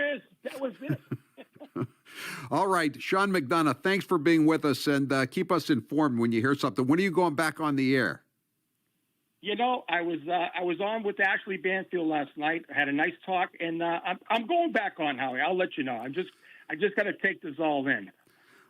this. All right, Sean McDonough, thanks for being with us, and keep us informed when you hear something. When are you going back on the air? You know, I was on with Ashley Banfield last night. I had a nice talk, and I'm going back on, Howie. I'll let you know. I just got to take this all in.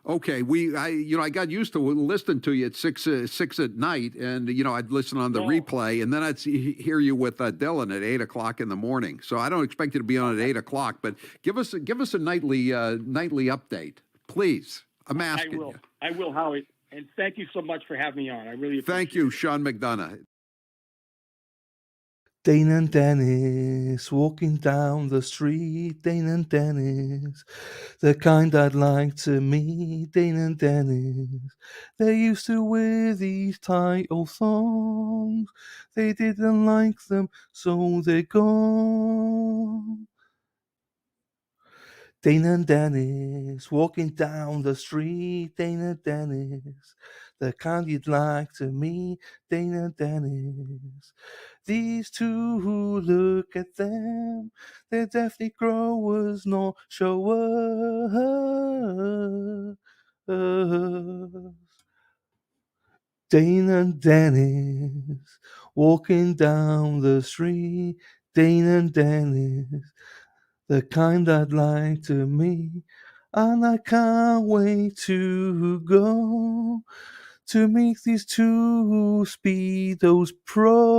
Okay, I got used to listening to you at six at night, and I'd listen on the replay, and then I'd hear you with Dylan at 8 o'clock in the morning. So I don't expect you to be on at 8 o'clock, but give us a nightly update, please. I'm asking you. I will, Howie, and thank you so much for having me on. I really appreciate Thank you, Sean McDonough. Dana and Dennis walking down the street. Dana and Dennis, the kind I'd like to meet. Dana and Dennis, they used to wear these tight old thongs. They didn't like them, so they're gone. Dana and Dennis walking down the street. Dana and Dennis, the kind you'd like to meet. Dana and Dennis. These two who look at them, they're definitely growers, not showers. Dana and Dennis walking down the street. Dana and Dennis, the kind I'd like to meet. And I can't wait to go to meet these two Speedos pro.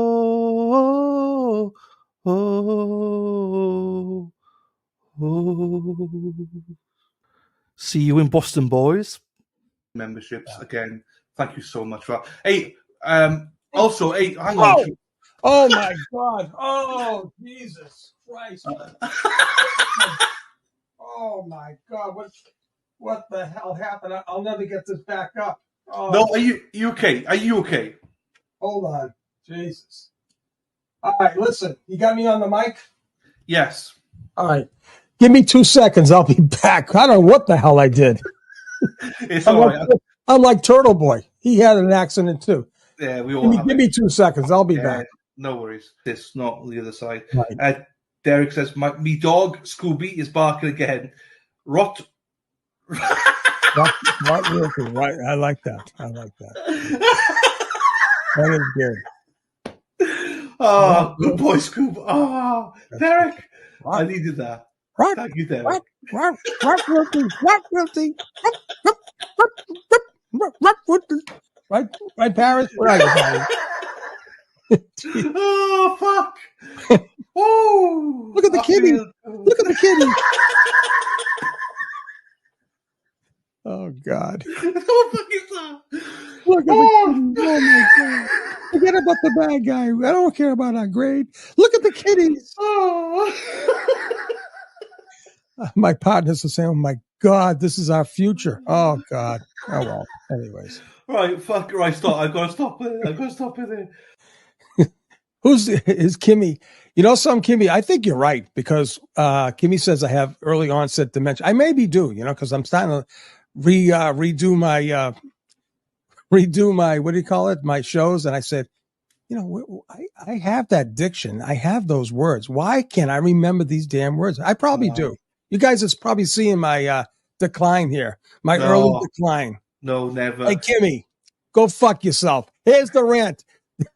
See you in Boston, boys. Memberships again. Thank you so much for that. Hey, also, hang on. Oh my God! Oh Jesus Christ! Oh my God! What the hell happened? I'll never get this back up. Oh. No, are you okay? Are you okay? Hold on, Jesus. All right, listen. You got me on the mic? Yes. All right. Give me 2 seconds. I'll be back. I don't know what the hell I did. It's all right. I'm like Turtle Boy. He had an accident too. Yeah, we all give me 2 seconds. I'll be back. No worries. It's not the other side. Right. Derek says, me dog, Scooby, is barking again. Rot. Right. I like that. That is good. Oh, good boy, Scoob. Oh, Derek. I needed that. Thank you, Derek. Right, Paris? Where are you, Paris? Oh, fuck. Oh, look at the kitty. Look at the kitty. Oh, God. What the fuck is that? Look at the kitty. Oh, my God. Forget about the bad guy. I don't care about our grade. Look at the kitties. Oh. My partners are saying, oh, my God, this is our future. Oh, God. Oh, well. Anyways. Right, fuck. Right, stop. I've got to stop it there. Is Kimmy? You know something, Kimmy? I think you're right because Kimmy says I have early onset dementia. I maybe do, because I'm starting to redo my what do you call it? My shows, and I said, I have that diction. I have those words. Why can't I remember these damn words? I probably do. You guys is probably seeing my decline here, my early decline. No, never. Hey, Kimmy, go fuck yourself. Here's the rant.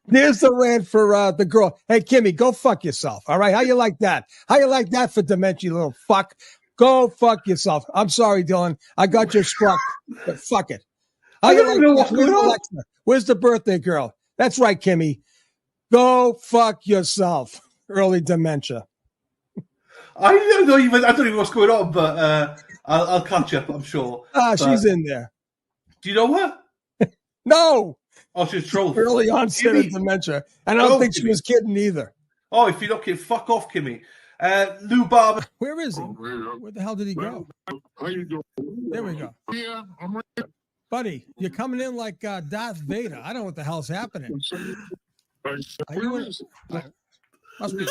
There's the rant for the girl. Hey, Kimmy, go fuck yourself. All right. How you like that? How you like that for dementia, little fuck? Go fuck yourself. I'm sorry, Dylan. I got you struck, but fuck it. How you like that? Where's Alexa? Where's the birthday girl? That's right, Kimmy. Go fuck yourself. Early dementia. I don't even know what's going on, but I'll catch up, I'm sure. She's in there. Do you know her? No. Oh, she's trolling. Early onset of dementia. And I don't think she was kidding either. Oh, if you're not kidding, fuck off, Kimmy. Lou Barber. Where is he? Where the hell did he go? How you doing? There we go. Yeah, I'm right here. Buddy, you're coming in like Darth Vader. I don't know what the hell's happening. Are you in? Must be.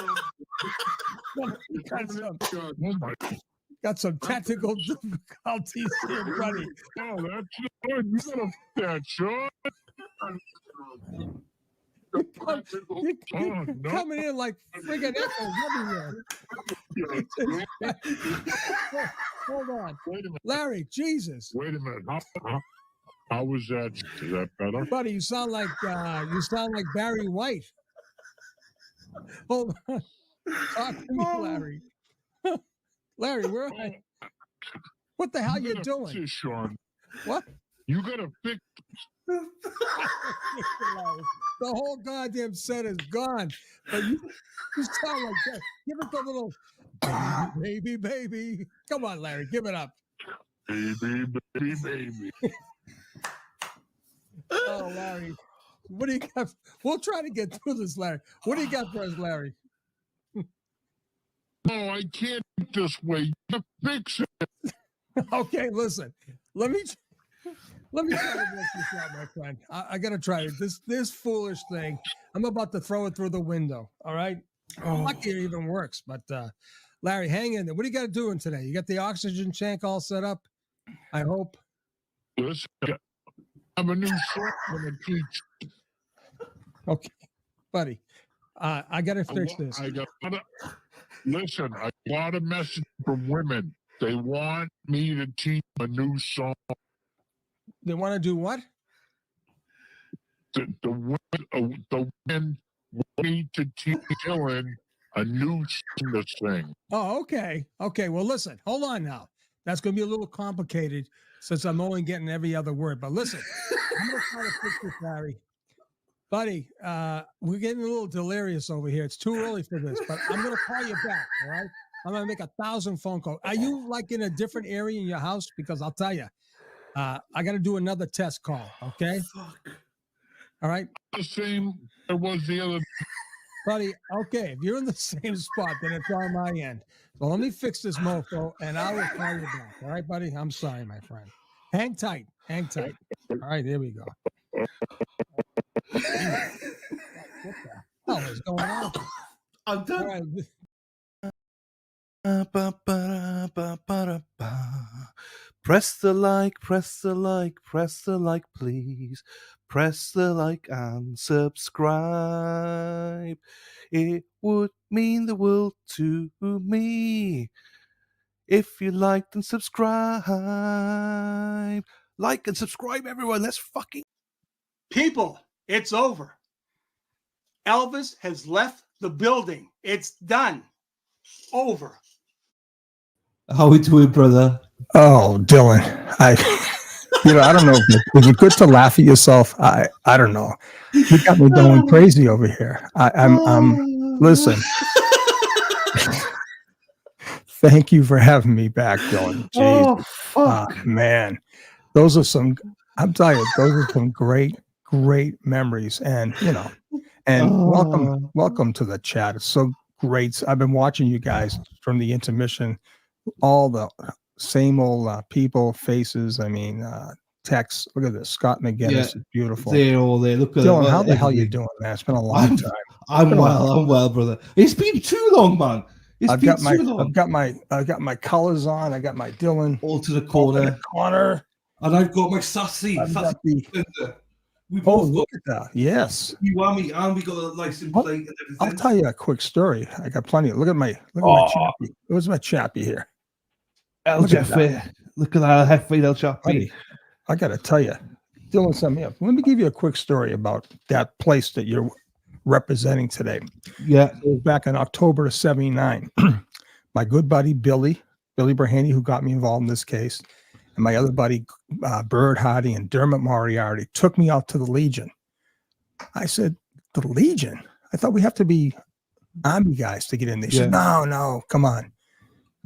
Got some technical difficulties here, buddy. Oh, that's good. You got that, Sean. You're coming in like friggin' echoes everywhere. Hold on. Wait a minute. Larry, Jesus. Wait a minute. How was that? Is that better? Buddy, you sound like Barry White. Hold on. Talk to me, Larry. Larry, where are you? What the hell you doing? This, Sean. What? You gotta fix. The whole goddamn set is gone. But you sound like that. Give it the little baby, baby. Come on, Larry, give it up. Baby, baby, baby. Oh, Larry. What do you got? We'll try to get through this, Larry. What do you got for us, Larry? No, I can't this way. You gotta fix it. Okay, listen. Let me try to work this out, my friend. I gotta try it. This foolish thing. I'm about to throw it through the window. All right. Lucky it even works. But Larry, hang in there. What do you got doing today? You got the oxygen tank all set up? I hope. Listen, I have a new song I'm gonna teach. Okay, buddy. I gotta fix this. Listen, I got a message from women. They want me to teach a new song. They want to do what? The women want me to teach Dylan a new song to sing. Oh, okay. Okay. Well, listen, hold on now. That's going to be a little complicated since I'm only getting every other word. But listen, I'm going to try to fix this, Larry. Buddy, we're getting a little delirious over here. It's too early for this, but I'm going to call you back, all right? I'm going to make 1,000 phone calls. Are you like in a different area in your house? Because I'll tell you, I got to do another test call, okay? All right? The same it was the other. Buddy, okay, if you're in the same spot, then it's on my end. So let me fix this mofo, and I will call you back. All right, buddy? I'm sorry, my friend. Hang tight. Hang tight. All right, here we go. What the hell is going on? I'm done. All right. Press the like, press the like, press the like, please. Press the like and subscribe. It would mean the world to me if you liked and subscribe. Like and subscribe, everyone. Let's fucking. People, it's over. Elvis has left the building. It's done. Over. How we doing, brother? Oh, Dylan, I don't know. Is it good to laugh at yourself? I don't know. You got me going crazy over here. I'm listen. Thank you for having me back, Dylan. Oh, fuck. Man, those are some. I'm telling you, those are some great memories, and welcome to the chat. It's so great. I've been watching you guys from the intermission. All the same old people, faces. I mean, texts. Look at this. Scott McGinnis is beautiful. They're all there. Look at Dylan, how the hell you doing, man? It's been a long time. I'm well, brother. It's been too long, man. I've got my colors on. I got my Dylan all to the corner. And I've got my sassy. We both look at that. Yes. You want me, and we got a license plate and everything. I'll tell you a quick story. I got plenty. Look at my chappy. Where's my chappy here? Jefe. Look at that Jefe, El Chappy. I got to tell you, Dylan sent me up. Let me give you a quick story about that place that you're representing today. Yeah. It was back in October of '79. My good buddy, Billy Berhaney, who got me involved in this case, and my other buddy, Bird Hardy and Dermot Moriarty, took me out to the Legion. I said, the Legion? I thought we have to be Army guys to get in there. She said, no, come on.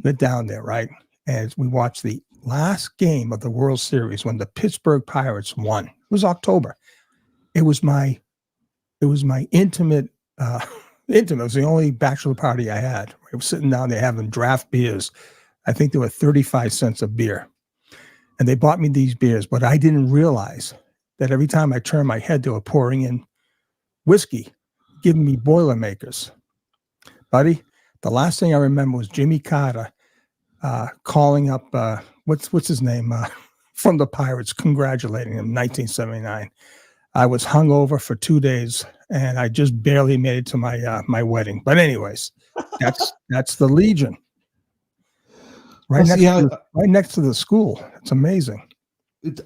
Get down there, right? And we watched the last game of the World Series when the Pittsburgh Pirates won. It was October. It was my intimate, it was the only bachelor party I had. I was sitting down there having draft beers. I think there were 35 cents a beer. And they bought me these beers, but I didn't realize that every time I turned my head, they were pouring in whiskey, giving me Boilermakers. Buddy, the last thing I remember was Jimmy Carter calling up, what's his name, from the Pirates, congratulating him, 1979. I was hungover for 2 days, and I just barely made it to my my wedding. But anyways, that's the Legion. Right next to the school. It's amazing.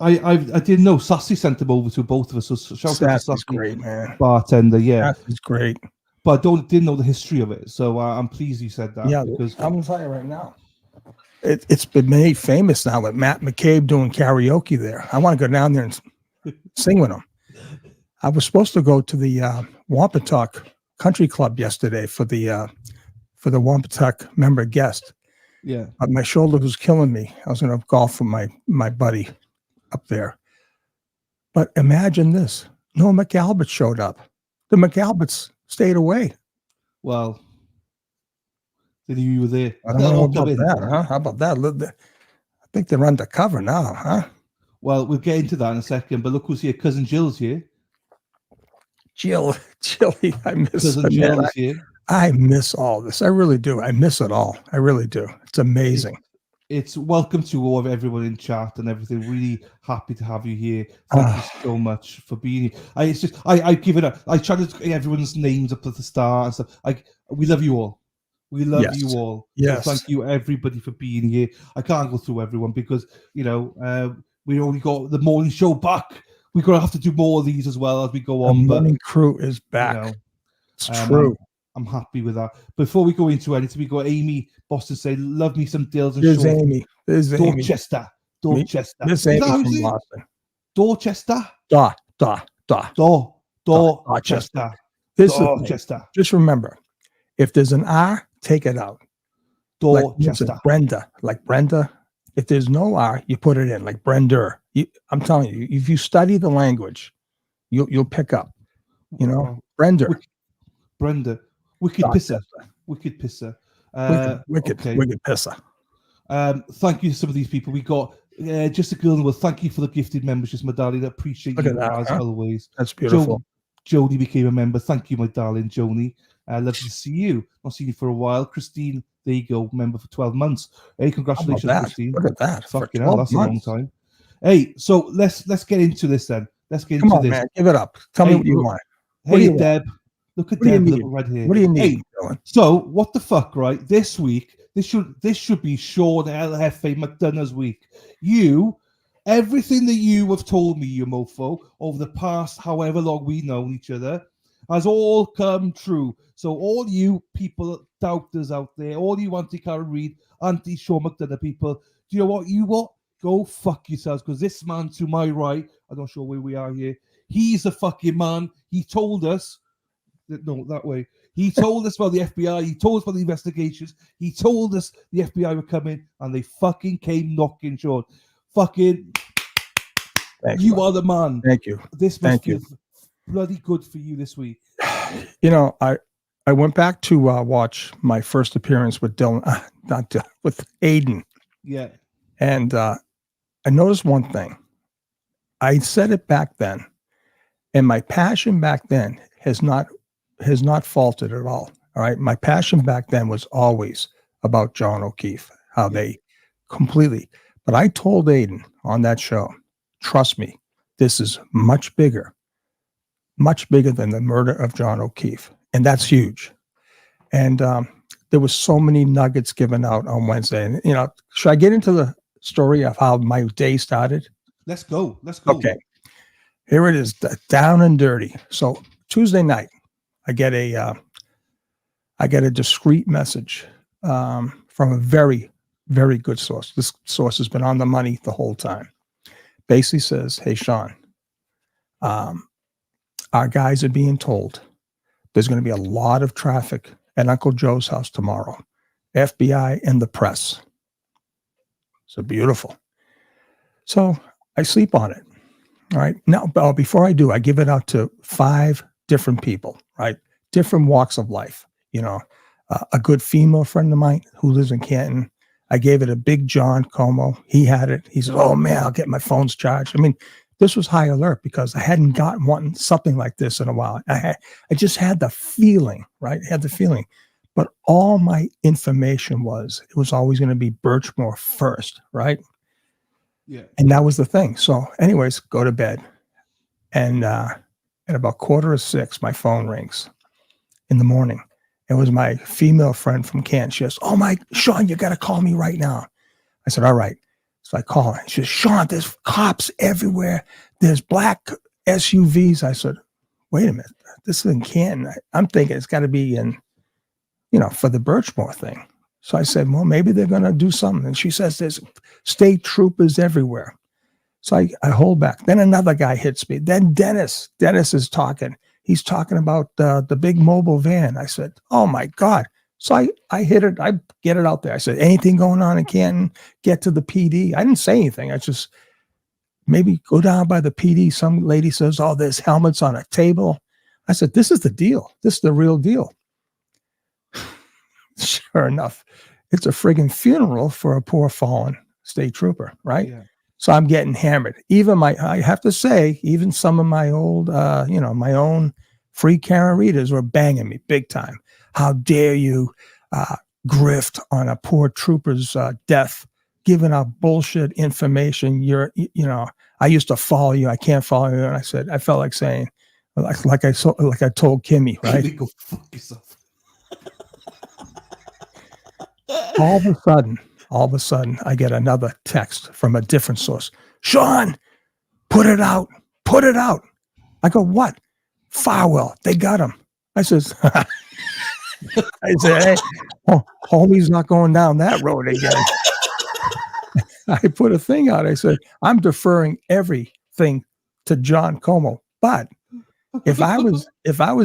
I didn't know. Sassy sent them over to both of us. So shout out to Sassy, great, man. Bartender, yeah. Sassy's great. But I didn't know the history of it. So I'm pleased you said that. Yeah, because I'm gonna tell you right now. It's been made famous now with Matt McCabe doing karaoke there. I want to go down there and sing with him. I was supposed to go to the Wampatuck Country Club yesterday for the Wampatuck member guest. Yeah. But my shoulder was killing me. I was going to golf with my buddy up there. But imagine this. No McAlbert showed up. The McAlberts stayed away. Well, they knew you were there. I don't know about that, huh? How about that? I think they're undercover now, huh? Well, we'll get into that in a second. But look who's here. Cousin Jill's here. Jill, I miss Cousin Jill is here. I miss all this. I really do. I miss it all. I really do. It's amazing. It's welcome to all of everyone in chat and everything. Really happy to have you here. Thank you so much for being here. I give it up. I try to get everyone's names up at the start and stuff. We love you all. We love you all. Yes. So thank you everybody for being here. I can't go through everyone because we only got the morning show back. We're gonna have to do more of these as well as we go on. The morning crew is back. It's true. I'm happy with that. Before we go into anything, we got Amy Boston say, "Love me some Dills and There's Amy. There's Dorchester. Dorchester. Miss Amy from Boston. Dorchester. Dorchester. Dorchester. Just remember, if there's an R, take it out. Dorchester. Like Brenda. Like Brenda. If there's no R, you put it in. Like Brenda. I'm telling you, if you study the language, you'll pick up. You know, Brenda. Brenda. Wicked pisser. Wicked pisser. Wicked pisser. Thank you to some of these people. We got Jessica Gildenwood. Thank you for the gifted membership medallion. I appreciate you as always. That's beautiful. Joni became a member. Thank you, my darling Joni. Lovely to see you. Not seen you for a while. Christine, there you go, member for 12 months. Hey, congratulations, Christine. Look at that. Fucking hell, that's a long time. Hey, so let's get into this then. Let's get into this. Man, give it up. Tell me what you want. Hey, Deb. Look at Deb right here. What do you need? Hey, so what the fuck, right? This week, this should be Sean LFA McDonough's week. Everything that you have told me, you mofo, over the past however long we've known each other, has all come true. So all you people, doubters out there, all you anti-Karen Reid, anti-Sean McDonough people, do you know what? Go fuck yourselves, because this man to my right, I'm not sure where we are here, he's a fucking man. He told us, no, that way. He told us about the FBI. He told us about the investigations. He told us the FBI were coming, and they fucking came knocking, Sean. Fucking, you are the man. Thank you. This must be bloody good for you this week. You know, I went back to watch my first appearance with with Aiden. Yeah. And I noticed one thing. I said it back then, and my passion back then has not faltered at all. All right. My passion back then was always about John O'Keefe, how they completely, but I told Aiden on that show, trust me, this is much bigger than the murder of John O'Keefe. And that's huge. And there was so many nuggets given out on Wednesday. And, you know, should I get into the story of how my day started? Let's go. Okay. Here it is, down and dirty. So Tuesday night, I get a discreet message from a very, very good source. This source has been on the money the whole time. Basically says, "Hey, Sean, our guys are being told there's going to be a lot of traffic at Uncle Joe's house tomorrow. FBI and the press." So beautiful. So I sleep on it. All right. Now, before I do, I give it out to 5 different people, right? Different walks of life. You know, a good female friend of mine who lives in Canton. I gave it a Big John Como. He had it. He said, "Oh man, I'll get my phones charged." I mean, this was high alert because I hadn't gotten something like this in a while. I just had the feeling, right? I had the feeling. But all my information it was always going to be Birchmore first, right? Yeah. And that was the thing. So anyways, go to bed. And at about 5:45, my phone rings in the morning. It was my female friend from Canton. She goes, "Oh my, Sean, you got to call me right now." I said, "All right." So I call her. She says, "Sean, there's cops everywhere. There's black SUVs." I said, "Wait a minute. This is in Canton. I'm thinking it's got to be in, for the Birchmore thing." So I said, "Well, maybe they're going to do something." And she says, "There's state troopers everywhere." So I hold back. Then another guy hits me. Then Dennis is talking. He's talking about the big mobile van. I said, "Oh my God." So I hit it. I get it out there. I said, "Anything going on in Canton? Get to the PD." I didn't say anything. I just maybe go down by the PD. Some lady says, "Oh, there's helmets on a table." I said, "This is the deal. This is the real deal." Sure enough, it's a friggin' funeral for a poor fallen state trooper, right? Yeah. So I'm getting hammered. I have to say, even some of my old, my own free Karen readers were banging me big time. How dare you grift on a poor trooper's death, giving out bullshit information. I used to follow you. I can't follow you. And I said, I felt like saying, like I told Kimmy, right? Go fuck yourself. All of a sudden, I get another text from a different source. "Sean, put it out. Put it out." I go, "What?" "Farwell, they got him." I says, "Hey, homie's not going down that road again." I put a thing out. I said, "I'm deferring everything to John Como, but if I was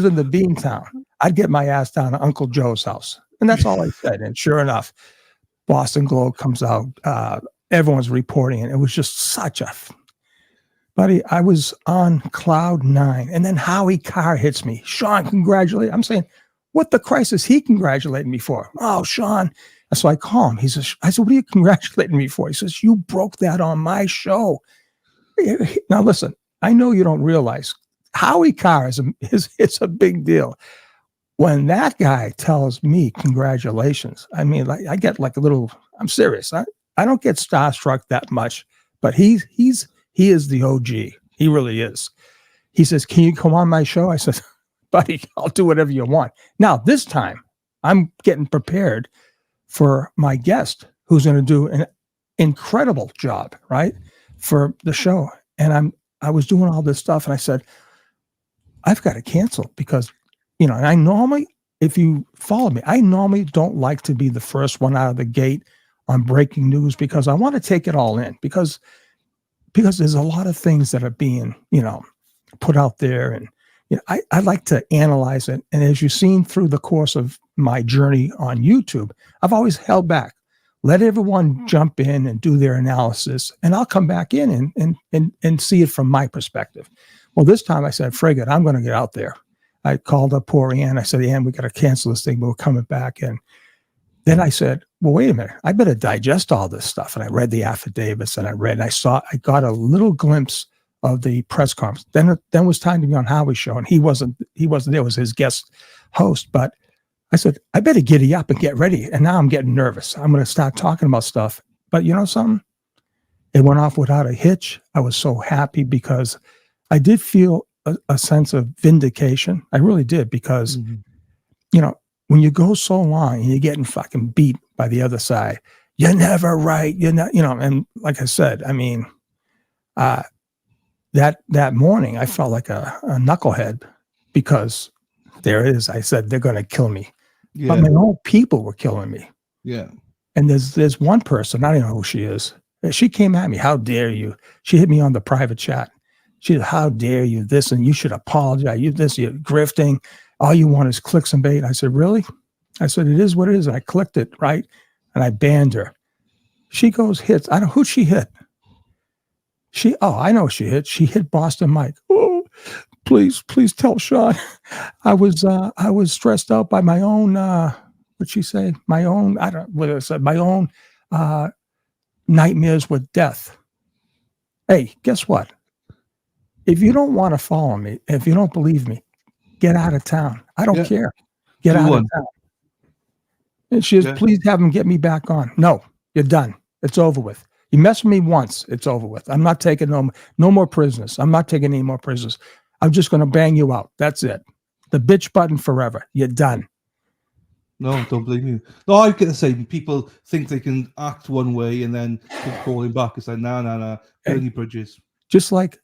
in the Beantown, I'd get my ass down to Uncle Joe's house." And that's all I said. And sure enough, Boston Globe comes out. Everyone's reporting it. It was just such a buddy. I was on cloud 9. And then Howie Carr hits me. "Sean, congratulate." I'm saying, what the Christ is he congratulating me for? "Oh, Sean." So I call him. I said, "What are you congratulating me for?" He says, "You broke that on my show." Now, listen, I know you don't realize Howie Carr it's a big deal. When that guy tells me congratulations, I mean, I get like a little, I'm serious. I don't get starstruck that much, but he is the OG. He really is. He says, "Can you come on my show?" I said, "Buddy, I'll do whatever you want." Now, this time I'm getting prepared for my guest who's going to do an incredible job, right, for the show. And I was doing all this stuff and I said, I've got to cancel because, and I normally, if you follow me, I normally don't like to be the first one out of the gate on breaking news because I want to take it all in because there's a lot of things that are being, put out there. And I like to analyze it. And as you've seen through the course of my journey on YouTube, I've always held back. Let everyone jump in and do their analysis, and I'll come back in and see it from my perspective. Well, this time I said, "Frig it, I'm going to get out there." I called up poor Ann. I said, "Ann, we got to cancel this thing, but we're coming back." And then I said, "Well, wait a minute. I better digest all this stuff." And I read the affidavits and I got a little glimpse of the press conference. Then it was time to be on Howie's show, and he wasn't there. It was his guest host. But I said, I better giddy up and get ready. And now I'm getting nervous. I'm going to start talking about stuff. But you know something? It went off without a hitch. I was so happy because I did feel a sense of vindication. I really did because, when you go so long and you're getting fucking beat by the other side, you're never right. You're not, and like I said, I mean, that morning I felt like a knucklehead because there it is. I said, they're going to kill me. Yeah. But my own people were killing me. Yeah. And there's one person, I don't know who she is. She came at me. "How dare you?" She hit me on the private chat. She said, "How dare you this? And you should apologize. You're grifting. All you want is clicks and bait." I said, "Really?" I said, "It is what it is." And I clicked it, right? And I banned her. She goes, hits. I don't know who she hit. I know she hit. She hit Boston Mike. "Oh, please tell Sean. I was stressed out by my own, what'd she say? My own, I don't know what it said, my own nightmares with death." Hey, guess what? If you don't want to follow me, if you don't believe me, get out of town. I don't care. Get out of town. And she says, "Please have him get me back on." No, you're done. It's over with. You mess with me once, it's over with. I'm not taking no more prisoners. I'm not taking any more prisoners. I'm just going to bang you out. That's it. The bitch button forever. You're done. No, don't blame you. No, I get the same. People think they can act one way and then keep crawling back. It's like, nah, burn any bridges. Just like,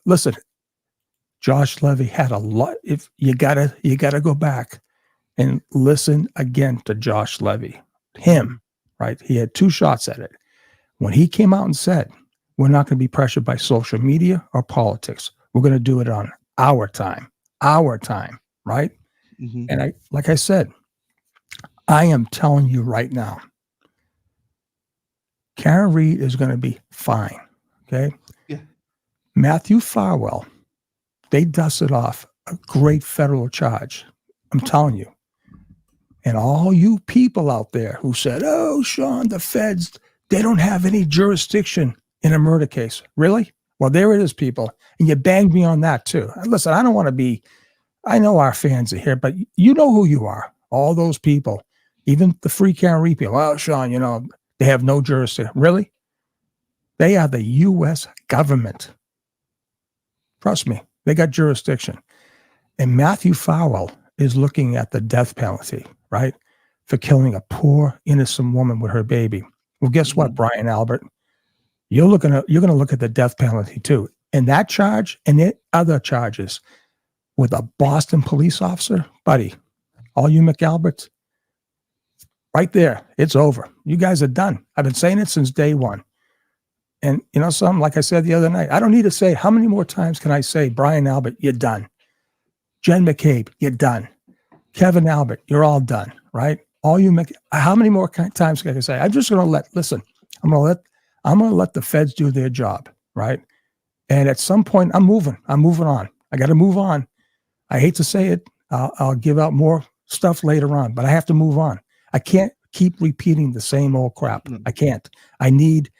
listen, Josh Levy had a lot. If you gotta go back and listen again to Josh Levy, him, right? He had 2 shots at it. When he came out and said, we're not going to be pressured by social media or politics. We're going to do it on our time, right? Mm-hmm. And like I said, I am telling you right now, Karen Reed is going to be fine. Okay. Yeah. Matthew Farwell, they dusted off a great federal charge. I'm telling you. And all you people out there who said, oh, Sean, the feds, they don't have any jurisdiction in a murder case. Really? Well, there it is, people. And you banged me on that too. Listen, I don't want to be, I know our fans are here, but you know who you are. All those people, even the free Karen Reed people. Well, Sean, they have no jurisdiction. Really? They are the U.S. government. Trust me, they got jurisdiction. And Matthew Farwell is looking at the death penalty, right? For killing a poor, innocent woman with her baby. Well, guess what, Brian Albert? You're going to look at the death penalty too. And that charge and the other charges with a Boston police officer, buddy, all you McAlberts, right there, it's over. You guys are done. I've been saying it since day one. And you know something, like I said the other night, I don't need to say, how many more times can I say, Brian Albert, you're done. Jen McCabe, you're done. Kevin Albert, you're all done, right? All you how many more times can I say? I'm just going to I'm going to let the feds do their job, right? And at some point, I'm moving on. I got to move on. I hate to say it. I'll give out more stuff later on, but I have to move on. I can't keep repeating the same old crap. I can't. I need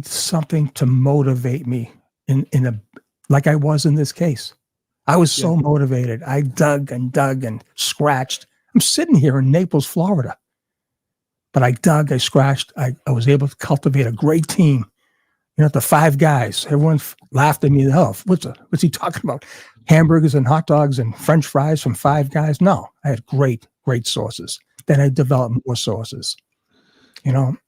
something to motivate me like I was in this case. I was so motivated. I dug and scratched. I'm sitting here in Naples, Florida, but I dug, I scratched. I was able to cultivate a great team. The 5 guys, everyone laughed at me. Oh, what's he talking about? Hamburgers and hot dogs and French fries from 5 guys? No, I had great sources. Then I developed more sources, and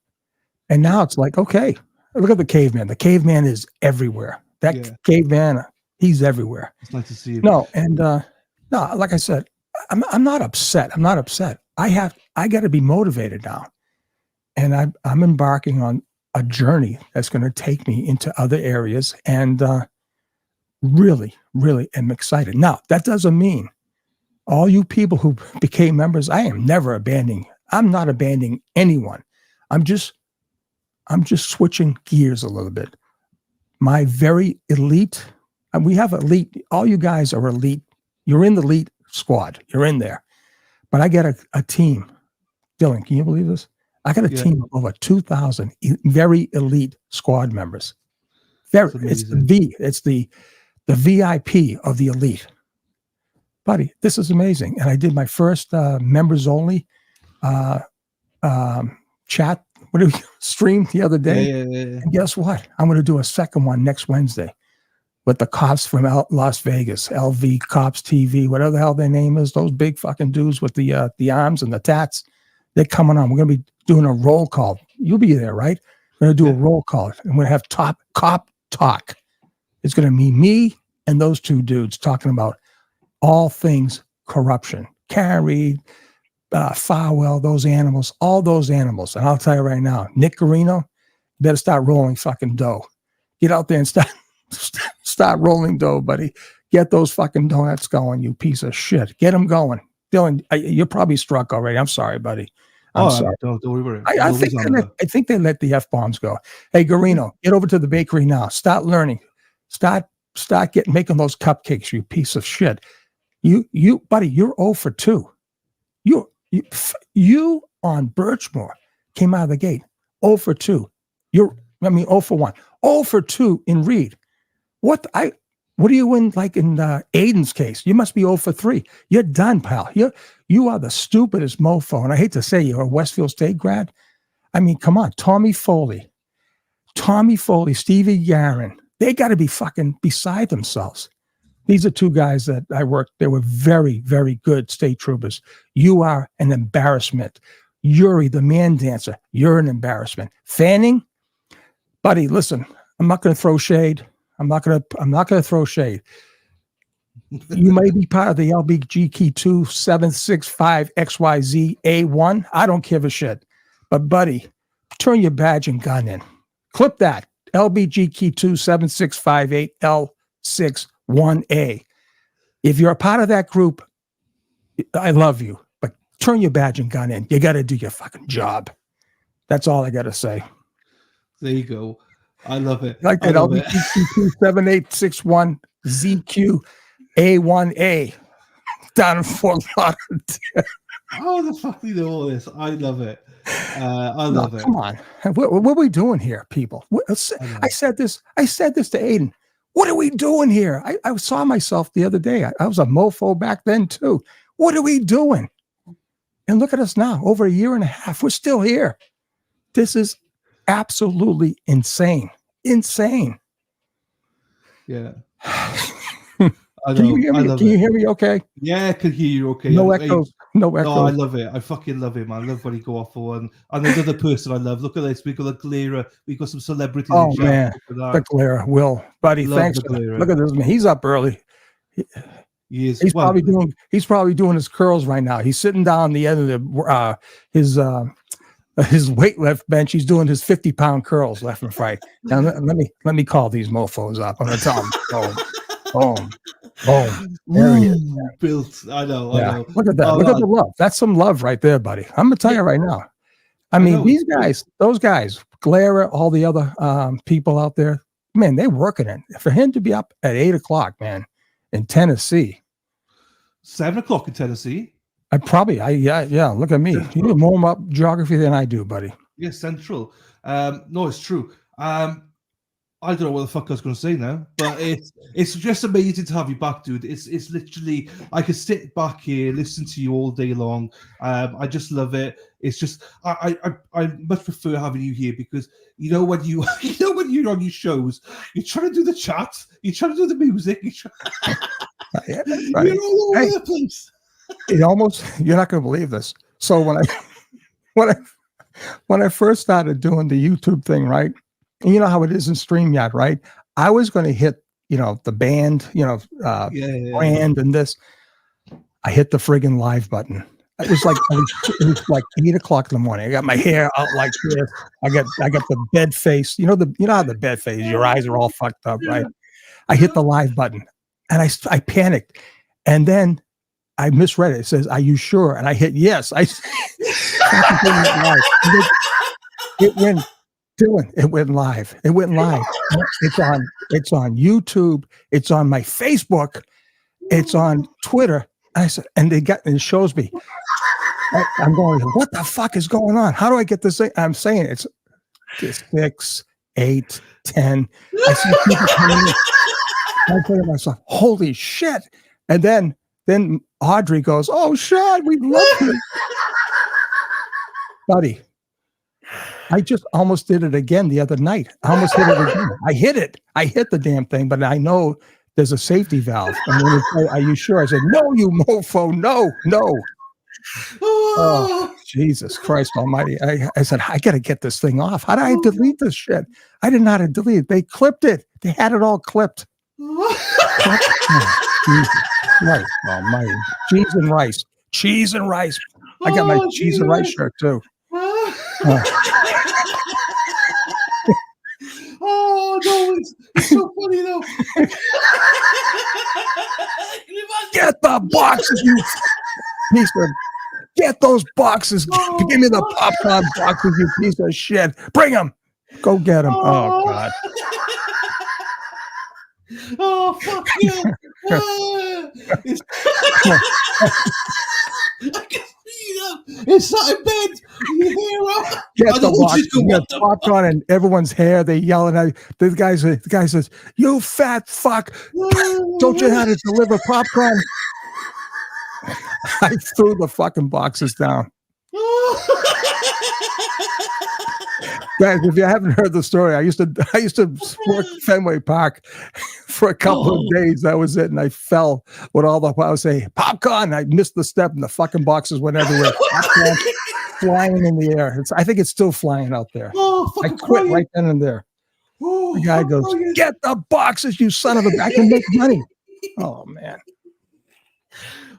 now it's like, okay, look at the caveman. The caveman is everywhere. That caveman, he's everywhere. It's nice to see you. No, and no, like I said, I'm not upset. I got to be motivated now, and I'm embarking on a journey that's going to take me into other areas, and really am excited. Now, that doesn't mean all you people who became members, I'm not abandoning anyone. I'm just switching gears a little bit. My very elite, and we have elite, all you guys are elite. You're in the elite squad. You're in there. But I get a team. Dylan, can you believe this? I got a team of over 2,000 very elite squad members. It's the VIP of the elite. Buddy, this is amazing. And I did my first members only chat stream the other day. And guess what? I'm going to do a second one next Wednesday with the cops from Las Vegas, LV Cops TV, whatever the hell their name is. Those big fucking dudes with the arms and the tats. They're coming on. We're going to be doing a roll call. You'll be there, right? We're going to do a roll call. And we're going to have top cop talk. It's going to be me and those 2 dudes talking about all things corruption. Karen Reed, Farwell, all those animals. And I'll tell you right now, Nick Garino, better start rolling fucking dough. Get out there and start rolling dough, buddy. Get those fucking donuts going, you piece of shit. Get them going. Dylan, you're probably struck already. I'm sorry, buddy. I'm sorry. Don't worry about it. I think they let the F-bombs go. Hey, Garino, get over to the bakery now. Start learning. Start making those cupcakes, you piece of shit. You, buddy, you're 0 for 2. You on Birchmore came out of the gate 0 for 2. 0 for 1. 0 for 2 in Reed. What are you in, like in Aiden's case? You must be 0 for 3. You're done, pal. You are the stupidest mofo. And I hate to say you're a Westfield State grad. I mean, come on. Tommy Foley, Stevie Garin. They got to be fucking beside themselves. These are two guys that I worked. They were very, very good state troopers. You are an embarrassment. Yuri, the man dancer, you're an embarrassment. Fanning, buddy, listen, I'm not going to throw shade. I'm not going to throw shade. You may be part of the LBGQ 2765XYZ A1. I don't give a shit. But buddy, turn your badge and gun in. Clip that. LBGQ 27658L61A. If you're a part of that group, I love you. But turn your badge and gun in. You got to do your fucking job. That's all I got to say. There you go. I love it. Like that LBGQ 27861ZQ A1A down in Fort Lauderdale. How the fuck do you know all this? I love it. I love it. Come on. What are we doing here, people? I said this to Aiden. What are we doing here? I saw myself the other day. I was a mofo back then too. What are we doing? And look at us now. Over a year and a half. We're still here. This is absolutely insane. Insane. Yeah. Can you hear me okay? Yeah, I can hear you okay. No echoes. No echoes. No, I love it. I fucking love it, man. I love when you go off for one. And another person I love. Look at this. We got a Glera. We got some celebrities. Oh, man. The Glera. Will. Buddy, thanks. Look at this, man. He's up early. He is. He's probably doing his curls right now. He's sitting down the end of his weightlift bench. He's doing his 50-pound curls left and right. Now let me call these mofos up. I'm gonna tell them. Boom. There he is. Built. I know. Look at that. Look at the love. That's some love right there, buddy. I'm gonna tell you right now. I mean, those guys, Glera, all the other people out there, man, they're working it. For him to be up at 8 o'clock, man, in Tennessee. 7 o'clock in Tennessee. Yeah. Look at me. You know more about geography than I do, buddy. Yeah, Central. No, it's true. I don't know what the fuck I was going to say now, but it's just amazing to have you back, dude. It's literally, I could sit back here, listen to you all day long. I just love it. It's just I much prefer having you here because when you're on your shows, you're trying to do the chat, you're trying to do the music, you're all over the place. You're not going to believe this. So when I first started doing the YouTube thing, right? And you know how it is in StreamYard, right? I was going to hit, the band, brand and this. I hit the friggin' live button. It was like 8 o'clock in the morning. I got my hair out like this. I got the bed face. You know how the bed face. Your eyes are all fucked up, right? I hit the live button, and I panicked, and then I misread it. It says, "Are you sure?" And I hit yes. It went live. It went live. It's on YouTube. It's on my Facebook. It's on Twitter. I said, and it shows me. I'm going, what the fuck is going on? How do I get this thing? I'm saying it's 6, 8, 10. I see people coming in. I say to myself, holy shit. And then Audrey goes, oh shit, we love you. Buddy, I just almost did it again the other night. I almost hit it again. I hit it. I hit the damn thing, but I know there's a safety valve. And when they say, are you sure? I said, no, you mofo, no. Oh, Jesus Christ almighty. I said, I got to get this thing off. How do I delete this shit? I didn't know how to delete it. They clipped it. They had it all clipped. Jesus Christ almighty. Cheese and rice. I got my cheese and rice shirt too. Oh no, it's so funny though. Get the boxes, you piece of. Get those boxes. Give me the popcorn boxes, you piece of shit. Bring them. Go get them. Oh God. Oh fuck yeah. I can see waking up. It's not in bed. You hear her? Get And the all box, just go, get what the popcorn and everyone's hair. They yelling at the guy says, "You fat fuck! Don't you know how to deliver popcorn?" I threw the fucking boxes down. Guys, if you haven't heard the story, I used to work Fenway Park for a couple of days. That was it, and I fell with all the. I would say popcorn. I missed the step, and the fucking boxes went everywhere. Popcorn flying in the air. I think it's still flying out there. I quit right then and there. The guy goes, "Get the boxes, you son of a! I can make money." Oh man.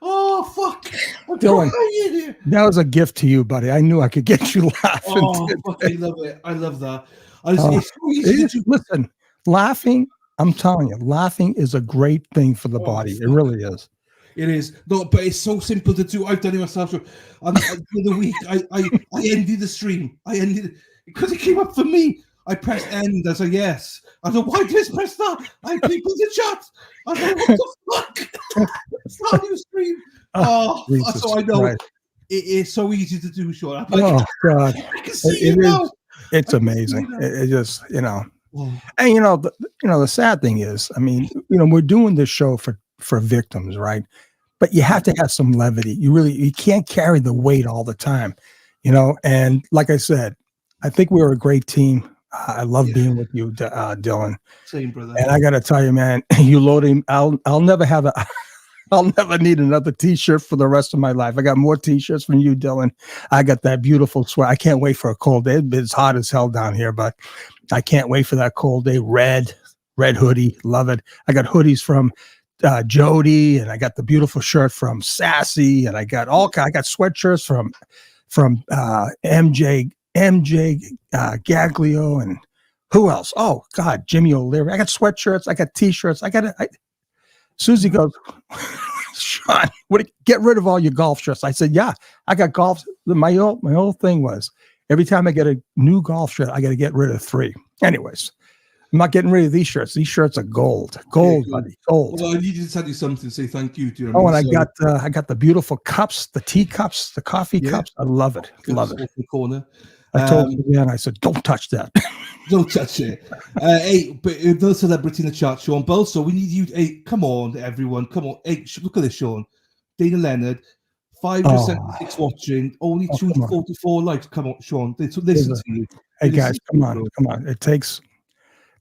Oh fuck! I'm Dylan, crying here. that was a gift to you, buddy. I knew I could get you laughing. Oh, fucking love it! I love that. It's so It easy is- to do. listen, laughing. I'm telling you, laughing is a great thing for the body. It really is. It is no, but it's so simple to do. I've done it myself. So, for the week, I ended the stream. I ended because it came up for me. I pressed end as a yes. I thought, why did I press that? I had people in the chat. I thought, what the fuck? Start a new stream. Jesus so I know Christ. it is so easy to do, Sean. Oh God, I can see it you is. now. It's I can see amazing. you now. It just, Oh. and the sad thing is, I mean, we're doing this show for victims, right? But you have to have some levity. You can't carry the weight all the time, And like I said, I think we were a great team. I love being with you, Dylan. Same, brother. And I got to tell you, man, you load him. I'll never have I'll never need another T-shirt for the rest of my life. I got more T-shirts from you, Dylan. I got that beautiful sweater. I can't wait for a cold day. It's hot as hell down here, but I can't wait for that cold day. Red hoodie, love it. I got hoodies from Jody, and I got the beautiful shirt from Sassy, and I got sweatshirts from MJ Gaglio, and who else? Oh God, Jimmy O'Leary. I got sweatshirts. I got T-shirts. Susie goes, Sean, get rid of all your golf shirts. I said, yeah, I got golf. My whole thing was every time I get a new golf shirt, I got to get rid of 3. Anyways, I'm not getting rid of these shirts. These shirts are gold, buddy, gold. Well, I need to tell you something. Say thank you to. And I got the beautiful cups, the tea cups, the coffee cups. I love it. Love it. In the corner. I told you, I said, don't touch that. Don't touch it. Hey, but no celebrity in the chat, Sean Bell. So we need you. Hey, come on, everyone. Come on. Hey, look at this, Sean. Dana Leonard, 5% watching, only 244 likes. Come on, Sean. Listen to you. Hey, guys, come on. It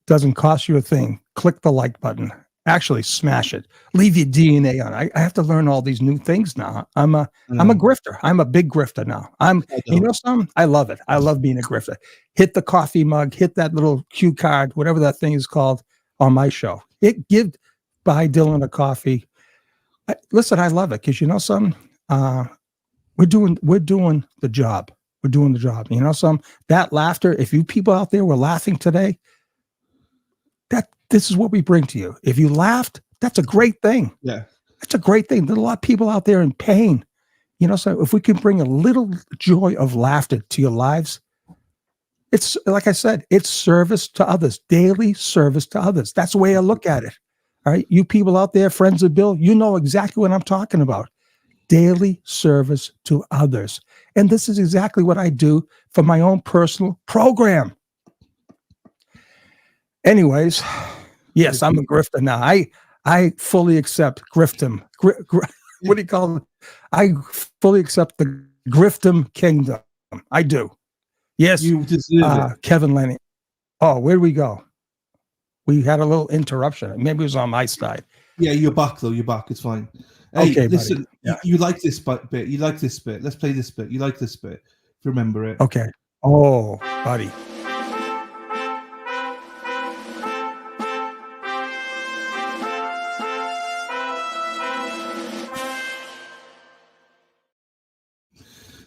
doesn't cost you a thing. Click the like button. Actually, smash it. Leave your DNA on. I have to learn all these new things now. I'm a grifter. I'm a big grifter now. Something? I love it. I love being a grifter. Hit the coffee mug, hit that little cue card, whatever that thing is called on my show. Buy Dylan a coffee. Listen, I love it because something? We're doing the job. We're doing the job. That laughter, if you people out there were laughing today, this is what we bring to you. If you laughed, that's a great thing. Yeah. That's a great thing. There's a lot of people out there in pain. So if we can bring a little joy of laughter to your lives, it's like I said, it's service to others, daily service to others. That's the way I look at it. All right. You people out there, friends of Bill, you know exactly what I'm talking about. Daily service to others. And this is exactly what I do for my own personal program. Anyways, yes, I'm a grifter now. I fully accept griftum. What do you call it? I fully accept the griftum kingdom. I do. Yes, you deserve it. Kevin Lenny. Oh, where do we go? We had a little interruption. Maybe it was on my side. Yeah, you're back though. You're back. It's fine. Hey, okay, listen. Yeah. You like this bit. You like this bit. Let's play this bit. You like this bit. If you remember it. Okay. Oh, buddy.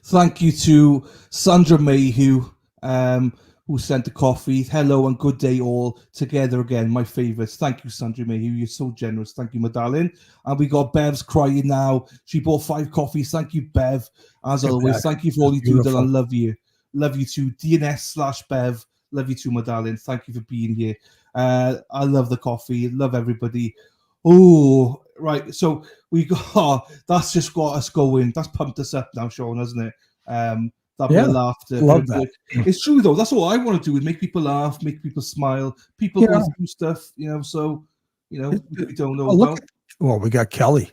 Thank you to Sandra Mayhew, who sent the coffee. Hello and good day all together again. My favourites. Thank you, Sandra Mayhew. You're so generous. Thank you, my darling. And we got Bev's crying now. She bought 5 coffees. Thank you, Bev. As always, thank you for all you do, Dylan. I love you. Love you too. DNS/Bev. Love you too, my darling. Thank you for being here. I love the coffee. Love everybody. Oh, right. So we got that's just got us going. That's pumped us up now, Sean, hasn't it? That bit of laughter. love that. It's true though. That's all I want to do is make people laugh, make people smile. People go through stuff, So we don't know about. Well, we got Kelly.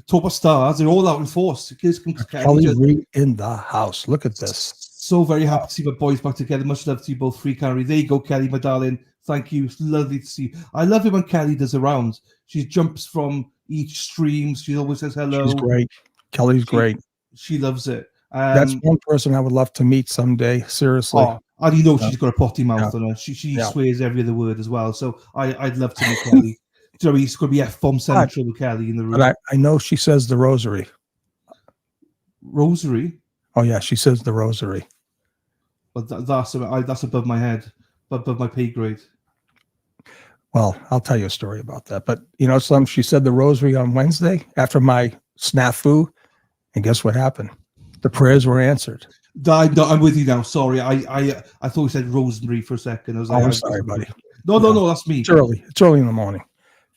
Top of stars. They're all out in force. Kids come to Kelly Reed in the house. Look at this. So very happy to see my boys back together. Much love to you both, Free Carrie. There you go, Kelly, my darling. Thank you. It's lovely to see you. I love it when Kelly does a round. She jumps from each stream. She always says hello. She's great. Kelly's great. She loves it. That's one person I would love to meet someday. Seriously. And she's got a potty mouth on her. She swears every other word as well. So I'd love to meet Kelly. So he's going to be F-bomb central with Kelly in the room. But I know she says the rosary. Rosary? Oh, yeah. She says the rosary. But that's above my head, above my pay grade. Well, I'll tell you a story about that. But, she said the rosary on Wednesday after my snafu. And guess what happened? The prayers were answered. I'm with you now. Sorry. I thought you said rosemary for a second. I was like, I'm sorry, buddy. No, that's me. It's early. It's early in the morning.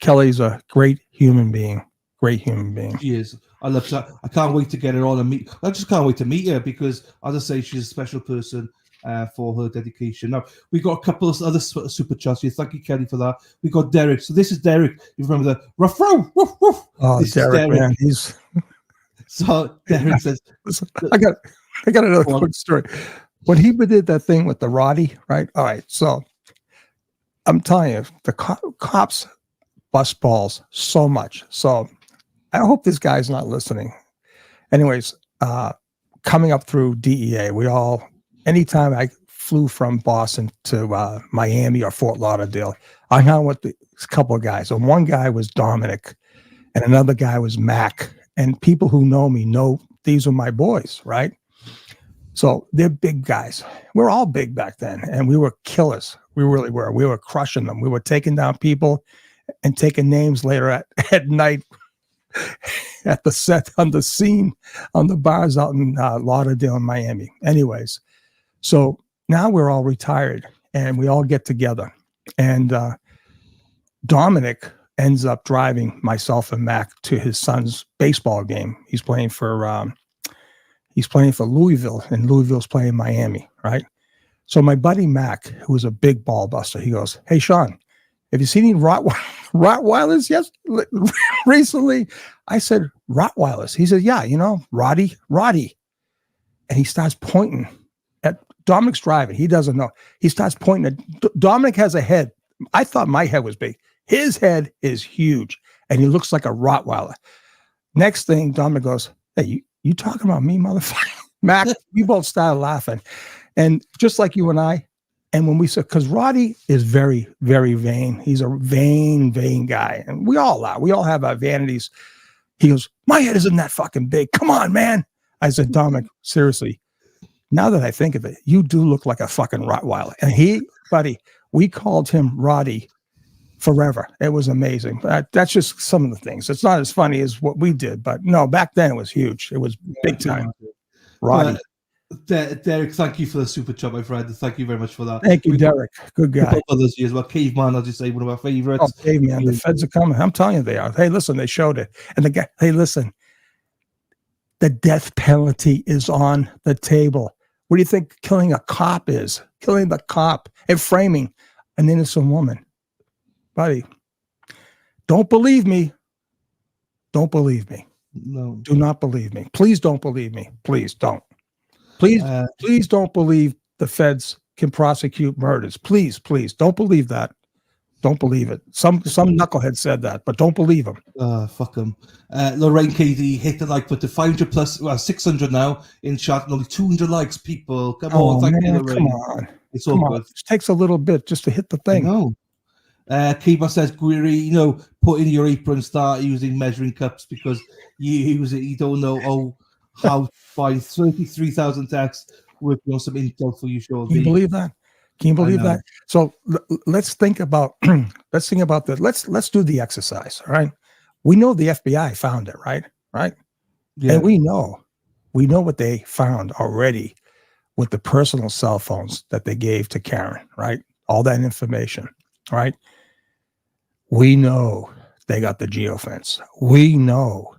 Kelly's a great human being. Great human being. She is. I love her. I can't wait to get her on and meet. I just can't wait to meet her because, as I say, she's a special person for her dedication. Now, we got a couple of other super chats here. Thank you, Kelly, for that. We got Derek. So this is Derek. You remember the ruff-row? Woof, woof. Oh, this Derek, man. He's... So Derek says... I got another quick story. When he did that thing with the Roddy, right? All right. So I'm telling you, the cops bust balls so much. So I hope this guy's not listening. Anyways, coming up through DEA, anytime I flew from Boston to Miami or Fort Lauderdale, I hung out with a couple of guys. And one guy was Dominic and another guy was Mac. And people who know me know these are my boys, right? So they're big guys. We're all big back then. And we were killers. We really were. We were crushing them. We were taking down people and taking names later at night at the set, on the scene, on the bars out in Lauderdale and Miami. Anyways, so now we're all retired and we all get together. And Dominic ends up driving myself and Mac to his son's baseball game. He's playing for Louisville, and Louisville's playing Miami, right? So my buddy Mac, who was a big ball buster, he goes, "Hey, Sean, have you seen any Rottweilers recently?" I said, "Rottweilers?" He said, "Yeah, Roddy." And he starts pointing at Dominic's driving. He doesn't know. He starts pointing at Dominic has a head. I thought my head was big. His head is huge, and he looks like a Rottweiler. Next thing, Dominic goes, "Hey, you talking about me, motherfucker?" Mac, we both started laughing. And just like you and I, and when we said, because Roddy is very, very vain. He's a vain guy. And we all are. We all have our vanities. He goes, "My head isn't that fucking big. Come on, man." I said, "Dominic, seriously, now that I think of it, you do look like a fucking Rottweiler." And buddy, we called him Roddy forever. It was amazing. That's just some of the things. It's not as funny as what we did, but no, back then it was huge. It was big time. Roddy. Derek, thank you for the super chat, my friend. Thank you very much for that. Thank you, Derek. Good guy. Others as well. Caveman, I'll just say, one of our favorites. Oh, Caveman. The feds are coming. I'm telling you they are. Hey, listen, they showed it. And the guy, hey, listen, the death penalty is on the table. What do you think killing a cop is? Killing the cop and framing an innocent woman. Buddy, don't believe me. Don't believe me. No. Do not believe me. Please don't believe me. Please don't. Please don't believe the feds can prosecute murders. Please don't believe that. Don't believe it. Some knucklehead said that, but don't believe him. Fuck him. Lorraine KD hit the like button. 500 plus, 600 now in chat, and only 200 likes. People, come on, thank you, Lorraine. Come on, it's all good. It takes a little bit just to hit the thing. No. Kiba says, Greery, put in your apron, start using measuring cups because you use it. You don't know how to find 33,000 texts working on some intel for you, Sean. Can you believe that? Can you believe that? So let's think about that. Let's do the exercise. All right. We know the FBI found it, right? Right. Yeah. And we know what they found already with the personal cell phones that they gave to Karen, right? All that information, right? We know they got the geofence. We know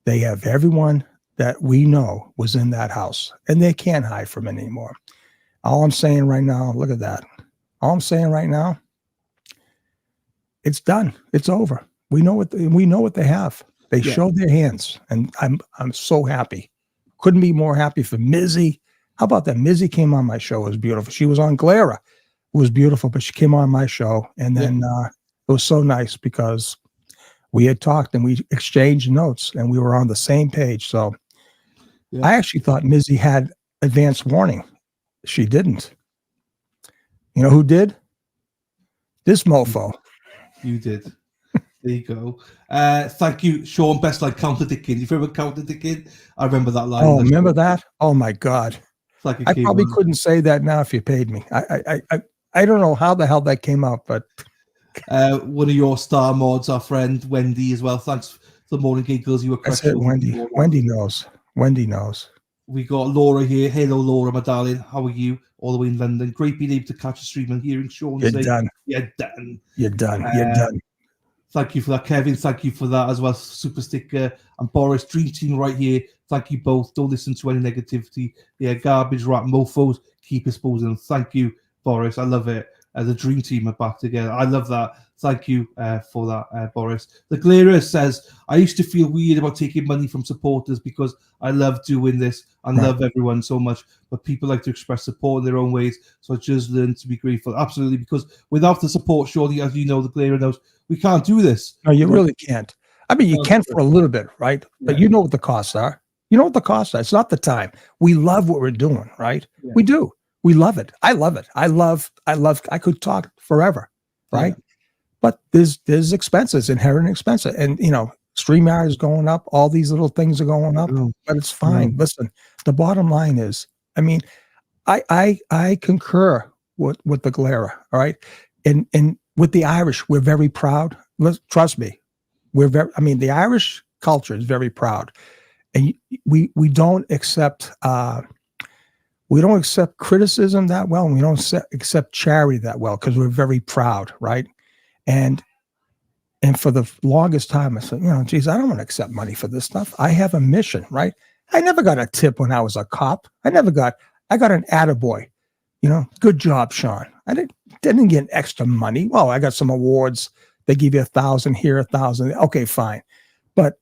they have everyone that we know was in that house, and they can't hide from it anymore. All I'm saying right now, look at that. All I'm saying right now, it's done. It's over. We know what they have. They showed their hands, and I'm so happy. Couldn't be more happy for Mizzy. How about that? Mizzy came on my show. It was beautiful. She was on Glara. It was beautiful, but she came on my show, and then it was so nice because we had talked and we exchanged notes, and we were on the same page. So I actually thought Mizzy had advance warning. She didn't. You know who did? This mofo. You did. There you go. Thank you, Sean. Best line, counter-dicking. You remember counter-dicking? I remember that line. Oh, remember that? Oh my God. Like I probably couldn't say that now if you paid me. I don't know how the hell that came out, but one of your star mods, our friend Wendy, as well. Thanks for the morning giggles. You were correct. That's it, Wendy. Wendy knows. Wendy knows. We got Laura here. Hello, Laura, my darling. How are you? All the way in London. Great being able to catch a stream and hearing Sean say, done. You're done. You're done. You're done. Thank you for that, Kevin. Thank you for that as well. Super Sticker and Boris, Dream Team right here. Thank you both. Don't listen to any negativity. Yeah, garbage, rat, mofos. Keep exposing them. Thank you, Boris. I love it. The Dream Team are back together. I love that. Thank you for that, Boris. The Glarer says, I used to feel weird about taking money from supporters because I love doing this and love everyone so much. But people like to express support in their own ways. So I just learned to be grateful. Absolutely. Because without the support, surely, as you know, the Glarer knows, we can't do this. No, you really can't. I mean, you can for a little bit, right? But you know what the costs are. You know what the costs are. It's not the time. We love what we're doing, right? Yeah. We do. We love it. I love it. I could talk forever, right? Yeah. But there's expenses, inherent expenses. And, you know, StreamYard is going up. All these little things are going up, but it's fine. Listen, the bottom line is, I mean, I concur with the Glarer, all right? And with the Irish, we're very proud. Trust me. The Irish culture is very proud. And we don't accept criticism that well, and we don't accept charity that well because we're very proud, right? And for the longest time, I said, geez, I don't want to accept money for this stuff. I have a mission, right? I never got a tip when I was a cop. I got an attaboy, good job, Sean. I didn't get extra money. Well, I got some awards. They give you 1,000 here, 1,000. Okay, fine. But,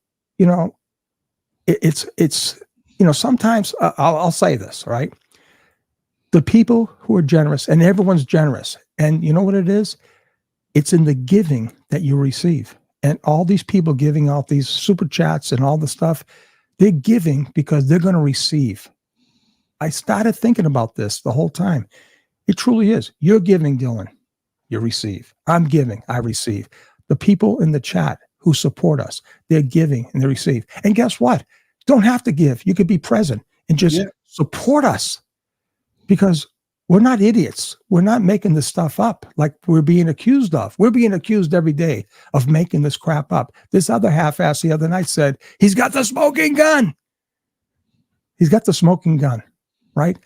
it's sometimes I'll say this, right? The people who are generous, and everyone's generous, and you know what it is? It's in the giving that you receive. And all these people giving out these super chats and all the stuff, they're giving because they're going to receive. I started thinking about this the whole time. It truly is. You're giving, Dylan. You receive. I'm giving. I receive. The people in the chat who support us, they're giving and they receive. And guess what? Don't have to give. You could be present and just support us because we're not idiots. We're not making this stuff up like we're being accused of. We're being accused every day of making this crap up. This other half-ass the other night said, he's got the smoking gun. He's got the smoking gun, right?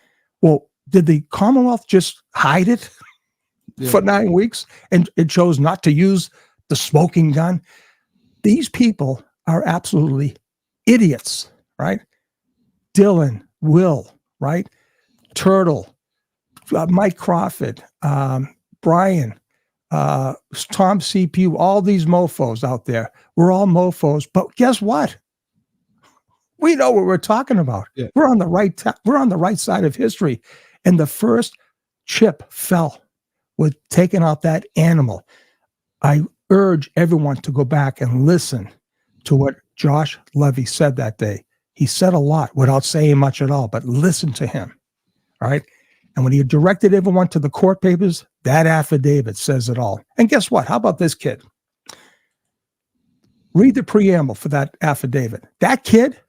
Well, did the Commonwealth just hide it for 9 weeks and it chose not to use the smoking gun? These people are absolutely idiots, right? Dylan, Will, right? Turtle, Mike Crawford, Brian, Tom CPU, all these mofos out there. We're all mofos, but guess what? We know what we're talking about. Yeah. We're on the right side of history. And the first chip fell with taking out that animal. I urge everyone to go back and listen to what Josh Levy said that day. He said a lot without saying much at all, but listen to him. All right. And when he directed everyone to the court papers, that affidavit says it all. And guess what? How about this kid? Read the preamble for that affidavit. That kid,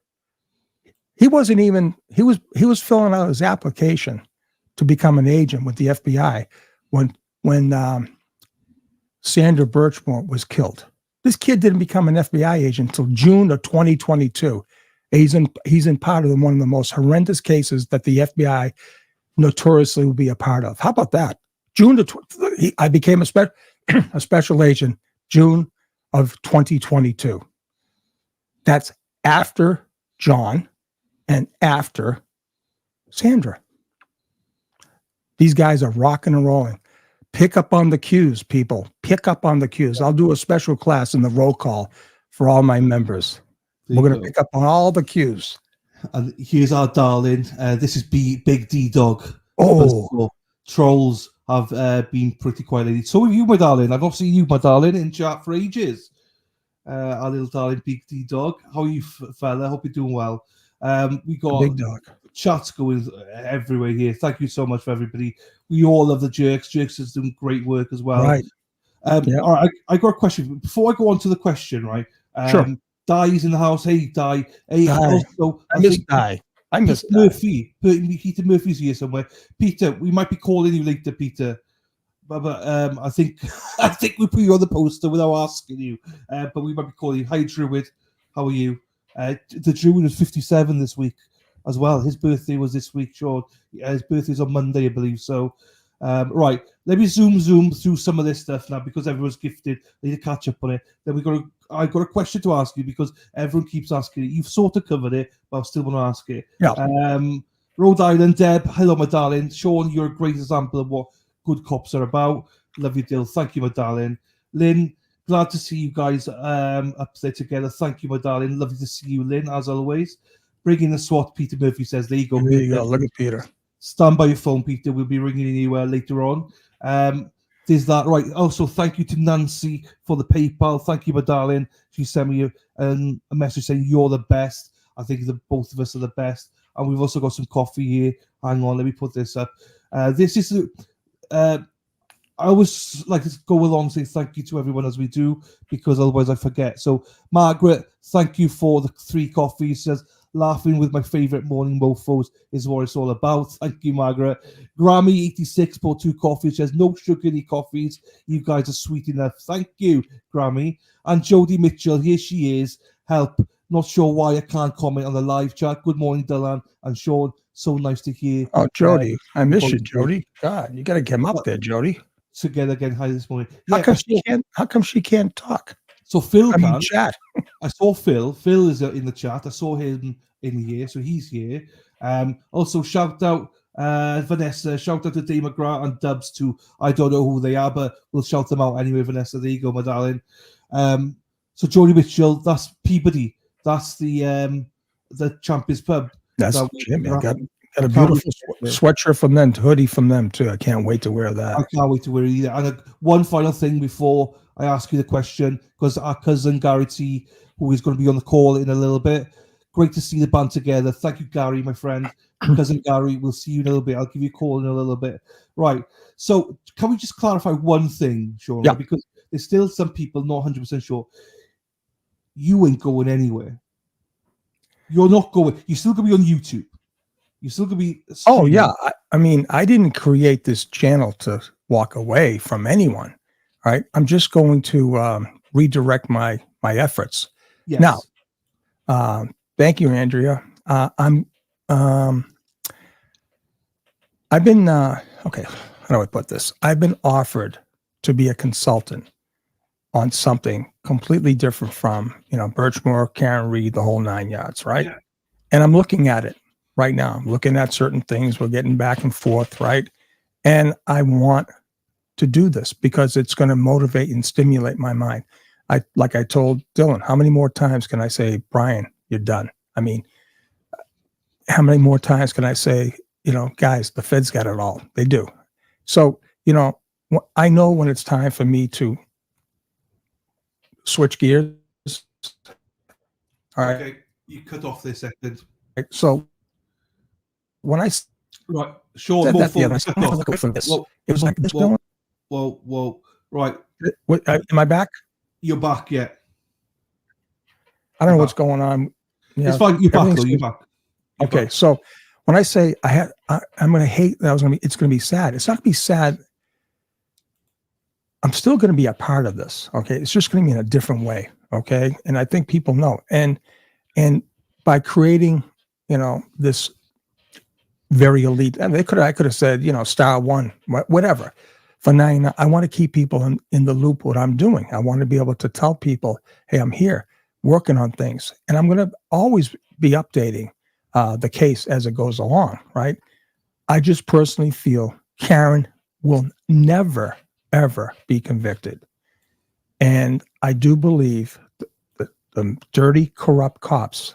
he was filling out his application to become an agent with the FBI when Sandra Birchmore was killed. This kid didn't become an FBI agent until June of 2022. He's in part of one of the most horrendous cases that the FBI notoriously will be a part of. How about that? I became a special agent June of 2022. That's after John and after Sandra. These guys are rocking and rolling. Pick up on the cues, people. Pick up on the cues. I'll do a special class in the roll call for all my members. We're going to pick up on all the cues. And here's our darling. This is Big D Dog. Oh, trolls have been pretty quiet lately. So have you, my darling. I've not seen you, my darling, in chat for ages. Our little darling Big D Dog. How are you, fella? Hope you're doing well. We got Big Dog. Chats going everywhere here. Thank you so much for everybody. We all love the Jerks. Jerks is doing great work as well. Right. All right, I got a question. Before I go on to the question, right? Sure. Di's in the house. Hey, Di. Hey, Di. also, I miss Di. I miss Peter Murphy. Peter Murphy's here somewhere. Peter, we might be calling you later, Peter. But I think we put you on the poster without asking you. But we might be calling you. Hi, Druid. How are you? The Druid was 57 this week as well. His birthday was this week, Sean. His birthday's on Monday, I believe. So, right. Let me zoom through some of this stuff now because everyone's gifted. I need to catch up on it. Then I've got a question to ask you because everyone keeps asking it. You've sort of covered it, but I still want to ask it. Yeah. Rhode Island, Deb. Hello, my darling. Sean, you're a great example of what good cops are about. Love you, Dill. Thank you, my darling. Lynn, glad to see you guys up there together. Thank you, my darling. Lovely to see you, Lynn, as always. Bring in the SWAT, Peter Murphy says. There you go. There you go. Look at Peter. Stand by your phone, Peter. We'll be ringing you later on. There's that. Right. Also, thank you to Nancy for the PayPal. Thank you, my darling. She sent me a message saying you're the best. I think the both of us are the best. And we've also got some coffee here. Hang on, let me put this up. This is... I always like to go along and say thank you to everyone as we do, because otherwise I forget. So, Margaret, thank you for the 3 coffees. She says, laughing with my favourite morning mofos is what it's all about. Thank you, Margaret. Grammy86 bought 2 coffees. She says, no sugary coffees. You guys are sweet enough. Thank you, Grammy. And Jodie Mitchell, here she is. Help. Not sure why I can't comment on the live chat. Good morning, Dylan and Sean. So nice to hear. Oh, Jody. I miss you, Jody. God, you got to get him up there, Jody. Together again. Hi this morning. How come she can't talk? So Phil can chat. I saw Phil. Phil is in the chat. I saw him in here, so he's here. Also shout out Vanessa. Shout out to Dave McGrath and Dubs too. I don't know who they are, but we'll shout them out anyway. Vanessa, there you go, my darling. So Jodie Mitchell, that's Peabody. That's the Champions Pub. That's Jimmy. I got a beautiful sweatshirt from them, hoodie from them too. I can't wait to wear that. I can't wait to wear it either. And one final thing before I ask you the question, because our cousin Gary T, who is going to be on the call in a little bit, great to see the band together. Thank you, Gary, my friend. Cousin Gary, we'll see you in a little bit. I'll give you a call in a little bit. Right. So can we just clarify one thing, Sean? Yeah. Because there's still some people not 100% sure. You ain't going anywhere. You're not going. You're still going to be on YouTube. You're still going to be. Oh, yeah. I mean, I didn't create this channel to walk away from anyone, right? I'm just going to redirect my efforts. Yes. Now, thank you, Andrea. I've been, okay, how do I put this? I've been offered to be a consultant on something completely different from, Birchmore, Karen Reed, the whole 9 yards, right? Yeah. And I'm looking at it right now. I'm looking at certain things. We're getting back and forth, right? And I want to do this because it's going to motivate and stimulate my mind. Like I told Dylan, how many more times can I say, Brian, you're done? I mean, how many more times can I say, guys, the Fed's got it all. They do. So, I know when it's time for me to switch gears. All right. Okay, you cut off this second. So when I Sean, said that the other it was like this. Whoa, right. Am I back? You're back, yeah. I don't know what's going on. Yeah, it's fine. You're back, though. You're back. Okay, so when I say I'm going to hate that, it's going to be sad. It's not going to be sad. I'm still going to be a part of this. Okay, it's just going to be in a different way. Okay, and I think people know. And by creating, this very elite, and I could have said, Star One, whatever. for 99. I want to keep people in the loop what I'm doing. I want to be able to tell people, hey, I'm here working on things. And I'm going to always be updating the case as it goes along, right? I just personally feel Karen will never, ever be convicted. And I do believe the dirty, corrupt cops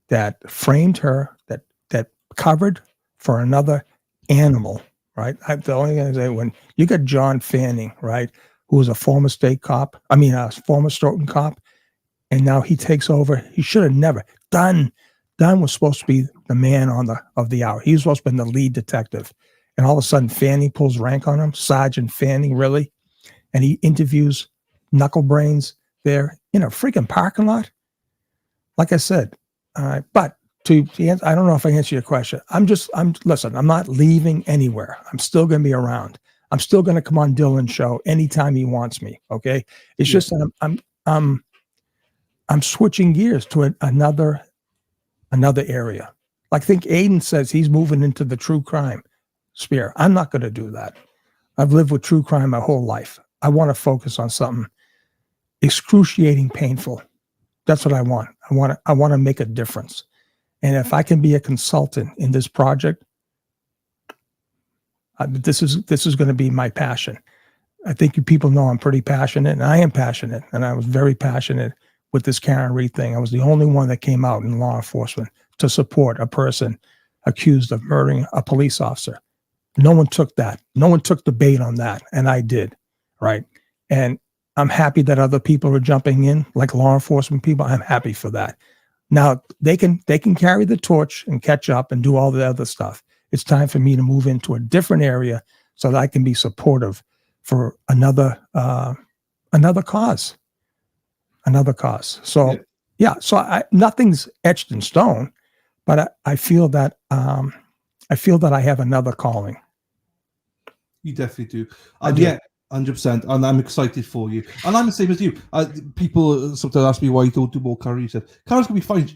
that framed her, that covered for another animal, right? The only thing I say, when you got John Fanning, right, who was a former state cop, a former Stoughton cop, and now he takes over. He should have never. Dunn was supposed to be the man of the hour. He was supposed to be the lead detective. And all of a sudden, Fanning pulls rank on him, Sergeant Fanning, really? And he interviews Knucklebrains there in a freaking parking lot. Like I said, but to answer, I don't know if I answer your question. Listen, I'm not leaving anywhere. I'm still going to be around. I'm still going to come on Dylan's show anytime he wants me. Okay. It's just that I'm switching gears to another area. Like I think Aiden says he's moving into the true crime sphere. I'm not going to do that. I've lived with true crime my whole life. I want to focus on something excruciating, painful. That's what I want. I want to make a difference. And if I can be a consultant in this project, this is going to be my passion. I think you people know I'm pretty passionate, and I am passionate, and I was very passionate with this Karen Reed thing. I was the only one that came out in law enforcement to support a person accused of murdering a police officer. No one took that. No one took the bait on that, and I did, right? And I'm happy that other people are jumping in, like law enforcement people. I'm happy for that. Now they can carry the torch and catch up and do all the other stuff. It's time for me to move into a different area so that I can be supportive for another cause. So so nothing's etched in stone, but I feel that I have another calling. You definitely do. And yeah, 100%. And I'm excited for you. And I'm the same as you. People sometimes ask me why you don't do more Karen. You said, Karen's going to be fine.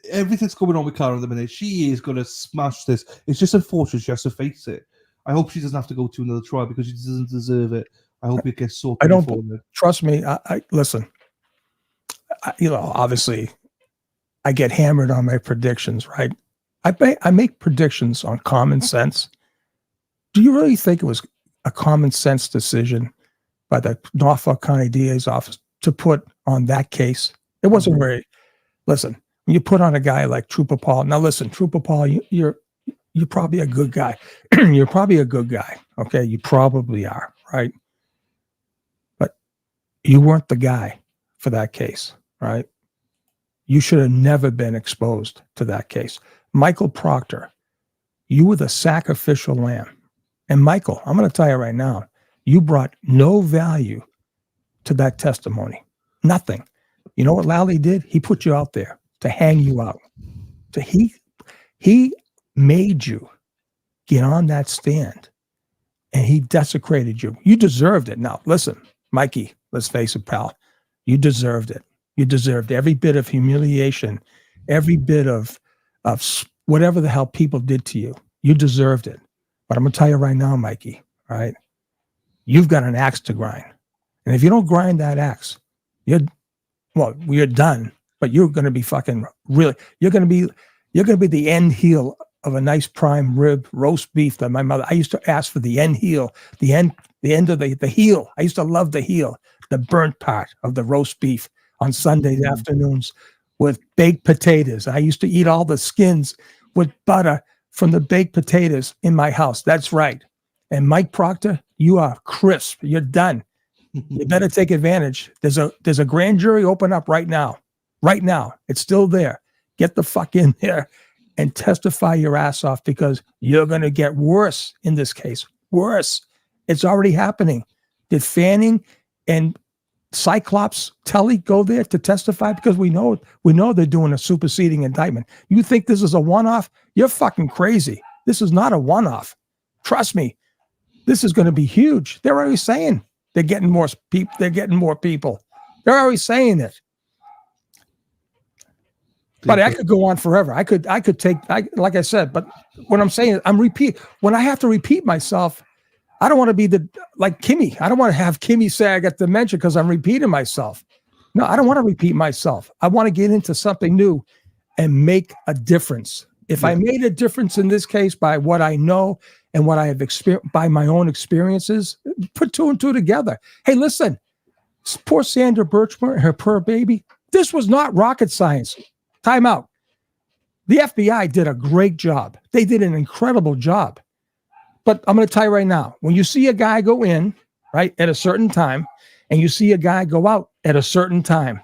Everything's going on with Karen at the minute. She is going to smash this. It's just unfortunate she has to face it. I hope she doesn't have to go to another trial because she doesn't deserve it. I hope it gets sorted. Trust me. I listen. Obviously, I get hammered on my predictions, right? I make predictions on common sense. Do you really think it was a common sense decision by the Norfolk County DA's office to put on that case? It wasn't very. Listen, when you put on a guy like Trooper Paul. Now, listen, Trooper Paul, you're probably a good guy. You're probably a good guy. Okay, you probably are, right? But you weren't the guy for that case, right? You should have never been exposed to that case. Michael Proctor, you were the sacrificial lamb. And Michael, I'm going to tell you right now, you brought no value to that testimony. Nothing. You know what Lally did? He put you out there to hang you out. He made you get on that stand, and he desecrated you. You deserved it. Now, listen, Mikey, let's face it, pal. You deserved it. You deserved every bit of humiliation, every bit of whatever the hell people did to you. You deserved it. But I'm going to tell you right now, Mikey, all right? You've got an axe to grind. And if you don't grind that axe, you're done. But you're going to be fucking really, you're going to be the end heel of a nice prime rib roast beef that my mother, I used to ask for the end heel, the end of the heel. I used to love the heel, the burnt part of the roast beef on Sunday afternoons with baked potatoes. I used to eat all the skins with butter from the baked potatoes in my house. That's right. And Mike Proctor, you are crisp. You're done. You better take advantage. There's a grand jury open up right now. Right now. It's still there. Get the fuck in there and testify your ass off, because you're going to get worse in this case. Worse. It's already happening. Did Fanning and Cyclops Telly go there to testify? Because we know they're doing a superseding indictment. You think this is a one-off? You're fucking crazy. This is not a one-off. Trust me. This is going to be huge. They're already saying they're getting more people. They're getting more people. They're already saying it. But I could go on forever. I could take, like I said, but what I'm saying is when I have to repeat myself, I don't want to be like Kimmy. I don't want to have Kimmy say I got dementia because I'm repeating myself. No, I don't want to repeat myself. I want to get into something new and make a difference. If I made a difference in this case by what I know and what I have experienced by my own experiences, put 2 and 2 together. Hey, listen, poor Sandra Birchmore and her poor baby. This was not rocket science. Time out. The FBI did a great job. They did an incredible job. But I'm going to tell you right now, when you see a guy go in, right, at a certain time, and you see a guy go out at a certain time,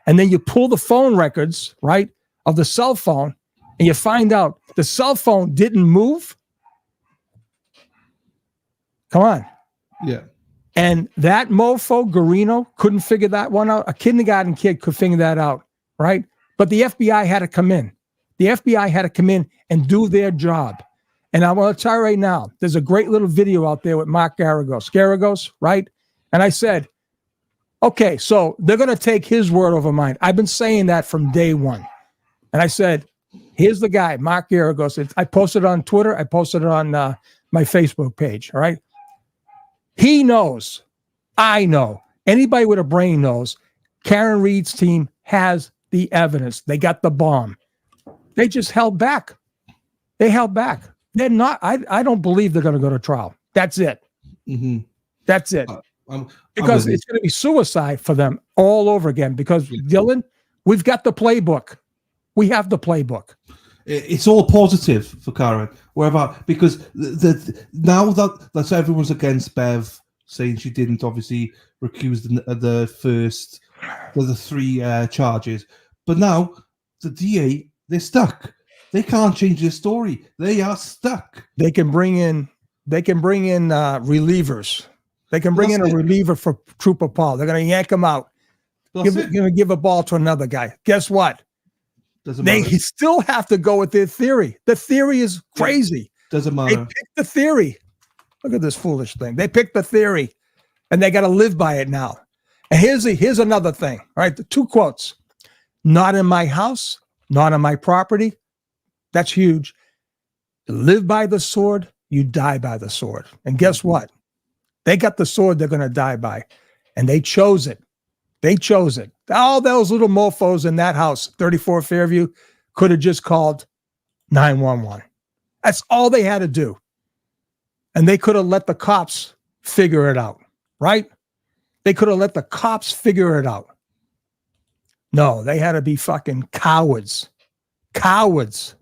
and then you pull the phone records, right, of the cell phone, and you find out the cell phone didn't move. Come on. Yeah. And that mofo, Garino, couldn't figure that one out. A kindergarten kid could figure that out, right? But the FBI had to come in. The FBI had to come in and do their job. And I want to tell you right now, there's a great little video out there with Mark Garagos, right? And I said, okay, so they're going to take his word over mine. I've been saying that from day one. And I said, here's the guy, Mark Garagos. I posted it on Twitter. I posted it on my Facebook page, all right? He knows. I know. Anybody with a brain knows. Karen Reed's team has the evidence. They got the bomb. They just held back. They held back. They're not. I don't believe they're going to go to trial. That's it. Mm-hmm. That's it. I'm because it's going to be suicide for them all over again. Because Dylan, we've got the playbook. We have the playbook. It's all positive for Karen. Wherever because now that everyone's against Bev, saying she didn't obviously recuse the 3 charges, but now the DA, they're stuck. They can't change their story. They are stuck. They can bring in relievers. They can bring in a reliever for Trooper Paul. They're going to yank him out. Going to give a ball to another guy. Guess what? They still have to go with their theory. The theory is crazy. Doesn't matter. They picked the theory. Look at this foolish thing. They picked the theory, and they got to live by it now. And here's another thing. All right, the 2 quotes. Not in my house, not on my property. That's huge. You live by the sword, you die by the sword. And guess what? They got the sword they're going to die by. And they chose it. They chose it. All those little mofos in that house, 34 Fairview, could have just called 911. That's all they had to do. And they could have let the cops figure it out, right? They could have let the cops figure it out. No, they had to be fucking cowards. Cowards.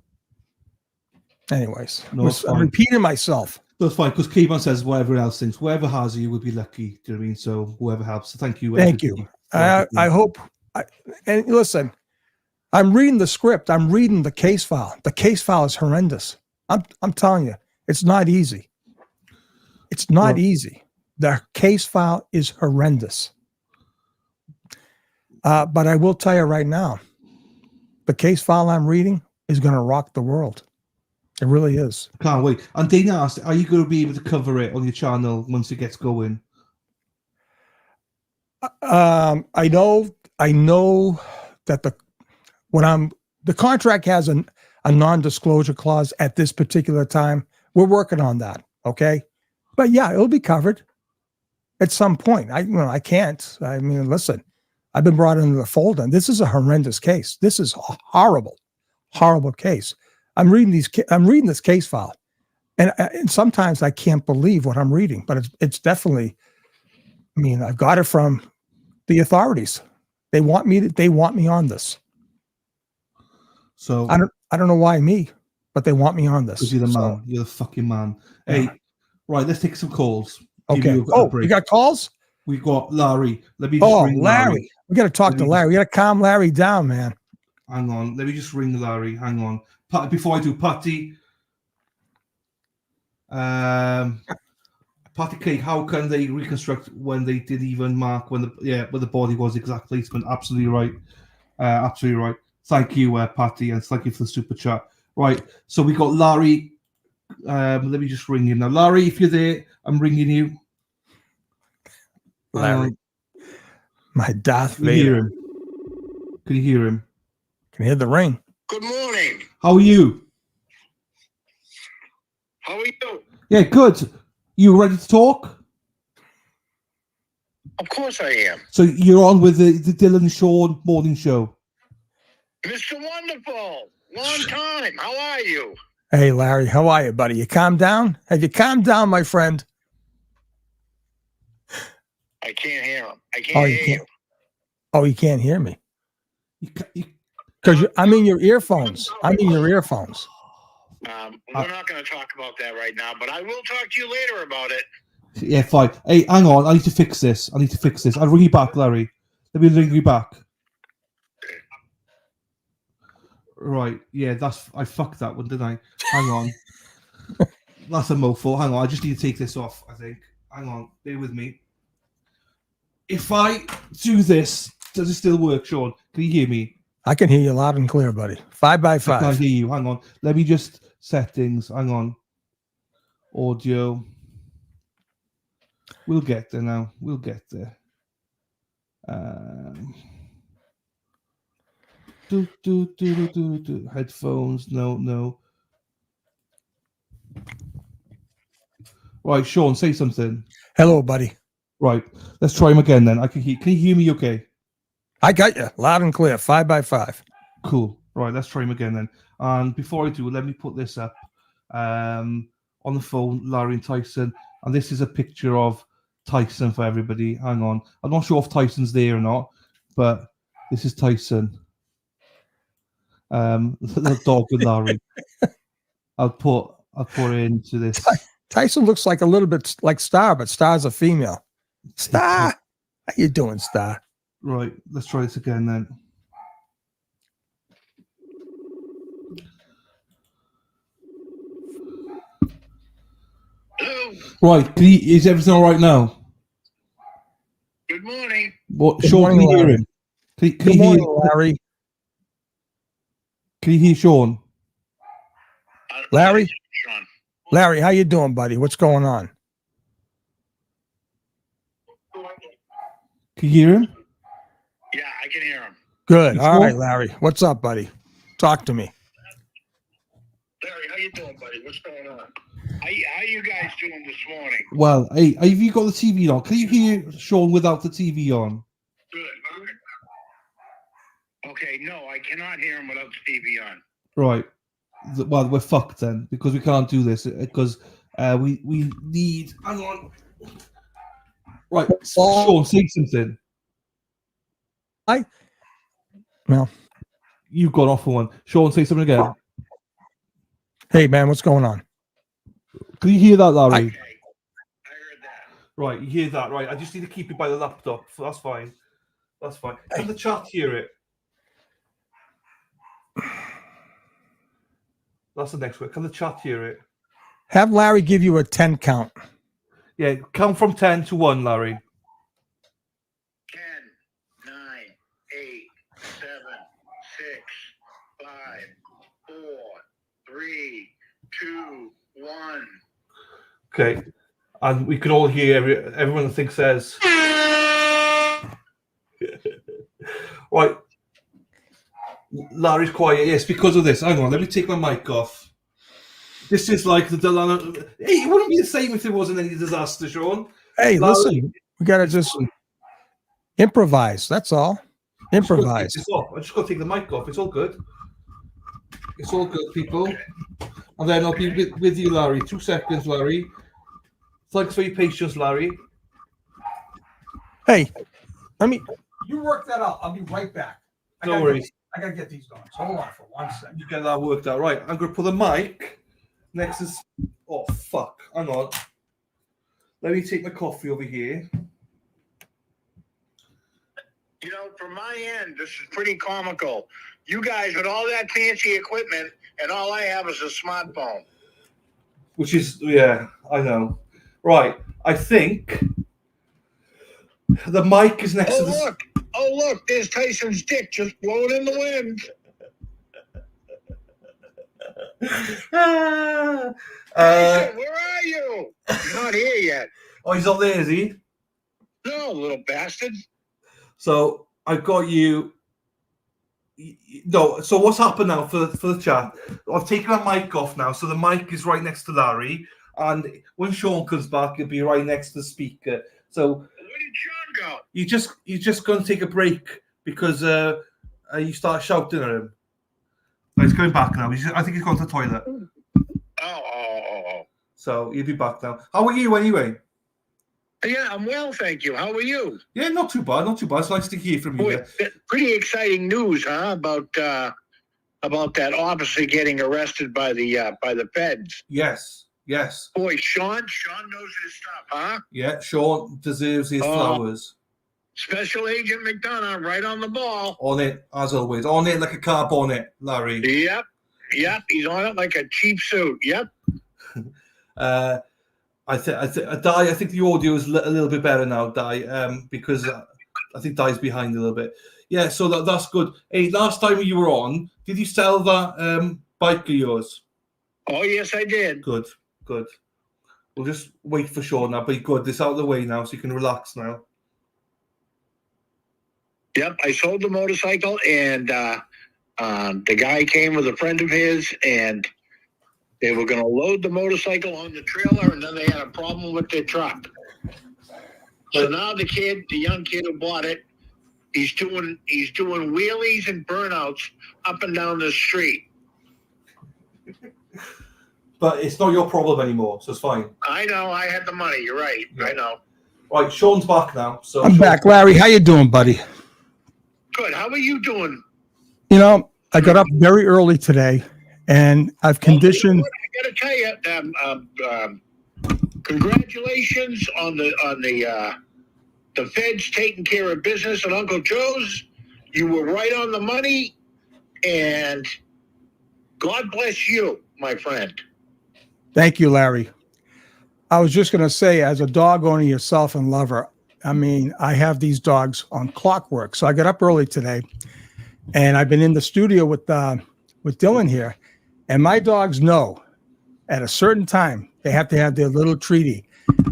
Anyways, I'm repeating myself. That's fine, because Kevon says whatever else thinks. Whoever has you would be lucky. Do you know what I mean? So whoever helps. So thank you. Thank you. I hope. And listen, I'm reading the script. I'm reading the case file. The case file is horrendous. I'm telling you, it's not easy. It's not easy. The case file is horrendous. But I will tell you right now, the case file I'm reading is going to rock the world. It really is. Can't wait. And Dana asked, are you going to be able to cover it on your channel once it gets going? I know that the contract has a non-disclosure clause at this particular time. We're working on that. Okay. But yeah, it'll be covered at some point. I can't. I mean, listen, I've been brought into the fold, and this is a horrendous case. This is a horrible, horrible case. I'm reading this case file, and sometimes I can't believe what I'm reading, but it's definitely. I mean, I've got it from the authorities. They want me on this. So I don't know why me, but they want me on this. Because you're the man. You're the fucking man. Yeah. Hey, right, let's take some calls. Okay. We got calls? We got Larry. Let me just ring Larry. We got to talk to Larry. We got to calm Larry down, man. Hang on. Let me just ring Larry. Hang on. Before I do, Patty. Patty K, how can they reconstruct when they didn't even mark where the body was exact placement? Absolutely right. Absolutely right. Thank you, Patty, and thank you for the super chat. Right, so we got Larry. Let me just ring him now. Larry, if you're there, I'm ringing you. Larry, my Darth Vader. Can you hear him? Can you hear the ring? Good morning. How are you? How are you? Yeah, good. You ready to talk? Of course I am. So you're on with the Dylan and Sean morning show. Mr. Wonderful, long time. How are you? Hey, Larry, how are you, buddy? You calmed down? Have you calmed down, my friend? I can't hear him. I can't hear you. Oh, you can't hear me? You Because I'm in your earphones. I'm in your earphones. We're not going to talk about that right now, but I will talk to you later about it. Yeah, fine. Hey, hang on. I need to fix this. I'll ring you back, Larry. Let me ring you back. Right. Yeah, I fucked that one, didn't I? Hang on. That's a mofo. Hang on. I just need to take this off, I think. Hang on. Bear with me. If I do this, does it still work, Sean? Can you hear me? I can hear you loud and clear, buddy. 5 by 5. I can't hear you. Hang on. Let me just settings. Hang on. Audio. We'll get there now. We'll get there. Headphones. No. Right, Sean, say something. Hello, buddy. Right, let's try him again then. Can you hear me okay? I got you loud and clear. 5 by 5. Cool. Right, let's try him again then. And before I do, let me put this up on the phone, Larry and Tyson. And this is a picture of Tyson for everybody. Hang on. I'm not sure if Tyson's there or not, but this is Tyson. The dog with Larry. I'll put into this. Tyson looks like a little bit like Star, but Star's a female. Star, how you doing, Star? Right, let's try this again then. Hello. Right, is everything all right now? Good morning. What, Good Sean, morning, can you hear Larry. him? Can Good you morning, hear, Larry. can you hear Sean? Larry? Sean. Larry, how you doing, buddy? What's going on? Can you hear him? Yeah, I can hear him. Good. You All sure? right, Larry. What's up, buddy? Talk to me. Larry, how you doing, buddy? What's going on? How you guys doing this morning? Well, hey, have you got the TV on? Can you hear Sean without the TV on? Good. Okay, no, I cannot hear him without the TV on. Right. Well, we're fucked then because we can't do this because we need. Hang on. Right, Sean, say something. Well, You've gone off for one. Sean, say something again. hey, man, what's going on? Can you hear that, Larry? Okay, I heard that. Right, you hear that, right? I just need to keep it by the laptop. So that's fine. That's fine. Can the chat hear it? That's the next one. Can the chat hear it? Have Larry give you a 10 count. Yeah, count from 10 to 1, Larry. 10, 9, 8, 7, 6, 5, 4, 3, 2, 1. Okay. And we can all hear everyone I think says. Right. Larry's quiet. Yes, because of this. Hang on, let me take my mic off. This is like the Delano. Hey, it wouldn't be the same if there wasn't any disaster, Sean. Hey, Larry, listen, we got to just improvise. That's all. Improvise. I just got to take the mic off. It's all good. It's all good, people. And then I'll be with you, Larry. 2 seconds, Larry. Thanks for your patience, Larry. Hey, you work that out. I'll be right back. No worries. I got to get these going. So hold on for 1 second. You get that worked out. Right, I'm going to put the mic next to... Oh, fuck. Hang on. Let me take my coffee over here. You know, from my end, this is pretty comical. You guys with all that fancy equipment, and all I have is a smartphone. Which is, yeah, I know. Right, I think the mic is next to the... Oh, look, there's Tyson's dick just blowing in the wind. Tyson, where are you? He's not here yet. Oh, he's up there, is he? No, little bastard. So I've got you. No, so what's happened now for the chat? I've taken my mic off now, so the mic is right next to Larry, and when Sean comes back, he'll be right next to the speaker. So Where did Sean go? you're just going to take a break because you start shouting at him. But he's going back now. I think he's gone to the toilet. Oh. So he'll be back now. How are you anyway? Yeah, I'm well, thank you. How are you? Yeah, not too bad. It's nice to hear from you. Boy, pretty exciting news, huh? About that officer getting arrested by the feds. Yes. Boy, Sean knows his stuff, huh? Yeah, Sean deserves his flowers. Special Agent McDonough, right on the ball. On it, as always. On it like a car bonnet, Larry. Yep. He's on it like a cheap suit. Yep. I think the audio is a little bit better now, Di, because I think Di's behind a little bit. Yeah, so that's good. Hey, last time you were on, did you sell that bike of yours? Oh, yes, I did. Good. We'll just wait for Sean now, but good. It's out of the way now, so you can relax now. Yep, I sold the motorcycle, and the guy came with a friend of his, and they were going to load the motorcycle on the trailer, and then they had a problem with their truck. So now the young kid who bought it, he's doing wheelies and burnouts up and down the street. But it's not your problem anymore, so it's fine. I know, I had the money. You're right. Yeah. I know. Right, Sean's back now. So I'm back, Larry. How you doing, buddy? Good. How are you doing? You know, I got up very early today, and I've conditioned. I got to tell you, congratulations on the feds taking care of business at Uncle Joe's. You were right on the money, and God bless you, my friend. Thank you, Larry. I was just going to say, as a dog owner yourself and lover, I mean, I have these dogs on clockwork. So I got up early today, and I've been in the studio with Dylan here, and my dogs know at a certain time they have to have their little treaty.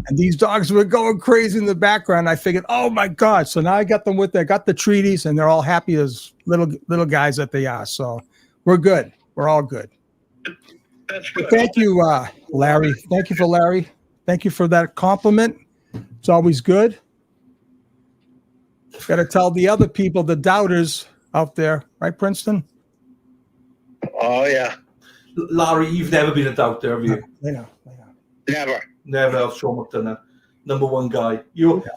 And these dogs were going crazy in the background. I figured, oh my God! So now I got them I got the treaties, and they're all happy as little guys that they are. So we're good. We're all good. That's good. But thank you, Larry. Thank you for Larry. Thank you for that compliment. It's always good. Got to tell the other people, the doubters out there, right, Princeton? Oh, yeah. Larry, you've never been a doubter, have you? I know. Never. Sean McDonough, number one guy.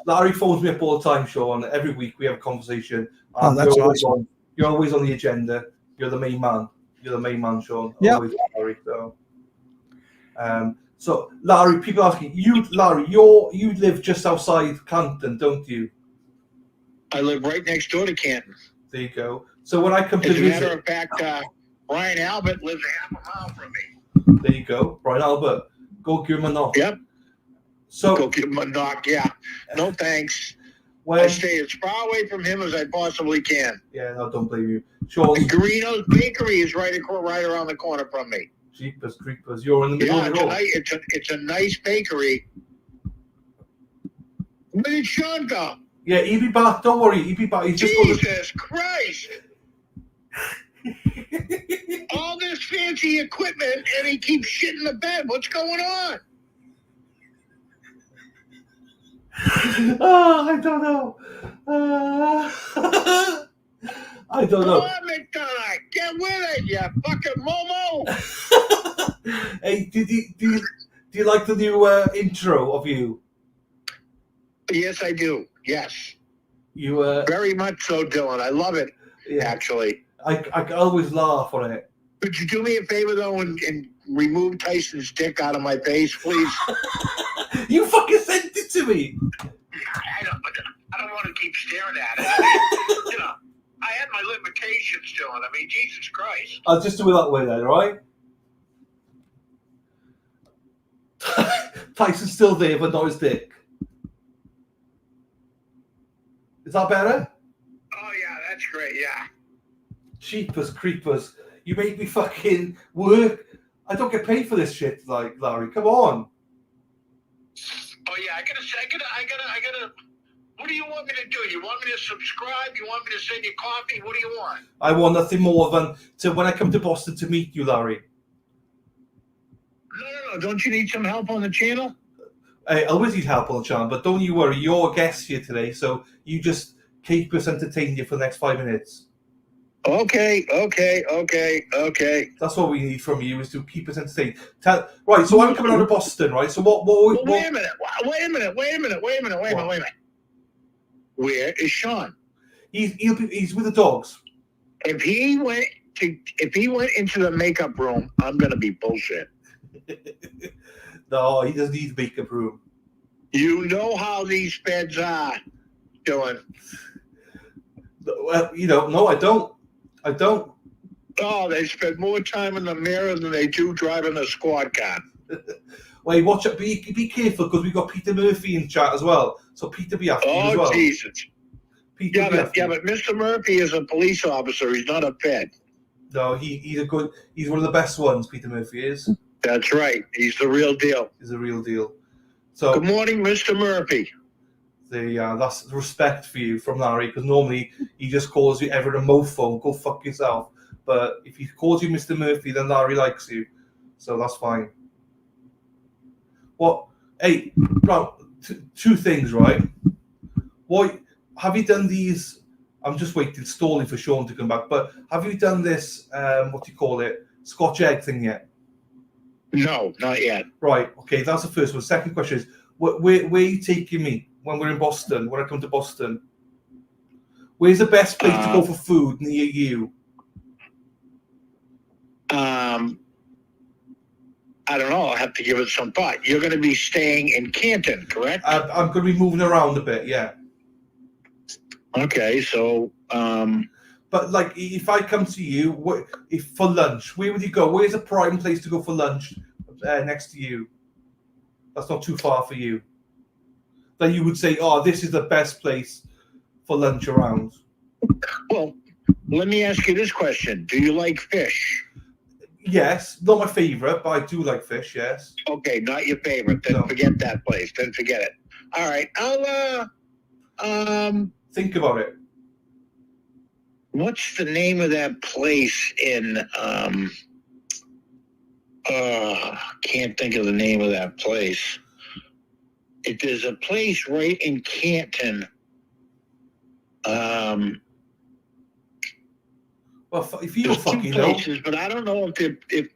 Larry phones me up all the time, Sean. Every week we have a conversation. That's awesome. You're always on the agenda. You're the main man. Sean. Yeah. Larry. So, Larry, people asking you, Larry, you live just outside Canton, don't you? I live right next door to Canton. There you go. So when I come to As a visit, matter of fact, Brian Albert lives a half a mile from me. there you go, Brian Albert. Go give him a knock. Yep. So go give him a knock. Yeah. No thanks. When, I stay as far away from him as I possibly can. Yeah, no, don't blame you. Sean, Garino's Bakery is right around the corner from me. Jeepers creepers, you're in the middle of the road. It's a nice bakery. Where did Sean go? Yeah, he'll be back. Don't worry, he'll be back. He's Jesus Christ! All this fancy equipment, and he keeps shitting the bed. What's going on? I don't know. I don't know. Come on, McDonough, get with it, you fucking Momo. Hey, do you like the new intro of you? Yes, I do. Yes. You very much so, Dylan. I love it. Yeah. Actually, I always laugh on it. Could you do me a favor though and remove Tyson's dick out of my face, please? You fucking sent it to me. I don't want to keep staring at it. I had my limitations, Dylan. I mean, Jesus Christ. I'll just do it that way then, right? Tyson's still there, but not his dick. Is that better? Oh, yeah, that's great, yeah. Jeepers creepers. You make me fucking work. I don't get paid for this shit, like, Larry. Come on. Oh, yeah, I gotta. What do you want me to do? You want me to subscribe? You want me to send you coffee? What do you want? I want nothing more than to when I come to Boston to meet you, Larry. No. Don't you need some help on the channel? I always need help on the channel, but don't you worry. You're a guest here today, so you just keep us entertained here for the next 5 minutes. Okay. That's what we need from you, is to keep us entertained. Right, so I'm coming out of Boston, right? So what Wait a minute. Wait a minute. Where is Sean? He's with the dogs. If he went into the makeup room, I'm gonna be bullshit. No, he doesn't need the makeup room. You know how these feds are doing. Well, no, I don't. Oh, they spend more time in the mirror than they do driving a squad car. Wait, watch it. Be careful, because we've got Peter Murphy in chat as well. So Peter be after you as well. Oh, Jesus. Peter but Mr. Murphy is a police officer. He's not a fed. No, he's one of the best ones, Peter Murphy is. That's right. He's the real deal. He's the real deal. So good morning, Mr. Murphy. That's respect for you from Larry, because normally he just calls you ever a mofo and go fuck yourself. But if he calls you Mr. Murphy, then Larry likes you. So that's fine. What? Hey, two things, right? What have you done these? I'm just stalling for Sean to come back. But have you done this? What do you call it? Scotch egg thing yet? No, not yet. Right. Okay, that's the first one. Second question is, where are you taking me when we're in Boston? When I come to Boston, where's the best place to go for food near you? I don't know. I'll have to give it some thought. You're going to be staying in Canton, correct? I'm going to be moving around a bit, yeah. Okay, so... But, like, if I come to you for lunch, where would you go? Where's a prime place to go for lunch next to you? That's not too far for you. That you would say, oh, this is the best place for lunch around. Well, let me ask you this question. Do you like fish? Yes, not my favorite, but I do like fish, yes. Okay, not your favorite. Then forget that place. Then forget it. All right, I'll think about it. What's the name of that place in can't think of the name of that place. There's a place right in Canton. Well, if you don't fucking know, but I don't know if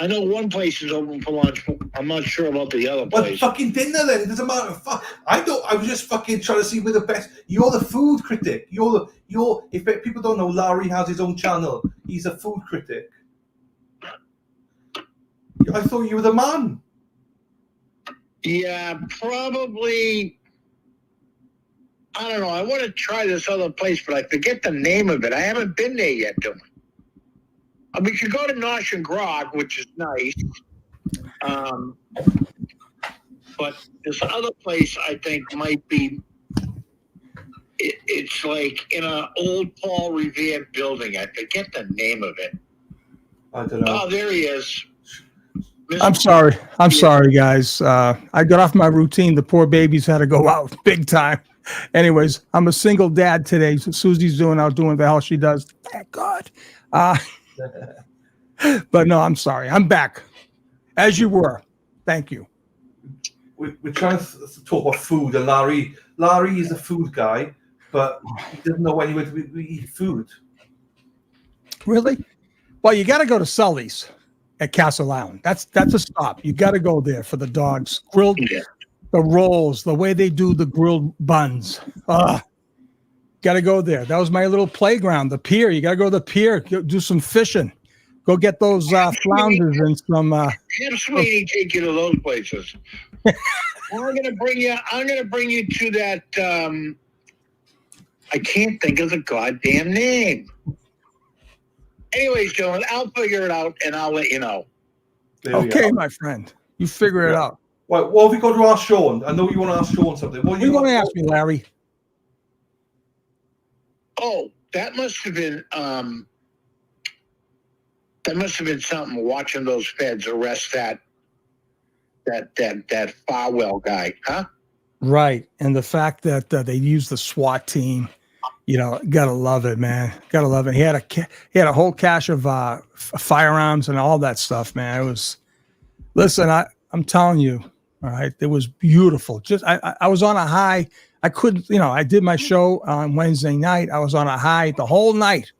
I know one place is open for lunch. I'm not sure about the other place. Well, fucking dinner then. It doesn't matter. I was just fucking trying to see where the best. You're the food critic. If people don't know, Larry has his own channel. He's a food critic. I thought you were the man. Yeah, probably. I don't know. I want to try this other place, but I forget the name of it. I haven't been there yet, do I? We could go to Nosh and Grog, which is nice. But this other place, I think, might be. It's like in an old Paul Revere building. I forget the name of it. I don't know. Oh, there he is. I'm sorry, guys. I got off my routine. The poor babies had to go out big time. Anyways, I'm a single dad today. So Susie's doing the hell she does. Thank God. But no, I'm sorry. I'm back. As you were. Thank you. We're trying to talk about food, and Larry is a food guy, but he doesn't know anywhere to eat food. Really? Well, you got to go to Sully's at Castle Island. That's a stop. You got to go there for the dogs. Grilled, the rolls, the way they do the grilled buns. Got to go there. That was my little playground, the pier. You got to go to the pier, do some fishing. Go get those flounders and some. Have Sweetie take you to those places. I'm gonna bring you to that. I can't think of the goddamn name. Anyways, Dylan, I'll figure it out and I'll let you know. Okay, my friend, you figure it out. Right, what have we got to ask Sean? I know you want to ask Sean something. What are you going to ask me, Larry? Oh, that must have been something. Watching those feds arrest that Farwell guy, huh? Right, and the fact that they used the SWAT team, gotta love it, man. Gotta love it. He had a whole cache of firearms and all that stuff, man. It was Listen, I'm telling you, all right, it was beautiful. Just I was on a high. I couldn't, I did my show on Wednesday night. I was on a high the whole night.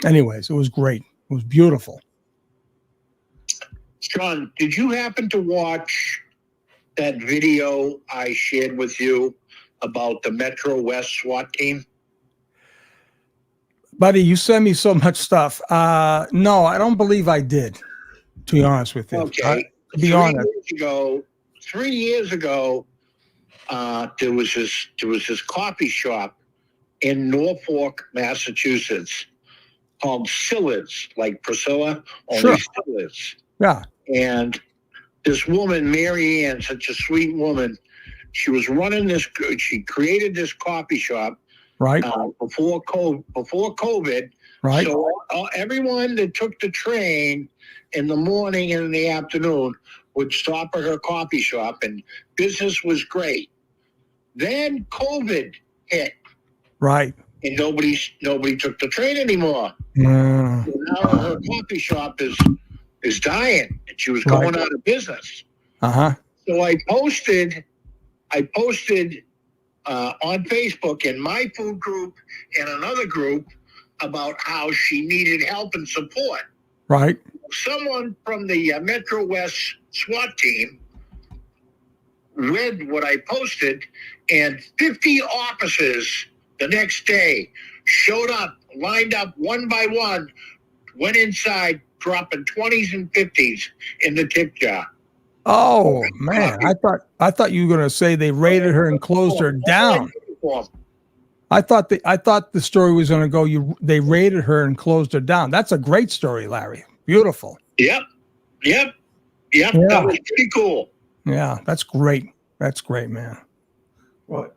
Anyways, it was great. It was beautiful. Sean, did you happen to watch that video I shared with you about the Metro West SWAT team? Buddy, you send me so much stuff. No, I don't believe I did, to be honest with you. Okay. To be honest. 3 years ago, there was this coffee shop in Norfolk, Massachusetts called Sillard's, like Priscilla, only Sillard's. Yeah. And this woman, Mary Ann, such a sweet woman, she was running this. She created this coffee shop, right, before COVID. Right. So everyone that took the train in the morning and in the afternoon would stop at her coffee shop, and business was great. Then COVID hit, right, and nobody took the train anymore. Mm. So now her coffee shop is dying, and she was going out of business. So I posted on Facebook in my food group and another group about how she needed help and support. Right. Someone from the Metro West SWAT team read what I posted, and 50 officers the next day showed up, lined up one by one, went inside, dropping 20s and 50s in the tip jar. Oh man, I thought you were going to say they raided her and closed her down. I thought the story was going to go. They raided her and closed her down. That's a great story, Larry. Beautiful. Yep. Yeah. That was pretty cool. Yeah, that's great. That's great, man. Right.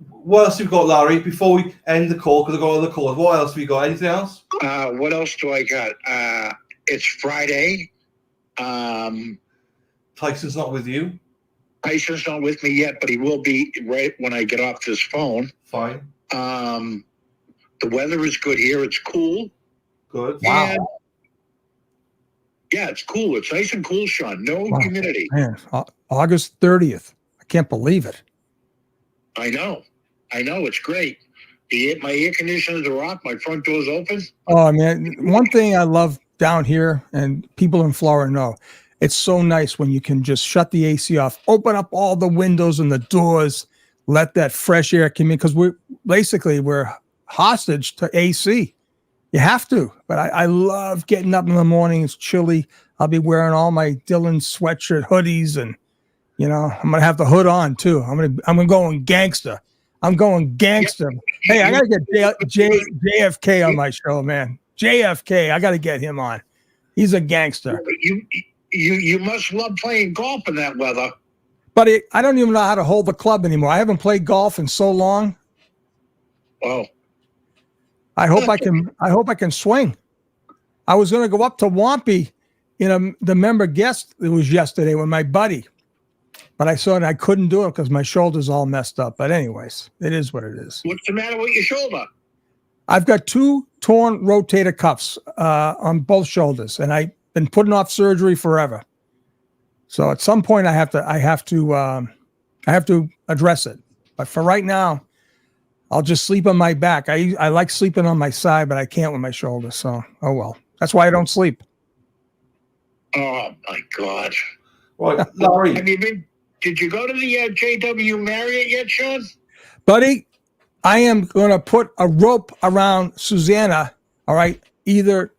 What else have you got, Larry? Before we end the call, because I've got other calls. What else have you got? Anything else? What else do I got? It's Friday. Tyson's not with you. Tyson's not with me yet, but he will be right when I get off this phone. Fine. The weather is good here. It's cool. Good. Wow. And yeah, it's cool. It's nice and cool, Sean. No humidity. Man, August 30th. I can't believe it. I know. It's great. My air conditioners are off. My front door's open. Oh, man. One thing I love down here, and people in Florida know, it's so nice when you can just shut the AC off, open up all the windows and the doors, let that fresh air come in, because we're hostage to AC. You have to. But I love getting up in the morning. It's chilly. I'll be wearing all my Dylan sweatshirt hoodies, and I'm gonna have the hood on too. I'm going gangster. I'm going gangster. Hey, I gotta get JFK on my show, man. JFK, I gotta get him on. He's a gangster. You must love playing golf in that weather. But I don't even know how to hold the club anymore. I haven't played golf in so long. Wow. I hope I can swing. I was going to go up to Wampy the member guest. It was yesterday with my buddy, but I saw it. I couldn't do it because my shoulder's all messed up. But anyways, it is what it is. What's the matter with your shoulder? I've got 2 torn rotator cuffs on both shoulders, and I've been putting off surgery forever. So at some point, I have to address it. But for right now, I'll just sleep on my back. I like sleeping on my side, but I can't with my shoulder. So, oh well. That's why I don't sleep. Oh my God! Right, Larry. Did you go to the JW Marriott yet, Sean? Buddy, I am going to put a rope around Susanna. All right, either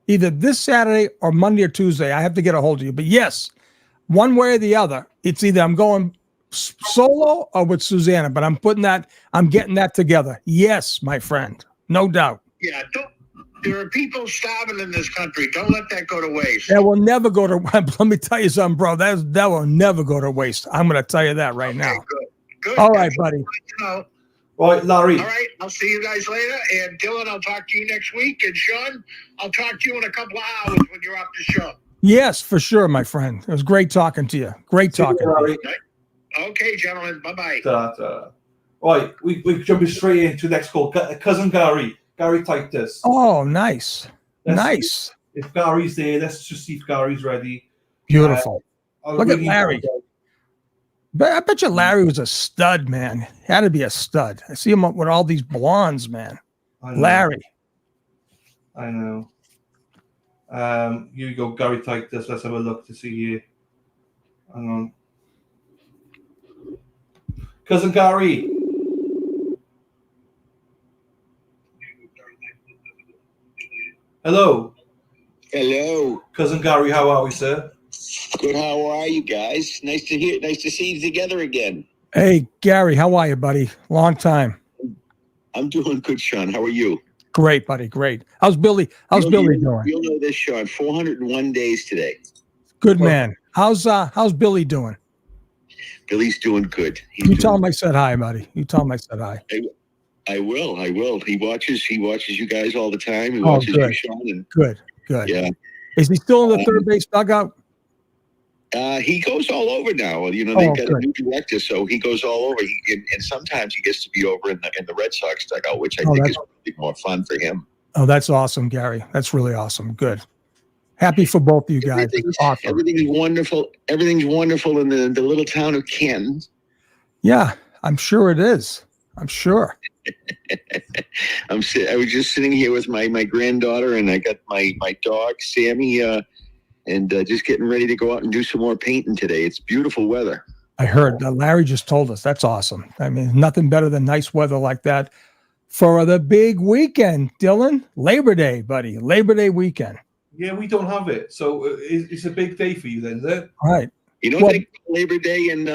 this Saturday or Monday or Tuesday. I have to get a hold of you. But yes, one way or the other, it's either I'm going solo or with Susanna, but I'm getting that together. Yes, my friend, no doubt. Yeah, there are people starving in this country. Don't let that go to waste. That will never go to. Let me tell you something, bro. That will never go to waste. I'm going to tell you that right now. Good. All right, buddy. Right, Larry. All right, I'll see you guys later. And Dylan, I'll talk to you next week. And Sean, I'll talk to you in a couple of hours when you're off the show. Yes, for sure, my friend. It was great talking to you. Great talking to you. Okay, gentlemen. Bye-bye. Right, we're jumping straight into the next call. Cousin Gary Titus. Oh, nice. Nice. If Gary's there, let's just see if Gary's ready. Beautiful. I'll Look at bring you Larry. down. But I bet you Larry was a stud, man. Had to be a stud. I see him up with all these blondes, man. I know. Larry. I know. Here you go, Gary Titus. Let's have a look to see here. Hang on. Cousin Gary. Hello. Hello. Cousin Gary, how are we, sir? Good. How are you guys? Nice to see you together again. Hey, Gary, how are you, buddy? Long time. I'm doing good, Sean. How are you? Great, buddy. Great. How's Billy? How's Billy doing? You'll know this, Sean. 401 days today. Good man. How's Billy doing? Billy's doing good. You tell him I said hi, buddy. You tell him I said hi. I will. He watches you guys all the time. He Oh, watches good. you, Sean. And Good. yeah. Is he still in the third base dugout? He goes all over now. You know, they've got a new director, so he goes all over. And sometimes he gets to be over in the Red Sox dugout, which I think is really more fun for him. Oh, that's awesome, Gary. That's really awesome. Good. Happy for both of you guys. Awesome. Everything's wonderful. Everything's wonderful in the little town of Canton. Yeah, I'm sure it is. I'm sure. I was just sitting here with my granddaughter, and I got my dog Sammy, and just getting ready to go out and do some more painting today. It's beautiful weather. I heard Larry just told us. That's awesome. I mean, nothing better than nice weather like that for the big weekend, Dylan. Labor Day, buddy. Labor Day weekend. Yeah, we don't have it, so it's a big day for you then, is it? All right. You know, they Labor Day and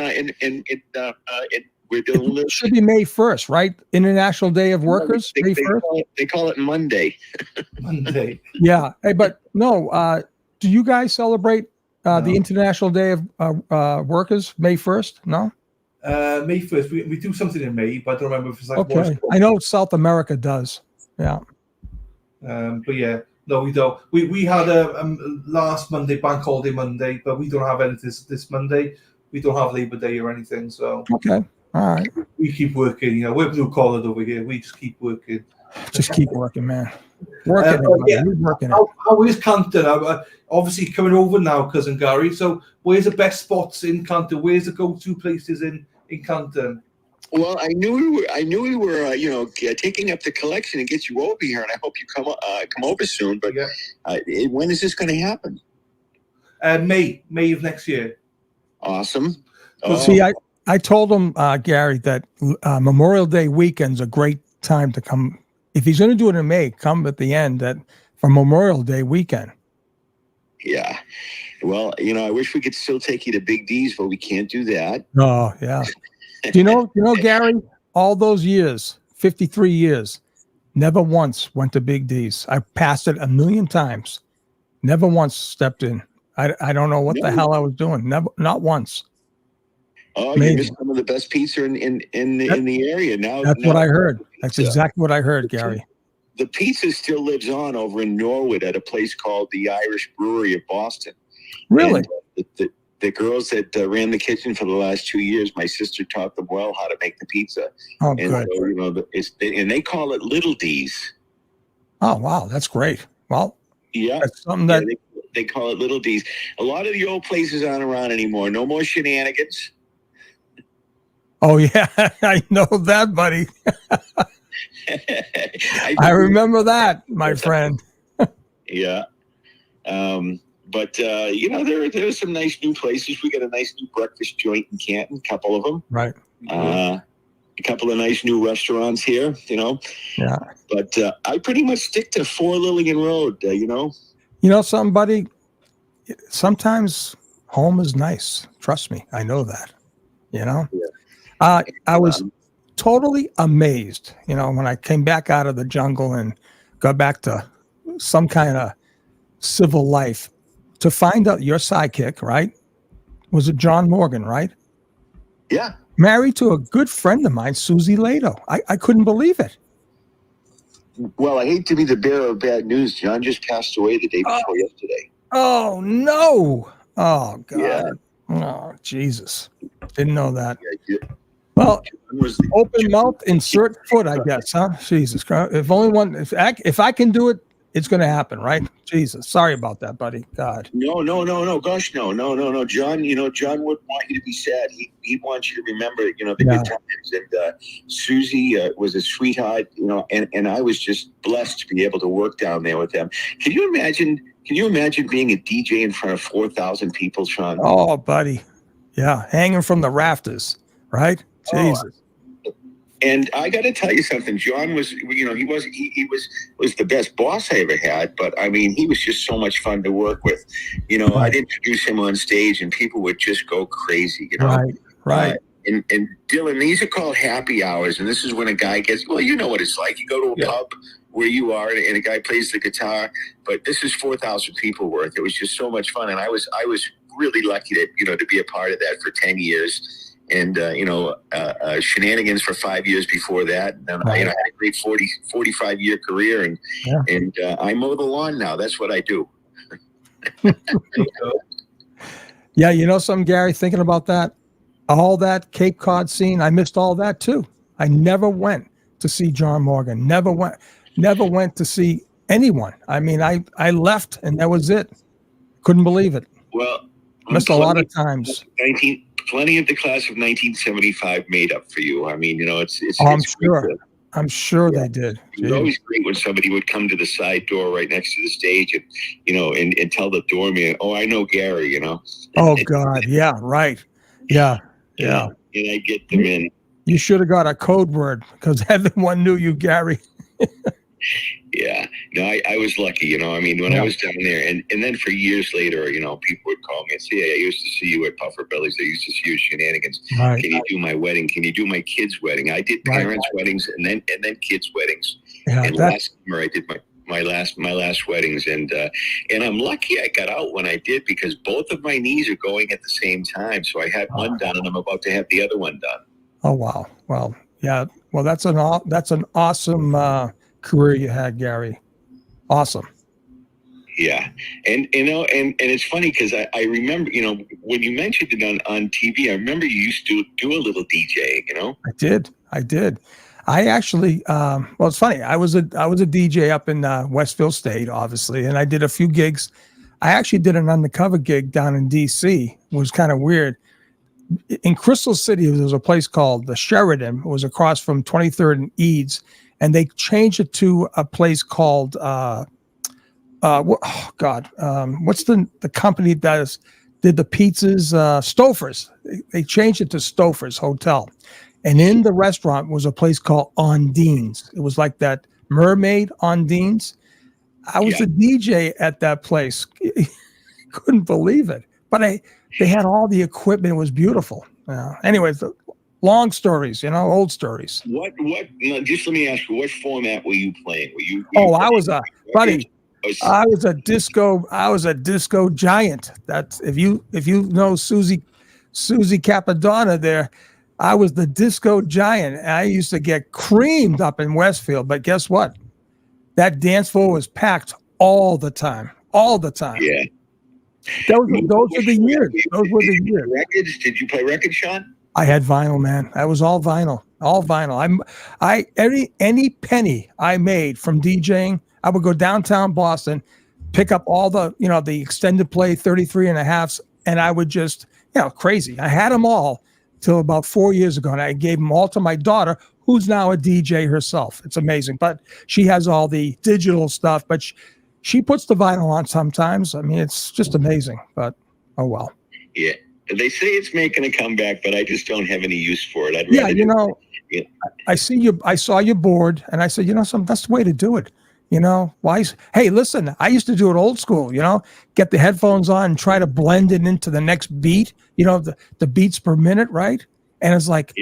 we're doing it should be May 1st, right? International Day of Workers. May 1st. They call it Monday. Monday. Yeah. Hey, but no. Do you guys celebrate the International Day of Workers May 1st? No. May 1st. We do something in May, but I don't remember if it's like. Okay. I know South America does. Yeah. But yeah. No, we don't. We had a last Monday, Bank Holiday Monday, but we don't have anything this Monday. We don't have Labor Day or anything. So okay, all right. We keep working. You know, we're blue collar over here. We just keep working. Just keep working, man. Working. Working. How is Canton? Obviously coming over now, cousin Gary. So where's the best spots in Canton? Where's the go-to places in Canton? Well, I knew we were, taking up the collection and get you over here, and I hope you come over soon. But when is this going to happen? May of next year. Awesome. See, I told him, Gary, that Memorial Day weekend's a great time to come. If he's going to do it in May, come at the end for Memorial Day weekend. Yeah. Well, I wish we could still take you to Big D's, but we can't do that. Oh, yeah. Do you know, Gary, all those years, 53 years, never once went to Big D's. I passed it a million times. Never once stepped in. I don't know what the hell I was doing. Never, not once. Oh, you missed some of the best pizza in the area. That's what I heard. That's exactly what I heard, Gary. The pizza still lives on over in Norwood at a place called the Irish Brewery of Boston. Really? And the girls that ran the kitchen for the last 2 years, my sister taught them well how to make the pizza. Oh, and good. So, and they call it Little D's. Oh, wow. That's great. Well, yeah, that's something that they call it Little D's. A lot of the old places aren't around anymore. No more shenanigans. Oh, yeah. I know that, buddy. I remember that, my friend. Yeah. But there's some nice new places. We got a nice new breakfast joint in Canton, a couple of them. Right. A couple of nice new restaurants here, Yeah. But I pretty much stick to 4 Lillian Road, You know something, buddy? Sometimes home is nice. Trust me. I know that. Yeah. I was totally amazed, when I came back out of the jungle and got back to some kind of civil life, to find out your sidekick, right? Was it John Morgan, right? Yeah. Married to a good friend of mine, Susie Lato. I couldn't believe it. Well, I hate to be the bearer of bad news. John just passed away the day before yesterday. Oh, no. Oh, God. Yeah. Oh, Jesus. Didn't know that. Yeah, well, open mouth, insert foot, I guess, huh? Jesus Christ. If only one, if I can do it It's going to happen, right? Jesus, sorry about that, buddy. God. No. Gosh, no. John, John wouldn't want you to be sad. He wants you to remember, the good times. And Susie was a sweetheart, and I was just blessed to be able to work down there with them. Can you imagine being a DJ in front of 4,000 people, Sean? Oh, buddy. Yeah, hanging from the rafters, right? Jesus. And I got to tell you something. John was, he was the best boss I ever had. But I mean, he was just so much fun to work with. I'd introduce him on stage, and people would just go crazy. Right. And Dylan, these are called happy hours, and this is when a guy gets. Well, you know what it's like. You go to a pub where you are, and a guy plays the guitar. But this is 4,000 people worth. It was just so much fun, and I was really lucky to be a part of that for 10 years. And, shenanigans for 5 years before that. And I had a great 45-year career, and I mow the lawn now. That's what I do. Yeah, something, Gary, thinking about that, all that Cape Cod scene, I missed all that too. I never went to see John Morgan. Never went to see anyone. I mean, I left, and that was it. Couldn't believe it. Well, missed a lot of times. Plenty of the class of 1975 made up for you. I mean, it's. I'm sure they did. It was always great when somebody would come to the side door right next to the stage, and and tell the doorman, "Oh, I know Gary." Oh God, yeah, right, yeah. And I get them in. You should have got a code word because everyone knew you, Gary. Yeah, no, I was lucky, I mean, when I was down there, and then for years later, people would call me and say, "Hey, I used to see you at Puffer Bellies. I used to see you at Shenanigans. Right. Can you do my wedding? Can you do my kids' wedding?" I did parents' weddings and then kids' weddings. Yeah, and last summer I did my last weddings, and I'm lucky I got out when I did, because both of my knees are going at the same time. So I had one done, and I'm about to have the other one done. Oh wow, well, yeah, well, that's an awesome career you had, Gary. Awesome. Yeah. And it's funny because I remember, when you mentioned it on TV, I remember you used to do a little DJing, I did. I actually, well, it's funny. I was a DJ up in Westfield State, obviously, and I did a few gigs. I actually did an undercover gig down in DC. It was kind of weird. In Crystal City, there was a place called the Sheridan. It was across from 23rd and Eads. And they changed it to a place called, what's the company that did the pizzas? Stouffer's. They changed it to Stouffer's Hotel. And in the restaurant was a place called Ondine's. It was like that mermaid Ondine's. I was a DJ at that place. Couldn't believe it. But they had all the equipment. It was beautiful. Anyways, long stories, old stories. What? Just let me ask you, what format were you playing? I was a disco giant. That's if you know Susie Capadonna there. I was the disco giant. I used to get creamed up in Westfield, but guess what? That dance floor was packed all the time. Yeah. Those were the years. Records? Did you play records, Sean? I had vinyl, man. I was all vinyl. Any penny I made from DJing, I would go downtown Boston, pick up all the, the extended play 33 and a halves, and I would just, crazy. I had them all till about 4 years ago, and I gave them all to my daughter, who's now a DJ herself. It's amazing, but she has all the digital stuff, but she puts the vinyl on sometimes. I mean, it's just amazing, but oh well. Yeah. They say it's making a comeback, but I just don't have any use for it. I saw you bored, and I said, that's the way to do it. Why? Hey, listen, I used to do it old school, get the headphones on and try to blend it into the next beat, the beats per minute, right? And it's like,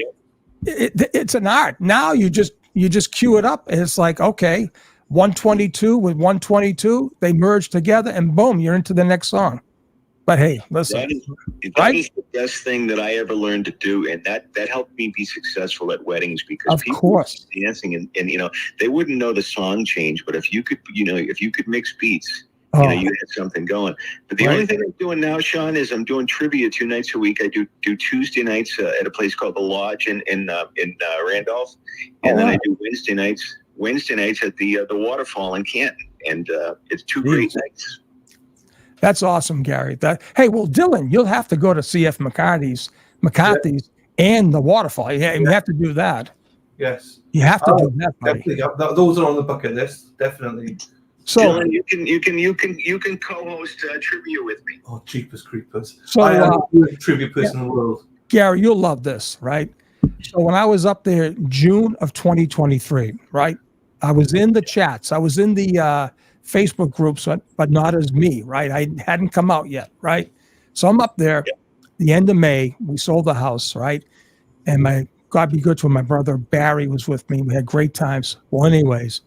it's an art. Now you just cue it up, and it's like, okay, 122 with 122, they merge together, and boom, you're into the next song. But hey, listen. That is the best thing that I ever learned to do, and that helped me be successful at weddings, because people were dancing and they wouldn't know the song change, but if you could mix beats, you had something going. But the only thing I'm doing now, Sean, is I'm doing trivia 2 nights a week. I do Tuesday nights at a place called the Lodge in Randolph, and then I do Wednesday nights at the Waterfall in Canton. and it's two great nights. That's awesome, Gary. Hey, well, Dylan, you'll have to go to CF McCarthy's and the waterfall. Yeah, you have to do that. Yes. You have to do that, buddy. Definitely. Those are on the bucket list. Definitely. So Dylan, you can co-host trivia with me. Oh, Jeepers Creepers. So, I am the trivia person in the world. Gary, you'll love this, right? So when I was up there June of 2023, right? I was in the chats. I was in the Facebook groups, but not as me, right? I hadn't come out yet, right? So I'm up there the end of May. We sold the house, right? And God be good to him, my brother Barry was with me. We had great times. Well, anyways,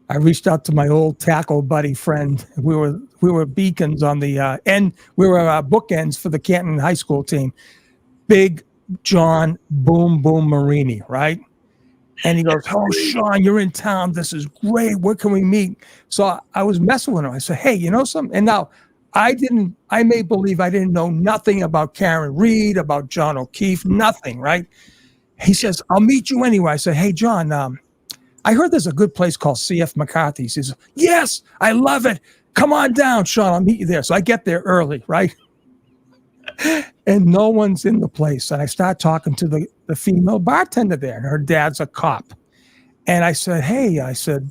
I reached out to my old tackle buddy friend. We were beacons on the end. We were bookends for the Canton High School team. Big John Boom Marini, right? And he goes, "Oh, Sean, you're in town. This is great. Where can we meet?" So I was messing with him. I said, "Hey, you know something?" And now I made believe I didn't know nothing about Karen Reed, about John O'Keefe, nothing, right? He says, "I'll meet you anyway." I said, "Hey, John, I heard there's a good place called CF McCarthy's." He says, "Yes, I love it. Come on down, Sean. I'll meet you there." So I get there early, right? And no one's in the place. And I start talking to the female bartender there, and her dad's a cop. And I said, "Hey," I said,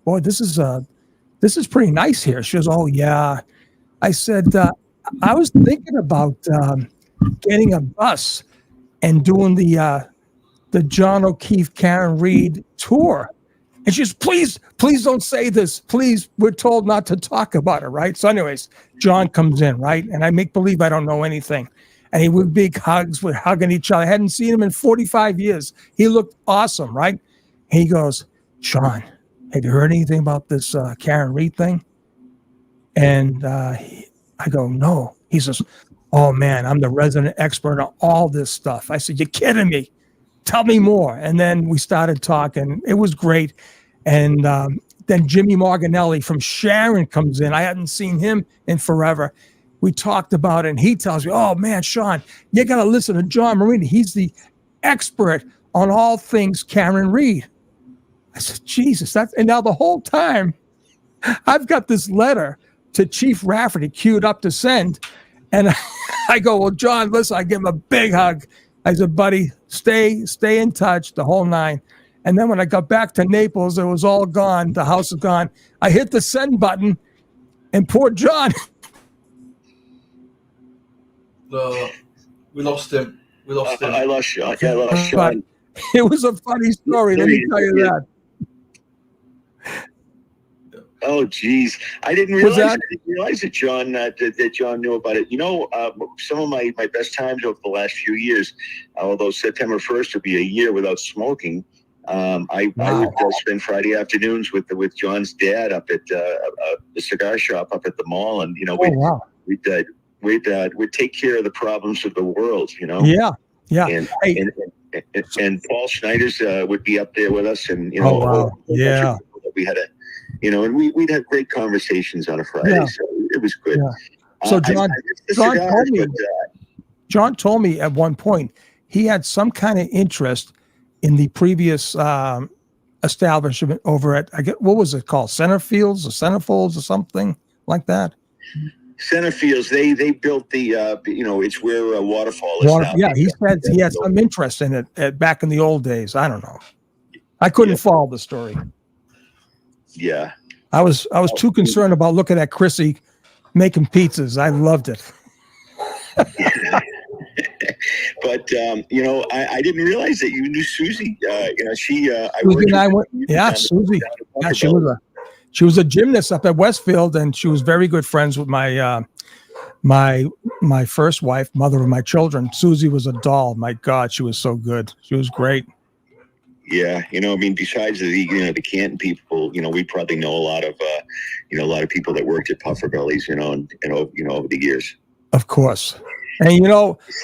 "boy, this is pretty nice here." She goes, "Oh, yeah." I said, "I was thinking about getting a bus and doing the John O'Keefe, Karen Reed tour." And she goes, please don't say this. Please, we're told not to talk about it, right? So anyways, John comes in, right? And I make believe I don't know anything. And he with big hugs, we're hugging each other. I hadn't seen him in 45 years. He looked awesome, right? He goes, "Sean, have you heard anything about this Karen Reed thing?" And I go, "No." He says, "Oh, man, I'm the resident expert on all this stuff." I said, "You're kidding me. Tell me more." And then we started talking. It was great. And then Jimmy Morganelli from Sharon comes in. I hadn't seen him in forever. We talked about it, and he tells me, "Oh, man, Sean, you got to listen to John Marini. He's the expert on all things Karen Reed." I said, "Jesus." And now the whole time, I've got this letter to Chief Rafferty queued up to send. And I go, "Well, John, listen," I give him a big hug. I said, "Buddy, stay in touch," the whole nine. And then when I got back to Naples, it was all gone. The house is gone. I hit the send button, and poor John. We lost him. I lost Sean. Yeah, I lost Sean. It was a funny story. Let me tell you that. Oh, geez. I didn't realize that John that John knew about it. You know, some of my best times over the last few years, although September 1st would be a year without smoking, I would spend Friday afternoons with John's dad up at the cigar shop up at the mall, and you know we'd take care of the problems of the world. You know. Yeah. And Paul Schneider's would be up there with us, and you know, we had and we'd have great conversations on a Friday, so it was good. Yeah. So John told me at one point he had some kind of interest in the previous establishment over at, what was it called? Centerfields or Centerfolds or something like that? Centerfields, they built the, it's where Waterfall is now. Yeah, he said he had some interest in it back in the old days. I don't know. I couldn't follow the story. Yeah. I was too concerned about looking at Chrissy making pizzas. I loved it. But I didn't realize that you knew Susie. Susie. Yeah, she was a gymnast up at Westfield, and she was very good friends with my my first wife, mother of my children. Susie was a doll. My God, she was so good. She was great. Yeah, besides the Canton people, we probably know a lot of people that worked at Puffer Bellies, and over the years. Of course. And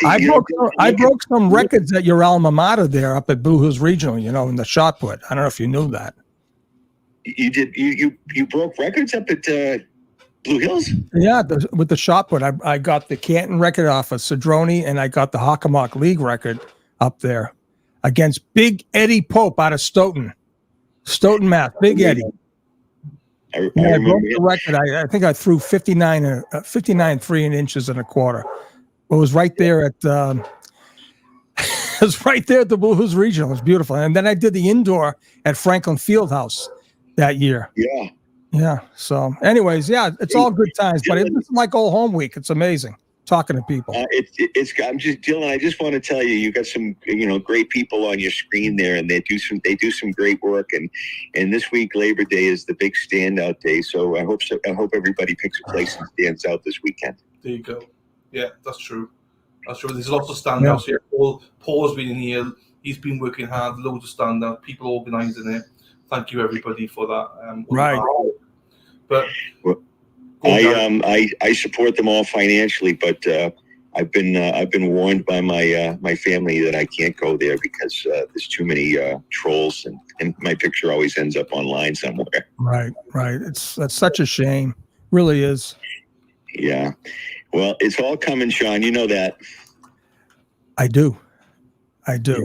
I broke some records at your alma mater there up at Blue Hills Regional, in the shot put. I don't know if you knew that. You did. You broke records up at Blue Hills? Yeah, with the shot put. I got the Canton record off of Cedrone, and I got the Hockomock League record up there against Big Eddie Pope out of Stoughton, Mass. Big Eddie. I remember broke the record. I think I threw 59 3 1/4. It was right there at it was right there at the Blues Regional. It was beautiful. And then I did the indoor at Franklin Fieldhouse that year. Yeah. Yeah. So, anyways, yeah, it's all good times, but it's like old home week. It's amazing talking to people. I'm just Dylan. I just want to tell you, you got some great people on your screen there, and they do some great work. And this week Labor Day is the big standout day. So I hope everybody picks a place and stands out this weekend. There you go. Yeah, that's true. That's true. There's lots of standouts here. Paul's been in here. He's been working hard. Loads of standouts. People organising it. Thank you everybody for that. Right. But I support them all financially, but I've been warned by my family that I can't go there because there's too many trolls, and my picture always ends up online somewhere. Right. That's such a shame. Really is. Yeah. Well, it's all coming, Sean. You know that. I do. I get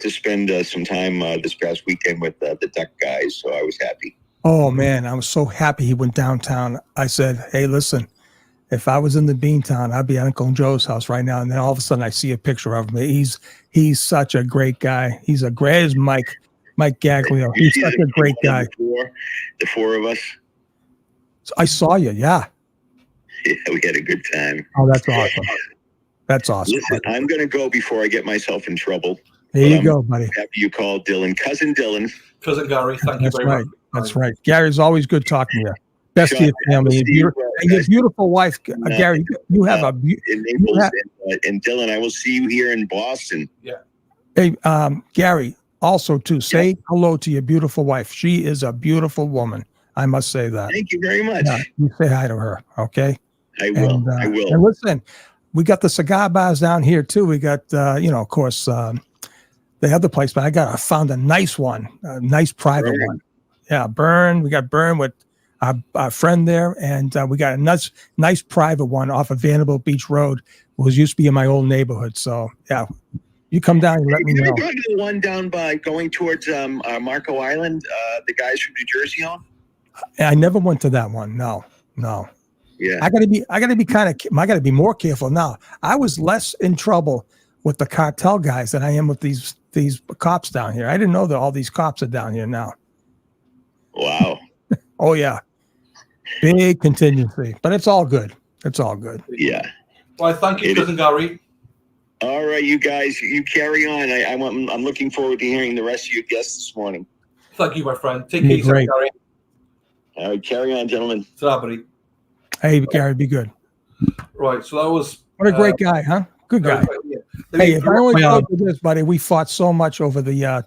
to spend some time this past weekend with the Duck guys, so I was happy. Oh man, I was so happy he went downtown. I said, "Hey, listen, if I was in the Beantown, I'd be at Uncle Joe's house right now." And then all of a sudden, I see a picture of him. He's such a great guy. He's a great as Mike Gaglio. He's such a great guy. The four of us. So I saw you. Yeah. Yeah, we had a good time. Oh, that's awesome. That's awesome. Listen, I'm going to go before I get myself in trouble. There you go, buddy. Happy you called Dylan. Cousin Dylan. Cousin Gary, thank you very much. That's right. Gary's always good talking to you. Best to your family. And your beautiful wife, Gary, you have and Dylan, I will see you here in Boston. Yeah. Hey, Gary, also too, say hello to your beautiful wife. She is a beautiful woman. I must say that. Thank you very much. Yeah, you say hi to her, okay? I will. I will. And listen, we got the cigar bars down here too. We got, of course, the other place, but I found a nice one, a nice private one. Yeah, Burn. We got Burn with our friend there, and we got a nice private one off of Vanderbilt Beach Road. It used to be in my old neighborhood. So yeah, you come down and let me know. Have you ever gone to the one down by going towards Marco Island? The guys from New Jersey on. I never went to that one. No. Yeah. I gotta be more careful now. I was less in trouble with the cartel guys than I am with these cops down here. I didn't know that all these cops are down here now. Wow. Oh yeah. Big contingency. But it's all good. It's all good. Yeah. Well, thank you, Cousin Gary. All right, you guys, you carry on. I'm looking forward to hearing the rest of your guests this morning. Thank you, my friend. Take care, Gary. All right, carry on, gentlemen. Ta-ra, buddy. Hey, Gary, be good. Right, so that was... What a great guy, huh? Good guy. Yeah. Hey, if I only told you this, buddy, we fought so much over the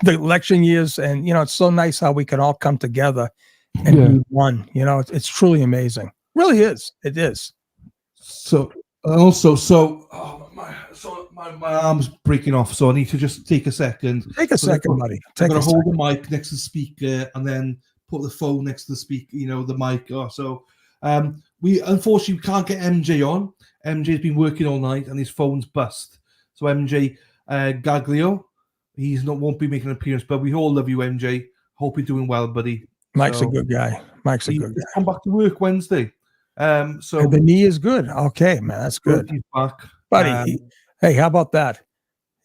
election years, and, it's so nice how we can all come together and we won. It's truly amazing. Really is. It is. So, also, my arm's breaking off, so I need to just take a second. Take a second, buddy. I'm going to hold the mic next to the speaker and then put the phone next to the speaker, the mic. We unfortunately can't get MJ on. MJ's been working all night and his phone's bust. So MJ Gaglio, won't be making an appearance, but we all love you, MJ. Hope you're doing well, buddy. Mike's a good guy. He's come back to work Wednesday. So the knee is good. Okay, man, that's good. He's back, buddy. Hey, how about that?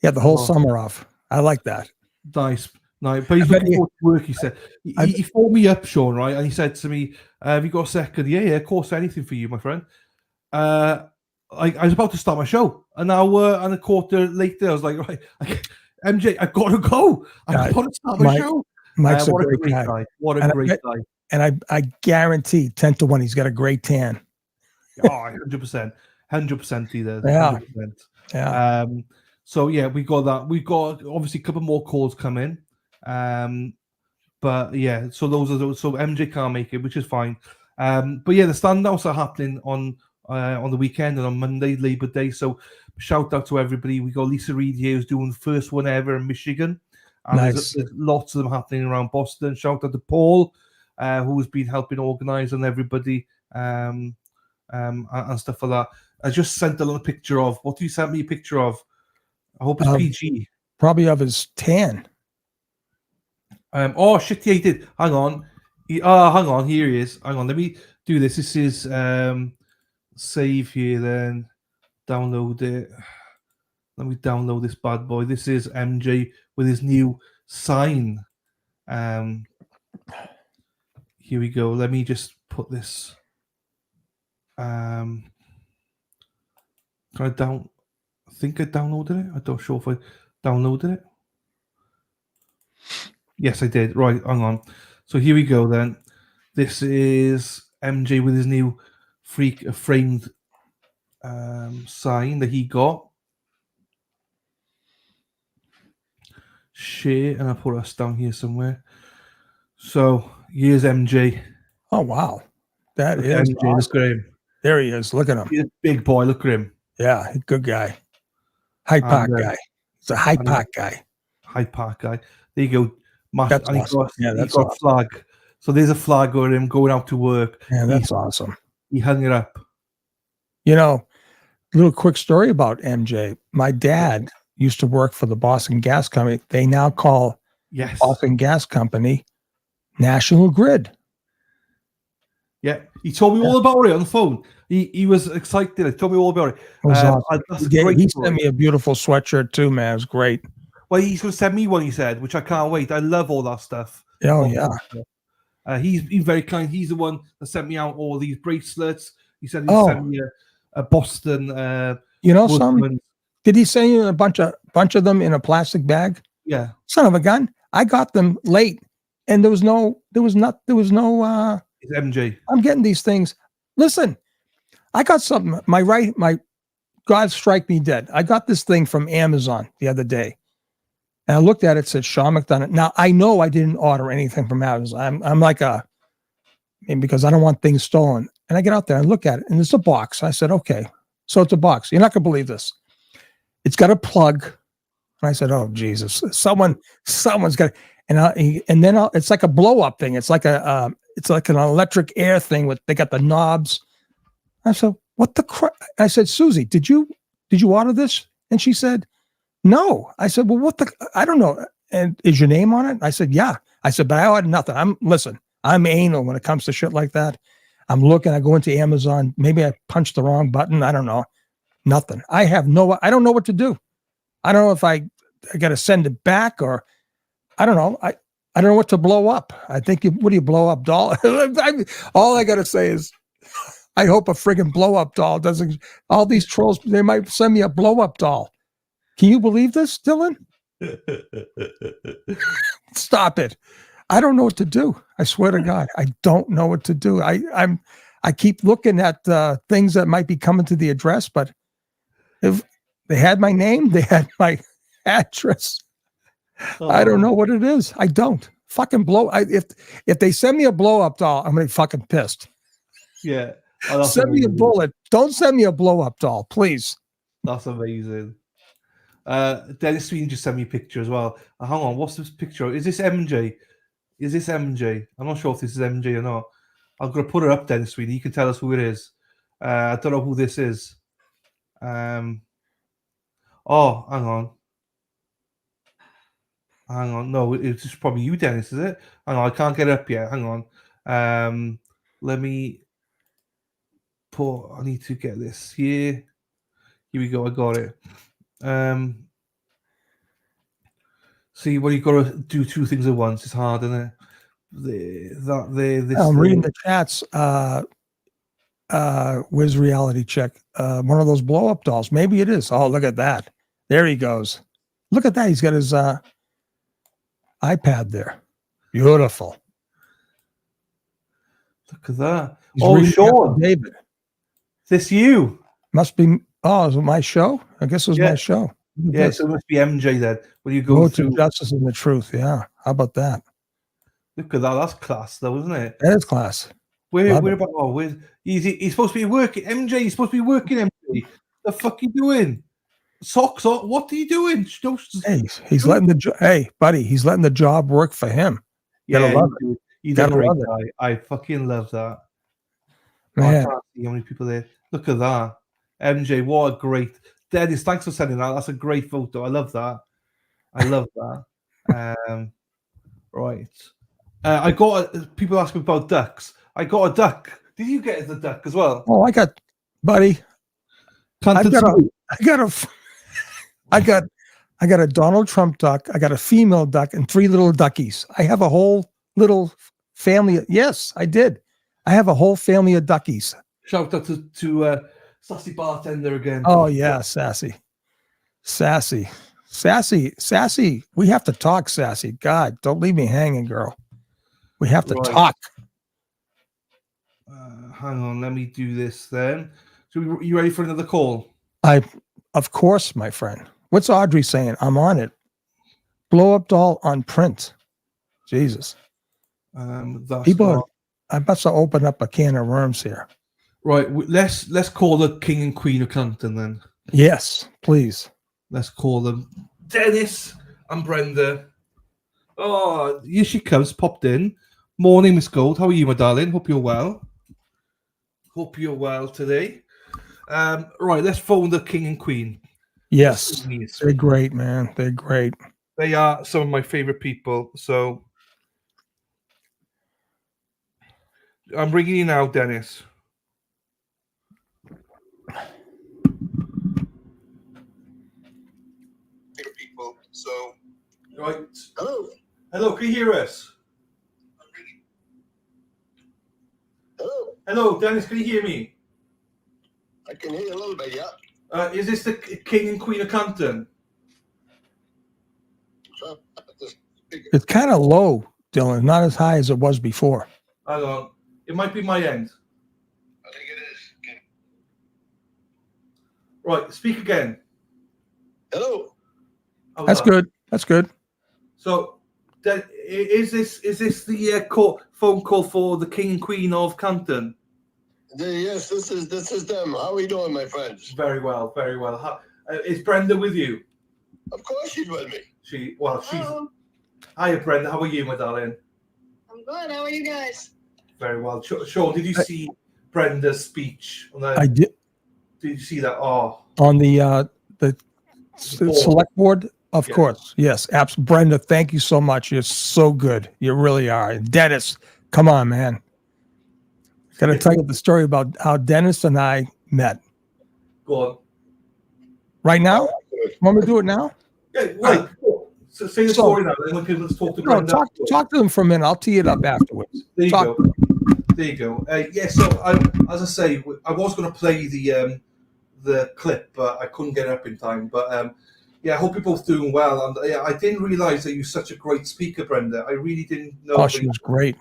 He had the whole summer off. I like that. Nice. No, but he's looking forward to work. He said he phoned me up, Sean, right? And he said to me, "Have you got a second?" Yeah, of course, anything for you, my friend. I was about to start my show, an hour and a quarter later, I was like, "Right, MJ, I've got to go. I've got to start my show." Mike's a great guy. What a great guy! And I guarantee 10-1, he's got a great tan. Oh, 100%, 100%. He does. Yeah. 100%. Yeah. So yeah, we got that. We got obviously a couple more calls come in. But yeah, so MJ can't make it, which is fine. But yeah, the standouts are happening on the weekend and on Monday, Labor Day. So shout out to everybody. We got Lisa Reed here who's doing the first one ever in Michigan. And nice. There's lots of them happening around Boston. Shout out to Paul, who's been helping organize and everybody and stuff like that. I just sent a little picture of what you sent me a picture of. I hope it's PG. Probably of his tan. Oh shit, yeah, he did. Hang on. Hang on. Here he is. Hang on. Let me do this. This is save here. Then download it. Let me download this bad boy. This is MJ with his new sign. Here we go. Let me just put this. Can I down? I think I downloaded it. I don't sure if I downloaded it. Yes, I did. Right, hang on. So here we go then. This is MJ with his new framed sign that he got. Share, and I put us down here somewhere. So here's MJ. Oh wow, that Look is at MJ. awesome. Look at him. There he is. Look at him. He's a big boy. Look at him. Yeah, good guy. Hyde Park guy. He's a Hyde Park guy. Hyde Park guy. There you go. That's and awesome. He got a flag. So there's a flag of him going out to work. Yeah, that's awesome. He hung it up. You know, little quick story about MJ. My dad used to work for the Boston Gas Company. They now call Boston Gas Company National Grid. Yeah, he told me all about it on the phone. He was excited. He told me all about it. It was awesome. He sent me a beautiful sweatshirt too, man. It was great. Well, he's going to send me one, he said, which I can't wait. I love all that stuff. Oh, yeah. He's very kind. He's the one that sent me out all these bracelets. He said he sent me a Boston. Did he send you a bunch of them in a plastic bag? Yeah. Son of a gun. I got them late, and there was no. It's MJ. I'm getting these things. Listen, I got something. My God strike me dead. I got this thing from Amazon the other day. And I looked at it, said Sean McDonough. Now, I know I didn't order anything from Amazon. I'm like because I don't want things stolen. And I get out there and look at it, and it's a box. I said, okay, so it's a box. You're not going to believe this. It's got a plug. And I said, oh, Jesus. Someone's got it. And then it's like a blow-up thing. It's like an electric air thing they got the knobs. I said, what the crap? I said, Susie, did you order this? And she said, no. I said, well, I don't know. And is your name on it? I said, yeah. I said, but I ordered nothing. I'm anal when it comes to shit like that. I'm looking, I go into Amazon. Maybe I punched the wrong button. I don't know. Nothing. I don't know what to do. I don't know if I got to send it back or I don't know. I don't know what to blow up. I think what do you blow up doll? All I got to say is, I hope a friggin' blow up doll doesn't, all these trolls, they might send me a blow up doll. Can you believe this, Dylan? Stop it. I don't know what to do. I swear to God, I don't know what to do. I keep looking at things that might be coming to the address, but if they had my name, they had my address. I don't know what it is. I don't. Fucking if they send me a blow up doll, I'm gonna be fucking pissed. Yeah. Send me a bullet. Don't send me a blow up doll, please. That's amazing. Dennis Sweeney just sent me a picture as well. Hang on, what's this picture? Is this MJ? I'm not sure if this is MJ or not. I'm going to put her up, Dennis Sweeney. You can tell us who it is. I don't know who this is. Hang on. No, it's just probably you, Dennis, is it? Hang on, I can't get it up yet. Hang on. Let me I need to get this here. Here we go. I got it. See, well, you've got to do two things at once. It's hard, isn't it? I'm reading the chats. Where's Reality Check? One of those blow up dolls. Maybe it is. Oh, look at that. There he goes. Look at that. He's got his iPad there. Beautiful. Look at that. He's Sean. David. Is this you? Must be. Oh, is it my show? I guess it was my show. Yeah, so it must be MJ then. When you go to Justice and the Truth. Yeah. How about that? Look at that. That's class, though, isn't it? That is class. Where about? Oh, he's supposed to be working. MJ, he's supposed to be working. MJ, the fuck you doing? Socks off. What are you doing? Hey, he's letting buddy, he's letting the job work for him. Yeah, he's a great guy. I fucking love that. Man. I can't see how many people there. Look at that. MJ, what a great. Dennis, thanks for sending that. That's a great photo. I love that. Right. I got people ask me about ducks. I got a duck. Did you get the duck as well? Oh, I got, buddy. I got a Donald Trump duck. I got a female duck and 3 little duckies. I have a whole little family. Yes, I did. I have a whole family of duckies. Shout out to Sassy Bartender again. Oh yeah, Sassy. We have to talk, Sassy. God, don't leave me hanging, girl. We have to talk. Hang on, let me do this then. So you ready for another call? Of course, my friend. What's Audrey saying? I'm on it. Blow up doll on print. Jesus. People, I must have opened up a can of worms here. Right, let's call the King and Queen of Compton then. Yes, please. Let's call them Dennis and Brenda. Oh, here she comes, popped in. Morning, Miss Gold. How are you, my darling? Hope you're well. Hope you're well today. Right, let's phone the King and Queen. Yes, they're great, man. They're great. They are some of my favorite people. So I'm ringing you now, Dennis. People. So right. Hello. Can you hear us? Hello, Dennis. Can you hear me? I can hear you a little bit, yeah. Is this the King and Queen of Compton? It's kind of low, Dylan. Not as high as it was before. Hang on. It might be my end. I think it is. Okay. Right, speak again. Hello. That's good. That's good. So, is this the phone call for the King and Queen of Compton? Yes, this is them. How are you doing, my friends? Very well, very well. Is Brenda with you? Of course she's with me. She's. Hello. Hiya, Brenda. How are you, my darling? I'm good. How are you guys? Very well. Sean, did you see Brenda's speech? I did. Did you see that? Oh, on the select board, of course. Yes, Brenda, thank you so much. You're so good. You really are. And Dennis, come on, man. Got to tell you the story about how Dennis and I met. Go on. Right now? Want me to do it now? Yeah, right. So say the story now, then we can let's talk to Brenda. Talk to them for a minute. I'll tee it up afterwards. There you go. There you go. So as I say, I was going to play the clip, but I couldn't get it up in time. But I hope you're both doing well. And I didn't realise that you're such a great speaker, Brenda. I really didn't know. Oh, she was great.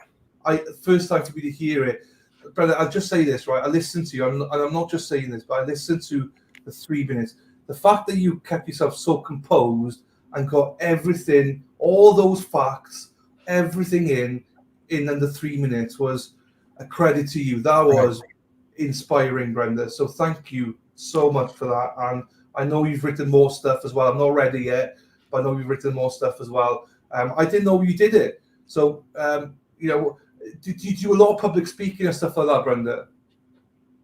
First time for me to hear it. Brenda, I'll just say this, right? I listened to you, and I'm not just saying this, but I listened to the 3 minutes. The fact that you kept yourself so composed and got everything, all those facts, everything in under 3 minutes was a credit to you. That was inspiring, Brenda. So thank you so much for that. And I know you've written more stuff as well. I'm not ready yet, but I know you've written more stuff as well. I didn't know you did it. So, did you do a lot of public speaking and stuff like that, Brenda?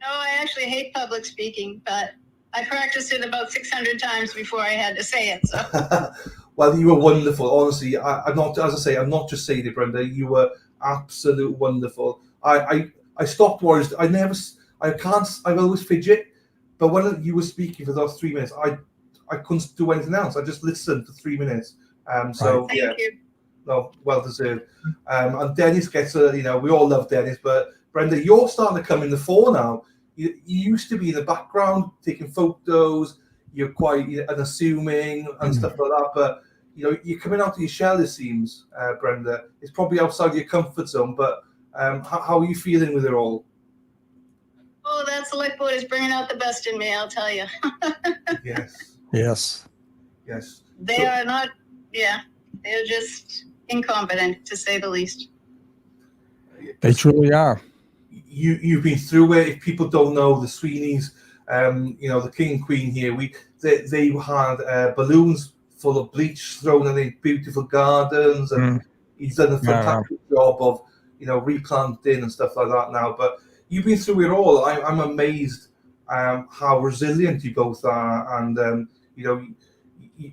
No, I actually hate public speaking, but I practiced it about 600 times before I had to say it. So. Well, you were wonderful. Honestly, I'm not. As I say, I'm not just saying it, Brenda. You were absolute wonderful. I stopped words. I always fidget, but when you were speaking for those 3 minutes, I couldn't do anything else. I just listened for 3 minutes. So Thank you. No, well deserved. And Dennis gets we all love Dennis, but Brenda, you're starting to come in the fore now. You used to be in the background taking photos. You're quite unassuming and stuff like that, but you're coming out of your shell. It seems, Brenda. It's probably outside your comfort zone, but how are you feeling with it all? Oh, that select board is bringing out the best in me, I'll tell you. Yes. They are not. Yeah, they're just incompetent, to say the least. They truly are. You've been through it. If people don't know, the Sweeneys, the King and Queen here, they had balloons full of bleach thrown in beautiful gardens, and he's done a fantastic job of replanting and stuff like that now. But you've been through it all. I'm amazed how resilient you both are, and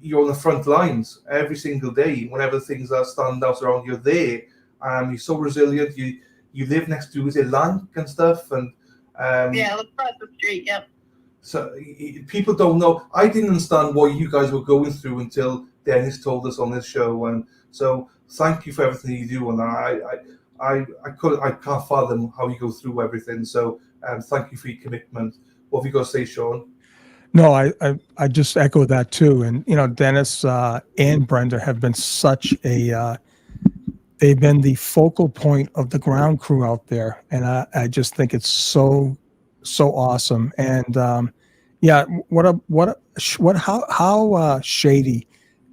you're on the front lines every single day. Whenever things are stand out around, you're there. You're so resilient. You live next to Lank and stuff, and Yeah, across the street. Yep. so people don't know. I didn't understand what you guys were going through until Dennis told us on this show, and so thank you for everything you do. And I can't fathom how you go through everything. So thank you for your commitment. What have you got to say, Sean? No, I just echo that too. And Dennis and Brenda have been such a they've been the focal point of the ground crew out there, and I just think it's so awesome. And how shady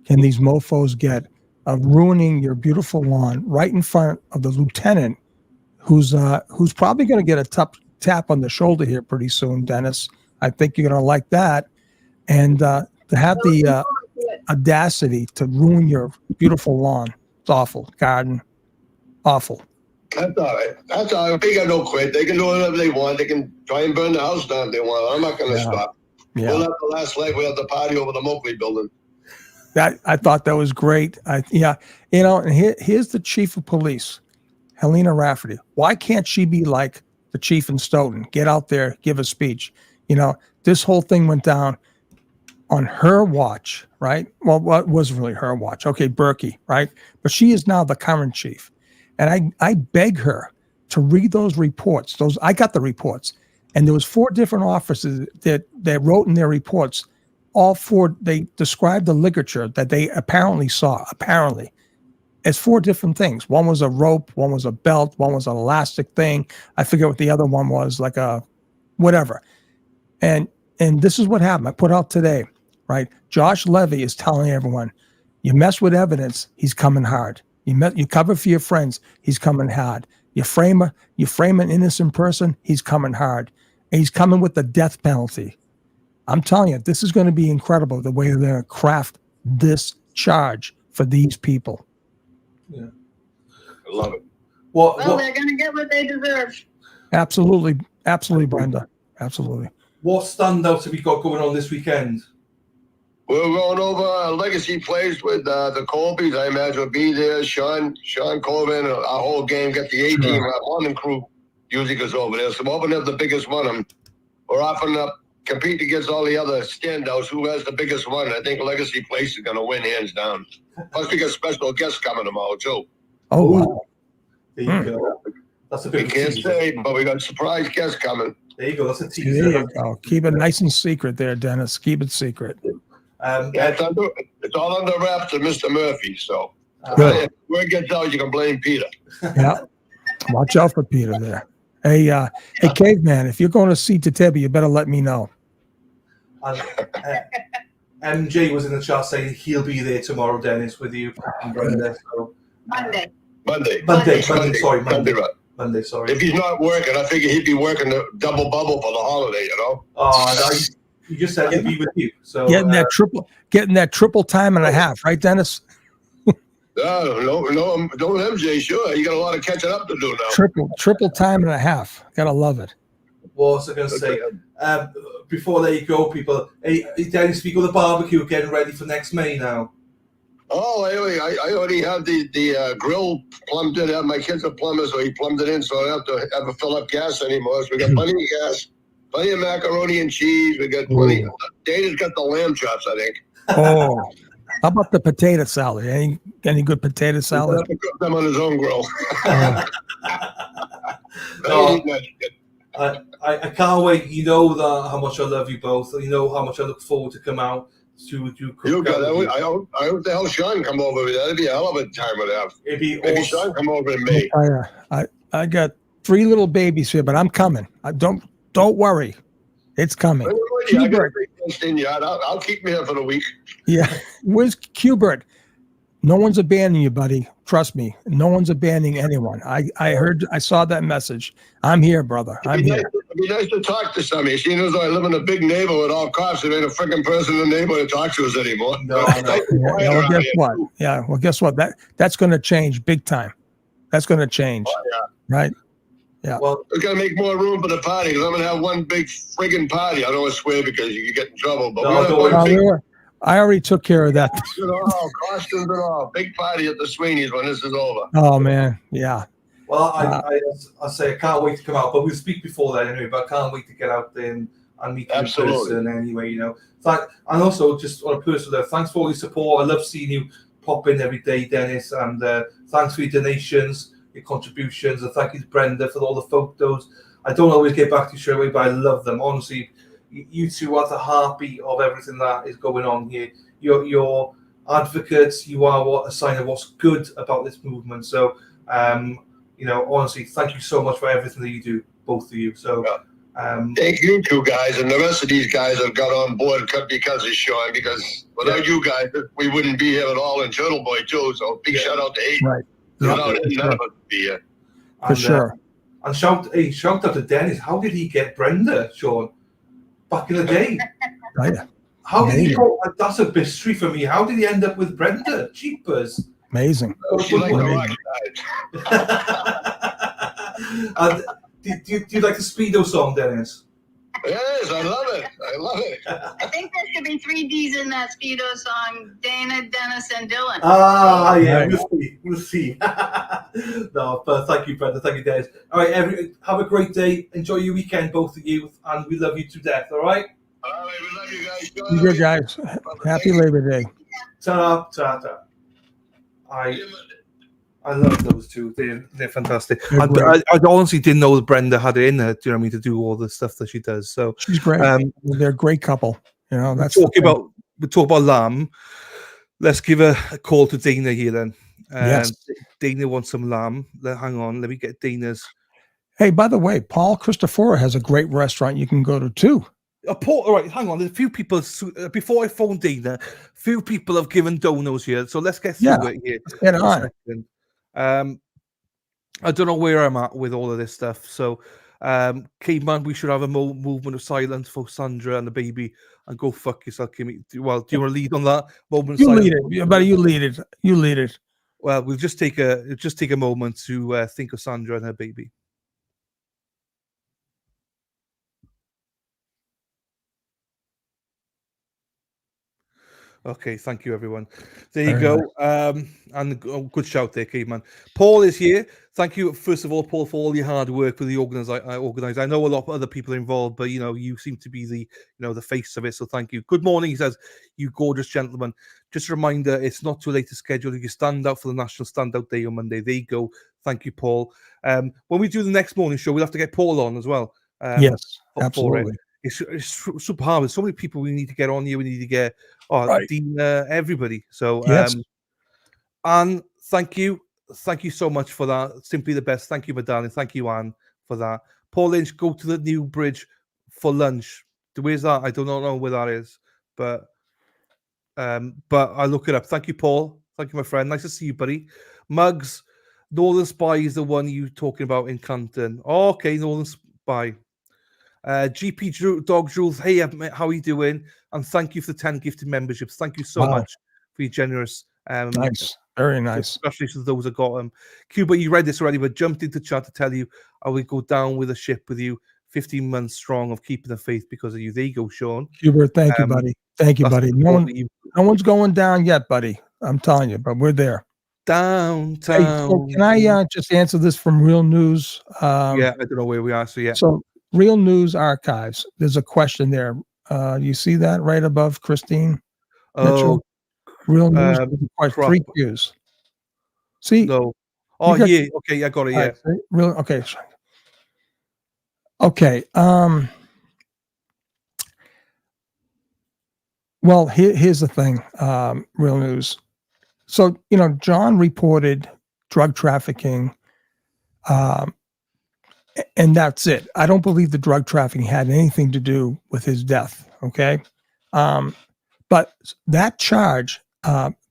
can these mofos get of ruining your beautiful lawn right in front of the lieutenant, who's probably going to get a tap on the shoulder here pretty soon, Dennis. I think you're going to like that. And to have the audacity to ruin your beautiful lawn, it's awful. Garden, awful. That's all right. That's all right. They got no quit. They can do whatever they want. They can try and burn the house down if they want. I'm not going to stop. Yeah. We'll have the last leg. We'll have the party over the Moakley building. I thought that was great. And here's the chief of police, Helena Rafferty. Why can't she be like the chief in Stoughton? Get out there, give a speech. This whole thing went down on her watch, right? Well, what was really her watch? Okay, Berkey, right? But she is now the current chief. And I beg her to read those reports. I got the reports. And there was 4 different officers that wrote in their reports. All 4, they described the ligature that they apparently saw, as 4 different things. One was a rope, one was a belt, one was an elastic thing. I forget what the other one was, like a whatever. And this is what happened. I put out today, right? Josh Levy is telling everyone, you mess with evidence, he's coming hard. You cover for your friends, he's coming hard. You frame an innocent person, he's coming hard. And he's coming with the death penalty. I'm telling you, this is going to be incredible, the way they're going to craft this charge for these people. Yeah. I love it. Well, they're going to get what they deserve. Absolutely, Brenda. Absolutely. What standouts have you got going on this weekend? We're going over Legacy Place with the Colbys. I imagine we'll be there. Sean Colvin, our whole game, got the A-team. Our London crew usually goes over there. So we're opening up the biggest one. We're offering up, competing against all the other standouts. Who has the biggest one? I think Legacy Place is going to win hands down. Plus, we got special guests coming tomorrow, too. Oh, wow. There you go. That's a big We can't say, but we got surprise guests coming. There you go. That's a teaser. There you go. Keep it nice and secret there, Dennis. Keep it secret. It's all under wraps to Mr. Murphy. So Good. where it gets out, you can blame Peter. Yeah. Watch out for Peter there. Hey, Caveman, if you're going to see Tibby, you better let me know. MJ was in the chat saying he'll be there tomorrow, Dennis, with you and Brenda. So. Monday. Monday, right. Monday, sorry. If he's not working, I figure he'd be working the double bubble for the holiday, Oh, no, you just said he'd be with you. So getting that triple time and a half, right, Dennis? No, MJ, sure. You got a lot of catching up to do now. Triple time and a half. Gotta love it. What was I going to say? Before there you go, people. Hey, Dennis, we got the barbecue getting ready for next May now. Oh, I already have the grill plumbed in. My kid's a plumber, so he plumbed it in, so I don't have to ever fill up gas anymore. So we got plenty of gas, plenty of macaroni and cheese. We got plenty. Dana's got the lamb chops, I think. Oh, how about the potato salad? Any good potato salad? He'll have to cook them on his own grill. I can't wait. You know how much I love you both. You know how much I look forward to come out to do. I hope the hell Sean come over. That'd be a hell of a time to have. It'd be Maybe awesome. Sean come over in May. I got 3 little babies here, but I'm coming. Don't worry, it's coming. I'll keep me here for the week. Yeah, where's Qbert? No one's abandoning you, buddy. Trust me, no one's abandoning anyone. I saw that message. I'm here, brother. I'm here. It'd be nice to talk to somebody. Seeing as though I live in a big neighborhood with all cops, there ain't a freaking person in the neighborhood to talk to us anymore. No. Well, guess what? Yeah, well, guess what? That's going to change big time. That's going to change, right? Yeah. Well, we're gonna make more room for the party because I'm gonna have one big friggin' party. I don't want to swear because you could get in trouble, but I already took care of that. Costumes and all. Big party at the Sweeney's when this is over. Oh man, yeah. Well, I say I can't wait to come out, but we'll speak before then anyway. But I can't wait to get out there and meet you in person anyway. You know, and also just on a personal level, thanks for all your support. I love seeing you pop in every day, Dennis, and thanks for your donations, your contributions, and thank you to Brenda for all the photos. I don't always get back to you straight away, but I love them. Honestly, you two are the heartbeat of everything that is going on here. You're advocates. You are a sign of what's good about this movement. So, you know, honestly, thank you so much for everything that you do, both of you. So, thank you two guys, and the rest of these guys have got on board because of Sean. Because without you guys, we wouldn't be here at all. And Turtle Boy too. So big shout out to Aiden. Right. Without him, none of us would be here. For sure. And shout out to Dennis. How did he get Brenda, Sean, back in the day? Right. How did he go? That's a mystery for me. How did he end up with Brenda? Jeepers. Amazing. Oh, she liked the rock And do you like the Speedo song, Dennis? Yes, I love it. I love it. I think there should be 3 Ds in that Speedo song: Dana, Dennis, and Dylan. Ah, yeah, Right. we'll see. No, but thank you, Brenda. Thank you, Dennis. All right, have a great day. Enjoy your weekend, both of you, and we love you to death. All right. All right, we love you guys. You good guys. Happy Labor Day. Ta ta. I love those two. They're fantastic. I honestly didn't know that Brenda had it in her. Do you know what I mean? To do all the stuff that she does. So She's great. They're a great couple. You know, that's we talk about lamb. Let's give a call to Dana here then. Yes. Dana wants some lamb. Hang on, let me get Dana's. Hey, by the way, Paul Cristoforo has a great restaurant you can go to too. Paul, all right, hang on. There's a few people before I phone Dana. Few people have given donos here, so let's get through it here. Let's get on. I don't know where I'm at with all of this stuff. So, Caveman, we should have a movement of silence for Sandra and the baby, and go fuck yourself, Kimmy. Well, do you want to lead on that moment? You lead it, yeah, buddy. You lead it. You lead it. Well, we'll just take a moment to think of Sandra and her baby. Okay, thank you, everyone. There you go. And good shout there, Caveman. Paul is here. Thank you, first of all, Paul, for all your hard work with the organizer. I know a lot of other people are involved, but you seem to be the face of it. So thank you. Good morning, he says. You gorgeous gentlemen. Just a reminder, it's not too late to schedule. You can stand out for the National Standout Day on Monday. There you go. Thank you, Paul. When we do the next morning show, we'll have to get Paul on as well. Yes, absolutely. It's super hard. There's so many people we need to get on here. We need to get Dina, everybody. So yes. Anne, thank you so much for that. Simply the best. Thank you, my darling. Thank you, Anne, for that. Paul Lynch, go to the new bridge for lunch. Where's that? I don't know where that is, but I'll look it up. Thank you, Paul. Thank you, my friend. Nice to see you, buddy. Muggs, Northern Spy is the one you talking about in Canton. Oh, okay, Northern Spy. GP Dog Jules, hey, how are you doing? And thank you for the 10 gifted memberships. Thank you so much for your generous. Nice, very nice. Especially to those that got them. Cuba, you read this already, but jumped into chat to tell you I will go down with a ship with you. 15 months strong of keeping the faith because of you. There you go, Sean. Cuba, thank you, buddy. Thank you, buddy. No one's going down yet, buddy. I'm telling you, but we're there. Downtown. Hey, so can I just answer this from Real News? Yeah, I don't know where we are. So yeah. So Real News Archives. There's a question there. You see that right above Christine Mitchell? Real News. 3 Qs. See? No. Oh, yeah. Okay, I got it. Yeah. Real. Okay. Okay. Well, here's the thing. Real News. So John reported drug trafficking. And that's it. I don't believe the drug trafficking had anything to do with his death. Okay. But that charge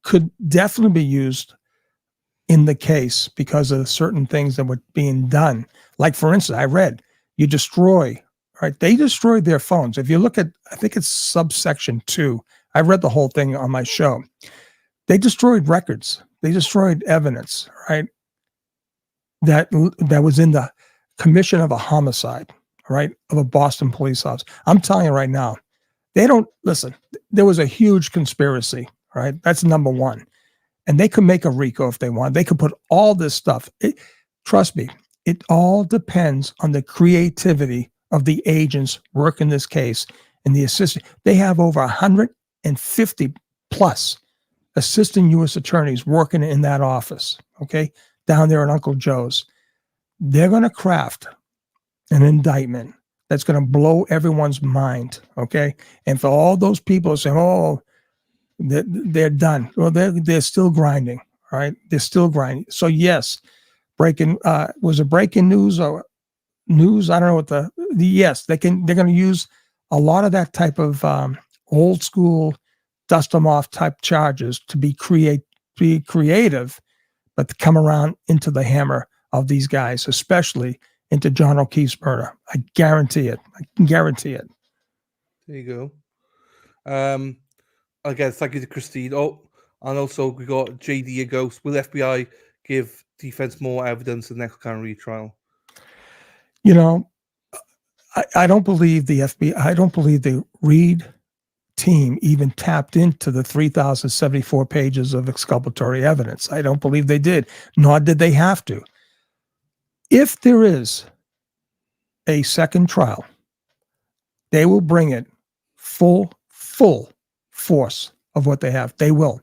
could definitely be used in the case because of certain things that were being done. Like, for instance, I read you destroy, right? They destroyed their phones. If you look at, I think it's subsection 2. I read the whole thing on my show. They destroyed records. They destroyed evidence, right? That was in the commission of a homicide, right, of a Boston police officer. I'm telling you right now, they don't listen. there was a huge conspiracy, right? That's number one. And they could make a RICO if they want. They could put all this stuff. Trust me, it all depends on the creativity of the agents working this case and the assistant. They have over 150 plus assistant U.S. attorneys working in that office, okay, down there at Uncle Joe's. They're going to craft an indictment that's going to blow everyone's mind, okay? And for all those people saying, oh, they're done. Well, they're still grinding, right? They're still grinding. So yes, was it breaking news or news? I don't know what yes, they're going to use a lot of that type of old school dust them off type charges to be creative, but to come around into the hammer of these guys, especially into John O'Keefe's murder. I guarantee it. I can guarantee it. There you go. Again, thank you to Christine. Oh, and also we got JD a ghost. Will FBI give defense more evidence in the next kind of retrial? You know, I don't believe the FBI. I don't believe the Reed team even tapped into the 3,074 pages of exculpatory evidence. I don't believe they did, nor did they have to. If there is a second trial, they will bring it full force of what they have. They will.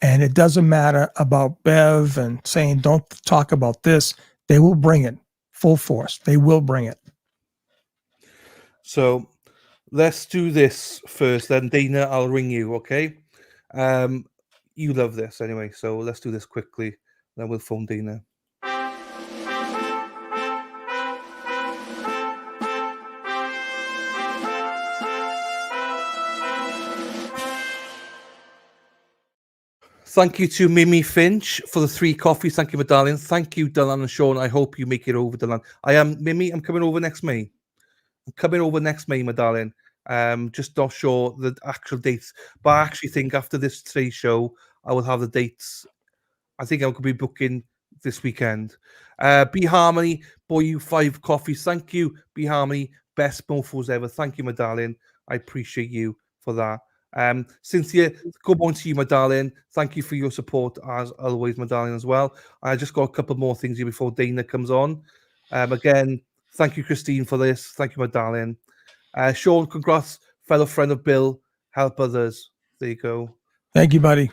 And it doesn't matter about Bev and saying, don't talk about this. They will bring it full force. They will bring it. So let's do this first. Then Dana, I'll ring you, okay? You love this anyway, so let's do this quickly. Then we'll phone Dana. Thank you to Mimi Finch for the 3 coffees. Thank you, my darling. Thank you, Dylan and Sean. I hope you make it over, Dylan. Mimi, I'm coming over next May. My darling. Just not sure the actual dates, but I actually think after today's show, I will have the dates. I think I could be booking this weekend. B Harmony, boy, you 5 coffees. Thank you, B Harmony. Best mofos ever. Thank you, my darling. I appreciate you for that. Cynthia, good morning to you, my darling. Thank you for your support as always, my darling, as well. I just got a couple more things here before Dana comes on. Again, thank you, Christine, for this. Thank you, my darling. Sean, congrats, fellow friend of Bill. Help others. There you go. Thank you, buddy.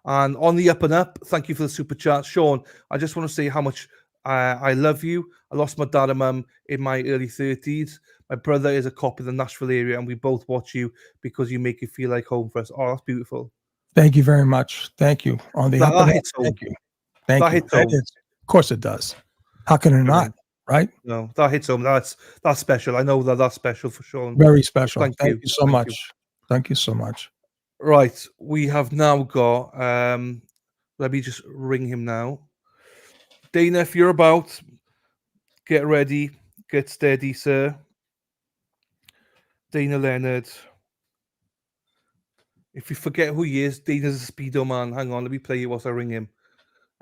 And on the up and up, thank you for the super chat. Sean, I just want to say how much I love you. I lost my dad and mum in my early 30s. My brother is a cop in the Nashville area, and we both watch you because you make it feel like home for us. Oh, that's beautiful. Thank you very much. Thank you. On the up and up, thank you. Thank you. Hits home. Of course it does. How can it not? Right? No, that hits home. That's special. I know that's special for Sean. Very special. Thank you so much. Thank you so much. Right. We have now got let me just ring him now. Dana, if you're about, get ready, get steady, sir. Dana Leonard. If you forget who he is, Dana's a speedo man. Hang on, let me play you whilst I ring him.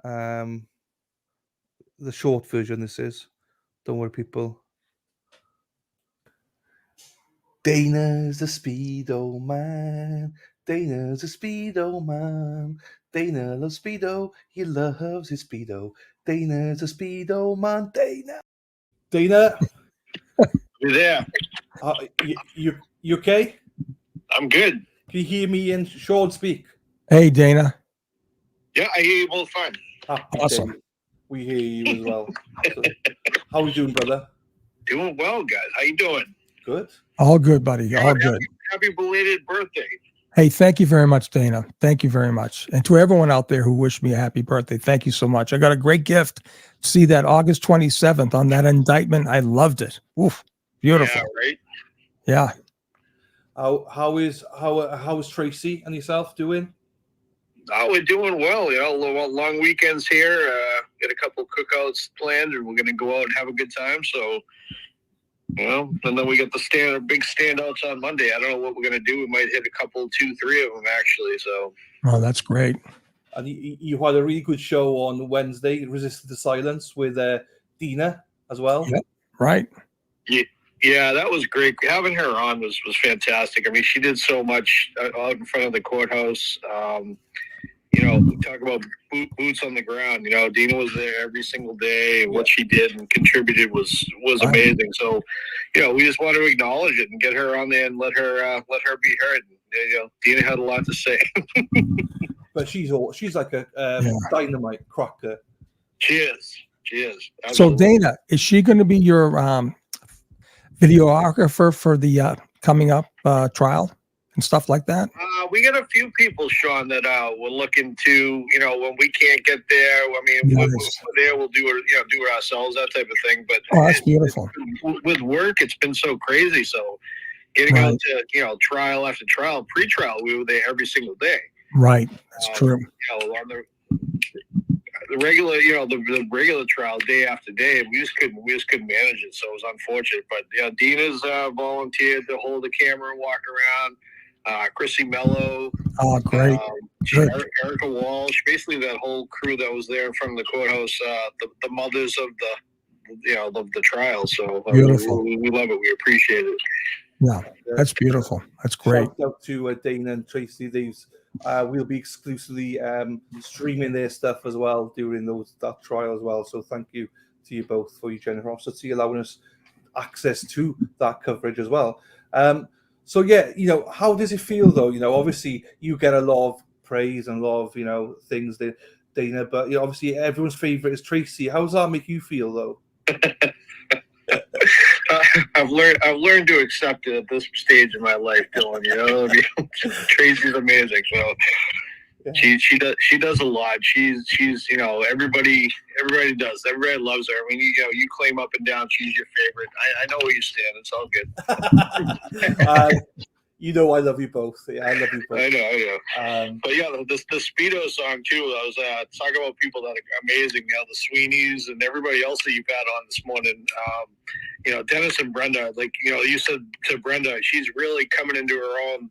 The short version this is. Don't worry, people. Dana's a speedo man. Dana's a speedo man. Dana loves speedo. He loves his speedo. Dana's a speedo man. Dana. You there? You okay? I'm good. Can you hear me and Sean speak? Hey, Dana. Yeah, I hear you both fine. Awesome. Okay. We hear you as well. So, how are you doing, brother? Doing well, guys. How you doing? Good. All good, buddy. All good. Happy belated birthday. Hey, thank you very much, Dana. Thank you very much. And to everyone out there who wished me a happy birthday, thank you so much. I got a great gift. See that August 27th on that indictment. I loved it. Oof, beautiful. Yeah, right? Yeah. How is Tracy and yourself doing? Oh, we're doing well. You know, long weekends here. Got a couple cookouts planned, and we're going to go out and have a good time. So, you know, and then we got the big standouts on Monday. I don't know what we're going to do. We might hit a couple, 2, 3 of them actually. So, Oh, that's great. And you had a really good show on Wednesday, Resisted the Silence, with Dina as well. Yep. Right. Yeah, that was great. Having her on was fantastic. I mean, she did so much out in front of the courthouse. We talk about boots on the ground. Dina was there every single day, and what she did and contributed was amazing. So, we just want to acknowledge it and get her on there and let her be heard. Dina had a lot to say. But she's like a dynamite cracker. She is. Absolutely. So Dana, is she going to be your videographer for the coming up trial and stuff like that? We got a few people, Sean, that we're looking to, when we can't get there. I mean, when we're there, we'll do it ourselves, that type of thing. But that's beautiful. With work, it's been so crazy. So getting out to, trial after trial, pre-trial, we were there every single day. Right. That's true. On the regular, the regular trial day after day, we just couldn't manage it. So it was unfortunate. But Dina's volunteered to hold the camera and walk around. Chrissy Mello. Oh, great. Erica Walsh, basically that whole crew that was there from the courthouse, the mothers of the trial. So beautiful. We love it. We appreciate it. Yeah, that's beautiful. That's great. Shout out to Dana and Tracy. We'll be exclusively streaming their stuff as well during that trial as well. So thank you to you both for your generosity, allowing us access to that coverage as well. So yeah, how does it feel though? Obviously you get a lot of praise and a lot of things that Dana, but obviously everyone's favorite is Tracy. How does that make you feel though? I've learned to accept it at this stage in my life, Dylan. Tracy's amazing. So she does a lot. She's everybody does. Everybody loves her. I mean, you claim up and down she's your favorite. I know where you stand. It's all good. I love you both. Yeah, I love you both. I know. But yeah, the Speedo song too. I was talking about people that are amazing. The Sweeneys and everybody else that you've had on this morning. Dennis and Brenda. Like you said to Brenda, she's really coming into her own.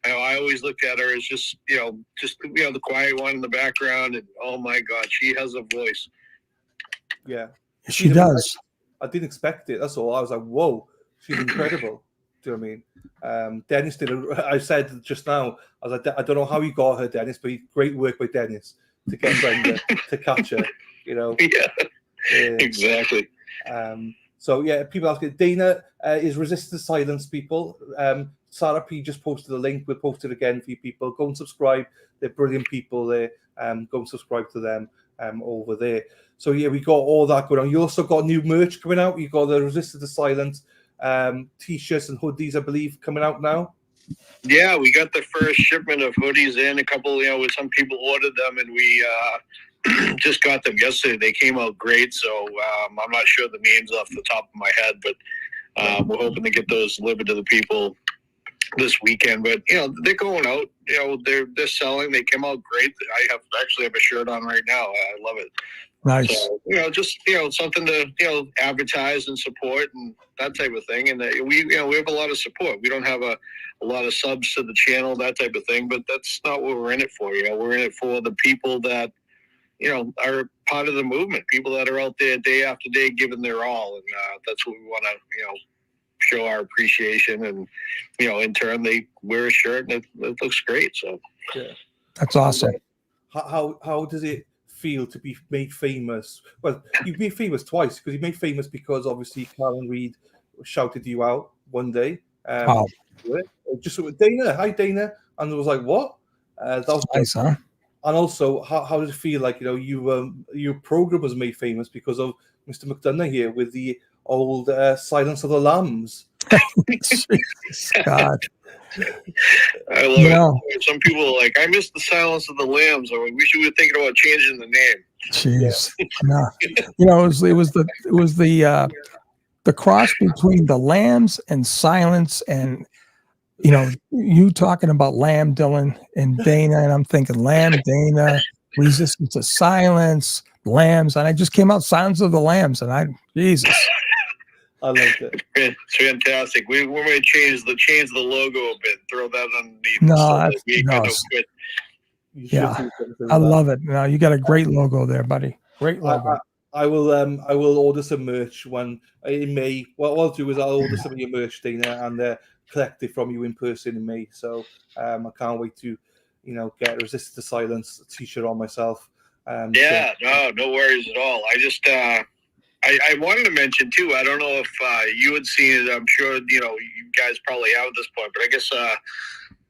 I always looked at her as just the quiet one in the background, and oh my God, she has a voice. Yeah, she does. I didn't expect it. That's all. I was like, whoa, she's incredible. Do you know what I mean? Dennis did. I said just now. I was like, I don't know how he got her, Dennis, but great work by Dennis to get Brenda to catch her. Yeah, exactly. So yeah, people asking. Dana is resisting silence. People. Sara P just posted a link. We'll post it again for you people. Go and subscribe. They're brilliant people there. Go and subscribe to them over there. So yeah, we got all that going on. You also got new merch coming out. You got the Resisted to Silence t-shirts and hoodies, I believe, coming out now. Yeah, we got the first shipment of hoodies in. A couple, with some people ordered them, and we just got them yesterday. They came out great. So I'm not sure the names off the top of my head, but we're hoping to get those delivered to the people this weekend. But they're going out. They're selling. They came out great. I actually have a shirt on right now. I love it. Nice. So, just something to advertise and support and that type of thing. And we have a lot of support. We don't have a lot of subs to the channel, that type of thing. But that's not what we're in it for. We're in it for the people that are part of the movement. People that are out there day after day giving their all, and that's what we want to show our appreciation. And in turn, they wear a shirt and it looks great. So yeah, that's awesome. How does it feel to be made famous? Well, you've been famous twice, because you made famous because obviously Karen Reid shouted you out one day. Just with Dana, hi Dana, and it was like, what? That was nice, huh? And also, how did it feel like your program was made famous because of Mr. McDonough here with the old Silence of the Lambs? God. I love it. Some people are like, I miss the Silence of the Lambs, or we should be thinking about changing the name. Jeez. No. It was the cross between the Lambs and Silence, and you talking about Lamb, Dylan, and Dana, and I'm thinking Lamb, Dana, Resistance to Silence, Lambs, and I just came out Silence of the Lambs, and Jesus. I loved it. It's fantastic. We're going to change the logo a bit. Throw that underneath. Yeah, I love it. No, you got a great logo there, buddy. Great logo. I will order some merch when in May. What I'll do is I'll order some of your merch, Dana, and collect it from you in person in May. So I can't wait to, get Resist the Silence T-shirt on myself. No worries at all. I just I wanted to mention too. I don't know if you had seen it. I'm sure you guys probably have at this point, but I guess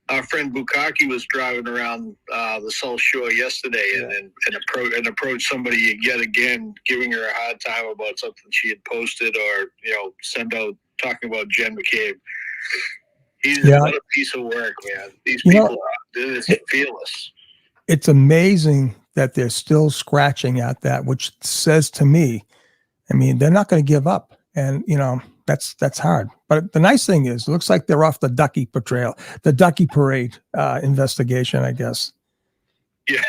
our friend Bukaki was driving around the South Shore yesterday and approached somebody yet again, giving her a hard time about something she had posted or sent out talking about Jen McCabe. What a piece of work, man. These people are just fearless. It's amazing that they're still scratching at that, which says to me, I mean, they're not going to give up. And, that's hard. But the nice thing is, it looks like they're off the Ducky Parade investigation, I guess. Yeah.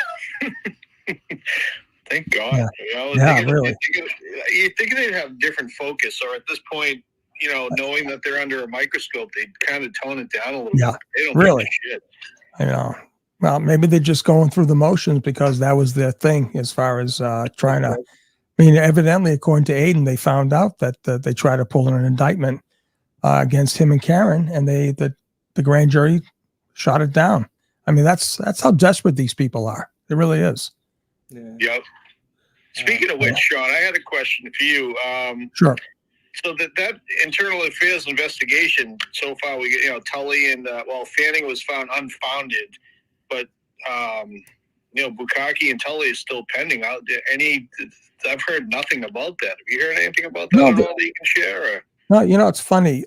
Thank God. Yeah, really. You think they'd have different focus, or at this point, knowing that they're under a microscope, they'd kind of tone it down a little bit. They don't really. Give a shit. Well, maybe they're just going through the motions because that was their thing as far as trying to. I mean, evidently, according to Aiden, they found out that they tried to pull an indictment against him and Karen, and the grand jury shot it down. I mean, that's how desperate these people are. It really is. Yeah. Yep. Speaking of which, Sean, I had a question for you. Sure. So that internal affairs investigation, so far we get, Tully and Fanning was found unfounded, but Bukaki and Tully is still pending. I've heard nothing about that. Have you heard anything about that at all that you can share? Or? No, it's funny.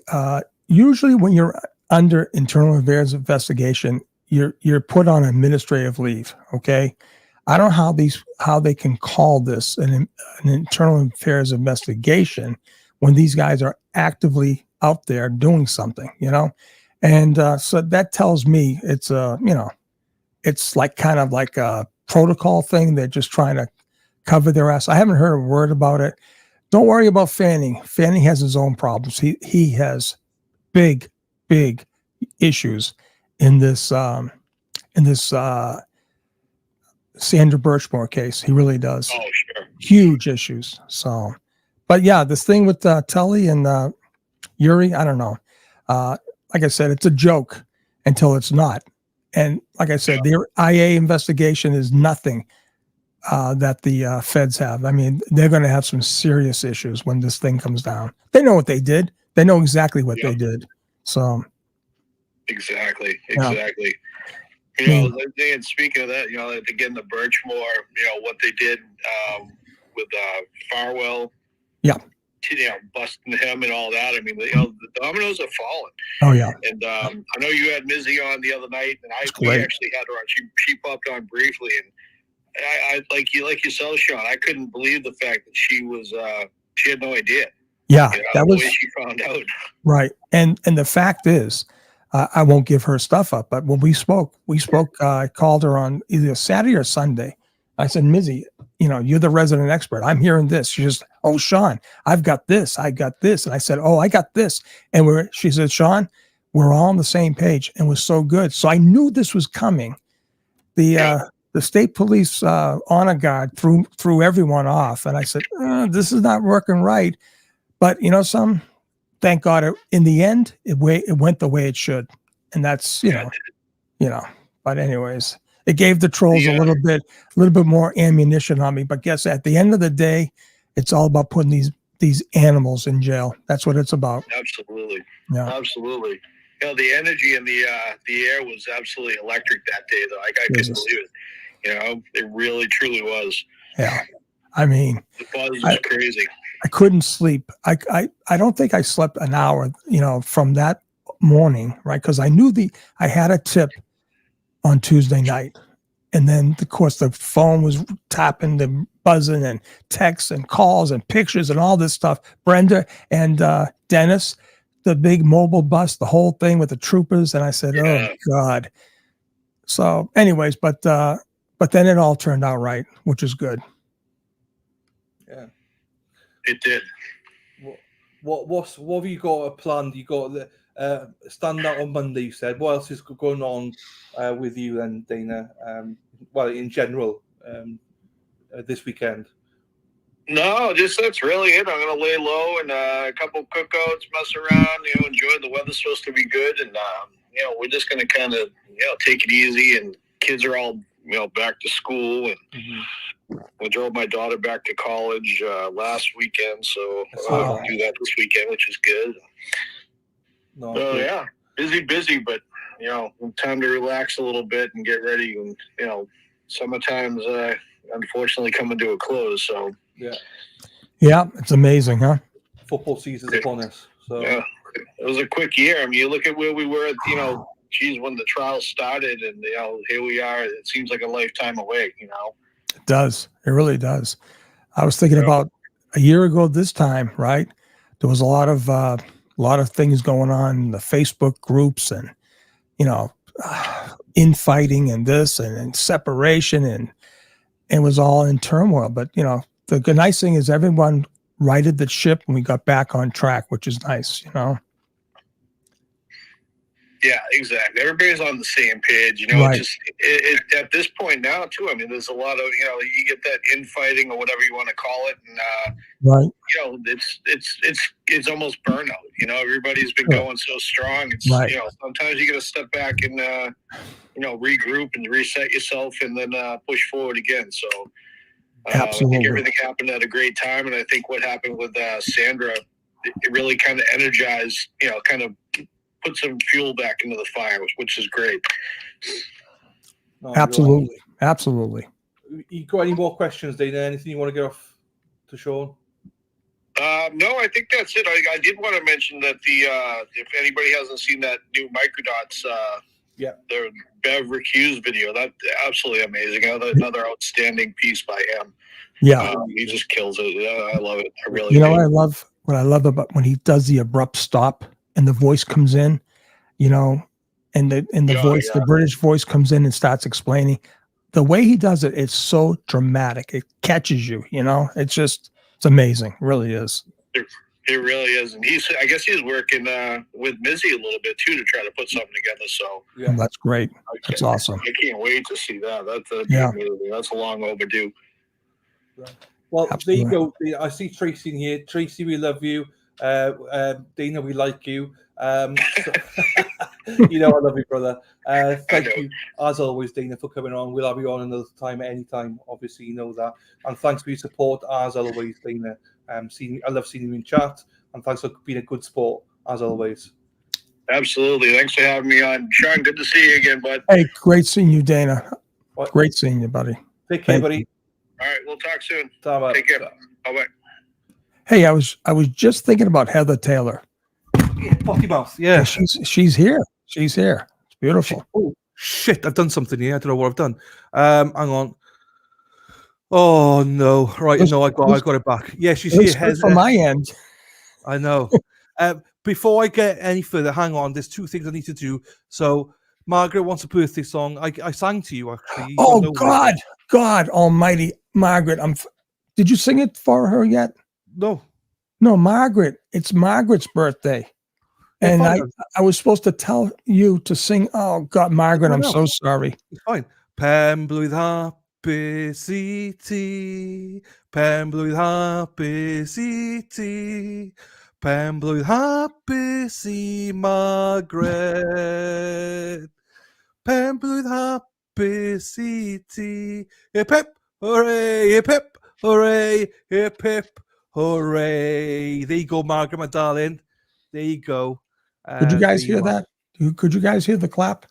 Usually when you're under internal affairs investigation, you're put on administrative leave. Okay. I don't know how they can call this an internal affairs investigation when these guys are actively out there doing something, and so that tells me it's it's like kind of like a protocol thing. They're just trying to cover their ass. I haven't heard a word about it. Don't worry about Fanning. Fanning has his own problems. He has big issues in this Sandra Birchmore case. He really does. Oh, sure. Huge issues. So, but yeah, this thing with Tully and Yuri, I don't know. Like I said, it's a joke until it's not. And like I said, their IA investigation is nothing that the feds have. I mean, they're going to have some serious issues when this thing comes down. They know what they did. They know exactly what they did. So. Exactly. Yeah. And speaking of that, again, the Birchmore, what they did with Farwell. Yeah. Busting him and all that. I mean, the dominoes are falling. Oh yeah. And I know you had Mizzy on the other night, and we actually had her on. She popped on briefly, and I like yourself, Sean. I couldn't believe the fact that she had no idea. Yeah, that was the way she found out. Right, and the fact is, I won't give her stuff up. But when we spoke. I called her on either Saturday or Sunday. I said, Mizzy, you're the resident expert. I'm hearing this. She just, oh, Sean, I've got this. I got this. And I said, oh, I got this. And she said, Sean, we're all on the same page. And it was so good. So I knew this was coming. The state police honor guard threw everyone off. And I said, this is not working right. But thank God, in the end, it went the way it should. And that's, but anyways, it gave the trolls a little bit more ammunition on me. But guess at the end of the day, it's all about putting these animals in jail. That's what it's about. Absolutely. Yeah. Absolutely. The energy in the air was absolutely electric that day, though. I couldn't believe it. It really, truly was. Yeah. I mean, the buzz was crazy. I couldn't sleep. I don't think I slept an hour, from that morning, right? Because I knew I had a tip on Tuesday night. And then, of course, the phone was tapping, the buzzing, and texts and calls and pictures and all this stuff. Brenda and Dennis, the big mobile bus, the whole thing with the troopers. And I said, oh, God. So anyways, but then it all turned out right, which is good. Yeah. It did. What have you got planned? You got the stand out on Monday, you said. What else is going on with you then, Dana? In general, this weekend? No, just that's really it. I'm gonna lay low and a couple cookouts, mess around, enjoy. The weather's supposed to be good, and we're just gonna kind of take it easy. And kids are all back to school, and we drove my daughter back to college last weekend, so I'll do that this weekend, which is good. No, yeah, busy, but time to relax a little bit and get ready. And summertime's unfortunately coming to a close, so. Yeah, it's amazing, huh? Football season's upon us. So yeah, it was a quick year. I mean, you look at where we were, when the trial started, and here we are. It seems like a lifetime away. It does. It really does. I was thinking about a year ago this time, right? There was a lot of things going on in the Facebook groups, and infighting and this and separation, and it was all in turmoil. But the good nice thing is everyone righted the ship and we got back on track, which is nice, Yeah, exactly. Everybody's on the same page, Right. It's just at this point now too. I mean, there's a lot of you get that infighting or whatever you want to call it, and right. It's almost burnout. Everybody's been going so strong. It's Right. Sometimes you got to step back and regroup and reset yourself, and then push forward again. So I think Absolutely. everything happened at a great time, and I think what happened with Sandra, it really kind of energized, kind of put some fuel back into the fire, which is great. no, Absolutely. Absolutely. You got any more questions, Dana? Anything you want to get off to Sean? No, I think that's it. I did want to mention that if anybody hasn't seen that new Microdots, the Bev Recuse video, that's absolutely amazing. Another outstanding piece by him. Yeah. He just kills it. I love it. I really You do. what I love about when he does the abrupt stop and the voice comes in, and the voice, the British voice comes in and starts explaining. The way he does it, it's so dramatic. It catches you, it's amazing. It really is. It really is. And I guess he's working with Mizzy a little bit too to try to put something together. So Oh, that's great. That's awesome. I can't wait to see that. That's a Yeah. big movie. That's a long overdue. Well, Absolutely. there you go. I see Tracy in here. Tracy, we love you. Dana, we like you. I love you, brother. Thank you, as always, Dana, for coming on. We'll have you on another time at any time. Obviously, you know that. And thanks for your support, as always, Dana. I love seeing you in chat. And thanks for being a good sport, as always. Absolutely. Thanks for having me on. Sean, good to see you again, bud. Hey, great seeing you, Dana. What? Great seeing you, buddy. Take care, Thank buddy. you. All right, we'll talk soon. Take care. Bye-bye. Hey, I was just thinking about Heather Taylor. Yeah, potty mouth. Yeah. She's here. She's here. It's beautiful. Oh shit! I've done something here. I don't know what I've done. Hang on. Oh no! Right, I got it back. Yeah, she's here. Good from my end. I know. Before I get any further, hang on. There's two things I need to do. So, Margaret wants a birthday song. I sang to you actually. Oh God Almighty, Margaret! Did you sing it for her yet? No, Margaret. It's Margaret's birthday, and I was supposed to tell you to sing. Oh God, Margaret, I'm so sorry. It's fine. Penblwydd hapus I ti, penblwydd hapus I ti, penblwydd hapus I Margaret, penblwydd hapus I ti. Hip hip, hooray! Hip hip, hooray! Hip hip, hooray! There you go, Margaret, my darling. There you go. Could you guys hear that? Could you guys hear the clap?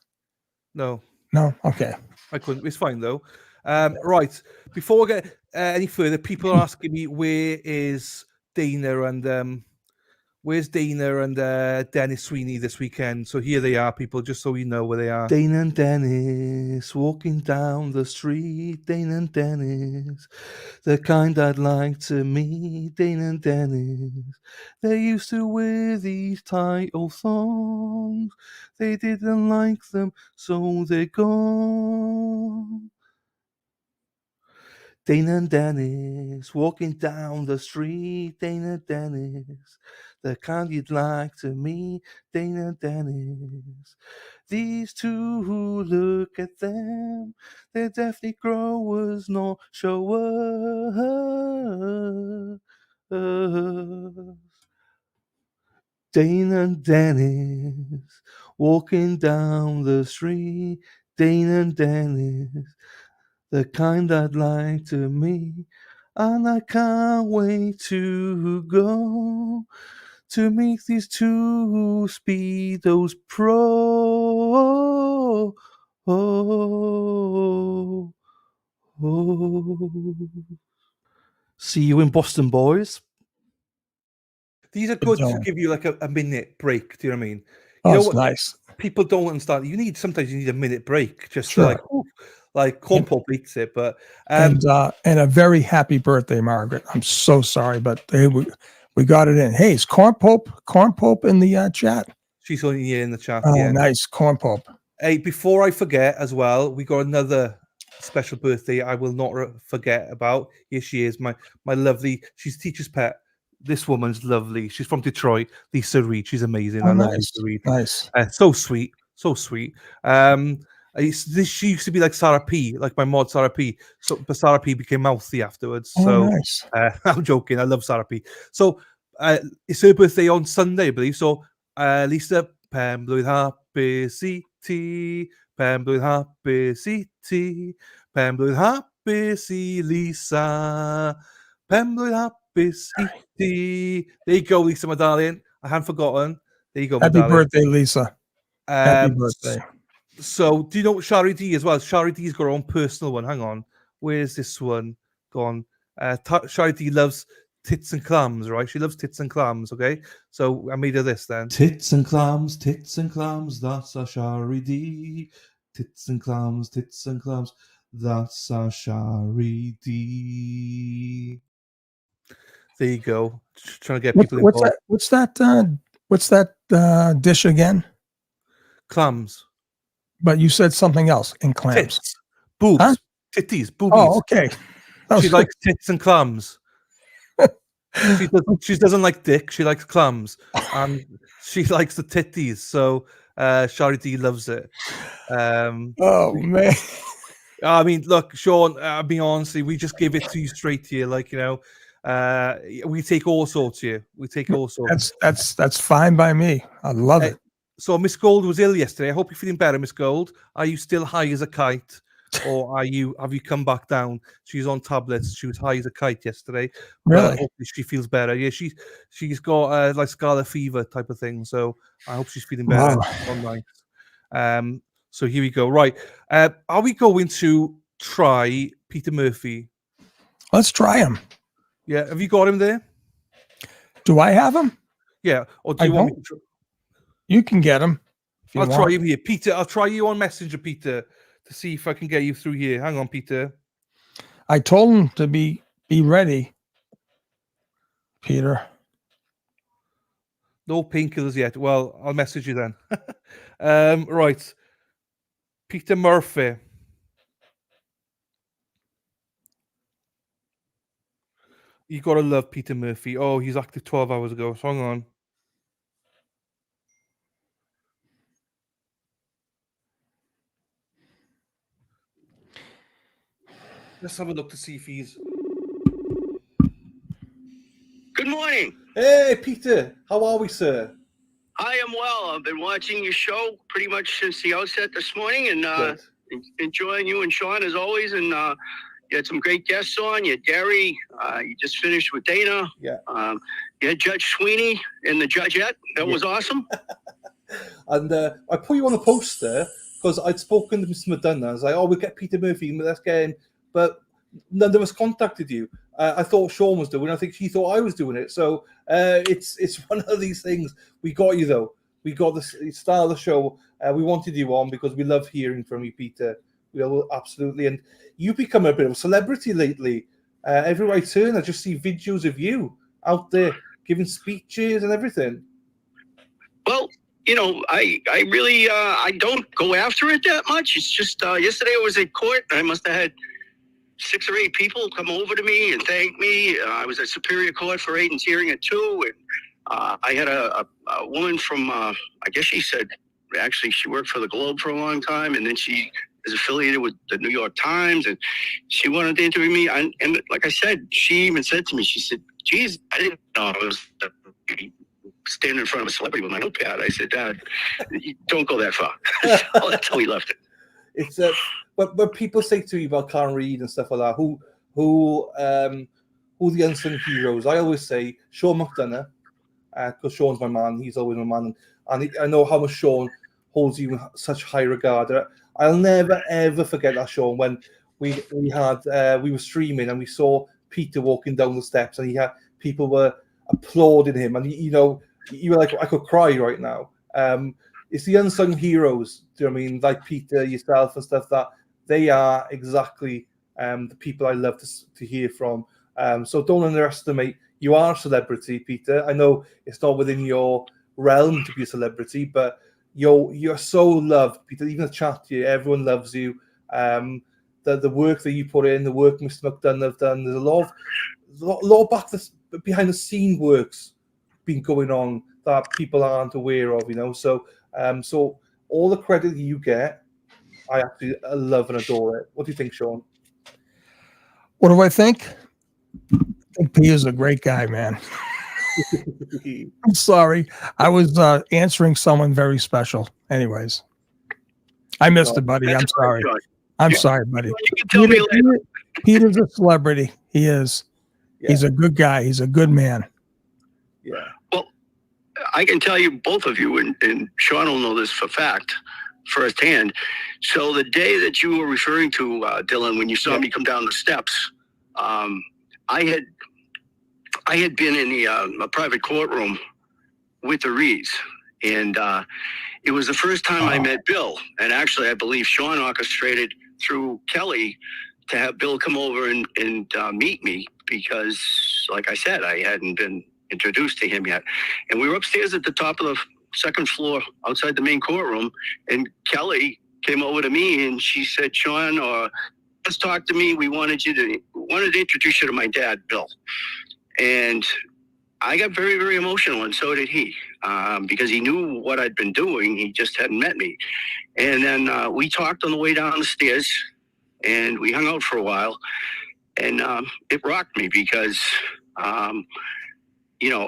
No. Okay. I couldn't. It's fine though. Right. Before we get any further, people are asking me where is Dana and where's Dana and Dennis Sweeney this weekend. So here they are, people, just so you know where they are. Dana and Dennis walking down the street. Dana and Dennis, the kind I'd like to meet. Dana and Dennis, they used to wear these title songs. They didn't like them, so they're gone. Dana and Dennis walking down the street. Dana and Dennis, the kind you'd like to meet. Dana and Dennis, these two who look at them, they're definitely growers, not showers. Dana and Dennis walking down the street. Dana and Dennis, the kind I'd like to meet. And I can't wait to go to meet these two Speedos Pro. See you in Boston, boys. These are Good good to going. give you like a minute break. Do you know what I mean? Oh, You know it's what? nice. People don't understand. Sometimes you need a minute break just Sure. to like corn pop beats it. But And a very happy birthday, Margaret. I'm so sorry, but we got it in. Hey, is Corn Pope in the chat? she's only here in the chat. Oh, Yeah. nice. Corn Pope. Hey, before I forget as well, we got another special birthday I will not forget about. Here she is, my lovely. She's teacher's pet. This woman's lovely. She's from Detroit. Lisa Reed. She's amazing. Oh, I love nice. Lisa Reed. Nice. So sweet. So sweet. She used to be like Sara P, like my mod Sara P. So, but Sara P became mouthy afterwards. Oh, So nice. I'm joking. I love Sara P. So it's her birthday on Sunday, I believe. So Lisa, pen blwydd hapus I ti, pen blwydd hapus I ti, pen blwydd hapus I Lisa, pen blwydd hapus I ti. There you go, Lisa, my darling. I hadn't forgotten. There you go, my Happy darling. birthday, Lisa. Happy birthday. So, do you know Shari D as well? Shari D's got her own personal one. Hang on. Where's this one gone? Shari D loves tits and clams, right? She loves tits and clams, okay? So, I made her this then. Tits and clams, that's a Shari D. Tits and clams, that's a Shari D. There you go. Just trying to get people involved. What's that dish again? Clams. But you said something else in clams. Tits. Boobs. Huh? Titties. Boobies. Oh, okay. She likes tits and clams. She doesn't like dick. She likes clams. And she likes the titties. So Shari D loves it. Oh, man. I mean, look, Sean, I'll be honest, we just give it to you straight here. Like, you know, we take all sorts here. We take all sorts. That's fine by me. I love it. So Miss Gold was ill yesterday. I hope you're feeling better, Miss Gold. Are you still high as a kite, or have you come back down? She's on tablets. She was high as a kite yesterday. Really? Hopefully she feels better. Yeah, she's got like scarlet fever type of thing. So I hope she's feeling better online. So here we go. Right, are we going to try Peter Murphy? Let's try him. Yeah, have you got him there? Do I have him? Yeah, or do you want me to try? You can get him. I'll try him here. Peter, I'll try you on Messenger, Peter, to see if I can get you through here. Hang on, Peter. I told him to be ready, Peter. No painkillers yet. Well, I'll message you then. Right. Peter Murphy. You got to love Peter Murphy. Oh, he's active 12 hours ago. So hang on. Let's have a look to see if he's... Good morning. Hey, Peter. How are we, sir? I am well. I've been watching your show pretty much since the outset this morning, and enjoying you and Sean as always. And you had some great guests on. You had Gary. You just finished with Dana. Yeah. You had Judge Sweeney and the Judgette. That was awesome. And I put you on the poster because I'd spoken to Mr. McDonough. I was like, oh, we'll get Peter Murphy. Let's get him. But none of us contacted you. I thought Sean was doing it. I think she thought I was doing it. So it's one of these things. We got you, though. We got the star of the show. We wanted you on because we love hearing from you, Peter. We will absolutely. And you've become a bit of a celebrity lately. Everywhere I turn, I just see videos of you out there giving speeches and everything. Well, you know, I really I don't go after it that much. It's just yesterday I was at court and I must have had 6 or 8 people come over to me and thank me. I was at Superior Court for Aiden's hearing at 2, and I had a woman from, I guess she said, actually she worked for the Globe for a long time, and then she is affiliated with the New York Times, and she wanted to interview me. And like I said, she even said to me, she said, geez, I didn't know I was standing in front of a celebrity with my notepad. I said, Dad, don't go that far. So that's how we left it. It's but people say to me about Karen Reid and stuff like that, who the unsung heroes. I always say Sean McDonough, because Sean's my man. He's always my man, and I know how much Sean holds you in such high regard. I'll never ever forget that, Sean, when we were streaming and we saw Peter walking down the steps, and people were applauding him, and you were like, I could cry right now. It's the unsung heroes. Do you know what I mean? Like Peter, yourself, and stuff. That they are exactly the people I love to hear from. So don't underestimate. You are a celebrity, Peter. I know it's not within your realm to be a celebrity, but you're so loved, Peter. Even the chat to you, everyone loves you. The work that you put in, the work Mr. McDonough have done. There's a lot behind the scene works been going on that people aren't aware of. So all the credit you get, I actually love and adore it. What do you think, Sean? What do I think? I think Peter's a great guy, man. I'm sorry. I was answering someone very special. Anyways, I missed it, buddy. I'm sorry. I'm sorry, buddy. You can tell me later. Peter's a celebrity. He is. Yeah. He's a good guy. He's a good man. Yeah. Well, I can tell you, both of you, and Sean will know this for fact, firsthand. So the day that you were referring to, Dylan, when you saw me come down the steps, I had been in a private courtroom with the Reeds, and it was the first time I met Bill. And actually, I believe Sean orchestrated through Kelly to have Bill come over and meet me, because, like I said, I hadn't been introduced to him yet. And we were upstairs at the top of the second floor outside the main courtroom, and Kelly came over to me and she said, Sean, let's talk to me. We wanted to introduce you to my dad, Bill. And I got very, very emotional, and so did he, because he knew what I'd been doing. He just hadn't met me. And then we talked on the way down the stairs, and we hung out for a while. And it rocked me because,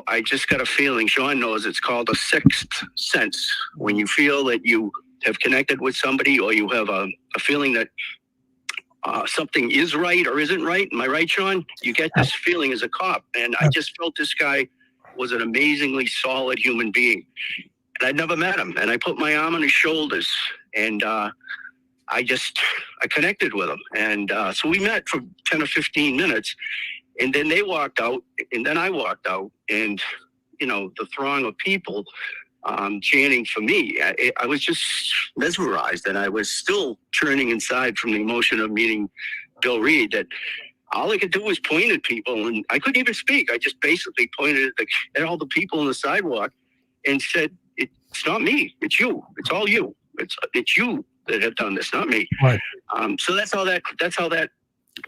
I just got a feeling. Sean knows it's called a sixth sense. When you feel that you have connected with somebody, or you have a feeling that something is right or isn't right. Am I right, Sean? You get this feeling as a cop. And I just felt this guy was an amazingly solid human being. And I'd never met him. And I put my arm on his shoulders, and I connected with him. And so we met for 10 or 15 minutes. And then they walked out, and then I walked out. And, the throng of people chanting for me, I was just mesmerized, and I was still churning inside from the emotion of meeting Bill Reed, that all I could do was point at people, and I couldn't even speak. I just basically pointed at all the people on the sidewalk and said, it's not me, it's you, it's all you, it's you that have done this, not me. Right. So that's how that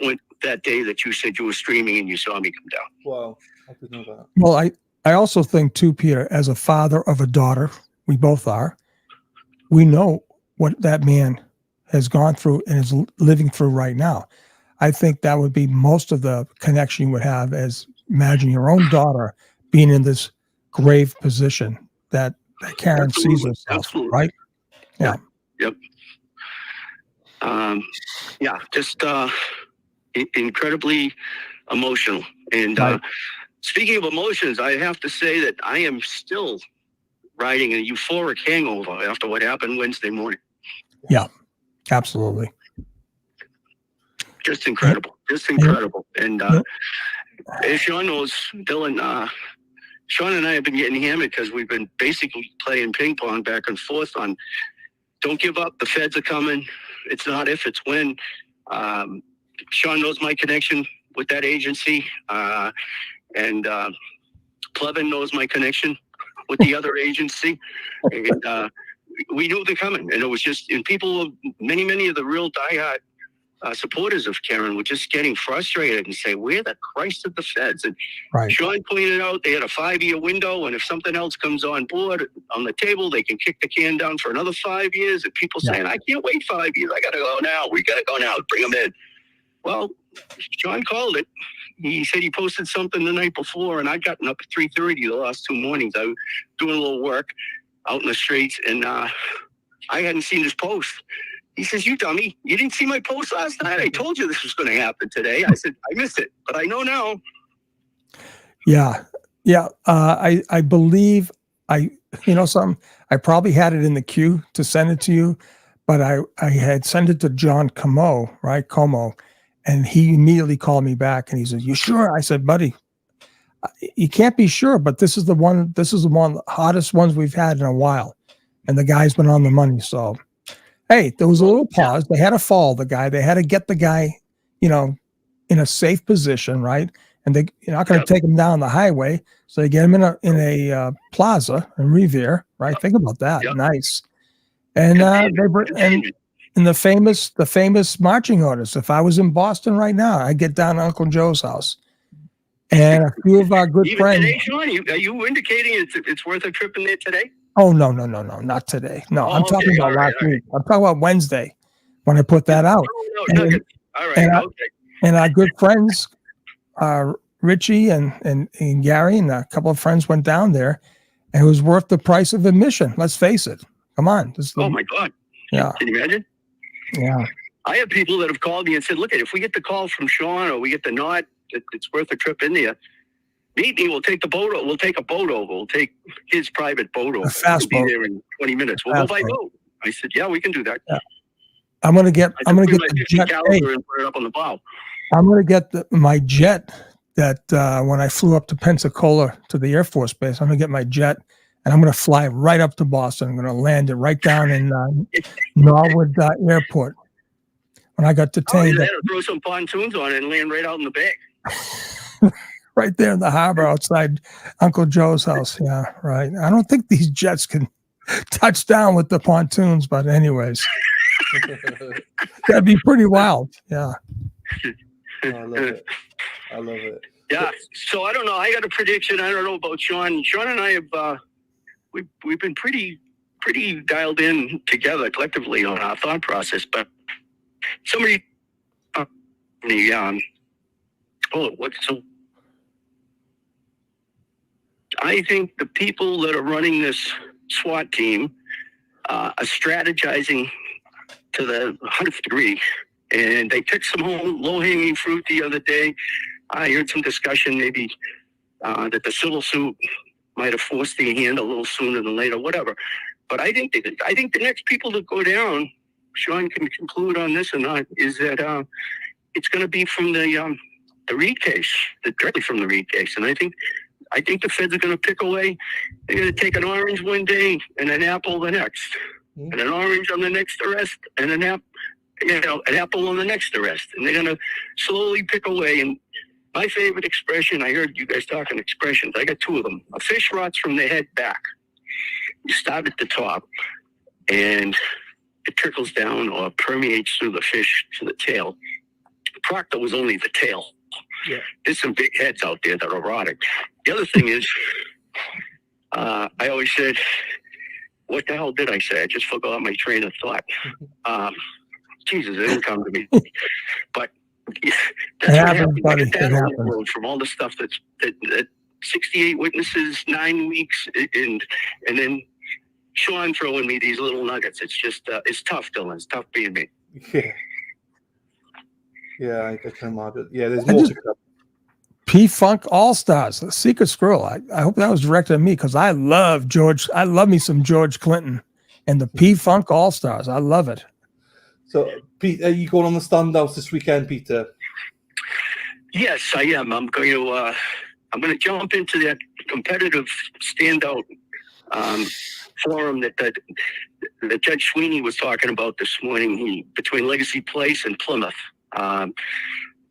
went that day that you said you were streaming and you saw me come down. Wow, I didn't know that. Well, I also think too, Peter, as a father of a daughter, we both are, we know what that man has gone through and is living through right now. I think that would be most of the connection you would have, as imagine your own daughter being in this grave position that Karen sees herself, Absolutely. right? Yeah. Yep. Just incredibly emotional. And Right. Speaking of emotions, I have to say that I am still riding a euphoric hangover after what happened Wednesday morning. Yeah, absolutely. Just incredible. Just incredible. And as Sean knows, Dylan, Sean and I have been getting hammered because we've been basically playing ping pong back and forth on, don't give up, the feds are coming. It's not if, it's when. Sean knows my connection with that agency, and Plevin knows my connection with the other agency. And we knew they're coming. And it was just, and people, many of the real diehard supporters of Karen were just getting frustrated and say, where the Christ of the feds? And Right. Sean pointed out they had a 5-year window, and if something else comes on board on the table, they can kick the can down for another 5 years. And people saying, I can't wait 5 years. I got to go now. We got to go now. Bring them in. Well, Sean called it. He said he posted something the night before, and I'd gotten up at 3:30 the last 2 mornings. I was doing a little work out in the streets, and I hadn't seen his post. He says, you dummy, you didn't see my post last night? I told you this was going to happen today. I said, I missed it, but I know now. Yeah. Yeah. I believe something, I probably had it in the queue to send it to you, but I had sent it to John Como, and he immediately called me back and he said, you sure? I said, buddy, you can't be sure, but this is one of the hottest ones we've had in a while. And the guy's been on the money. So, hey, there was a little pause. They had to follow the guy. They had to get the guy, in a safe position, right? And you're not going to take him down the highway. So they get him in a plaza in Revere, right? Think about that. Yep. Nice. And and the famous marching orders. If I was in Boston right now, I'd get down to Uncle Joe's house. And a few of our good friends. Today, Sean, are you indicating it's worth a trip in there today? Oh, no, not today. No, I'm talking about last week. I'm talking about Wednesday when I put that out. All right. And our good friends, Richie and Gary and a couple of friends went down there, and it was worth the price of admission. Let's face it. Come on. My God. Yeah. Can you imagine? Yeah. I have people that have called me and said, look, if we get the call from Sean or we get the nod, it's worth a trip in there. Meet me. We'll take the boat. We'll take a boat over. We'll take his private boat over. A fast boat. We'll be there in 20 minutes. We'll go by boat. I said, yeah, we can do that. Yeah. I'm gonna get the jet. Hey, and put it up on the bow. I'm gonna get my jet that when I flew up to Pensacola to the Air Force Base. I'm gonna get my jet and I'm gonna fly right up to Boston. I'm gonna land it right down in Norwood Airport. When I got detained, throw some pontoons on it and land right out in the bay. Right there in the harbor outside Uncle Joe's house. Yeah, right. I don't think these jets can touch down with the pontoons, but anyways, that'd be pretty wild. Yeah. Oh, I love it. Yeah. So I don't know. I got a prediction. I don't know about Sean. Sean and I have we've been pretty dialed in together collectively on our thought process, but somebody I think the people that are running this SWAT team are strategizing to the 100th degree, and they took some low-hanging fruit the other day. I heard some discussion maybe that the civil suit might have forced the hand a little sooner than later, whatever. But I think the next people to go down, Sean can conclude on this or not, is that it's going to be from the Reed case, directly from the Reed case, and I think the feds are going to pick away. They're going to take an orange one day and an apple the next, and an orange on the next arrest, and an apple on the next arrest, and they're going to slowly pick away. And my favorite expression, I heard you guys talking expressions. I got two of them. A fish rots from the head back. You start at the top, and it trickles down or permeates through the fish to the tail. Proctor was only the tail. Yeah. There's some big heads out there that are rotting. The other thing is, I always said, what the hell did I say? I just forgot my train of thought. Jesus, it didn't come to me. But that's what happened. From all the stuff that 68 witnesses, 9 weeks, and then Sean throwing me these little nuggets. It's just, it's tough, Dylan. It's tough being me. Yeah. Yeah, I can imagine. Yeah, there's more to come. P-Funk All-Stars, The Secret Squirrel. I hope that was directed at me because I love me some George Clinton and the P-Funk All-Stars. I love it. So, Pete, are you going on the standouts this weekend, Peter? Yes, I am. I'm going to jump into that competitive standout forum that Judge Sweeney was talking about this morning between Legacy Place and Plymouth.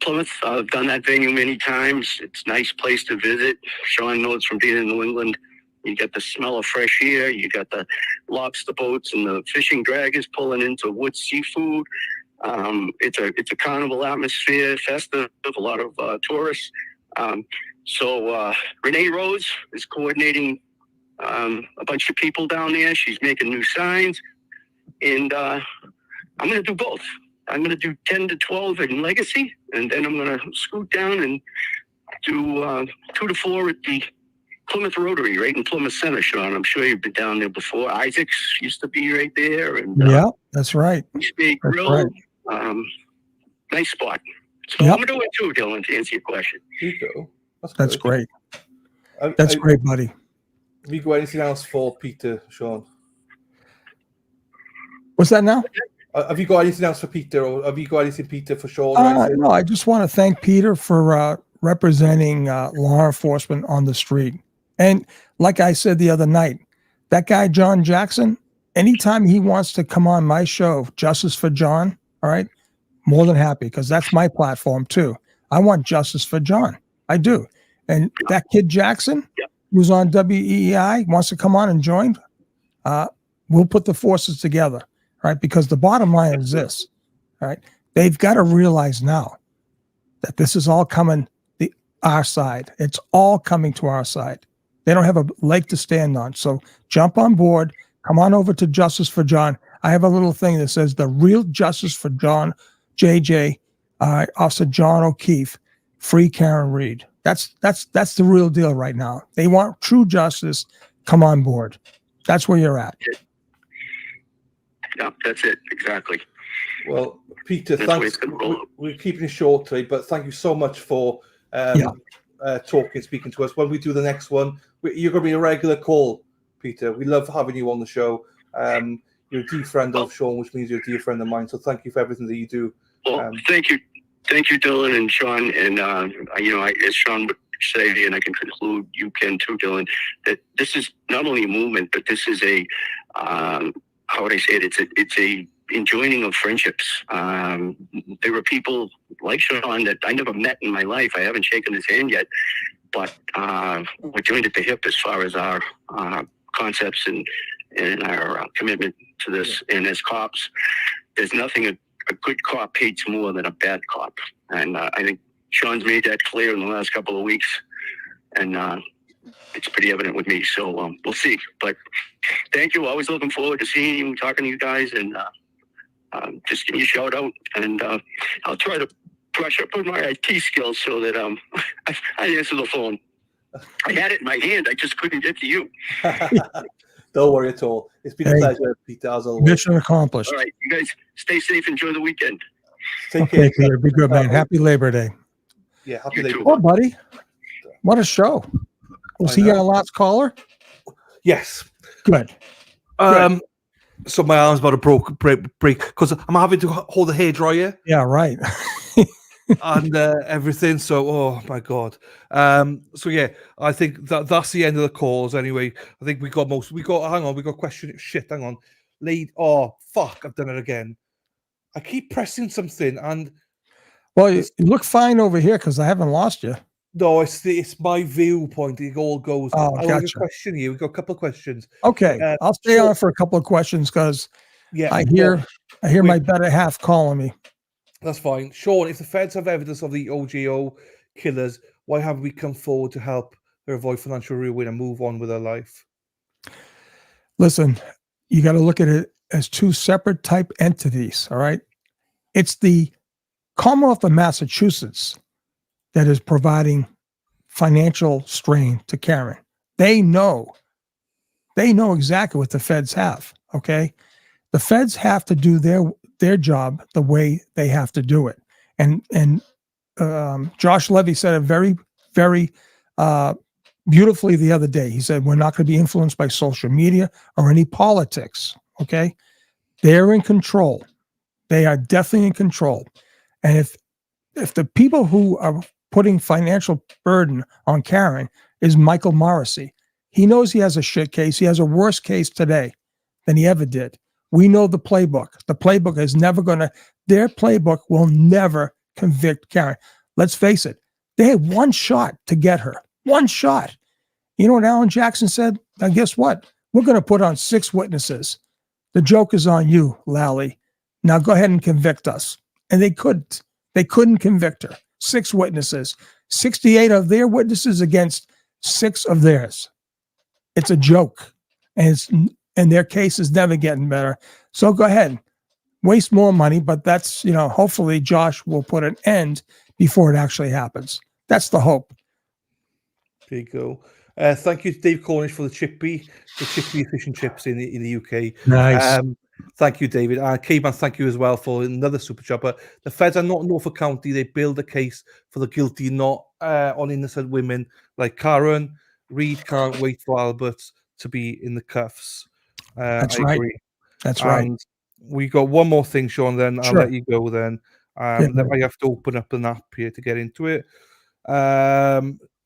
Plymouth, I've done that venue many times. It's a nice place to visit. Sean knows from being in New England. You got the smell of fresh air. You got the lobster boats and the fishing draggers pulling into Wood Seafood. It's a carnival atmosphere, festive, a lot of tourists. So Renee Rose is coordinating a bunch of people down there. She's making new signs, and I'm going to do both. I'm going to do 10 to 12 in Legacy, and then I'm going to scoot down and do 2 to 4 at the Plymouth Rotary, right in Plymouth Center, Sean. I'm sure you've been down there before. Isaac's used to be right there. And yeah, that's right. East Bay Grill. Right. Nice spot. So Yep. I'm going to do it too, Dylan, to answer your question. Peter, That's great. That's great, buddy. Have you got anything else for Peter, Sean? What's that now? Have you got anything else for Peter, or have you got anything, Peter, for Sean? No, I just want to thank Peter for representing law enforcement on the street. And like I said the other night, that guy, John Jackson, anytime he wants to come on my show, Justice for John, all right, more than happy, because that's my platform too. I want justice for John. I do. And that kid Jackson, who's on WEEI, wants to come on and join, we'll put the forces together, right? Because the bottom line is this, all right? They've got to realize now that this is all coming our side. It's all coming to our side. They don't have a leg to stand on. So jump on board. Come on over to Justice for John. I have a little thing that says the real justice for John, JJ, Officer John O'Keefe, free Karen Reed. That's the real deal right now. They want true justice. Come on board. That's where you're at. Yeah, that's it. Exactly. Well, Peter, thanks. We're keeping it short today, but thank you so much for speaking to us. When we do the next one, you're going to be a regular call, Peter. We love having you on the show. You're a dear friend of Sean, which means you're a dear friend of mine. So thank you for everything that you do. Well, thank you, Dylan and Sean. And as Sean would say, and I can conclude, you can too, Dylan, that this is not only a movement, but this is a how would I say it? It's a enjoining of friendships. There were people like Sean that I never met in my life. I haven't shaken his hand yet, but we're joined at the hip as far as our concepts and our commitment to this. And as cops, there's nothing a good cop hates more than a bad cop. And I think Sean's made that clear in the last couple of weeks. And it's pretty evident with me. So we'll see. But thank you. Always looking forward to seeing you and talking to you guys. And just give me a shout out. And I'll try to brush up on my IT skills so that I answer the phone. I had it in my hand. I just couldn't get to you. Don't worry at all. It's been a pleasure, Peter, as always. Mission accomplished. All right. You guys stay safe. Enjoy the weekend. Take care. Peter. Be good, man. Happy Labor Day. Yeah, happy Labor Day. Oh, buddy. What a show. Was he our last caller? Yes. Good. So my arm's about to break because I'm having to hold the hairdryer. Yeah, right. And everything. So, oh my God. So yeah, I think that's the end of the calls. Anyway, I think we got question. Shit, hang on. Oh fuck! I've done it again. I keep pressing something, and well, you look fine over here because I haven't lost you. No, it's my viewpoint. It all goes. Oh, I gotcha. want to question you. We've got a couple of questions. Okay, I'll stay on for a couple of questions because I hear my better half calling me. That's fine. Sean, if the feds have evidence of the OGO killers, why haven't we come forward to help her avoid financial ruin and move on with her life? Listen, you got to look at it as two separate type entities, all right? It's the Commonwealth of Massachusetts that is providing financial strain to Karen. They know exactly what the feds have, okay? The feds have to do their job the way they have to do it. And Josh Levy said it very, very beautifully the other day. He said, we're not going to be influenced by social media or any politics, okay? They're in control. They are definitely in control. And if the people who are putting financial burden on Karen is Michael Morrissey, he knows he has a shit case. He has a worse case today than he ever did. We know the playbook. The playbook is their playbook will never convict Karen. Let's face it. They had one shot to get her. One shot. You know what Alan Jackson said? Now guess what? We're going to put on 6 witnesses. The joke is on you, Lally. Now go ahead and convict us. And they couldn't. They couldn't convict her. 6 witnesses, 68 of their witnesses against 6 of theirs. It's a joke. And their case is never getting better. So go ahead, waste more money, but that's, hopefully Josh will put an end before it actually happens. That's the hope. There you go. Thank you to Dave Cornish for the chickpea fish and chips in the UK. Nice. Thank you, David. K-Man, thank you as well for another super chopper. The feds are not in Norfolk County. They build a case for the guilty, not on innocent women like Karen. Reed can't wait for Albert to be in the cuffs. That's I right. agree. That's right. And we got one more thing, Sean, then Sure. I'll let you go then. I have to open up an app here to get into it.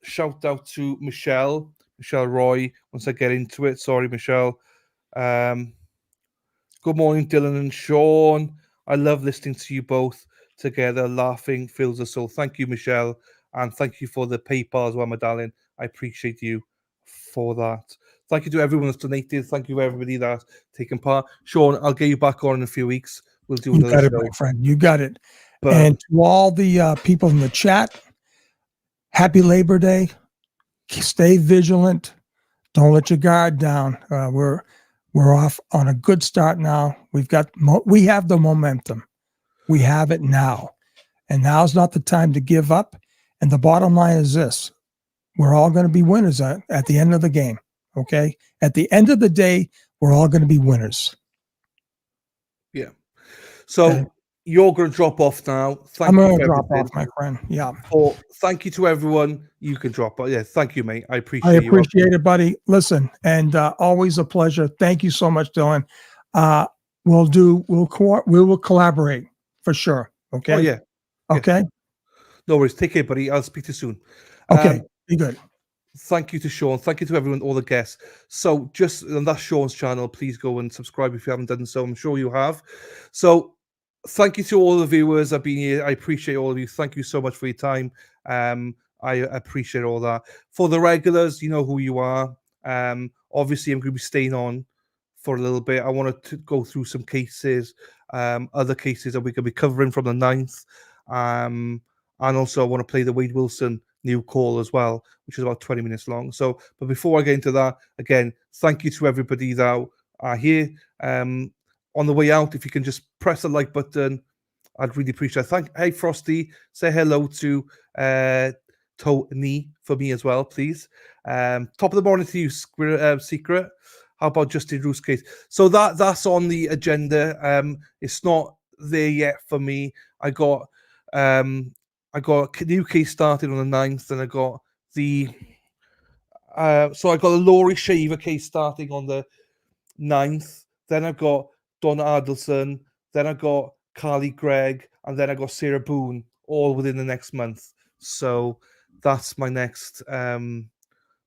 Shout out to Michelle Roy, once I get into it. Sorry, Michelle. Good morning, Dylan and Sean. I love listening to you both together. Laughing fills the soul. Thank you, Michelle. And thank you for the PayPal as well, my darling. I appreciate you for that. Thank you to everyone that's donated. Thank you to everybody that's taken part. Sean, I'll get you back on in a few weeks. We'll do another show. You got it, my friend. You got it. But, and to all the people in the chat, happy Labor Day. Stay vigilant. Don't let your guard down. We're off on a good start now. We have the momentum. We have it now. And now's not the time to give up. And the bottom line is this. We're all going to be winners at the end of the game. Okay? At the end of the day, we're all going to be winners. Yeah. So you're going to drop off now. I'm going to drop off, my friend. Yeah. Thank you to everyone. You can drop off. Yeah. Thank you, mate. I appreciate I appreciate it, buddy. Listen, and always a pleasure. Thank you so much, Dylan. We will collaborate for sure. Okay. Oh, yeah. Okay. No worries. Take care, buddy. I'll speak to you soon. Okay. Be good. Thank you to Sean. Thank you to everyone, all the guests. So just on that Sean's channel, please go and subscribe if you haven't done so. I'm sure you have. So thank you to all the viewers that have been here. I appreciate all of you. Thank you so much for your time. I appreciate all that. For the regulars, you know who you are. Obviously, I'm going to be staying on for a little bit. I want to go through some cases, other cases that we're going to be covering from the 9th. And also, I want to play the Wade Wilson new call as well, which is about 20 minutes long. So, but before I get into that, again, thank you to everybody that are here. On the way out, if you can just press the like button, I'd really appreciate it. Hey, Frosty, say hello to Tony for me as well, please. Top of the morning to you, Secret. How about Justin Roos case? So that's on the agenda. It's not there yet for me. I got a new case started on the 9th, and I got the Laurie Shaver case starting on the 9th. Then I've got Donna Adelson. Then I got Carly Gregg, and then I got Sara Boone, all within the next month. So that's my next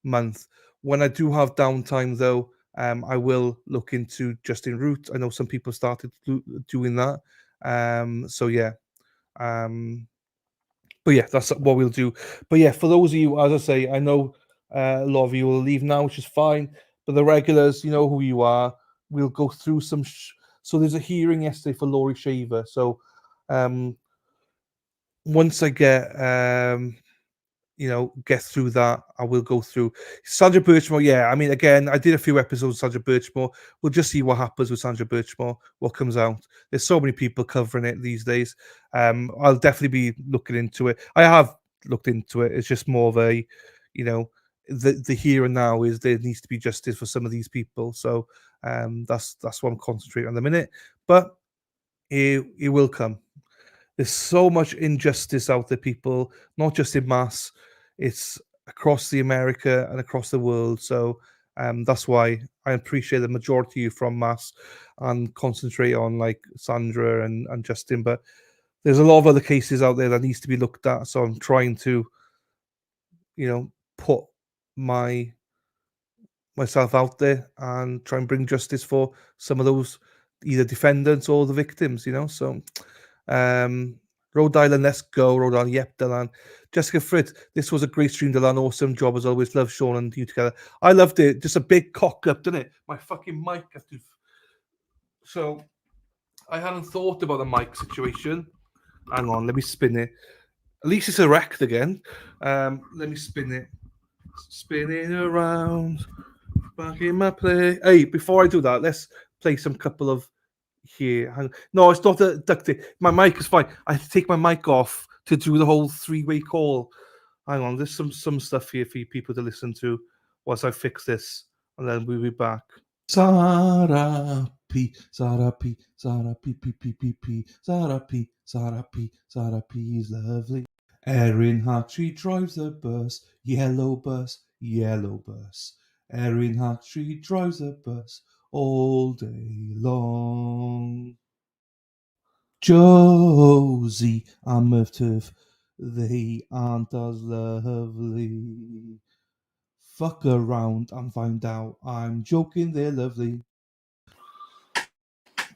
month. When I do have downtime, though, I will look into Justin Root. I know some people started doing that. So yeah. But yeah, that's what we'll do. But yeah, for those of you, as I say, I know a lot of you will leave now, which is fine. But the regulars, you know who you are. We'll go through some. So there's a hearing yesterday for Laurie Shaver. So once I get through that, I will go through Sandra Birchmore. Yeah, I mean, again, I did a few episodes of Sandra Birchmore. We'll just see what happens with Sandra Birchmore, what comes out. There's so many people covering it these days. I'll definitely be looking into it. I have looked into it. It's just more of a, the here and now is there needs to be justice for some of these people. So that's what I'm concentrating on the minute. But it will come. There's so much injustice out there, people, not just in mass. It's across the America and across the world. So that's why I appreciate the majority of you from mass and concentrate on like Sandra and Justin. But there's a lot of other cases out there that needs to be looked at. So I'm trying to, put myself out there and try and bring justice for some of those either defendants or the victims, So Rhode Island, let's go. Rhode Island, yep, Dylan. Jessica Fritz, this was a great stream, Dylan. Awesome job as always. Love Sean and you together. I loved it. Just a big cock up, didn't it? My fucking mic. So I hadn't thought about the mic situation. Hang on, let me spin it. At least it's erect again. Let me spin it. Spinning around, back in my play. Hey, before I do that, let's play some couple of here. No, it's not ducted. My mic is fine. I have to take my mic off to do the whole three-way call. Hang on, there's some stuff here for you people to listen to once I fix this, and then we'll be back. Sara P, Sara P, Sara P, P, P, P, P, Sara P, Sara P, Sara P is lovely. Erin Hartree drives a bus, yellow bus, yellow bus. Erin Hartree drives a bus all day long. Josie and Merv Turf, they aren't as lovely. Fuck around and find out I'm joking, they're lovely.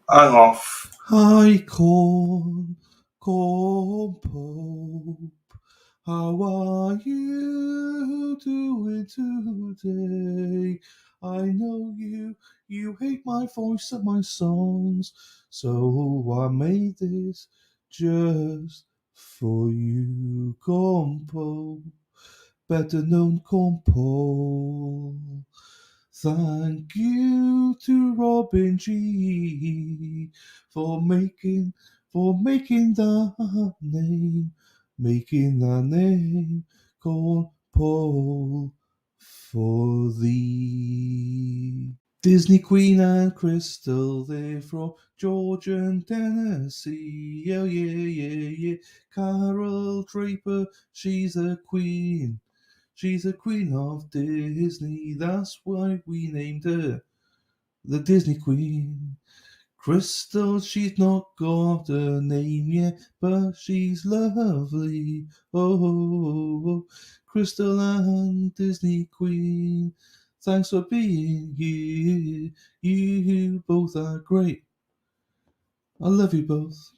Hang off. Hi, Corn Pope. How are you doing today? I know you hate my voice and my songs, so I made this just for you, Compo, better known Compo. Thank you to Robin G for making that name called Paul for thee. Disney Queen and Crystal, they're from Georgia and Tennessee. Oh yeah. Carol Draper, she's a queen. She's a queen of Disney, that's why we named her the Disney Queen. Crystal, she's not got a name yet, but she's lovely. Oh, Crystal and Disney Queen, thanks for being here. You both are great. I love you both.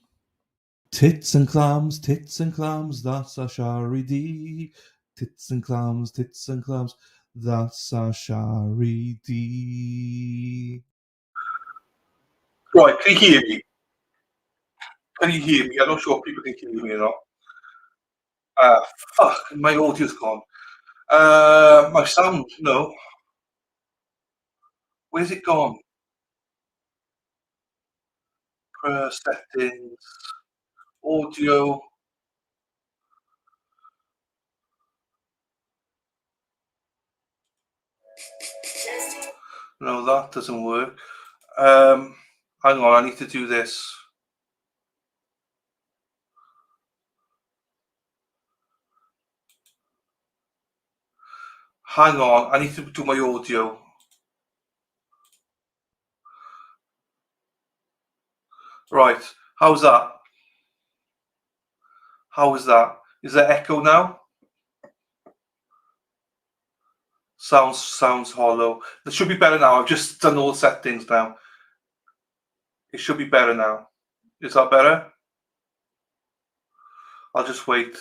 Tits and clams, that's a Shari D. Tits and clams, that's a Shari D. Right, can you hear me? Can you hear me? I'm not sure if people can hear me or not. Fuck, my audio's gone. My sound, no. Where's it gone? Settings, audio. No, that doesn't work. Hang on, I need to do this. Hang on, I need to do my audio. Right, how's that? How is that? Is there echo now? Sounds hollow. It should be better now. I've just done all the settings now. It should be better now. Is that better? I'll just wait.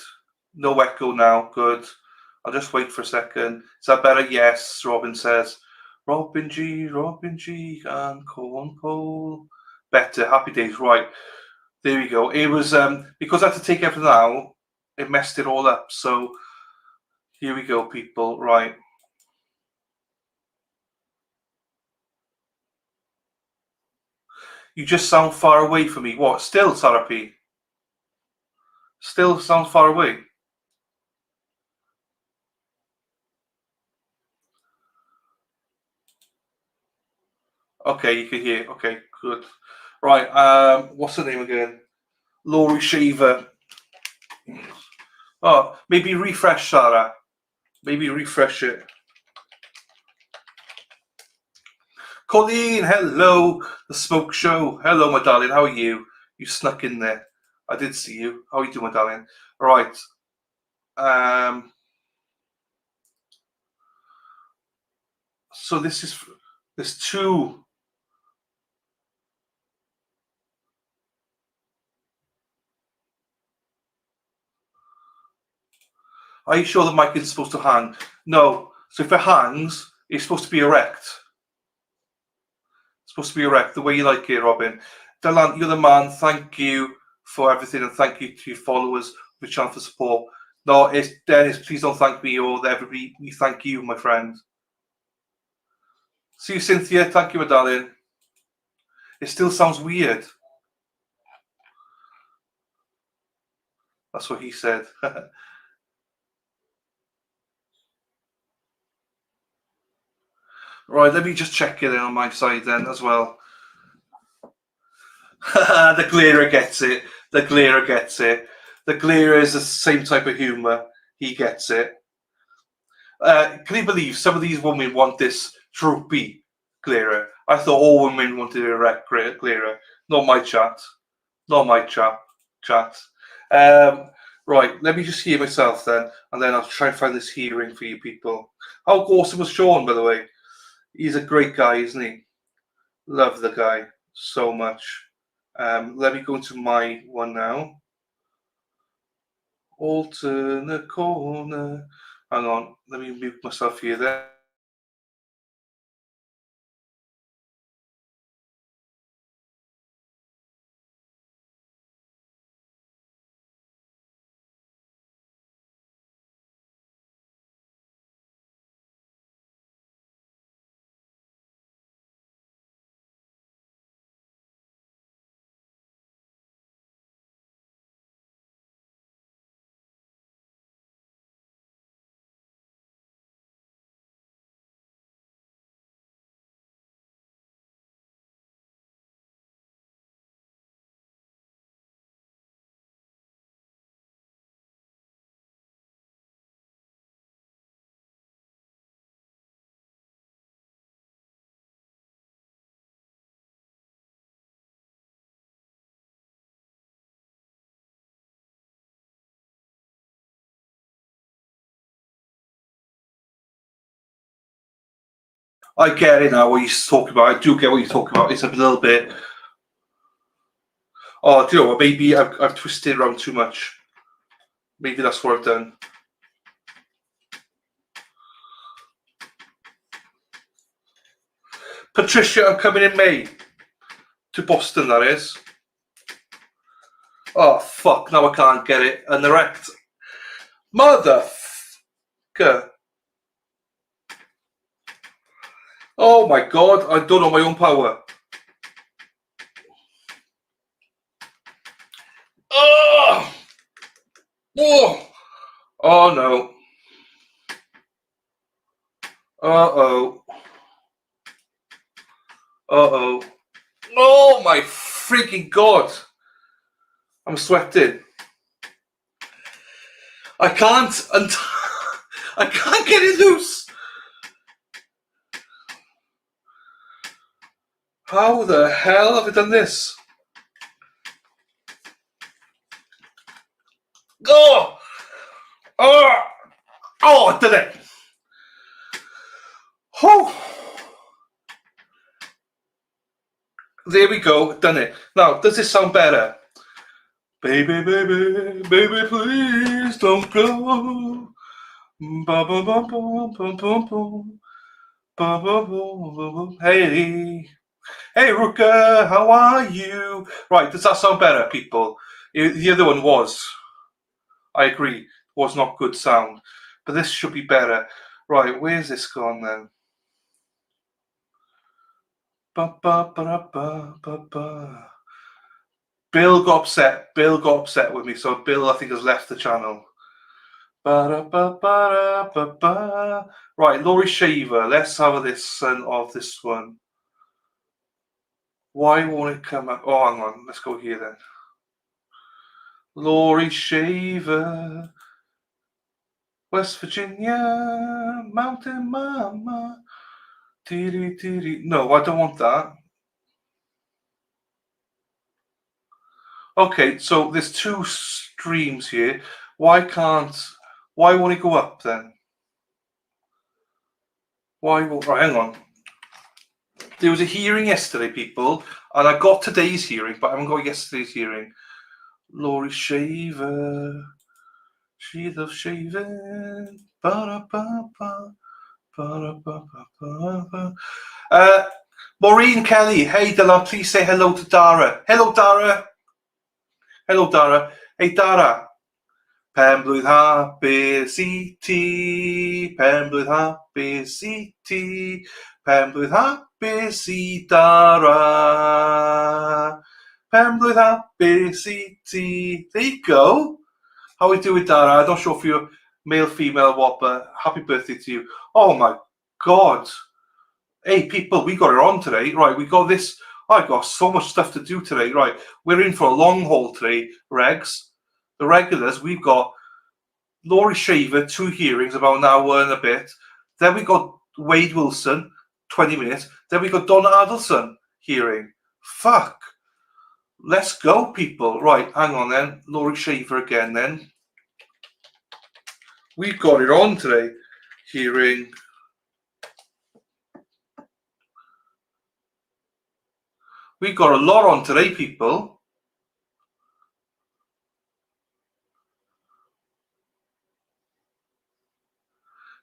No echo now. Good. I'll just wait for a second. Is that better? Yes, Robin says. Robin G, and Corn Pole. Better. Happy days. Right. There we go. It was because I had to take everything out, it messed it all up. So here we go, people. Right. You just sound far away from me. What? Still, Sara P? Still sounds far away. Okay, you can hear. Okay, good. Right. What's her name again? Laurie Shaver. Oh, maybe refresh, Sara. Maybe refresh it. Colleen, hello. The Smoke Show. Hello, my darling. How are you? You snuck in there. I did see you. How are you doing, my darling? Right. So there's two. Are you sure the mic is supposed to hang? No. So if it hangs, it's supposed to be erect. It's supposed to be erect, the way you like it, Robin. Dylan, you're the man. Thank you for everything, and thank you to your followers for channel for support. No, it's Dennis. Please don't thank me or everybody. We thank you, my friend. See you, Cynthia. Thank you, my darling. It still sounds weird. That's what he said. Right, let me just check it in on my side then as well. The Glera gets it. The Glera gets it. The Glera is the same type of humour. He gets it. Can you believe some of these women want this droopy Glera? I thought all women wanted a erect Glera. Not my chat. Not my chat. Right, let me just hear myself then, and then I'll try and find this hearing for you people. How awesome was Sean, by the way? He's a great guy, isn't he? Love the guy so much. Let me go into my one now. Alternate corner. Hang on, let me mute myself here then. I get it now, what he's talking about. I do get what you're talking about. It's a little bit... Oh, do you know what? Maybe I've twisted around too much. Maybe that's what I've done. Patricia, I'm coming in May. To Boston, that is. Oh, fuck. Now I can't get it. An erect. Motherfucker. Oh, my God. I don't know my own power. Oh! Oh! Oh, no. Uh-oh. Uh-oh. Oh, my freaking God. I'm sweating. I can't get it loose. How the hell have I done this? Oh! Oh! Oh, I did it. Oh! There we go, done it. Now, does this sound better? Baby, baby, baby, please don't go. Ba ba ba ba ba ba ba. Ba ba ba ba ba. Hey, hey, Rooker, how are you? Right, does that sound better, people? The other one was, I agree, was not good sound, but this should be better. Right, where's this gone then? Ba ba ba ba ba ba. Bill got upset. Bill got upset with me, so Bill, I think, has left the channel. Ba-da-ba-ba-da-ba-ba. Right, Laurie Shaver. Let's have this of this one. Why won't it come up? Oh, hang on. Let's go here then. Laurie Shaver. West Virginia. Mountain Mama. No, I don't want that. Okay, so there's two streams here. Why won't it go up then? Right, hang on. There was a hearing yesterday, people, and I got today's hearing, but I haven't got yesterday's hearing. Laurie Shaver. She loves shaving. Ba-da-ba-ba. Ba-da-ba-ba-ba-ba. Maureen Kelly, hey Dylan, please say hello to Dara. Hello Dara. Hello Dara. Hey Dara. Pen-blwydd hapus I ti, pen-blwydd hapus I ti, pen-blwydd hapus I Dara. Pen-blwydd hapus I ti. There you go. How are we doing, Dara? I'm not sure if you're male, female, or what, but happy birthday to you. Oh my God. Hey, people, we got it on today. Right, we got this. I got so much stuff to do today. Right, we're in for a long haul today, Regs. The regulars, we've got Laurie Shaver, 2 hearings, about an hour and a bit. Then we got Wade Wilson, 20 minutes. Then we got Donna Adelson hearing. Fuck. Let's go, people. Right, hang on then. Laurie Shaver again then. We've got it on today. Hearing. We've got a lot on today, people.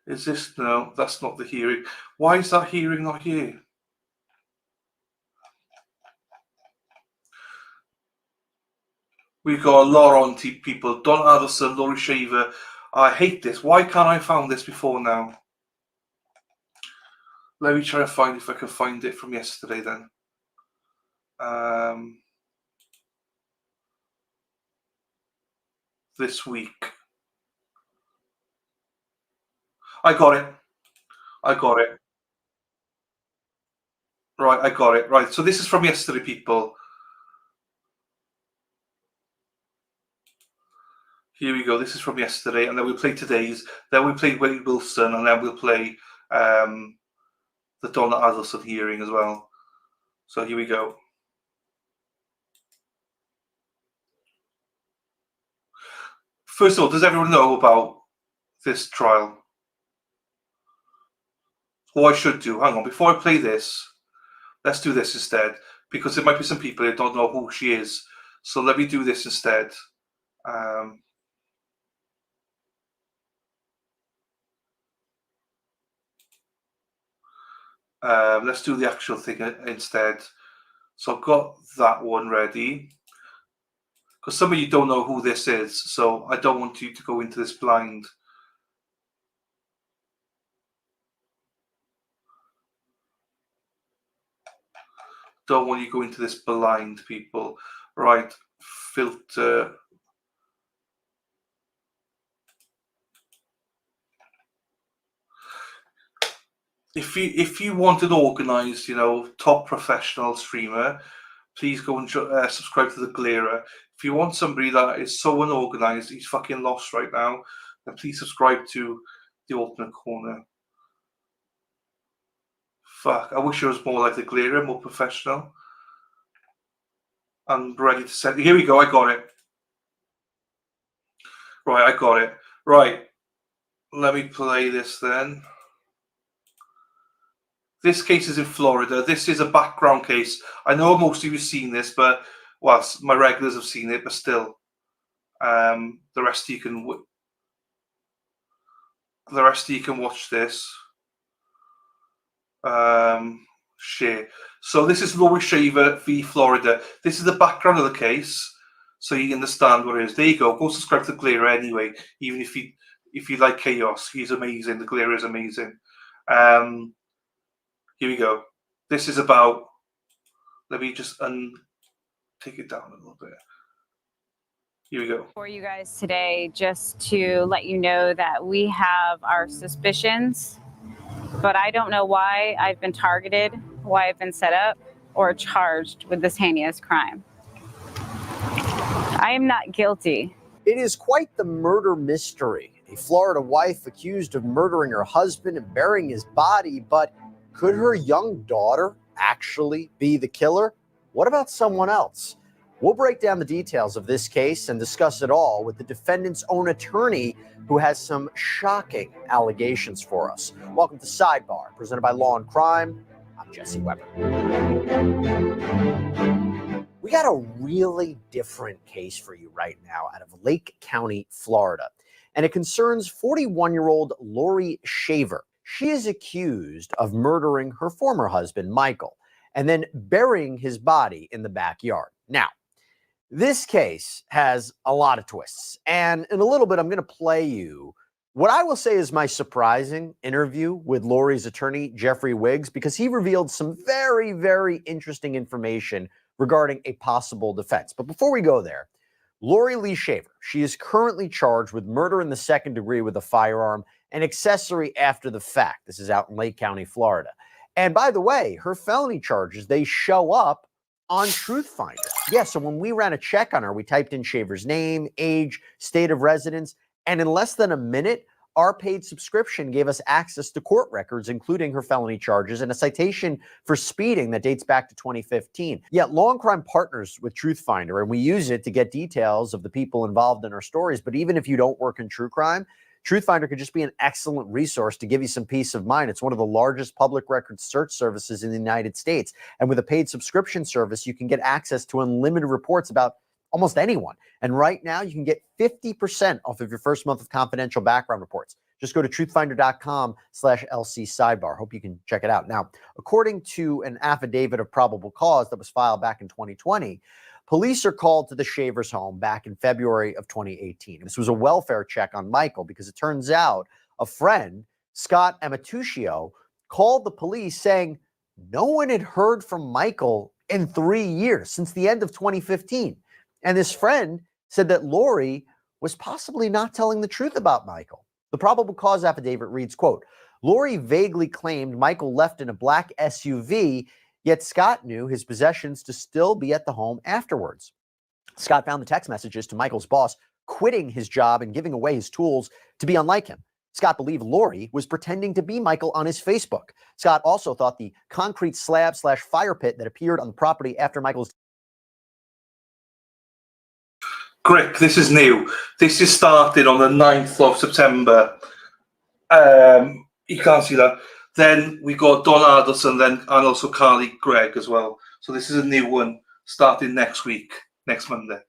Is this? No, that's not the hearing. Why is that hearing not here? We've got a lot on people. Don Adelson, Laurie Shaver. I hate this. Why can't I find this before now? Let me try and find if I can find it from yesterday then. This week. I got it. I got it. Right, I got it. Right, so this is from yesterday, people. Here we go. This is from yesterday, and then we'll play today's. Then we play Wade Wilson, and then we'll play the Donna Adelson hearing as well. So here we go. First of all, does everyone know about this trial? What I should do, hang on, before I play this, let's do this instead, because there might be some people who don't know who she is. So let me do this instead. Let's do the actual thing instead. So I've got that one ready. Because some of you don't know who this is, so I don't want you to go into this blind. Don't want you to go into this blind, people. Right, filter. If you want an organized, top professional streamer, please go and subscribe to the Glera. If you want somebody that is so unorganized, he's fucking lost right now, then please subscribe to the Alternate Corner. Fuck, I wish it was more like the Glera, more professional. I'm ready to send. Here we go, I got it. Right, I got it. Right, let me play this then. This case is in Florida. This is a background case. I know most of you have seen this, but well, my regulars have seen it, but still, the rest of you can watch this. Share. So this is Laurie Shaver v. Florida. This is the background of the case, so you understand what it is. There you go. Go subscribe to the Glera anyway. Even if you like chaos, he's amazing. The Glera is amazing. Here we go. This is about. Let me just take it down a little bit. Here we go. For you guys today, just to let you know that we have our suspicions, but I don't know why I've been targeted, why I've been set up, or charged with this heinous crime. I am not guilty. It is quite the murder mystery. A Florida wife accused of murdering her husband and burying his body, but could her young daughter actually be the killer? What about someone else? We'll break down the details of this case and discuss it all with the defendant's own attorney, who has some shocking allegations for us. Welcome to Sidebar, presented by Law and Crime. I'm Jesse Weber. We got a really different case for you right now out of Lake County, Florida, and it concerns 41-year-old Laurie Shaver. She is accused of murdering her former husband, Michael, and then burying his body in the backyard. Now, this case has a lot of twists, and in a little bit, I'm going to play you what I will say is my surprising interview with Lori's attorney, Jeffrey Wiggs, because he revealed some very, very interesting information regarding a possible defense. But before we go there, Lori Lee Shaver, she is currently charged with murder in the second degree with a firearm and accessory after the fact. This is out in Lake County, Florida. And by the way, her felony charges, they show up on TruthFinder. Yeah, so when we ran a check on her, we typed in Shaver's name, age, state of residence, and in less than a minute, our paid subscription gave us access to court records, including her felony charges and a citation for speeding that dates back to 2015. Yet Law and Crime partners with TruthFinder, and we use it to get details of the people involved in our stories. But even if you don't work in true crime, TruthFinder could just be an excellent resource to give you some peace of mind. It's one of the largest public record search services in the United States. And with a paid subscription service, you can get access to unlimited reports about almost anyone. And right now, you can get 50% off of your first month of confidential background reports. Just go to truthfinder.com/LC sidebar. Hope you can check it out. Now, according to an affidavit of probable cause that was filed back in 2020, police are called to the Shaver's home back in February of 2018. This was a welfare check on Michael because it turns out a friend, Scott Amatuccio, called the police saying no one had heard from Michael in 3 years, since the end of 2015. And this friend said that Lori was possibly not telling the truth about Michael. The probable cause affidavit reads, quote, Lori vaguely claimed Michael left in a black SUV, yet Scott knew his possessions to still be at the home afterwards. Scott found the text messages to Michael's boss quitting his job and giving away his tools to be unlike him. Scott believed Lori was pretending to be Michael on his Facebook. Scott also thought the concrete slab/fire pit that appeared on the property after Michael's Greg, this is new. This is started on the 9th of September. You can't see that. Then we got Don Adelson, and also Carly Gregg as well. So this is a new one starting next week, next Monday.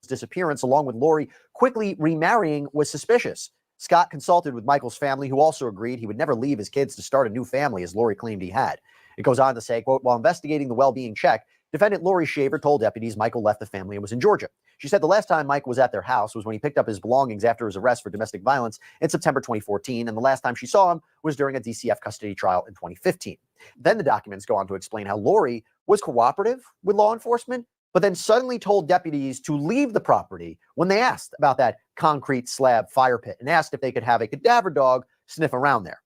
disappearance, along with Lori quickly remarrying, was suspicious. Scott consulted with Michael's family, who also agreed he would never leave his kids to start a new family, as Lori claimed he had. It goes on to say, quote, while investigating the well-being check, defendant Lori Shaver told deputies Michael left the family and was in Georgia. She said the last time Mike was at their house was when he picked up his belongings after his arrest for domestic violence in September 2014, and the last time she saw him was during a DCF custody trial in 2015. Then the documents go on to explain how Lori was cooperative with law enforcement, but then suddenly told deputies to leave the property when they asked about that concrete slab fire pit and asked if they could have a cadaver dog sniff around there.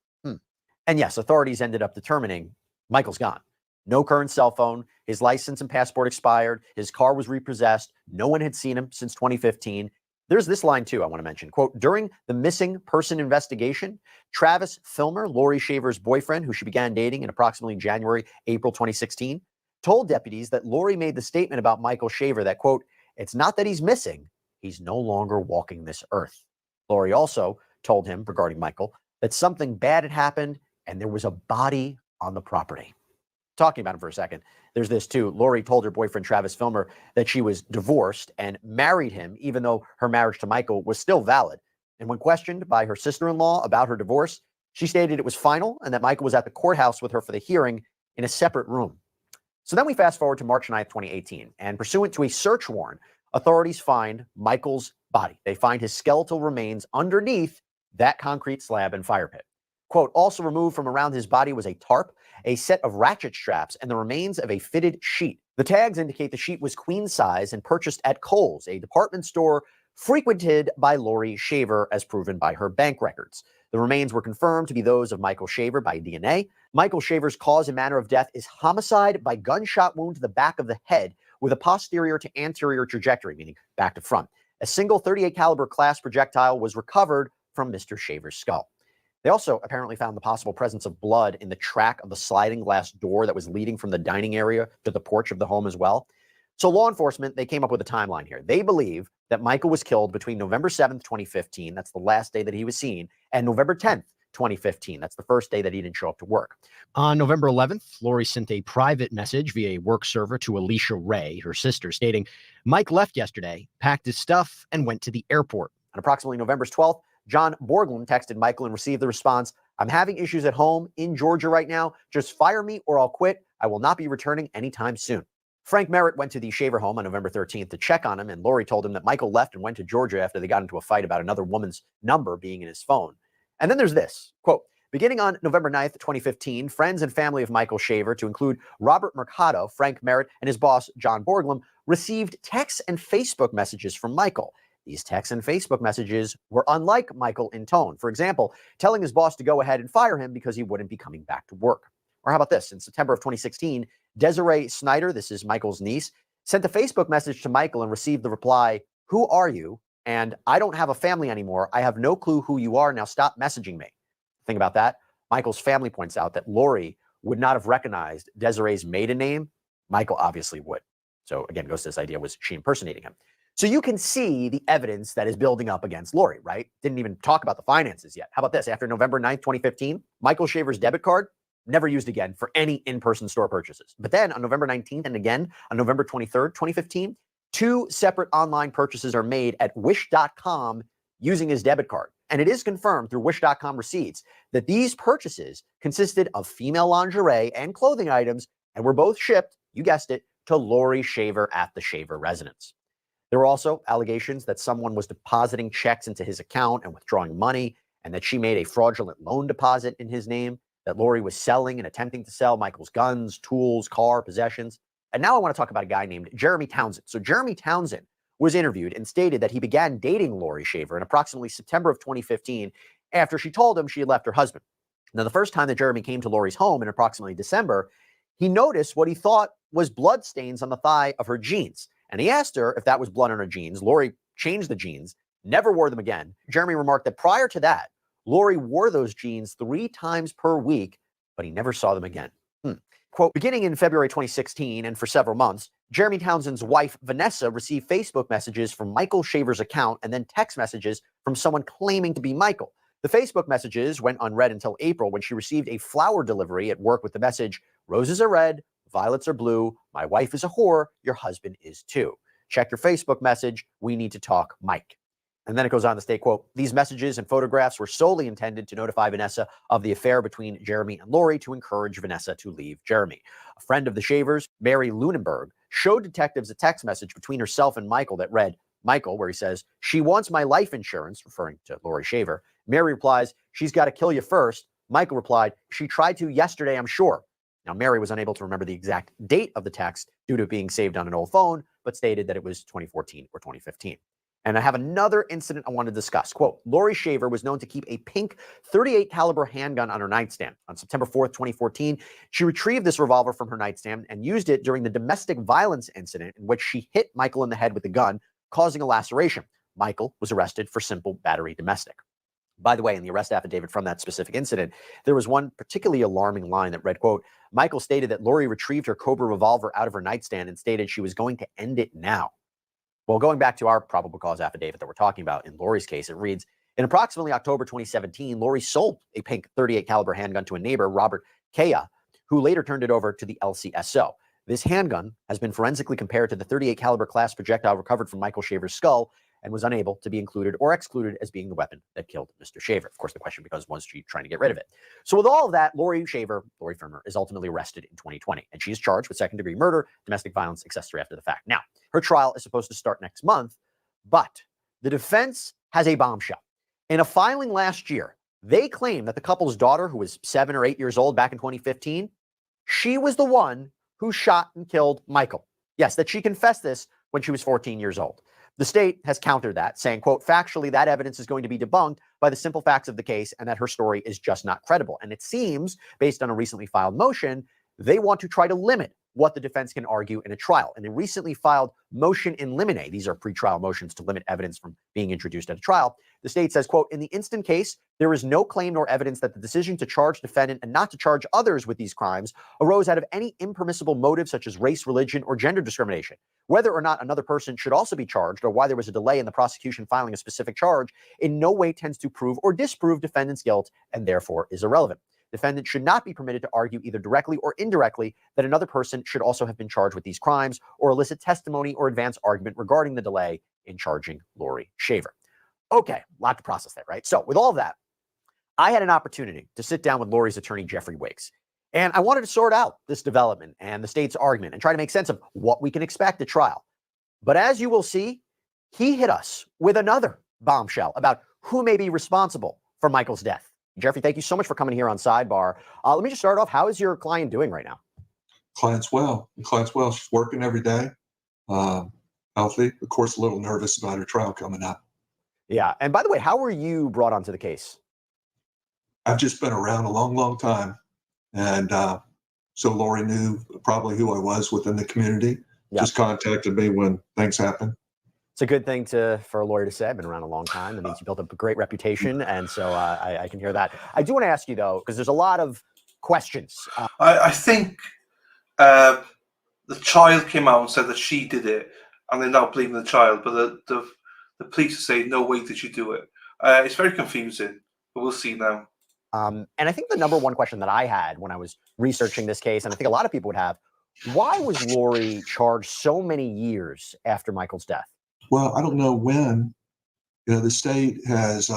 And yes, authorities ended up determining Michael's gone. No current cell phone, his license and passport expired, his car was repossessed, no one had seen him since 2015. There's this line too I want to mention, quote, during the missing person investigation, Travis Filmer, Lori Shaver's boyfriend, who she began dating in approximately January, April 2016, told deputies that Lori made the statement about Michael Shaver that, quote, it's not that he's missing, he's no longer walking this earth. Lori also told him regarding Michael that something bad had happened and there was a body on the property. Talking about him for a second, there's this too. Lori told her boyfriend Travis Filmer that she was divorced and married him even though her marriage to Michael was still valid. And when questioned by her sister-in-law about her divorce, she stated it was final and that Michael was at the courthouse with her for the hearing in a separate room. So then we fast forward to March 9th, 2018, and pursuant to a search warrant, authorities find Michael's body. They find his skeletal remains underneath that concrete slab and fire pit. Quote, also removed from around his body was a tarp, a set of ratchet straps, and the remains of a fitted sheet. The tags indicate the sheet was queen size and purchased at Kohl's, a department store frequented by Lori Shaver, as proven by her bank records. The remains were confirmed to be those of Michael Shaver by DNA. Michael Shaver's cause and manner of death is homicide by gunshot wound to the back of the head with a posterior to anterior trajectory, meaning back to front. A single 38 caliber class projectile was recovered from Mr. Shaver's skull. They also apparently found the possible presence of blood in the track of the sliding glass door that was leading from the dining area to the porch of the home as well. So law enforcement, they came up with a timeline here. They believe that Michael was killed between November 7th, 2015, that's the last day that he was seen, and November 10th, 2015. That's the first day that he didn't show up to work. On November 11th, Lori sent a private message via a work server to Alicia Ray, her sister, stating, Mike left yesterday, packed his stuff, and went to the airport. On approximately November 12th, John Borglund texted Michael and received the response, I'm having issues at home in Georgia right now. Just fire me or I'll quit. I will not be returning anytime soon. Frank Merritt went to the Shaver home on November 13th to check on him, and Lori told him that Michael left and went to Georgia after they got into a fight about another woman's number being in his phone. And then there's this, quote, beginning on November 9th, 2015, friends and family of Michael Shaver, to include Robert Mercado, Frank Merritt, and his boss, John Borglum, received texts and Facebook messages from Michael. These texts and Facebook messages were unlike Michael in tone. For example, telling his boss to go ahead and fire him because he wouldn't be coming back to work. Or how about this? In September of 2016, Desiree Snyder, this is Michael's niece, sent a Facebook message to Michael and received the reply, "Who are you?" And "I don't have a family anymore. I have no clue who you are. Now stop messaging me." Think about that. Michael's family points out that Lori would not have recognized Desiree's maiden name. Michael obviously would. So again, goes to this idea, was she impersonating him? So you can see the evidence that is building up against Lori, right? Didn't even talk about the finances yet. How about this? After November 9th, 2015, Michael Shaver's debit card never used again for any in-person store purchases. But then on November 19th and again on November 23rd, 2015, 2 separate online purchases are made at wish.com using his debit card. And it is confirmed through wish.com receipts that these purchases consisted of female lingerie and clothing items and were both shipped, you guessed it, to Lori Shaver at the Shaver residence. There were also allegations that someone was depositing checks into his account and withdrawing money, and that she made a fraudulent loan deposit in his name, that Lori was selling and attempting to sell Michael's guns, tools, car, possessions. And now I want to talk about a guy named Jeremy Townsend. So Jeremy Townsend was interviewed and stated that he began dating Lori Shaver in approximately September of 2015 after she told him she had left her husband. Now, the first time that Jeremy came to Lori's home in approximately December, he noticed what he thought was blood stains on the thigh of her jeans. And he asked her if that was blood on her jeans. Lori changed the jeans, never wore them again. Jeremy remarked that prior to that, Lori wore those jeans 3 times per week, but he never saw them again. Quote, beginning in February 2016 and for several months, Jeremy Townsend's wife, Vanessa, received Facebook messages from Michael Shaver's account and then text messages from someone claiming to be Michael. The Facebook messages went unread until April, when she received a flower delivery at work with the message, "Roses are red, violets are blue. My wife is a whore. Your husband is too. Check your Facebook message. We need to talk, Mike." And then it goes on to state, quote, these messages and photographs were solely intended to notify Vanessa of the affair between Jeremy and Lori to encourage Vanessa to leave Jeremy. A friend of the Shavers, Mary Lunenberg, showed detectives a text message between herself and Michael that read, Michael, where he says, "She wants my life insurance," referring to Lori Shaver. Mary replies, "She's got to kill you first." Michael replied, "She tried to yesterday, I'm sure." Now, Mary was unable to remember the exact date of the text due to it being saved on an old phone, but stated that it was 2014 or 2015. And I have another incident I want to discuss. Quote, Lori Shaver was known to keep a pink .38 caliber handgun on her nightstand. On September 4th, 2014, she retrieved this revolver from her nightstand and used it during the domestic violence incident in which she hit Michael in the head with a gun, causing a laceration. Michael was arrested for simple battery domestic. By the way, in the arrest affidavit from that specific incident, there was one particularly alarming line that read, quote, Michael stated that Lori retrieved her Cobra revolver out of her nightstand and stated she was going to end it now. Well, going back to our probable cause affidavit that we're talking about in Lori's case, it reads, in approximately October 2017, Lori sold a pink .38 caliber handgun to a neighbor, Robert Kea, who later turned it over to the LCSO. This handgun has been forensically compared to the .38 caliber class projectile recovered from Michael Shaver's skull and was unable to be included or excluded as being the weapon that killed Mr. Shaver. Of course, the question becomes, was she trying to get rid of it? So with all of that, Lori Firmer, is ultimately arrested in 2020, and she is charged with second-degree murder, domestic violence, accessory after the fact. Now, her trial is supposed to start next month, but the defense has a bombshell. In a filing last year, they claim that the couple's daughter, who was 7 or 8 years old back in 2015, she was the one who shot and killed Michael. Yes, that she confessed this when she was 14 years old. The state has countered that, saying, quote, factually, that evidence is going to be debunked by the simple facts of the case and that her story is just not credible. And it seems, based on a recently filed motion, they want to try to limit what the defense can argue in a trial. And a recently filed motion in limine, these are pretrial motions to limit evidence from being introduced at a trial, the state says, quote, in the instant case, there is no claim nor evidence that the decision to charge defendant and not to charge others with these crimes arose out of any impermissible motive such as race, religion, or gender discrimination. Whether or not another person should also be charged or why there was a delay in the prosecution filing a specific charge in no way tends to prove or disprove defendant's guilt and therefore is irrelevant. Defendant should not be permitted to argue either directly or indirectly that another person should also have been charged with these crimes or elicit testimony or advance argument regarding the delay in charging Lori Shaver. Okay, a lot to process there, right? So with all of that, I had an opportunity to sit down with Lori's attorney, Jeffrey Wiggs. And I wanted to sort out this development and the state's argument and try to make sense of what we can expect at trial. But as you will see, he hit us with another bombshell about who may be responsible for Michael's death. Jefe, thank you so much for coming here on Sidebar. Let me just start off. How is your client doing right now? Client's well. She's working every day, healthy. Of course, a little nervous about her trial coming up. Yeah. And by the way, how were you brought onto the case? I've just been around a long, long time. And so Lori knew probably who I was within the community. Yep. Just contacted me when things happen. It's a good thing for a lawyer to say. I've been around a long time. That means you built up a great reputation. And so I can hear that. I do want to ask you, though, because there's a lot of questions. I think the child came out and said that she did it, and they're now blaming the child. But the police are saying, no way did you do it. It's very confusing, but we'll see now. And I think the number one question that I had when I was researching this case, and I think a lot of people would have, why was Lori charged so many years after Michael's death? Well, I don't know when. The state has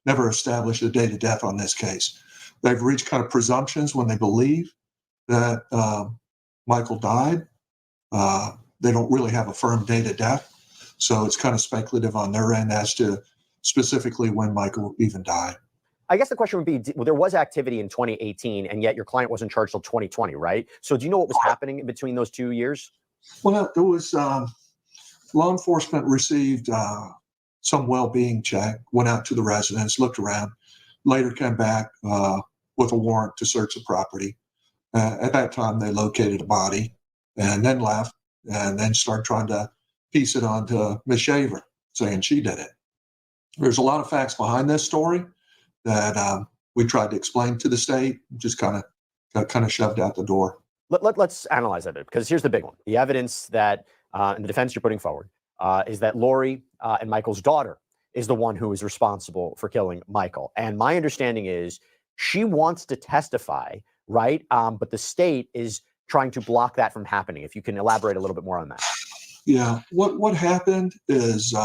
never established a date of death on this case. They've reached kind of presumptions when they believe that Michael died. They don't really have a firm date of death. So it's kind of speculative on their end as to specifically when Michael even died. I guess the question would be, well, there was activity in 2018, and yet your client wasn't charged till 2020, right? So do you know what was happening in between those 2 years? Well, it was law enforcement received some well-being check, went out to the residence, looked around, later came back with a warrant to search the property. At that time, they located a body and then left and then started trying to piece it onto Miss Shaver, saying she did it. There's a lot of facts behind this story that we tried to explain to the state, just kind of got kind of shoved out the door. Let's analyze that a bit, because here's the big one. The evidence that and the defense you're putting forward is that Lori and Michael's daughter is the one who is responsible for killing Michael. And my understanding is she wants to testify, right? But the state is trying to block that from happening. If you can elaborate a little bit more on that. Yeah, what happened is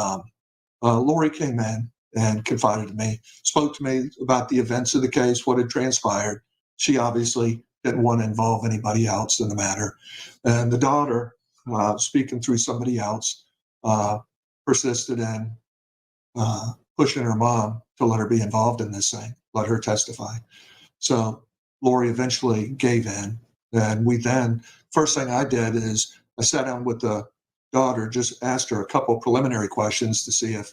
Lori came in and confided to me, spoke to me about the events of the case, what had transpired. She obviously didn't want to involve anybody else in the matter. And the daughter, speaking through somebody else, persisted in pushing her mom to let her be involved in this thing, let her testify. So Lori eventually gave in. And we then, first thing I did is I sat down with the daughter, just asked her a couple of preliminary questions to see if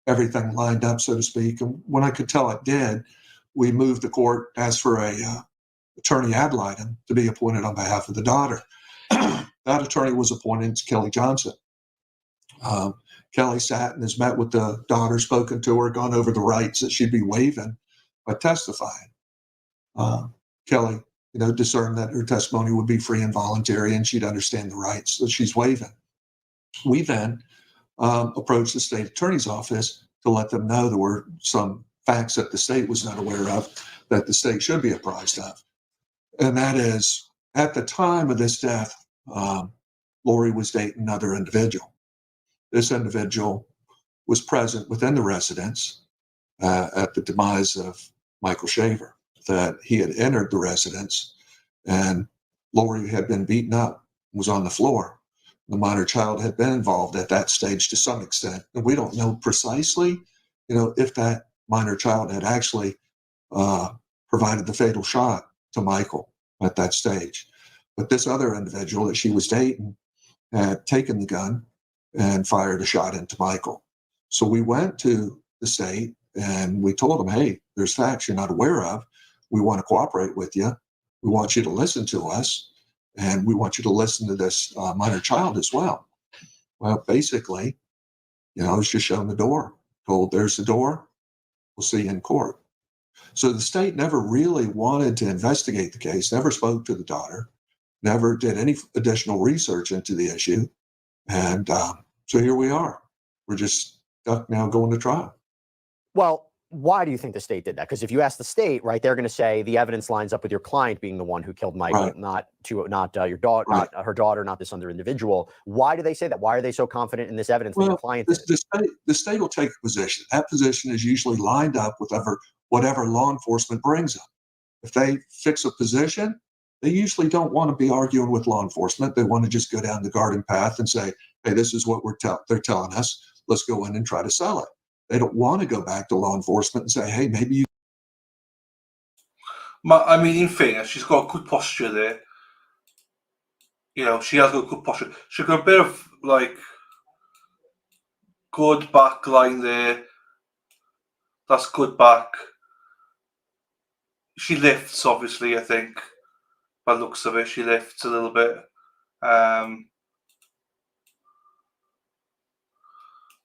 everything lined up, so to speak. And when I could tell it did, we moved the court, asked for a attorney ad litem to be appointed on behalf of the daughter. That attorney was appointed to Kelly Johnson. Kelly sat and has met with the daughter, spoken to her, gone over the rights that she'd be waiving by testifying. Kelly, discerned that her testimony would be free and voluntary and she'd understand the rights that she's waiving. We then approached the state attorney's office to let them know there were some facts that the state was not aware of that the state should be apprised of. And that is, at the time of this death, Lori was dating another individual. This individual was present within the residence at the demise of Michael Shaver, that he had entered the residence and Lori had been beaten up, was on the floor. The minor child had been involved at that stage to some extent. And we don't know precisely, if that minor child had actually provided the fatal shot to Michael at that stage. But this other individual that she was dating had taken the gun and fired a shot into Michael. So we went to the state and we told them, hey, there's facts you're not aware of. We want to cooperate with you. We want you to listen to us. And we want you to listen to this minor child as well. Well, basically, I was just shown the door, told there's the door. We'll see you in court. So the state never really wanted to investigate the case, never spoke to the daughter, never did any additional research into the issue. And so here we are. We're just stuck now going to trial. Well, why do you think the state did that? Because if you ask the state, right, they're going to say the evidence lines up with your client being the one who killed Michael, right. not your daughter, right. not her daughter, not this other individual. Why do they say that? Why are they so confident in this evidence that your client did? The state will take a position. That position is usually lined up with whatever law enforcement brings up. if they fix a position, they usually don't want to be arguing with law enforcement. They want to just go down the garden path and say, hey, this is what they're telling us. Let's go in and try to sell it. They don't want to go back to law enforcement and say, hey, maybe you. I mean, in fairness, she's got good posture there. You know, she has got good posture. She's got a bit of, like, good back line there. That's good back. She lifts, obviously, I think. By the looks of it, she lifts a little bit. Her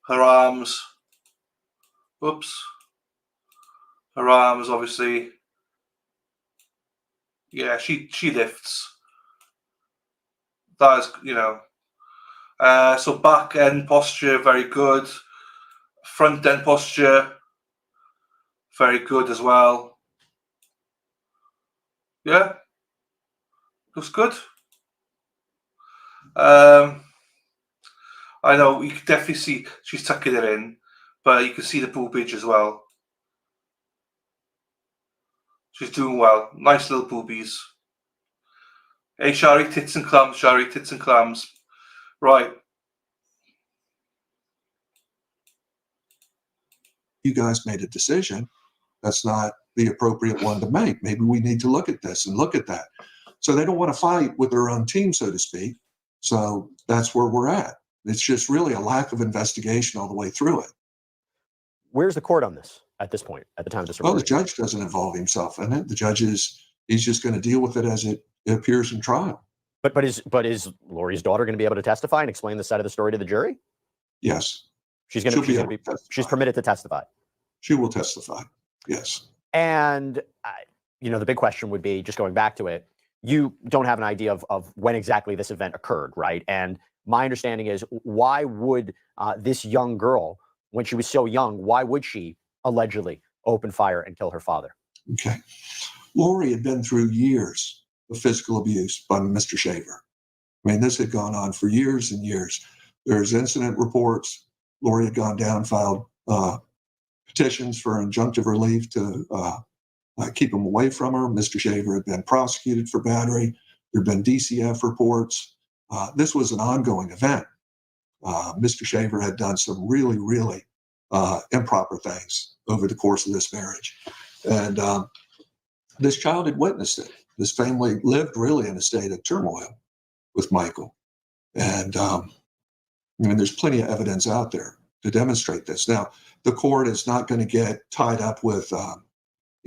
arms. Oops. Her arms, obviously. Yeah, she lifts. That is, you know. So back end posture, very good. Front end posture, very good as well. Yeah, looks good. I know you can definitely see she's tucking it in, but you can see the boobage as well. She's doing well. Nice little boobies. Hey, Shari, tits and clams, Shari, tits and clams. Right. You guys made a decision. That's not the appropriate one to make. Maybe we need to look at this and look at that. So they don't want to fight with their own team, so to speak. So that's where we're at. It's just really a lack of investigation all the way through it. Where's the court on this at this point, at the time of this? Well, the judge doesn't involve himself in it. The judge he's just going to deal with it as it appears in trial. But is Lori's daughter going to be able to testify and explain the side of the story to the jury? Yes. She's permitted to testify. She will testify. Yes. And the big question would be, just going back to it, you don't have an idea of when exactly this event occurred, right? And my understanding is, why would this young girl, when she was so young, why would she allegedly open fire and kill her father? Okay. Lori had been through years of physical abuse by Mr. Shaver. I mean, this had gone on for years and years. There's incident reports. Lori had gone down, filed petitions for injunctive relief to keep him away from her. Mr. Shaver had been prosecuted for battery. There had been DCF reports. This was an ongoing event. Mr. Shaver had done some really, really improper things over the course of this marriage. And this child had witnessed it. This family lived really in a state of turmoil with Michael. And there's plenty of evidence out there to demonstrate this. Now, the court is not going to get tied up with,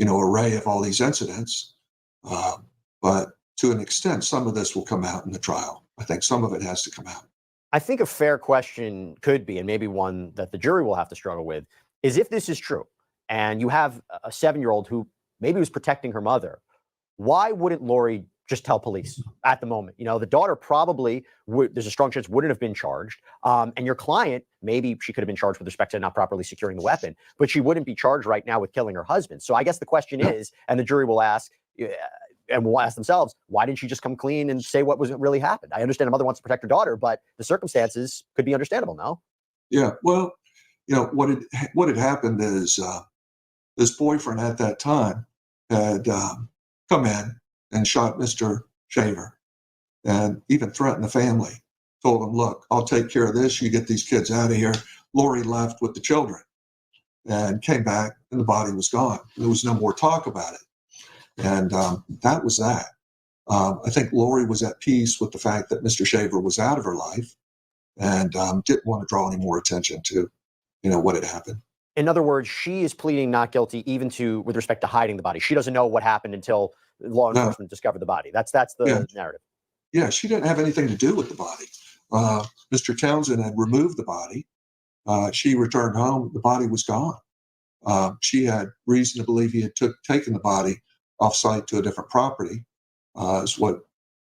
array of all these incidents. But to an extent, some of this will come out in the trial. I think some of it has to come out. I think a fair question could be, and maybe one that the jury will have to struggle with, is if this is true, and you have a 7-year-old who maybe was protecting her mother, why wouldn't Lori just tell police at the moment? The daughter probably there's a strong chance wouldn't have been charged. And your client, maybe she could have been charged with respect to not properly securing the weapon, but she wouldn't be charged right now with killing her husband. So I guess the question is, and the jury will ask, and will ask themselves, why didn't she just come clean and say what was really happened? I understand a mother wants to protect her daughter, but the circumstances could be understandable, no? Yeah, well, what had happened is this boyfriend at that time had come in and shot Mr. Shaver and even threatened the family. Told them, look, I'll take care of this. You get these kids out of here. Lori left with the children and came back and the body was gone. There was no more talk about it. And that was that. I think Lori was at peace with the fact that Mr. Shaver was out of her life and didn't want to draw any more attention to, what had happened. In other words, she is pleading not guilty even with respect to hiding the body. She doesn't know what happened until law enforcement discovered the body. That's the narrative. Yeah, she didn't have anything to do with the body. Mr. Townsend had removed the body. She returned home. The body was gone. She had reason to believe he had taken the body off-site to a different property, is what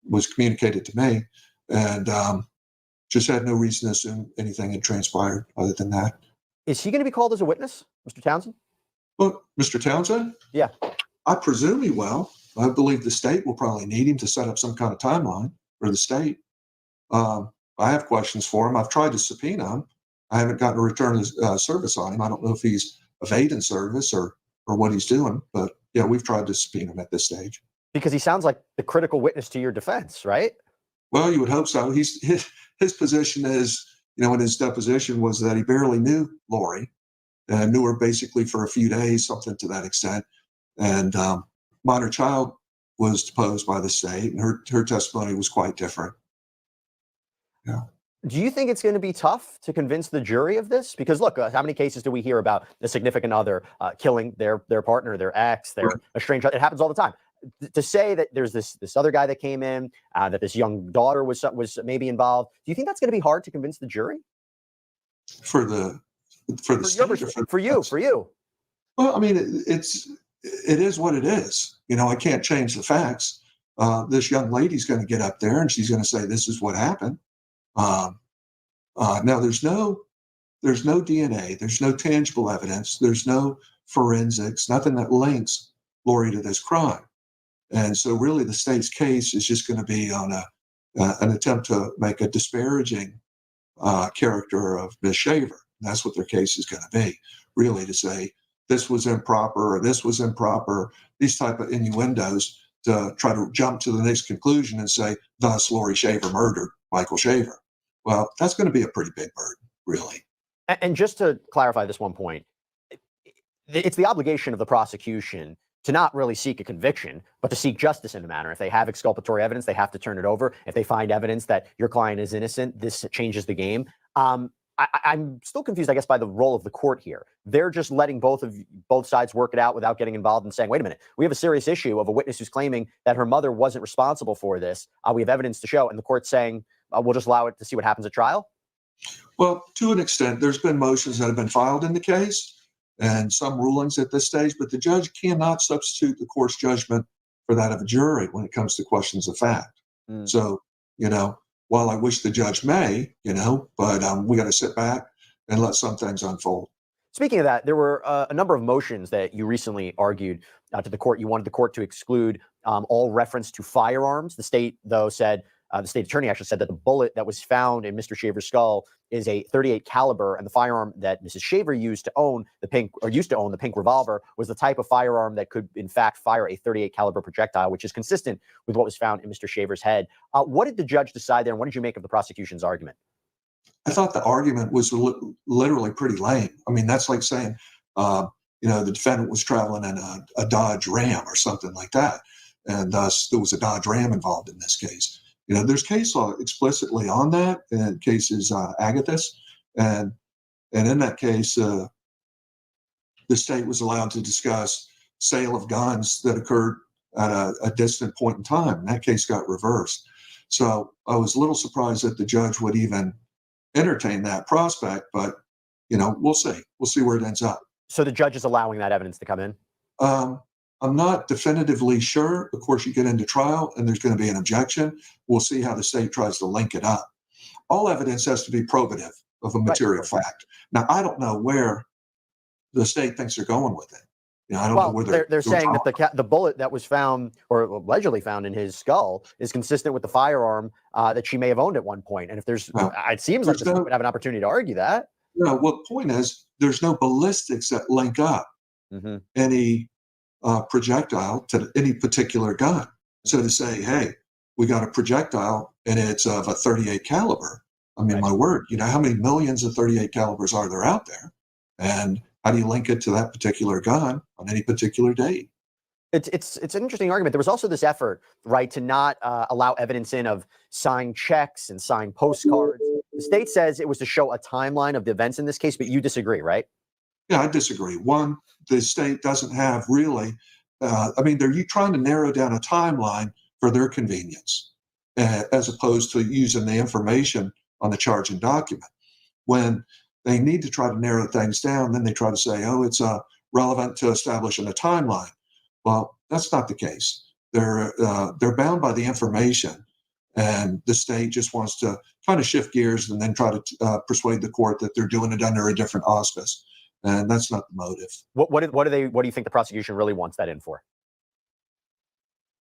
was communicated to me, and just had no reason to assume anything had transpired other than that. Is he going to be called as a witness, Mr. Townsend? Well, Mr. Townsend? Yeah. I presume he will. I believe the state will probably need him to set up some kind of timeline for the state. I have questions for him. I've tried to subpoena him. I haven't gotten a return of service on him. I don't know if he's evading service or what he's doing, but yeah, we've tried to subpoena him at this stage. Because he sounds like the critical witness to your defense, right? Well, you would hope so. His position is, in his deposition was that he barely knew Lori and knew her basically for a few days, something to that extent. And minor child was deposed by the state, and her testimony was quite different. Yeah. Do you think it's going to be tough to convince the jury of this? Because look, how many cases do we hear about a significant other killing their partner, their ex, their estranged? It happens all the time. To say that there's this other guy that came in, that this young daughter was maybe involved. Do you think that's going to be hard to convince the jury? For the state, for you. Well, I mean, it is what it is. I can't change the facts. This young lady's going to get up there and she's going to say, "This is what happened." Now there's no DNA, there's no tangible evidence, there's no forensics, nothing that links Lori to this crime. And so really the state's case is just going to be on an attempt to make a disparaging character of Miss Shaver. That's what their case is going to be, really, to say this was improper or this was improper, these type of innuendos to try to jump to the next conclusion and say, thus Lori Shaver murdered Michael Shaver. Well, that's going to be a pretty big burden, really. And just to clarify this one point, it's the obligation of the prosecution to not really seek a conviction, but to seek justice in the matter. If they have exculpatory evidence, they have to turn it over. If they find evidence that your client is innocent, this changes the game. I'm still confused, I guess, by the role of the court here. They're just letting both sides work it out without getting involved and saying, wait a minute, we have a serious issue of a witness who's claiming that her mother wasn't responsible for this. We have evidence to show, and the court's saying, we'll just allow it to see what happens at trial? Well, to an extent, there's been motions that have been filed in the case and some rulings at this stage, but the judge cannot substitute the court's judgment for that of a jury when it comes to questions of fact. So, while I wish the judge may, but we got to sit back and let some things unfold. Speaking of that, there were a number of motions that you recently argued to the court. You wanted the court to exclude all reference to firearms. The state, though, said, the state attorney actually said that the bullet that was found in Mr. Shaver's skull is a .38 caliber, and the firearm that Mrs. Shaver used to own the pink revolver was the type of firearm that could, in fact, fire a .38 caliber projectile, which is consistent with what was found in Mr. Shaver's head. What did the judge decide there, and what did you make of the prosecution's argument? I thought the argument was literally pretty lame. I mean, that's like saying, the defendant was traveling in a Dodge Ram or something like that, and thus there was a Dodge Ram involved in this case. There's case law explicitly on that, in cases Agathis, and in that case, the state was allowed to discuss sale of guns that occurred at a distant point in time, and that case got reversed. So I was a little surprised that the judge would even entertain that prospect, but we'll see. We'll see where it ends up. So the judge is allowing that evidence to come in? I'm not definitively sure. Of course, you get into trial and there's going to be an objection. We'll see how the state tries to link it up. All evidence has to be probative of a material fact. Now, I don't know where the state thinks they're going with it. I don't know where they're saying that the bullet that was found or allegedly found in his skull is consistent with the firearm that she may have owned at one point. And if it seems like the state would have an opportunity to argue that. No, well, the point is there's no ballistics that link up any projectile to any particular gun. So to say, hey, we got a projectile and it's of a .38 caliber. I mean, my word, how many millions of .38 calibers are there out there? And how do you link it to that particular gun on any particular date? It's an interesting argument. There was also this effort, right, to not allow evidence in of signed checks and signed postcards. The state says it was to show a timeline of the events in this case, but you disagree, right? Yeah, I disagree. One, the state doesn't have really, they're trying to narrow down a timeline for their convenience, as opposed to using the information on the charging document. When they need to try to narrow things down, then they try to say, it's relevant to establishing a timeline. Well, that's not the case. They're bound by the information, and the state just wants to kind of shift gears and then try to persuade the court that they're doing it under a different auspice. And that's not the motive. What do you think the prosecution really wants that in for?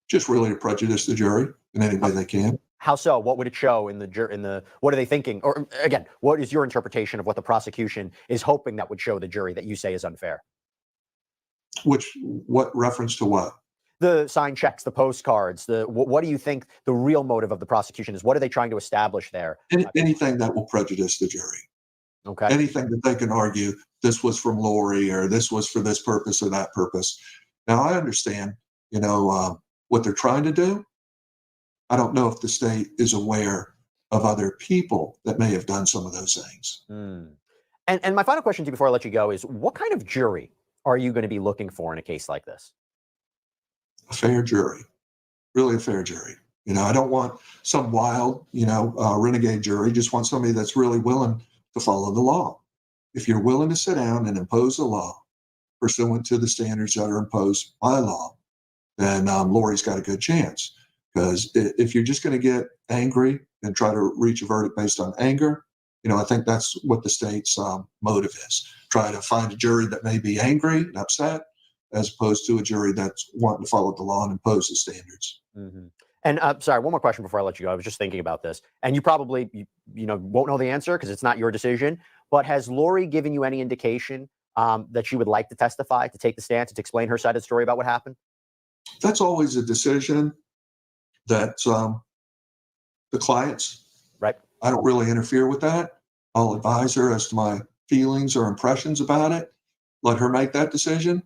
Just really to prejudice the jury in any way they can. How so? What would it show in the what are they thinking? Or again, what is your interpretation of what the prosecution is hoping that would show the jury that you say is unfair? What reference to what? The signed checks, the postcards, what do you think the real motive of the prosecution is? What are they trying to establish there? Anything that will prejudice the jury. Okay. Anything that they can argue this was from Lori or this was for this purpose or that purpose. Now I understand, what they're trying to do. I don't know if the state is aware of other people that may have done some of those things. And my final question to you before I let you go is, what kind of jury are you going to be looking for in a case like this? A fair jury, really a fair jury. I don't want some wild, renegade jury. Just want somebody that's really willing to follow the law. If you're willing to sit down and impose the law pursuant to the standards that are imposed by law, then Lori's got a good chance. Because if you're just going to get angry and try to reach a verdict based on anger, I think that's what the state's motive is. Try to find a jury that may be angry and upset, as opposed to a jury that's wanting to follow the law and impose the standards. And sorry, one more question before I let you go. I was just thinking about this, and you probably won't know the answer because it's not your decision. But has Lori given you any indication that she would like to testify, to take the stance, to explain her side of the story about what happened? That's always a decision that the clients. Right. I don't really interfere with that. I'll advise her as to my feelings or impressions about it. Let her make that decision.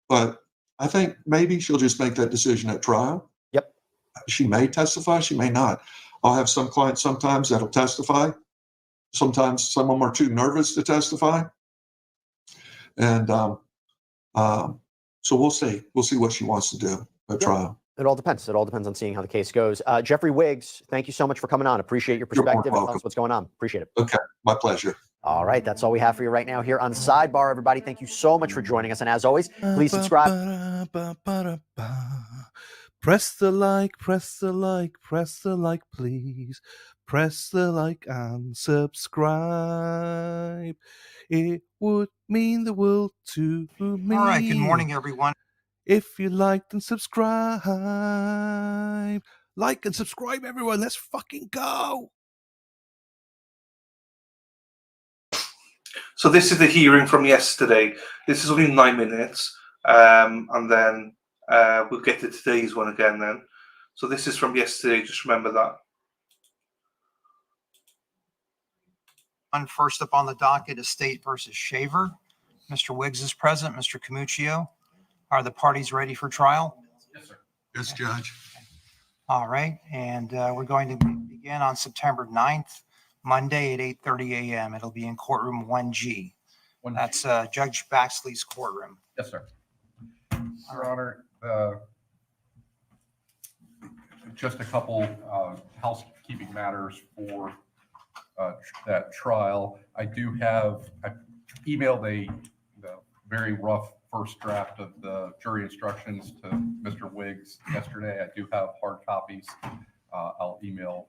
But I think maybe she'll just make that decision at trial. Yep. She may testify, she may not. I'll have some clients sometimes that'll testify. Sometimes some of them are too nervous to testify. And so we'll see. We'll see what she wants to do at trial. It all depends. It all depends on seeing how the case goes. Jeffrey Wiggs, thank you so much for coming on. Appreciate your perspective and telling us what's going on. Appreciate it. Okay, my pleasure. All right, that's all we have for you right now here on Sidebar, everybody. Thank you so much for joining us. And as always, please subscribe. Press the like, press the like, press the like, please. Press the like and subscribe. It would mean the world to me. All right, good morning, everyone. If you liked and subscribe. Like and subscribe, everyone. Let's fucking go. So this is the hearing from yesterday. This is only 9 minutes, and then we'll get to today's one again then. So this is from yesterday, just remember that. First up on the docket is State versus Shaver. Mr. Wiggs is present. Mr. Camuccio, are the parties ready for trial? Yes, sir. Yes, Judge. All right, and we're going to begin on September 9th, Monday at 8:30 a.m. It'll be in courtroom 1G. That's Judge Baxley's courtroom. Yes, sir. Your Honor, just a couple housekeeping matters for that trial. I emailed the very rough first draft of the jury instructions to Mr. Wiggs yesterday. I do have hard copies. I'll email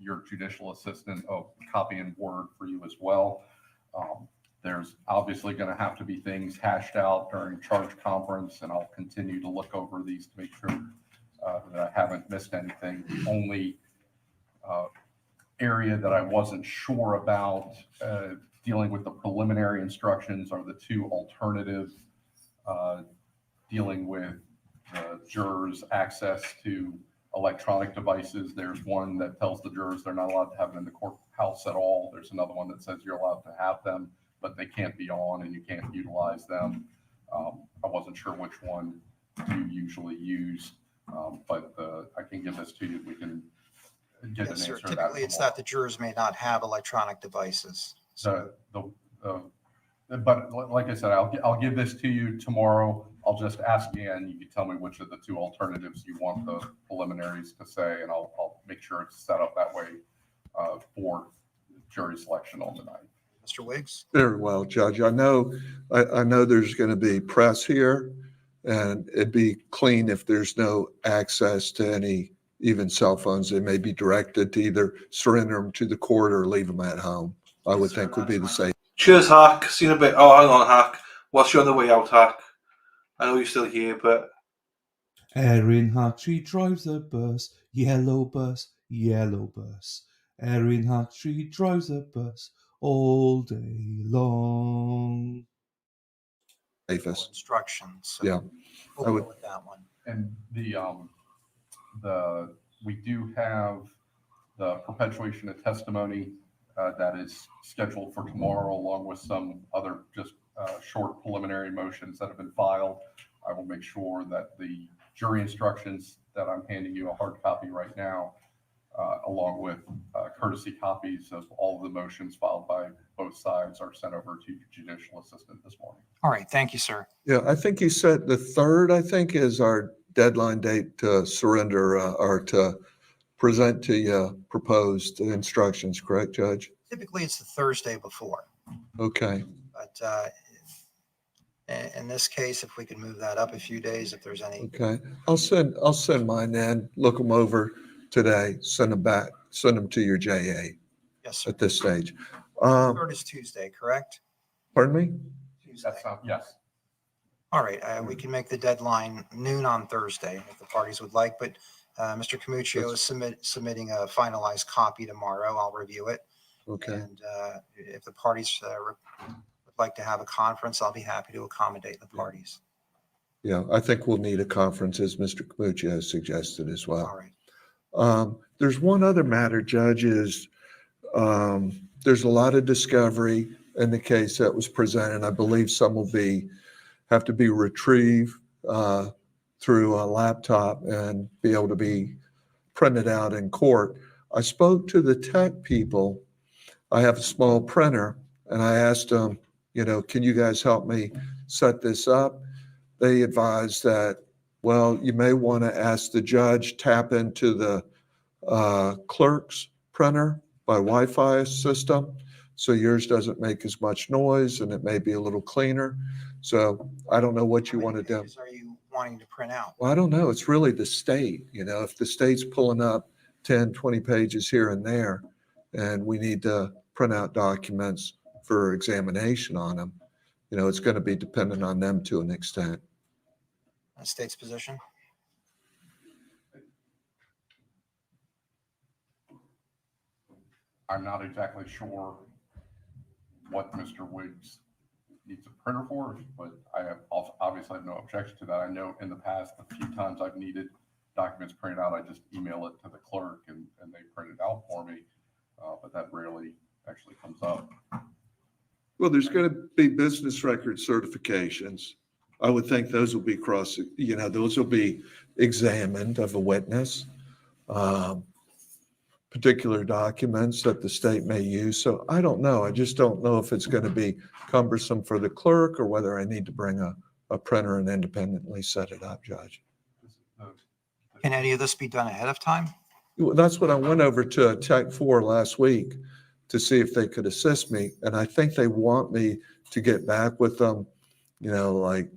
your judicial assistant a copy in Word for you as well. There's obviously going to have to be things hashed out during charge conference, and I'll continue to look over these to make sure that I haven't missed anything. The only area that I wasn't sure about dealing with the preliminary instructions are the two alternative dealing with the jurors' access to electronic devices. There's one that tells the jurors they're not allowed to have them in the courthouse at all. There's another one that says you're allowed to have them, but they can't be on and you can't utilize them. I wasn't sure which one you usually use, but I can give this to you. We can get an answer. Typically, it's that the jurors may not have electronic devices. But like I said, I'll give this to you tomorrow. I'll just ask Ann. You can tell me which of the two alternatives you want the preliminaries to say, and I'll make sure it's set up that way for jury selection on the night. Mr. Wiggs? Very well, Judge. I know there's going to be press here, and it'd be clean if there's no access to any, even cell phones. They may be directed to either surrender them to the court or leave them at home. I would think would be the same. Cheers, Hack. See you in a bit. Oh, hang on, Hack. Whilst you're on the way out, Hack. I know you're still here, but... Erin Hartree drives a bus, yellow bus, yellow bus. Erin Hartree drives a bus all day long. Safest. instructions. So Yeah, we'll I would. go with that one. And we do have the perpetuation of testimony that is scheduled for tomorrow, along with some other just short preliminary motions that have been filed. I will make sure that the jury instructions that I'm handing you a hard copy right now, along with courtesy copies of all of the motions filed by both sides, are sent over to judicial assistant this morning. All right. Thank you, sir. Yeah, I think you said the 3rd, I think, is our deadline date to surrender or to present to you proposed instructions, correct, Judge? Typically, it's the Thursday before. Okay. But in this case, if we could move that up a few days, if there's any. Okay. I'll send mine in, look them over today, send them back, send them to your JA. Yes, sir. At this stage. 3rd is Tuesday, correct? Pardon me? Tuesday. Yes. All right. We can make the deadline noon on Thursday if the parties would like, but Mr. Camuccio is submitting a finalized copy tomorrow. I'll review it. Okay. And if the parties would like to have a conference, I'll be happy to accommodate the parties. Yeah, I think we'll need a conference, as Mr. Camuccio has suggested as well. All right. There's one other matter, Judge, is there's a lot of discovery in the case that was presented. I believe some will have to be retrieved through a laptop and be able to be printed out in court. I spoke to the tech people. I have a small printer, and I asked them, can you guys help me set this up? They advised that, well, you may want to ask the judge, tap into the clerk's printer by Wi-Fi system, so yours doesn't make as much noise and it may be a little cleaner. So I don't know what you want to do. How many pages are you wanting to print out? Well, I don't know. It's really the state. If the state's pulling up 10, 20 pages here and there, and we need to print out documents for examination on them, it's going to be dependent on them to an extent. The state's position? I'm not exactly sure what Mr. Wiggs needs a printer for, but I have obviously have no objection to that. I know in the past, a few times I've needed documents printed out, I just email it to the clerk and they print it out for me, but that rarely actually comes up. Well, there's going to be business record certifications. I would think those will be those will be examined of a witness, particular documents that the state may use. So I don't know. I just don't know if it's going to be cumbersome for the clerk or whether I need to bring a printer and independently set it up, Judge. Can any of this be done ahead of time? That's what I went over to Tech 4 last week to see if they could assist me. And I think they want me to get back with them, like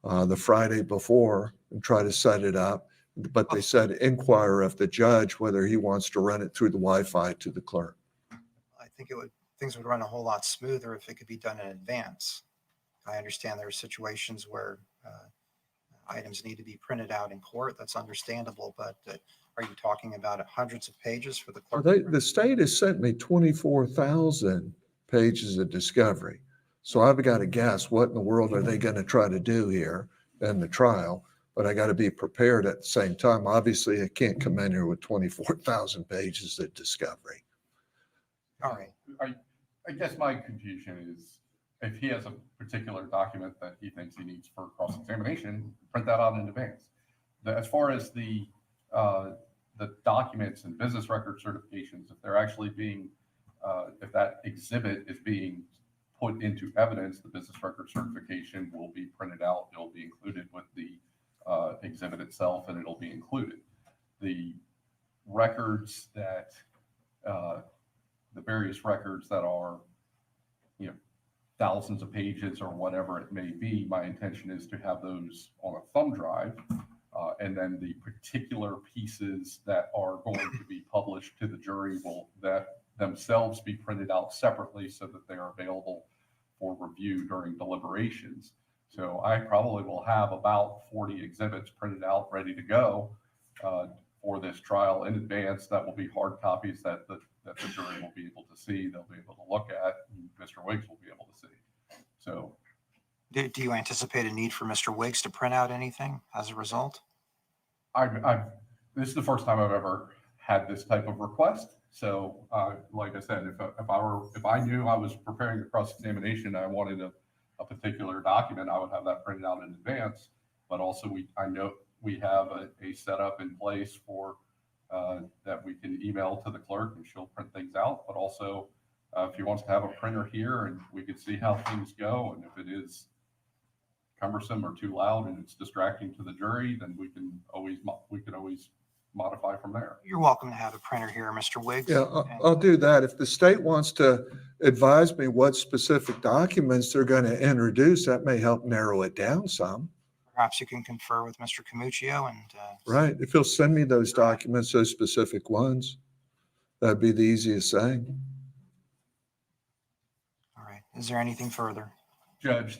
the Friday before and try to set it up. But they said inquire of the judge whether he wants to run it through the Wi-Fi to the clerk. I think things would run a whole lot smoother if it could be done in advance. I understand there are situations where items need to be printed out in court. That's understandable, but are you talking about hundreds of pages for the clerk? The state has sent me 24,000 pages of discovery. So I've got to guess what in the world are they going to try to do here in the trial, but I got to be prepared at the same time. Obviously, I can't come in here with 24,000 pages of discovery. All right. I guess my confusion is if he has a particular document that he thinks he needs for cross-examination, print that out in advance. As far as the documents and business record certifications, if they're actually being, if that exhibit is being put into evidence, the business record certification will be printed out. It'll be included with the exhibit itself, and it'll be included. The records that, the various records that are, thousands of pages or whatever it may be, my intention is to have those on a thumb drive. And then the particular pieces that are going to be published to the jury will that themselves be printed out separately so that they are available for review during deliberations. So I probably will have about 40 exhibits printed out, ready to go for this trial in advance. That will be hard copies that the jury will be able to see. They'll be able to look at, and Mr. Wiggs will be able to see. So Do you anticipate a need for Mr. Wiggs to print out anything as a result? This is the first time I've ever had this type of request. So, like I said, if I knew I was preparing a cross-examination and I wanted a particular document, I would have that printed out in advance. But also, I know we have a setup in place for that we can email to the clerk and she'll print things out. But also, if he wants to have a printer here and we can see how things go, and if it is cumbersome or too loud and it's distracting to the jury, then we can always modify from there. You're welcome to have a printer here, Mr. Wiggs. Yeah, I'll do that. If the state wants to advise me what specific documents they're going to introduce, that may help narrow it down some. Perhaps you can confer with Mr. Camuccio and. Right. If he'll send me those documents, those specific ones, that'd be the easiest thing. All right. Is there anything further? Judge,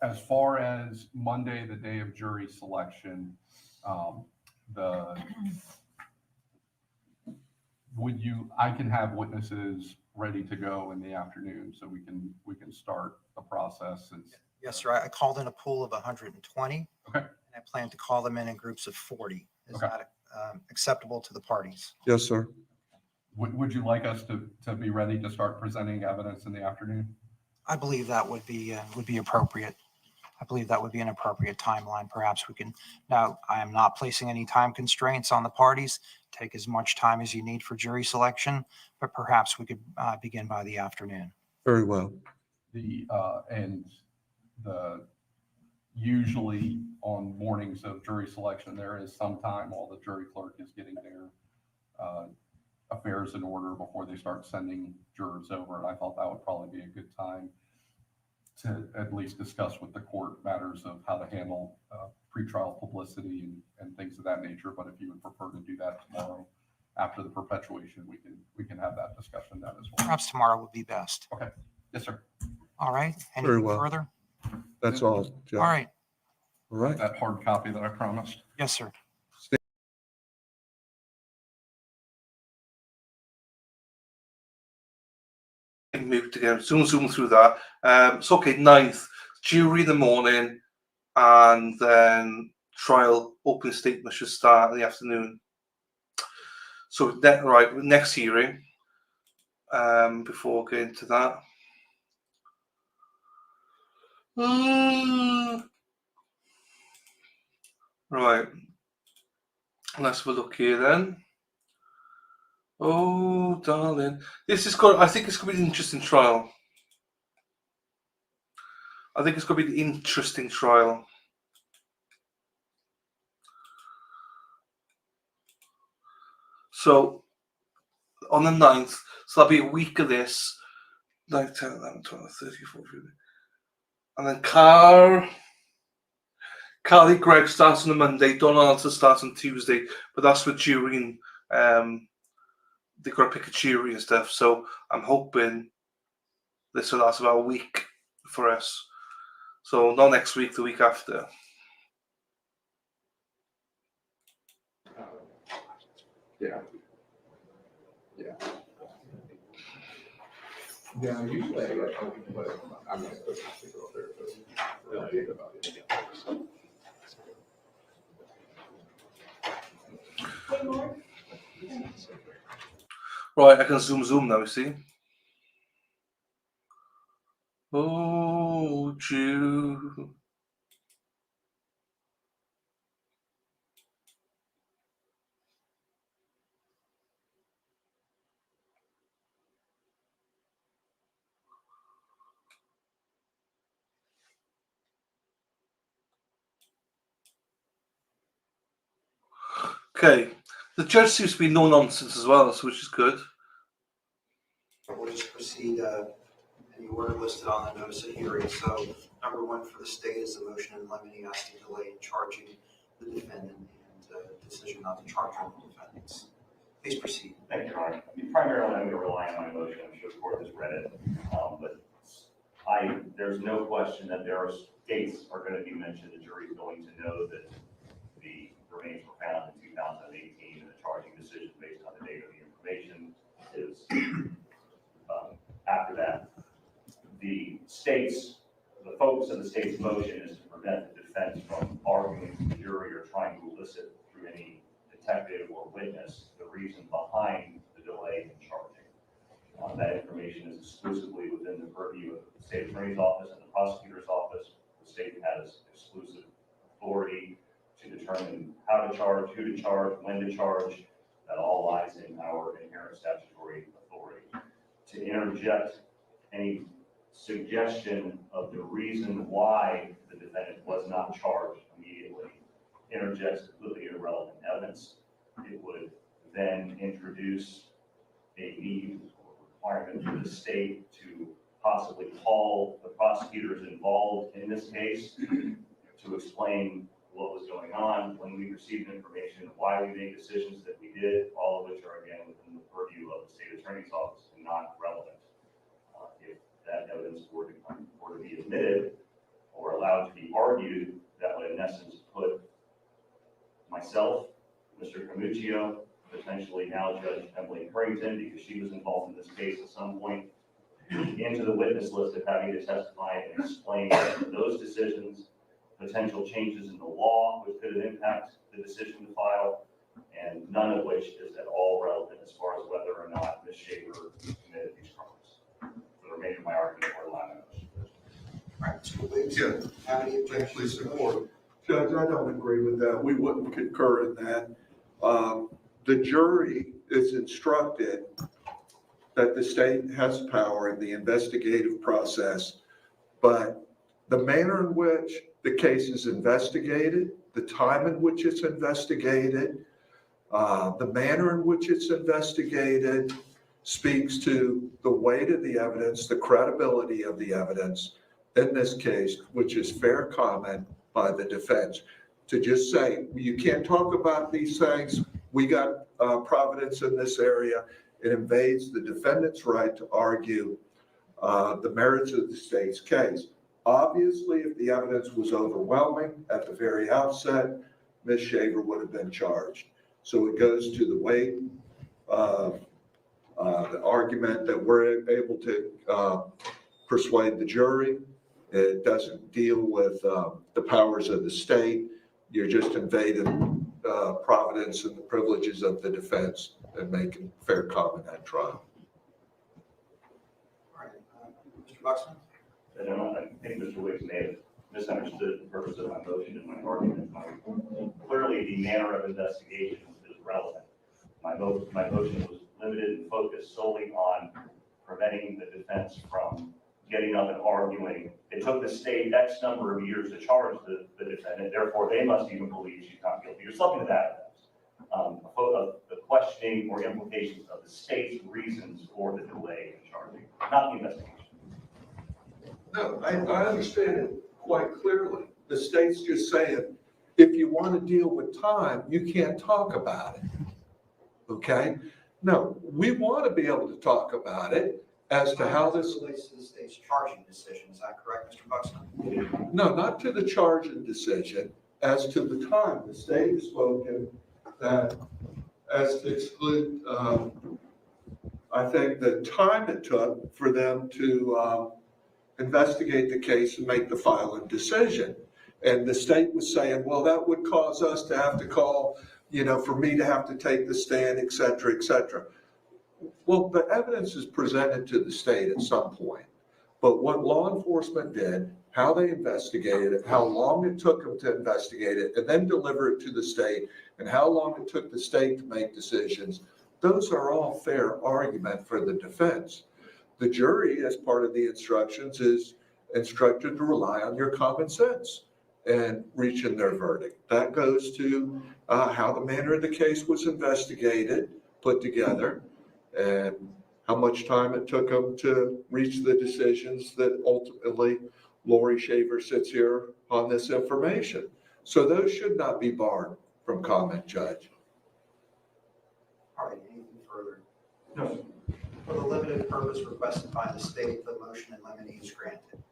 as far as Monday, the day of jury selection, I can have witnesses ready to go in the afternoon, so we can start the process. Yes, sir. I called in a pool of 120. Okay. And I plan to call them in groups of 40. Is that acceptable to the parties? Yes, sir. Would you like us to be ready to start presenting evidence in the afternoon? I believe that would be appropriate. I believe that would be an appropriate timeline. Perhaps we can. Now, I am not placing any time constraints on the parties. Take as much time as you need for jury selection, but perhaps we could begin by the afternoon. Very well. Usually on mornings of jury selection, there is some time while the jury clerk is getting their affairs in order before they start sending jurors over. And I thought that would probably be a good time to at least discuss with the court matters of how to handle pretrial publicity and things of that nature. But if you would prefer to do that tomorrow after the perpetuation, we can have that discussion then as well. Perhaps tomorrow would be best. Okay. Yes, sir. All right. Very Anything well. further? That's all, Jeff. All right. All right. That hard copy that I promised. Yes, sir. Moved again. Zoom through that. It's okay. 9th, jury in the morning, and then trial open statement should start in the afternoon. So next hearing. Before getting to that. Right. Let's have a look here then. Oh, darling. I think it's going to be an interesting trial. So, on the 9th, so that'll be a week of this. 9, 10, 11, 12, 13, 14. And then Carly Gregg starts on a Monday. Don Alter starts on Tuesday. But that's for jury and they've got to pick a jury and stuff. So I'm hoping this will last about a week for us. So not next week, the week after. Yeah. Yeah, usually I'm not supposed to go there, but about it. Right, I can zoom now, you see. Oh, Jew. Okay, the judge seems to be no nonsense as well, which is good. We'll just proceed in the order listed on the notice of hearing. So, number 1 for the state is the motion in limine as to delay in charging the defendant and decision not to charge all the defendants. Please proceed. Thank you, Your Honor. Primarily, I'm going to rely on my motion. I'm sure the court has read it. But there's no question that there are dates are going to be mentioned. The jury is going to know that the remains were found in 2018 and the charging decision based on the date of the information is after that. The state's the focus of the state's motion is to prevent the defense from arguing to the jury or trying to elicit through any detective or witness the reason behind the delay in charging. That information is exclusively within the purview of the state attorney's office and the prosecutor's office. The state has exclusive authority to determine how to charge, who to charge, when to charge. That all lies in our inherent statutory authority. To interject any suggestion of the reason why the defendant was not charged immediately interjects completely irrelevant evidence. It would then introduce a need or requirement for the state to possibly call the prosecutors involved in this case to explain what was going on, when we received information, why we made decisions that we did, all of which are again within the purview of the state attorney's office and not relevant. If that evidence were to be admitted or allowed to be argued, that would in essence put myself, Mr. Camuccio, potentially now Judge Emily Creighton, because she was involved in this case at some point, into the witness list of having to testify and explain those decisions, potential changes in the law which could impact the decision to file, and none of which is at all relevant as far as whether or not Ms. Shaver committed these crimes. For the remainder of my argument, we're allowing Yeah, How many objections? please support. Judge, I don't agree with that. We wouldn't concur in that. The jury is instructed that the state has power in the investigative process, but the manner in which the case is investigated, the time in which it's investigated, the manner in which it's investigated speaks to the weight of the evidence, the credibility of the evidence in this case, which is fair comment by the defense. To just say, you can't talk about these things, we got providence in this area, it invades the defendant's right to argue the merits of the state's case. Obviously, if the evidence was overwhelming at the very outset, Ms. Shaver would have been charged. So it goes to the weight of the argument that we're able to persuade the jury. It doesn't deal with the powers of the state. You're just invading providence and the privileges of the defense and making fair comment at trial. All right, Mr. Buxton? I think Mr. Wiggs may have misunderstood the purpose of my motion and my argument. Clearly, the manner of investigation is relevant. My motion was limited and focused solely on preventing the defense from getting up and arguing. It took the state X number of years to charge the defendant, therefore they must even believe she's not guilty, or something to that effect. The questioning or implications of the state's reasons for the delay in charging, not the investigation. No, I understand it quite clearly. The state's just saying, if you want to deal with time, you can't talk about it. Okay? No, we want to be able to talk about it as to how this relates to the state's charging decision. Is that correct, Mr. Buxton? No, not to the charging decision, as to the time. The state has spoken that as to exclude, I think the time it took for them to investigate the case and make the final decision. And the state was saying, well, that would cause us to have to call, for me to have to take the stand, et cetera, et cetera. Well, the evidence is presented to the state at some point. But what law enforcement did, how they investigated it, how long it took them to investigate it, and then deliver it to the state, and how long it took the state to make decisions, those are all fair argument for the defense. The jury, as part of the instructions, is instructed to rely on your common sense and reaching their verdict. That goes to how the manner of the case was investigated, put together, and how much time it took them to reach the decisions that ultimately Lori Shaver sits here on this information. So those should not be barred from comment, Judge. All right, anything further? No. For the limited purpose requested by the state, the motion in limine is granted.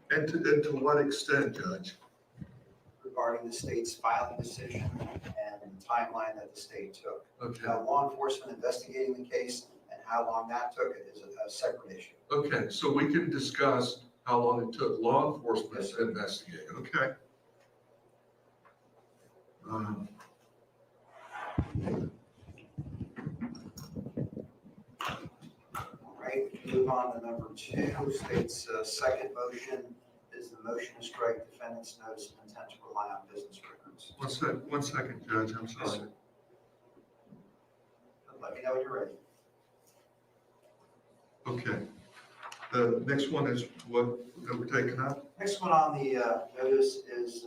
And to what extent, Judge? Regarding the state's filing decision and the timeline that the state took. Okay. Now, law enforcement investigating the case and how long that took is a separate issue. Okay, so we can discuss how long it took law enforcement to investigate. Okay. Right, move on to number 2. State's second motion is the motion to strike defendant's notice of intent to rely on business records. One second, Judge. I'm sorry. Let me know when you're ready. Okay. The next one is what that we're taking up? Next one on the notice is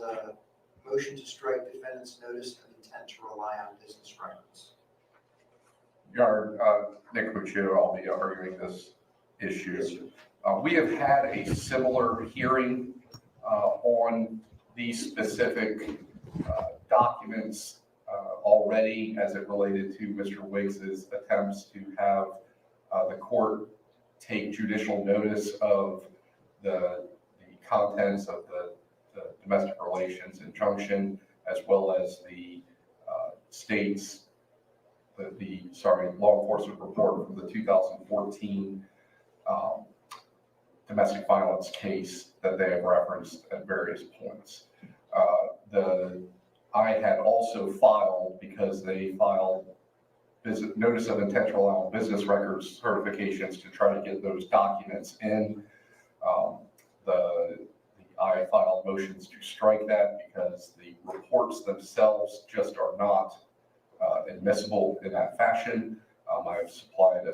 motion to strike defendant's notice of intent to rely on business records. Your Nick Muccio, I'll be arguing this issue. We have had a similar hearing on these specific documents already as it related to Mr. Wiggs's attempts to have the court take judicial notice of the contents of the domestic relations injunction, as well as the state's law enforcement report from the 2014 domestic violence case that they have referenced at various points. I had also filed, because they filed notice of intent to allow business records certifications to try to get those documents in. I filed motions to strike that because the reports themselves just are not admissible in that fashion. I've supplied a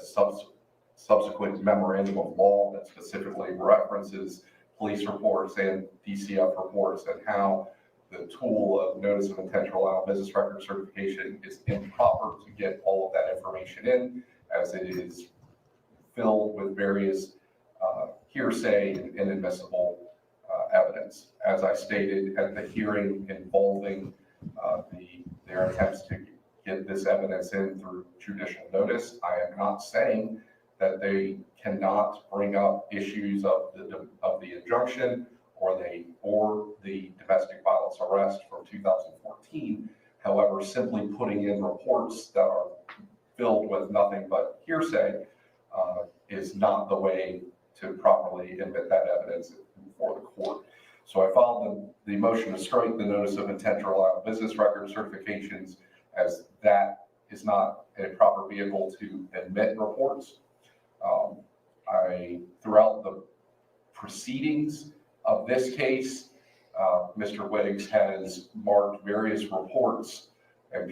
subsequent memorandum of law that specifically references police reports and DCF reports and how the tool of notice of intent to allow business record certification is improper to get all of that information in, as it is filled with various hearsay and inadmissible evidence. As I stated at the hearing involving their attempts to get this evidence in through judicial notice, I am not saying that they cannot bring up issues of the injunction or the domestic violence arrest from 2014. However, simply putting in reports that are filled with nothing but hearsay is not the way to properly admit that evidence before the court. So I filed the motion to strike the notice of intent to allow business record certifications, as that is not a proper vehicle to admit reports. Throughout the proceedings of this case, Mr. Wiggs has marked various reports and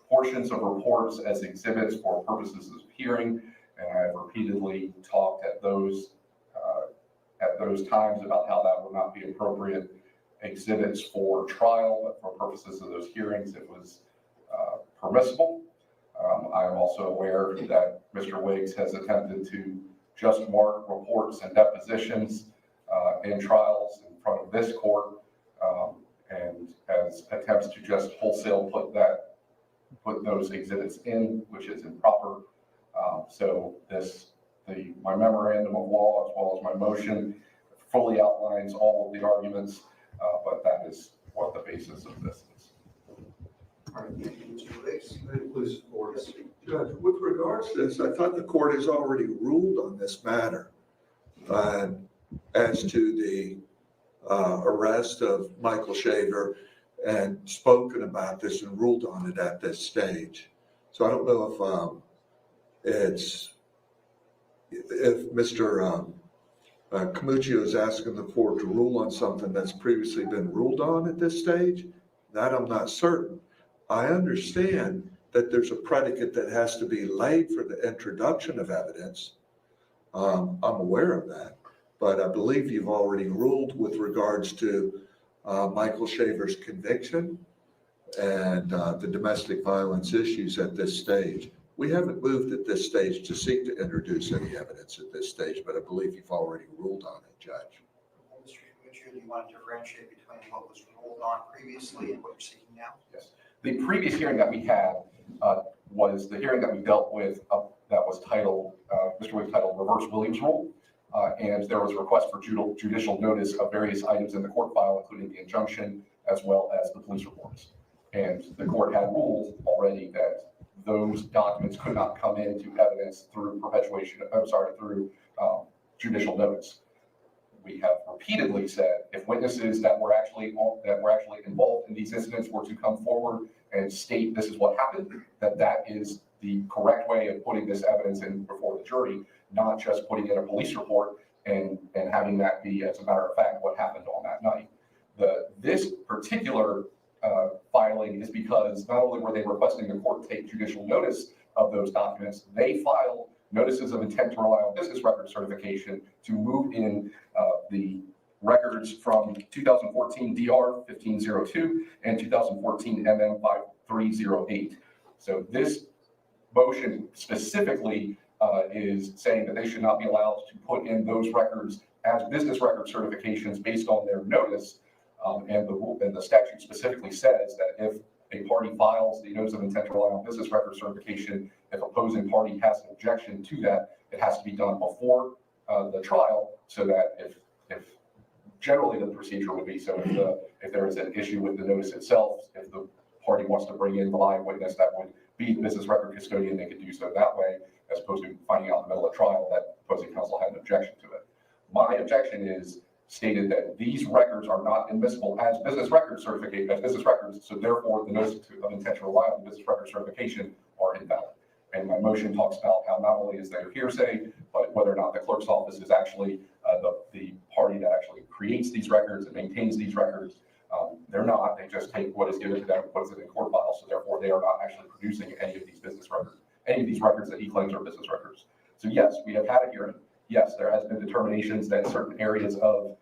portions of reports as exhibits for purposes of hearing, and I have repeatedly talked at those times about how that would not be appropriate exhibits for trial, but for purposes of those hearings, it was permissible. I am also aware that Mr. Wiggs has attempted to just mark reports and depositions in trials in front of this court, and as attempts to just wholesale put those exhibits in, which is improper. So my memorandum of law, as well as my motion, fully outlines all of the arguments, but that is what the basis of this is. All right, thank you, Mr. Wiggs. Please support us. Judge, with regards to this, I thought the court has already ruled on this matter as to the arrest of Michael Shaver and spoken about this and ruled on it at this stage. So I don't know if Mr. Camuccio is asking the court to rule on something that's previously been ruled on at this stage. That I'm not certain. I understand that there's a predicate that has to be laid for the introduction of evidence. I'm aware of that, but I believe you've already ruled with regards to Michael Shaver's conviction and the domestic violence issues at this stage. We haven't moved at this stage to seek to introduce any evidence at this stage, but I believe you've already ruled on it, Judge. Mr. Camuccio, do you want to differentiate between what was ruled on previously and what you're seeking now? Yes. The previous hearing that we had was the hearing that we dealt with that was titled, Mr. Wiggs titled Reverse Williams Rule. And there was a request for judicial notice of various items in the court file, including the injunction, as well as the police reports. And the court had ruled already that those documents could not come into evidence through through judicial notice. we have repeatedly said if witnesses that were actually involved in these incidents were to come forward and state this is what happened, that is the correct way of putting this evidence in before the jury, not just putting in a police report and having that be, as a matter of fact, what happened on that night. This particular filing is because not only were they requesting the court take judicial notice of those documents, they filed notices of intent to rely on business record certification to move in the records from 2014 DR 1502 and 2014 MM 5308. So this motion specifically is saying that they should not be allowed to put in those records as business record certifications based on their notice. And the statute specifically says that if a party files the notice of intent to rely on business record certification, if opposing party has an objection to that, it has to be done before the trial, so that if generally the procedure would be, so if there is an issue with the notice itself, if the party wants to bring in the live witness that would be the business record custodian, they could do so that way, as opposed to finding out in the middle of trial that opposing counsel had an objection to it. My objection is stated that these records are not admissible as business record certificate, as business records, so therefore the notice of intent to rely on business record certification are invalid. And my motion talks about how not only is there hearsay, but whether or not the clerk's office is actually the party that actually creates these records and maintains these records. They're not. They just take what is given to them and puts it in court files. So therefore, they are not actually producing any of these business records, any of these records that he claims are business records. So yes, we have had a hearing. Yes, there has been determinations that certain areas of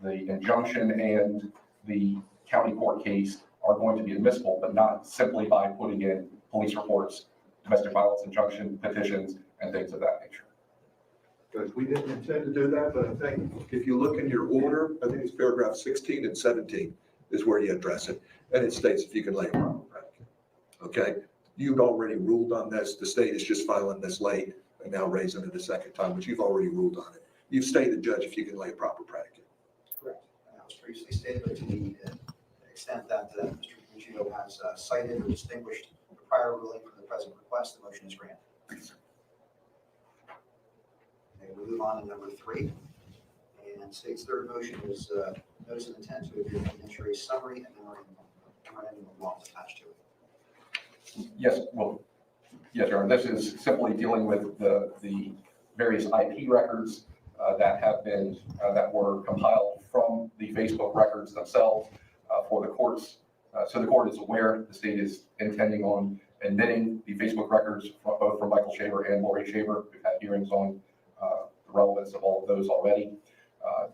the injunction and the county court case are going to be admissible, but not simply by putting in police reports, domestic violence injunction petitions, and things of that nature. Because we didn't intend to do that, but I think if you look in your order, I think it's paragraph 16 and 17 is where you address it. And it states if you can lay a proper predicate. Okay? You'd already ruled on this. The state is just filing this late and now raising it a second time, but you've already ruled on it. You've stated, Judge, if you can lay a proper predicate. Correct. That was previously stated, but to the extent that Mr. Puccio has cited or distinguished the prior ruling from the present request, the motion is granted. Okay, we move on to number 3. And state's third motion is notice of intent to agree evidentiary summary and memorandum of law attached to it. Yes, well, yes, Your Honor. This is simply dealing with the various IP records that have been that were compiled from the Facebook records themselves for the courts. So the court is aware the state is intending on admitting the Facebook records both from Michael Shaver and Lori Shaver. We've had hearings on the relevance of all of those already.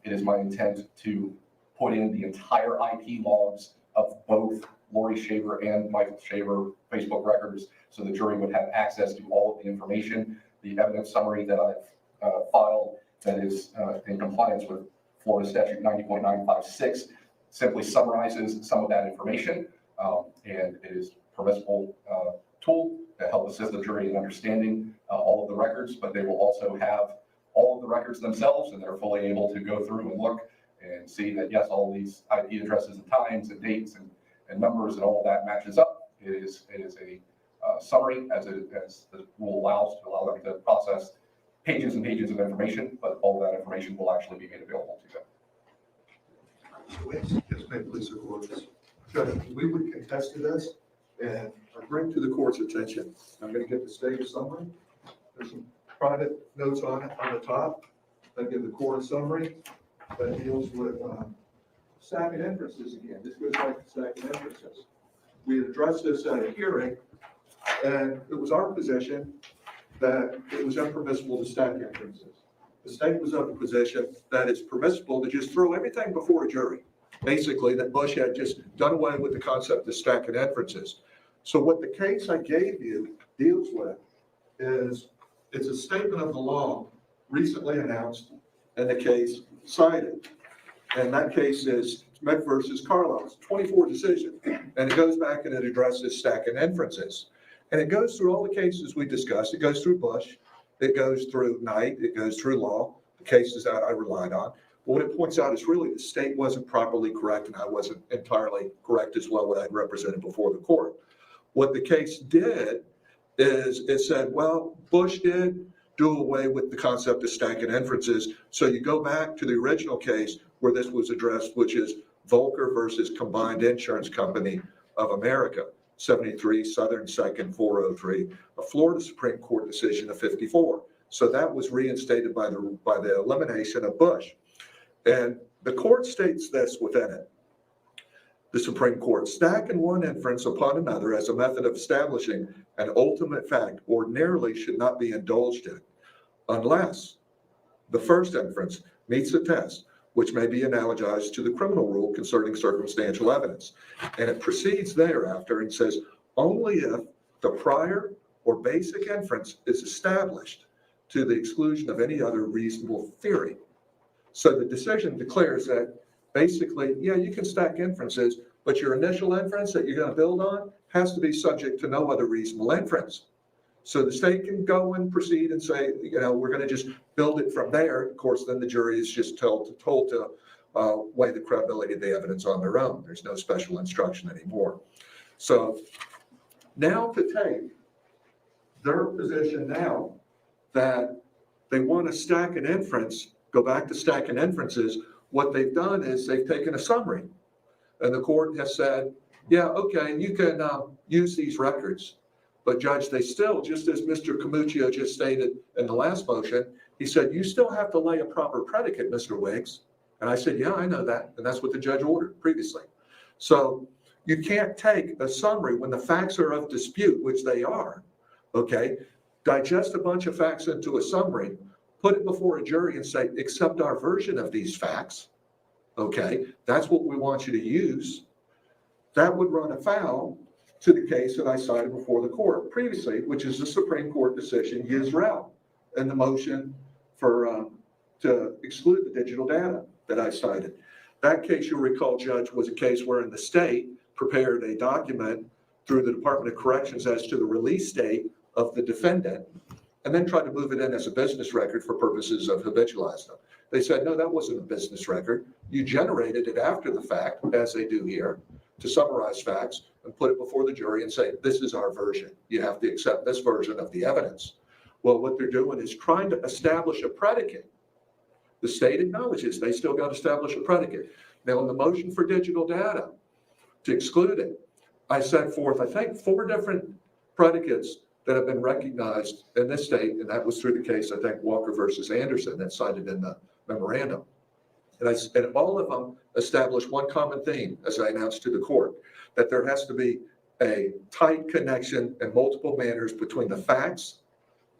It is my intent to put in the entire IP logs of both Lori Shaver and Michael Shaver Facebook records, so the jury would have access to all of the information. The evidence summary that I've filed that is in compliance with Florida Statute 90.956 simply summarizes some of that information, and it is a permissible tool to help assist the jury in understanding all of the records, but they will also have all of the records themselves, and they're fully able to go through and look and see that, yes, all these IP addresses and times and dates and numbers and all of that matches up. It is a summary as the rule allows to allow them to process pages and pages of information, but all of that information will actually be made available to them. Yes, ma'am, please support this. Judge, we would contest to this, and I bring to the court's attention, I'm going to get the state summary. There's some private notes on it on the top that give the court a summary that deals with stacking inferences again. This goes back to stacking inferences. We addressed this at a hearing, and it was our position that it was impermissible to stack inferences. The state was of the position that it's permissible to just throw everything before a jury. Basically, that Bush had just done away with the concept of stacking inferences. So what the case I gave you deals with is it's a statement of the law recently announced and the case cited. And that case is Smith versus Carlos, 24 decision. And it goes back and it addresses stacking inferences. And it goes through all the cases we discussed. It goes through Bush. It goes through Knight. It goes through Law, the cases that I relied on. But what it points out is really the state wasn't properly correct, and I wasn't entirely correct as well what I'd represented before the court. What the case did is it said, well, Bush did, do away with the concept of stacking inferences. So you go back to the original case where this was addressed, which is Volcker versus Combined Insurance Company of America, 73 Southern 2nd 403, a Florida Supreme Court decision of 54. So that was reinstated by the elimination of Bush. And the court states this within it. The Supreme Court, stacking one inference upon another as a method of establishing an ultimate fact ordinarily should not be indulged in, unless the first inference meets the test, which may be analogized to the criminal rule concerning circumstantial evidence. And it proceeds thereafter and says, only if the prior or basic inference is established to the exclusion of any other reasonable theory. So the decision declares that basically, yeah, you can stack inferences, but your initial inference that you're going to build on has to be subject to no other reasonable inference. So the state can go and proceed and say, you know, we're going to just build it from there. Of course, then the jury is just told to weigh the credibility of the evidence on their own. There's no special instruction anymore. So now to take their position now that they want to stack an inference, go back to stacking inferences, what they've done is they've taken a summary. And the court has said, yeah, okay, you can use these records. But Judge, they still, just as Mr. Camuccio just stated in the last motion, he said, you still have to lay a proper predicate, Mr. Wiggs. And I said, yeah, I know that. And that's what the judge ordered previously. So you can't take a summary when the facts are of dispute, which they are, okay, digest a bunch of facts into a summary, put it before a jury and say, accept our version of these facts. Okay, that's what we want you to use. That would run afoul to the case that I cited before the court previously, which is the Supreme Court decision, Yisrael, and the motion for to exclude the digital data that I cited. That case, you'll recall, Judge, was a case wherein the state prepared a document through the Department of Corrections as to the release date of the defendant, and then tried to move it in as a business record for purposes of habitualizing them. They said, no, that wasn't a business record. You generated it after the fact, as they do here, to summarize facts and put it before the jury and say, this is our version. You have to accept this version of the evidence. Well, what they're doing is trying to establish a predicate. The state acknowledges they still got to establish a predicate. Now, in the motion for digital data to exclude it, I set forth, I think, 4 different predicates that have been recognized in this state, and that was through the case, I think, Walker versus Anderson, that's cited in the memorandum. And all of them establish one common theme, as I announced to the court, that there has to be a tight connection in multiple manners between the facts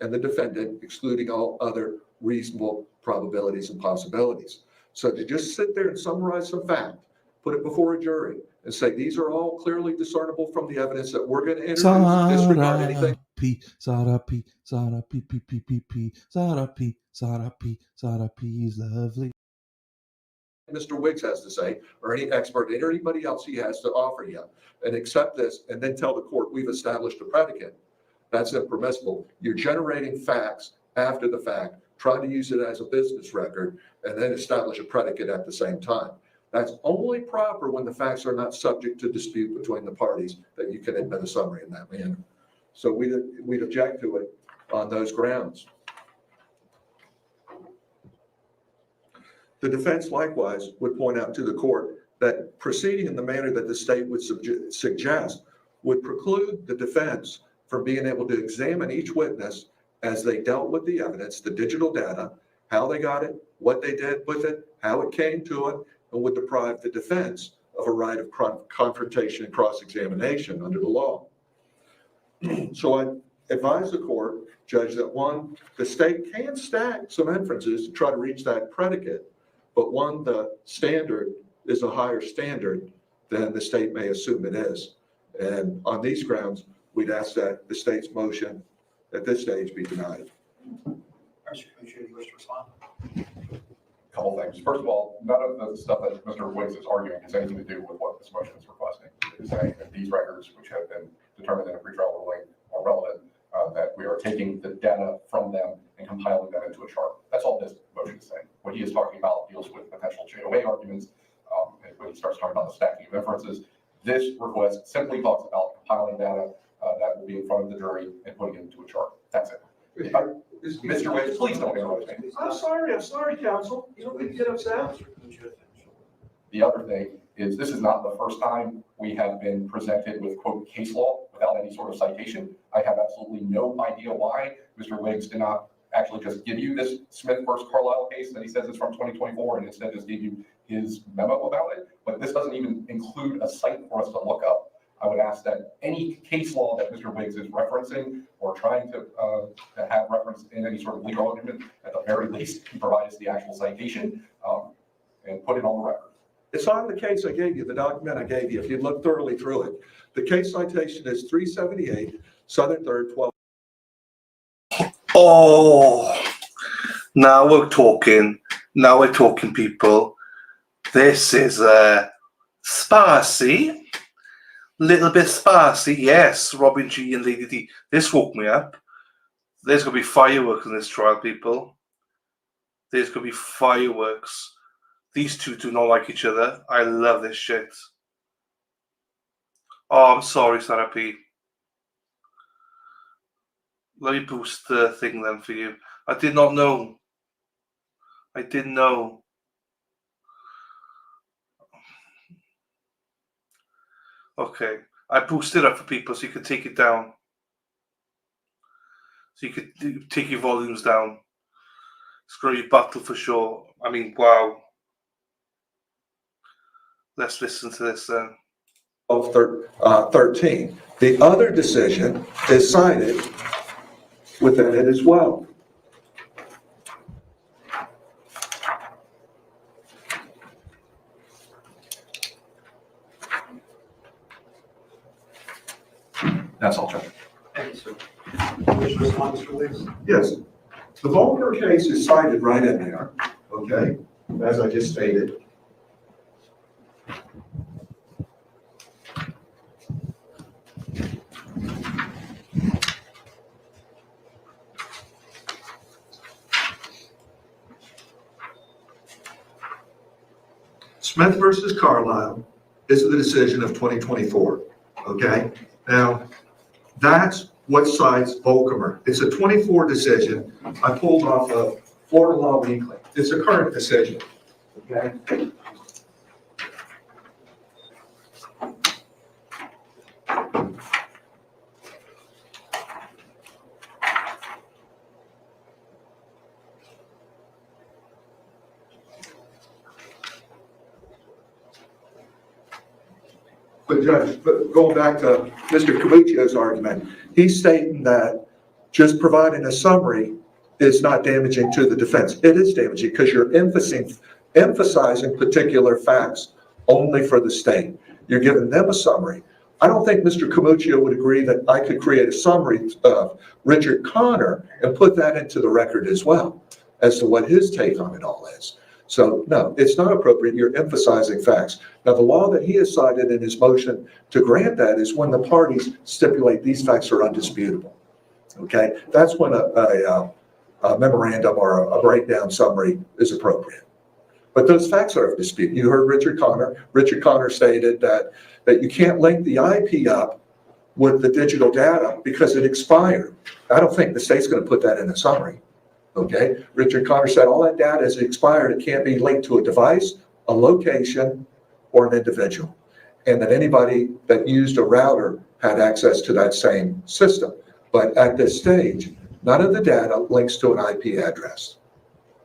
and the defendant, excluding all other reasonable probabilities and possibilities. So to just sit there and summarize some fact, put it before a jury, and say these are all clearly discernible from the evidence that we're going to introduce, disregard anything. Sara P, Sara P, P, P, P, P, Sara P, Sara P, Sara P is lovely. Mr. Wiggs has to say, or any expert, or anybody else he has to offer you, and accept this, and then tell the court we've established a predicate. That's impermissible. You're generating facts after the fact, trying to use it as a business record, and then establish a predicate at the same time. That's only proper when the facts are not subject to dispute between the parties, that you can admit a summary in that manner. So we'd object to it on those grounds. The defense likewise would point out to the court that proceeding in the manner that the state would suggest would preclude the defense from being able to examine each witness as they dealt with the evidence, the digital data, how they got it, what they did with it, how it came to it, and would deprive the defense of a right of confrontation and cross-examination under the law. So I advise the court, Judge, that one, the state can stack some inferences to try to reach that predicate, but one, the standard is a higher standard than the state may assume it is. And on these grounds, we'd ask that the state's motion at this stage be denied. Mr. Commissioner, you wish to respond? Couple things. First of all, none of the stuff that Mr. Wiggs is arguing has anything to do with what this motion is requesting. It is saying that these records, which have been determined in a pretrial ruling, are relevant, that we are taking the data from them and compiling them into a chart. That's all this motion is saying. What he is talking about deals with potential JOA arguments. And when he starts talking about the stacking of inferences, this request simply talks about compiling data that will be in front of the jury and putting it into a chart. That's it. Mr. Wiggs, please don't interrupt me. I'm sorry, counsel. You don't need to get upset. The other thing is this is not the first time we have been presented with quote case law without any sort of citation. I have absolutely no idea why Mr. Wiggs did not actually just give you this Smith versus Carlisle case that he says is from 2024 and instead just gave you his memo about it. But this doesn't even include a site for us to look up. I would ask that any case law that Mr. Wiggs is referencing or trying to have reference in any sort of legal argument, at the very least, he provides the actual citation and put it on the record. It's on the case I gave you, the document I gave you, if you look thoroughly through it. The case citation is 378, Southern 3rd, 12. Oh, now we're talking. Now we're talking, people. This is sparsy. Little bit sparsy, yes, Robin G and Lady D. This woke me up. There's going to be fireworks in this trial, people. There's going to be fireworks. These two do not like each other. I love this shit. Oh, I'm sorry, Sara P. Let me boost the thing then for you. I did not know. I didn't know. Okay. I boosted it up for people so you could take it down. So you could take your volumes down. It's going to be a battle for sure. I mean, wow. Let's listen to this then. Of 13. The other decision is cited within it as well. That's all, Judge. Thank you, sir. Which response, please? Yes. The Volker case is cited right in there, okay, as I just stated. Smith versus Carlisle is the decision of 2024, okay? Now, that's what cites Volker. It's a 24 decision I pulled off of Florida Law Weekly. It's a current decision, okay? But Judge, going back to Mr. Cavuccio's argument, he's stating that just providing a summary is not damaging to the defense. It is damaging because you're emphasizing particular facts only for the state. You're giving them a summary. I don't think Mr. Cavuccio would agree that I could create a summary of Richard Connor and put that into the record as well as to what his take on it all is. So no, it's not appropriate. You're emphasizing facts. Now, the law that he has cited in his motion to grant that is when the parties stipulate these facts are undisputable. Okay, that's when a memorandum or a breakdown summary is appropriate. But those facts are of dispute. You heard Richard Connor. Richard Connor stated that you can't link the IP up with the digital data because it expired. I don't think the state's going to put that in a summary. Okay, Richard Connor said all that data is expired. It can't be linked to a device, a location, or an individual. And that anybody that used a router had access to that same system. But at this stage, none of the data links to an IP address.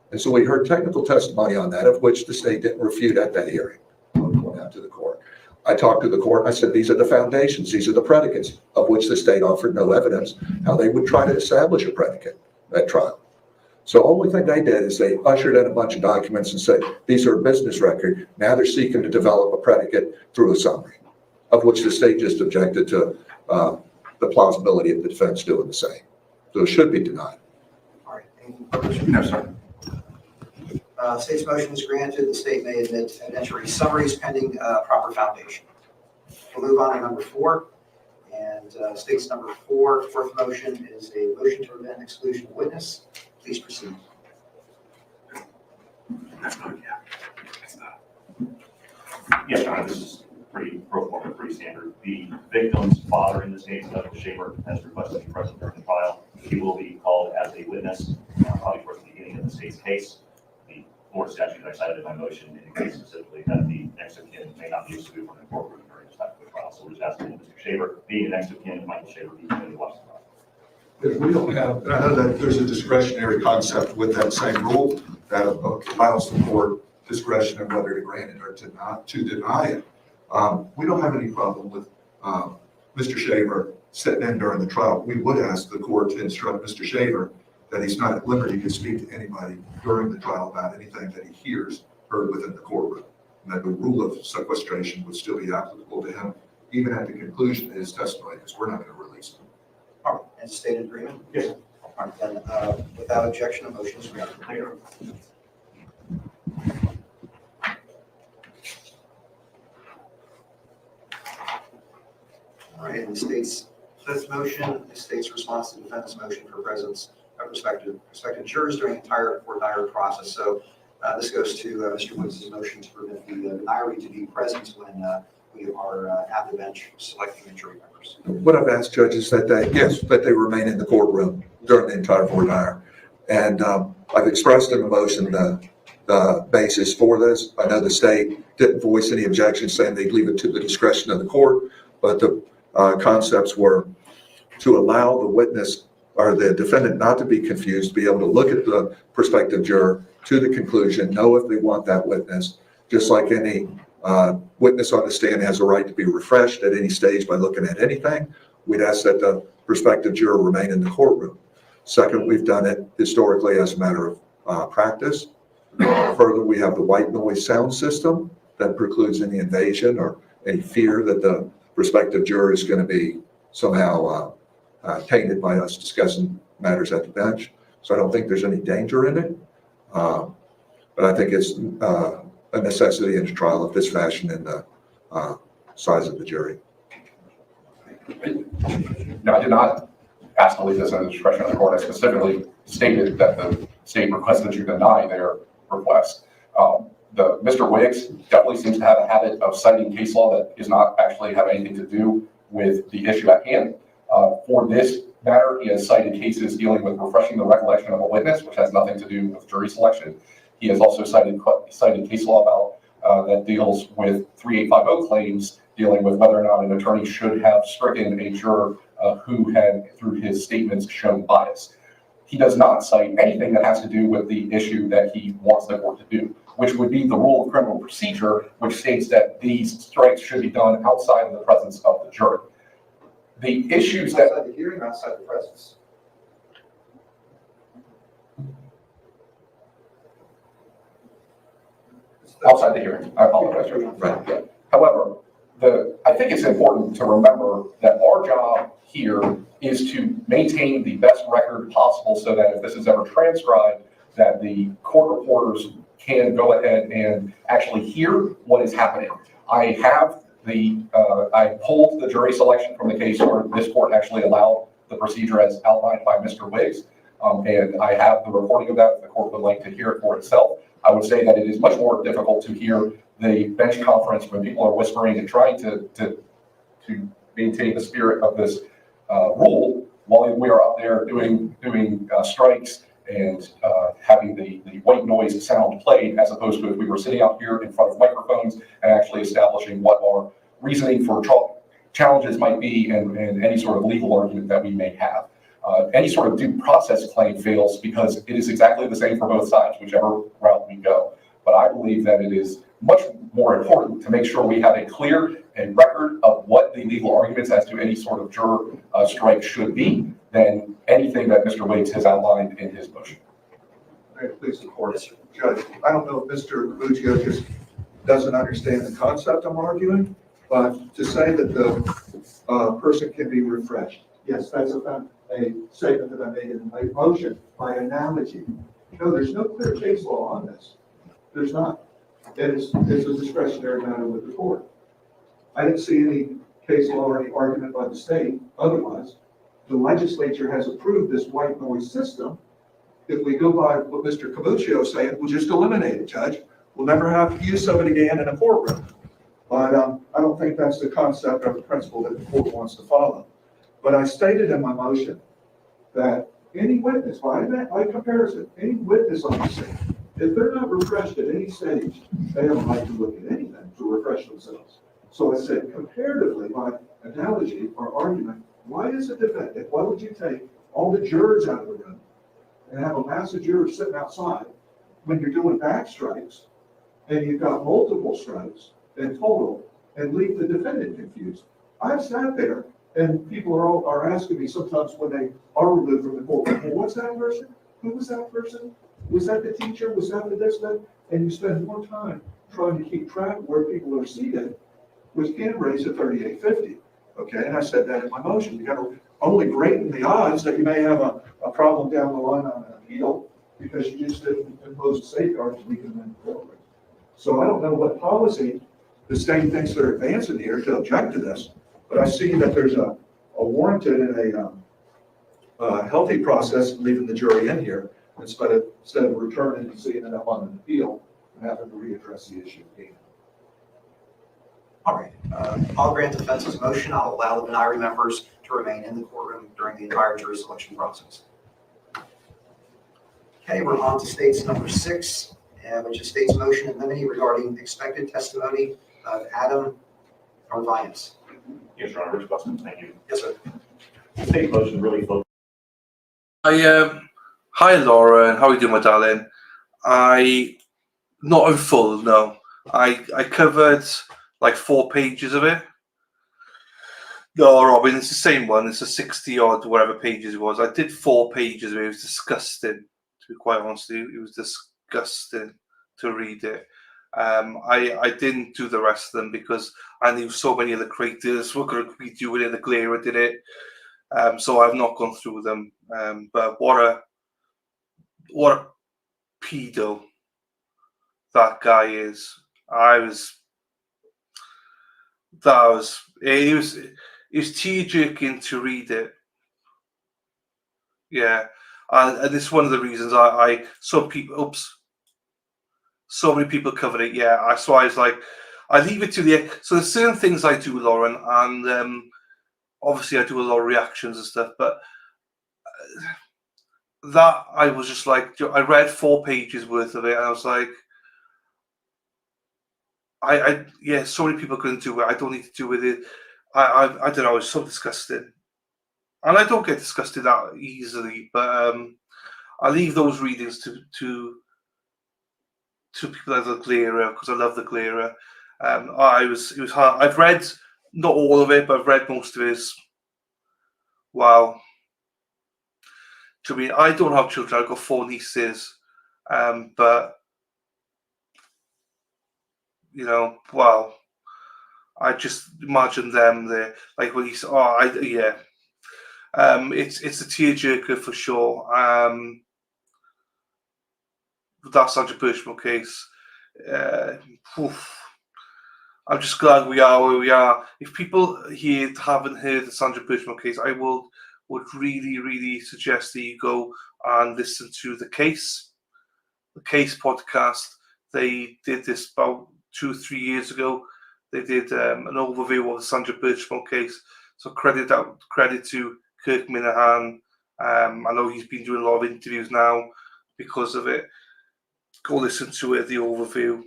And so we heard technical testimony on that, of which the state didn't refute at that hearing. I'll point out to the court. I talked to the court. I said, these are the foundations. These are the predicates of which the state offered no evidence how they would try to establish a predicate at trial. So the only thing they did is they ushered in a bunch of documents and said, these are a business record. Now they're seeking to develop a predicate through a summary, of which the state just objected to the plausibility of the defense doing the same. So it should be denied. All right. Anything further? No, sir. State's motion is granted. The state may admit evidentiary summaries pending proper foundation. We'll move on to number 4. And state's number 4, fourth motion is a motion to prevent exclusion of witness. Please proceed. Yes, Your Honor, this is pretty pro forma, pretty standard. The victim's father in this case, Douglas Shaver, has requested to be present during the trial. He will be called as a witness, probably towards the beginning of the state's case. The Florida statute I cited in my motion indicates specifically that the next of kin may not be excluded from the courtroom during this type of trial. So we're just asking Mr. Shaver, being the next of kin, Michael Shaver, be going to watch the trial. Because we don't have, I know that there's a discretionary concept with that same rule that allows the court discretion of whether to grant it or to deny it. We don't have any problem with Mr. Shaver sitting in during the trial. We would ask the court to instruct Mr. Shaver that he's not at liberty to speak to anybody during the trial about anything that he hears heard within the courtroom. And that the rule of sequestration would still be applicable to him, even at the conclusion of his testimony, because we're not going to release him. All right, and stated agreement? Yes. All right, then, without objection, a motion is granted. All right, and the state's fifth motion, the state's response to the defendant's motion for presence of prospective jurors during the entire court diary process. So this goes to Mr. Woods' motion to permit the diary to be present when we are at the bench selecting the jury members. What I've asked judges that they remain in the courtroom during the entire voir dire. And I've expressed in the motion the basis for this. I know the state didn't voice any objections, saying they'd leave it to the discretion of the court, but the concepts were to allow the witness or the defendant not to be confused, be able to look at the prospective juror to the conclusion, know if they want that witness, just like any witness on the stand has a right to be refreshed at any stage by looking at anything. We'd ask that the prospective juror remain in the courtroom. Second, we've done it historically as a matter of practice. Further, we have the white noise sound system that precludes any invasion or any fear that the prospective juror is going to be somehow tainted by us discussing matters at the bench. So I don't think there's any danger in it. But I think it's a necessity in a trial of this fashion in the size of the jury. No, I did not ask to leave this under the discretion of the court. I specifically stated that the state requested that you deny their request. Mr. Wiggs definitely seems to have a habit of citing case law that does not actually have anything to do with the issue at hand. For this matter, he has cited cases dealing with refreshing the recollection of a witness, which has nothing to do with jury selection. He has also cited case law about that deals with 3850 claims dealing with whether or not an attorney should have stricken a juror who had, through his statements, shown bias. He does not cite anything that has to do with the issue that he wants the court to do, which would be the rule of criminal procedure, which states that these strikes should be done outside of the presence of the jury. The issues that outside the hearing, outside the presence. Outside the hearing. I apologize, Judge. Right. Yeah. However, I think it's important to remember that our job here is to maintain the best record possible so that if this is ever transcribed, that the court reporters can go ahead and actually hear what is happening. I pulled the jury selection from the case where this court actually allowed the procedure as outlined by Mr. Wiggs, and I have the recording of that if the court would like to hear it for itself. I would say that it is much more difficult to hear the bench conference when people are whispering and trying to maintain the spirit of this rule while we are up there doing strikes and having the white noise sound played, as opposed to if we were sitting out here in front of microphones and actually establishing what our reasoning for challenges might be and any sort of legal argument that we may have. Any sort of due process claim fails because it is exactly the same for both sides, whichever route we go. But I believe that it is much more important to make sure we have a clear and record of what the legal arguments as to any sort of juror strike should be than anything that Mr. Wiggs has outlined in his motion. Please support it. Judge, I don't know if Mr. Lucio just doesn't understand the concept I'm arguing, but to say that the person can be refreshed, yes, that's a statement that I made in my motion by analogy. No, there's no clear case law on this. There's not. It's a discretionary matter with the court. I didn't see any case law or any argument by the state otherwise. The legislature has approved this white noise system. If we go by what Mr. Cabuccio is saying, we'll just eliminate it, Judge. We'll never have to use somebody again in a courtroom. But I don't think that's the concept or the principle that the court wants to follow. But I stated in my motion that any witness, by comparison, any witness on the scene, if they're not refreshed at any stage, they have a right to look at anything to refresh themselves. So I said, comparatively, by analogy or argument, why is it defendant? Why would you take all the jurors out of the room and have a mass of jurors sitting outside when you're doing back strikes and you've got multiple strikes in total and leave the defendant confused? I've sat there and people are asking me sometimes when they are removed from the courtroom, well, what's that person? Who was that person? Was that the teacher? Was that the this, that? And you spend more time trying to keep track of where people are seated, which can raise a 3850. Okay, and I said that in my motion. You got to only greaten the odds that you may have a problem down the line on an appeal because you just didn't impose a safeguard to leave them in forward. So I don't know what policy the state thinks they're advancing here to object to this, but I see that there's a warranted and a healthy process leaving the jury in here instead of returning and seeing it up on an appeal and having to readdress the issue again. All right, I'll grant defense's motion. I'll allow the Beniri members to remain in the courtroom during the entire jury selection process. Okay, we're on to state's number 6, which is state's motion in limine regarding expected testimony of Adam Arvinas. Yes, Your Honor, Rich Busman, thank you. Yes, sir. The state motion really focused. Hi Laura, and how are you doing, my darling? Not in full, no. I covered like 4 pages of it. No, Robin, it's the same one. It's a 60 odd whatever pages it was. I did 4 pages of it. It was disgusting, to be quite honest with you. It was disgusting to read it. I didn't do the rest of them because I knew so many of the creators were going to be doing it. The Glera did it. So I've not gone through them. But what a pedo that guy is. It was tear-jerking to read it. Yeah. And it's one of the reasons so many people covered it. Yeah. So I was like, I leave it to the end. So there's certain things I do, Lauren, and obviously I do a lot of reactions and stuff, but that I was just like, I read 4 pages worth of it, and I was like, yeah, so many people couldn't do it. I don't need to do with it. I don't know. It's so disgusting, and I don't get disgusted that easily. But I leave those readings to people like the Glera because I love the Glera. It was hard. I've read not all of it, but I've read most of his. Wow. To me, I don't have children. I've got 4 nieces, but you know, wow. I just imagine them there, like when he's. Yeah. It's a tearjerker for sure. That Sandra Birchmore case. I'm just glad we are where we are. If people here haven't heard the Sandra Birchmore case, I would really suggest that you go and listen to the case podcast. They did this about 2-3 years ago. They did an overview of the Sandra Birchmore case. So credit to Kirk Minahan. I know he's been doing a lot of interviews now because of it. Go listen to it, the overview.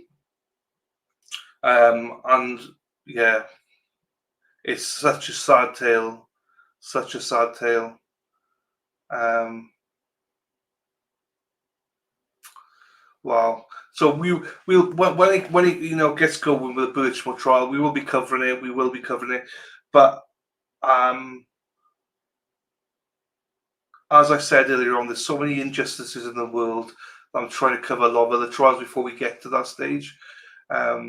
And yeah, it's such a sad tale. Such a sad tale. Wow. So we'll when it gets going with the Birchmore trial, we will be covering it. But as I said earlier on, there's so many injustices in the world. I'm trying to cover a lot of other trials before we get to that stage. But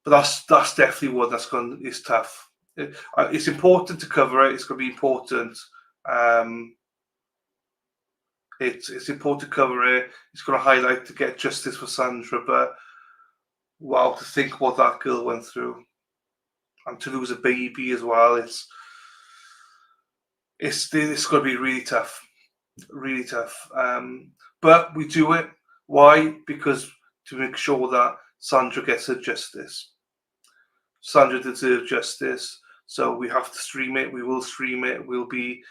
that's definitely one is tough. It's important to cover it. It's going to be important. It's important to cover it. It's going to highlight to get justice for Sandra. But wow, to think what that girl went through, and to lose a baby as well. It's going to be really tough, really tough. But we do it. Why? Because to make sure that Sandra gets her justice. Sandra deserves justice, so we have to stream it. We will stream it. We'll be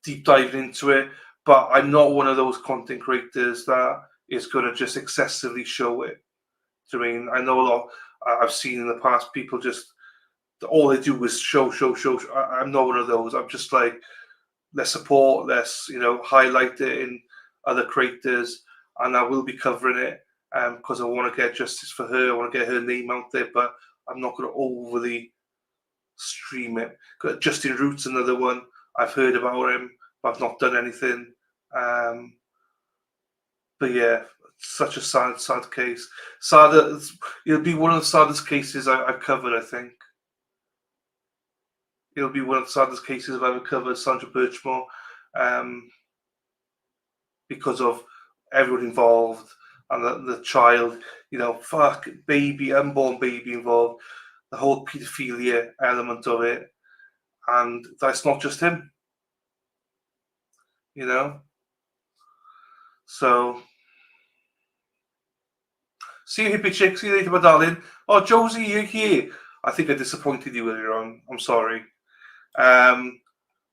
deep diving into it. But I'm not one of those content creators that is going to just excessively show it. Do you know what I mean? I know a lot. I've seen in the past people just all they do is show. I'm not one of those. I'm just like, let's support, let's highlight it in other creators, and I will be covering it because I want to get justice for her. I want to get her name out there, but I'm not going to overly stream it. Justin Root's another one. I've heard about him, but I've not done anything. But yeah, such a sad case. It'll be one of the saddest cases I've covered, I think. It'll be one of the saddest cases I've ever covered, Sandra Birchmore, because of everyone involved and the child, unborn baby involved, the whole paedophilia element of it. And that's not just him, So, see you, hippie chick. See you later, my darling. Oh, Josie, you're here. I think I disappointed you earlier on. I'm sorry. No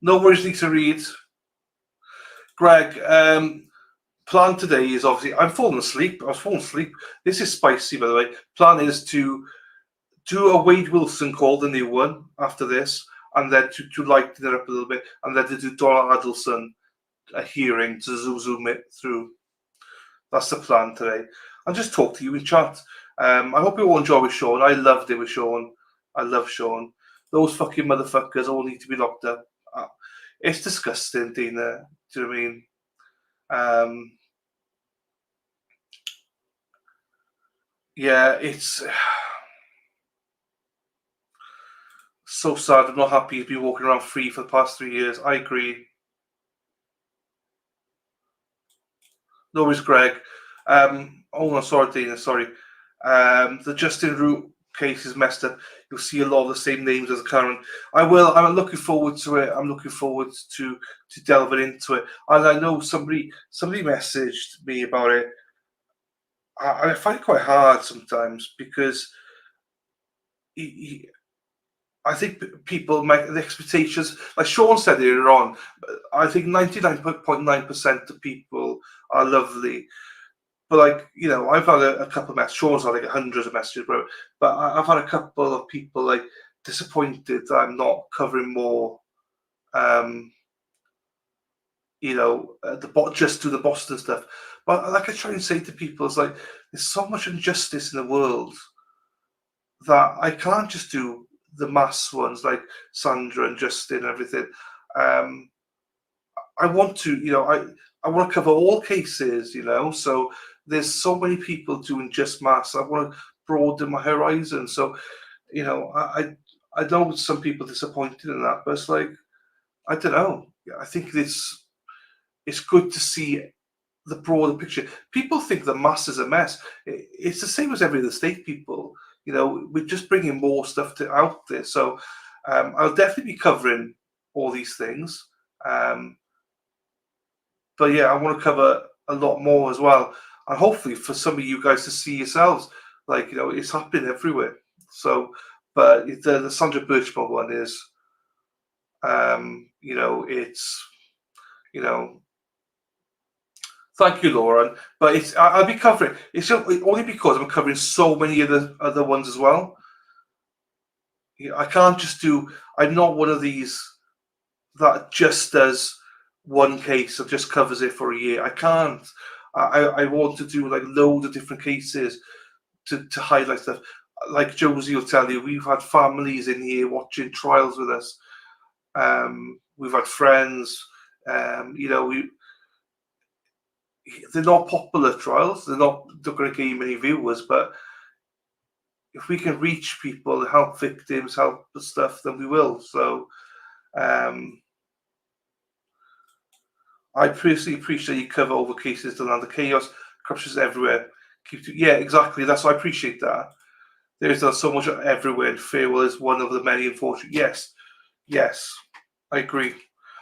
worries, Lisa Reed. Greg, plan today is obviously, I'm falling asleep. I was falling asleep. This is spicy, by the way. Plan is to do a Wade Wilson call, the new one, after this, and then to lighten it up a little bit, and then to do Dora Adelson a hearing to zoom it through. That's the plan today. And just talk to you in chat. I hope you all enjoy with Sean. I loved it with Sean. I love Sean. Those fucking motherfuckers all need to be locked up. It's disgusting, Dana. Do you know what I mean? Yeah, it's so sad. I'm not happy he's been walking around free for the past 3 years. I agree. No worries, Greg. Oh no, sorry, Dana. Sorry. The Justin Root case is messed up. You'll see a lot of the same names as Karen. I will. I'm looking forward to it. I'm looking forward to delving into it. And I know somebody messaged me about it. I find it quite hard sometimes because I think people make the expectations. Like Sean said earlier on, I think 99.9% of people are lovely. But I've had a couple of messages. Sean's had hundreds of messages, bro. But I've had a couple of people disappointed that I'm not covering more. Just do the Boston stuff. But like I try and say to people, it's like there's so much injustice in the world that I can't just do the mass ones like Sandra and Justin and everything. I want to, I want to cover all cases, So there's so many people doing just mass. I want to broaden my horizon. So, I know some people disappointed in that, but it's like, I don't know. I think it's good to see the broader picture. People think the mass is a mess. It's the same as every other state, people. We're just bringing more stuff out there. So I'll definitely be covering all these things. But yeah, I want to cover a lot more as well. And hopefully for some of you guys to see yourselves, it's happening everywhere. So, but the Sandra Birchmore one is, it's, thank you, Lauren. But I'll be covering. It's only because I'm covering so many other ones as well. I can't just do. I'm not one of these that just does one case and just covers it for a year. I can't. I want to do loads of different cases to highlight stuff. Like Josie will tell you, we've had families in here watching trials with us. We've had friends. They're not popular trials. They're not going to gain many viewers, but if we can reach people, help victims, help the stuff, then we will. So I personally appreciate you cover over cases to land the chaos, corruption's everywhere. Yeah, exactly. That's why I appreciate that. There's so much everywhere, and farewell is one of the many unfortunate. Yes, I agree.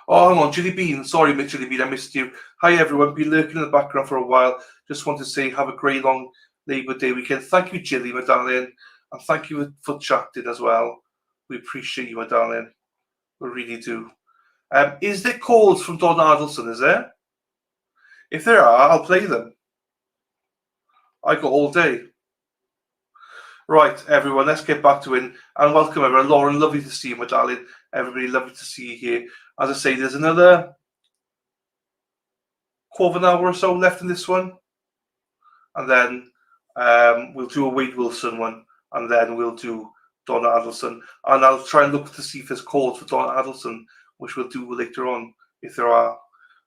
Oh, hang on, Jilly Bean. Sorry, Jilly Bean, I missed you. Hi, everyone. Been lurking in the background for a while. Just want to say have a great long Labour Day weekend. Thank you, Jilly, my darling. And thank you for chatting as well. We appreciate you, my darling. We really do. Is there calls from Don Adelson, is there? If there are, I'll play them. I got all day. Right, everyone, let's get back to it. And welcome, everyone. Lauren, lovely to see you, my darling. Everybody, lovely to see you here. As I say, there's another quarter of an hour or so left in this one. And then we'll do a Wade Wilson one. And then we'll do Donna Adelson. And I'll try and look to see if there's calls for Donna Adelson, which we'll do later on, if there are.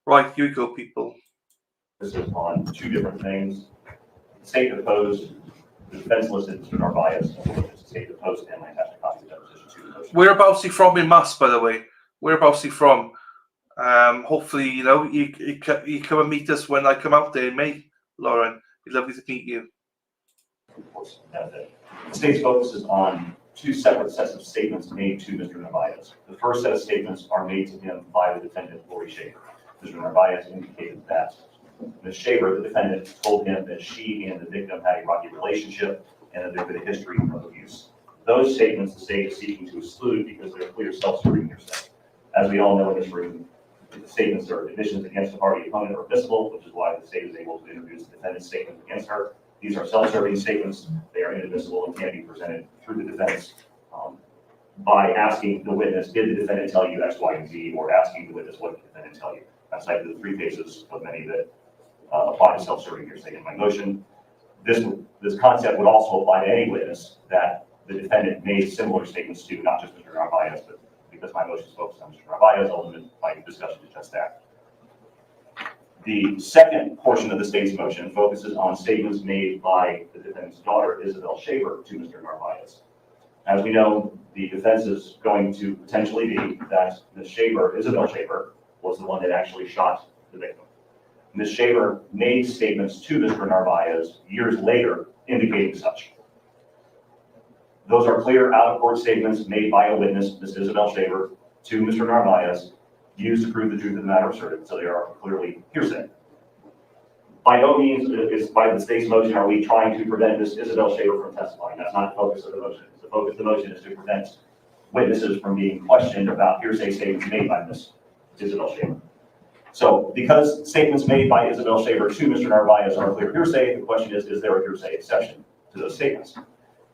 Right, here we go, people. This is on two different things. The state opposed, the defense listed Mr. Narvaez, the state opposed him. I have to copy the deposition to the motion. Whereabouts he from in Mass, by the way? Whereabouts he from? Hopefully, you know, he come and meet us when I come out there in May, Lauren. It'd be lovely to meet you. Of course, the state's focuses on two separate sets of statements made to Mr. Narvaez. The first set of statements are made to him by the defendant, Lori Shaver. Mr. Narvaez indicated that Ms. Shaver, the defendant, told him that she and the victim had a rocky relationship and that there had been a history of abuse. Those statements the state is seeking to exclude because they're clear self-serving hearsay. As we all know in this room, the statements are admissions against a party opponent are admissible, which is why the state is able to introduce the defendant's statement against her. These are self-serving statements. They are inadmissible and can be presented through the defense by asking the witness, did the defendant tell you X, Y, and Z, or asking the witness, what did the defendant tell you? I've cited the three cases of many that apply to self-serving hearsay in my motion. This concept would also apply to any witness that the defendant made similar statements to, not just Mr. Narvaez, but because my motion is focused on Mr. Narvaez, I'll limit my discussion to just that. The second portion of the state's motion focuses on statements made by the defendant's daughter, Isabel Shaver, to Mr. Narvaez. As we know, the defense is going to potentially be that Ms. Shaver, Isabel Shaver, was the one that actually shot the victim. Ms. Shaver made statements to Mr. Narvaez years later indicating such. Those are clear out-of-court statements made by a witness, Ms. Isabel Shaver, to Mr. Narvaez, used to prove the truth of the matter asserted, so they are clearly hearsay. By no means, by the state's motion, are we trying to prevent Ms. Isabel Shaver from testifying. That's not the focus of the motion. The focus of the motion is to prevent witnesses from being questioned about hearsay statements made by Ms. Isabel Shaver. So, because statements made by Isabel Shaver to Mr. Narvaez are clear hearsay, the question is there a hearsay exception to those statements?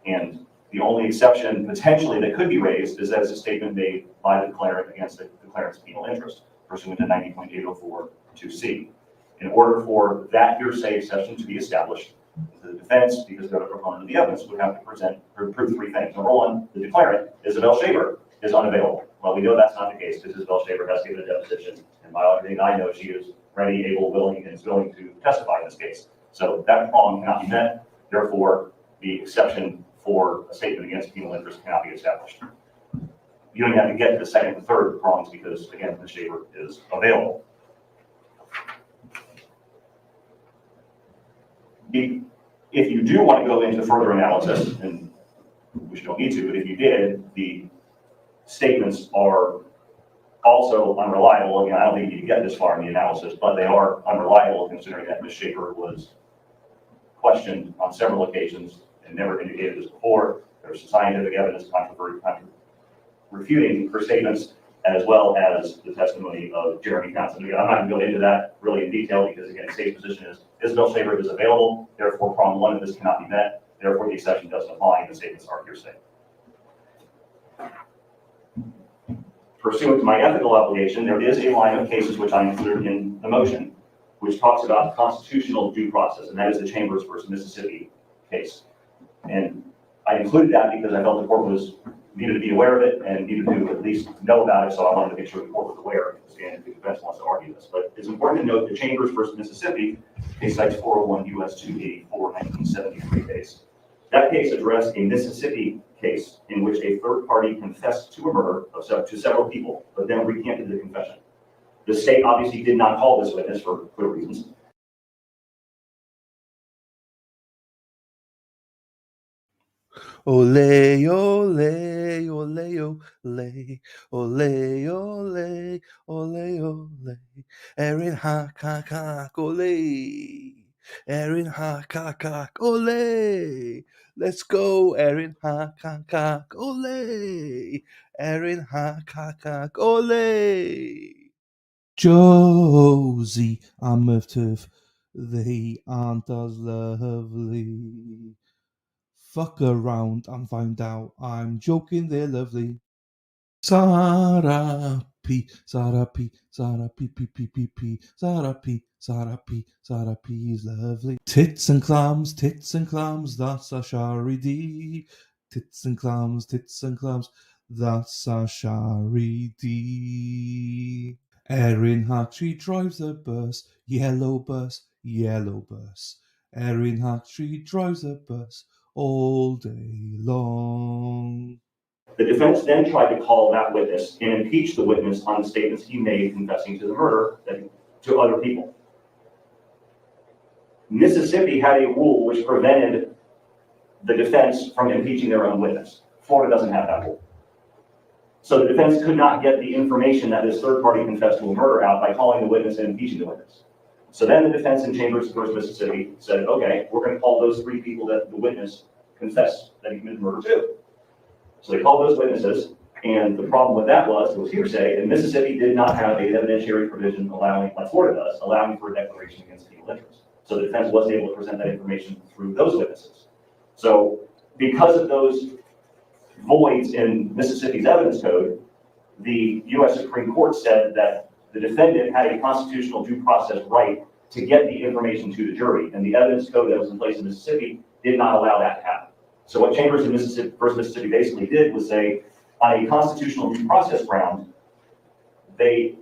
And the only exception potentially that could be raised is that it's a statement made by the declarant against the declarant's penal interest, pursuant to 90.804(2)(c). In order for that hearsay exception to be established, the defense, because they're the proponent of the evidence, would have to present or prove three things. Number one, the declarant, Isabel Shaver, is unavailable. Well, we know that's not the case because Isabel Shaver has given a deposition, and by everything I know, she is ready, able, willing, and is willing to testify in this case. So that prong cannot be met. Therefore, the exception for a statement against penal interest cannot be established. You don't have to get to the second and third prongs because, again, Ms. Shaver is available. If you do want to go into further analysis, and which you don't need to, but if you did, the statements are also unreliable. Again, I don't think you can get this far in the analysis, but they are unreliable considering that Ms. Shaver was questioned on several occasions and never indicated this before. There's some scientific evidence refuting her statements, as well as the testimony of Jeremy Johnson. Again, I'm not going to go into that really in detail because, again, the state's position is Isabel Shaver is available, therefore prong one of this cannot be met, therefore the exception doesn't apply and the statements are hearsay. Pursuant to my ethical obligation, there is a line of cases which I included in the motion, which talks about constitutional due process, and that is the Chambers versus Mississippi case. And I included that because I felt the court needed to be aware of it and needed to at least know about it, so I wanted to make sure the court was aware and the defense wants to argue this. But it's important to note the Chambers versus Mississippi case cites 401 U.S. 284 1973 case. That case addressed a Mississippi case in which a third party confessed to a murder to several people, but then recanted the confession. The state obviously did not call this witness for clear reasons. Ole, ole, ole, ole, ole, ole, ole, ole, Erin hack, hack, hack, ole. Erin Hakakak, ole. Let's go, Erin Hakakak, ole. Erin Hakakak, ole. Josie, I'm moved to they aren't as lovely. Fuck around and find out I'm joking, they're lovely. Sara P, Sara P, Sara P, P, P, P, P, Sara P, Sara P, Sara P is lovely. Tits and clams, that's a Shari D. Tits and clams, that's a Shari D. Erin Hart, she drives a bus, yellow bus, yellow bus. Erin Hart, she drives a bus all day long. The defense then tried to call that witness and impeach the witness on the statements he made confessing to the murder to other people. Mississippi had a rule which prevented the defense from impeaching their own witness. Florida doesn't have that rule. So the defense could not get the information that this third party confessed to a murder out by calling the witness and impeaching the witness. So then the defense in Chambers v. Mississippi said, okay, we're going to call those 3 people that the witness confessed that he committed murder to. So they called those witnesses, and the problem with that was it was hearsay, and Mississippi did not have an evidentiary provision allowing, like Florida does, allowing for a declaration against penal interest. So the defense wasn't able to present that information through those witnesses. So because of those voids in Mississippi's evidence code, the U.S. Supreme Court said that the defendant had a constitutional due process right to get the information to the jury, and the evidence code that was in place in Mississippi did not allow that to happen. So what Chambers in Mississippi basically did was say, on a constitutional due process ground, they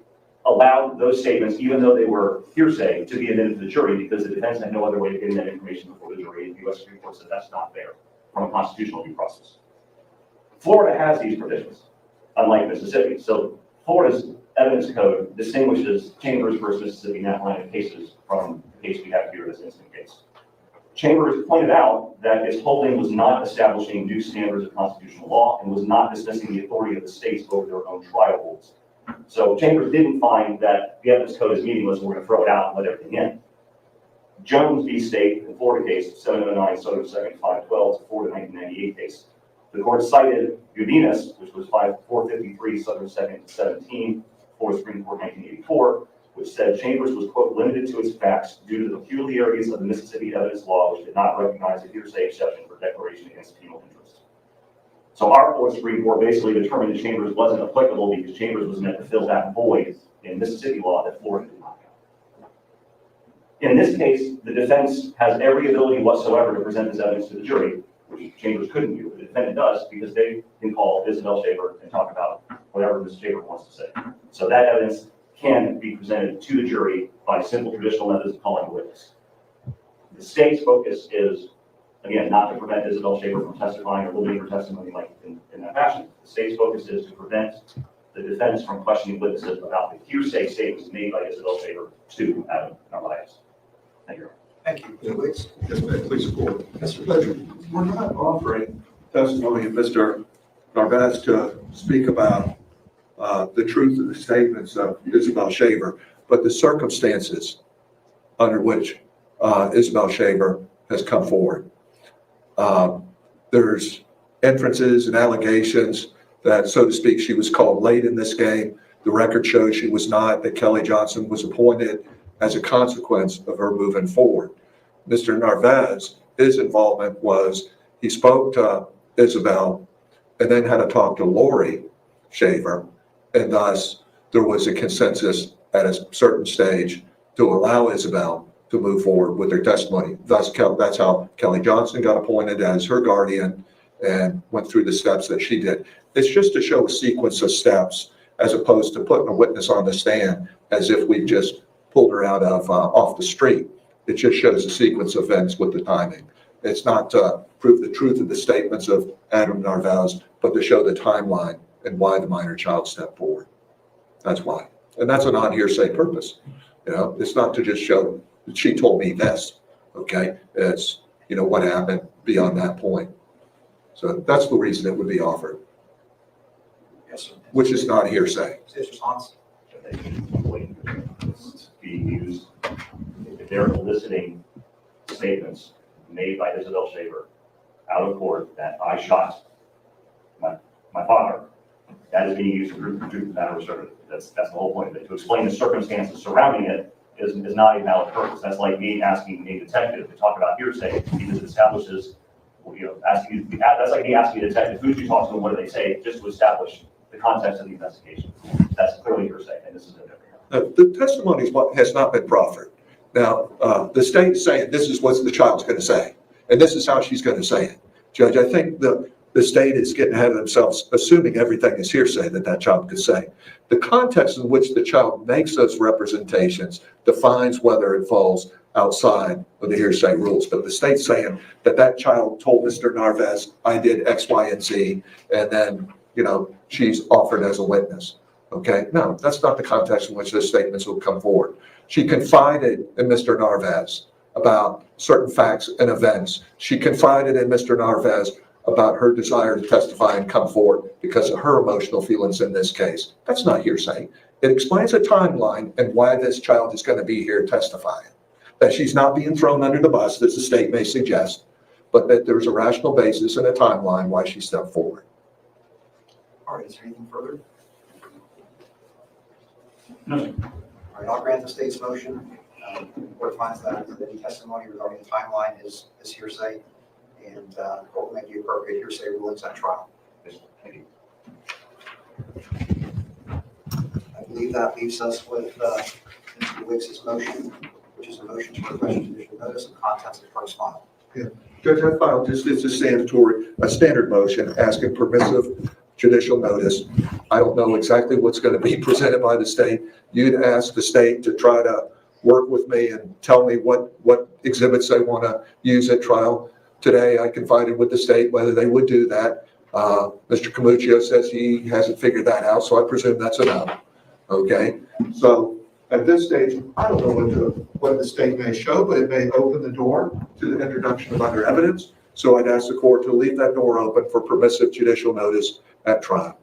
allowed those statements, even though they were hearsay, to be admitted to the jury because the defense had no other way of getting that information before the jury, and the U.S. Supreme Court said that's not fair from a constitutional due process. Florida has these provisions, unlike Mississippi. So Florida's evidence code distinguishes Chambers versus Mississippi in that line of cases from the case we have here, this instant case. Chambers pointed out that its holding was not establishing new standards of constitutional law and was not dismissing the authority of the states over their own trial rules. So Chambers didn't find that the evidence code is meaningless and we're going to throw it out and let everything in. Jones v. State, the Florida case, 709 Southern 2nd 512, is a Florida 1998 case. The court cited Udinas, which was 453 Southern 2nd 17, Florida Supreme Court 1984, which said Chambers was, quote, limited to its facts due to the peculiarities of the Mississippi evidence law, which did not recognize a hearsay exception for declaration against penal interest. So our Florida Supreme Court basically determined that Chambers wasn't applicable because Chambers was meant to fill that void in Mississippi law that Florida did not have. In this case, the defense has every ability whatsoever to present this evidence to the jury, which Chambers couldn't do. The defendant does because they can call Isabel Shaver and talk about whatever Ms. Shaver wants to say. So that evidence can be presented to the jury by simple traditional methods of calling a witness. The state's focus is, again, not to prevent Isabel Shaver from testifying or limiting her testimony like in that fashion. The state's focus is to prevent the defense from questioning witnesses about the hearsay statements made by Isabel Shaver to Adam Narvaez. Thank you. Thank you. Yes, ma'am, please support. Mr. Fletcher, we're not offering testimony of Mr. Narvaez to speak about the truth of the statements of Isabel Shaver, but the circumstances under which Isabel Shaver has come forward. There's inferences and allegations that, so to speak, she was called late in this game. The record shows she was not, that Kelly Johnson was appointed as a consequence of her moving forward. Mr. Narvaez, his involvement was he spoke to Isabel and then had to talk to Lori Shaver, and thus there was a consensus at a certain stage to allow Isabel to move forward with her testimony. Thus, that's how Kelly Johnson got appointed as her guardian and went through the steps that she did. It's just to show a sequence of steps as opposed to putting a witness on the stand as if we just pulled her out of off the street. It just shows a sequence of events with the timing. It's not to prove the truth of the statements of Adam Narvaez, but to show the timeline and why the minor child stepped forward. That's why. And that's a non-hearsay purpose. You know, it's not to just show that she told me this, okay? It's, you know, what happened beyond that point. So that's the reason it would be offered. Yes, sir. Which is not hearsay. His response. Being used, if they're eliciting statements made by Isabel Shaver out of court that I shot my father, that is being used to prove the matter was certain. That's the whole point of it. To explain the circumstances surrounding it is not a valid purpose. That's like me asking a detective to talk about hearsay because it establishes, that's like me asking a detective, who did you talk to and what did they say, just to establish the context of the investigation. That's clearly hearsay, and this is it. The testimony has not been proffered. Now, the state is saying this is what the child's going to say, and this is how she's going to say it. Judge, I think the state is getting ahead of themselves, assuming everything is hearsay that child could say. The context in which the child makes those representations defines whether it falls outside of the hearsay rules. But the state's saying that child told Mr. Narvaez, I did X, Y, and Z, and then, she's offered as a witness. Okay, no, that's not the context in which those statements will come forward. She confided in Mr. Narvaez about certain facts and events. She confided in Mr. Narvaez about her desire to testify and come forward because of her emotional feelings in this case. That's not hearsay. It explains a timeline and why this child is going to be here testifying. That she's not being thrown under the bus, as the state may suggest, but that there's a rational basis and a timeline why she stepped forward. All right, is there anything further? No. All right, I'll grant the state's motion. The court finds that any testimony regarding the timeline is hearsay, and the court will make the appropriate hearsay rulings at trial. Thank you. I believe that leaves us with Mr. Wiggs' motion, which is a motion to request judicial notice of contents of first file. Yeah. Judge, I filed it's a standard motion asking permissive judicial notice. I don't know exactly what's going to be presented by the state. You'd ask the state to try to work with me and tell me what exhibits they want to use at trial. Today, I confided with the state whether they would do that. Mr. Camuccio says he hasn't figured that out, so I presume that's enough. Okay, so at this stage, I don't know what the state may show, but it may open the door to the introduction of other evidence. So I'd ask the court to leave that door open for permissive judicial notice at trial.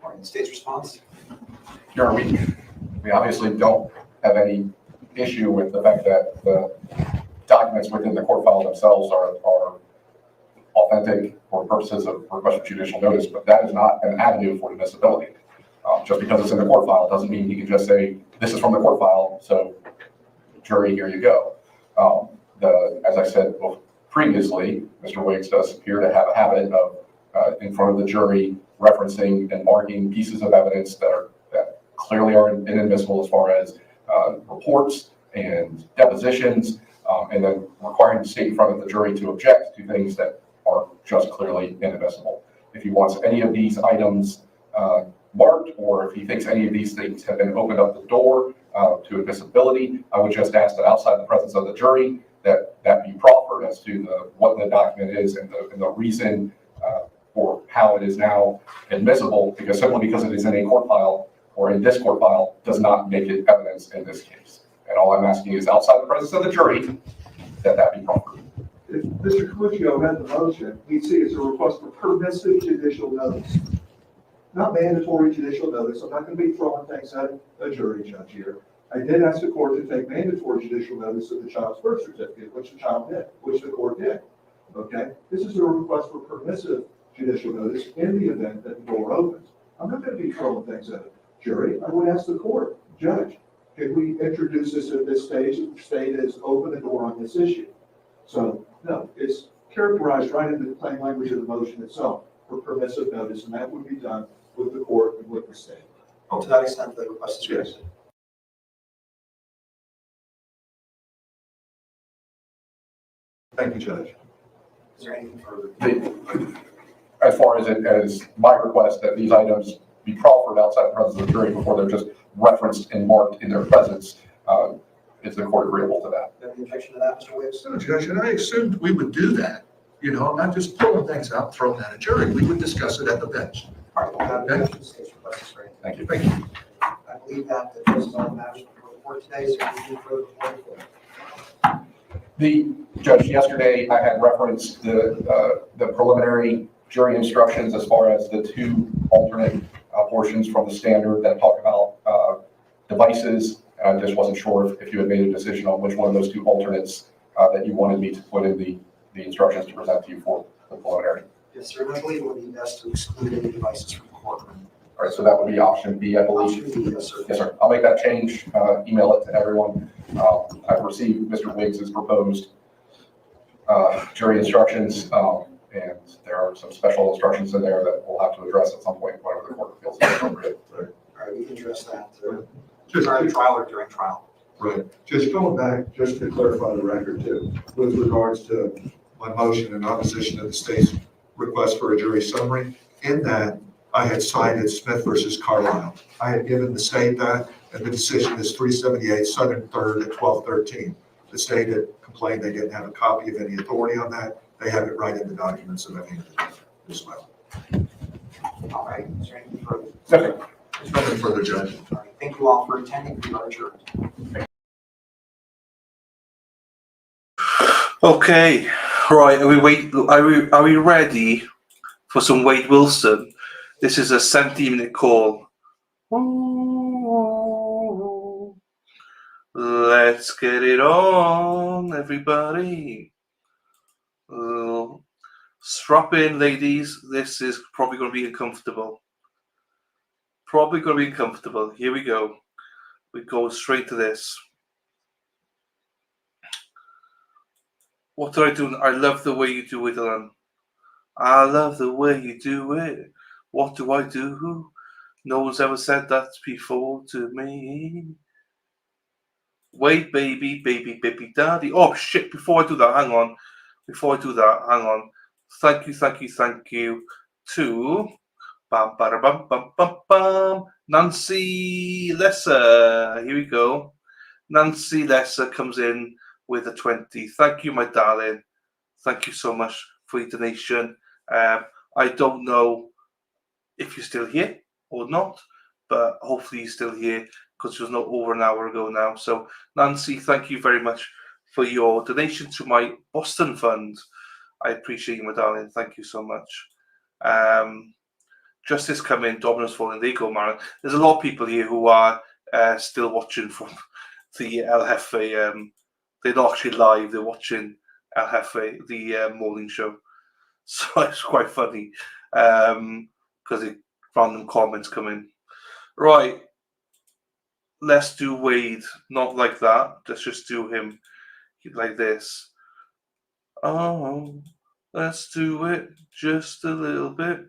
All right, the state's response. Your Honor, we obviously don't have any issue with the fact that the documents within the court file themselves are authentic for purposes of request for judicial notice, but that is not an avenue for admissibility. Just because it's in the court file doesn't mean you can just say, this is from the court file, so jury, here you go. As I said previously, Mr. Wiggs does appear to have a habit of, in front of the jury, referencing and marking pieces of evidence that clearly are inadmissible as far as reports and depositions, and then requiring the state in front of the jury to object to things that are just clearly inadmissible. If he wants any of these items marked, or if he thinks any of these things have been opened up the door to admissibility, I would just ask that outside the presence of the jury, that be proffered as to what the document is and the reason for how it is now admissible, because simply because it is in a court file or in this court file does not make it evidence in this case. And all I'm asking is outside the presence of the jury that be proffered. If Mr. Camuccio had the motion, he'd see it's a request for permissive judicial notice, not mandatory judicial notice. I'm not going to be throwing things at a jury judge here. I did ask the court to take mandatory judicial notice of the child's birth certificate, which the child did, which the court did. Okay, this is a request for permissive judicial notice in the event that the door opens. I'm not going to be throwing things at a jury. I would ask the court, judge, can we introduce this at this stage if the state has opened the door on this issue? So, no, it's characterized right in the plain language of the motion itself for permissive notice, and that would be done with the court and with the state. Oh, to that extent, the request is granted. Yes. Thank you, Judge. Is there anything further? As far as my request that these items be proffered outside the presence of the jury before they're just referenced and marked in their presence, is the court agreeable to that? Do you have any objection to that, Mr. Wiggs? No, Judge, and I assumed we would do that. You know, not just pulling things out, throwing at a jury. We would discuss it at the bench. All right, well, that the state's request is granted. Thank you. Thank you. I believe that addresses all the matters before the court today. Is there anything further before the court? The judge, yesterday I had referenced the preliminary jury instructions as far as the two alternate portions from the standard that talk about devices. I just wasn't sure if you had made a decision on which one of those two alternates that you wanted me to put in the instructions to present to you for the preliminary. Yes, sir. I believe it would be best to exclude any devices from the courtroom. All right, so that would be option B, I believe. Option B, yes, sir. Yes, sir. I'll make that change, email it to everyone. I've received Mr. Wiggs' proposed jury instructions, and there are some special instructions in there that we'll have to address at some point whenever the court feels it's appropriate. All right, we can address that during trial or during trial. Right. Just going back, just to clarify the record too, with regards to my motion in opposition to the state's request for a jury summary, in that I had cited Smith versus Carlisle. I had given the state that, and the decision is 378 Southern 3rd at 1213. The state had complained they didn't have a copy of any authority on that. They have it right in the documents that I've handed out as well. All right, is there anything further? Second. There's nothing further, Judge. All right, thank you all for attending. We are adjourned. Okay, right. Are we ready for some Wade Wilson? This is a 17-minute call. Let's get it on, everybody. Strap in, ladies. This is probably going to be uncomfortable. Here we go. We go straight to this. What do I do? I love the way you do it, Alan. I love the way you do it. What do I do? No one's ever said that before to me. Wait, baby, baby, baby, daddy. Oh, shit. Before I do that, hang on. Thank you to Nancy Lesser. Here we go. Nancy Lesser comes in with a 20. Thank you, my darling. Thank you so much for your donation. I don't know if you're still here or not, but hopefully you're still here because it was not over an hour ago now. So, Nancy, thank you very much for your donation to my Boston fund. I appreciate you, my darling. Thank you so much. Justice come in, Domino's falling. There you go, Mara. There's a lot of people here who are still watching from the El Jefe. They're not actually live. They're watching El Jefe, the morning show. So it's quite funny because random comments come in. Right. Let's do Wade. Not like that. Let's just do him like this. Oh, let's do it just a little bit.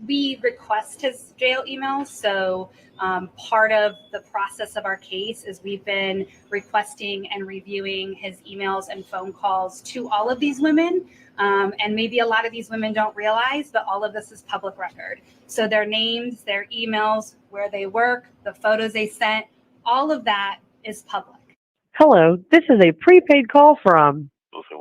We request his jail emails. So part of the process of our case is we've been requesting and reviewing his emails and phone calls to all of these women. And maybe a lot of these women don't realize, but all of this is public record. So their names, their emails, where they work, the photos they sent, all of that is public. Hello, this is a prepaid call from Wilson.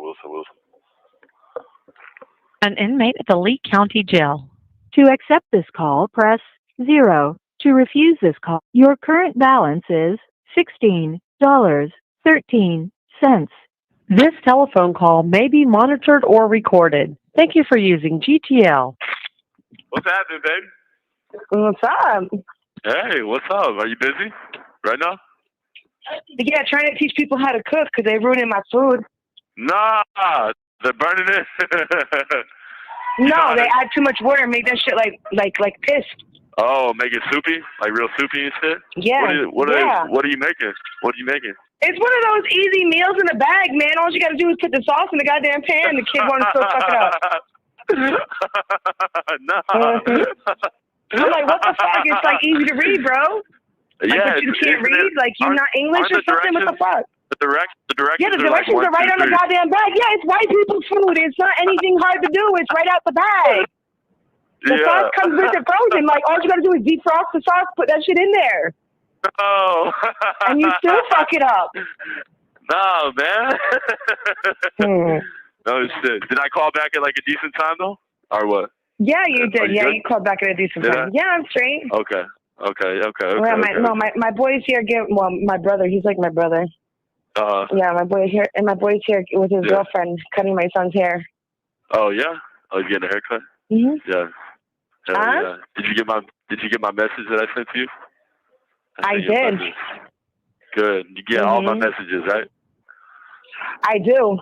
an inmate at the Lee County Jail. To accept this call, press 0. To refuse this call, your current balance is $16.13. This telephone call may be monitored or recorded. Thank you for using GTL. What's happening, babe? What's up? Hey, what's up? Are you busy right now? Yeah, trying to teach people how to cook because they're ruining my food. Nah, they're burning it. No, they add too much water and make that shit like piss. Oh, make it soupy? Like real soupy and shit? Yeah. What are you making? It's one of those easy meals in a bag, man. All you gotta do is put the sauce in the goddamn pan. The kid wants to fuck it up. Nah. I'm like, what the fuck? It's like easy to read, bro. Like, Yeah, but you can't read? Like, you're not English or something? What the fuck? The directions. Yeah, the directions are right on the goddamn bag. Yeah, it's white people's food. It's not anything hard to do. It's right out the bag. The sauce comes with it frozen. Like, all you gotta do is defrost the sauce, put that shit in there. Oh. And you still fuck it up. No, man. No shit. Did I call back at like a decent time though, or what? Yeah, you did. You Yeah, good? you called back at a decent Did time. I? Yeah, I'm straight. Okay. My boy's here. My brother. He's like my brother. Yeah, my boy's here with his girlfriend cutting my son's hair. Oh yeah. Oh, he's getting a haircut. Mhm. Yeah. Hell yeah. Did you get my message that I sent to you? I did. Good. You get all my messages, right? I do.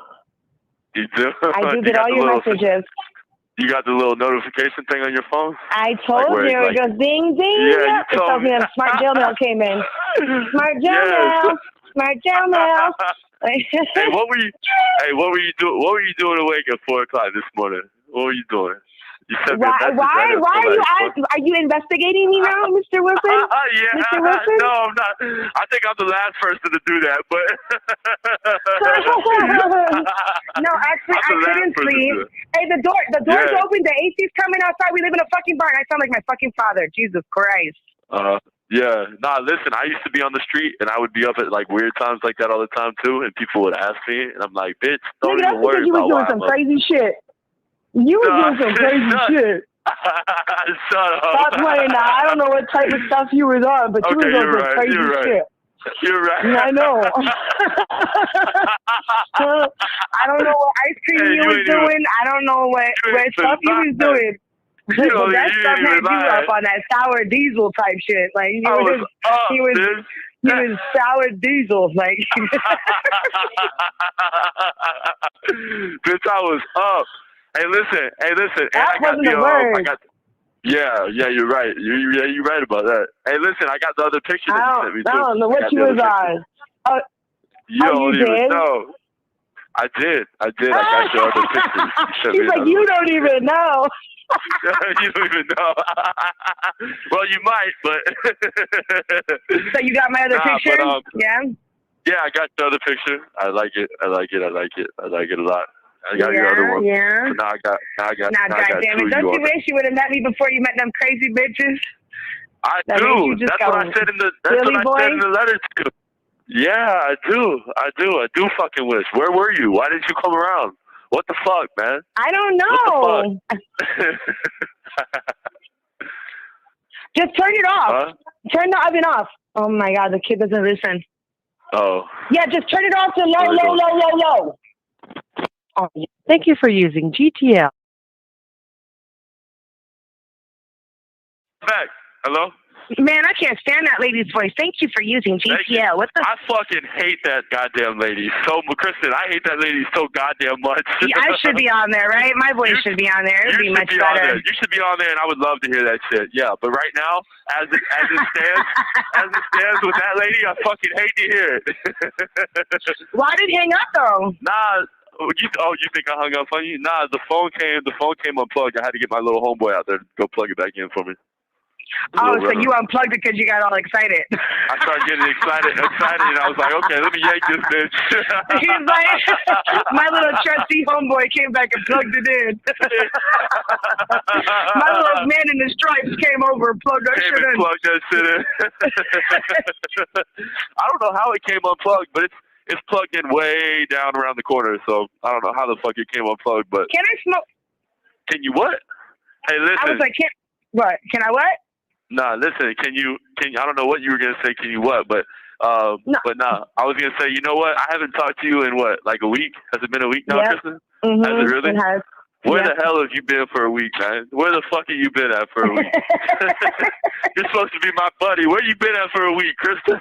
You do? I do You get got all the your little- messages. You got the little notification thing on your phone? I told where you. it's It goes ding, ding. Yeah, you It told tells me me. that smart jail mail came in. Smart jail Yes. mail. Smart jail mail. Hey, what were you doing? What were you doing awake at 4 o'clock this morning? What were you doing? You sent me a message. Why are you investigating me now, Mr. Wilson? Yeah, Mr. Wilson? no, I'm not. I think I'm the last person to do that, but No, actually, I'm the I last couldn't person to sleep. do it. Hey, the door's Yeah. open. The AC's coming outside. We live in a fucking barn. I sound like my fucking father. Jesus Christ. Yeah. Nah, listen, I used to be on the street and I would be up at like weird times like that all the time too, and people would ask me, and I'm like, bitch, don't Nigga, that's even worry because you was about doing why some I'm up. crazy shit. You was doing some crazy shit. Shut up. Stop playing now. I don't know what type of stuff you was on, but you Okay, was on you're some right, crazy you're right. shit. You're right. I know. I don't know what ice cream Hey, you you was ain't doing. even- I don't know what stuff you was doing. You But don't that even- stuff you had ain't you lying. up on that sour diesel type shit. Like I was up, he was sour diesel. Like bitch, I was up. Hey, listen. And that I got wasn't a word. Yeah, you're right. You're right about that. Hey, listen, I got the other picture that you sent me too. I don't know I what got you the other was picture. on. Oh, You oh, don't you even did? know. I did. I got your other pictures. You sent me He's like, another you one. don't even know. You don't even know. Well, you might, but. So you got my other Nah, picture? but, Yeah. Yeah, I got the other picture. I like it. I like it a lot. I got your other one. Yeah. So now I got Nah, two goddamn it! of Don't you you on. wish you would have met me before you met them crazy bitches? I That made you do. just That's go, what I said in the. That's Billy what I said boy? in the letter too. Yeah, I do. I do fucking wish. Where were you? Why didn't you come around? What the fuck, man? I don't know. What the fuck? Just turn it off. Huh? Turn the oven off. Oh my God, the kid doesn't listen. Oh. Yeah, just turn it off to low. Oh, yeah. Thank you for using GTL. Back. Hello? Man, I can't stand that lady's voice. Thank you for using Thank you. GTL. What the? I fucking hate that goddamn lady. So, Kristen, I hate that lady so goddamn much. Yeah, I should be on there, right? My voice should be on there. It'd be You should much be on better. there. You should be on there, and I would love to hear that shit. Yeah, but right now, as it stands with that lady, I fucking hate to hear it. Why did it hang up though? Nah. You think I hung up on you? Nah, the phone came unplugged. I had to get my little homeboy out there to go plug it back in for me. Oh, so you unplugged it because you got all excited. I started getting excited, and I was like, okay, let me yank this bitch. He's like, my little trusty homeboy came back and plugged it in. My little man in the stripes came over and plugged that shit in. Plugged that shit in. I don't know how it came unplugged, but it's plugged in way down around the corner, so I don't know how the fuck it came unplugged. But can I smoke? Can you what? Hey, listen. I was like, what? Can I what? Nah, listen. Can you? I don't know what you were gonna say. Can you what? But no. But nah. I was gonna say. You know what? I haven't talked to you in what, like a week? Has it been a week now, Kristen? Mm-hmm. Has it really? It has. Where the hell have you been for a week, man? Where the fuck have you been at for a week? You're supposed to be my buddy. Where you been at for a week, Kristen?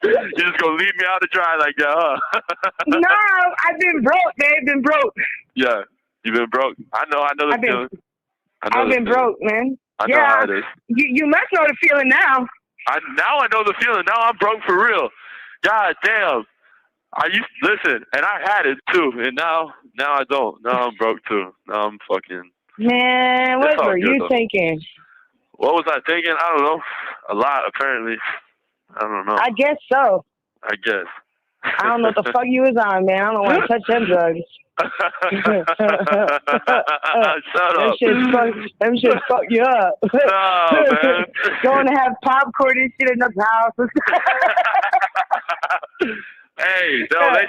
You're just gonna leave me out to dry like that, huh? No, I've been broke, man. Been broke. Yeah, you've been broke. I know the feeling. I've been broke, man. I know how it is. You must know the feeling now. Now I know the feeling. Now I'm broke for real. God damn. Listen, and I had it too, and now I don't. Now I'm broke too. Now I'm fucking. Man, what were you thinking? What was I thinking? I don't know. A lot, apparently. I don't know. I guess so. I guess. I don't know what the fuck you was on, man. I don't want to touch them drugs. Shut up. Them shit fuck you up. No, man. Going to have popcorn and shit in the house. Hey, no, they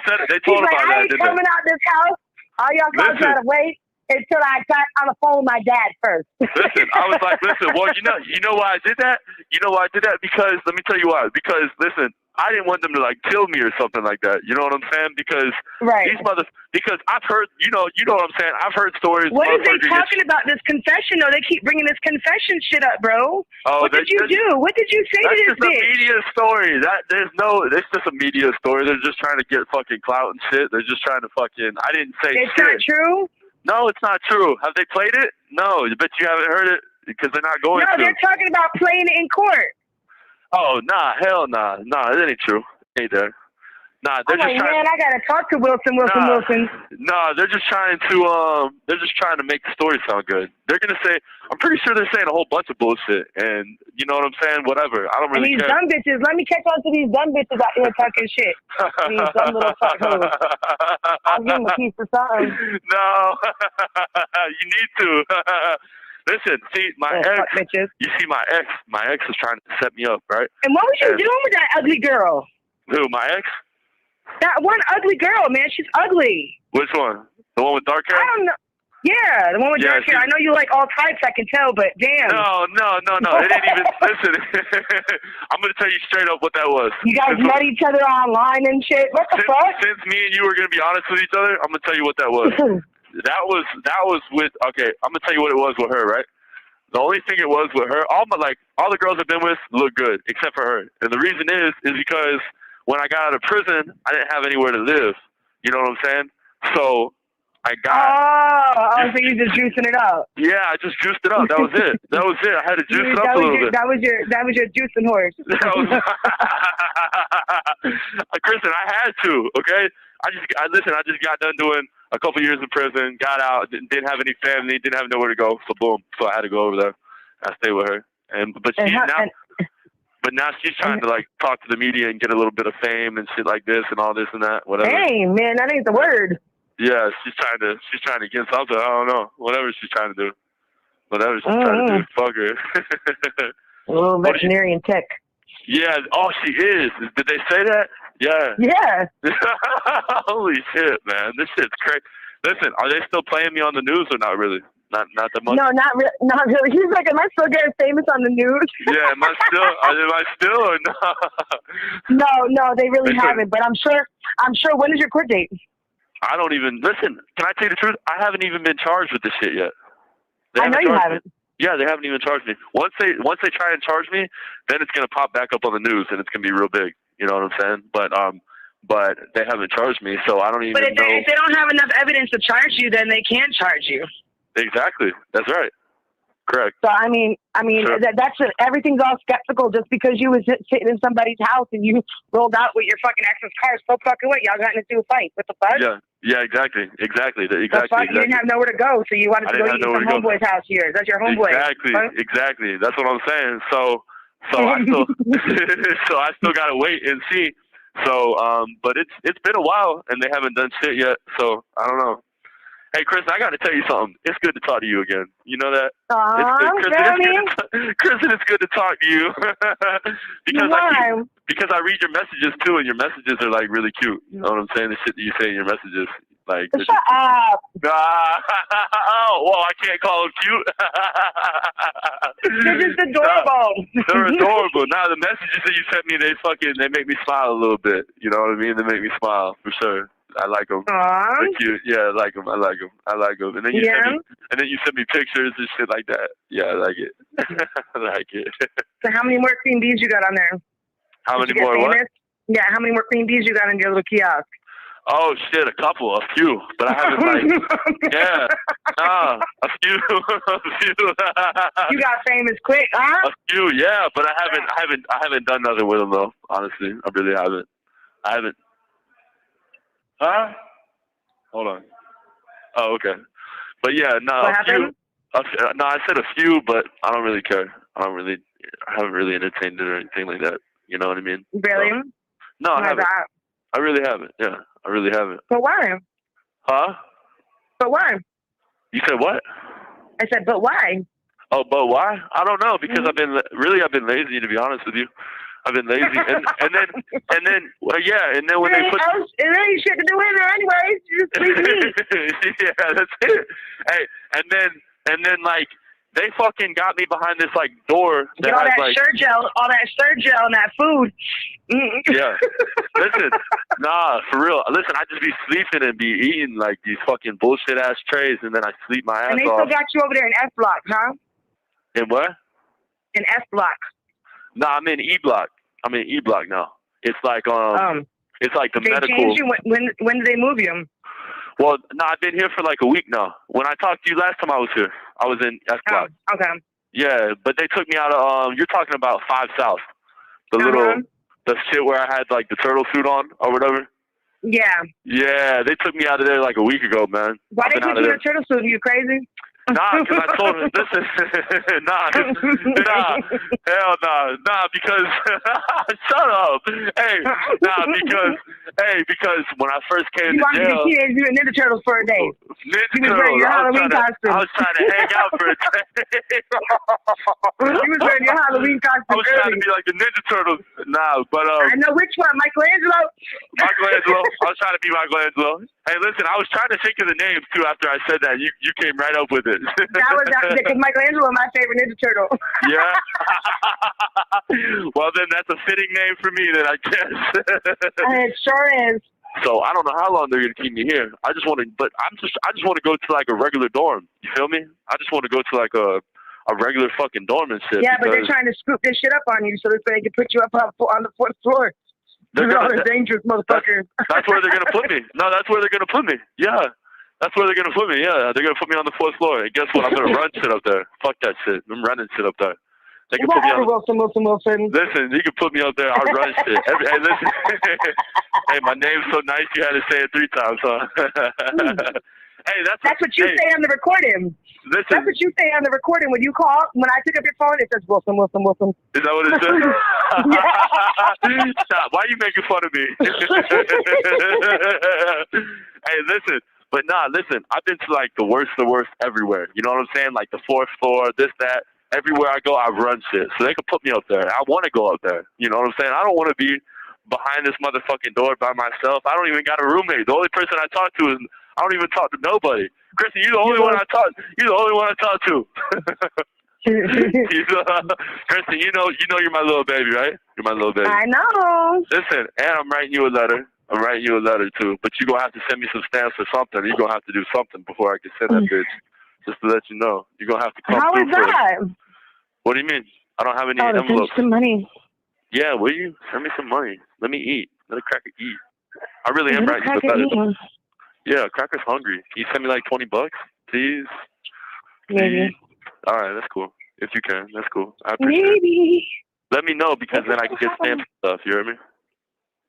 told He's about like, that, I ain't didn't coming out this house. All y'all guys Listen. gotta wait until I got on the phone with my dad first. Listen, I was like, well, you know why I did that? You know why I did that? Because, let me tell you why. Because, listen, I didn't want them to like kill me or something like that. You know what I'm saying? Because because I've heard, you know what I'm saying? I've heard stories. What are they talking about this confession though? They keep bringing this confession shit up, bro. What did you do? What did you say to this bitch? That's just bitch? a media story. It's just a media story. They're just trying to get fucking clout and shit. They're just trying to fucking, I didn't say It's shit. not true? No, it's not true. Have they played it? No, I bet you haven't heard it because they're not going to. No, they're talking about playing it in court. Oh, nah, hell nah. Nah, that ain't true. Ain't there? Nah, they're I'm just like, trying. man, I gotta talk to Wilson. Nah, they're just trying to make the story sound good. They're gonna say, I'm pretty sure they're saying a whole bunch of bullshit, and you know what I'm saying? Whatever. I don't And really these care. dumb bitches, let me catch on to these dumb bitches out here talking shit. These dumb little fuckers. I'll give them a piece of something. No, you need to. Listen, see, my ex. You see, my ex is trying to set me up, right? And what was you doing with that ugly girl? Who, my ex? That one ugly girl, man. She's ugly. Which one? The one with dark hair? I don't know. Yeah, the one with dark hair. I know you like all types, I can tell, but damn. No. It ain't even. Listen, I'm gonna tell you straight up what that was. You guys met each other online and shit. What the fuck? Since me and you were gonna be honest with each other, I'm gonna tell you what that was. That was with. Okay, I'm gonna tell you what it was with her, right? The only thing it was with her, all the girls I've been with look good except for her, and the reason is because when I got out of prison, I didn't have anywhere to live. You know what I'm saying? So I got. So you just juicing it up? Yeah, I just juiced it up. That was it. I had to juice it up a little bit. That was your juicing horse. Kristen, I had to. Okay, I just got done doing a couple years in prison. Got out. Didn't have any family. Didn't have nowhere to go. So boom. So I had to go over there. I stayed with her. But now she's trying to like talk to the media and get a little bit of fame and shit like this and all this and that. Whatever. Hey man, that ain't the word. Yeah, she's trying to get something. I don't know. Whatever she's trying to do. Trying to do. Fuck her. A little veterinarian tech. Yeah. Oh, she is. Did they say that? Yeah. Yeah. Holy shit, man. This shit's crazy. Listen, are they still playing me on the news or not really? Not that much? No, not really. He's like, am I still getting famous on the news? Yeah, am I still or no? No, they really haven't. But I'm sure, when is your court date? I don't even, listen, can I tell you the truth? I haven't even been charged with this shit yet. I know you haven't. Yeah, they haven't even charged me. Once they try and charge me, then it's gonna pop back up on the news and it's gonna be real big. You know what I'm saying? But they haven't charged me, so I don't even know. But if they don't have enough evidence to charge you, then they can't charge you. Exactly. That's right. Correct. So I mean, Sure. that's it. Everything's all skeptical just because you was sitting in somebody's house and you rolled out with your fucking ex's car so fucking what? Y'all got into a fight. What the fuck? Yeah, exactly. The fuck? You didn't have nowhere to go, so you wanted to go eat at some homeboy's house here. That's your homeboy. Exactly. That's what I'm saying. So I still I still gotta wait and see. So but it's been a while and they haven't done shit yet. So I don't know. Hey, Chris, I got to tell you something. It's good to talk to you again. You know that? Kristen, it's good to talk to you. because I read your messages, too, and your messages are, like, really cute. You know what I'm saying? The shit that you say in your messages. Like, shut up. Oh, well, I can't call them cute. They're just adorable. They're adorable. Now, the messages that you sent me, they make me smile a little bit. You know what I mean? They make me smile, for sure. I like them. They're cute. Yeah, I like them. And then you send me pictures and shit like that. Yeah, I like it. I like it. So how many more queen bees you got on there? How many more what? Yeah, how many more queen bees you got in your little kiosk? Oh shit, a few, but I haven't a few. You got famous quick, huh? A few, yeah, but I haven't done nothing with them though. Honestly, I really haven't. I haven't. Huh? Hold on. Oh, okay. But yeah, no, what happened? No, I said a few, but I don't really care. I haven't really entertained it or anything like that. You know what I mean? Really? So, no, I haven't. I really haven't. Yeah, I really haven't. But why? Huh? But why? You said what? I said, but why? Oh, but why? I don't know, because I've been lazy, to be honest with you. I've been lazy, and then when they put it ain't shit to do in there anyways. You just leave me. Yeah, that's it. Hey, and then like They fucking got me behind this like door Get all has, that like, all that Sturgel and that food. Yeah. Listen, nah, for real. Listen, I just be sleeping and be eating like these fucking bullshit ass trays, and then I sleep my ass And they off. still got you over there in F block, huh? In what? In F block. Nah, I'm in E block. I'm in E block now. It's like it's like the They medical. changed you. When did they move you? Well, no, I've been here for like a week now. When I talked to you last time I was here, I was in F block. Okay. Yeah, but they took me out of you're talking about 5 South. The little the shit where I had like the turtle suit on or whatever. Yeah. Yeah, they took me out of there like a week ago, man. Why I've they been put out of you in there. a turtle suit? You crazy? Nah, because I told him, listen, nah, hell nah, because, shut up. Hey, because when I first came You to wanted to jail. be teenage mutant Ninja Turtles for a day. Ninja You was wearing your Halloween costume. I was trying to hang out for a day. You was wearing your Halloween costume. I was trying to be like the Ninja Turtles. Nah, but I know which one, Michelangelo. Michelangelo. I was trying to be Michelangelo. Hey, listen, I was trying to think of the names too after I said that. You came right up with it. That was because Michelangelo is my favorite Ninja Turtle. Yeah. Well, then that's a fitting name for me, then I guess. It sure is. So I don't know how long they're gonna keep me here. I just want to go to like a regular dorm. You feel me? I just want to go to like a regular fucking dorm and shit. Yeah, but they're trying to scoop this shit up on you so that they can put you up on the 4th floor. You're all the dangerous motherfuckers. That's where they're gonna put me. No, that's where they're gonna put me. Yeah. That's where they're gonna put me. Yeah, they're gonna put me on the 4th floor. And guess what? I'm gonna run shit up there. Fuck that shit. I'm running shit up there. They can put me on. Wilson. Listen, you can put me up there. I'll run shit. Hey, listen. Hey, my name's so nice. You had to say it 3 times, huh? Hey, that's what you say on the recording. Listen. That's what you say on the recording when you call. When I pick up your phone, it says Wilson. Is that what it says? Stop. Why are you making fun of me? Hey, listen. But nah, listen. I've been to like the worst everywhere. You know what I'm saying? Like the 4th floor, this, that. Everywhere I go, I run shit. So they can put me up there. I want to go up there. You know what I'm saying? I don't want to be behind this motherfucking door by myself. I don't even got a roommate. The only person I talk to is I don't even talk to nobody. Kristen, you're the only one I talk. You're the only one I talk to. Kristen, you know you're my little baby, right? You're my little baby. I know. Listen, and I'm writing you a letter. I'm writing you a letter too. But you're gonna have to send me some stamps or something. You're gonna have to do something before I can send that bitch. Just to let you know, you're gonna have to come How through is that? What do you mean? I don't have any Send envelopes. some money. Yeah, will you? Send me some money. Let me eat. Let a cracker eat. I really am writing you a letter. Yeah, Cracker's hungry. Can you send me like $20, please? Maybe. All right, that's cool. If you can, that's cool. I appreciate it. Maybe. Let me know because then I can get stamps and stuff. You hear me?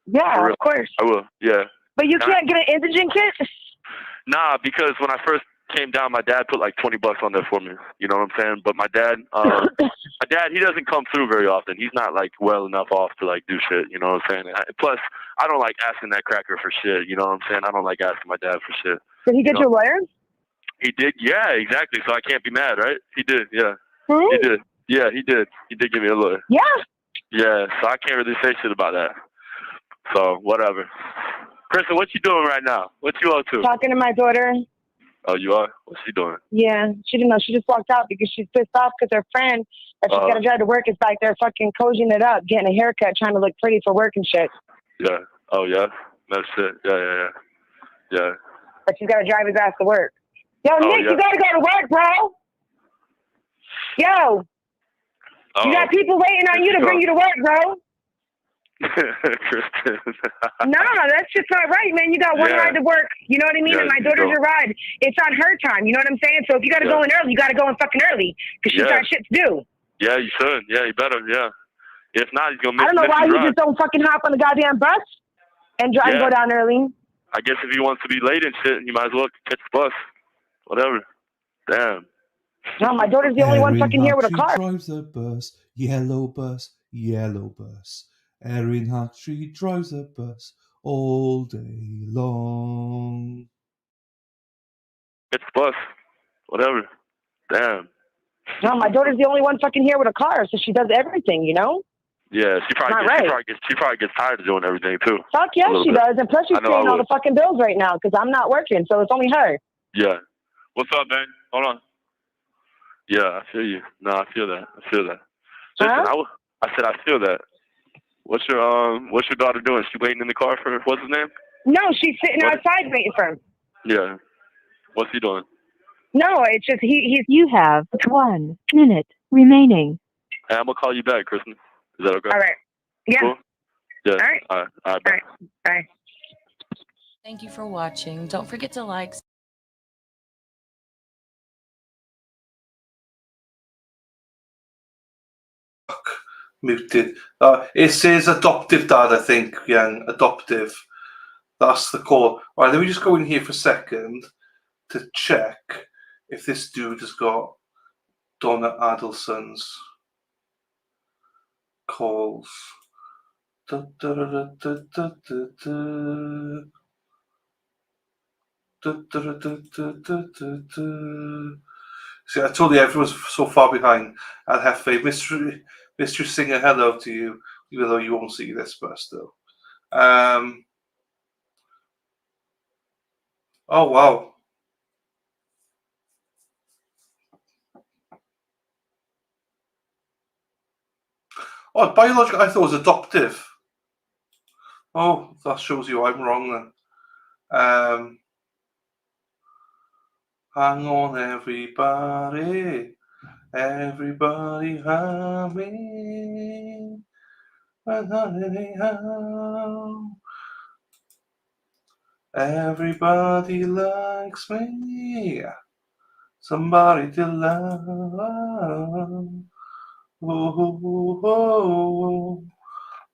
Yeah, of course. I will. Yeah. But you can't get an indigent kit? Nah, because when I first came down, my dad put like $20 on there for me. You know what I'm saying? But my dad, he doesn't come through very often. He's not like well enough off to like do shit. You know what I'm saying? Plus, I don't like asking that cracker for shit. You know what I'm saying? I don't like asking my dad for shit. Did he get your lawyer? He did. Yeah, exactly. So I can't be mad, right? He did. Yeah. Hmm? He did. Yeah, he did. He did give me a lawyer. Yeah. Yeah. So I can't really say shit about that. So whatever. Kristen, what you doing right now? What you up to? Talking to my daughter. Oh, you are? What's she doing? Yeah, she didn't know. She just walked out because she's pissed off because her friend that she's got to drive to work is back there fucking cozying it up, getting a haircut, trying to look pretty for work and shit. Yeah. Oh, yeah? No shit. Yeah. But she's got to drive his ass to work. Yo, Nick, you got to go to work, bro. Yo. You got people waiting on you to bring you to work, bro. Kristen. No, that's just not right, man. You got one ride to work. You know what I mean? Yeah, and my daughter's your ride. It's on her time. You know what I'm saying? So if you got to go in early, you got to go in fucking early because she's got shit to do. Yeah, you should. Yeah, you better. Yeah. If not, he's going to miss I don't know why his you ride. just don't fucking hop on the goddamn bus and drive and go down early. I guess if he wants to be late and shit, you might as well catch the bus. Whatever. Damn. No, my daughter's the only one fucking here with a She car. drives a bus, yellow bus, yellow bus. Erin Hattree drives a bus all day long. It's the bus. Whatever. Damn. No, my daughter's the only one fucking here with a car, so she does everything, you know? Yeah, she probably Not gets tired of doing everything too. Fuck yeah, she does. And plus she's paying all the fucking bills right now because I'm not working, so it's only her. Yeah. What's up, man? Hold on. Yeah, I feel you. No, I feel that. Listen, I said I feel that. What's your daughter doing? She waiting in the car for what's his name? No, she's sitting outside waiting for him. Yeah. What's he doing? No, it's just he's. You have 1 minute remaining. Hey, I'm gonna call you back, Kristen. Is that okay? All right. Yeah. Cool? Yeah. All right. All right. Bye. Bye. Thank you for watching. Don't forget to like. Muted. It says adoptive dad, I think. Yeah, adoptive. That's the call. All right, let me just go in here for a second to check if this dude has got Donna Adelson's calls. Da, da, da, da, da, da, da. Da, da, da, da, da, da, da. See, I told you everyone's so far behind. I'll have a mystery singer. Hello to you, even though you won't see this, but still. Oh wow. Oh, biological. I thought it was adoptive. Oh, that shows you I'm wrong then. Hang on, everybody. Everybody, hang me. Everybody likes me. Somebody to love. Oh, oh, oh,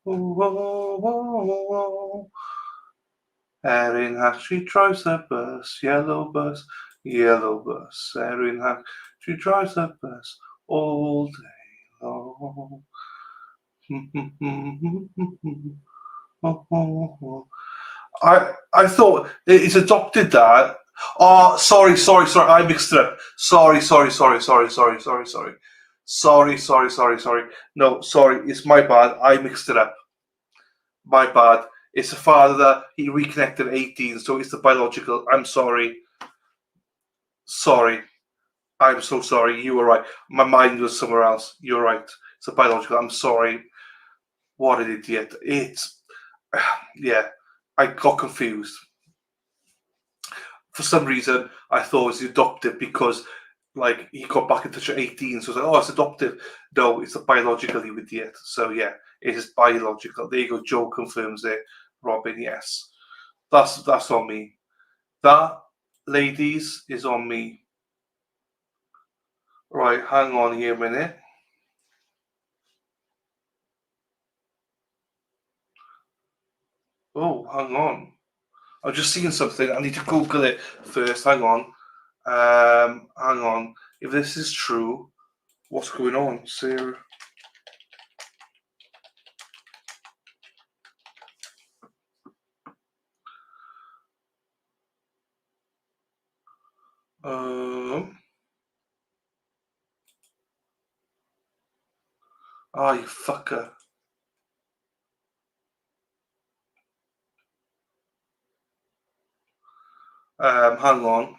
oh, oh. Erin Hack, she drives a bus, yellow bus, yellow bus. Erin Hack, she drives a bus all day long. I thought it's adopted that. Oh, sorry. I mixed it up. Sorry. No, sorry. It's my bad. I mixed it up. My bad. It's the father that he reconnected at 18, so it's the biological. I'm sorry. Sorry. I'm so sorry. You were right. My mind was somewhere else. You're right. It's a biological. I'm sorry. What an idiot. It's, yeah, I got confused. For some reason, I thought it was adopted because, like, he got back in touch at 18, so I was like, oh, it's adoptive. No, it's a biological, you idiot. So, yeah, it is biological. There you go. Joe confirms it. Robin, yes. That's on me. That, ladies, is on me. Right, hang on here a minute. Oh, hang on. I'm just seeing something. I need to Google it first. Hang on. Hang on. If this is true, what's going on, Sarah? You fucker. Hang on.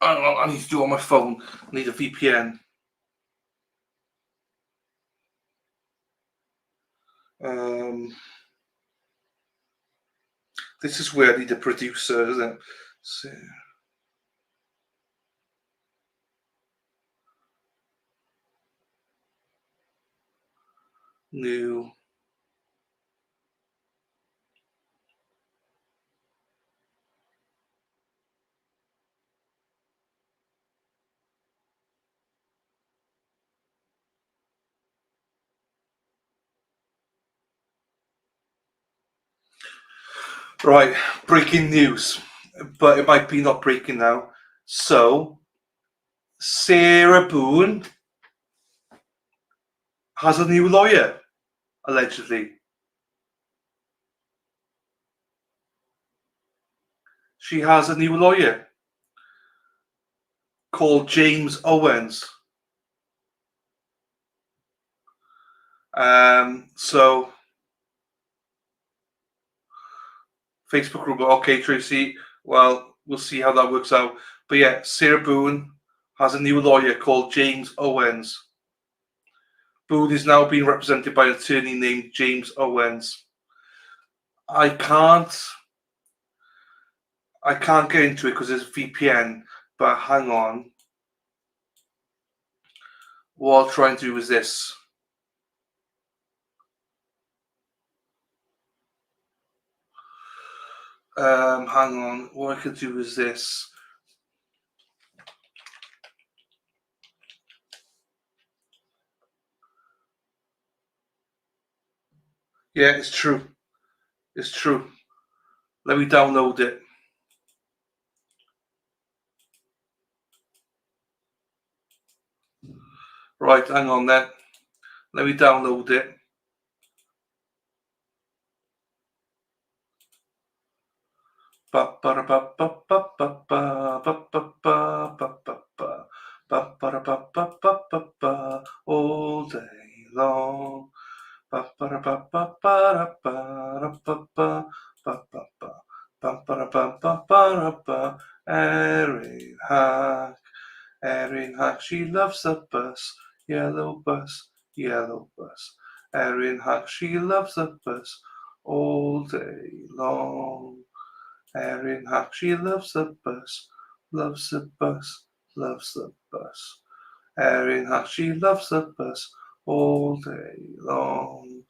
Hang on, I need to do it on my phone. I need a VPN. This is where I need a producer, isn't it? So, new. Right, breaking news, but it might be not breaking now. So, Sara Boone has a new lawyer, allegedly. She has a new lawyer called James Owens. So, Facebook group, okay, Tracy. Well, we'll see how that works out. But yeah, Sara Boone has a new lawyer called James Owens. Boone is now being represented by an attorney named James Owens. I can't get into it because it's VPN, but hang on. What I'll try and do is this. Hang on. What I could do is this. Yeah, it's true. It's true. Let me download it. Right, hang on then. Let me download it. All day long. Erin Hack, she loves the bus, yellow bus, yellow bus. Erin Hack, she loves the bus all day long. Erin Hack, she loves the bus, loves the bus, loves the bus. Erin Hack, she loves the bus all day long.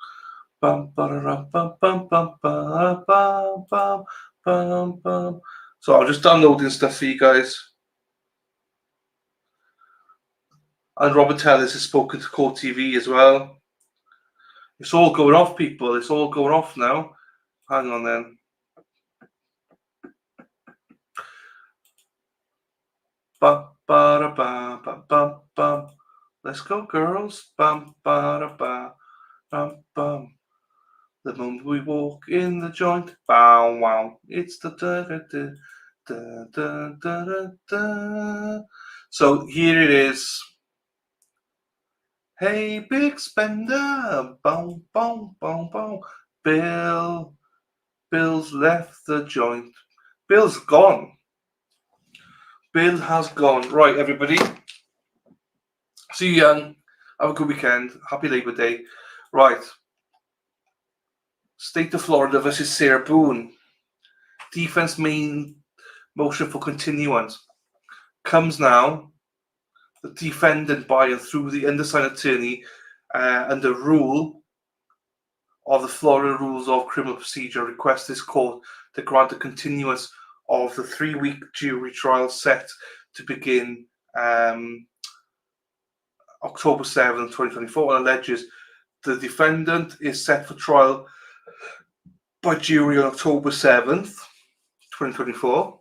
Bum bum bum bum bum bum bum bum bum. So I'm just downloading stuff for you guys. And Robert Ellis has spoken to Court TV as well. It's all going off, people. It's all going off now. Hang on then. Ba ba ba ba ba bum. Let's go, girls. Bum ba ba bum bum. The moment we walk in the joint, bow wow. It's the da da da da da da da da. So here it is. Hey, big spender, boom, boom, boom, boom. Bill's left the joint. Bill's gone. Bill has gone. Right, everybody. See you young. Have a good weekend. Happy Labor Day. Right. State of Florida versus Sara Boone. Defense main motion for continuance comes now. The defendant by and through the undersigned attorney under rule of the Florida Rules of Criminal Procedure request this court to grant a continuance of the 3-week jury trial set to begin October 7th, 2024, and alleges the defendant is set for trial by jury on October 7th, 2024.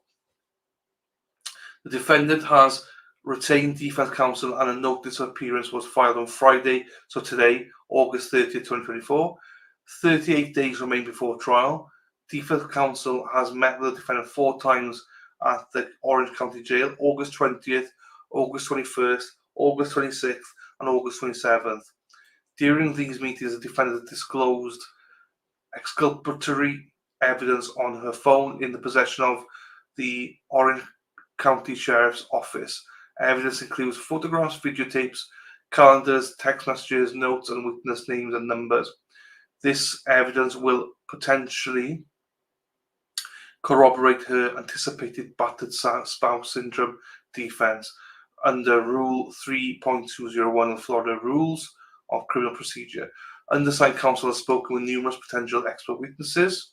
The defendant has retained defense counsel and a notice of appearance was filed on Friday, so today, August 30th, 2024. 38 days remain before trial. Defense counsel has met with the defendant 4 times at the Orange County Jail, August 20th, August 21st, August 26th, and August 27th. During these meetings, the defendant disclosed exculpatory evidence on her phone in the possession of the Orange County Sheriff's Office. Evidence includes photographs, videotapes, calendars, text messages, notes, and witness names and numbers. This evidence will potentially corroborate her anticipated battered spouse syndrome defense under Rule 3.201 of Florida Rules of Criminal Procedure. Undersigned counsel has spoken with numerous potential expert witnesses.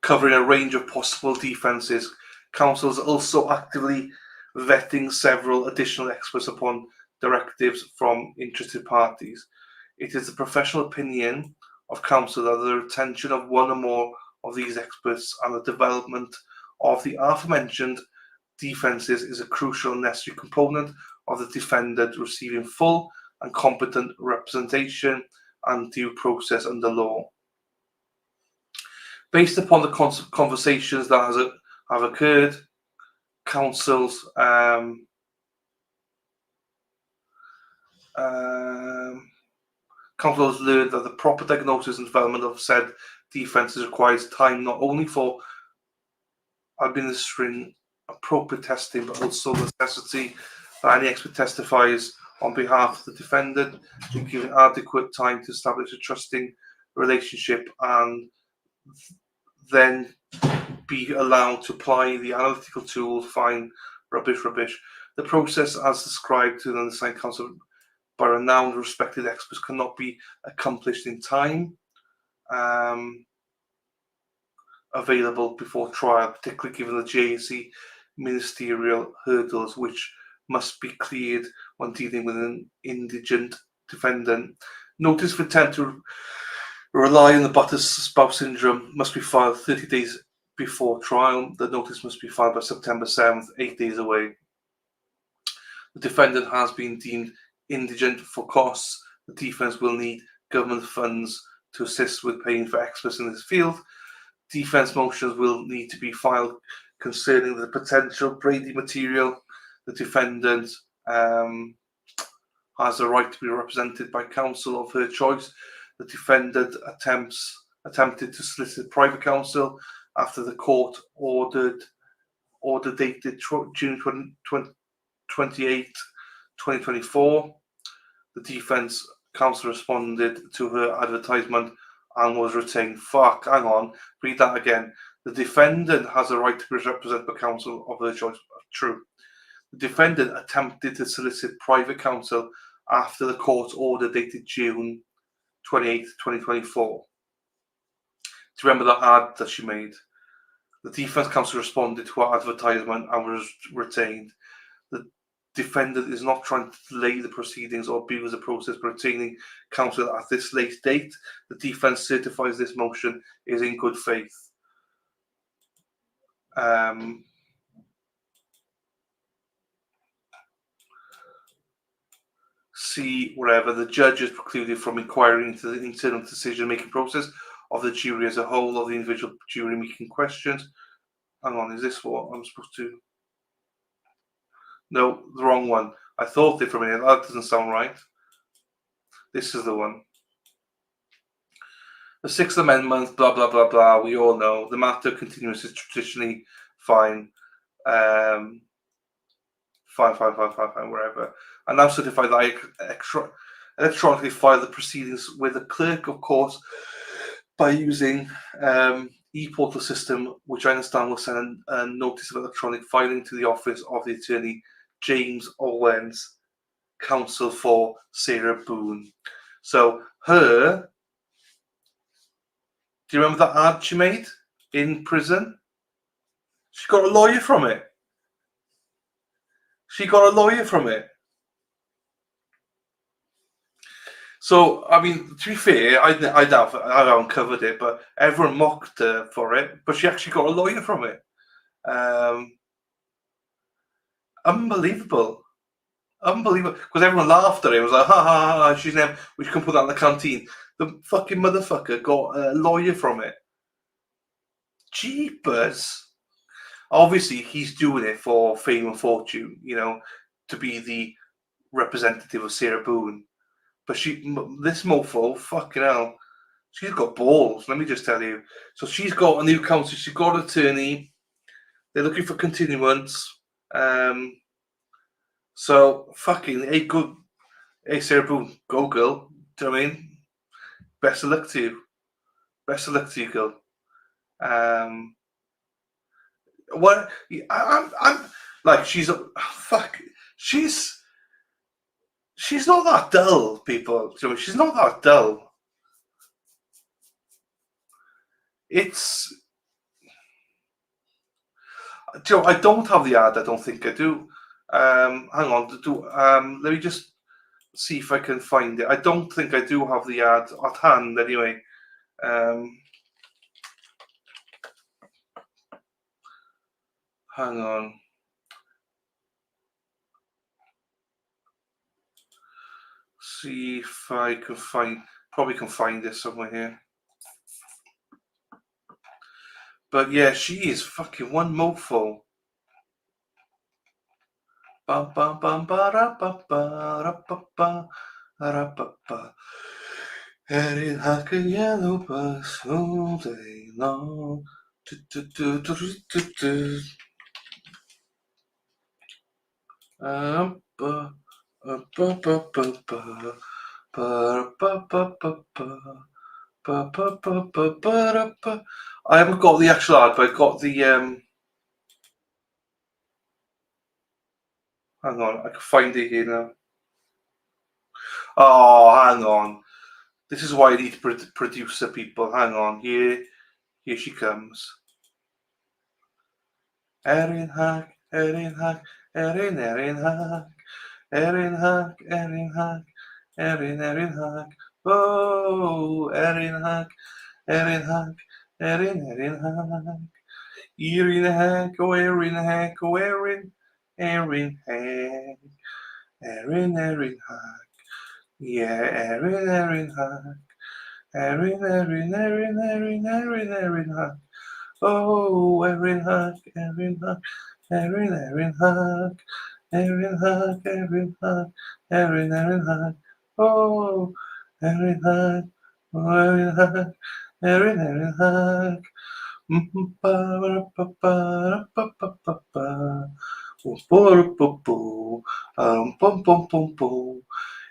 Covering a range of possible defenses. Counsel is also actively vetting several additional experts upon directives from interested parties. It is the professional opinion of counsel that the retention of one or more of these experts and the development of the aforementioned defenses is a crucial and necessary component of the defendant receiving full and competent representation and due process under law. Based upon the conversations that have occurred, counsel's Council has learned that the proper diagnosis and development of said defences requires time not only for administering appropriate testing, but also the necessity that any expert testifies on behalf of the defendant be given adequate time to establish a trusting relationship and then be allowed to apply the analytical tools, find rubbish. The process as described to the Undersigned Council by renowned respected experts cannot be accomplished in time available before trial, particularly given the JSC ministerial hurdles which must be cleared when dealing with an indigent defendant. Notice of intent to rely on the battered spouse syndrome must be filed 30 days before trial. The notice must be filed by September 7th, 8 days away. The defendant has been deemed indigent for costs. The defence will need government funds to assist with paying for experts in this field. Defence motions will need to be filed concerning the potential Brady material. The defendant has a right to be represented by counsel of her choice. The defendant attempted to solicit private counsel after the court order dated June 28, 2024. The defence counsel responded to her advertisement and was retained. Hang on, read that again. The defendant has a right to be represented by counsel of her choice. True. The defendant attempted to solicit private counsel after the court order dated June 28, 2024. Do you remember that ad that she made? The defence counsel responded to her advertisement and was retained. The defendant is not trying to delay the proceedings or abuse the process by retaining counsel at this late date. The defence certifies this motion is in good faith. See, whatever, the judge is precluded from inquiring into the internal decision-making process of the jury as a whole, or the individual jury making questions. Hang on, is this what I'm supposed to? No, the wrong one. I thought it for a minute. That doesn't sound right. This is the one. The Sixth Amendment, blah, blah, blah, blah. We all know. The matter of continuance is traditionally fine. Fine, wherever. And now certify that I electronically file the proceedings with the clerk, of course, by using e-portal system, which I understand will send a notice of electronic filing to the office of the attorney James Owens, counsel for Sara Boone. So her, do you remember that ad she made in prison? She got a lawyer from it. So, I mean, to be fair, I haven't covered it, but everyone mocked her for it. But she actually got a lawyer from it. Unbelievable. Because everyone laughed at it. It was like, ha ha ha, she's never, we can put that in the canteen. The fucking motherfucker got a lawyer from it. Jeepers. Obviously, he's doing it for fame and fortune, you know, to be the representative of Sara Boone. But this mofo, fucking hell, she's got balls, let me just tell you. So she's got a new counsel, she's got an attorney. They're looking for continuance. So fucking, hey Sara Boone, go girl. Do you know what I mean? Best of luck to you, girl. What I'm like, she's not that dull, people. She's not that dull. It's, Joe, I don't have the ad. I don't think I do. Hang on. Let me just see if I can find it. I don't think I do have the ad at hand anyway. Hang on. See if I can probably can find this somewhere here. But yeah, she is fucking one mofo. Erin Hack a yellow bus all day long. I haven't got the actual ad, but I got the hang on, I can find it here now. Oh, hang on. This is why I need producer people. Hang on, here she comes. Erin Hack, Erin Hack, Erin Hack, Erin Hack, Erin Hack, Erin Hack. Oh, Erin Hack, Erin Hack, Erin Hack. Erin Hack, oh Erin Hack, oh Erin Hack, Erin Hack. Yeah, Erin Hack, Erin Hack. Oh, Erin Hack, Erin Hack, Erin Hack, Erin Hack, Erin Hack, Erin Hack. Oh, Erin Hack, oh, Erin Hack, Erin Hack.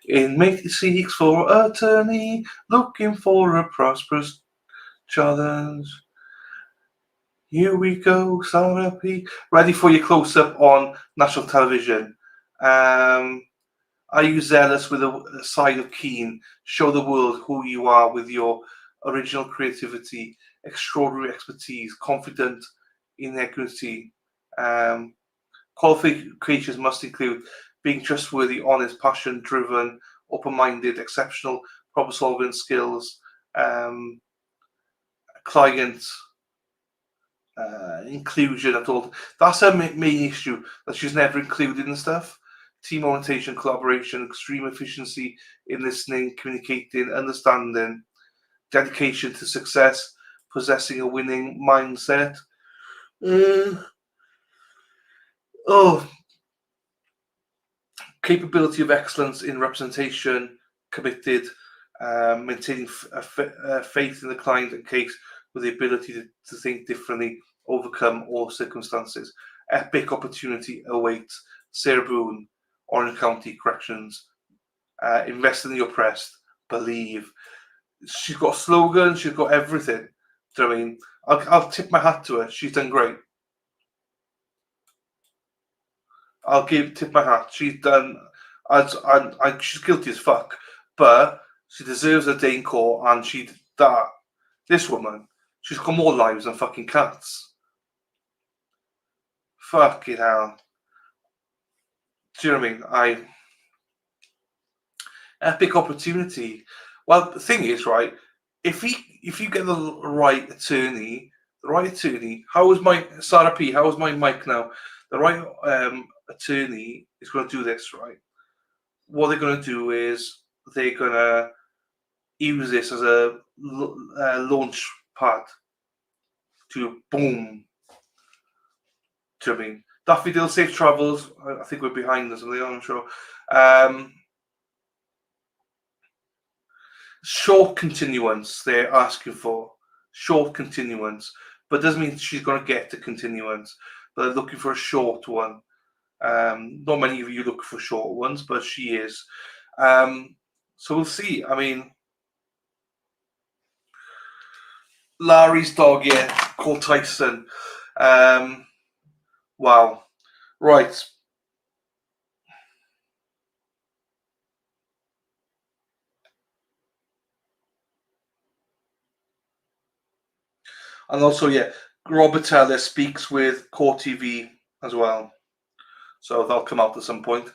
Inmate seeks for attorney, looking for a prosperous challenge. Here we go, Sara P. Ready for your close-up on national television. Are you zealous with a side of keen? Show the world who you are with your original creativity, extraordinary expertise, confident integrity. Qualifications must include being trustworthy, honest, passion-driven, open-minded, exceptional problem-solving skills, client inclusion at all. That's her main issue, that she's never included in stuff. Team orientation, collaboration, extreme efficiency in listening, communicating, understanding, dedication to success, possessing a winning mindset. Capability of excellence in representation, committed, maintaining faith in the client and case with the ability to think differently, overcome all circumstances. Epic opportunity awaits. Sara Boone, Orange County Corrections. Invest in the oppressed. Believe. She's got a slogan. She's got everything. Do you know what I mean? I'll tip my hat to her. She's done great. I'll tip my hat. She's done. She's guilty as fuck, but she deserves a day in court. And this woman, she's got more lives than fucking cats. Fucking hell. Do you know what I mean? Epic opportunity. Well, the thing is, right? If you get the right attorney, how is my Sara P? How is my mic now? The right attorney is going to do this, right? What they're going to do is they're going to use this as a launch pad to boom. Do you know what I mean? Daffy Dill, safe travels. I think we're behind us, I'm not sure. Short continuance they're asking for. Short continuance. But doesn't mean she's going to get the continuance. But they're looking for a short one. Not many of you look for short ones, but she is. So we'll see. I mean, Larry's dog, yeah, called Tyson. Wow. Right. And also, yeah, Robert Teller speaks with Core TV as well. So that'll come out at some point.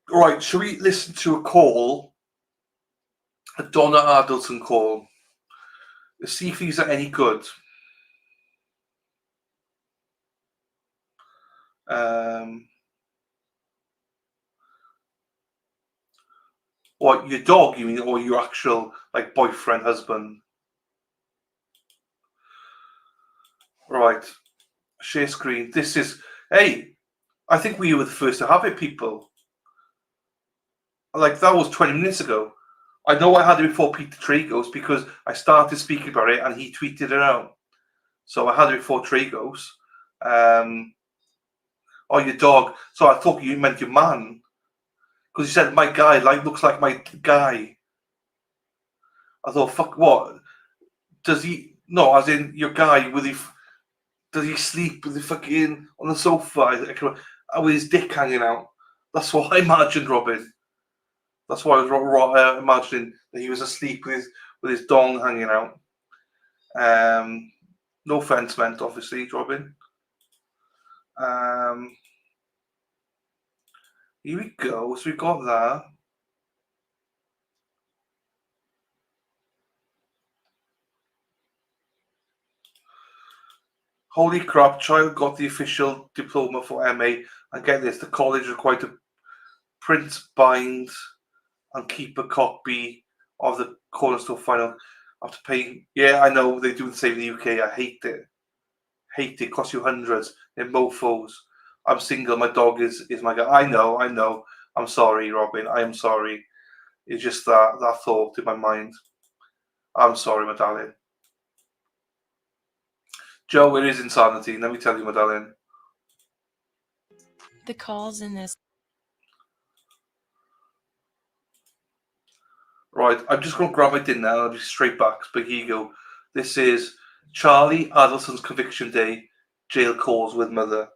Right, shall we listen to a call? A Donna Adelson call. Let's see if these are any good. What, your dog, you mean, or your actual like boyfriend, husband? Right. Share screen. This is, hey, I think we were the first to have it, people. Like, that was 20 minutes ago. I know I had it before Peter Trigos because I started speaking about it and he tweeted it out. So I had it before Trigos. Oh, your dog. So I thought you meant your man. Because you said my guy looks like my guy. I thought, fuck what? Does he? No, as in your guy. Does he sleep with the fucking on the sofa with his dick hanging out? That's what I imagined, Robin. That's why I was imagining that he was asleep with his dong hanging out. No offense meant, obviously, Robin. Here we go. So we got that. Holy crap, child got the official diploma for MA. And get this, the college required to print, bind, and keep a copy of the cornerstone final. Have to pay. Yeah, I know they do the same in the UK. I hate it. Hate it. Costs you hundreds. They're mofos. I'm single. My dog is my guy. I know. I'm sorry, Robin. I am sorry. It's just that thought in my mind. I'm sorry, my darling. Joe, it is insanity. Let me tell you, my darling. The calls in this. Right, I'm just going to grab my dinner and I'll be straight back. But here you go. This is Charlie Adelson's conviction day. Jail calls with mother.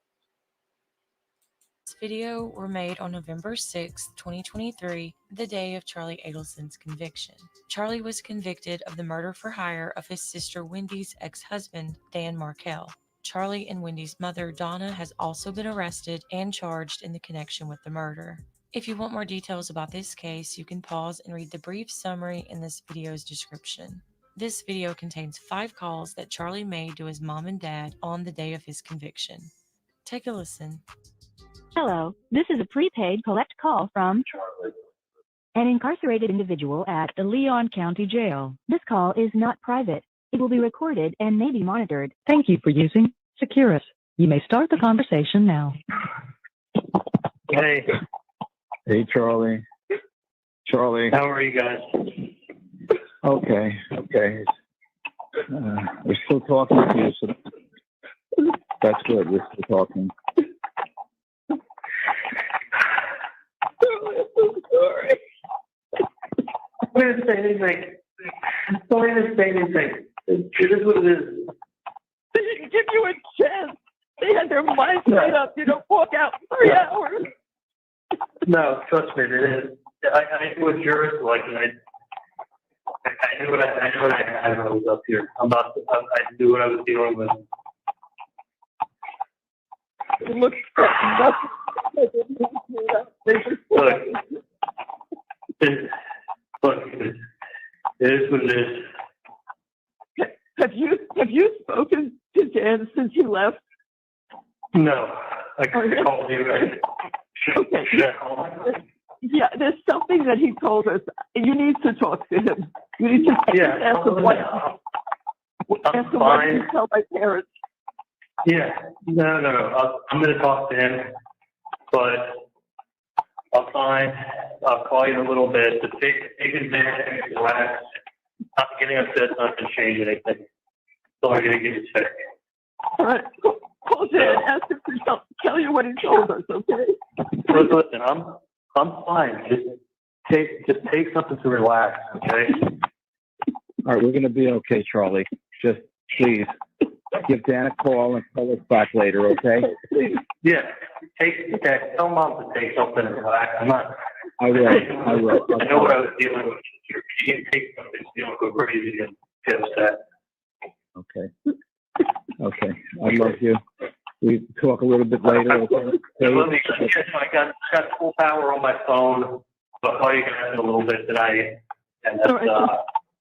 This video were made on November 6, 2023, the day of Charlie Adelson's conviction. Charlie was convicted of the murder for hire of his sister Wendy's ex-husband, Dan Markell. Charlie and Wendy's mother, Donna, has also been arrested and charged in the connection with the murder. If you want more details about this case, you can pause and read the brief summary in this video's description. This video contains 5 calls that Charlie made to his mom and dad on the day of his conviction. Take a listen. Hello, this is a prepaid collect call from an incarcerated individual at the Leon County Jail. This call is not private. It will be recorded and may be monitored. Thank you for using Securus. You may start the conversation now. Hey. Hey, Charlie. Charlie. How are you guys? Okay. We're still talking to you, so that's good. We're still talking. I'm so sorry. I'm going to say anything. I'm not going to say anything. It is what it is. They didn't give you a chance. They had their minds made up. You don't walk out in 3 hours. No, trust me, it is. I knew what yours like. I knew what I had when I was up here. I knew what I was dealing with. Look, it is what it is. Have you spoken to Dan since he left? No, I called you. Okay. Yeah, there's something that he told us. You need to talk to him. You need to ask him what. Ask him what you tell my parents. Yeah, no. I'm going to talk to him, but I'll call you in a little bit to take advantage, relax. Not getting upset, not going to change anything. So I'm going to get you checked. All right, call Dan and ask him to tell you what he told us, okay? Listen, I'm fine. Just take something to relax, okay? All right, we're going to be okay, Charlie. Just please give Dan a call and call us back later, okay? Yeah. Tell Mom to take something and relax. I will. I know what I was dealing with. You can take something, go crazy and get upset. Okay. I love you. We talk a little bit later, okay? I got full power on my phone. I'll call you guys in a little bit tonight. And that's, all right,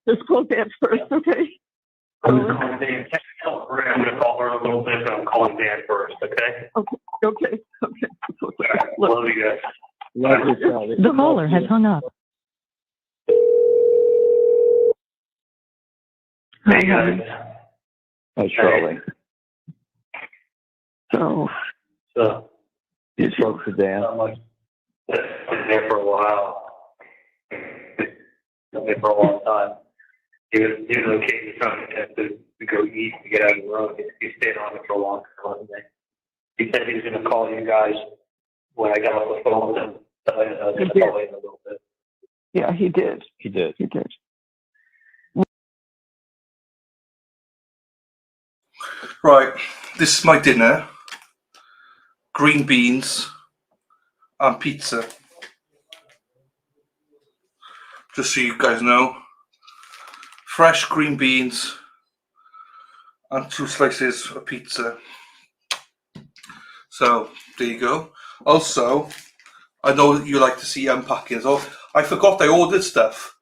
just call Dan first, okay? I'm going to call her in a little bit, but I'm calling Dan first, okay? Okay. Love you guys. Love you, Charlie. The caller has hung up. Hey, guys. Hi, Charlie. So you spoke to Dan? I'm there for a while. me for a long time. He was occasionally trying to go eat to get out of the road. He stayed on it for a long time. And he said he was going to call you guys when I got off the phone and I was going to call in a little bit. Yeah, he did. He did. He did. Right, this is my dinner. Green beans and pizza. Just so you guys know. Fresh green beans and 2 slices of pizza. So, there you go. Also, I know that you like to see unpacking as well. I forgot I ordered stuff.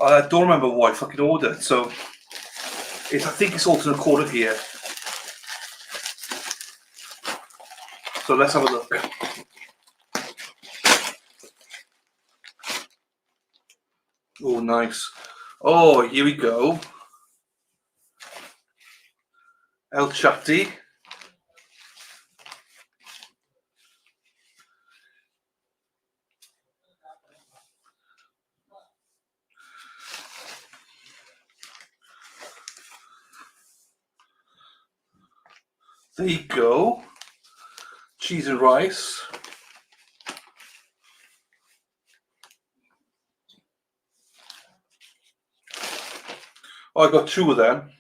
I don't remember what I fucking ordered, so I think it's alternate quarter here. So let's have a look. Oh, nice. Oh, here we go. El Chatti. There you go. Cheese and rice. Oh, I got 2 of them.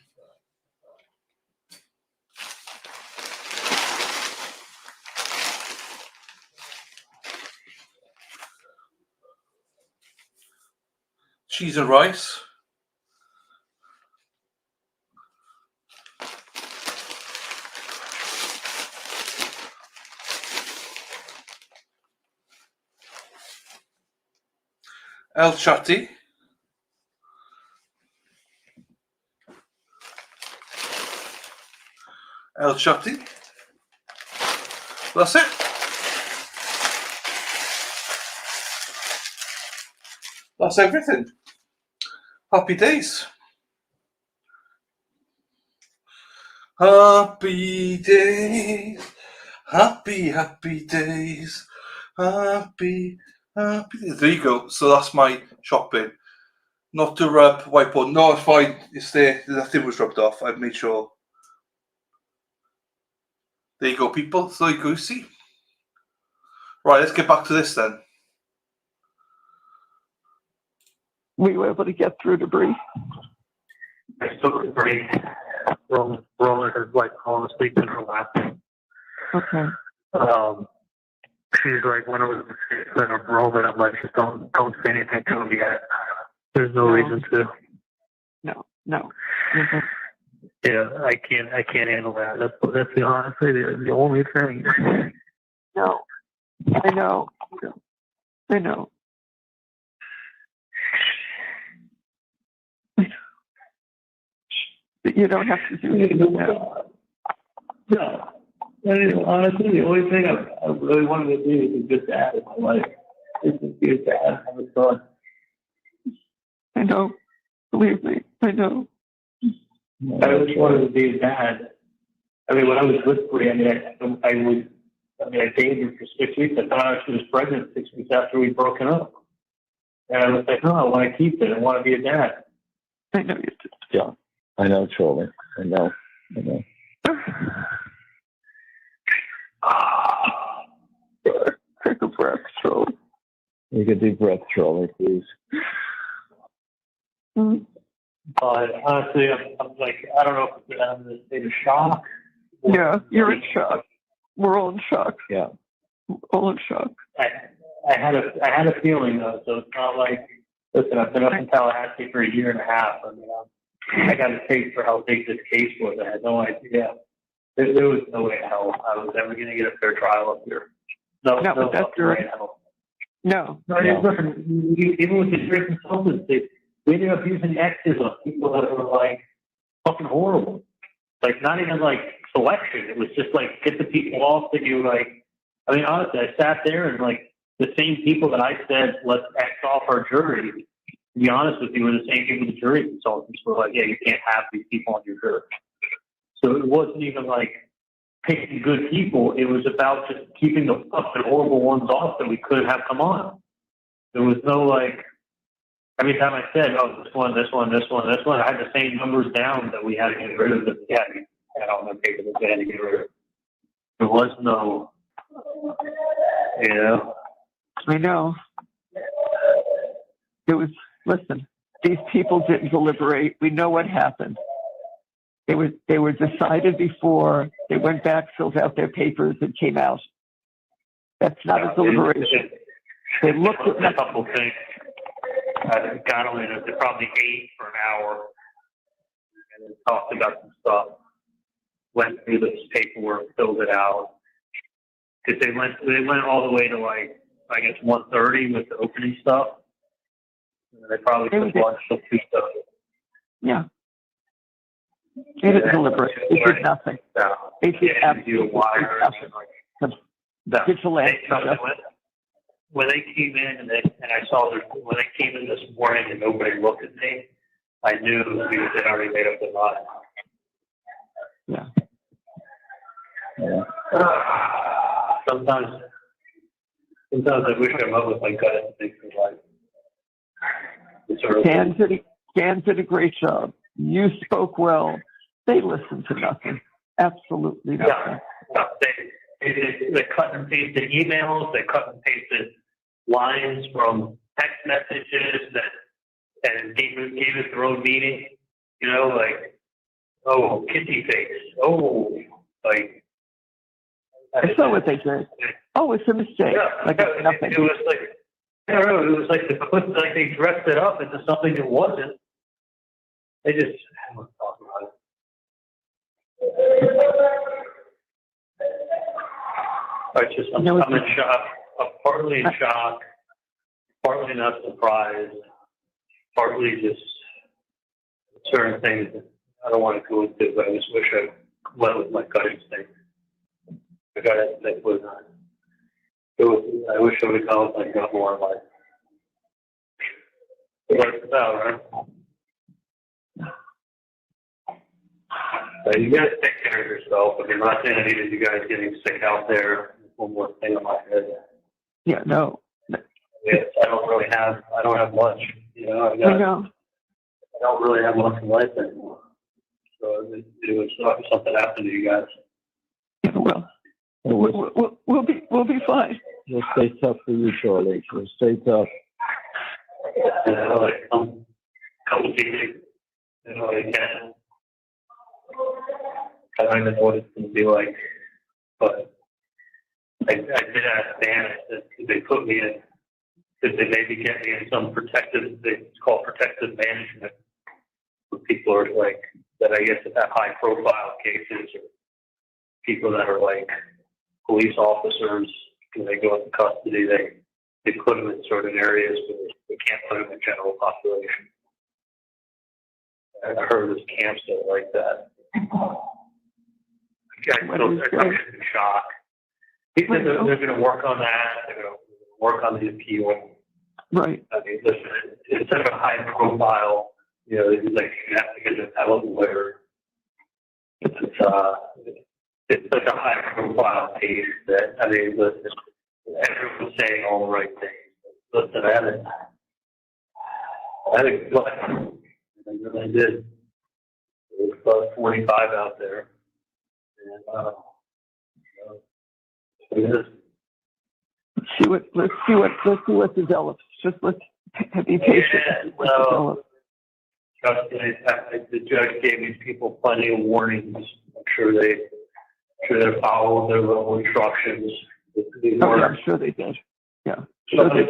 Cheese and rice. El Chatti. El Chatti. That's it. That's everything. Happy days. Happy days. Happy days. Happy days. There you go. So that's my shopping. Not to rub whiteboard. No, it's fine. It's there. Nothing was rubbed off. I've made sure. There you go, people. So you go see. Right, let's get back to this then. Were you able to get through debris? I took a break. Roller has like fallen asleep in her lap. Okay. She's like, when I was in a roller, I'm like, just don't say anything to him yet. There's no reason to. No. Yeah, I can't handle that. That's the honestly the only thing. No. I know. You don't have to do anything now. No. Honestly, the only thing I really wanted to do is just dad in my life. Just be a dad. Have a son. I know. Believe me, I know. I just wanted to be a dad. I mean, when I was with Bree, I dated her for 6 weeks. I found out she was pregnant 6 weeks after we'd broken up. And I was like, no, I want to keep it. I want to be a dad. I know you did. Yeah, I know, Charlie. I know. Take a breath, Charlie. You can do breath, Charlie, please. But honestly, I'm like, I don't know if I'm in a state of shock. Yeah, you're in shock. We're all in shock. Yeah. All in shock. I had a feeling though, so it's not like, listen, I've been up in Tallahassee for a year and a half. I mean, I got a taste for how big this case was. I had no idea. There was no way in hell I was ever going to get a fair trial up here. No, but that's fucking way in hell. No. Listen, even with the jury consultants, we ended up using X's on people that were like fucking horrible. Like not even like selection. It was just like get the people off that you like. I mean, honestly, I sat there and like the same people that I said let's X off our jury. To be honest with you, were the same people the jury consultants were like, yeah, you can't have these people on your jury. So it wasn't even like picking good people. It was about just keeping the fucking horrible ones off that we couldn't have come on. There was no like, every time I said, oh, this one, I had the same numbers down that we had to get rid of. That we had on the paper that we had to get rid of. There was no, you know. I know. It was, listen, these people didn't deliberate. We know what happened. They were decided before they went back, filled out their papers, and came out. That's not a deliberation. They looked at a couple things. Got on it. They probably ate for an hour and then talked about some stuff. Went through this paperwork, filled it out. Because they went all the way to like, I guess 1:30 with the opening stuff. And they probably took lunch till 2:30. Yeah. They didn't deliberate. They did nothing. No. They did absolutely nothing. When they came in and I saw when they came in this morning and nobody looked at me, I knew they'd already made up their mind. Yeah. Yeah. Sometimes I wish I met with my gut instincts like. Dan did a great job. You spoke well. They listened to nothing. Absolutely nothing. No, they cut and pasted emails. They cut and pasted lines from text messages and gave us their own meaning. You know, like, oh, kissy face. Oh, like. I saw what they did. Oh, it's a mistake. Yeah, like nothing. It was like, I don't know. It was like like they dressed it up into something it wasn't. They just I don't want to talk about it. I'm in shock. I'm partly in shock, partly not surprised, partly just certain things that I don't want to go into, but I just wish I went with my gut instinct. My gut instinct was I wish I would have gone with my gut more in life. What it's about, right? So you guys take care of yourself. I mean, I'm not saying I needed you guys getting sick out there. One more thing on my head. Yeah, no. Yes, I don't have much. You know, I don't really have much in life anymore. So it was something happened to you guys. Yeah, well, we'll be fine. We'll stay tough for you, Charlie. We'll stay tough. You know, like come to you. You know, again. I don't even know what it's going to be like, but I did ask Dan if they put me in, if they maybe get me in some protective, it's called protective management, where people are like, that I guess have high profile cases or people that are like police officers, when they go into custody, they put them in certain areas, but they can't put them in general population. I heard there's camps that are like that. I'm in shock. He said they're going to work on that. They're going to work on the appeal. Right. I mean, listen, it's such a high profile. You know, it's like you have to get an appellate lawyer. It's such a high profile case that, I mean, listen, everyone's saying all the right things. Listen, I had a gut. I really did. There was about 45 out there. And, let's see what develops. Just let's be patient. Yeah, well, trust me, the judge gave these people plenty of warnings. I'm sure they followed their little instructions. I'm sure they did. Yeah. So listen,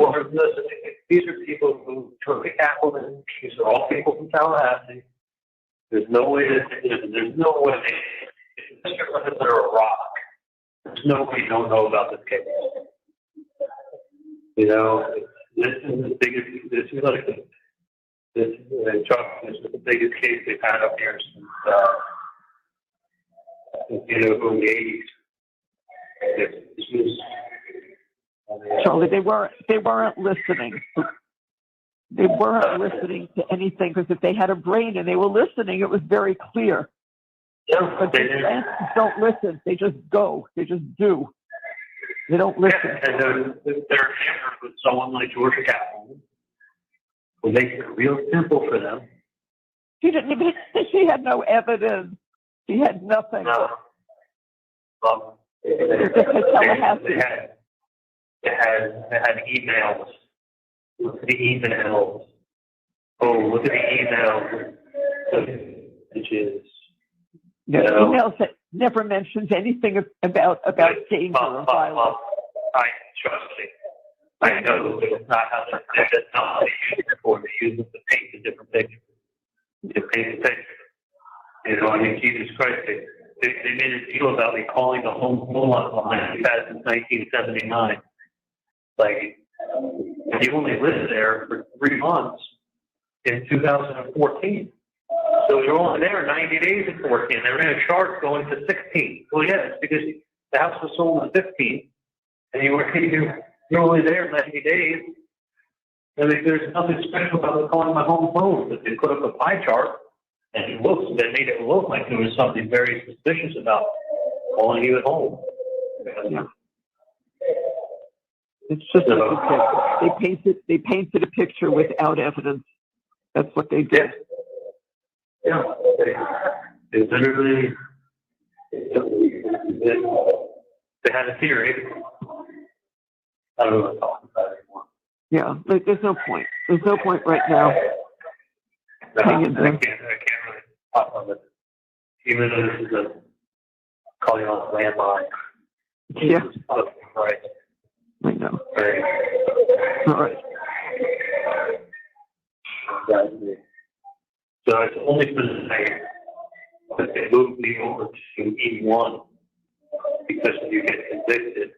these are people who took a Catwoman. These are all people from Tallahassee. There's no way there's no way if Mr. Clinton under a rock. There's no way you don't know about this case. You know, this is the biggest. This is like this is the biggest case they've had up here since the 80s. Charlie, they weren't listening. They weren't listening to anything, because if they had a brain and they were listening, it was very clear. Yeah, But they the did. Lancers don't listen. They just go. They just do. They don't listen. Yeah, and they're hammered with someone like Georgia Captain, who makes it real simple for them. She didn't even. She had no evidence. She had nothing. No. They had emails. Look at the emails. Oh, look at the emails. Which is, The emails that never mentions anything about danger or violence. I trust me. I know it's not how that's not how they use it for. They use it to paint a different picture. To paint a picture. You know, I mean, Jesus Christ, they made a deal about me calling the home line we've had since 1979. Like, you only lived there for 3 months in 2014. So you're only there 90 days in 14. They were in a chart going to 16. Well, yeah, it's because the house was sold in 15, and you're only there 90 days. I mean, there's nothing special about calling my home phone, but they put up a pie chart, and they made it look like there was something very suspicious about calling you at home. Yeah. It's just like you said, they painted a picture without evidence. That's what they did. Yeah, they literally, they had a theory. I don't know what I'm talking about anymore. Yeah, like there's no point. There's no point right now. No, Hang in there. I can't really talk on it. Even though this is calling on a landline. Yeah. Right. I know. Right. All right. So it's only for the night that they moved me over to E1 because when you get convicted,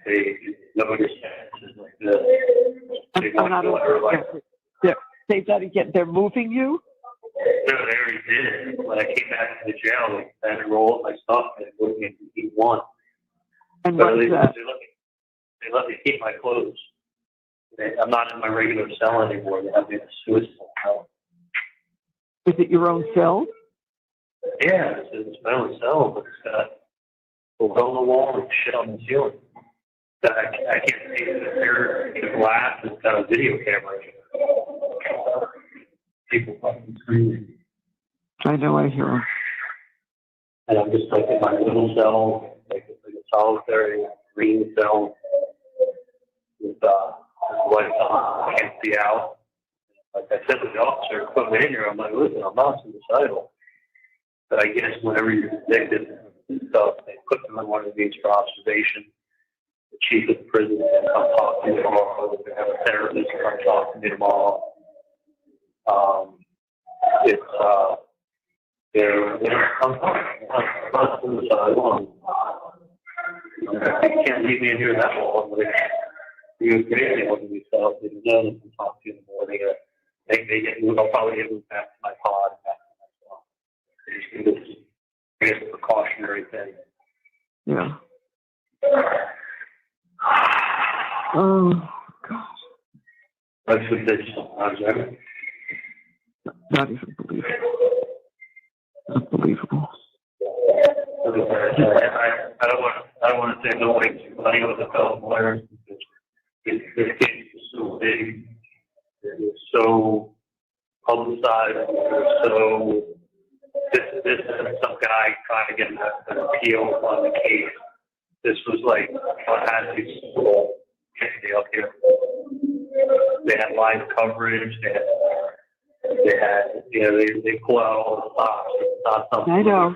they notice sentences like this. They I'm not like, say that again. They're moving you? no, they already did. When I came back to the jail, they had to roll up my stuff and they moved me into E1. And But what at is least that? they let me keep my clothes. I'm not in my regular cell anymore. They have me in a suicide cell. Is it your own cell? Yeah, it's my own cell, but it's got a hole in the wall and shit on the ceiling. That I can't see the glass. It's got a video camera in it. People fucking screaming. I know, I hear them. And I'm just like in my little cell, like a solitary green cell with lights on. I can't see out. Like I said to the officer, put me in here. I'm like, listen, I'm not suicidal. But I guess whenever you're convicted and stuff, they put them in one of these for observation. The chief of the prison can come talk to me tomorrow. They have a therapist come talk to me tomorrow. I'm not suicidal. You can't leave me in here that long. You're crazy when you self. They know they can talk to you in the morning. They get moved. I'll probably get moved back to my pod and back to my cell. They just do this, I guess, precautionary thing. Yeah. Oh, God. That's what they sometimes are. Not even believable. Unbelievable. I don't want to say no way too funny with the fellow players. This case is so big. It is so publicized. So this isn't some guy trying to get an appeal on the case. This was like what had to be school getting up here. They had live coverage. They had they pull out all the stops. It's not something. I know.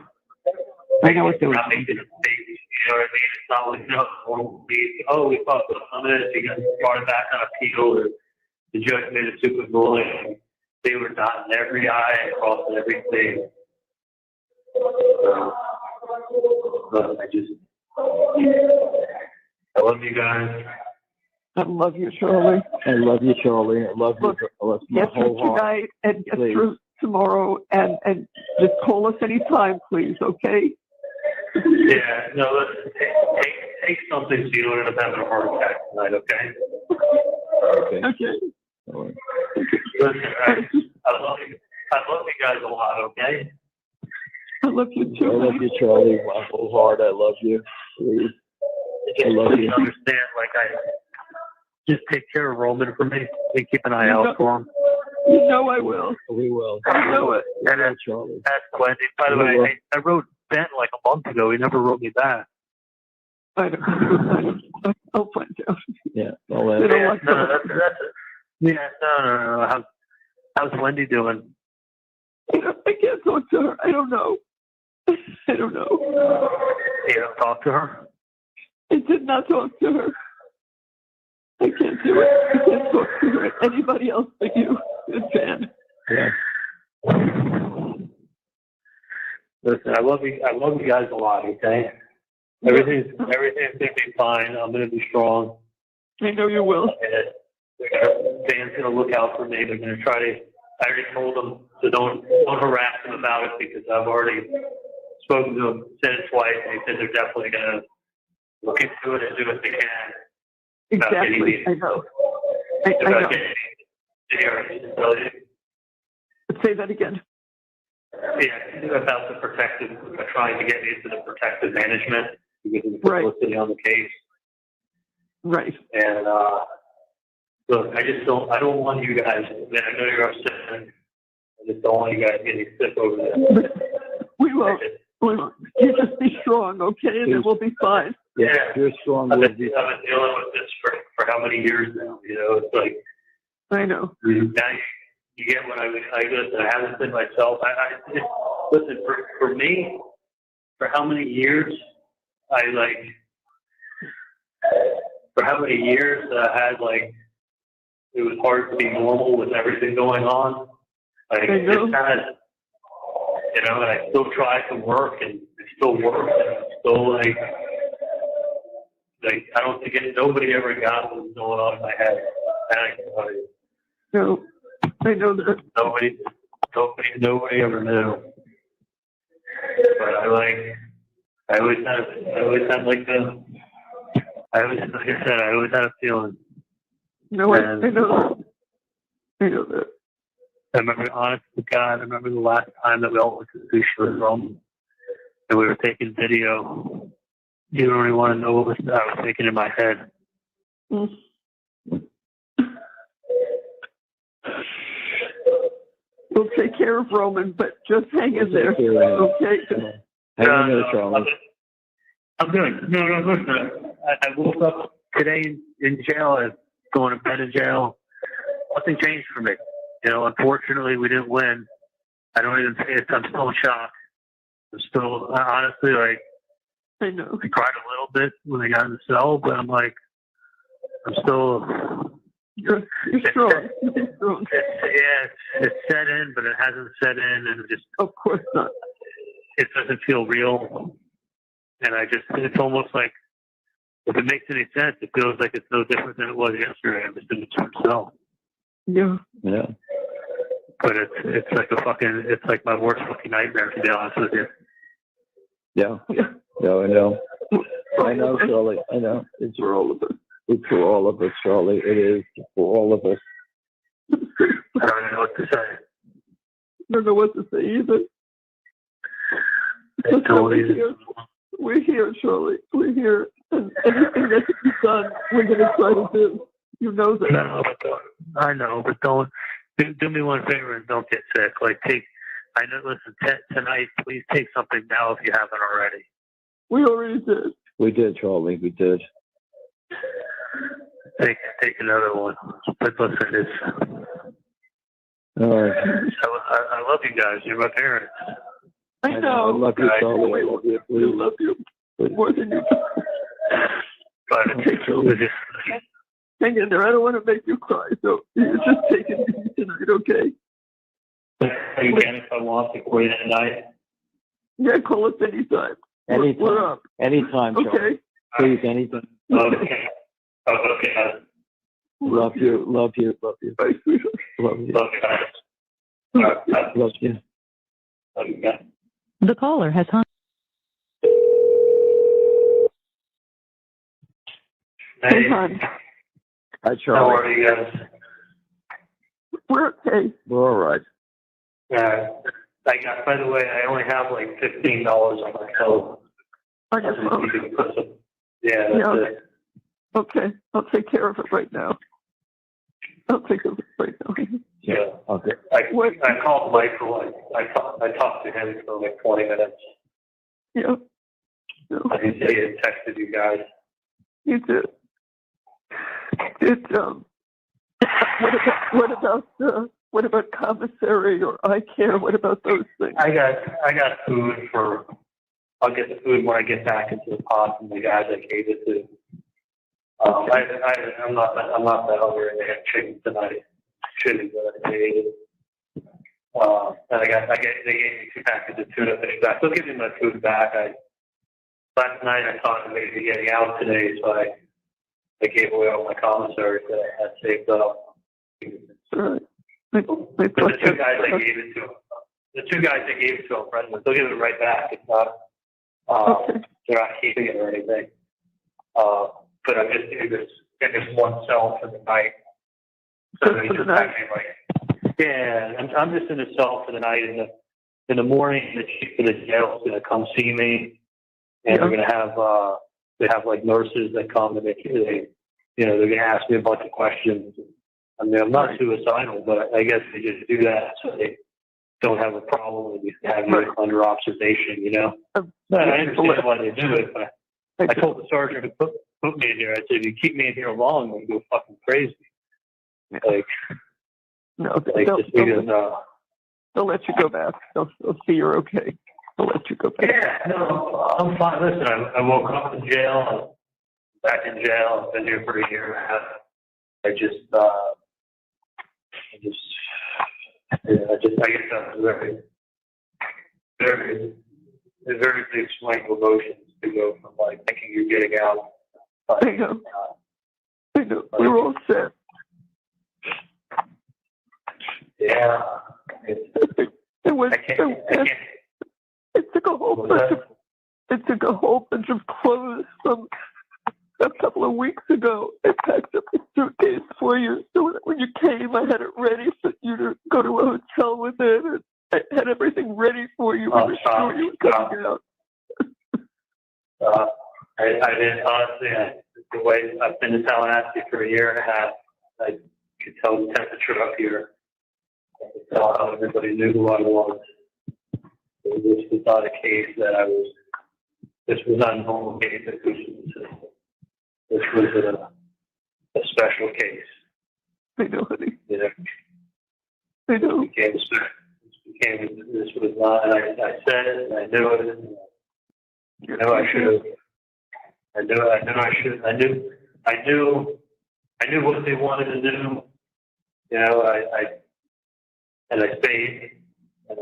I know what they were not making a statement. You know what I mean? It's not like, we thought for some minutes you got brought back on appeal, or the judge made a super ruling. They were dotting every I and crossing everything. I love you guys. I love you, Charlie. I love you, Charlie. I love you. Look, I love my get through whole heart. tonight and get Please. through tomorrow, and just call us anytime, please, okay? Yeah, no, let's take something so you don't end up having a heart attack tonight, okay? Okay. Okay. Listen, I love you guys a lot, okay? I love you too. I love you, Charlie. My whole heart. I love you. Please. I love you. Understand, like I just take care of Roman for me and keep an eye out for him. You know I will. We will. I know it. And Yeah, Charlie. that's Wendy. By the We will. way, I wrote Ben like a month ago. He never wrote me back. I know. I'll find out. Yeah. Well, They don't Yeah, like no, that. that's it. Yeah, no. How's Wendy doing? I can't talk to her. I don't know. I don't know. You don't talk to her? I did not talk to her. I can't do it. I can't talk to her. Anybody else but you. Good fan. Yeah. Listen, I love you guys a lot, okay? Everything's gonna be fine. I'm gonna be strong. I know you will. And Dan's gonna look out for me. They're gonna try to. I already told them, so don't harass them about it because I've already spoken to them, said it twice, and they said they're definitely gonna look into it and do what they can. Exactly. I know. I know. Say that again. Yeah, about the protective, trying to get me into the protective management because of the publicity on the case. Right. And look, I don't want you guys. I know you're upset. I just don't want you guys getting sick over there. We won't. We won't. You just be strong, okay, and then we'll be fine. Yeah, you're strong. I've been dealing with this for how many years now? You know, it's like I know. now you get what I listen. I haven't been myself. Listen for me. For how many years I had like it was hard to be normal with everything going on. Like I know. it's kind of, you know, and I still try to work and it still works and it's still like I don't think nobody ever got what was going on in my head. I can tell you. No, I know that. Nobody ever knew. But I always had like I said, I always had a feeling. No, I know that. I know that. I remember, honest to God, I remember the last time that we all went to the sushi with Rome and we were taking video. You don't really want to know what I was thinking in my head. Mm. We'll take care of Roman, but just hang in there, okay? Hang in there, Charlie. I'm good. No, listen. I woke up today in jail and going to bed in jail. Nothing changed for me. You know, unfortunately, we didn't win. I don't even say it. I'm still in shock. I'm still, honestly, like, I know. I cried a little bit when I got in the cell, but I'm like, I'm still. You're strong. You're strong. It's set in, but it hasn't set in, and it just. Of course not. It doesn't feel real, and it's almost like, if it makes any sense, it feels like it's no different than it was yesterday. I'm just in the same cell. Yeah. Yeah. But it's like my worst fucking nightmare, to be honest with you. Yeah. Yeah, I know. I know, Charlie. I know. It's for all of us. It's for all of us, Charlie. It is for all of us. I don't even know what to say. I don't know what to say either. We're here, Charlie. We're here. And anything that can be done, we're going to try to do. You know that. No, I know, but don't do me one favor and don't get sick. Like listen, tonight, please take something now if you haven't already. We already did. We did, Charlie. We did. Take another one. But listen, it's. All right. I love you guys. You're my parents. I know. I love you, Charlie. I love you. We love you more than you. But just. Hang in there. I don't want to make you cry, so you just take it easy tonight, okay? Again, if I want to quit tonight. Yeah, call us anytime. Anytime. We're up. Anytime, Charlie. Okay. Please, anytime. Okay. Okay. Love you. Love you. Love you. Bye, sweetheart. Love you. Love you guys. Love you. Love you guys. The caller has hung. Hey, hon. Hi, Charlie. how are you guys? We're okay. We're all right. I got, by the way, I only have like $15 on my phone. On your phone? Yeah, that's Yeah. it. Okay, I'll take care of it right now. I'll take care of it right now. Yeah. Okay. I called Mike for like, I talked to him for like 20 minutes. Yeah. I think he had texted you guys. You did. What about commissary or eye care? What about those things? I got food for. I'll get the food when I get back into the pot from the guys I gave it to. I'm not that hungry. They had chicken tonight. Chili, but I ate it. And they gave me 2 packages of tuna fish back. They'll give me my food back. Last night I thought of maybe getting out today, so I gave away all my commissaries that I had saved up. Right. But the 2 guys I gave it to, they'll give it right back. It's not, they're not keeping it or anything. But I'm just in this one cell for the night. So they just have me like, yeah, I'm just in a cell for the night. In the morning, the chief of the jail is going to come see me, and they're going to have they have like nurses that come and they're going to ask me a bunch of questions. I mean, I'm not suicidal, but I guess they just do that so they don't have a problem with you having you under observation. I understand why they do it, but I told the sergeant to put me in here. I said, if you keep me in here long, I'm going to go fucking crazy. Like, no, they'll let you go back. They'll see you're okay. They'll let you go back. Yeah, no, I'm fine. Listen, I woke up in jail. I'm back in jail. I've been here for a year and a half. I guess that's very big swing of emotions to go from like thinking you're getting out. I know. We were all set. Yeah. It took a whole bunch of clothes from a couple of weeks ago. I packed up a suitcase for you, so when you came, I had it ready for you to go to a hotel with it. And I had everything ready for you. We were sure you were coming out. I didn't, honestly, the way I've been to Tallahassee for a year and a half, I could tell the temperature up here. I could tell how everybody knew who I was. This was not a case that this was not a normal case that was in the system. This was a special case. I know, honey. I know. This was not, and I said it, and I knew it, and I knew I should have. I knew what they wanted to do. I stayed, and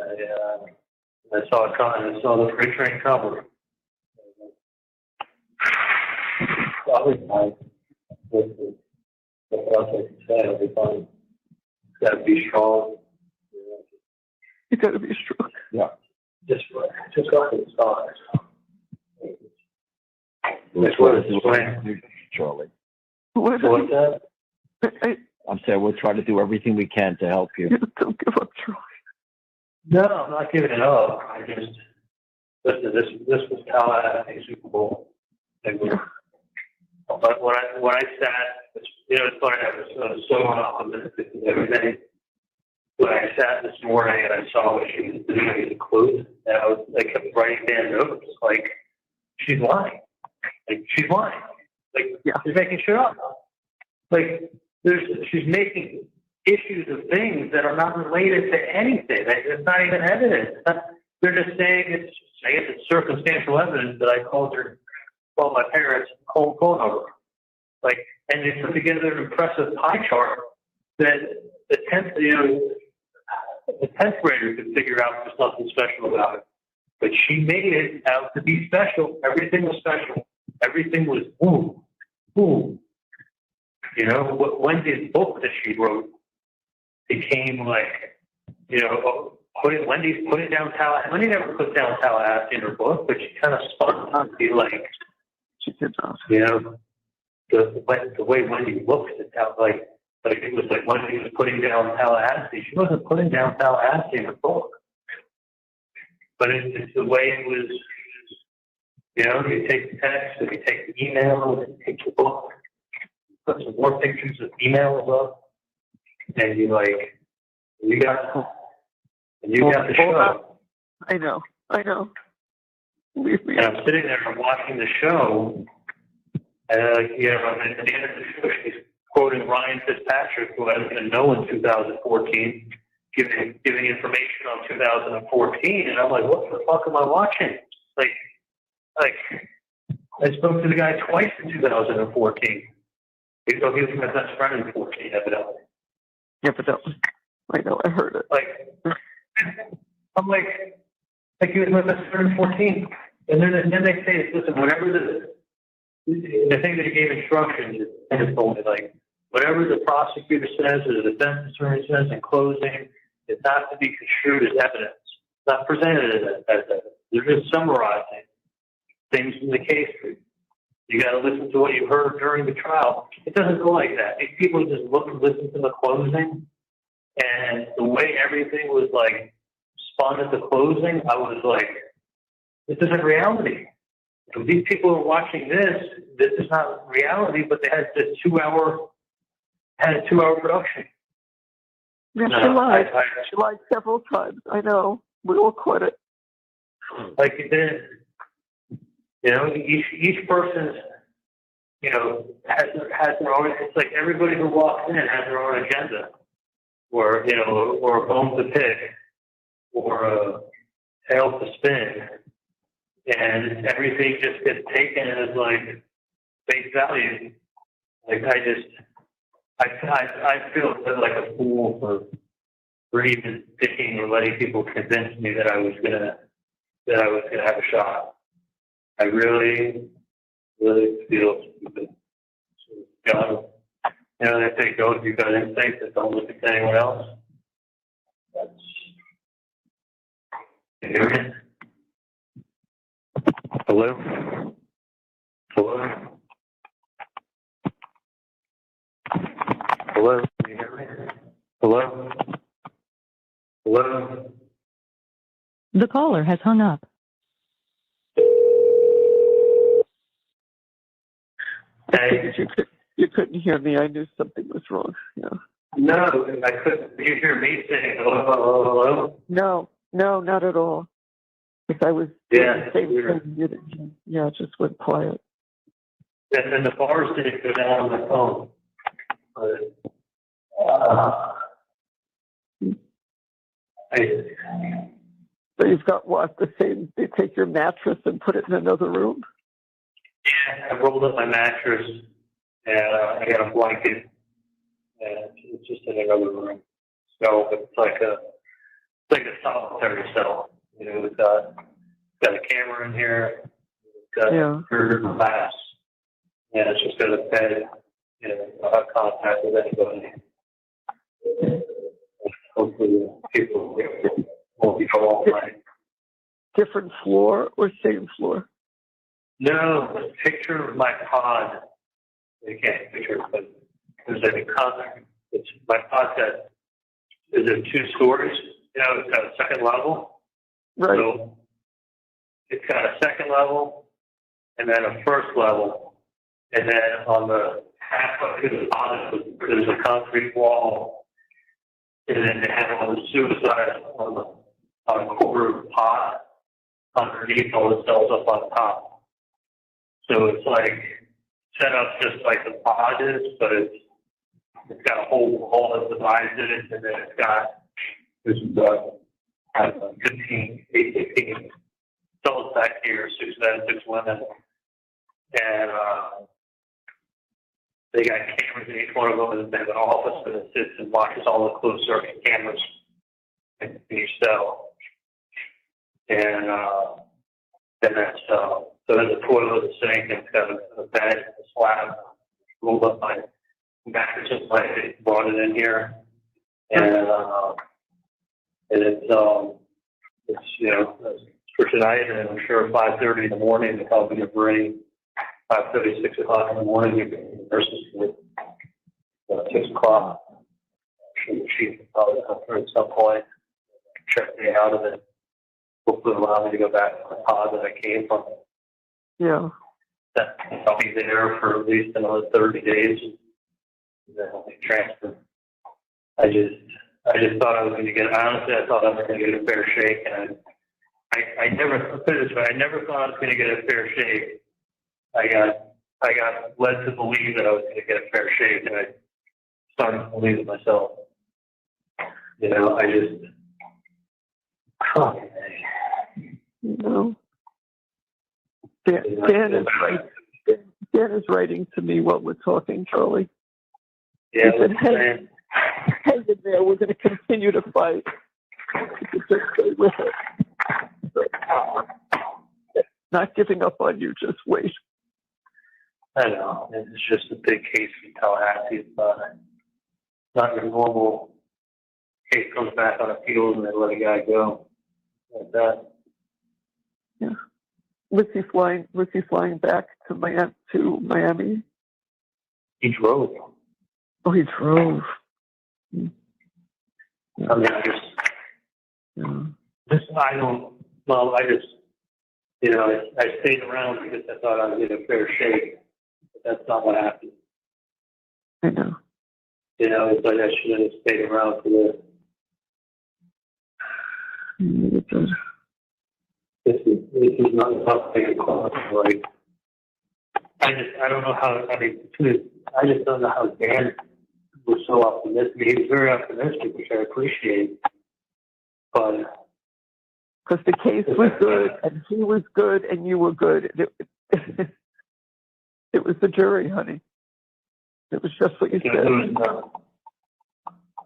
I saw it coming. I saw the freight train coming. Probably fine. What else I can say? I'll be fine. Got to be strong. You got to be strong. Yeah. Just off the stars. Charlie. What's that? I'm saying we'll try to do everything we can to help you. Don't give up, Charlie. No, I'm not giving it up. I just listen. This was Tallahassee Super Bowl. But when I sat, it's funny. I was so optimistic and everything. When I sat this morning and I saw what she was doing in the clues, and I kept writing down notes like she's lying. Like she's lying. Like she's making shit up. Like she's making issues of things that are not related to anything. It's not even evidence. They're just saying it's circumstantial evidence that I called my parents cold phone number. Like, and they put together an impressive pie chart that the 10th grader could figure out there's nothing special about it. But she made it out to be special. Everything was special. Everything was boom, boom. Wendy's book that she wrote became like, Wendy put it down Tallahassee. Wendy never put down Tallahassee in her book, but she kind of spun on to be like, she did not. The way Wendy looks at that, like it was like Wendy was putting down Tallahassee. She wasn't putting down Tallahassee in her book. but it's the way it was. You know, you take the text, and you take the email, and you take the book, put some more pictures of emails up, and you got the show. I know. Believe me. And I'm sitting there watching the show, and you know, at the end of the show, she's quoting Ryan Fitzpatrick, who I didn't know in 2014, giving information on 2014, and I'm like, what the fuck am I watching? Like I spoke to the guy twice in 2014. He was my best friend in 14, evidently. Evidently. I know, I heard it. I'm like he was my best friend in 14. And then they say, listen, whatever the thing that he gave instructions, and it's told me, like, whatever the prosecutor says or the defense attorney says in closing is not to be construed as evidence. It's not presented as evidence. They're just summarizing things in the case. You got to listen to what you heard during the trial. It doesn't go like that. These people just look and listen to the closing, and the way everything was like spun at the closing, I was like, this isn't reality. If these people are watching this is not reality, but they had this 2-hour production. Yeah, she lied. She lied several times. I know. We all caught it. Like it did. You know, each person's, you know, has their own. It's like everybody who walks in has their own agenda, or you know, or a bone to pick, or a tail to spin, and everything just gets taken as like face value. Like I feel like a fool for even thinking or letting people convince me that I was gonna have a shot. I really, really feel stupid. God, you know, they say, go if you've got insight, that don't look at anyone else. That's, you hear me? Hello? Hello? Hello? Can you hear me? Hello? Hello? The caller has hung up. Hey. You couldn't hear me. I knew something was wrong. Yeah. No, I couldn't. Did you hear me saying hello, hello, hello? No, not at all. Because I was doing the same thing. You didn't. Yeah, it just went quiet. And the bars didn't go down on my phone. So you've got what? The same, they take your mattress and put it in another room? Yeah, I rolled up my mattress and I got a blanket and it's just in another room. So it's like a solitary cell. You know, it's got a camera in here, it's got a glass, and it's just got a bed. You know, I'll have contact with anybody. Hopefully people won't be home all night. Different floor or same floor? No, picture of my pod. You can't picture it, but there's like a contact. It's my pod that is in 2 stories. You know, it's got a second level. Right. So it's got a second level and then a first level. And then on the halfway to the bottom, there's a concrete wall. And then they have all the suicide on the quarter of the pod underneath all the cells up on top. So it's like set up just like the pod is, but it's got a whole wall that divides it, and then it's got there's 15 cells back here, 6 men, 6 women, and they got cameras in each one of them, and they have an office that sits and watches all the closed circuit cameras in each cell, and that's so there's a toilet, a sink, and it's got a bed, a slab, rolled up my mattress, just like they brought it in here, and it's you know, for tonight, and I'm sure 5:30 in the morning they're probably going to bring 5:30, 6 o'clock in the morning. You can nurses with 6 o'clock. She probably come through at some point, check me out of it. hopefully allow me to go back to the pod that I came from. Yeah. That I'll be there for at least another 30 days, and then I'll be transferred. I just thought I was going to get. Honestly, I thought I was going to get a fair shake, and I never put it this way. I never thought I was going to get a fair shake. I got led to believe that I was going to get a fair shake, and I started to believe it myself. You know, I just. No. Dan is right. Dan is writing to me while we're talking, Charlie. Yeah, he said, hang in there. We're going to continue to fight. You just stay with it. Not giving up on you. Just wait. I know. It's just a big case in Tallahassee. It's not your normal case comes back on appeals and they let a guy go like that. Yeah. Was he flying back to Miami? He drove. Oh, he drove. I mean, I stayed around because I thought I would get a fair shake. But that's not what happened. I know. You know, it's like I should have stayed around for this. This is not something to call like. I don't know how. I mean, I just don't know how Dan was so optimistic. He was very optimistic, which I appreciate. But because the case was good, and he was good, and you were good. It was the jury, honey. It was just what you said.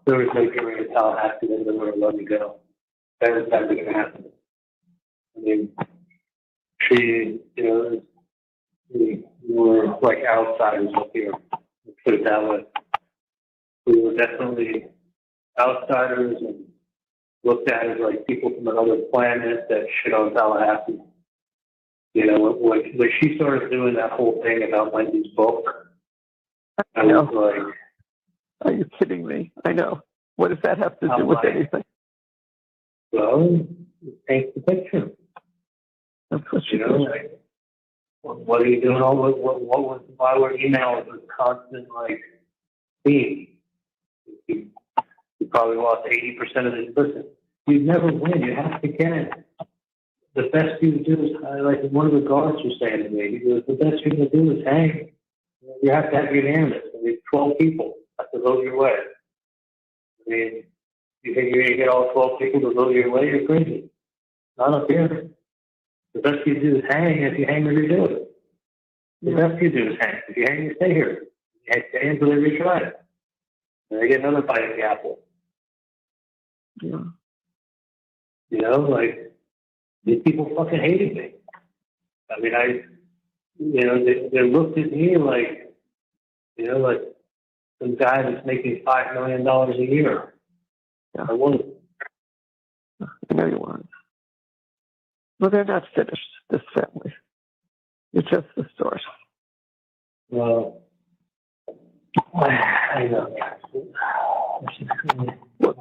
There was no jury in Tallahassee that would have let me go. That was never going to happen. I mean, we were like outsiders up here. Let's put it that way. We were definitely outsiders and looked at as like people from another planet that shit on Tallahassee. You know, when she started doing that whole thing about Wendy's book, I was like, are you kidding me? I know. What does that have to do with anything? Well, it paints the picture. That's what you know. Like, what are you doing? Why were emails a constant like theme? You probably lost 80% of this. Listen, you never win. You have to get it. The best you do is, like one of the guards was saying to me, he goes, the best you can do is hang. You have to have unanimous. I mean, 12 people have to vote your way. I mean, you think you're going to get all 12 people to vote your way? You're crazy. Not up here. The best you do is hang. If you hang, you do it. The best you do is hang. If you hang, you stay here. You stay until they retry it. And they get another bite of the apple. Yeah. You know, like, these people fucking hated me. I mean, they looked at me like, like some guy that's making $5 million a year. Yeah. I wasn't. I know you weren't. Well, they're not finished, this family. It's just the start. Well, I know. Look,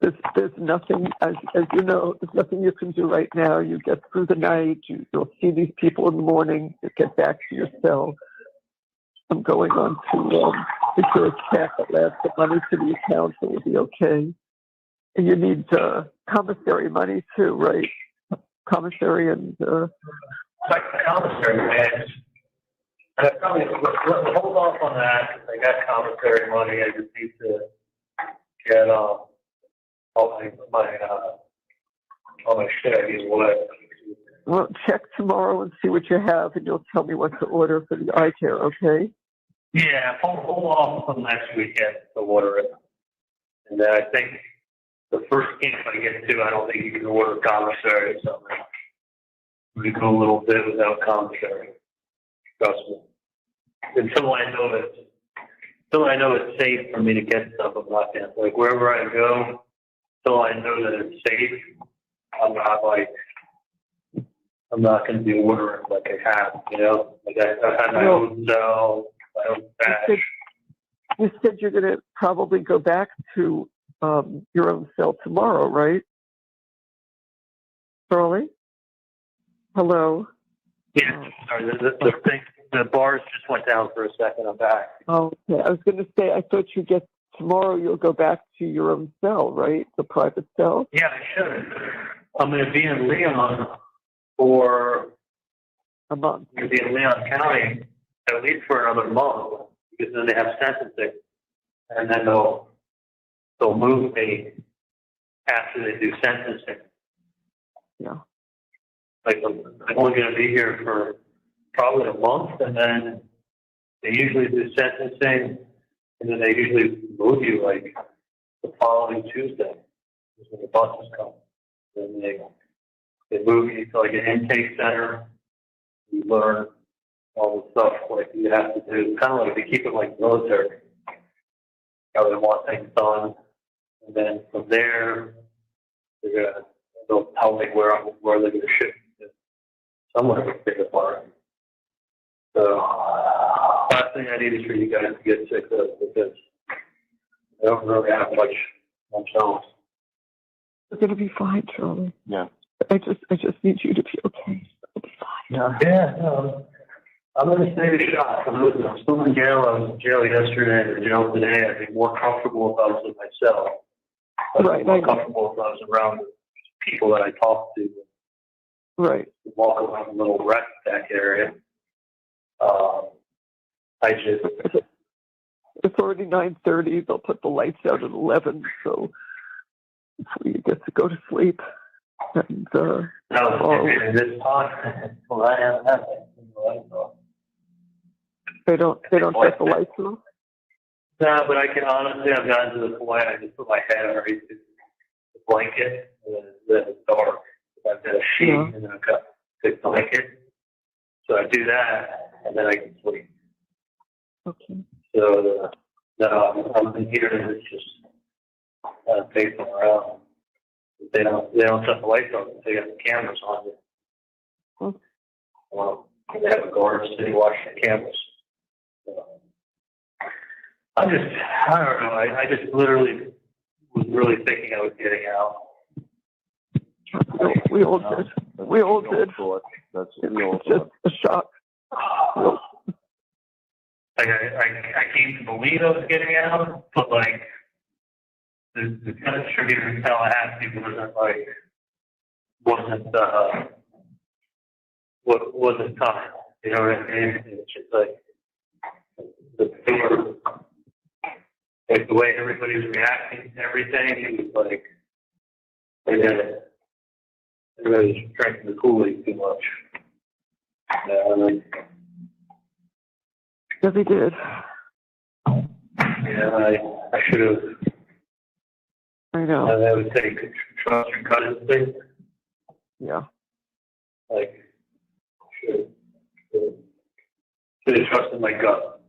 there's nothing, as you know, there's nothing you can do right now. You get through the night, you'll see these people in the morning, you get back to your cell. I'm going on to secure a check that adds the money to the account, so we'll be okay. And you need commissary money too, right? Commissary and... Like the commissary, man. Hold off on that. I got commissary money. I just need to get all my shit I need away. Well, check tomorrow and see what you have, and you'll tell me what to order for the eye care, okay? Yeah, hold off until next weekend to order it. And then I think the first camp I get to, I don't think you can order commissary or something. We go a little bit without commissary. Trust me. Until I know it's safe for me to get stuff, I'm not gonna, like, wherever I go, until I know that it's safe, I'm not going to be ordering like I have, like I had my own cell, my own badge. You said you're going to probably go back to your own cell tomorrow, right? Charlie? Hello? Yeah, sorry, the bars just went down for a second. I'm back. Oh, okay. I was going to say, I thought tomorrow you'll go back to your own cell, right? The private cell? Yeah, I should. I'm going to be in Leon for a month. I'm going to be in Leon County at least for another month, because then they have sentencing, and then they'll move me after they do sentencing. Yeah. Like I'm only going to be here for probably a month, and then they usually do sentencing, and then they usually move you like the following Tuesday, is when the buses come. Then they move you to like an intake center. You learn all the stuff like you have to do, kind of like they keep it like military. How they want things done, and then from there, they'll tell me where they're going to ship me to. Somewhere to pick apart. So, last thing I need is for you guys to get sick of, because I don't really have much else. You're going to be fine, Charlie. Yeah. I just need you to be okay. You'll be fine. Yeah, no, I'm going to take a shot. I'm still in jail. I was in jail yesterday and in jail today. I'd be more comfortable if I was in my cell. I'd be more comfortable if I was around the people that I talk to. Right. Walk around the little rec deck area. It's already 9:30. They'll put the lights out at 11, so before you get to go to sleep. And this time, well, I haven't had that. They don't shut the lights off. No, but I can honestly, I've gotten to the point I just put my head underneath the blanket, and then it's dark. I've got a sheet, and then I've got a big blanket. So I do that, and then I can sleep. Okay. So I'm in here, and it's just pacing around. They don't shut the lights off. They got the cameras on you. Well, they have a guard sitting watching the cameras. So, I don't know. I just literally was really thinking I was getting out. We all did. We all did. It's just a shock. Like I came to believe I was getting out, but like the gun distributor in Tallahassee wasn't time. You know what I mean? It's just like the way everybody's reacting to everything. It was like everybody's drinking the Kool-Aid too much. Yeah, they did. Yeah, I should have. I know. I would say trust your gut instinct. Yeah. Like, should have trusted my gut.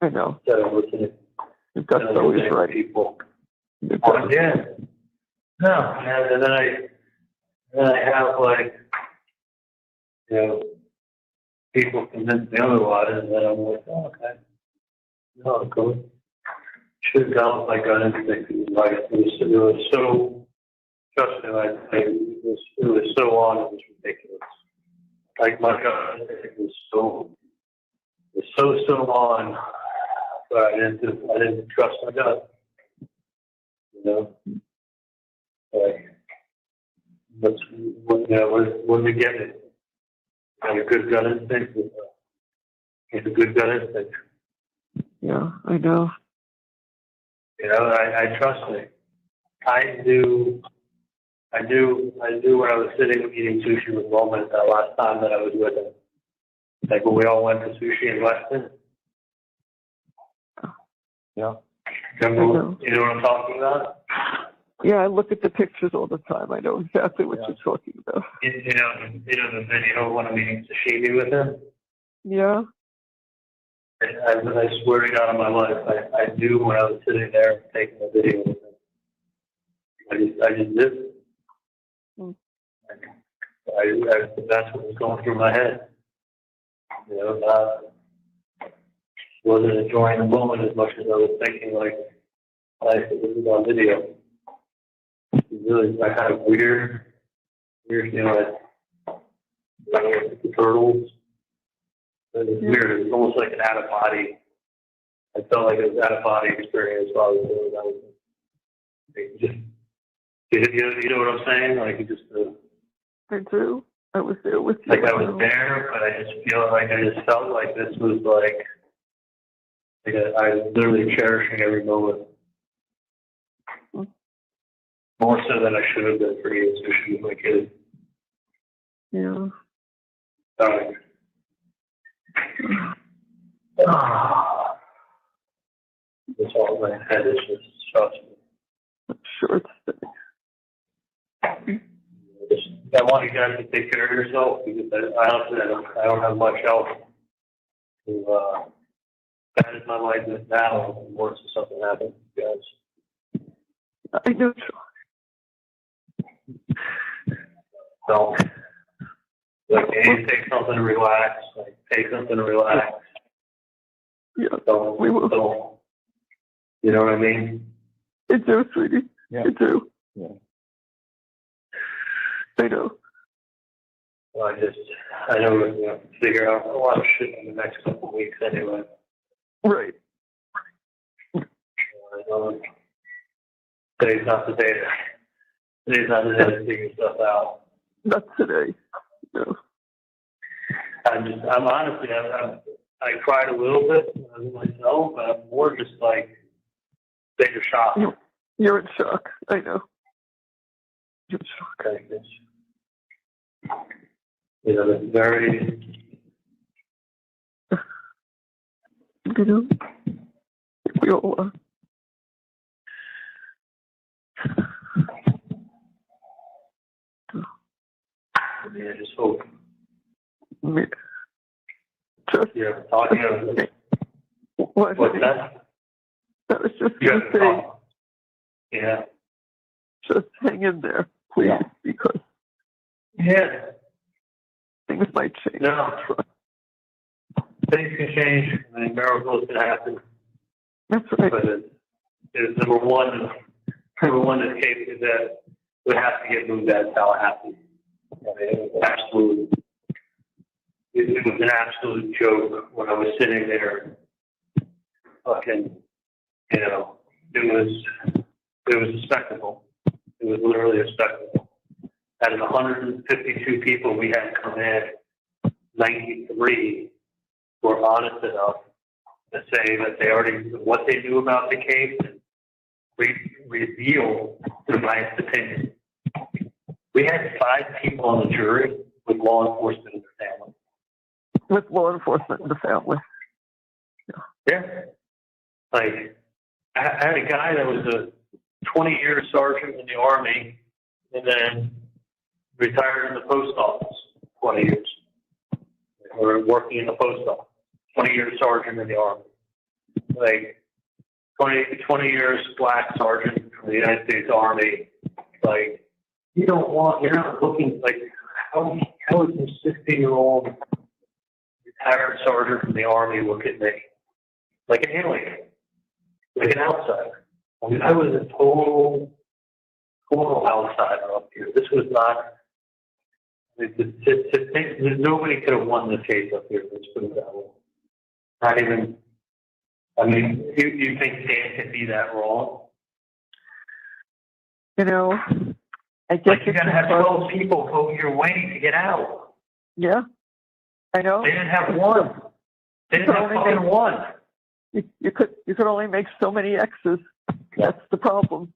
I know. Instead of listening. Your gut's always right. People. Yeah. No, and then I have like, people convince me otherwise, and then I'm like, oh, okay. No, cool. Should have gone with my gut instinct. Like, it was so, trust me, it was so on, it was ridiculous. Like, my gut instinct was so on, but I didn't trust my gut. Like, when we get it, have a good gut instinct. It's a good gut instinct. Yeah, I know. I trust me. I knew when I was sitting eating sushi with Roman that last time that I was with him. Like when we all went to sushi in Weston. Yeah. Remember, you know what I'm talking about? Yeah, I look at the pictures all the time. I know exactly what you're talking about. You know the video when I'm eating sashimi with him? Yeah. I swear to God on my life, I knew when I was sitting there taking the video with him. I just did. That's what was going through my head. Wasn't enjoying the moment as much as I was thinking, like, life was on video. Really, I had a weird Seriously, like the turtles. It's weird. It's almost like an out of body. I felt like it was out of body experience while I was doing that. You know what I'm saying? Like it just. I do. I was there with you. Like I was there, but I just felt like this was like I was literally cherishing every moment. More so than I should have been for you, especially with my kid. Yeah. That's all my head is just stressful. I'm sure it's I want you guys to take care of yourself because I honestly I don't have much else to manage my life with now. Worse if something happens, guys. I know. So, like, hey, take something to relax. Like, take something to relax. Yeah, we will. Don't, you know what I mean? I do, sweetie. Yeah. I do. Yeah. I know. Well, I know we're going to figure out a lot of shit in the next couple of weeks anyway. Right. Today's not the day to figure stuff out. Not today. No. I'm honestly, I cried a little bit myself, but I'm more just like, bigger shock. You're in shock. I know. You're in shock. Okay, you know, it's very. You know, we all are. I mean, I just hope. Just, yeah, talking about what's that? I was just going to say, yeah. Just hang in there, please, because things might change. No. Things can change. I mean, miracles can happen. That's right. But it's number one in the case is that we have to get moved out of Tallahassee. I mean, it was an absolute joke when I was sitting there. Fucking, you know, it was a spectacle. It was literally a spectacle. Out of the 152 people we had come in, 93 were honest enough to say that they already what they knew about the case and reveal their biased opinion. We had 5 people on the jury with law enforcement in their family. With law enforcement in the family. Yeah. Like, I had a guy that was a 20-year sergeant in the Army and then retired in the post office 20 years. Or working in the post office. 20-year sergeant in the Army. Like, 20 years black sergeant from the United States Army. Like, you're not looking, like, how is a 60-year-old retired sergeant from the Army look at me? Like an alien. Like an outsider. I mean, I was a total outsider up here. This was not, nobody could have won this case up here. Let's put it that way. Not even, I mean, you think Dan could be that wrong? You know, I guess like you're going to have 12 people vote your way to get out. Yeah, I know. They didn't have one. They didn't have fucking one. You could only make so many X's. That's the problem.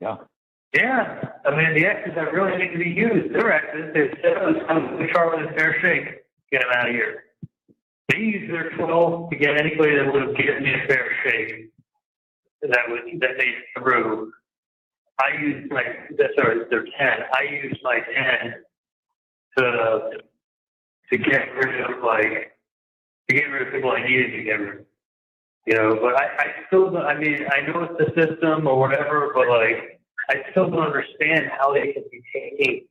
Yeah. Yeah. I mean, the X's that really need to be used. They're X's. They said, "We Charlie a fair shake. Get him out of here." They used their 12 to get anybody that would have given me a fair shake. That they threw. I used their 10. I used my 10 to get rid of people I needed to get rid of. You know, but I still don't, I mean, I know it's the system or whatever, but like, I still don't understand how they can be taking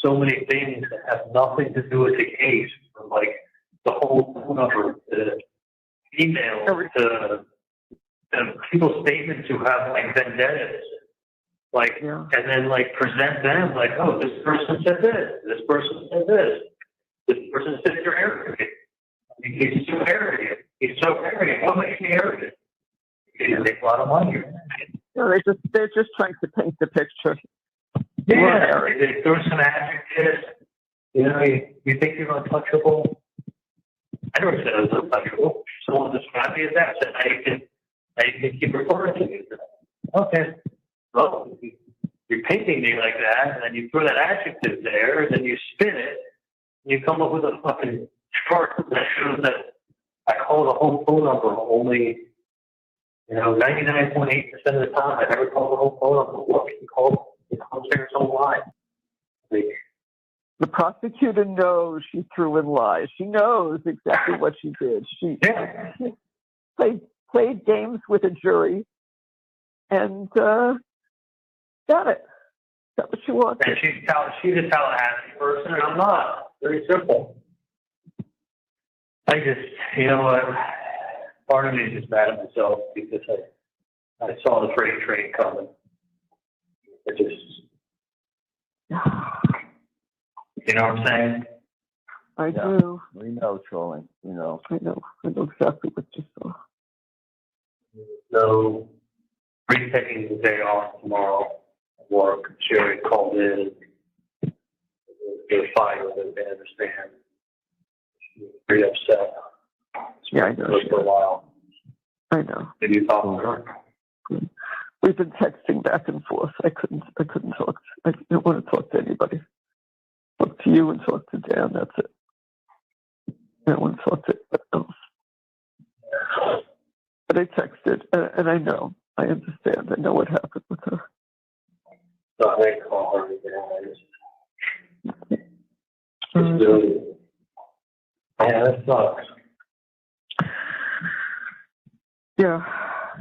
so many things that have nothing to do with the case, from like the whole phone number to email to people's statements who have like vendettas. and then like present them like, oh, this person said this person said this person said you're arrogant. He's so arrogant. He's so arrogant. What makes me arrogant? You make a lot of money. No, they're just trying to paint the picture. Yeah, they throw some adjectives. You know, you think you're untouchable. I never said I was untouchable. Someone described me as that. Said, now you can keep referring to me. Okay. Well, you're painting me like that, and then you throw that adjective there, and then you spin it, and you come up with a fucking chart that shows that I call the home phone number only, 99.8% of the time. I never call the home phone number. What can you call upstairs online? The prosecutor knows she threw in lies. She knows exactly what she did. She played games with a jury and got it. Got what she wanted. And she's a Tallahassee person, and I'm not. Very simple. I just, you know what? Part of me is just mad at myself because I saw the freight train coming. I just, you know what I'm saying? I do. We know, Charlie. We know. I know exactly what you saw. So, Reed's taking the day off tomorrow at work. Sherry called in. They're fine with it. They understand. She's pretty upset. Yeah, I know. For a while. I know. Did you talk to her? We've been texting back and forth. I couldn't talk. I didn't want to talk to anybody. Talk to you and talk to Dan. That's it. I don't want to talk to anybody else. But I texted, and I know. I understand. I know what happened with her. So I didn't call her again. It's really, yeah, that sucks. Yeah,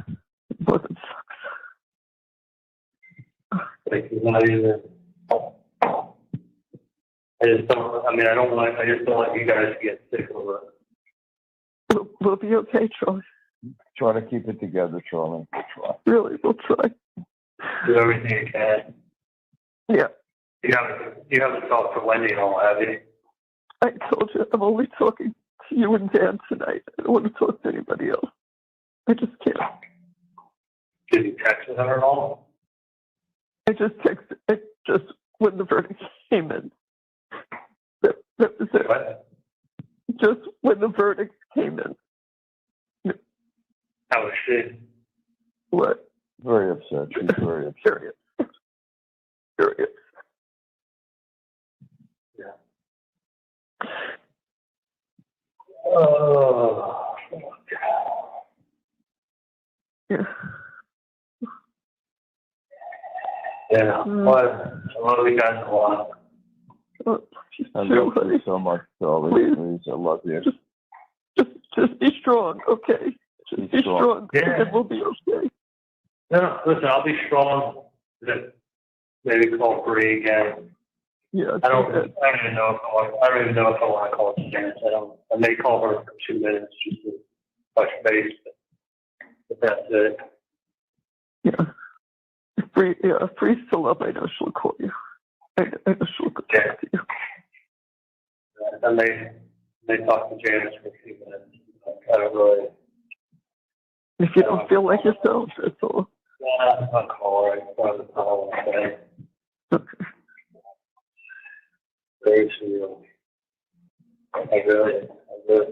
it wasn't sucks. Like, it's not even. I just don't want you guys to get sick over it. We'll be okay, Charlie. Try to keep it together, Charlie. We'll try. Really, we'll try. Do everything you can. Yeah. You haven't talked to Wendy at all, have you? I told you, I'm only talking to you and Dan tonight. I don't want to talk to anybody else. I just can't. Did you text with her at all? I just texted. When the verdict came in. That was it. What? Just when the verdict came in. How was she? What? Very upset. She's very upset. Serious. Serious. Yeah. Oh. Yeah. Yeah. What? I love you guys a lot. I love you so much, Charlie. Please, I love you. Just be strong, okay? Just be strong. Yeah. And we'll be okay. No, listen, I'll be strong. Maybe call Bree again. Yeah. I don't even know if I want to call Janice. I may call her for 2 minutes just to touch base, but that's it. Yeah. If Bree's still up, I know she'll call you. I know she'll talk to you. I may talk to Janice for a few minutes. I don't really. If you don't feel like yourself, that's all. Yeah, I'll call her. I'll call her. Okay. Very surreal. I really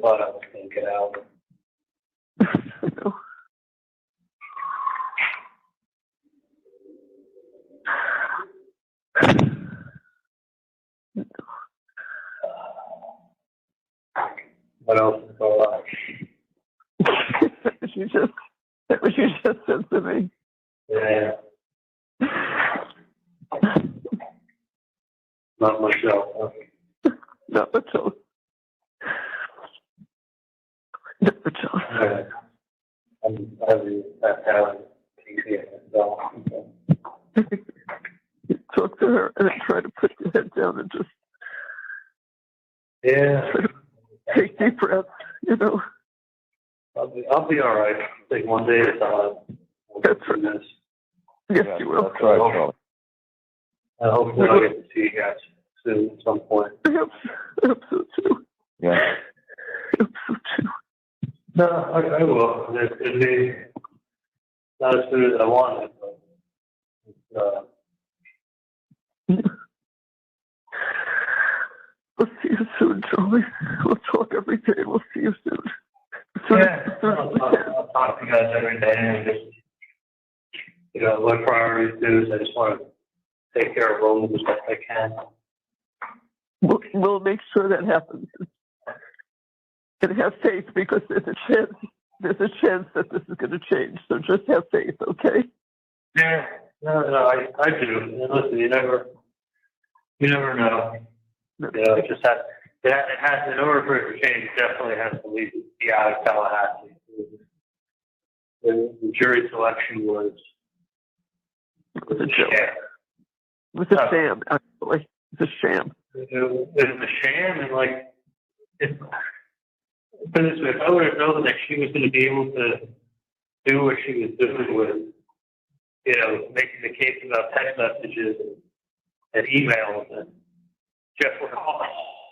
thought I was going to get out. I know. What else is going on? That what you just said to me. Yeah. Not much else. Not much else. Not much else. Yeah. I'm having that talent. You talk to her and then try to put your head down and just take deep breaths, I'll be all right. Take one day at a time. That's right. Yes, Yeah, you will. that's right, Charlie. Hopefully I'll get to see you guys soon at some point. I hope so too. Yeah. I hope so too. No, I will. It could be not as soon as I want it, but We'll see you soon, Charlie. We'll talk every day. We'll see you soon. I'll talk to you guys every day and just, what priorities do is I just want to take care of Rome as best I can. We'll make sure that happens. And have faith, because there's a chance that this is going to change. So just have faith, okay? Yeah, no, I do. And listen, you never know. It just has. It has, in order for it to change, it definitely has to be out of Tallahassee. The jury selection was a joke. It was a sham, actually. It was a sham. It was a sham, and put it this way, if I would have known that she was going to be able to do what she was doing with, making the case about text messages and emails and Jeff would call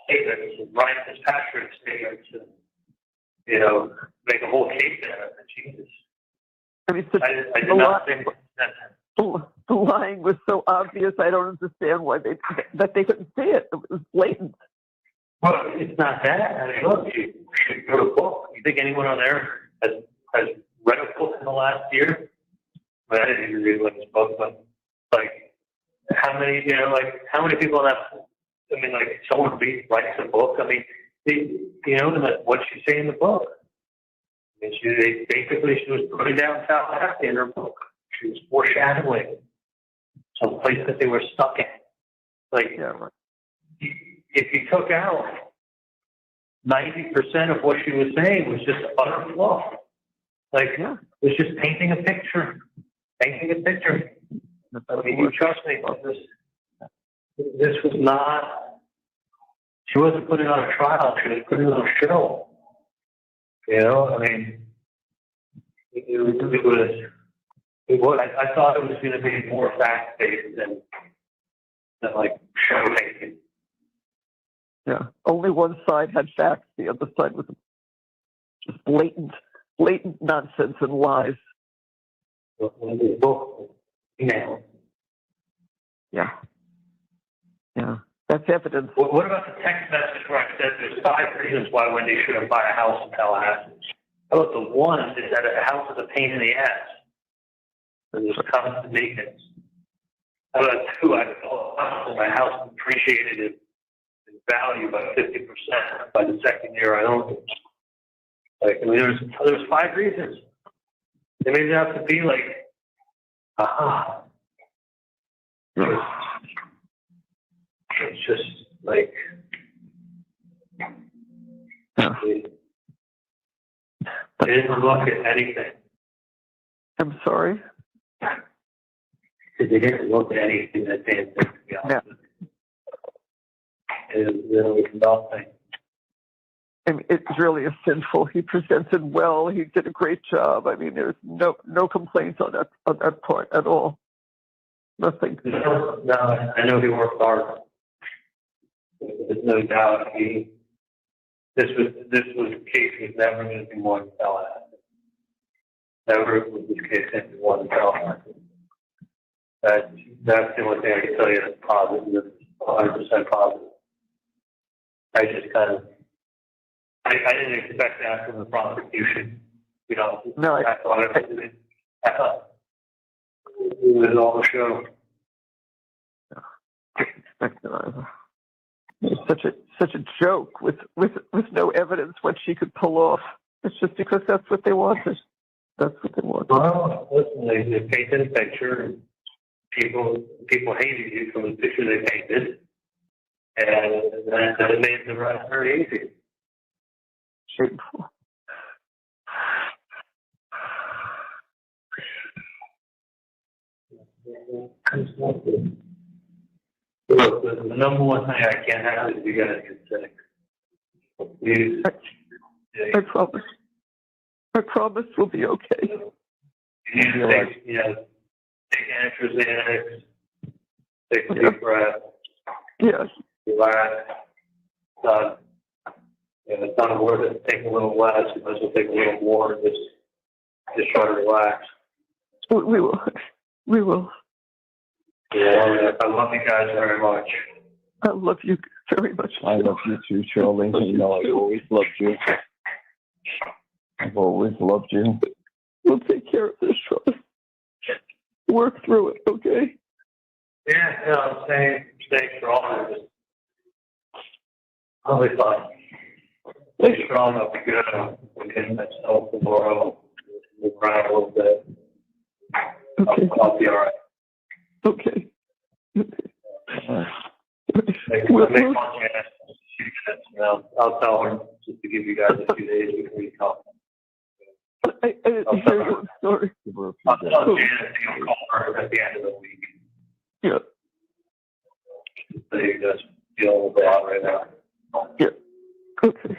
statements and Ryan Fitzpatrick statements and, make a whole case out of it. Jesus. I mean, I did not think that. The lying was so obvious. I don't understand why they couldn't see it. It was blatant. Well, it's not that. I mean, look, you wrote a book. You think anyone on there has read a book in the last year? I didn't even read Lynn's book, but how many people in that? I mean, someone writes a book. I mean, what she say in the book? I mean, she was putting down Tallahassee in her book. She was foreshadowing some place that they were stuck in. If you took out 90% of what she was saying was just utter fluff. It was just painting a picture. I mean, you trust me, this was not, she wasn't putting on a trial, she was putting on a show. I mean, I thought it was going to be more fact-based than show-making. Yeah, only one side had facts. The other side was just blatant nonsense and lies. Yeah, that's evidence. What about the text message where I said there's 5 reasons why Wendy shouldn't buy a house in Tallahassee? How about the one is that a house is a pain in the ass? And there's constant maintenance. How about 2? My house appreciated in value by 50% by the second year I owned it. There's 5 reasons. They maybe have to be aha. It's just they didn't look at anything. I'm sorry? They didn't look at anything that they had said, to be honest with you. There was nothing. I mean, it's really a sinful. He presented well. He did a great job. I mean, there's no complaints on that part at all. Nothing. No, I know he worked hard. There's no doubt. This case was never going to be more than Tallahassee. Never was this case going to be more than Tallahassee. That's the only thing I can tell you that's positive, 100% positive. I just I didn't expect that from the prosecution. No, I thought it was all a show. Such a joke with no evidence what she could pull off. It's just because that's what they wanted. That's what they wanted. Well, listen, they painted a picture, and people hated you from the picture they painted, and that made the rest very easy. Shameful. Look, the number one thing I can't have is you guys get sick. Please. I promise. I promise we'll be okay. You need to take an extra Xanax, take a deep breath, Yes. relax. Done. If it's not worth it, take a little less. You might as well take a little more. Just try to relax. We will. We will. Yeah, I love you guys very much. I love you very much. I love you too, Charlie. You know, I've always loved you. I've always loved you. We'll take care of this, Charlie. Work through it, okay? Yeah, I'm stay strong. I'll be fine. Stay strong. I'll be good. I'm getting myself tomorrow. Move around a little bit. Okay. I'll be all right. Okay. I'll tell her just to give you guys a few days before you come. I didn't hear you. I'm sorry. I'll tell Janet you'll call her at the end of the week. Yeah. So you guys dealing with a lot right now. Yeah. Okay.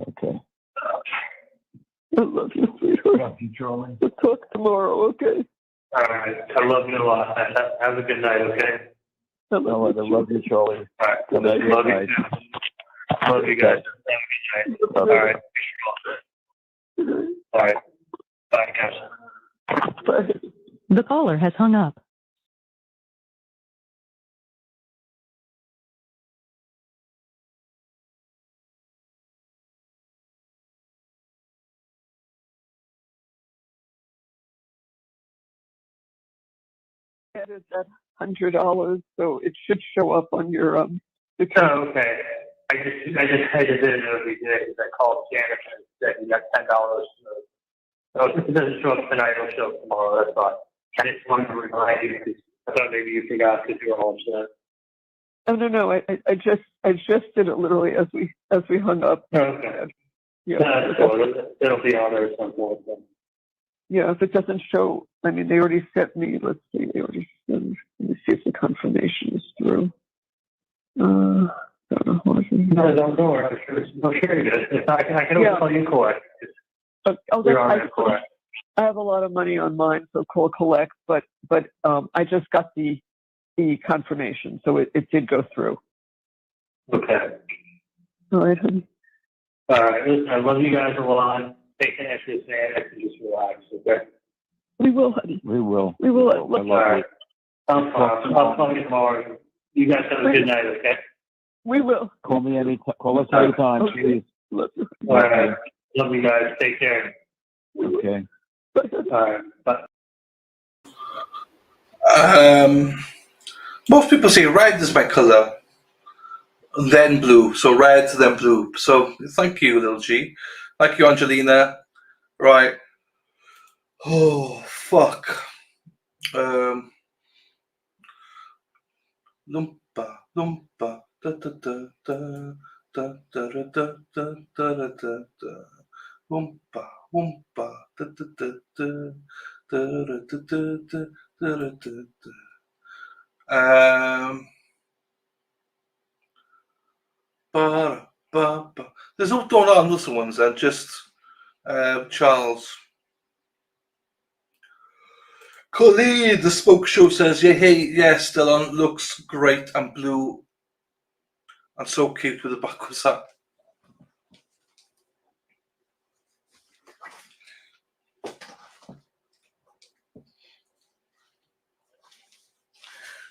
Okay. I love you, sweetheart. Love you, Charlie. We'll talk tomorrow, okay? All right. I love you a lot. Have a good night, okay? I love you, Charlie. All right. Good night. Love you too. Love you guys. Have a good night. All right. All right. Bye, guys. Bye. The caller has hung up. Added that $100, so it should show up on your Oh, okay. I just didn't know if you did because I called Janet and said you got $10. So it doesn't show up tonight. It'll show up tomorrow. That's fine. I just wanted to remind you because I thought maybe you forgot because you were home set. Oh no, I just did it literally as we hung up. Okay. Yeah. That's cool. It'll be on there at some point. Then. Yeah, if it doesn't show, I mean, they already sent me. Let's see, they already sent. Let me see if the confirmation is through. No, don't worry. I'm sure you did. I can always call you collect. You're on there collect. I have a lot of money on mine, so call collect. But I just got the confirmation, so it did go through. Okay. All right, honey. All right. Listen, I love you guys a lot. Take an extra Xanax and just relax. Okay. We will, honey. We will. We will. I love you. I'll call you tomorrow. You guys have a good night. Okay. We will. Call me call us anytime, Okay. please. Love you. All right. Love you guys. Take care. Okay. All right. Bye. Most people say red is my color, then blue. So red, then blue. So thank you, little G. Thank you, Angelina. Right. Oh, fuck. Lumpa, lumpa, da da da da da da da da da da da da. Wumpa, wumpa, da da da da da da da da da da da. There's no going on other ones then, just Charles. Khalid, the Spoke Show says, yeah, hey, yes, Dylan looks great and blue and so cute with the backwards hat.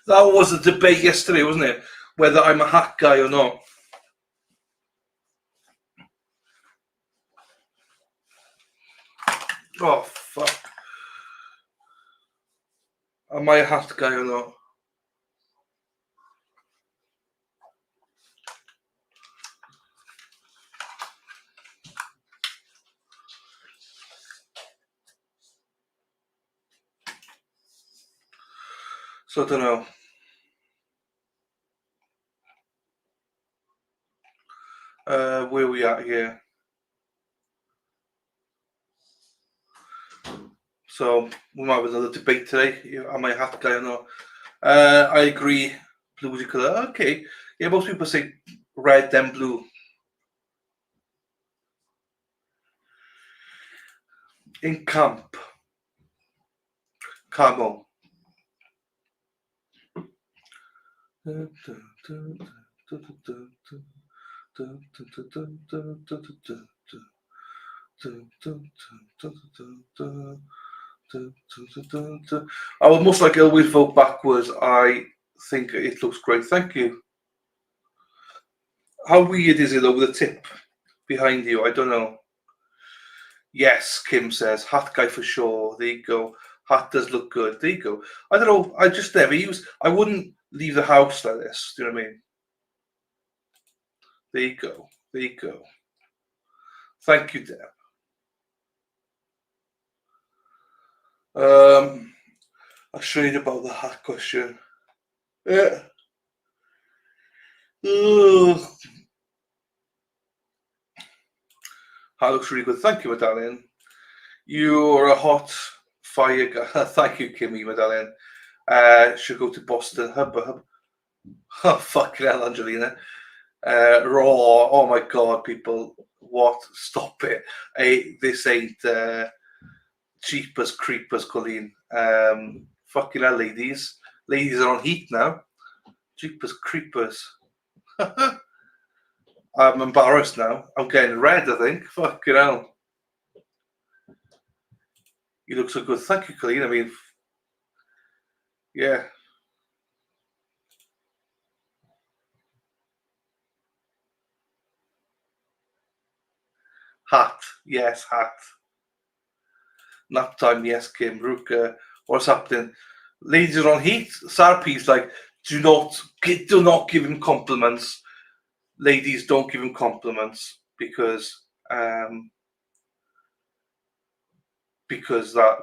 That was a debate yesterday, wasn't it? Whether I'm a hat guy or not. Oh, fuck. Am I a hat guy or not? So I don't know. Where we at here? So we might have another debate today. Am I a hat guy or not? I agree. Blue is your colour. Okay. Yeah, most people say red then blue. In camp, Camo. I would most likely always vote backwards. I think it looks great. Thank you. How weird is it though with the tip behind you? I don't know. Yes, Kim says, hat guy for sure. There you go. Hat does look good. There you go. I don't know. I just never use. I wouldn't leave the house like this. Do you know what I mean? There you go. There you go. Thank you, Deb. I'll show you about the hat question. Yeah. Ugh. That looks really good. Thank you, my darling. You're a hot fire guy. Thank you, Kimmy, my darling. Should go to Boston. Hub. Oh, fucking hell, Angelina. Raw. Oh my God, people. What? Stop it. Hey, this ain't Jeepers Creepers, Colleen. Fucking hell, ladies. Ladies are on heat now. Jeepers Creepers. I'm embarrassed now. I'm getting red, I think. Fucking hell. You look so good. Thank you, Colleen. I mean, yeah. Hat. Yes, hat. Nap time. Yes, Kim. Ruka. What's happening? Ladies are on heat. Sara P's like, do not give him compliments. Ladies, don't give him compliments because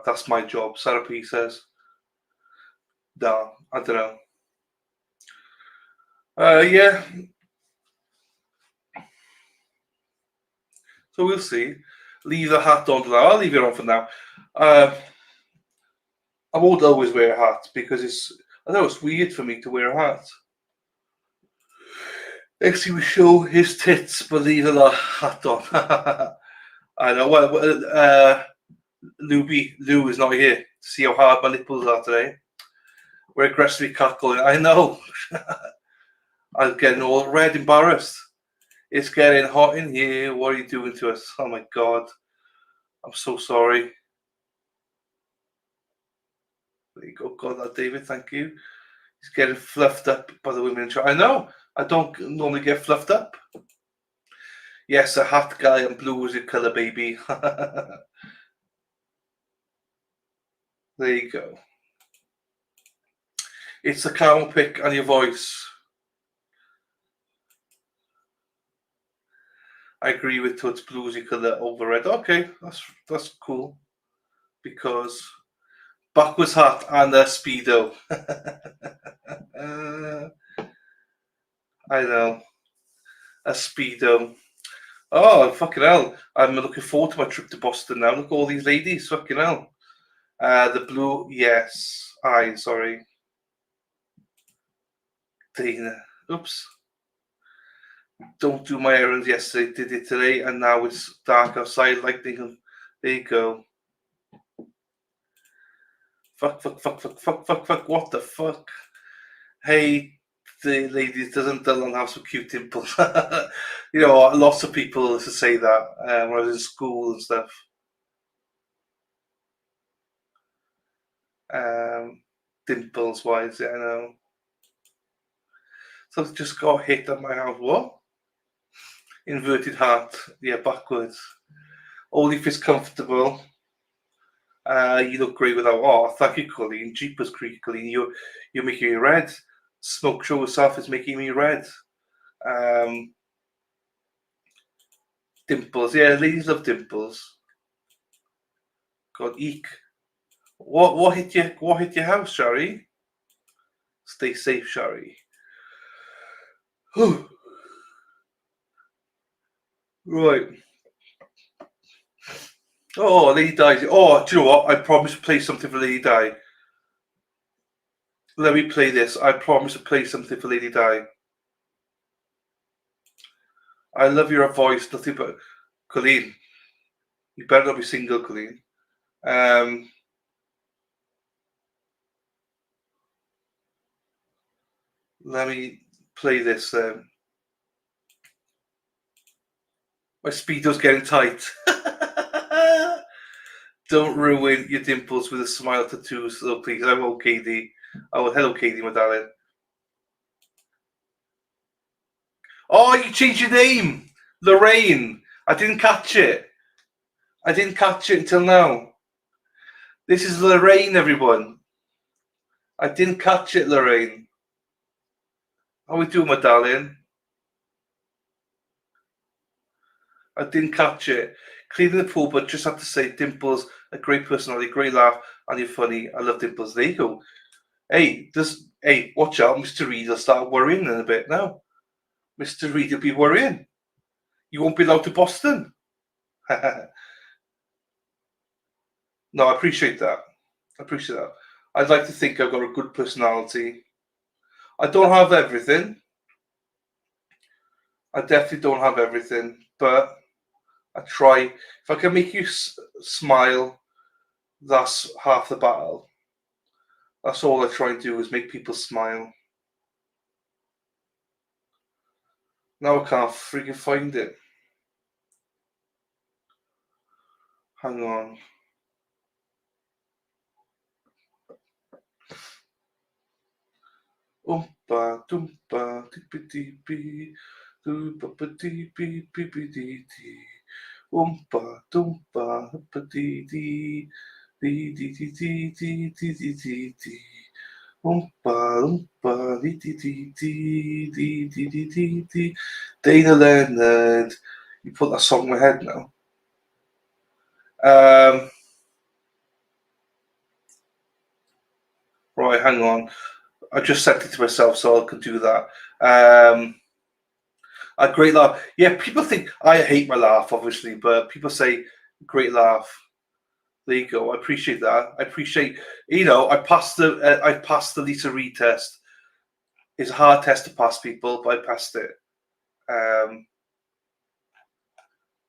that's my job. Sara P says. No, I don't know. Yeah. So we'll see. Leave the hat on for now. I'll leave it on for now. I won't always wear a hat because I know it's weird for me to wear a hat. Next thing we show his tits, but leave the hat on. I know. Well, Lou is not here to see how hard my nipples are today. We're aggressively cackling. I know. I'm getting all red, embarrassed. It's getting hot in here. What are you doing to us? Oh my God. I'm so sorry. There you go. Got that, David. Thank you. He's getting fluffed up by the women in charge. I know. I don't normally get fluffed up. Yes, a hat guy and blue is your colour, baby. There you go. It's the camel pick and your voice. I agree with Toots, bluesy colour over red. Okay, that's cool. Because backwards hat and a Speedo. I know. A Speedo. Oh, fucking hell. I'm looking forward to my trip to Boston now. Look at all these ladies. Fucking hell. The blue, yes. Sorry. Dana. Oops. Don't do my errands yesterday. Did it today. And now it's dark outside. Lightning. There you go. Fuck. What the fuck? Hey, the ladies, doesn't Dylan have some cute dimples? You know, lots of people used to say that when I was in school and stuff. Dimples wise, yeah, I know. So I've just got hit at my house. What? Inverted heart. Yeah, backwards. Only if it's comfortable. You look great without. Oh, thank you, Colleen. Jeepers Creek, Colleen. You're making me red. Smoke show itself is making me red. Dimples. Yeah, ladies love dimples. God, eek. What hit you? What hit your house, Shari? Stay safe, Shari. Right. Oh, Lady Di. Oh, do you know what? I promise to play something for Lady Di. Let me play this. I promise to play something for Lady Di. I love your voice. Nothing but Colleen. You better not be single, Colleen. Let me play this then. My speedo's getting tight. Don't ruin your dimples with a smile tattoo, so please. Hello, Katie. Oh, hello, Katie, my darling. Oh, you changed your name, Lorraine. I didn't catch it. I didn't catch it until now. This is Lorraine, everyone. I didn't catch it, Lorraine. How we doing, my darling? I didn't catch it. Cleaning the pool, but just have to say, Dimples, a great personality, great laugh, and you're funny. I love Dimples. There you go. Hey, watch out, Mr. Reed will start worrying in a bit now. Mr. Reed will be worrying. You won't be allowed to Boston. No, I appreciate that. I'd like to think I've got a good personality. I don't have everything. I definitely don't have everything, but I try. If I can make you smile, that's half the battle. That's all I try and do is make people smile. Now I can't freaking find it. Hang on. Oompa doompa tippity dee doompa dee dee dee dee. Oompa doompa tippity dee dee dee dee dee dee dee dee dee. Oompa loompa dee dee dee dee dee dee dee dee dee. Dana Leonard. You put that song in my head now. Right, hang on. I just set it to myself so I can do that. A great laugh. Yeah, people think I hate my laugh, obviously, but people say great laugh. There you go. I appreciate that. I appreciate, I passed the Lisa Reed test. It's a hard test to pass, people, but I passed it.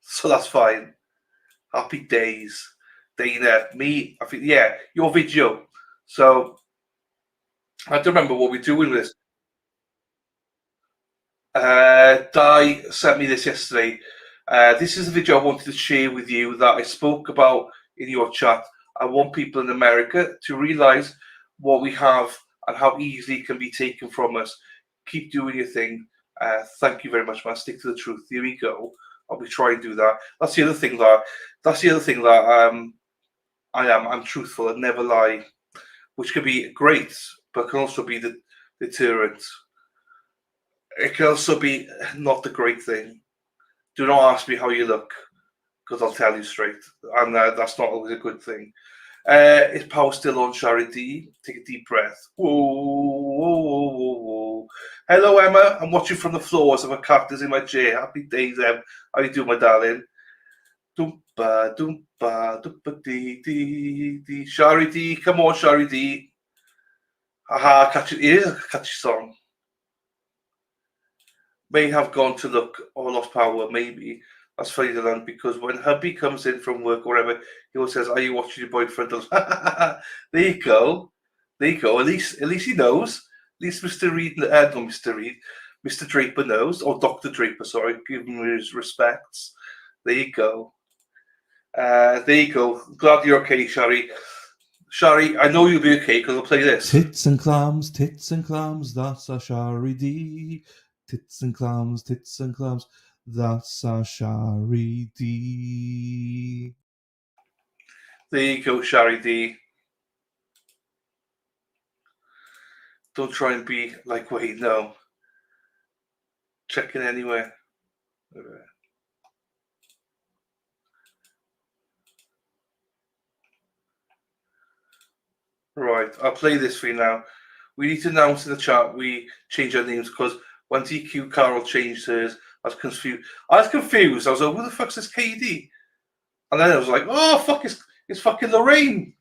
So that's fine. Happy days. Dana, me, I think, yeah, your video. So I don't remember what we're doing with this. Di sent me this yesterday. This is a video I wanted to share with you that I spoke about in your chat. I want people in America to realize what we have and how easily it can be taken from us. Keep doing your thing. Thank you very much, man. Stick to the truth. Here we go. I'll be trying to do that. That's the other thing that I'm truthful and never lie, which can be great, but can also be the deterrent. It can also be not the great thing. Do not ask me how you look, because I'll tell you straight, and that's not always a good thing. Is power still on, Shari D? Take a deep breath. Whoa, whoa, whoa, whoa, whoa. Hello, Emma. I'm watching from the floors of a cactus in my chair. Happy days, Em. How you doing, my darling? Doompa, doompa, doompa dee dee dee. Shari D, come on, Shari D. Haha, catchy. It is a catchy song. May have gone to look or lost power, maybe. That's funny to learn because when hubby comes in from work or whatever, he always says, "Are you watching your boyfriend?" There you go. There you go. At least he knows. At least Mr. Reed, not Mr. Reed, Mr. Draper knows, or Dr. Draper, sorry, give him his respects. There you go. There you go. Glad you're okay, Shari. Shari, I know you'll be okay because I'll play this. Tits and clams, that's a Shari D. Tits and clams, that's a Shari D. There you go, Shari D. Don't try and be like Wade, no. Checking anywhere. Right, I'll play this for you now. We need to announce in the chat we change our names because when DQ Carol changed hers, I was confused. I was like, who the fuck's this KD? And then I was like, oh, fuck, it's fucking Lorraine.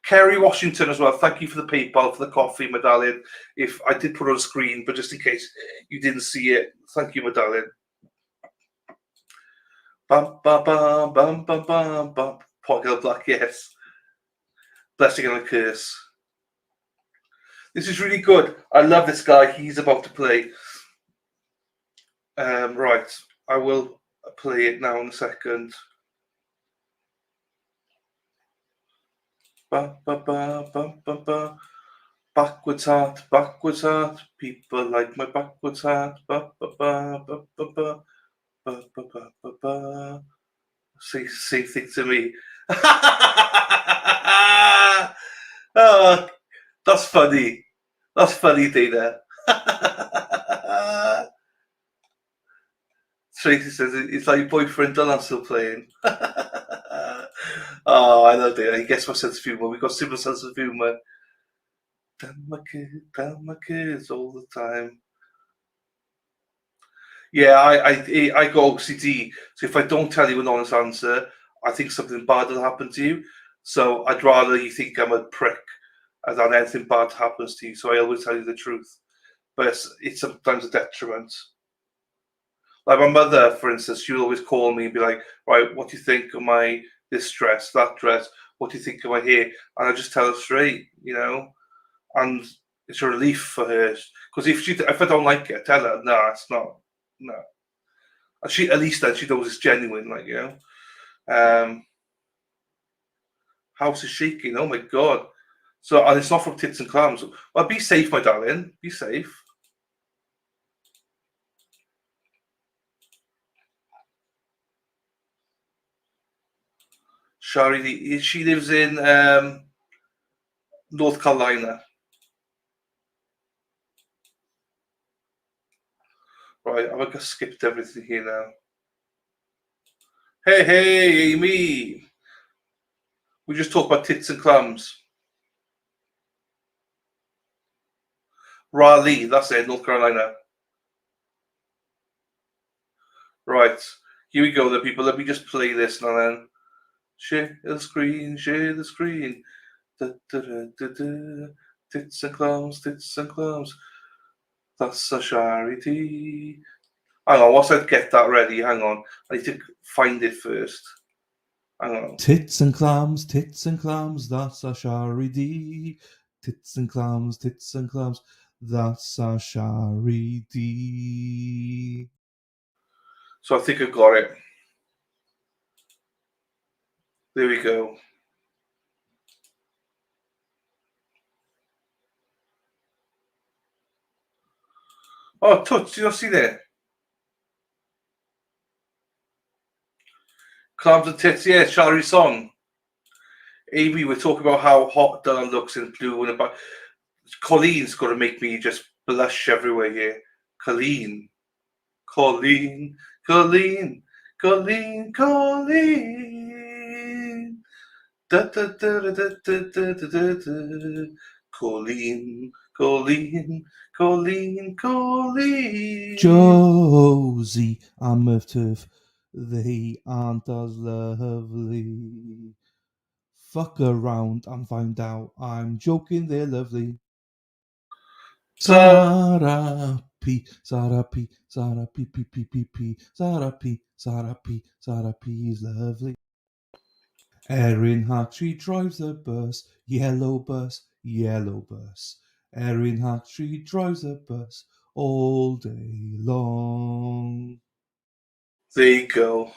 Kerry Washington as well. Thank you for the PayPal, for the coffee, my darling. If I did put it on the screen, but just in case you didn't see it, thank you, my darling. Bum, bum, bum, bum, bum, bum, bum. Pot Girl Black, yes. Blessing and a curse. This is really good. I love this guy. He's about to play. Right. I will play it now in a second. Ba, ba, ba, ba, ba, ba. Backwards heart, people like my backwards heart. Ba, ba, ba, ba, ba, ba. Ba, ba, ba, ba, ba. Same thing to me. Oh, that's funny. That's funny, Dana. Tracy says it's like your boyfriend Dylan still playing. Oh, I love Dana. He gets my sense of humour. We've got similar sense of humour. Tell my kids all the time. Yeah, I got OCD. So if I don't tell you an honest answer, I think something bad will happen to you. So I'd rather you think I'm a prick than anything bad happens to you. So I always tell you the truth. But it's sometimes a detriment. Like my mother, for instance, she would always call me and be like, right, what do you think of my this dress, that dress? What do you think of my hair? And I just tell her straight, you know. And it's a relief for her. Because if I don't like it, I tell her, no, it's not. No. And she, at least then she knows it's genuine, like, you know. House is shaking, oh my God. So, and it's not from tits and clams. Well, be safe, my darling. Be safe. Shari, she lives in North Carolina. Right, I've just skipped everything here now. Hey, Amy. We just talked about tits and clams. Raleigh, that's it, North Carolina. Right, here we go then, people. Let me just play this now then. Share the screen, share the screen. Da, da, da, da, da. Tits and clams, tits and clams. That's a charity. Hang on, whilst I get that ready, hang on. I need to find it first. Hang on. Tits and clams, that's a charity. Tits and clams, that's a charity. So I think I got it. There we go. Oh, Toots, you see there? Clams and tits, yeah, Charlie song. Amy, we're talking about how hot Dylan looks in blue and about. Colleen's got to make me just blush everywhere here. Colleen. Da, da, da, da, da, da, da, da, da. Colleen. Josie and Murph, they aren't as lovely. Fuck around and find out I'm joking, they're lovely. Sara P, Sara P, Sara P, P, P, P, P, Sara P, Sara P, Sara P is lovely. Erin Hattree drives a bus, yellow bus, yellow bus. Erin Hattree drives a bus all day long. There you go.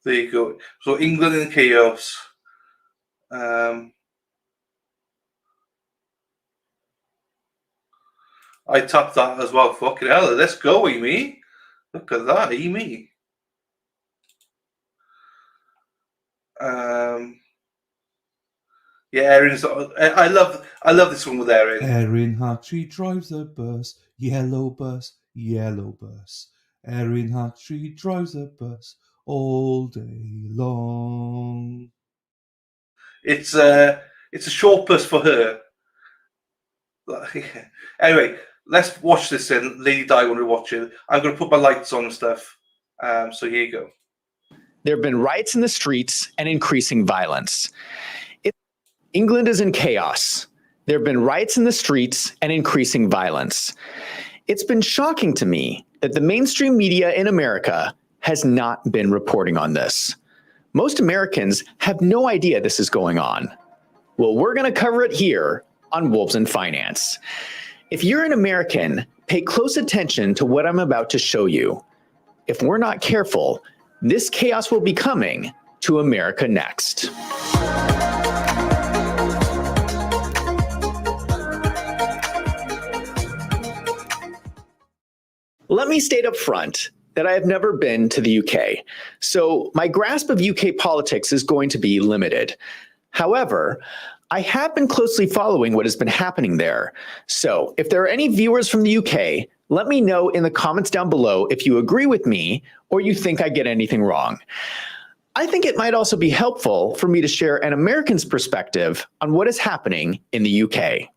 There you go. So England in chaos. I tapped that as well. Fucking hell, let's go, Amy. Look at that, Amy. Yeah, Erin's. I love this one with Erin. Erin Hattree drives a bus, yellow bus, yellow bus. Erin Hattree drives a bus all day long. It's a short bus for her. Anyway, let's watch this in. Lady Di when we watch it. I'm going to put my lights on and stuff. So here you go. There have been riots in the streets and increasing violence. England is in chaos. There have been riots in the streets and increasing violence. It's been shocking to me that the mainstream media in America has not been reporting on this. Most Americans have no idea this is going on. Well, we're going to cover it here on Wolves in Finance. If you're an American, pay close attention to what I'm about to show you. If we're not careful, this chaos will be coming to America next. Let me state up front that I have never been to the UK, so my grasp of UK politics is going to be limited. However, I have been closely following what has been happening there. So if there are any viewers from the UK, let me know in the comments down below if you agree with me or you think I get anything wrong. I think it might also be helpful for me to share an American's perspective on what is happening in the UK.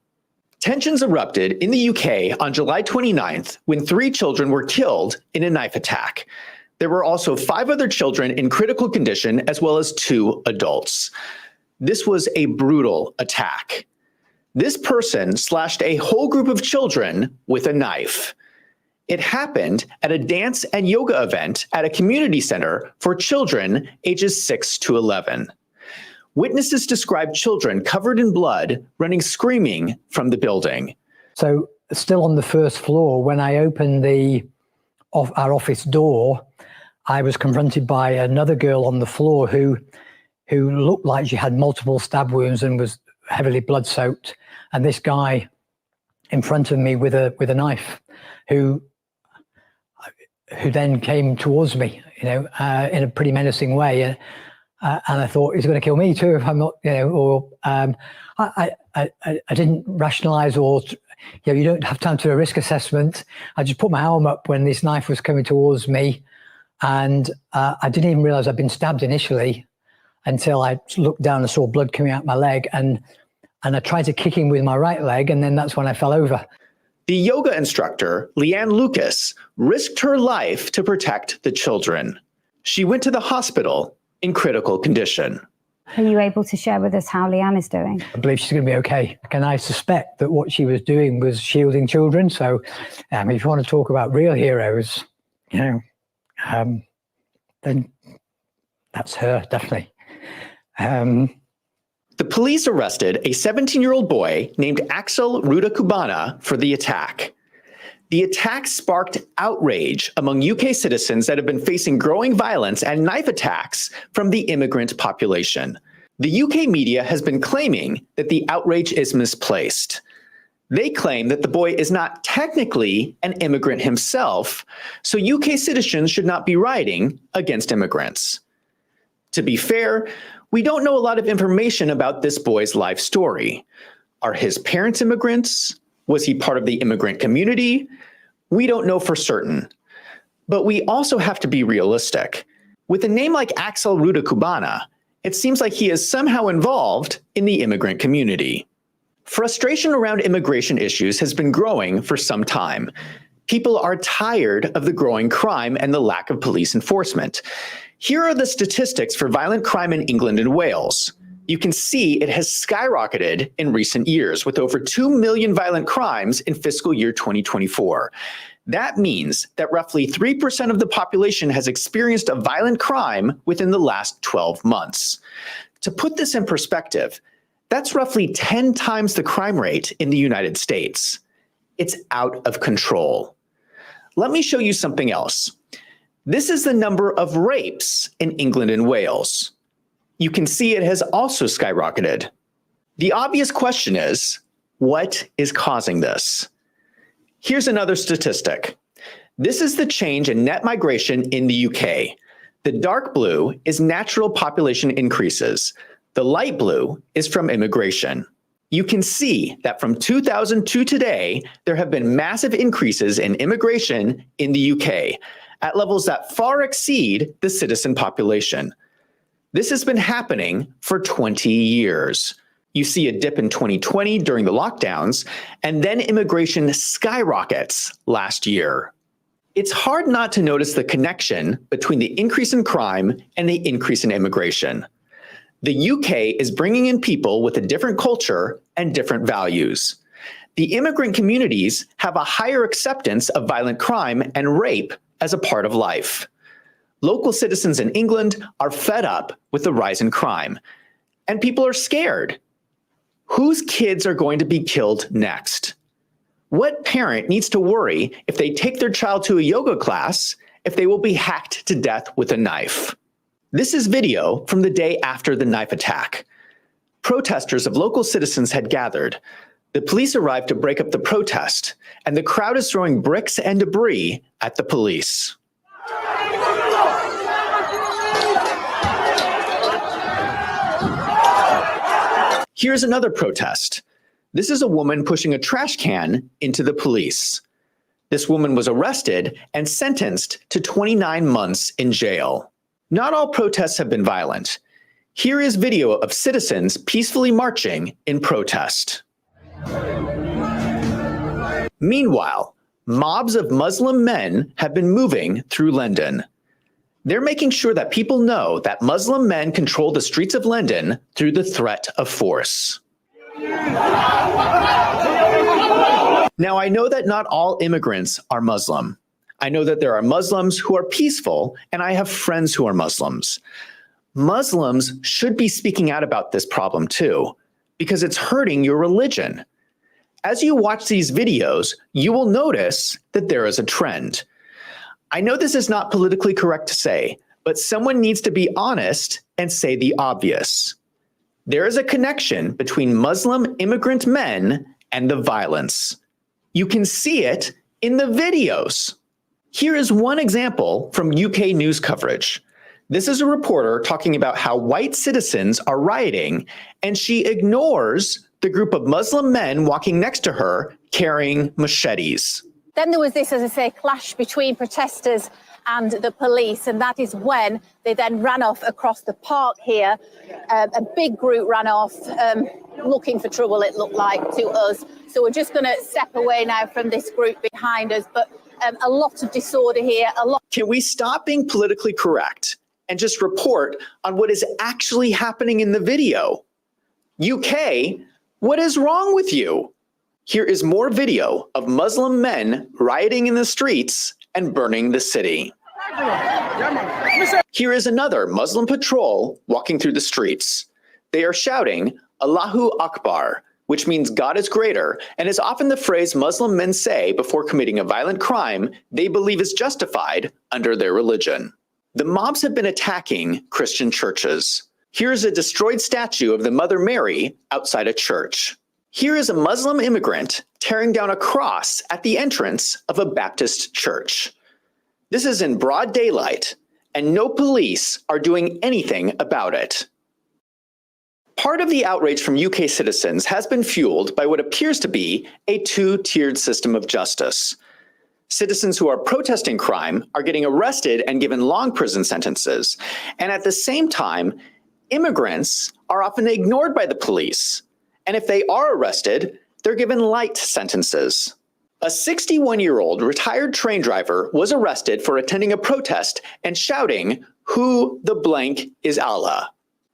Tensions erupted in the UK on July 29th when 3 children were killed in a knife attack. There were also 5 other children in critical condition as well as 2 adults. This was a brutal attack. This person slashed a whole group of children with a knife. It happened at a dance and yoga event at a community center for children ages 6 to 11. Witnesses described children covered in blood running screaming from the building. So still on the first floor, when I opened our office door, I was confronted by another girl on the floor who looked like she had multiple stab wounds and was heavily blood soaked. And this guy in front of me with a knife who then came towards me, in a pretty menacing way. And I thought, he's going to kill me too if I'm not, I didn't rationalize or, you don't have time to do a risk assessment. I just put my arm up when this knife was coming towards me. And I didn't even realize I'd been stabbed initially until I looked down and saw blood coming out my leg. And I tried to kick him with my right leg. And then that's when I fell over. The yoga instructor, Leanne Lucas, risked her life to protect the children. She went to the hospital in critical condition. Are you able to share with us how Leanne is doing? I believe she's going to be okay. And I suspect that what she was doing was shielding children. So if you want to talk about real heroes, then that's her, definitely. The police arrested a 17-year-old boy named Axel Rudakubana for the attack. The attack sparked outrage among UK citizens that have been facing growing violence and knife attacks from the immigrant population. The UK media has been claiming that the outrage is misplaced. They claim that the boy is not technically an immigrant himself, so UK citizens should not be rioting against immigrants. To be fair, we don't know a lot of information about this boy's life story. Are his parents immigrants? Was he part of the immigrant community? We don't know for certain. But we also have to be realistic. With a name like Axel Rudakubana, it seems like he is somehow involved in the immigrant community. Frustration around immigration issues has been growing for some time. People are tired of the growing crime and the lack of police enforcement. Here are the statistics for violent crime in England and Wales. You can see it has skyrocketed in recent years with over 2 million violent crimes in fiscal year 2024. That means that roughly 3% of the population has experienced a violent crime within the last 12 months. To put this in perspective, that's roughly 10 times the crime rate in the United States. It's out of control. Let me show you something else. This is the number of rapes in England and Wales. You can see it has also skyrocketed. The obvious question is, what is causing this? Here's another statistic. This is the change in net migration in the UK. The dark blue is natural population increases. The light blue is from immigration. You can see that from 2000 to today, there have been massive increases in immigration in the UK at levels that far exceed the citizen population. This has been happening for 20 years. You see a dip in 2020 during the lockdowns, and then immigration skyrockets last year. It's hard not to notice the connection between the increase in crime and the increase in immigration. The UK is bringing in people with a different culture and different values. The immigrant communities have a higher acceptance of violent crime and rape as a part of life. Local citizens in England are fed up with the rise in crime, and people are scared. Whose kids are going to be killed next? What parent needs to worry if they take their child to a yoga class if they will be hacked to death with a knife? This is video from the day after the knife attack. Protesters of local citizens had gathered. The police arrived to break up the protest, and the crowd is throwing bricks and debris at the police. Here's another protest. This is a woman pushing a trash can into the police. This woman was arrested and sentenced to 29 months in jail. Not all protests have been violent. Here is video of citizens peacefully marching in protest. Meanwhile, mobs of Muslim men have been moving through London. They're making sure that people know that Muslim men control the streets of London through the threat of force. Now, I know that not all immigrants are Muslim. I know that there are Muslims who are peaceful, and I have friends who are Muslims. Muslims should be speaking out about this problem too, because it's hurting your religion. As you watch these videos, you will notice that there is a trend. I know this is not politically correct to say, but someone needs to be honest and say the obvious. There is a connection between Muslim immigrant men and the violence. You can see it in the videos. Here is one example from UK news coverage. This is a reporter talking about how white citizens are rioting, and she ignores the group of Muslim men walking next to her carrying machetes. Then there was this, as I say, clash between protesters and the police, and that is when they then ran off across the park here. A big group ran off looking for trouble, it looked like to us. So we're just going to step away now from this group behind us, but a lot of disorder here. Can we stop being politically correct and just report on what is actually happening in the video? UK, what is wrong with you? Here is more video of Muslim men rioting in the streets and burning the city. Here is another Muslim patrol walking through the streets. They are shouting, Allahu Akbar, which means God is greater, and is often the phrase Muslim men say before committing a violent crime they believe is justified under their religion. The mobs have been attacking Christian churches. Here is a destroyed statue of the Mother Mary outside a church. Here is a Muslim immigrant tearing down a cross at the entrance of a Baptist church. This is in broad daylight, and no police are doing anything about it. Part of the outrage from UK citizens has been fueled by what appears to be a two-tiered system of justice. Citizens who are protesting crime are getting arrested and given long prison sentences, and at the same time, immigrants are often ignored by the police. And if they are arrested, they're given light sentences. A 61-year-old retired train driver was arrested for attending a protest and shouting, "Who the blank is Allah?"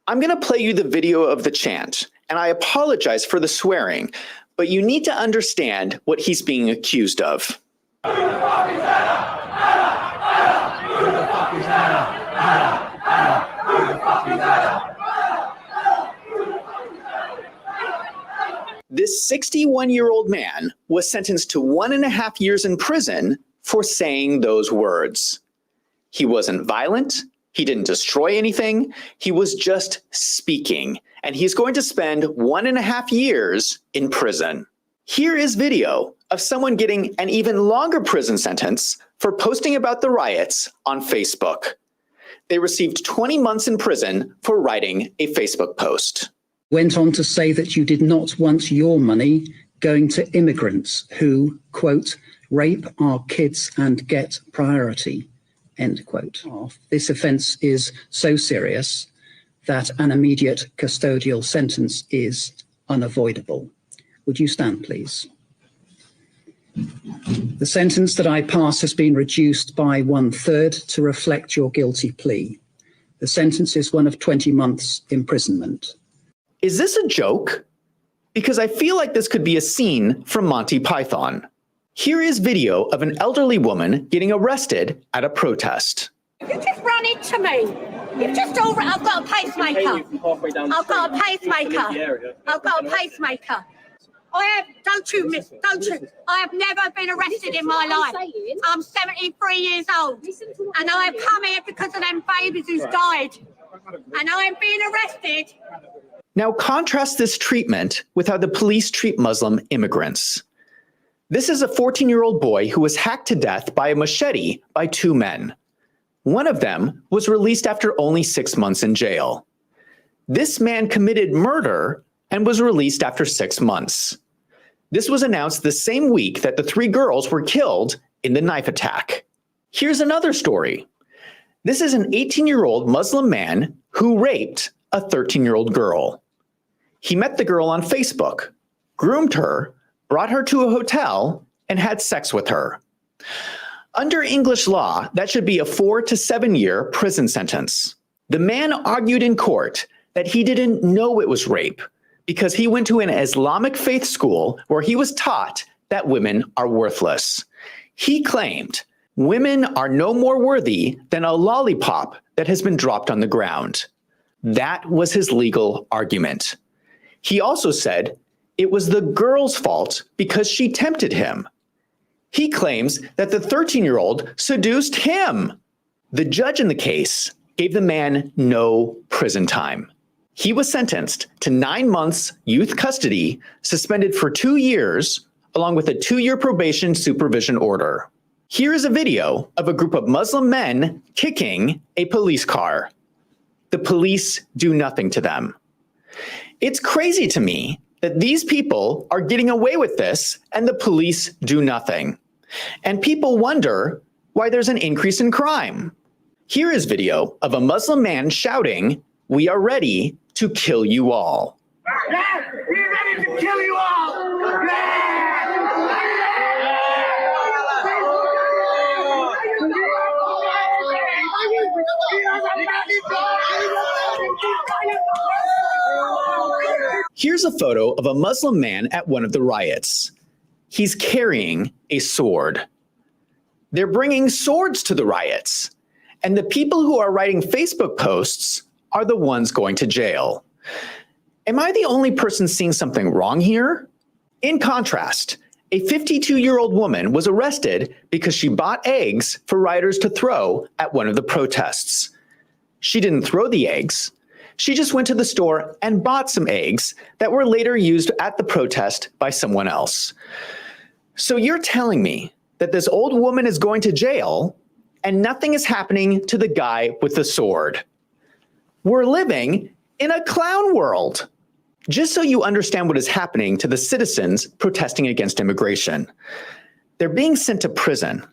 I'm going to play you the video of the chant, and I apologize for the swearing, but you need to understand what he's being accused of. This 61-year-old man was sentenced to 1.5 years in prison for saying those words. He wasn't violent. He didn't destroy anything. He was just speaking, and he's going to spend 1.5 years in prison. Here is video of someone getting an even longer prison sentence for posting about the riots on Facebook. They received 20 months in prison for writing a Facebook post. Went on to say that you did not want your money going to immigrants who, quote, rape our kids and get priority, end quote. This offence is so serious that an immediate custodial sentence is unavoidable. Would you stand, please? The sentence that I pass has been reduced by 1/3 to reflect your guilty plea. The sentence is one of 20 months imprisonment. Is this a joke? Because I feel like this could be a scene from Monty Python. Here is video of an elderly woman getting arrested at a protest. You just ran into me. You've just all. I've got a pacemaker. I've got a pacemaker. I've got a pacemaker. I have. Don't you miss? Don't you? I have never been arrested in my life. I'm 73 years old, and I have come here because of them babies who's died, and I am being arrested. Now contrast this treatment with how the police treat Muslim immigrants. This is a 14-year-old boy who was hacked to death by a machete by two men. One of them was released after only 6 months in jail. This man committed murder and was released after 6 months. This was announced the same week that the 3 girls were killed in the knife attack. Here's another story. This is an 18-year-old Muslim man who raped a 13-year-old girl. He met the girl on Facebook, groomed her, brought her to a hotel, and had sex with her. Under English law, that should be a 4 to 7 year prison sentence. The man argued in court that he didn't know it was rape because he went to an Islamic faith school where he was taught that women are worthless. He claimed women are no more worthy than a lollipop that has been dropped on the ground. That was his legal argument. He also said it was the girl's fault because she tempted him. He claims that the 13-year-old seduced him. The judge in the case gave the man no prison time. He was sentenced to 9 months youth custody, suspended for 2 years, along with a 2-year probation supervision order. Here is a video of a group of Muslim men kicking a police car. The police do nothing to them. It's crazy to me that these people are getting away with this and the police do nothing. And people wonder why there's an increase in crime. Here is video of a Muslim man shouting, "We are ready to kill you all." Yeah, we're ready to kill you all. Here's a photo of a Muslim man at one of the riots. He's carrying a sword. They're bringing swords to the riots, and the people who are writing Facebook posts are the ones going to jail. Am I the only person seeing something wrong here? In contrast, a 52-year-old woman was arrested because she bought eggs for rioters to throw at one of the protests. She didn't throw the eggs. She just went to the store and bought some eggs that were later used at the protest by someone else. So you're telling me that this old woman is going to jail and nothing is happening to the guy with the sword? We're living in a clown world. Just so you understand what is happening to the citizens protesting against immigration. They're being sent to prison.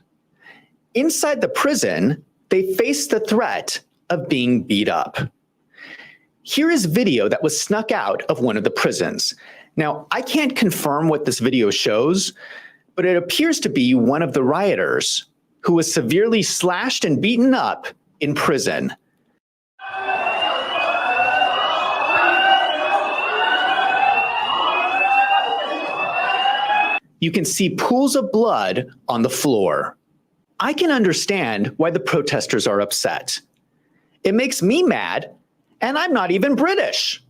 Inside the prison, they face the threat of being beat up. Here is video that was snuck out of one of the prisons. Now, I can't confirm what this video shows, but it appears to be one of the rioters who was severely slashed and beaten up in prison. You can see pools of blood on the floor. I can understand why the protesters are upset. It makes me mad, and I'm not even British.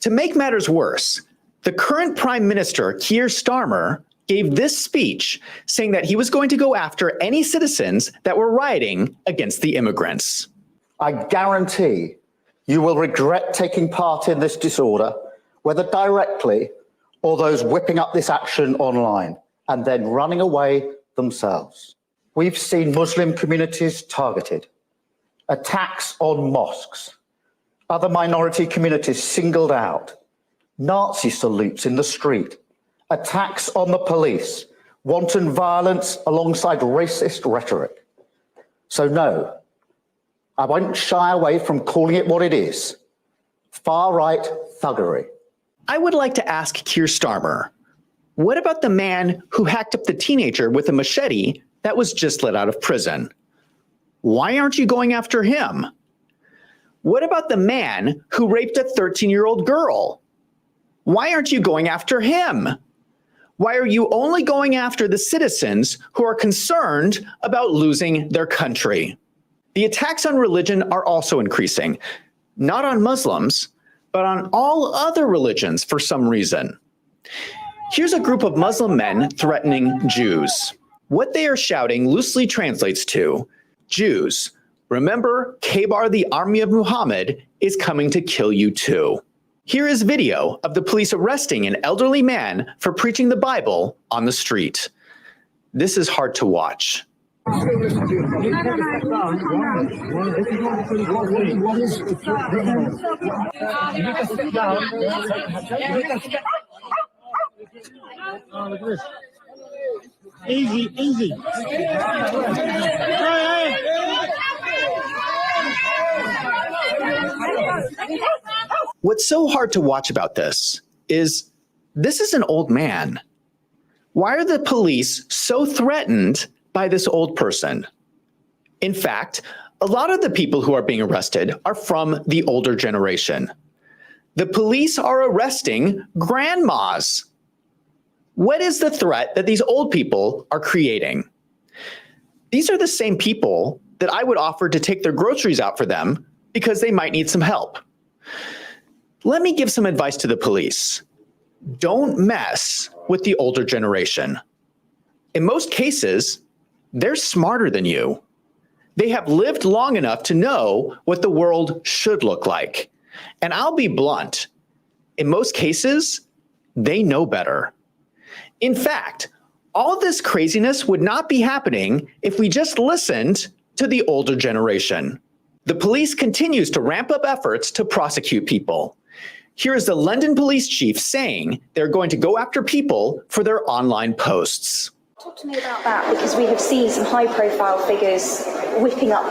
To make matters worse, the current Prime Minister, Keir Starmer, gave this speech saying that he was going to go after any citizens that were rioting against the immigrants. I guarantee you will regret taking part in this disorder, whether directly or those whipping up this action online and then running away themselves. We've seen Muslim communities targeted, attacks on mosques, other minority communities singled out, Nazi salutes in the street, attacks on the police, wanton violence alongside racist rhetoric. So no, I won't shy away from calling it what it is, far-right thuggery. I would like to ask Keir Starmer, what about the man who hacked up the teenager with a machete that was just let out of prison? Why aren't you going after him? What about the man who raped a 13-year-old girl? Why aren't you going after him? Why are you only going after the citizens who are concerned about losing their country? The attacks on religion are also increasing, not on Muslims, but on all other religions for some reason. Here's a group of Muslim men threatening Jews. What they are shouting loosely translates to, Jews, remember, Khaybar, the army of Muhammad, is coming to kill you too. Here is video of the police arresting an elderly man for preaching the Bible on the street. This is hard to watch. Easy, easy. What's so hard to watch about this is an old man. Why are the police so threatened by this old person? In fact, a lot of the people who are being arrested are from the older generation. The police are arresting grandmas. What is the threat that these old people are creating? These are the same people that I would offer to take their groceries out for them because they might need some help. Let me give some advice to the police. Don't mess with the older generation. In most cases, they're smarter than you. They have lived long enough to know what the world should look like. And I'll be blunt. In most cases, they know better. In fact, all this craziness would not be happening if we just listened to the older generation. The police continues to ramp up efforts to prosecute people. Here is the London police chief saying they're going to go after people for their online posts. Talk to me about that, because we have seen some high-profile figures whipping up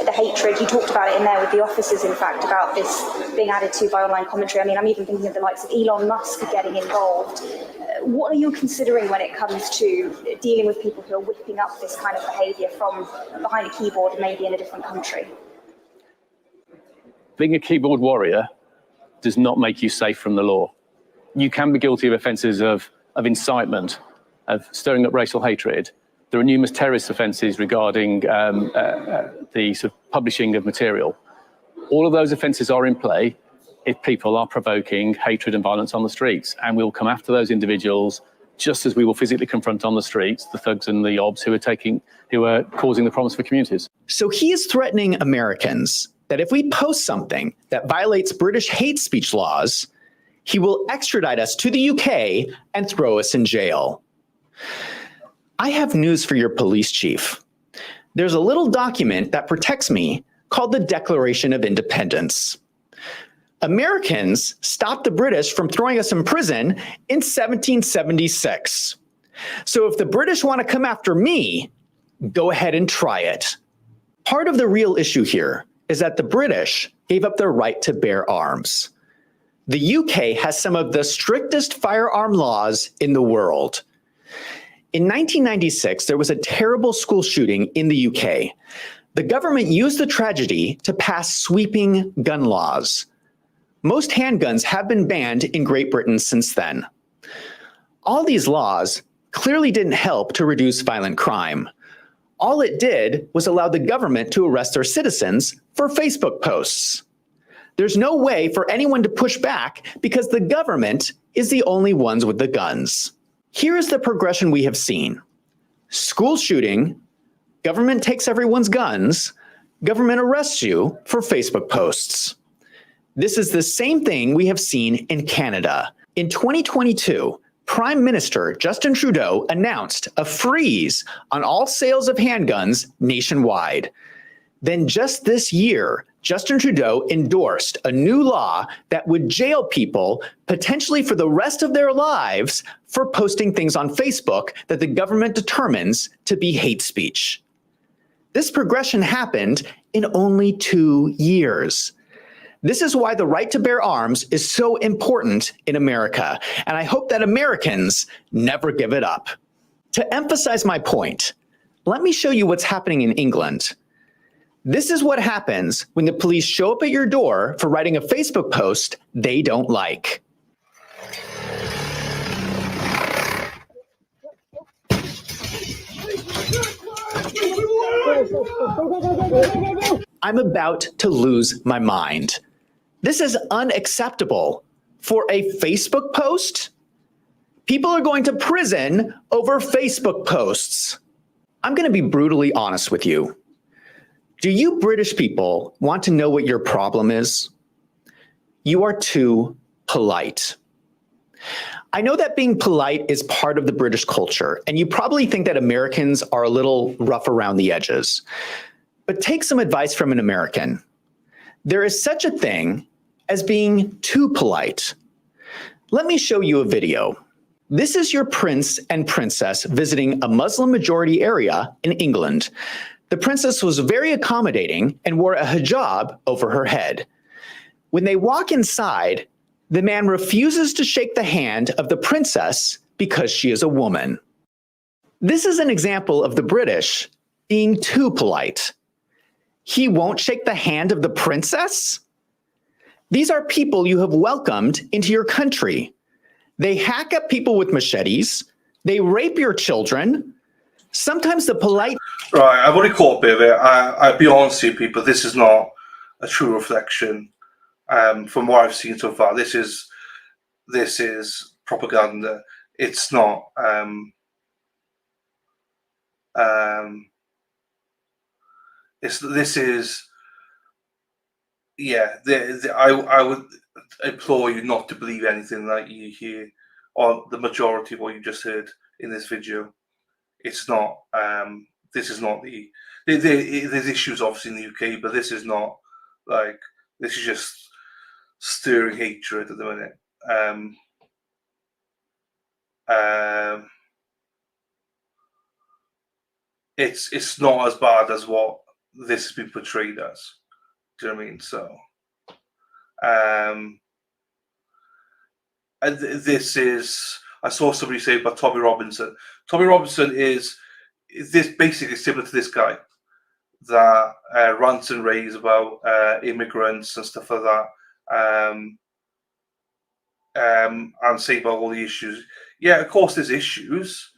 the hatred. You talked about it in there with the officers, in fact, about this being added to by online commentary. I mean, I'm even thinking of the likes of Elon Musk getting involved. What are you considering when it comes to dealing with people who are whipping up this kind of behaviour from behind a keyboard, maybe in a different country? Being a keyboard warrior does not make you safe from the law. You can be guilty of offences of incitement, of stirring up racial hatred. There are numerous terrorist offences regarding the sort of publishing of material. All of those offences are in play if people are provoking hatred and violence on the streets, and we'll come after those individuals just as we will physically confront on the streets the thugs and the obs who are causing the problems for communities. So he is threatening Americans that if we post something that violates British hate speech laws, he will extradite us to the UK and throw us in jail. I have news for your police chief. There's a little document that protects me called the Declaration of Independence. Americans stopped the British from throwing us in prison in 1776. So if the British want to come after me, go ahead and try it. Part of the real issue here is that the British gave up their right to bear arms. The UK has some of the strictest firearm laws in the world. In 1996, there was a terrible school shooting in the UK. The government used the tragedy to pass sweeping gun laws. Most handguns have been banned in Great Britain since then. All these laws clearly didn't help to reduce violent crime. All it did was allow the government to arrest their citizens for Facebook posts. There's no way for anyone to push back because the government is the only ones with the guns. Here is the progression we have seen. School shooting, government takes everyone's guns, government arrests you for Facebook posts. This is the same thing we have seen in Canada. In 2022, Prime Minister Justin Trudeau announced a freeze on all sales of handguns nationwide. Then just this year, Justin Trudeau endorsed a new law that would jail people potentially for the rest of their lives for posting things on Facebook that the government determines to be hate speech. This progression happened in only 2 years. This is why the right to bear arms is so important in America, and I hope that Americans never give it up. To emphasize my point, let me show you what's happening in England. This is what happens when the police show up at your door for writing a Facebook post they don't like. I'm about to lose my mind. This is unacceptable. For a Facebook post? People are going to prison over Facebook posts. I'm going to be brutally honest with you. Do you British people want to know what your problem is? You are too polite. I know that being polite is part of the British culture, and you probably think that Americans are a little rough around the edges. But take some advice from an American. There is such a thing as being too polite. Let me show you a video. This is your prince and princess visiting a Muslim majority area in England. The princess was very accommodating and wore a hijab over her head. When they walk inside, the man refuses to shake the hand of the princess because she is a woman. This is an example of the British being too polite. He won't shake the hand of the princess? These are people you have welcomed into your country. They hack up people with machetes. They rape your children. Sometimes the polite... Right, I've already caught a bit of it. I'll be honest with you, people, this is not a true reflection from what I've seen so far. This is propaganda. It's not... I would implore you not to believe anything that you hear, or the majority of what you just heard in this video. It's not. This is not the. There's issues obviously in the UK, but this is not like. This is just stirring hatred at the minute. It's not as bad as what this has been portrayed as. Do you know what I mean? So, and this is. I saw somebody say about Tommy Robinson. Tommy Robinson is this basically similar to this guy that rants and raves about immigrants and stuff like that, and say about all the issues. Yeah, of course, there's issues,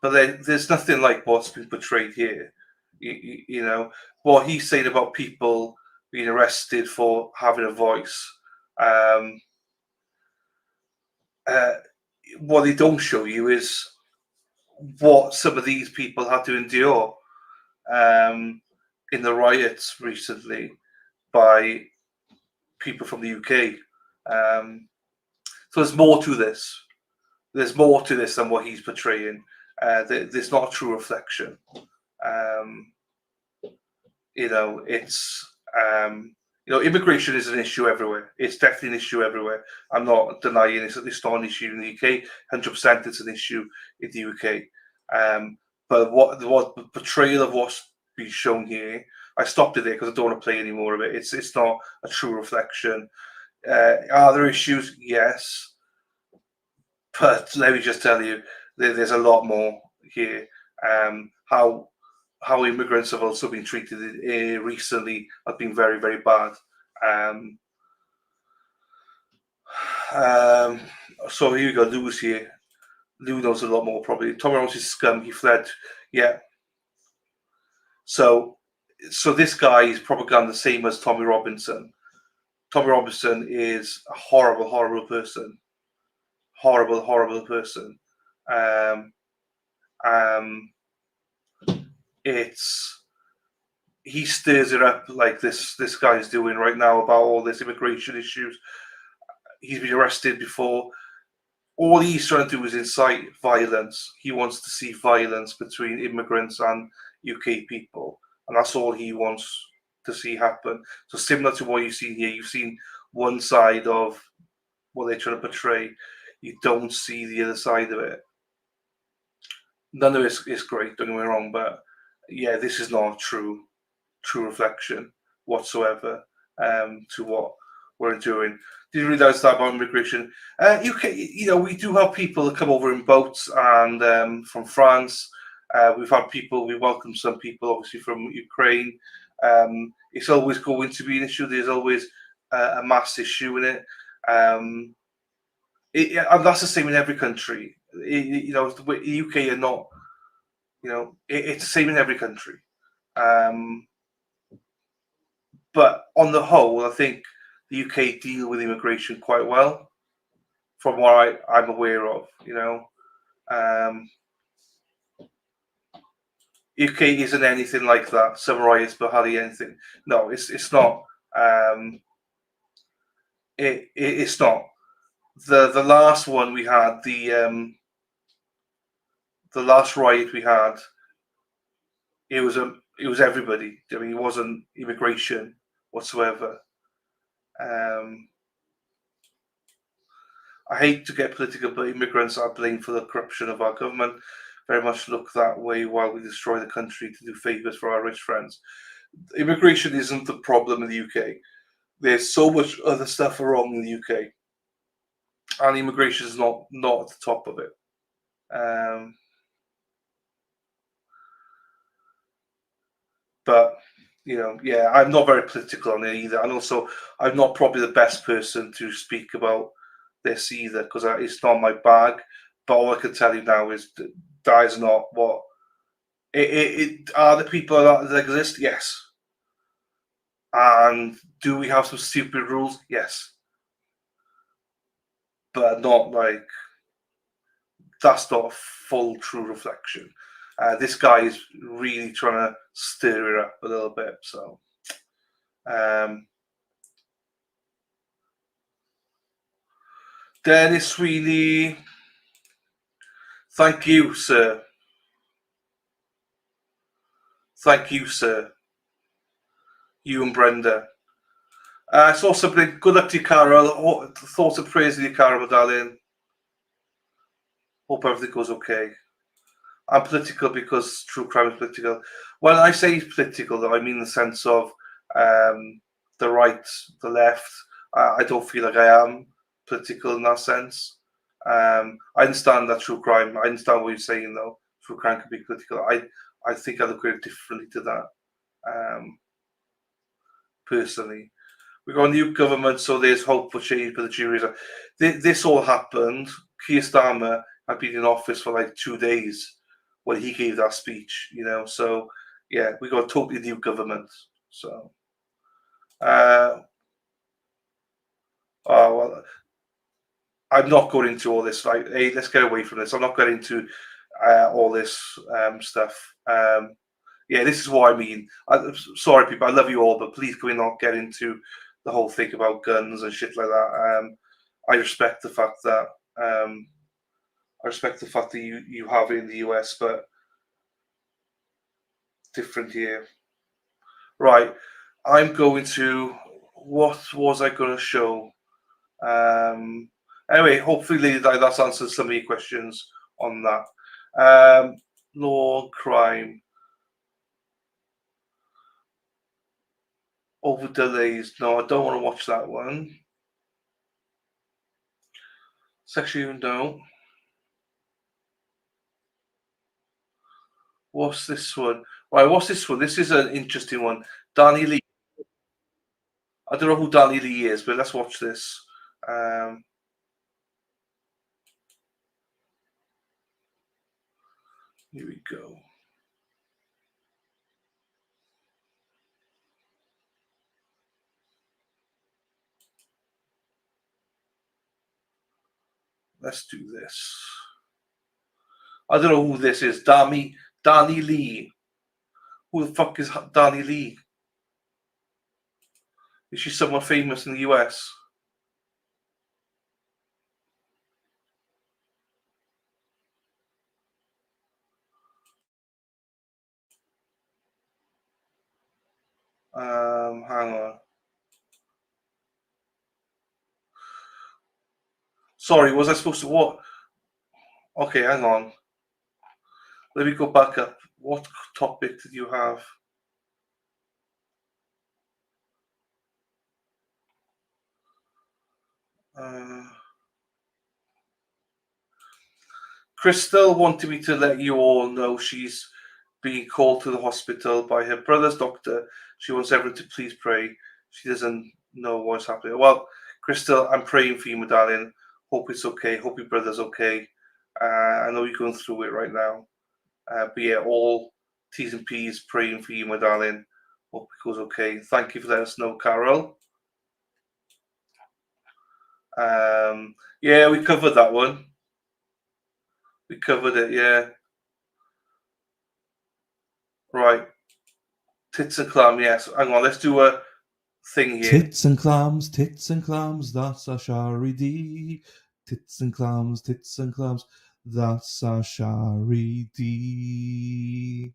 but there's nothing like what's been portrayed here. You know what he's saying about people being arrested for having a voice. What they don't show you is what some of these people had to endure in the riots recently by people from the UK. So there's more to this. There's more to this than what he's portraying. There's not a true reflection. Immigration is an issue everywhere. It's definitely an issue everywhere. I'm not denying it's not an issue in the UK. 100% it's an issue in the UK. But what the portrayal of what's being shown here, I stopped it there because I don't want to play any more of it. It's not a true reflection. Are there issues? Yes. But let me just tell you, there's a lot more here. How immigrants have also been treated recently have been very, very bad. So here we go, Lou's here. Lou knows a lot more probably. Tommy Robinson is scum, he fled. Yeah. So this guy is propaganda the same as Tommy Robinson. Tommy Robinson is a horrible, horrible person. Horrible, horrible person. He stirs it up like this guy's doing right now about all this immigration issues. He's been arrested before. All he's trying to do is incite violence. He wants to see violence between immigrants and UK people, and that's all he wants to see happen. So similar to what you've seen here, you've seen one side of what they're trying to portray. You don't see the other side of it. None of it is great, don't get me wrong, but yeah, this is not a true reflection whatsoever to what we're doing. Didn't realize that about immigration. UK, we do have people that come over in boats and from France. We welcome some people, obviously, from Ukraine. It's always going to be an issue. There's always a mass issue in it. And that's the same in every country. The UK are not, it's the same in every country. But on the whole, I think the UK deal with immigration quite well, from what I'm aware of. UK isn't anything like that. Some riots, but hardly anything. No, it's not. It's not. The last one we had, the last riot we had, it was everybody. I mean, it wasn't immigration whatsoever. I hate to get political, but immigrants are blamed for the corruption of our government. Very much look that way while we destroy the country to do favours for our rich friends. Immigration isn't the problem in the UK. There's so much other stuff wrong in the UK, and immigration is not at the top of it. But yeah, I'm not very political on it either, and also I'm not probably the best person to speak about this either because it's not my bag. But all I can tell you now is that is not what it are. The people that exist, yes. And do we have some stupid rules? Yes. But not like that's not a full true reflection. This guy is really trying to stir it up a little bit. So, Dennis Sweeney, thank you, sir. Thank you, sir. You and Brenda. I saw something. Good luck to you, Carol. Thoughts and prayers to you, Carol, darling. Hope everything goes okay. I'm political because true crime is political. When I say political, though, I mean in the sense of the right, the left. I don't feel like I am political in that sense. I understand that true crime. I understand what you're saying, though. True crime can be political. I think I look very differently to that. Personally, we got a new government, so there's hope for change. But the jury is. This all happened. Keir Starmer had been in office for like 2 days when he gave that speech, So yeah, we got a totally new government. So, oh well, I'm not going into all this. Like, hey, let's get away from this. I'm not going into all this stuff. Yeah, this is what I mean. Sorry, people, I love you all, but please can we not get into the whole thing about guns and shit like that. I respect the fact that you have it in the US, but different here. Right, I'm going to. What was I going to show? Anyway, hopefully that's answered some of your questions on that. Law, crime, over delays. No, I don't want to watch that one. Sexual, no. What's this one? Right, what's this one? This is an interesting one. Danny Lee. I don't know who Danny Lee is, but let's watch this. Here we go. Let's do this. I don't know who this is. Danny Lee. Who the fuck is Danny Lee? Is she someone famous in the US? Hang on. Sorry, was I supposed to what? Okay, hang on. Let me go back up. What topic did you have? Crystal wanted me to let you all know she's being called to the hospital by her brother's doctor. She wants everyone to please pray. She doesn't know what's happening. Well, Crystal, I'm praying for you, my darling. Hope it's okay. Hope your brother's okay. I know you're going through it right now. But yeah, all T's and P's praying for you, my darling. Hope it goes okay. Thank you for letting us know, Carol. Yeah, we covered that one. We covered it, yeah. Right. Tits and clam, yes. Hang on, let's do a thing here. Tits and clams, that's a shari dee. Tits and clams, that's a shari dee.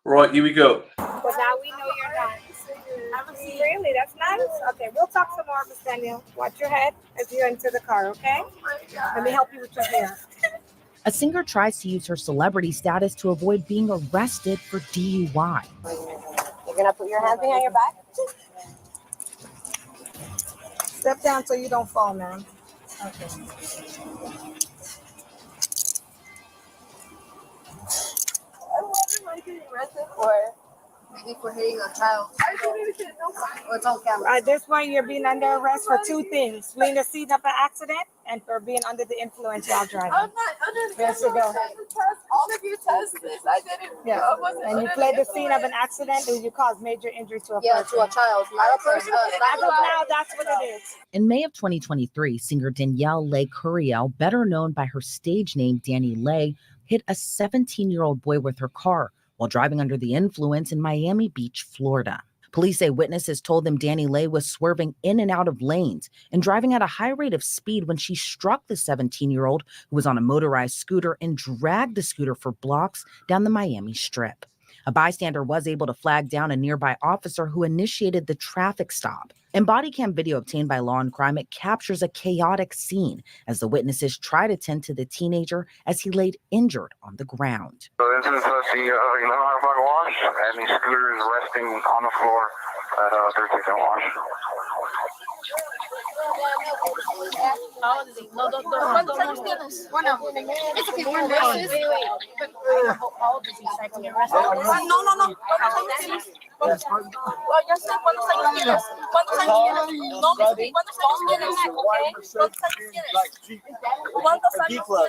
Right, here we go. Well, now we know you're not. Really? That's nice? Okay, we'll talk some more, Miss Daniel. Watch your head as you enter the car, okay? Let me help you with your hair. A singer tries to use her celebrity status to avoid being arrested for DUI. You're gonna put your hands behind your back? Step down so you don't fall, ma'am. Okay. I wonder what you're getting arrested for. Maybe for hitting a child. I didn't even get no fine. Oh, it's on camera. At this point, you're being under arrest for two things: fleeing the scene of an accident and for being under the influence while driving. I'm not under the influence. All of you test this. I didn't. Yeah. And you fled the scene of an accident and you caused major injury to a person. Yeah, to a child. Not a person. As of now, that's what it is. In May of 2023, singer Danielle Leigh Curiel, better known by her stage name Danny Leigh, hit a 17-year-old boy with her car while driving under the influence in Miami Beach, Florida. Police say witnesses told them Danny Leigh was swerving in and out of lanes and driving at a high rate of speed when she struck the 17-year-old who was on a motorized scooter and dragged the scooter for blocks down the Miami Strip. A bystander was able to flag down a nearby officer who initiated the traffic stop. In body cam video obtained by Law and Crime, it captures a chaotic scene as the witnesses try to tend to the teenager as he laid injured on the ground. So this is the 11-o'clock wash, and the scooter is resting on the floor at 13th Wash. How old is he? No, don't. Bueno, it's okay, we're nurses. Wait. How old is he? So I can get arrested? No. Well, ya sé, ¿cuántos años tienes? ¿Cuántos años tienes? No, ¿cuántos años tienes? ¿Cuántos años tienes? ¿Cuántos años tienes?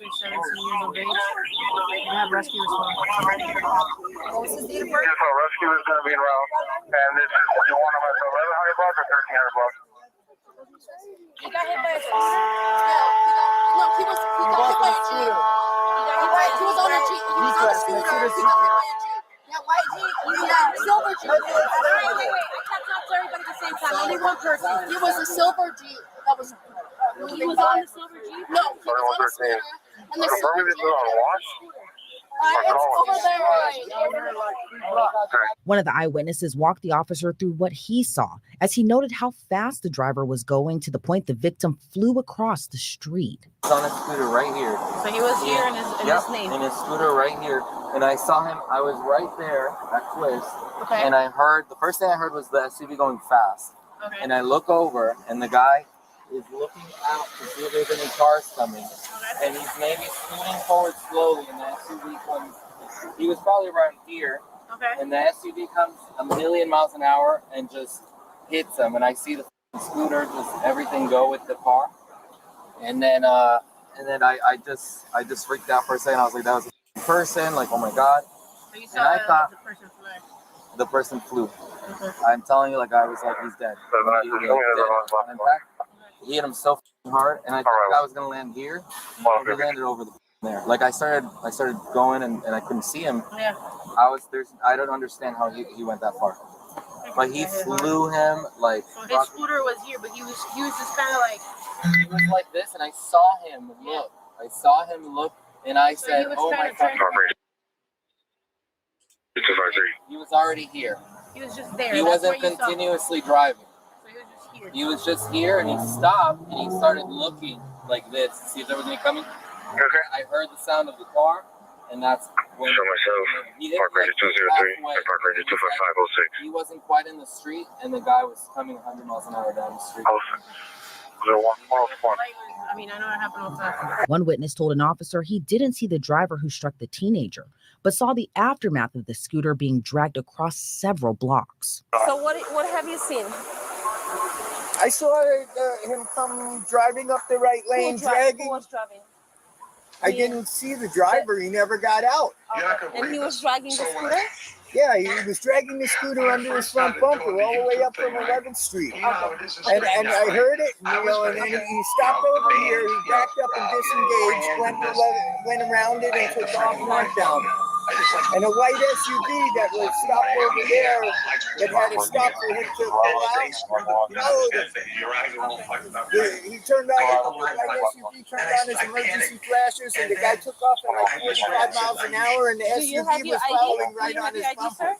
17 years of age. You have rescue response. What was his date of birth? Yes, our rescue is going to be around. And this is, you want him at the 1100 block or 1300 block? He got hit by a scooter. Look, he got hit by a Jeep. He was on a Jeep. He was on a scooter. He got hit by a Jeep. Yeah, white Jeep. Yeah, silver Jeep. Wait. I can't talk to everybody at the same time. Only one person. It was a silver Jeep. That was. He was on the silver Jeep? No, he was on the scooter. And the silver Jeep. One of the eyewitnesses walked the officer through what he saw as he noted how fast the driver was going to the point the victim flew across the street. He was on a scooter right here. So he was here in his name? In his scooter right here. And I saw him, I was right there at Twist. Okay. And I heard, the first thing I heard was the SUV going fast. Okay. And I look over and the guy is looking out to see if there's any cars coming. And he's maybe scooting forward slowly and the SUV comes, he was probably around here. Okay. And the SUV comes a million miles an hour and just hits him. And I see the scooter, just everything go with the car. And then I just freaked out for a second. I was like, that was a person, like, oh my God. So you and I thought the person fled. the person flew. Okay. I'm telling you, like, I was like, he's dead. He hit him so hard, and I thought the guy was gonna land here. He landed over there. Like I started going, and I couldn't see him. Yeah. I don't understand how he went that far. But he flew him like. So his scooter was here, but he was just kind of like. He was like this, and I saw him look. I saw him look, and I said, "Oh my God." He was already here. He was just there. He wasn't continuously driving. He was just here, and he stopped, and he started looking like this to see if there was any coming. Okay. I heard the sound of the car, and that's when Show myself. Park Ranger 203 and Park Ranger 25506. He wasn't quite in the street, and the guy was coming 100 miles an hour down the street. I mean, I know it happened all the time. One witness told an officer he didn't see the driver who struck the teenager, but saw the aftermath of the scooter being dragged across several blocks. So what have you seen? I saw him come driving up the right lane, Who dragging. was driving? I didn't see the driver. He never got out. And he was dragging the scooter? Yeah, he was dragging the scooter under his front bumper all the way up from 11th Street. And I heard it, and then he stopped over here, he backed up and disengaged, went around it and took off northbound. And a white SUV that was stopped over there that had a stop for him to pull out. He turned on, the white SUV turned on his emergency flashers, and the guy took off at like 45 miles an hour, and the SUV was following right on his bumper.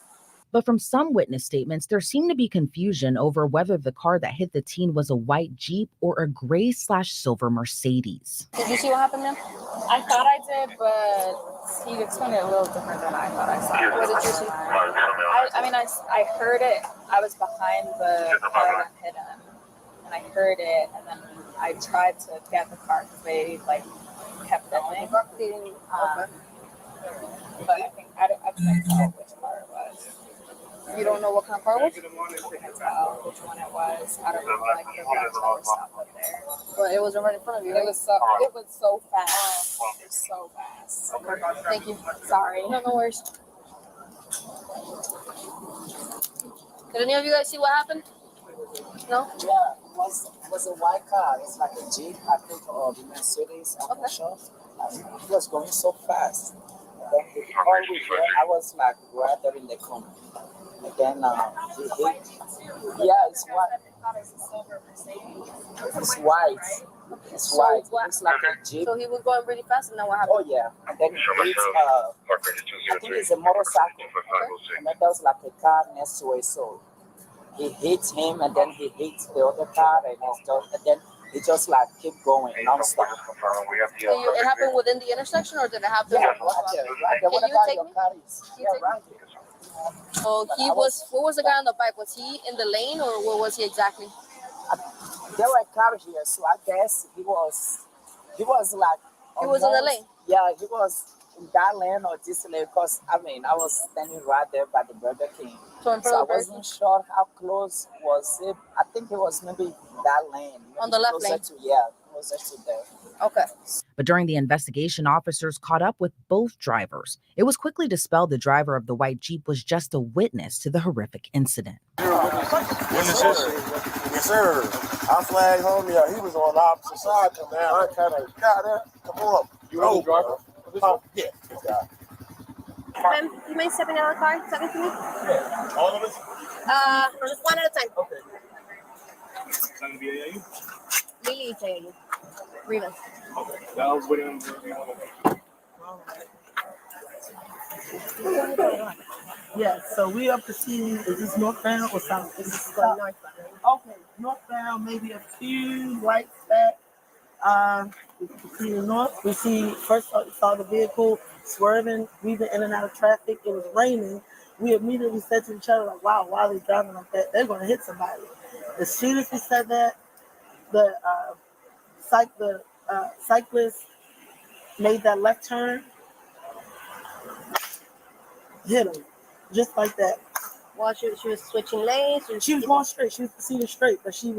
But from some witness statements, there seemed to be confusion over whether the car that hit the teen was a white Jeep or a gray/silver Mercedes. Did you see what happened then? I thought I did, but he explained it a little different than I thought I saw. What did you see? I heard it. I was behind the car that hit him, and I heard it, and then I tried to get the car because they kept going. But I think I couldn't tell which car it was. You don't know what kind of car it was? I couldn't tell which one it was. I don't know, the gas never stopped up there. Well, it was right in front of you. It was so fast. It was so fast. Okay. Thank you. Sorry. No worries. Did any of you guys see what happened? No? Yeah, it was a white car. It's like a Jeep, I think, or the Mercedes, I'm not sure. It was going so fast. Then the car was there, I was like right there in the corner. And then he hit. Yeah, it's white. It's white. It's white. It's like a Jeep. So he was going really fast, and then what happened? Oh yeah. And then it's I think it's a motorcycle. And then there was like a car next to it. So he hit him, and then he hit the other car, and then he just like keep going non-stop. It happened within the intersection, or did it happen? Yeah, right there. What about your car is? Yeah, right there. So what was the guy on the bike? Was he in the lane, or where was he exactly? There were cars here, so I guess he was like. He was in the lane? Yeah, he was in that lane or this lane, because I was standing right there by the Burger King. So I wasn't sure how close was it. I think it was maybe that lane. On the left lane? Closer to there. Okay. But during the investigation, officers caught up with both drivers. It was quickly dispelled the driver of the white Jeep was just a witness to the horrific incident. Witnesses? Yes, sir. I flagged homie out. He was on the opposite side of me. I kind of got there. Come on. You were the driver? Yeah. You mind stepping out of the car? Second to me? Yeah. All of us? Just one at a time. Okay. Trying to be AAU? Lily is AAU. Rivas. Okay. That was with him. Yeah, so we up to see, is this northbound or south? This is northbound. Okay, northbound, maybe a few lights back. We see the north. We first saw the vehicle swerving, weaving in and out of traffic. It was raining. We immediately said to each other, like, wow, why are they driving like that? They're going to hit somebody. As soon as we said that, the cyclist made that left turn, hit him, just like that. While she was switching lanes? She was going straight. She was proceeding straight, but she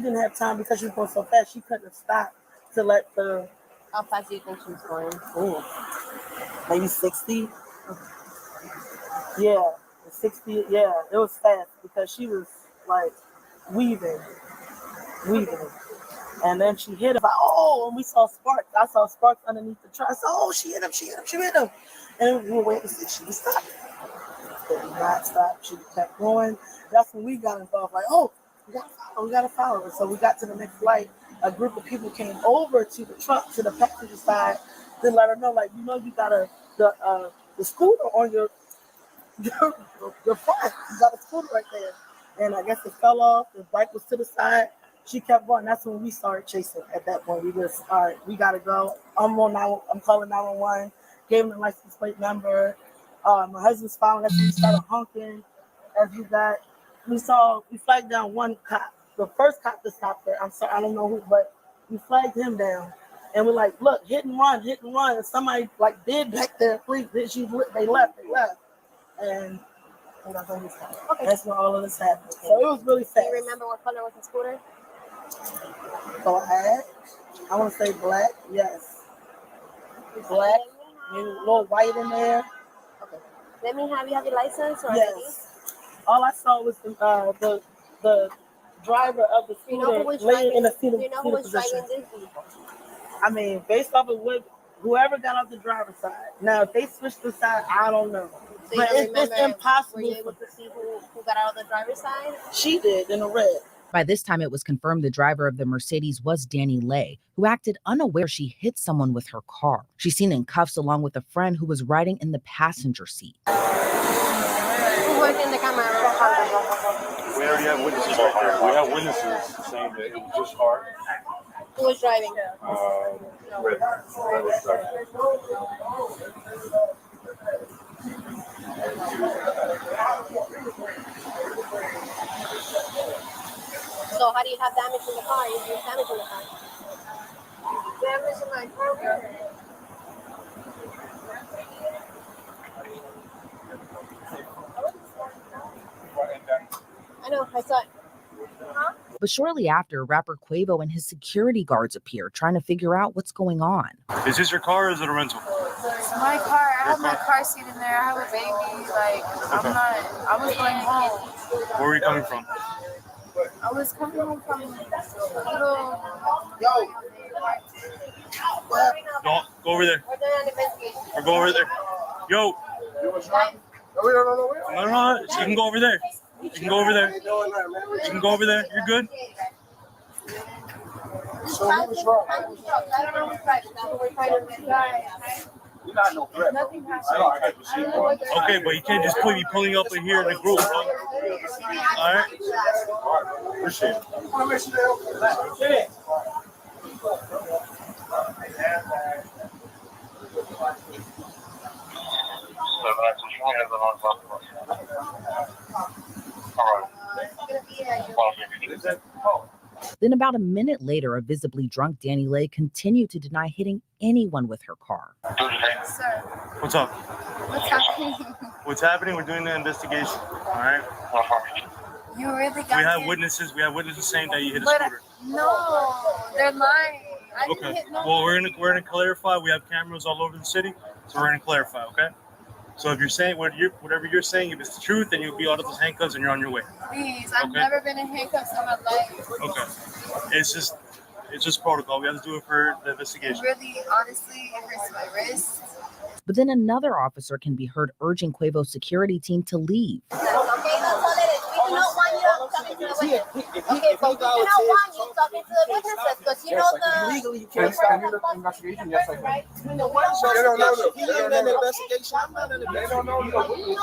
didn't have time because she was going so fast. She couldn't have stopped to let the. How fast do you think she was going? Ooh, maybe 60. Yeah, 60. Yeah, it was fast because she was like weaving, and then she hit him. Like, oh, and we saw sparks. I saw sparks underneath the truck. I said, oh, she hit him. And we were waiting to see if she would stop. She did not stop. She kept going. That's when we got involved. Like, oh, we got to follow her. So we got to the next flight. A group of people came over to the truck, to the passenger side, to let her know, like, you got the scooter on your front. You got a scooter right there. And I guess it fell off. The bike was to the side. She kept going. That's when we started chasing. At that point, we was, all right, we got to go. I'm calling 911. Gave him the license plate number. My husband's found us. We started honking. We flagged down one cop. The first cop that stopped her, I'm sorry, I don't know who, but we flagged him down. And we're like, look, hit and run. And somebody like did back there. Please, they left. And that's when all of this happened. So it was really fast. Do you remember what color was the scooter? Black. I want to say black, yes. black, maybe a little white in there. Let me have you have your license or Yes. All I saw was the driver of the scooter laying in the seat of position. I mean, based off of whoever got off the driver's side. Now, if they switched the side, I don't know. So but it's impossible. Were you able to see who got out of the driver's side? She did in the red. By this time, it was confirmed the driver of the Mercedes was Dani Lay, who acted unaware she hit someone with her car. She's seen in cuffs along with a friend who was riding in the passenger seat. Who was in the camera? We already have witnesses right there. We have witnesses saying that it was just hard. Who was driving? Red was driving. So how do you have damage in the car? You have damage in the car. Damage in my car. I know, I saw it. But shortly after, rapper Quavo and his security guards appear, trying to figure out what's going on. Is this your car or is it a rental? It's my car. I have my car seat in there. I have a baby. Like, I was going home. Where are you coming from? I was coming home from a little. Go over there. Or go over there. Yo. No. You can go over there. You can go over there. You can go over there. You're good. So he was wrong. I don't know who's right. We're trying to You're not no threat. Okay, but you can't just be pulling up in here in the group, bro. All right? Appreciate it. Then about a minute later, a visibly drunk Dani Lay continued to deny hitting anyone with her car. Sir, What's up? what's happening? What's happening? We're doing the investigation. All right? You really got We have me. witnesses. We have witnesses saying that you hit a But scooter. no, they're lying. I didn't Okay. hit no. Well, we're gonna clarify. We have cameras all over the city, so we're gonna clarify. Okay. So if you're saying whatever you're saying, if it's the truth, then you'll be out of those handcuffs and you're on your way. Please, I've Okay. never been in handcuffs in my life. Okay. It's just protocol. We have to do it for the investigation. Really, honestly, it hurts my wrist. But then another officer can be heard urging Quavo's security team to leave. Okay, that's all it is. We do not want you talking to the witness. Okay, but we do not want you talking to the witnesses because you know the... Legally, you can't stop the investigation. Yes, I can. No, he ain't in the investigation. I'm not in the investigation.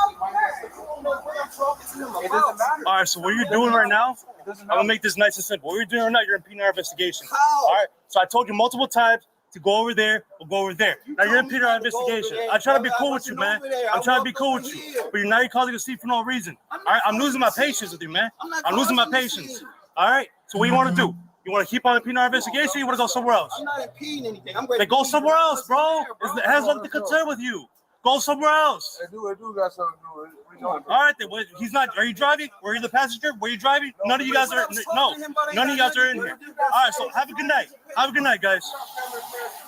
All right. So what you're doing right now, I'm gonna make this nice and simple. What you're doing right now, you're impeding our investigation. All right. So I told you multiple times to go over there or go over there. Now you're impeding our investigation. I'm trying to be cool with you, man. I'm trying to be cool with you. But now you're causing a seat for no reason. All right. I'm losing my patience with you, man. I'm losing my patience. All right. So what do you want to do? You want to keep on impeding our investigation or you want to go somewhere else? I'm not impeding anything. I'm Then go somewhere else, bro. It has nothing to concern with you. Go somewhere else. I do got something to do with it. All right, then. He's not. Are you driving? Were you the passenger? Were you driving? None of you guys are. No. None of you guys are in here. All right. So have a good night. Have a good night, guys.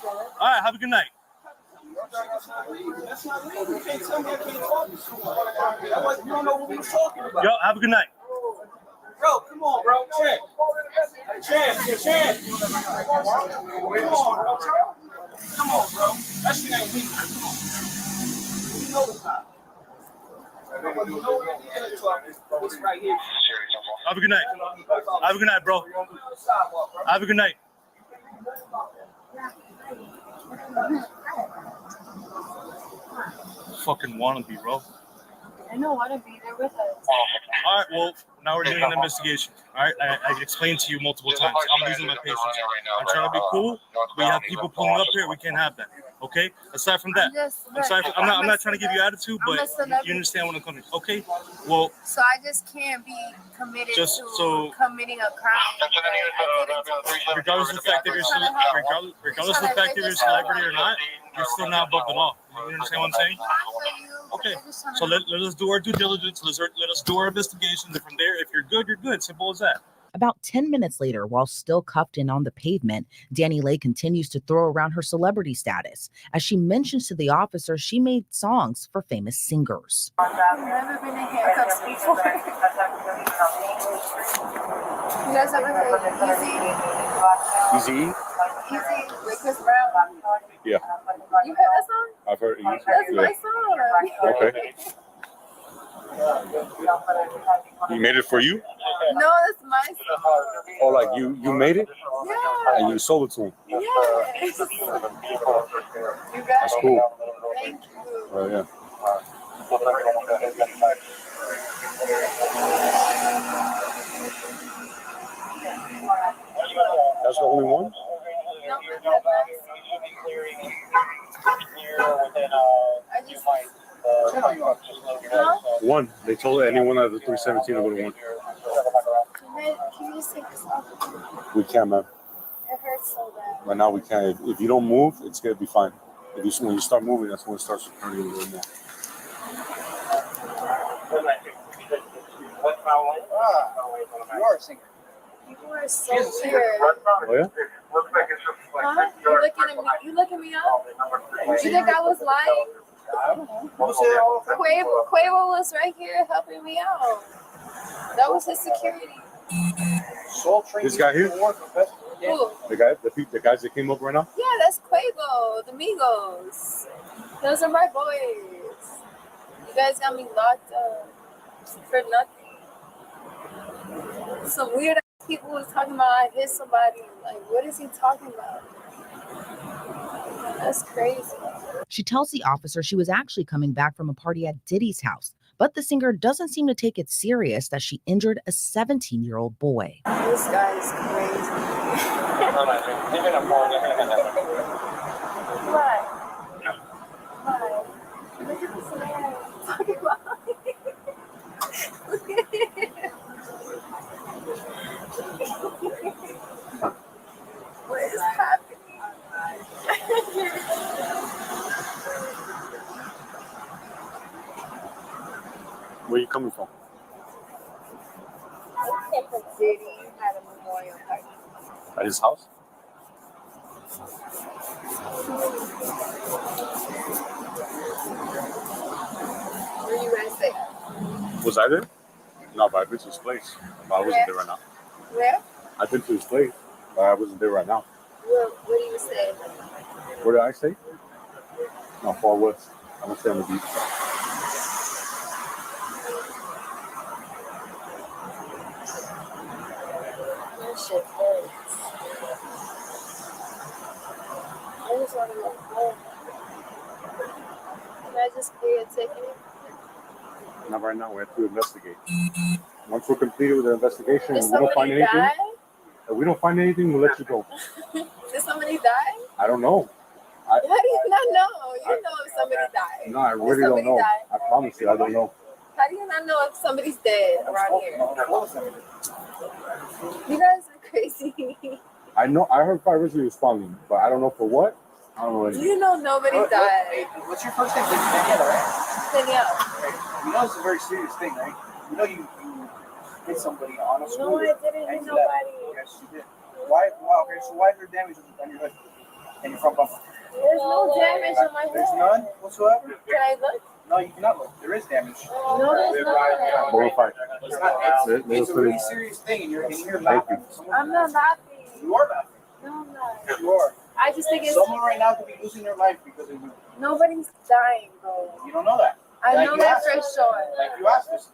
All right. Have a good night. That's not legal. You can't tell me I can't talk to someone. You don't know what we were talking about. Yo, have a good night. Bro, come on, bro. Champ. Come on, bro. That shit ain't legal. Come on. You know it's not. It's right here. Have a good night. Have a good night, bro. Have a good night. Fucking wannabe, bro. I know, want to be there with us. All right, well, now we're doing an investigation. All right, I explained to you multiple times. I'm losing my patience. I'm trying to be cool. We have people pulling up here. We can't have that. Okay. Aside from that, I'm not trying to give you attitude, but you understand what I'm coming. Okay. Well. So I just can't be committed to committing a crime. Regardless of the fact that you're celebrity or not, you're still not above the law. You understand what I'm saying? Okay. So let us do our due diligence. Let us do our investigation. And from there, if you're good, you're good. Simple as that. About 10 minutes later, while still cuffed and on the pavement, Dani Leigh continues to throw around her celebrity status. As she mentions to the officer, she made songs for famous singers. I've never been in handcuffs before. You guys ever heard Easy? Easy? Easy with Chris Brown? Yeah. You heard that song? I've heard Easy. That's Yeah. my song. Okay. You made it for you? No, that's my song. Oh, like you made it? Yeah. And you sold it to him? Yes. You got That's cool. Thank you. Oh, yeah. That's the only one? One. They told anyone at the 317 to go to one. Can you just take this off? We can't, man. It hurts so bad. Right now we can't. If you don't move, it's gonna be fine. When you start moving, that's when it starts hurting a little more. You are a singer. You are so weird. Oh yeah? Huh? You looking me up? You think I was lying? Quavo was right here helping me out. That was his security. This guy here? Who? The guys that came up right now? Yeah, that's Quavo, the Migos. Those are my boys. You guys got me locked up for nothing. Some weird ass people was talking about I hit somebody. Like, what is he talking about? That's crazy. She tells the officer she was actually coming back from a party at Diddy's house, but the singer doesn't seem to take it serious that she injured a 17-year-old boy. This guy is crazy. What? Look at this man. Talking about Look at him. What is happening? Where are you coming from? I came from Diddy at a memorial party. At his house? Where you guys stay? Was I there? No, but I've been to his place. But I wasn't there right now. Where? I've been to his place, but I wasn't there right now. Where do you stay? Where did I stay? No, far west. I'm gonna stay on the beach. That shit hurts. I just want to go home. Can I just pay a ticket? Not right now. We have to investigate. Once we're completed with the investigation, Did and we don't find somebody anything. die? If we don't find anything, we'll let you go. Did somebody die? I don't know. How do you not know? You know if somebody died. No, I Did really don't somebody know. die? I promise you, I don't know. How do you not know if somebody's dead around here? You guys are crazy. I know. I heard fire rescue responding, but I don't know for what. I don't know anything. You know nobody died. Hey, what's your first name? Daniela, right? Danielle. You know it's a very serious thing, right? You know you hit somebody on a No, scooter. I didn't hit nobody. Yes, you did. Why? Okay, so why is there damage on your hood and your front bumper? There's no damage on my head. There's none whatsoever. Can I look? No, you cannot look. There is damage. No, there's not. Bonafide. It's not. It's a really serious thing, and you're laughing. I'm not laughing. You are laughing. No, I'm not. You are. I just think it's Someone right now could be losing their life because of you. nobody's dying, bro. You don't know that. I Like know you that asked for us. sure. Like you asked us.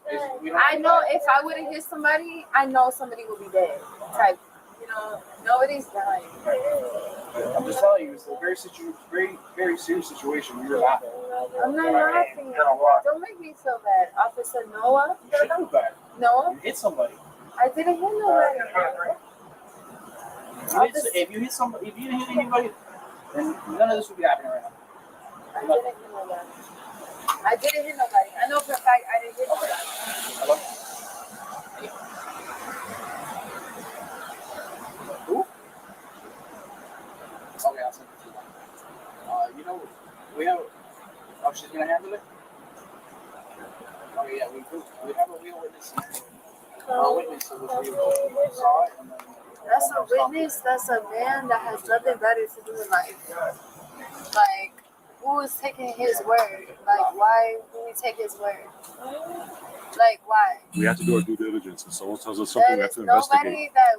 I know if I would have hit somebody, I know somebody would be dead. Type, nobody's dying. I'm just telling you, it's a very serious situation. You're laughing. I'm not laughing. Don't make me feel bad. Officer Noah. You should feel bad. Noah? You hit somebody. I didn't hit nobody. If you hit somebody, if you didn't hit anybody, then none of this would be happening right now. I didn't hit nobody. I didn't hit nobody. I know for a fact I didn't hit nobody. Hello? Who? Okay, I'll send it to you. We have. Oh, she's gonna handle it. Oh yeah, we have a real witness. That's a witness. That's a man that has nothing better to do in life. Like, who is taking his word? Like, why do we take his word? Like, why? We have to do our due diligence. If someone tells us something, we have to investigate. Nobody that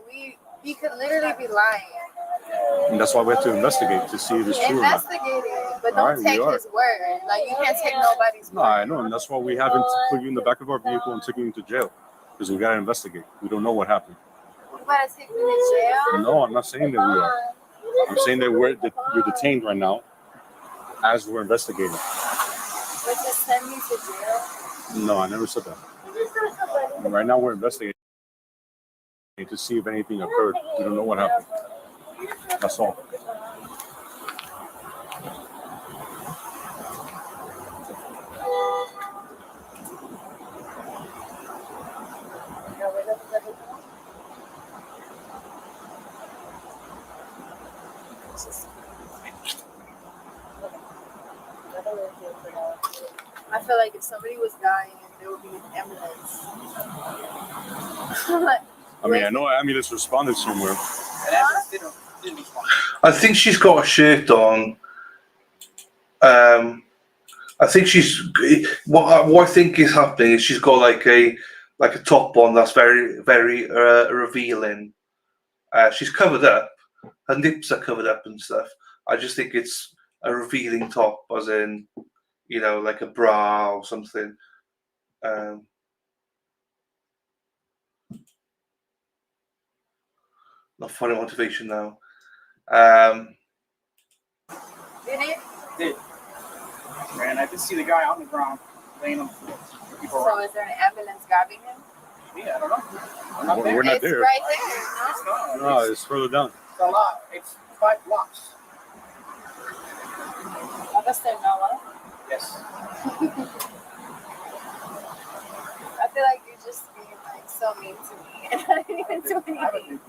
he could literally be lying. And that's why we have to investigate to see if it's true or not. Investigate it, but don't take his word. Like, you can't take nobody's word. No, I know, and that's why we haven't put you in the back of our vehicle and took you into jail. Because we gotta investigate. We don't know what happened. You gotta take me to jail? No, I'm not saying that we are. I'm saying that you're detained right now as we're investigating. But to send me to jail? No, I never said that. Right now we're investigating to see if anything occurred. We don't know what happened. That's all. I feel like if somebody was dying, there would be an ambulance. I mean, I know an ambulance responded somewhere. I think she's got a shirt on. I think she's what I think is happening is she's got like a top on that's very very revealing. She's covered up. Her nips are covered up and stuff. I just think it's a revealing top, as in, you know, like a bra or something. Not finding motivation now. Did. And I did see the guy on the ground laying on the floor. So is there an ambulance grabbing him? Yeah, I don't know. We're not It's there. right there. No, it's further down. It's a lot. It's 5 blocks. I guess they're not one. Yes. I feel like you're just being like so mean to me, and I didn't even do anything.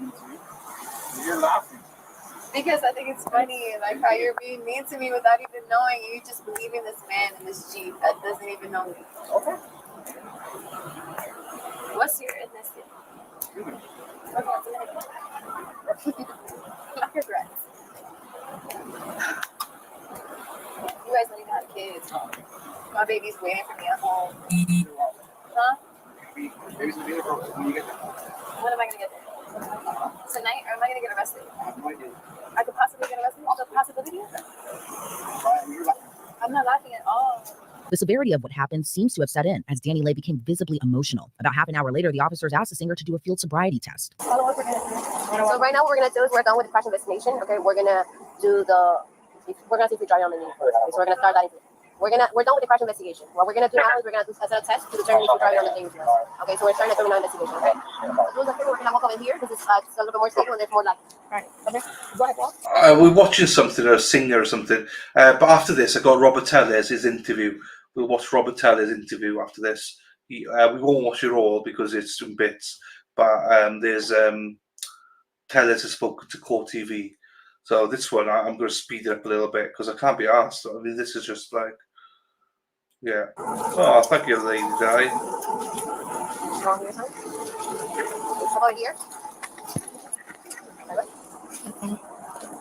You're laughing. Because I think it's funny, like how you're being mean to me without even knowing. You just believing this man in this Jeep that doesn't even know me. Okay. What's your ethnicity? Okay, Black or red? You guys don't even have kids. My baby's waiting for me at home. Huh? Baby's gonna be there when you get there. When am I gonna get there? Tonight, or am I gonna get arrested? I have no idea. I could possibly get arrested. There's a possibility. I'm not laughing at all. The severity of what happened seems to have set in as Danny Leigh became visibly emotional. About half an hour later, the officers asked the singer to do a field sobriety test. So right now what we're gonna do is we're done with the crash investigation. Okay, we're gonna see if we drive on the knee. Okay, so we're gonna start that. We're done with the crash investigation. What we're gonna do now is we're gonna do a set of tests to determine if we're driving on the dangerous. Okay, so we're starting a criminal investigation. Okay. We're gonna walk over here because it's a little bit more stable and there's more light. Right. Okay. Go ahead, Paul. We're watching something, or a singer or something. But after this, I got Robert Teller's his interview. We'll watch Robert Teller's interview after this. We won't watch it all because it's in bits. But there's Tellers has spoken to Court TV. So this one, I'm going to speed it up a little bit because I can't be asked. I mean, this is just like, yeah. Oh, thank you, lady guy. Wrong here, son. How about here?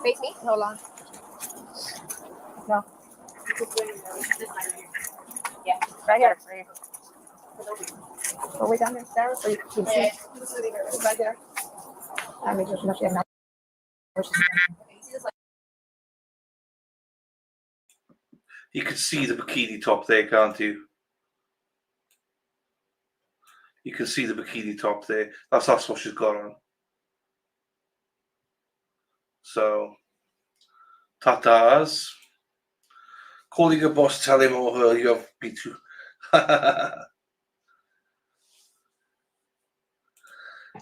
Face me. Hold on. No. Yeah, right here. Right here. Go way down there, Sarah, so you can see. Right there. I make sure she has You can see the bikini top there, can't you? You can see the bikini top there. That's what she's got on. So, tatas. Calling your boss, tell him or her you have been too.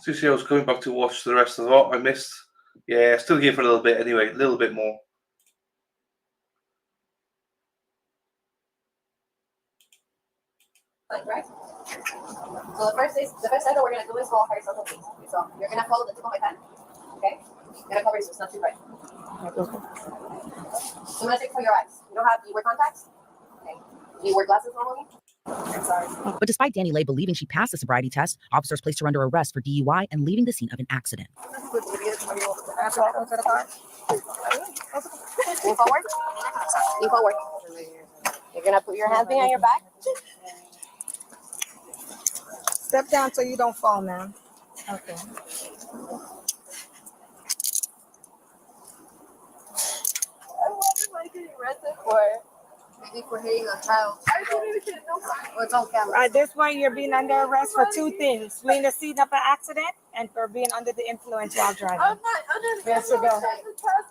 Seriously, I was going back to watch the rest of what I missed. Yeah, still here for a little bit anyway, a little bit more. Right? So the first thing that we're gonna do is hold her social things. So you're gonna hold the tip of my pen. Okay? You're gonna cover your eyes, not too bright. I'm gonna take for your eyes. You wear contacts? Okay. Do you wear glasses normally? But despite Danny Leigh believing she passed the sobriety test, officers placed her under arrest for DUI and leaving the scene of an accident. Move forward. Lean forward. You're gonna put your hands behind your back. Step down so you don't fall, ma'am. Okay. Maybe for hitting a child. Oh, it's on camera. All right, this one you're being under arrest for 2 things: fleeing the scene of an accident and for being under the influence while driving. I'm not under the Yes, you go.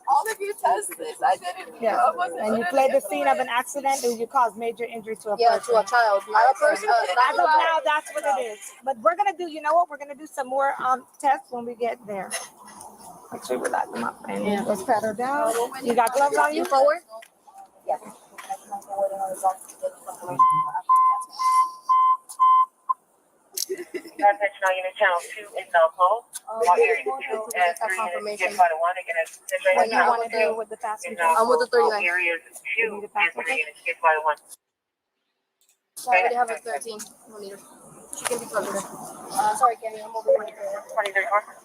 All of you test this. I didn't. Yeah. I wasn't And you under fled the the scene of an accident and you caused major injury to a Yeah, person. to a child, not a person. As of now, that's what it is. But we're gonna do. You know what? We're gonna do some more tests when we get there. Make sure we lock them up. And let's pat her down. You got gloves on you? Forward. Yeah. Attention unit channel 2 is now closed. All areas 2 and 3 is by the 1 again. What do you want to do with the passenger? I'm with the 39. Areas 2 is by the 1. I already have a 13 millimeter. She can be covered. Sorry, Kenny, I'm over here.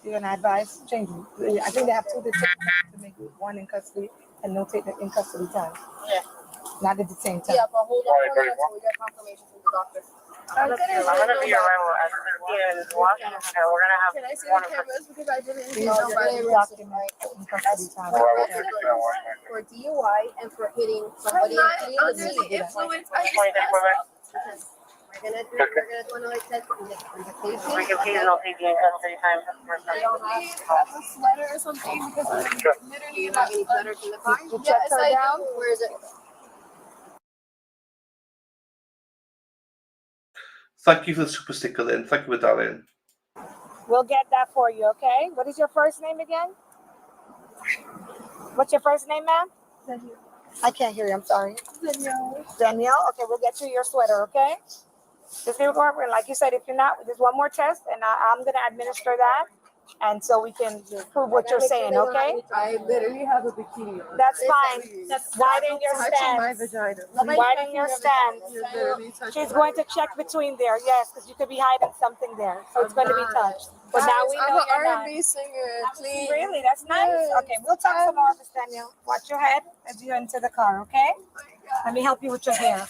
You're gonna advise changing. I think they have 2 to make one in custody and notate the in custody time. Yeah. Not at the same time. Yeah, but hold on for a minute until we get confirmation from the doctor. I'm gonna be arrival at 13 is Washington. We're gonna have Can I see one the cameras because I didn't Please know document in custody time. For DUI and for hitting somebody and fleeing the under the scene. influence. We're gonna do another test in the case. We can please not take the in custody time. I don't have a sweater or something because I'm literally You have any sweaters in the car? You checked her down? Where is it? Thank you for the super sticker, then. Thank you for that, then. We'll get that for you, okay? What is your first name again? What's your first name, ma'am? Danielle. I can't hear you. I'm sorry. Danielle. Danielle? Okay, we'll get you your sweater, okay? Just be remembering, like you said, if you're not, there's one more test, and I'm going to administer that, and so we can prove what you're saying, okay? I literally have a bikini on. That's fine. Widen your Touching my stance. vagina. Widen your stance. You're literally touching She's my going to check between there, yes, because you could be hiding something there, so it's going to be touched. But now we know I'm you're an not. R&B singer, please. Really? That's nice. Yes. Okay, we'll talk some more, Miss Danielle. Watch your head as you enter the car, okay? Let me help you with your hair.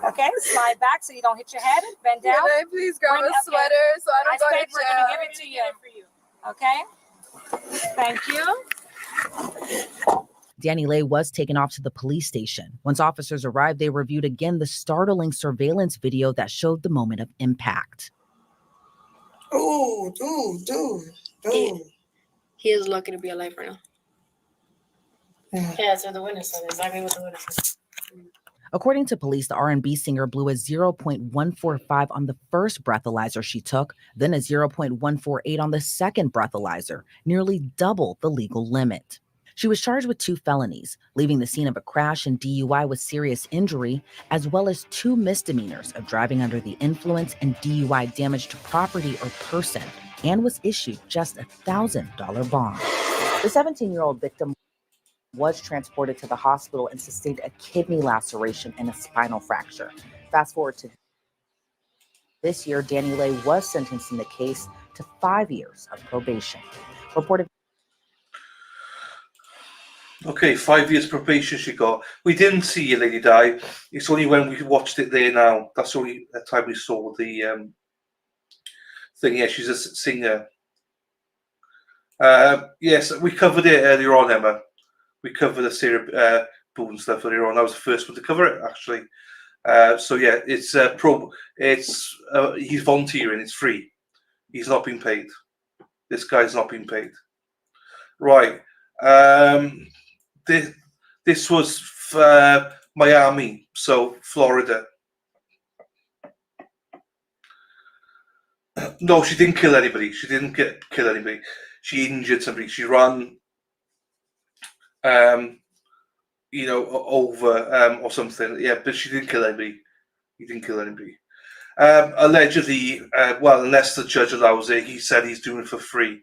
Okay, slide back so you don't hit your head. Bend down. Can I please grab Bring- a sweater so I don't go to said we're gonna jail? give it to you. Okay? Thank you. Danny Leigh was taken off to the police station. Once officers arrived, they reviewed again the startling surveillance video that showed the moment of impact. Oh, dude. He is lucky to be alive right now. Yeah, so the witness said exactly what the witness said. According to police, the R&B singer blew a 0.145 on the first breathalyzer she took, then a 0.148 on the second breathalyzer, nearly double the legal limit. She was charged with 2 felonies, leaving the scene of a crash and DUI with serious injury, as well as 2 misdemeanors of driving under the influence and DUI damage to property or person, and was issued just a $1,000 bond. The 17-year-old victim was transported to the hospital and sustained a kidney laceration and a spinal fracture. Fast forward to this year, Danny Leigh was sentenced in the case to 5 years of probation. Reported. Okay, 5 years probation she got. We didn't see your lady die. It's only when we watched it there now. That's the only time we saw the thing. Yeah, she's a singer. Yes, we covered it earlier on, Emma. We covered the Sara Boone stuff earlier on. I was the first one to cover it, actually. So yeah, it's he's volunteering. It's free. He's not being paid. This guy's not being paid. Right. This was Miami, so Florida. No, she didn't kill anybody. She didn't kill anybody. She injured somebody. She ran, over or something. Yeah, but she didn't kill anybody. He didn't kill anybody. Allegedly, unless the judge allows it, he said he's doing it for free.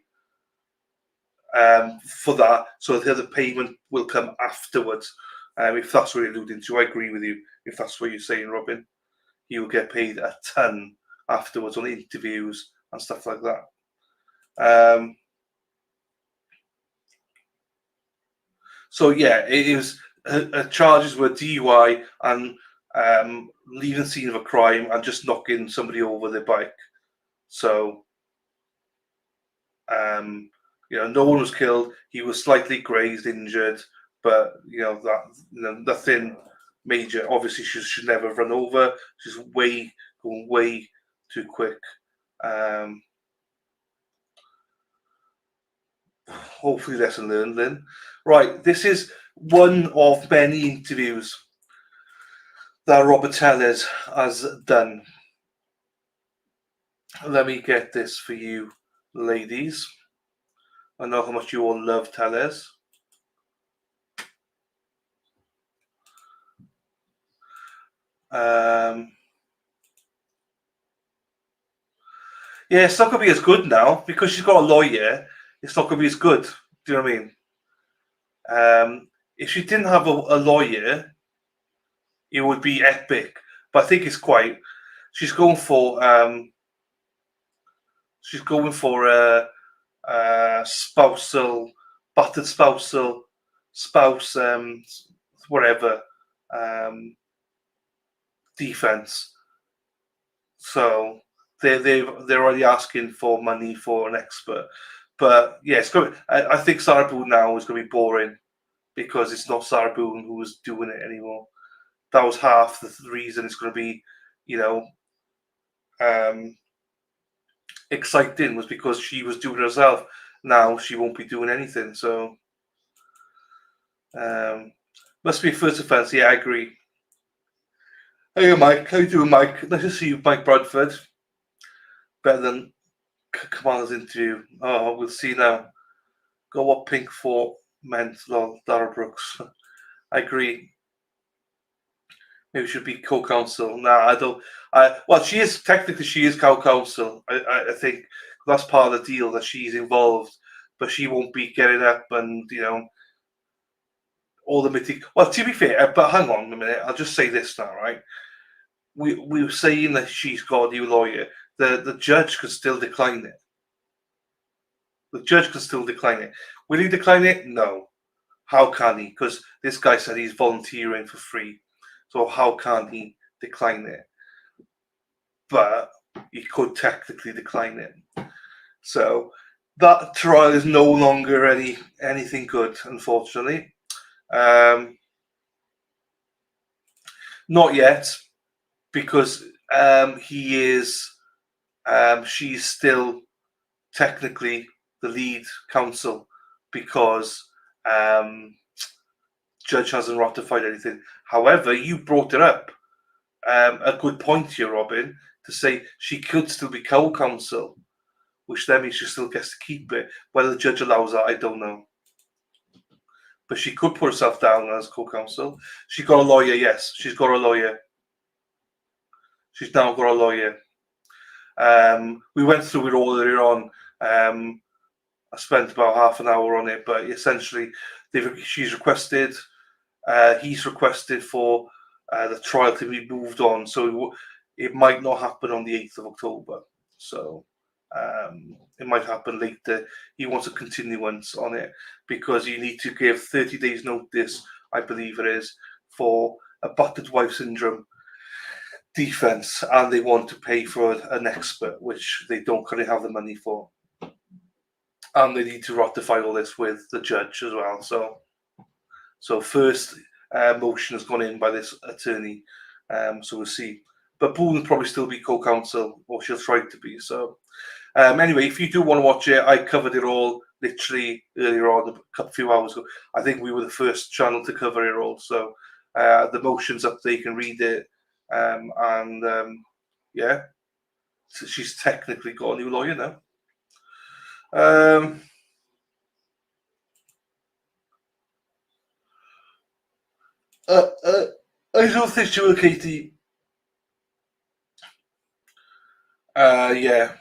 For that, so the other payment will come afterwards. If that's what you're alluding to, I agree with you. If that's what you're saying, Robin, he will get paid a ton afterwards on interviews and stuff like that. So yeah, it was charges were DUI and leaving the scene of a crime and just knocking somebody over their bike. So no one was killed. He was slightly grazed, injured, but nothing major. Obviously, she should never have run over. She's going way too quick. Hopefully, lesson learned then. Right, this is one of many interviews that Robert Tellers has done. Let me get this for you, ladies. I know how much you all love Tellers. Yeah, it's not going to be as good now because she's got a lawyer. It's not going to be as good. Do you know what I mean? If she didn't have a lawyer, it would be epic. But I think it's quite. She's going for spousal, battered spousal, spouse, whatever, defense. So they're already asking for money for an expert. But yeah, it's going. I think Sara Boone now is going to be boring because it's not Sara Boone who was doing it anymore. That was half the reason it's going to be, exciting was because she was doing it herself. Now she won't be doing anything. So must be a first offence. Yeah, I agree. Hey, Mike. How you doing, Mike? Nice to see you, Mike Bradford. Better than Kamala's interview. Oh, we'll see now. Go what Pink for meant, lol, Dara Brooks. I agree. Maybe she should be co-counsel. Nah, I don't. Well, she is co-counsel. I think that's part of the deal that she's involved, but she won't be getting up and all the meeting. Well, to be fair, but hang on a minute. I'll just say this now, right? We were saying that she's got a new lawyer. The judge could still decline it. The judge could still decline it. Will he decline it? No. How can he? Because this guy said he's volunteering for free. So how can he decline it? But he could technically decline it. So that trial is no longer anything good, unfortunately. Not yet, because she's still technically the lead counsel because judge hasn't ratified anything. However, you brought it up. A good point here, Robin, to say she could still be co-counsel, which then means she still gets to keep it. Whether the judge allows that, I don't know. But she could put herself down as co-counsel. She got a lawyer, yes. She's got a lawyer. She's now got a lawyer. We went through it all earlier on. I spent about half an hour on it, but essentially, he's requested for the trial to be moved on, so it might not happen on the 8th of October. So it might happen later. He wants a continuance on it because you need to give 30 days notice, I believe it is, for a battered wife syndrome defense, and they want to pay for an expert, which they don't currently have the money for. And they need to ratify all this with the judge as well. So first motion has gone in by this attorney. So we'll see. But Boone will probably still be co-counsel, or she'll try to be. So anyway, if you do want to watch it, I covered it all literally earlier on, a few hours ago. I think we were the first channel to cover it all. So the motion's up there, you can read it. Yeah, so she's technically got a new lawyer now. I don't think she will, Katie. Yeah.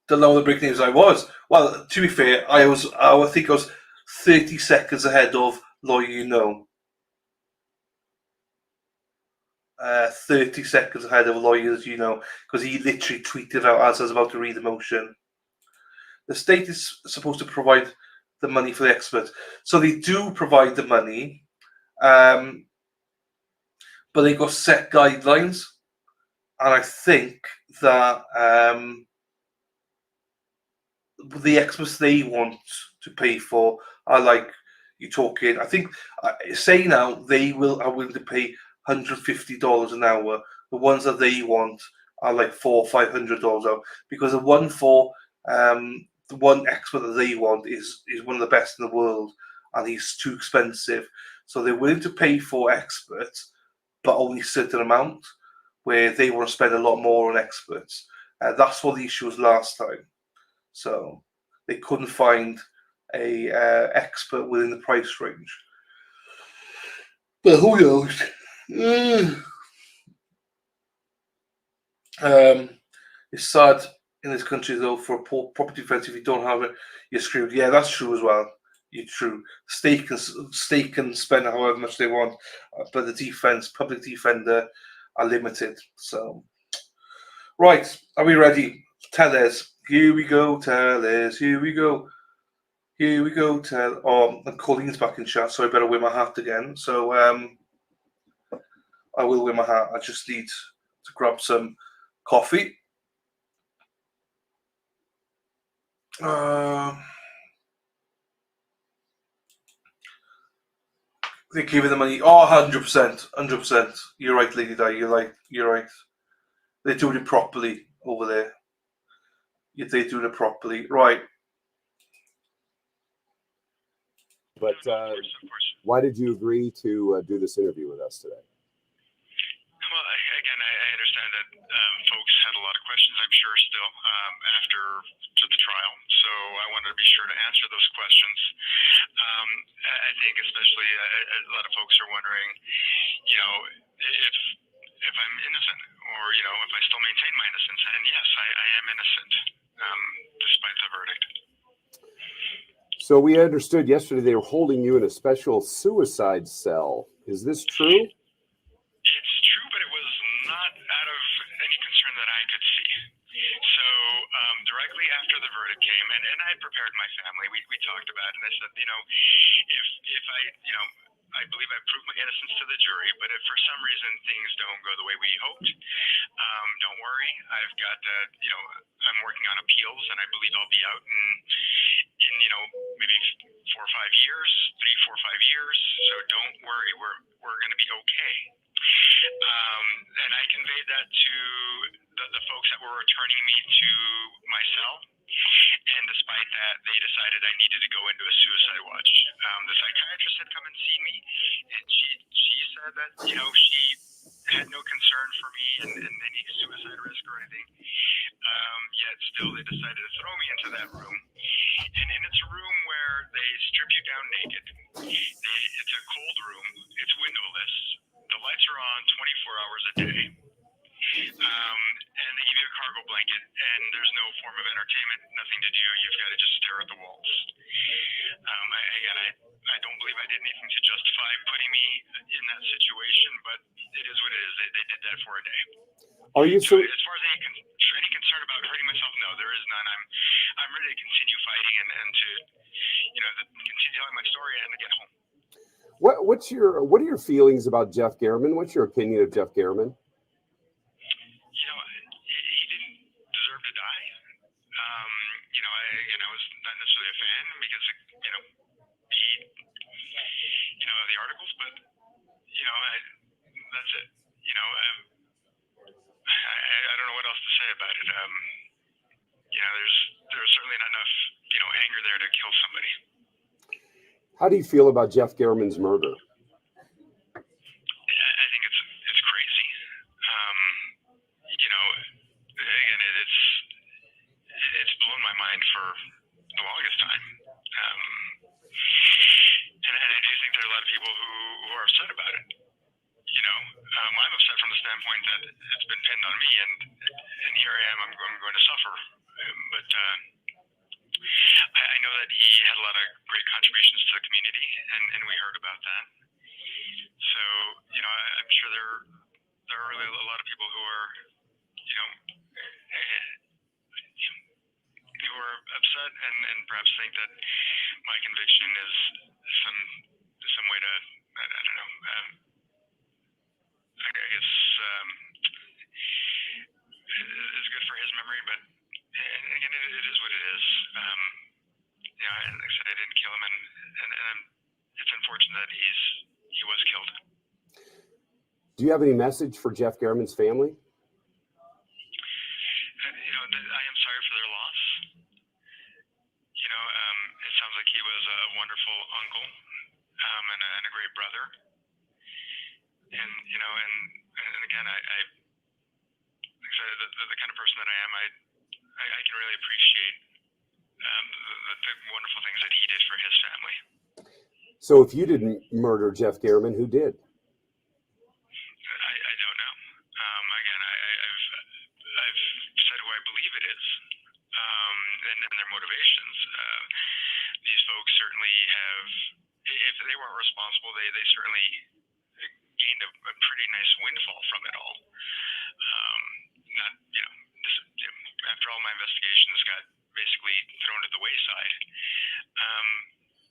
Don't know the break names I was. Well, to be fair, I think I was 30 seconds ahead of Lawyer You Know. 30 seconds ahead of Lawyers You Know, because he literally tweeted out as I was about to read the motion. The state is supposed to provide the money for the experts. So they do provide the money, but they've got set guidelines. And I think that the experts they want to pay for are like, you're talking, I think, say now they are willing to pay $150 an hour. The ones that they want are like $400 or $500 out, because the one for the one expert that they want is one of the best in the world, and he's too expensive. So they're willing to pay for experts, but only a certain amount, where they want to spend a lot more on experts. That's what the issue was last time. So they couldn't find a expert within the price range. But who knows? It's sad in this country, though, for a property defense. If you don't have it, you're screwed. Yeah, that's true as well. You're true. State can spend however much they want, but the public defender, are limited. So, right, are we ready? Tellers. Here we go, Tellers. Here we go. Here we go, Tell. Oh, and Colleen's back in chat, so I better wear my hat again. So, I will wear my hat. I just need to grab some coffee. They give it the money. Oh, 100%. 100%. You're right, Lady Di. You're right. They're doing it properly over there. They're doing it properly. Right. But why did you agree to do this interview with us today? Well, again, I understand that folks had a lot of questions, I'm sure, still after the trial. So I wanted to be sure to answer those questions. I think especially a lot of folks are wondering, if I'm innocent, or if I still maintain my innocence. And yes, I am innocent, despite the verdict. So we understood yesterday they were holding you in a special suicide cell. Is this true? It's true, but it was not out of any concern that I could see. So directly after the verdict came, and I had prepared my family, we talked about it, and I said, if I believe I proved my innocence to the jury, but if for some reason things don't go the way we hoped, don't worry. I've got, I'm working on appeals, and I believe I'll be out in maybe 4 or 5 years, 3, 4, 5 years. So don't worry, we're going to be okay. And I conveyed that to the folks that were returning me to my cell. And despite that, they decided I needed to go into a suicide watch. The psychiatrist had come and seen me, and she said that, she had no concern for me and any suicide risk or anything. Yet still, they decided to throw me into that room. And it's a room where they strip you down naked. It's a cold room. It's windowless. The lights are on 24 hours a day. And they give you a cargo blanket, and there's no form of entertainment, nothing to do. You've got to just stare at the walls. I don't believe I did anything to justify putting me in that situation, but it is what it is. They did that for a day. Are you so? As far as any concern about hurting myself, no, there is none. I'm ready to continue fighting and to continue telling my story and to get home. What are your feelings about Jeff Garriman? What's your opinion of Jeff Garriman? He didn't deserve to die. I was not necessarily a fan because the articles, but that's it. I don't know what else to say about it. There's certainly not enough anger there to kill somebody. How do you feel about Jeff Garriman's murder? I think it's crazy. Again, it's blown my mind for the longest time. And I do think there are a lot of people who are upset about it. I'm upset from the standpoint that it's been pinned on me, and here I am. I'm going to suffer. But I know know that he had a lot of great contributions to the community, and we heard about that. So, you know, I'm sure there are really a lot of people who are, you know, who are upset and perhaps think that my conviction is some way to, I don't know, I guess is good for his memory, but again, it is what it is. You know, like I said, I didn't kill him, and it's unfortunate that he was killed. Do you have any message for Jeff Garriman's family? You know, I am sorry for their loss. You know, it sounds like he was a wonderful uncle and a great brother. And you know, and again, I like I said, the kind of person that I am, I can really appreciate the wonderful things that he did for his family. So if you didn't murder Jeff Garriman, who did? I don't know. Again, I've said who I believe it is, and their motivations. These folks certainly have, if they weren't responsible, they certainly gained a pretty nice windfall from it all. Not, you know, after all my investigations got basically thrown to the wayside.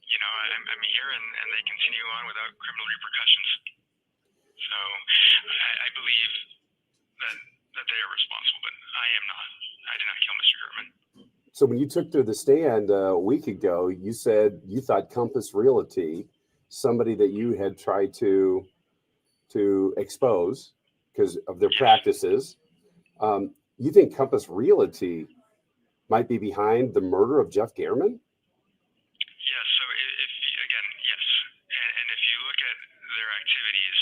You know, I'm here and they continue on without criminal repercussions. So I believe that they are responsible, but I am not. I did not kill Mr. German. So when you took to the stand a week ago, you said you thought Compass Realty, somebody that you had tried to expose because of their practices, you think Compass Realty might be behind the murder of Jeff Garriman? Yes. So if again, yes, and if you look at their activities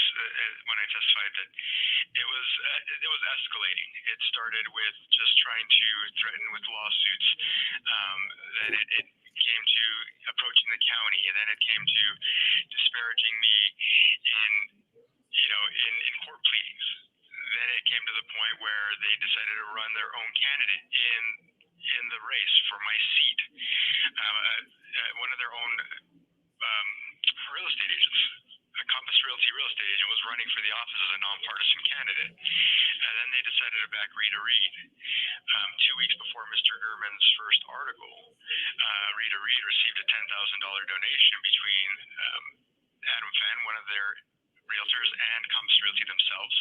when I testified, that it was escalating. It started with just trying to threaten with lawsuits. Then it came to approaching the county, and then it came to disparaging me in court pleadings. Then it came to the point where they decided to run their own candidate in the race for my seat. One of their own real estate agents, a Compass Realty real estate agent, was running for the office as a nonpartisan candidate. And then they decided to back Rita Reed. 2 weeks before Mr. German's first article, Rita Reed received a $10,000 donation between Adam Fenn, one of their realtors, and Compass Realty themselves.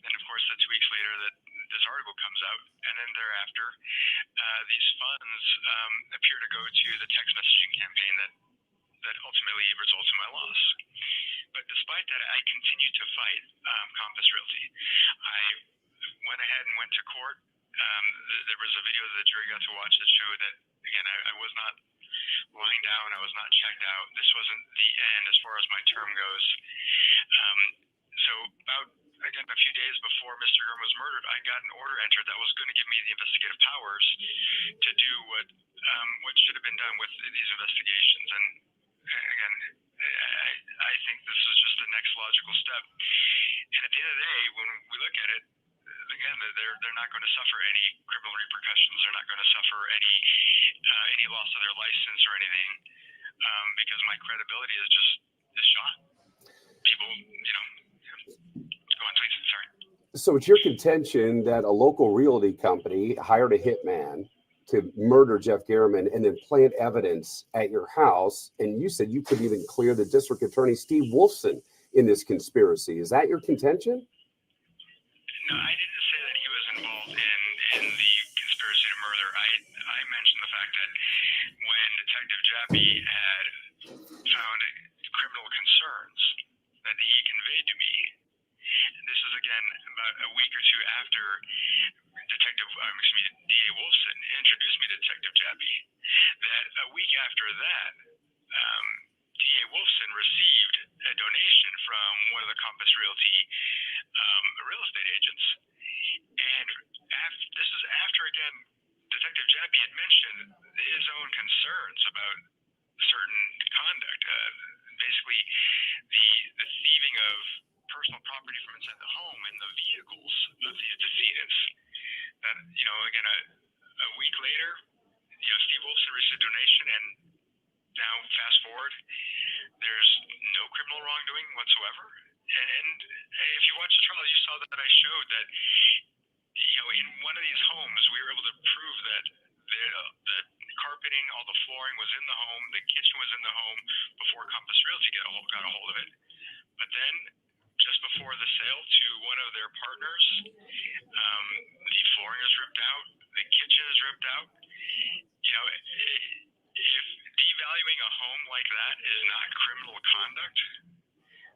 And of course, 2 weeks later, that this article comes out, and then thereafter, these funds appear to go to the text messaging campaign that ultimately results in my loss. But despite that, I continued to fight Compass Realty. I went ahead and went to court. There was a video that the jury got to watch that showed that, again, I was not lying down. I was not checked out. This wasn't the end as far as my term goes. So about, again, a few days before Mr. German was murdered, I got an order entered that was going to give me the investigative powers to do what should have been done with these investigations. And again, I think this is just the next logical step. And at the end of the day, when we look at it, again, they're not going to suffer any criminal repercussions. They're not going to suffer any loss of their license or anything, because my credibility is shot. People, you know, go on, please. Sorry. So it's your contention that a local realty company hired a hitman to murder Jeff Garriman and then plant evidence at your house, and you said you couldn't even clear the district attorney, Steve Wolfson, in this conspiracy. Is that your contention? No, I didn't say that he was involved in the conspiracy to murder. I mentioned the fact that when Detective Jefe had found criminal concerns that he conveyed to me, and this is again about a week or two after DA Wolfson introduced me to Detective Jefe, that a week after that, DA Wolfson received a donation from one of the Compass Realty real estate agents. And this is after, again, Detective Jefe had mentioned his own concerns about certain conduct, basically the thieving of personal property from inside the home and the vehicles of these decedents. That, you know, again, a week later, you know, Steve Wolfson received a donation, and There's no criminal wrongdoing whatsoever. And if you watch the trial, you saw that I showed that, in one of these homes, we were able to prove that the carpeting, all the flooring was in the home, the kitchen was in the home before Compass Realty got a hold of it. But then, just before the sale to one of their partners, the flooring is ripped out, the kitchen is ripped out. If devaluing a home like that is not criminal conduct,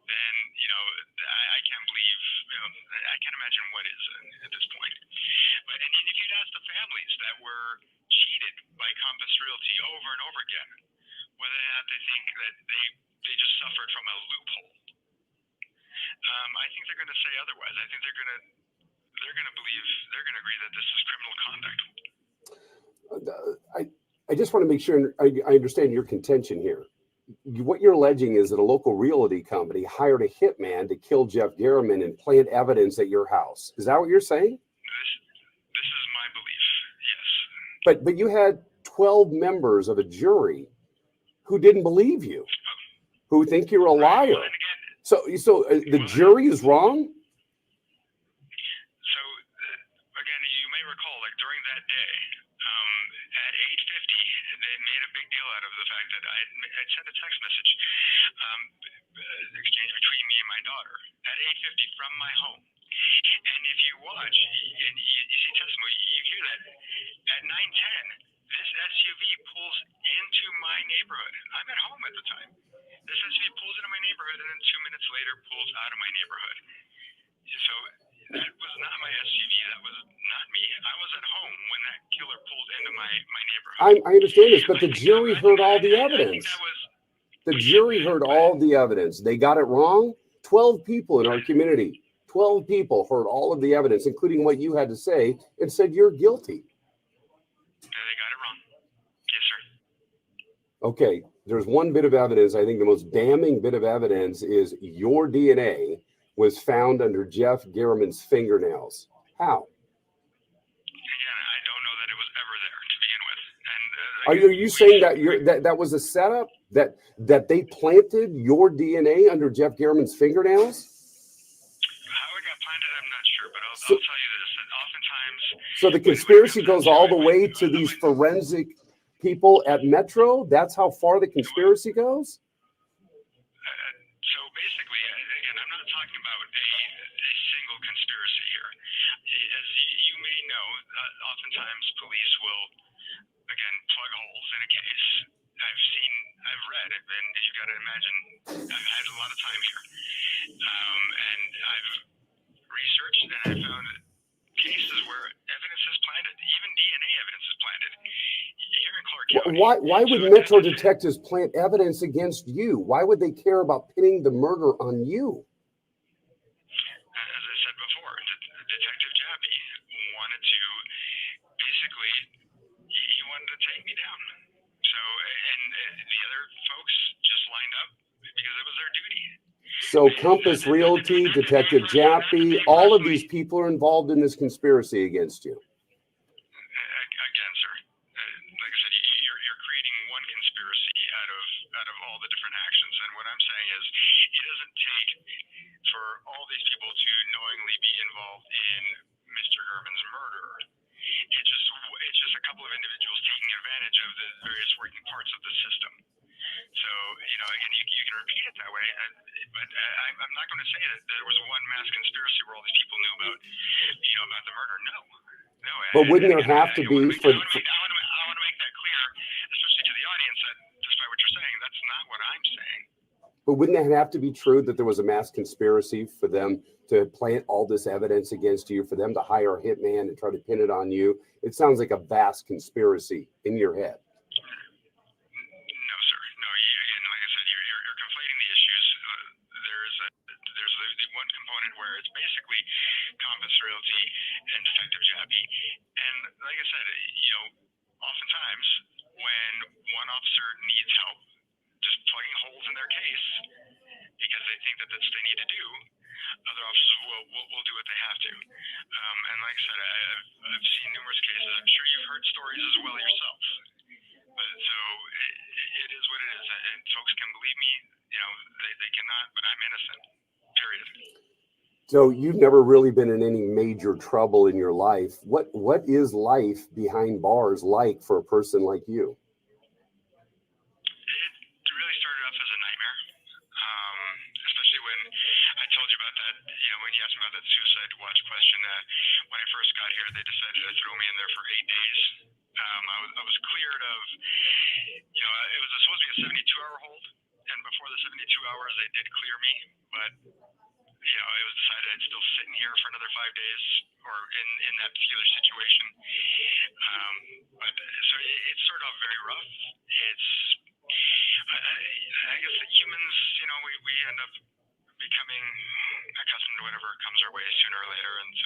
then I can't believe, I can't imagine what is at this point. But and if you'd ask the families that were cheated by Compass Realty over and over again, whether or not they think that they just suffered from a loophole, I think they're going to say otherwise. I think they're going to believe, they're going to agree that this is criminal conduct. I just want to make sure I understand your contention here. What you're alleging is that a local realty company hired a hitman to kill Jeff Garriman and plant evidence at your house. Is that what you're saying? This is my belief, yes. But you had 12 members of a jury who didn't believe you, who think you're a liar. So the jury is wrong? So, again, you may recall, during that day, at 8:50, they made a big deal out of the fact that I'd sent a text message exchange between me and my daughter at 8:50 from my home. And if you watch and you see testimony, you hear that at 9:10, this SUV pulls into my neighborhood. I'm at home at the time. This SUV pulls into my neighborhood and then 2 minutes later pulls out of my neighborhood. So that was not my SUV. That was not me. I was at home when that killer pulled into my neighborhood. I understand this, but the jury heard all the evidence. The jury heard all the evidence. They got it wrong. 12 people in our community, 12 people heard all of the evidence, including what you had to say, and said you're guilty. They got it wrong. Yes, sir. Okay, there's one bit of evidence. I think the most damning bit of evidence is your DNA was found under Jeff Garriman's fingernails. How? Again, I don't know that it was ever there to begin with. And Are you saying that that was a setup? That they planted your DNA under Jeff Garriman's fingernails? How it got planted, I'm not sure, but I'll tell you this. That oftentimes, So the conspiracy goes all the way to these forensic people at Metro? That's how far the conspiracy goes? So basically, again, I'm not talking about a single conspiracy here. As you may know, oftentimes police will, again, plug holes in a case. I've read it, and you got to imagine, I've had a lot of time here. And I've researched and I found cases where evidence is planted, even DNA evidence is planted. Here in Clark County. Why would Metro detectives plant evidence against you? Why would they care about pinning the murder on you? As I said before, Detective Jefe wanted to basically, he wanted to take me down. So, and the other folks just lined up because it was their duty. So Compass Realty, Detective Jefe, all of these people are involved in this conspiracy against you. Again, sir, like I said, you're creating one conspiracy out of all the different actions. And what I'm saying is, it doesn't take for all these people to knowingly be involved in Mr. Garriman's murder. It's just a couple of individuals taking advantage of the various working parts of the system. So, again, you can repeat it that way, but I'm not going to say that there was one mass conspiracy where all these people knew about the murder. No. But wouldn't there have to be I want to make that clear, especially to the audience, that despite what you're saying, that's not what I'm saying. But wouldn't that have to be true that there was a mass conspiracy for them to plant all this evidence against you, for them to hire a hitman and try to pin it on you? It sounds like a vast conspiracy in your head. No, sir. No, again, like I said, you're conflating the issues. There's the one component where it's basically Compass Realty and Detective Jefe. And like I said, oftentimes when one officer needs help just plugging holes in their case because they think that that's what they need to do, other officers will do what they have to. And like I said, I've seen numerous cases. I'm sure you've heard stories as well yourself. But so it is what it is, and folks can believe me, they cannot, but I'm innocent, period. So you've never really been in any major trouble in your life. What is life behind bars like for a person like you? It really started off as a nightmare, especially when I told you about that, when you asked me about that suicide watch question. When I first got here, they decided to throw me in there for 8 days. I was cleared of, it was supposed to be a 72-hour hold, and before the 72 hours, they did clear me, but it was decided I'd still sit in here for another 5 days, or in that particular situation. But so it started off very rough. I guess that humans, we end up becoming accustomed to whatever comes our way sooner or later, and so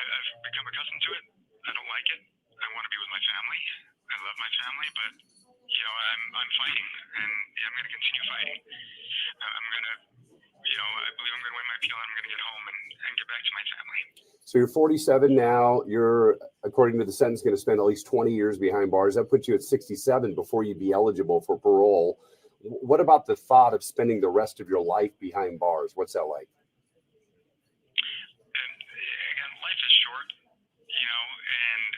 I've become accustomed to it. I don't like it. I want to be with my family. I love my family, but I'm fighting, and I'm going to continue fighting. I'm going to, I believe I'm going to win my appeal, and I'm going to get home and get back to my family. So you're 47 now. You're, according to the sentence, going to spend at least 20 years behind bars. That puts you at 67 before you'd be eligible for parole. What about the thought of spending the rest of your life behind bars? What's that like? And again, life is short, and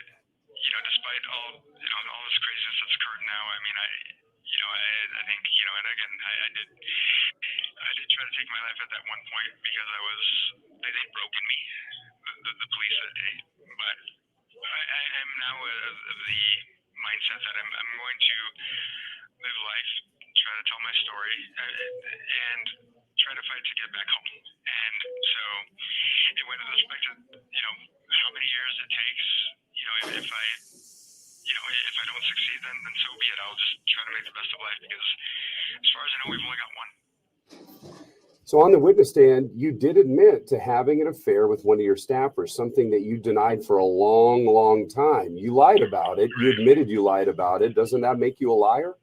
despite all this craziness that's occurred now, I mean, I think, and again, I did try to take my life at that one point because they'd broken me, the police that day. But I am now of the mindset that I'm going to live life, try to tell my story, and try to fight to get back home. And so, with respect to how many years it takes, if I don't succeed, then so be it. I'll just try to make the best of life, because as far as I know, we've only got one. So on the witness stand, you did admit to having an affair with one of your staffers, something that you denied for a long, long time. You lied about it. You admitted you lied about it. Doesn't that make you a liar?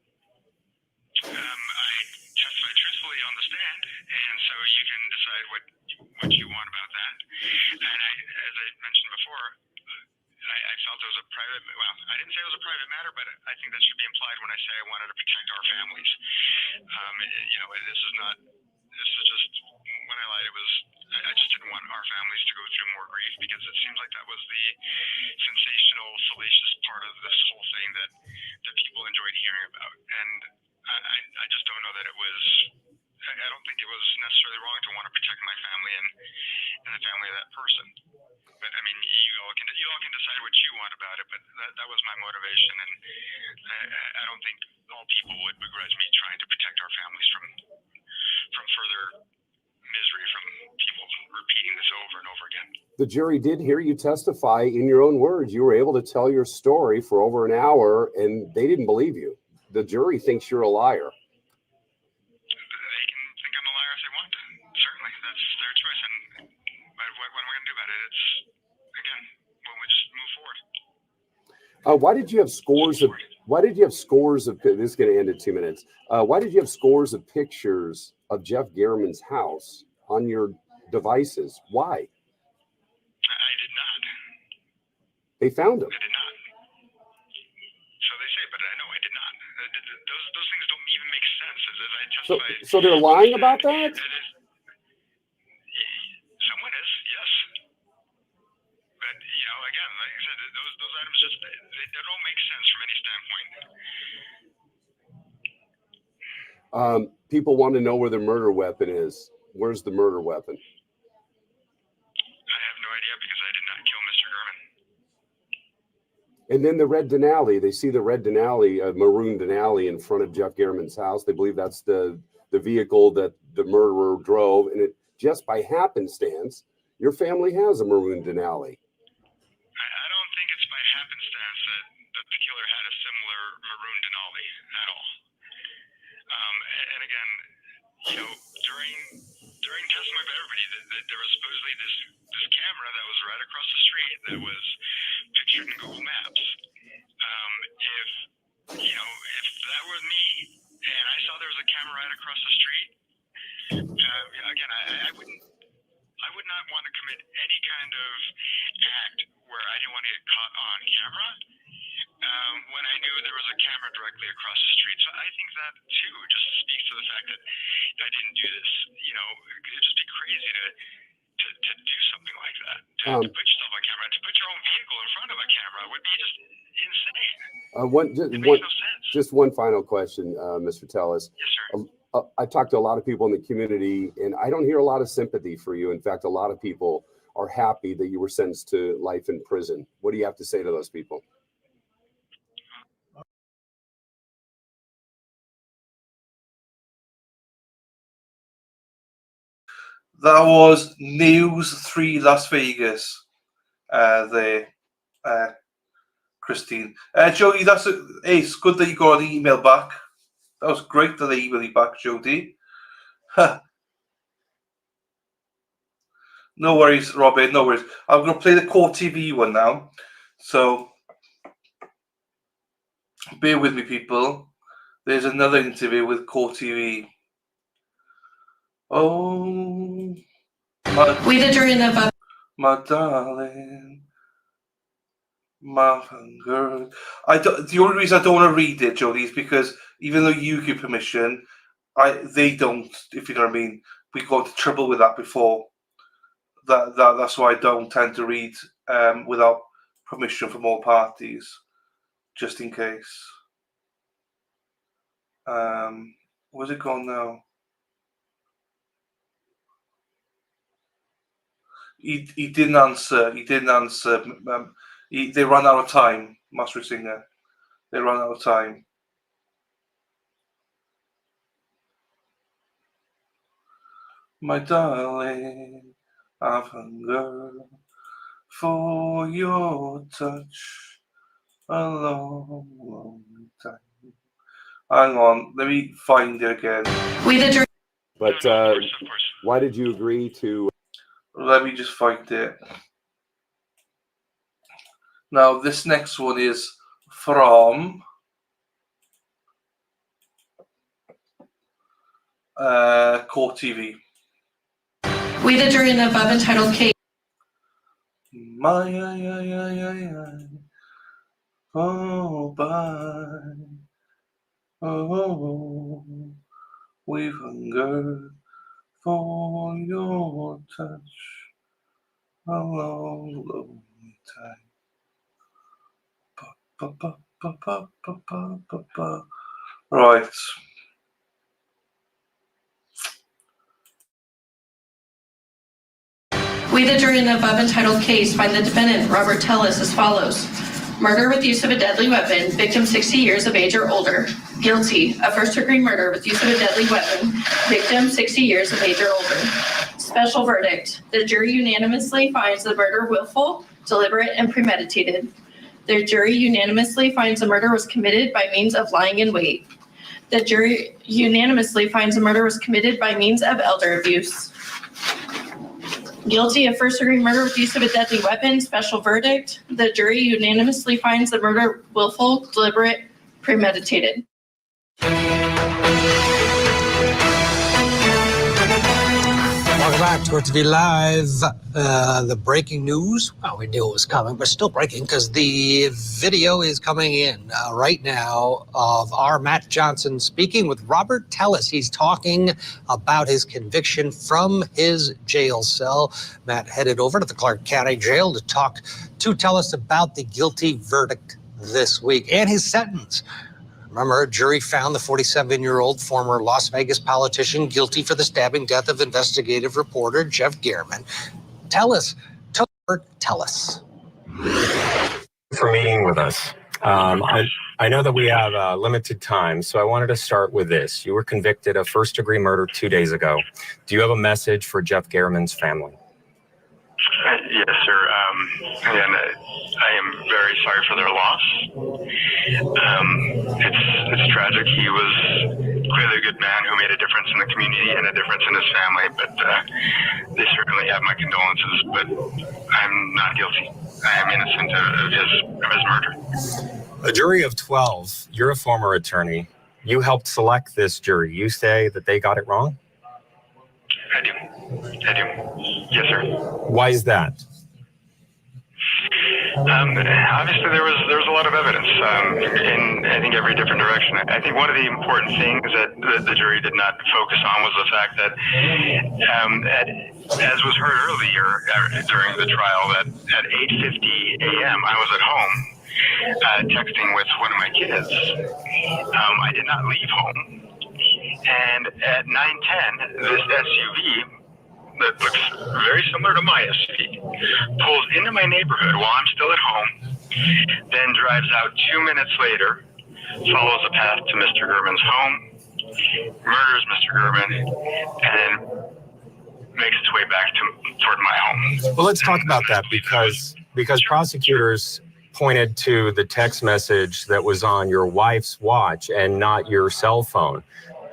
I testified truthfully on the stand, and so you can decide what you want about that. And as I mentioned before, I felt it was a private, well, I didn't say it was a private matter, but I think that should be implied when I say I wanted to protect our families. This is just, when I lied, I just didn't want our families to go through more grief, because it seems like that was the sensational, salacious part of this whole thing that people enjoyed hearing about. And I just don't know that it was, I don't think it was necessarily wrong to want to protect my family and the family of that person. But I mean, you all can decide what you want about it, but that was my motivation, and I don't think all people would begrudge me trying to protect our families from further misery from people repeating this over and over again. The jury did hear you testify in your own words. You were able to tell your story for over an hour, and they didn't believe you. The jury thinks you're a liar. They can think I'm a liar if they want. Certainly, that's their choice. And what am I going to do about it? It's, again, we just move forward. Why did you have scores of? This is going to end in 2 minutes. Why did you have scores of pictures of Jeff Garriman's house on your devices? Why? I did not. They found him. I did not. So they say, but I know I did not. Those things don't even make sense. As I testified. So they're lying about that? Someone is, yes. But again, like I said, those items just they don't make sense from any standpoint. People want to know where the murder weapon is. Where's the murder weapon? I have no idea, because I did not kill Mr. Garman. And then the red Denali. They see the red Denali, maroon Denali, in front of Jeff Garriman's house. They believe that's the vehicle that the murderer drove. And it just by happenstance, your family has a maroon Denali. I don't think it's by happenstance that the killer had a similar maroon Denali at all. And again, during testimony by everybody, there was supposedly this camera that was right across the street that was pictured in Google Maps. If that was me and I saw there was a camera right across the street, again, I would not want to commit any kind of act where I didn't want to get caught on camera. when I knew there was a camera directly across the street. So I think that too just speaks to the fact that I didn't do this. You know, it'd just be crazy to do something like that. To put yourself on camera, to put your own vehicle in front of a camera would be just insane. Just one final question, Mr. Titus. Yes, sir. I talked to a lot of people in the community, and I don't hear a lot of sympathy for you. In fact, a lot of people are happy that you were sentenced to life in prison. What do you have to say to those people? That was News 3 Las Vegas. Christine. Jody, it's good that you got an email back. That was great that they emailed you back, Jody. No worries, Robin, no worries. I'm going to play the Court TV one now. So, bear with me, people. There's another interview with Court TV. Oh, We the jury in the my darling, my girl. The only reason I don't want to read it, Jody, is because even though you give permission, they don't. If you know what I mean, we got into trouble with that before. That's why I don't tend to read without permission from all parties, just in case. Where's it gone now? He didn't answer. He didn't answer. They ran out of time. Master Singer. They ran out of time. My darling, I've hunger for your touch a long, long time. Hang on, let me find it again. But why did you agree to? Let me just find it. Now, this next one is from Court TV. We the jury in the above entitled case. Oh, bye. Oh, we've hungered for your touch a long, long time. Right. We the jury in the above entitled case find the defendant, Robert Titus, as follows. Murder with use of a deadly weapon, victim 60 years of age or older. Guilty of first-degree murder with use of a deadly weapon, victim 60 years of age or older. Special verdict. The jury unanimously finds the murder willful, deliberate, and premeditated. The jury unanimously finds the murder was committed by means of lying in wait. The jury unanimously finds the murder was committed by means of elder abuse. Guilty of first-degree murder with use of a deadly weapon, special verdict. The jury unanimously finds the murder willful, deliberate, premeditated. Welcome back to TV Live. The breaking news. Well, we knew it was coming, but still breaking because the video is coming in right now of our Matt Johnson speaking with Robert Titus. He's talking about his conviction from his jail cell. Matt headed over to the Clark County Jail to talk to Titus about the guilty verdict this week and his sentence. Remember, a jury found the 47-year-old former Las Vegas politician guilty for the stabbing death of investigative reporter Jefe Garriman. Tell us. For meeting with us. I know that we have limited time, so I wanted to start with this. You were convicted of first-degree murder 2 days ago. Do you have a message for Jefe Garriman's family? Yes, sir. And I am very sorry for their loss. It's tragic. He was clearly a good man who made a difference in the community and a difference in his family, but they certainly have my condolences, but I'm not guilty. I am innocent of his murder. A jury of 12. You're a former attorney. You helped select this jury. You say that they got it wrong? I do. Yes, sir. Why is that? Obviously, there was a lot of evidence in I think every different direction. I think one of the important things that the jury did not focus on was the fact that, as was heard earlier during the trial, that at 8:50 a.m. I was at home texting with one of my kids. I did not leave home, and at 9:10, this SUV that looks very similar to my SUV pulls into my neighborhood while I'm still at home, then drives out 2 minutes later, follows the path to Mr. Gurman's home, murders Mr. Gurman, and then makes its way back toward my home. Well, let's talk about that because prosecutors pointed to the text message that was on your wife's watch and not your cell phone.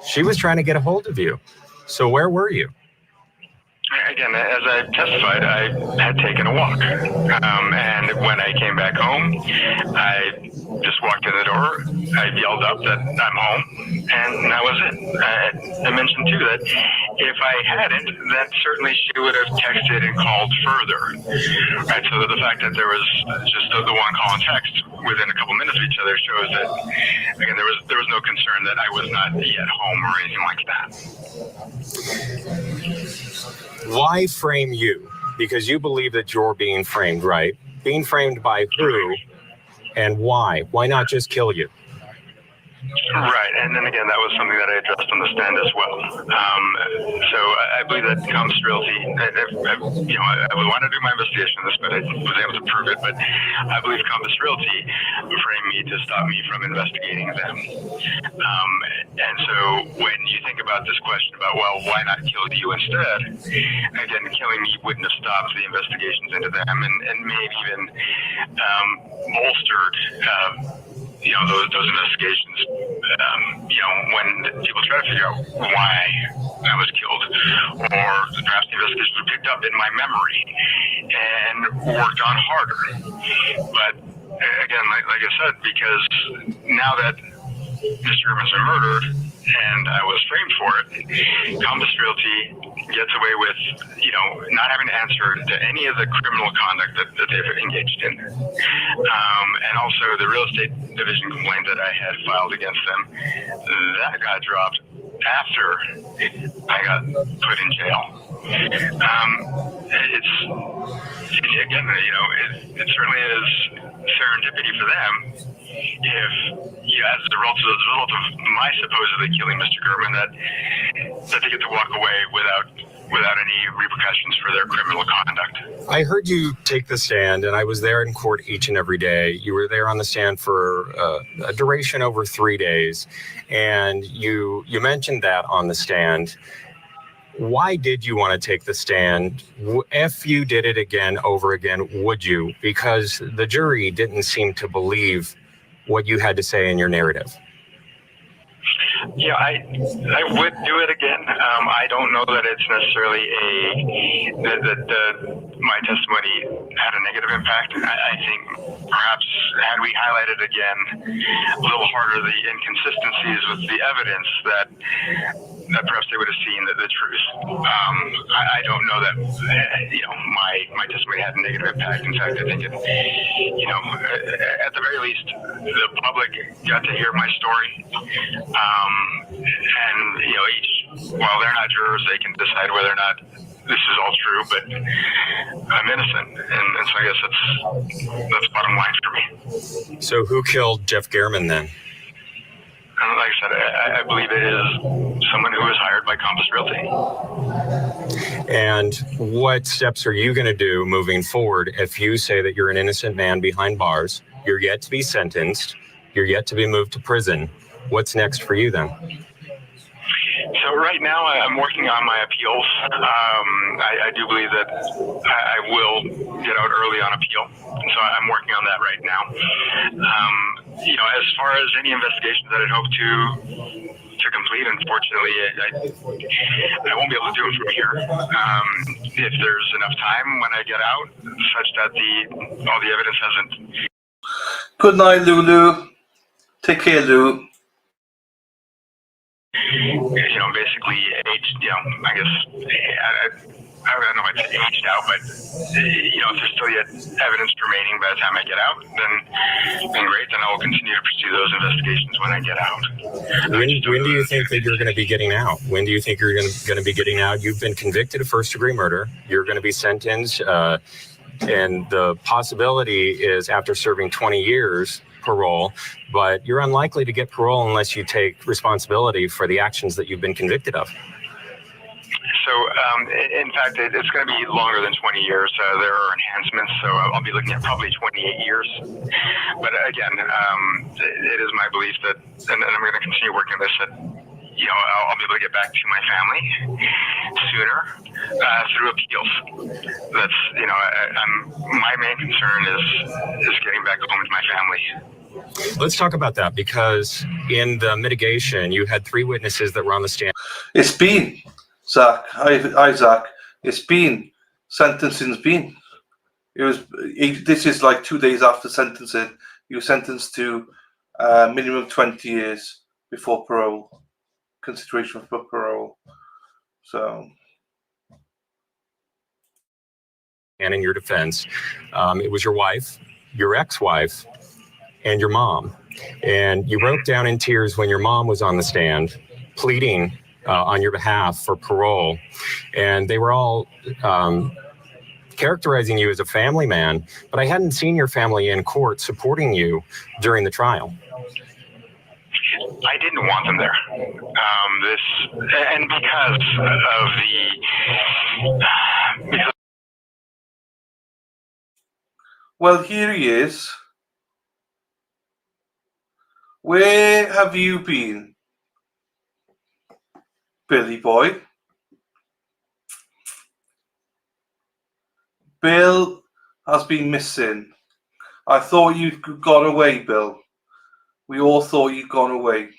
She was trying to get a hold of you. So where were you? Again, as I testified, I had taken a walk. And when I came back home, I just walked in the door. I yelled up that I'm home, and that was it. I mentioned, too, that if I hadn't, then certainly she would have texted and called further. Right? So the fact that there was just the one call and text within a couple minutes of each other shows that, again, there was no concern that I was not yet home or anything like that. Why frame you? Because you believe that you're being framed, right? Being framed by who and why? Why not just kill you? Right, and then again, that was something that I addressed on the stand as well. So I believe that Compass Realty, I would want to do my investigation on this, but I was able to prove it. But I believe Compass Realty framed me to stop me from investigating them. And so when you think about this question about, well, why not kill you instead? Again, killing me wouldn't have stopped the investigations into them, and maybe even bolstered those investigations, when people try to figure out why I was killed, or perhaps the investigations were picked up in my memory and worked on harder. But again, like I said, because now that Mr. Gurman's been murdered and I was framed for it, Compass Realty gets away with, not having to answer to any of the criminal conduct that they've engaged in. And also the real estate division complaint that I had filed against them, that got dropped after I got put in jail. It certainly is serendipity for them if, as a result of my supposedly killing Mr. Gurman, that they get to walk away without any repercussions for their criminal conduct. I heard you take the stand, and I was there in court each and every day. You were there on the stand for a duration over 3 days, and you mentioned that on the stand. Why did you want to take the stand? If you did it again, over again, would you? Because the jury didn't seem to believe what you had to say in your narrative. Yeah, I would do it again. I don't know that it's necessarily my testimony had a negative impact. I think perhaps had we highlighted again a little harder the inconsistencies with the evidence, that perhaps they would have seen the truth. I don't know that my testimony had a negative impact. In fact, I think it, at the very least, the public got to hear my story. And while they're not jurors, they can decide whether or not this is all true, but I'm innocent, and so I guess that's bottom line for me. So who killed Jeff Gurman then? And like I said, I believe it is someone who was hired by Compass Realty. And what steps are you going to do moving forward if you say that you're an innocent man behind bars, you're yet to be sentenced, you're yet to be moved to prison? What's next for you then? So right now I'm working on my appeals. I do believe that I will get out early on appeal. So I'm working on that right now. As far as any investigations that I'd hope to complete, unfortunately, I won't be able to do it from here. If there's enough time when I get out, such that all the evidence hasn't. Good night, Lulu. Take care, Lou. Basically, I guess I don't know if it's aged out, but you know, if there's still yet evidence remaining by the time I get out, then great. Then I will continue to pursue those investigations when I get out. When do you think that you're going to be getting out? When do you think you're going to be getting out? You've been convicted of first-degree murder. You're going to be sentenced, and the possibility is after serving 20 years parole, but you're unlikely to get parole unless you take responsibility for the actions that you've been convicted of. So, in fact, it's going to be longer than 20 years. There are enhancements, so I'll be looking at probably 28 years. But again, it is my belief that, and I'm going to continue working on this, that, you know, I'll be able to get back to my family sooner through appeals. That's, you know, my main concern is getting back home to my family. Let's talk about that, because in the mitigation, you had 3 witnesses that were on the stand. It's been, Zach. Hi, Zach. It's been, sentencing's been. This is like 2 days after sentencing. He was sentenced to minimum 20 years before parole, consideration for parole. So. And in your defense, it was your wife, your ex-wife, and your mom. And you broke down in tears when your mom was on the stand, pleading on your behalf for parole. And they were all characterizing you as a family man, but I hadn't seen your family in court supporting you during the trial. I didn't want them there. And because of the... Well, here he is. Where have you been, Billy boy? Bill has been missing. I thought you'd gone away, Bill. We all thought you'd gone away.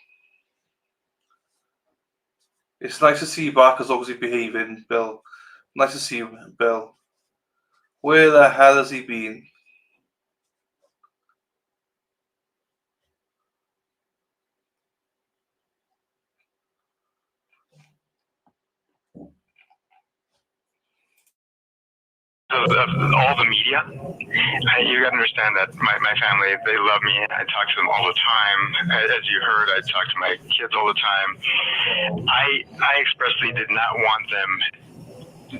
It's nice to see you back, as long as you're behaving, Bill. Nice to see you, Bill. Where the hell has he been? Of all the media, you got to understand that my family, they love me, and I talk to them all the time. As you heard, I talk to my kids all the time. I expressly did not want them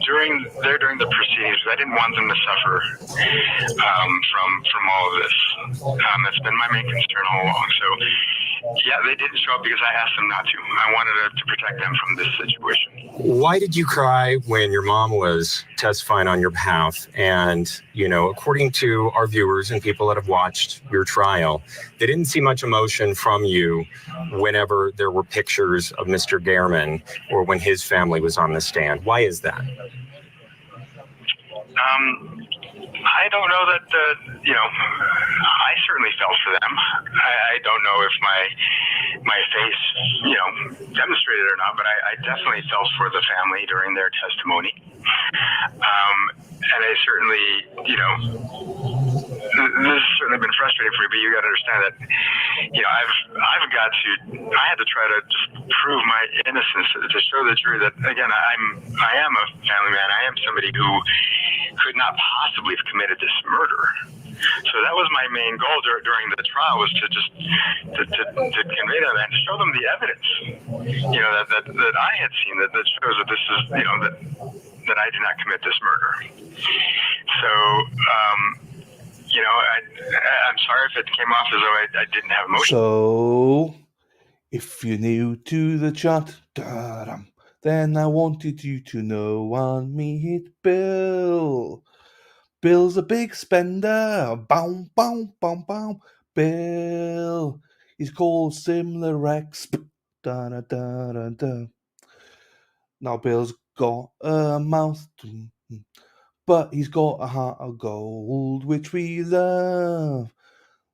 during the proceedings. I didn't want them to suffer from all of this. That's been my main concern all along. So yeah, they didn't show up because I asked them not to. I wanted to protect them from this situation. Why did you cry when your mom was testifying on your behalf? And, you know, according to our viewers and people that have watched your trial, they didn't see much emotion from you whenever there were pictures of Mr. Gehrman or when his family was on the stand. Why is that? I don't know that, you know, I certainly felt for them. I don't know if my face, you know, demonstrated or not, but I definitely felt for the family during their testimony. And I certainly, you know, this has certainly been frustrating for me, but you got to understand that, you know, I had to try to just prove my innocence, to show the jury that, again, I am a family man. I am somebody who could not possibly have committed this murder. So that was my main goal during the trial, was to just to convey them and to show them the evidence, you know, that I had seen that shows that this is, you know, that I did not commit this murder. So, you know, I'm sorry if it came off as though I didn't have emotion. So, if you're new to the chat, then I wanted you to know on me hit Bill. Bill's a big spender. Bow, bow, bow, bow. Bill. He's called Similar Rex. Da, da, da, da, da. Now Bill's got a mouth, but he's got a heart of gold, which we love.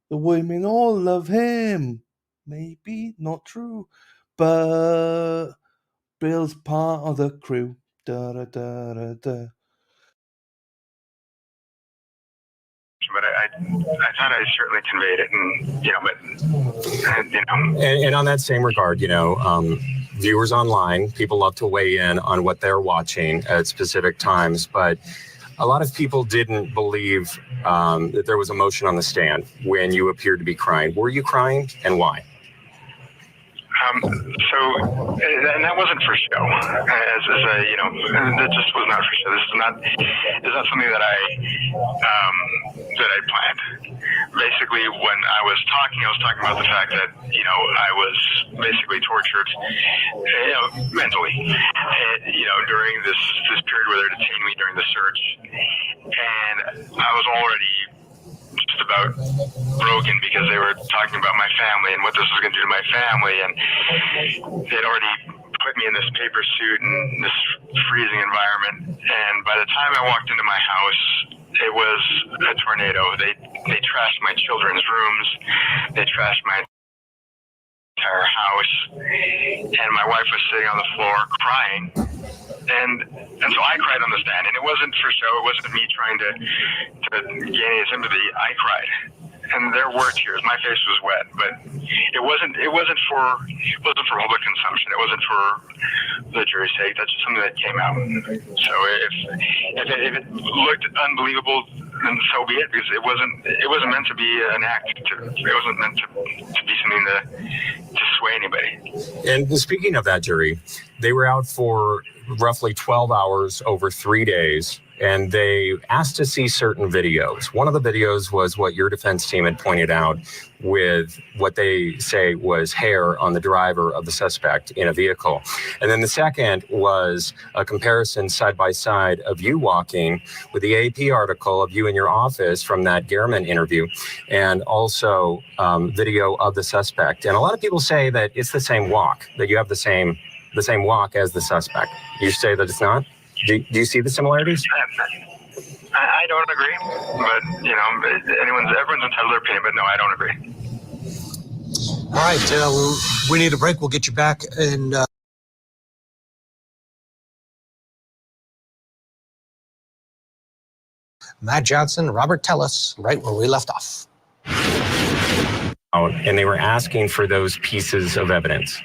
The women all love him. Maybe not true, but Bill's part of the crew. Da, da, da, da, da. But I thought I certainly conveyed it, and you know, but you know. And on that same regard, you know, viewers online, people love to weigh in on what they're watching at specific times, but a lot of people didn't believe that there was emotion on the stand when you appeared to be crying. Were you crying, and why? And that wasn't for show. That just was not for show. This is not something that I planned. Basically, when I was talking about the fact that I was basically tortured, mentally, during this period where they detained me during the search, and I was already just about broken because they were talking about my family and what this was going to do to my family, and they'd already put me in this paper suit and this freezing environment. And by the time I walked into my house, it was a tornado. They trashed my children's rooms. They trashed my entire house, and my wife was sitting on the floor crying. And so I cried on the stand, and it wasn't for show. It wasn't me trying to gain any sympathy. I cried, and there were tears. My face was wet, but it wasn't for public consumption. It wasn't for the jury's sake. That's just something that came out. So if it looked unbelievable, then so be it, because it wasn't meant to be an act. It wasn't meant to be something to sway anybody. And speaking of that jury, they were out for roughly 12 hours over 3 days, and they asked to see certain videos. One of the videos was what your defense team had pointed out, with what they say was hair on the driver of the suspect in a vehicle. And then the second was a comparison side by side of you walking with the AP article of you in your office from that Garman interview, and also video of the suspect. And a lot of people say that it's the same walk, that you have the same walk as the suspect. You say that it's not? Do you see the similarities? I don't agree, but everyone's entitled to their opinion, but no, I don't agree. All right, we need a break. We'll get you back in. Matt Johnson, Robert Tellis, right where we left off. And they were asking for those pieces of evidence.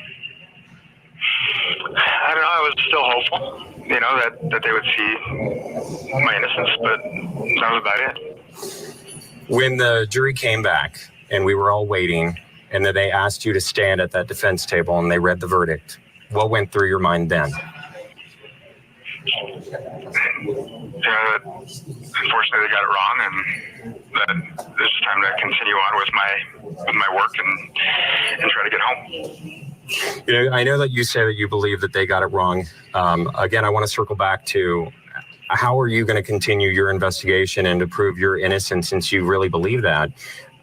I don't know. I was still hopeful, that they would see my innocence, but that was about it. When the jury came back and we were all waiting, and then they asked you to stand at that defense table and they read the verdict, what went through your mind then? Unfortunately, they got it wrong, and that it's time to continue on with my work and try to get home. I know that you say that you believe that they got it wrong. Again, I want to circle back to how are you going to continue your investigation and to prove your innocence, since you really believe that,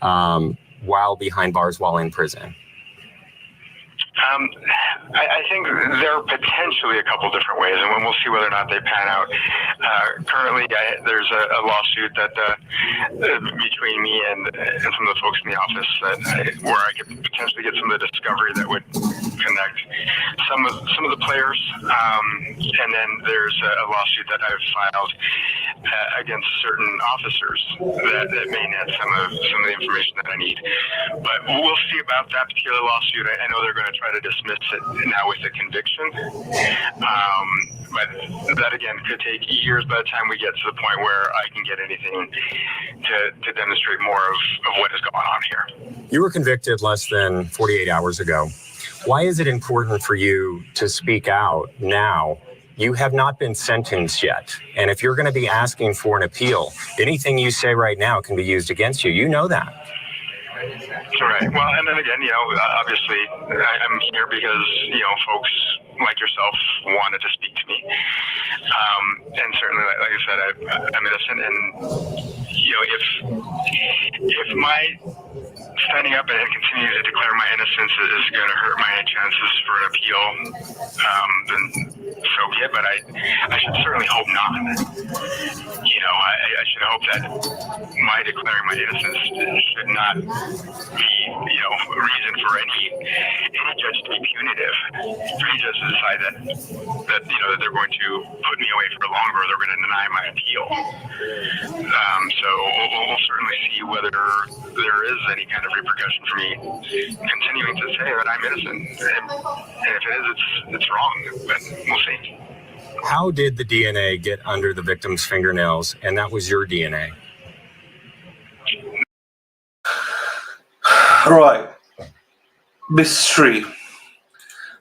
while behind bars, while in prison? I think there are potentially a couple different ways, and we'll see whether or not they pan out. Currently, there's a lawsuit that between me and some of the folks in the office where I could potentially get some of the discovery that would connect some of the players, and then there's a lawsuit that I've filed against certain officers that may net some of the information that I need. But we'll see about that particular lawsuit. I know they're going to try to dismiss it now with the conviction, but that again could take years by the time we get to the point where I can get anything to demonstrate more of what is going on here. You were convicted less than 48 hours ago. Why is it important for you to speak out now? You have not been sentenced yet. And if you're going to be asking for an appeal, anything you say right now can be used against you. You know that. Right. Well, and then again, obviously I'm here because, folks like yourself wanted to speak to me. And certainly, like I said, I'm innocent. And, if my standing up and continuing to declare my innocence is going to hurt my chances for an appeal, then so be it. But I should certainly hope not. I should hope that my declaring my innocence should not be, reason for any judge to be punitive. For any judge to decide that they're going to put me away for longer, or they're going to deny my appeal. So we'll certainly see whether there is any kind of repercussion for me continuing to say that I'm innocent. And if it is, it's wrong. But we'll see. How did the DNA get under the victim's fingernails, and that was your DNA? Right. Mystery.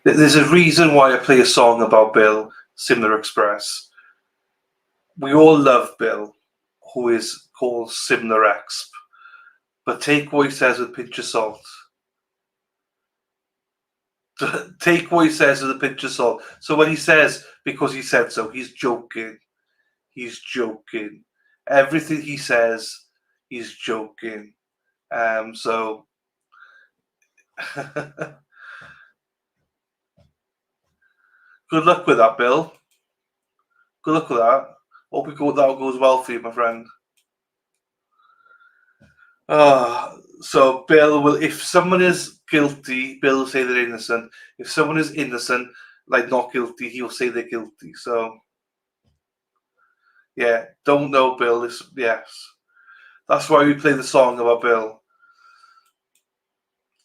There's a reason why I play a song about Bill, Simler Express. We all love Bill, who is called Simler Exp. But take what he says with a pinch of salt. Take what he says with a pinch of salt. So when he says, because he said so, he's joking. He's joking. Everything he says, he's joking. So good luck with that, Bill. Good luck with that. Hope that goes well for you, my friend. So Bill will, if someone is guilty, Bill will say they're innocent. If someone is innocent, like not guilty, he'll say they're guilty. So yeah, don't know Bill. Yes. That's why we play the song about Bill.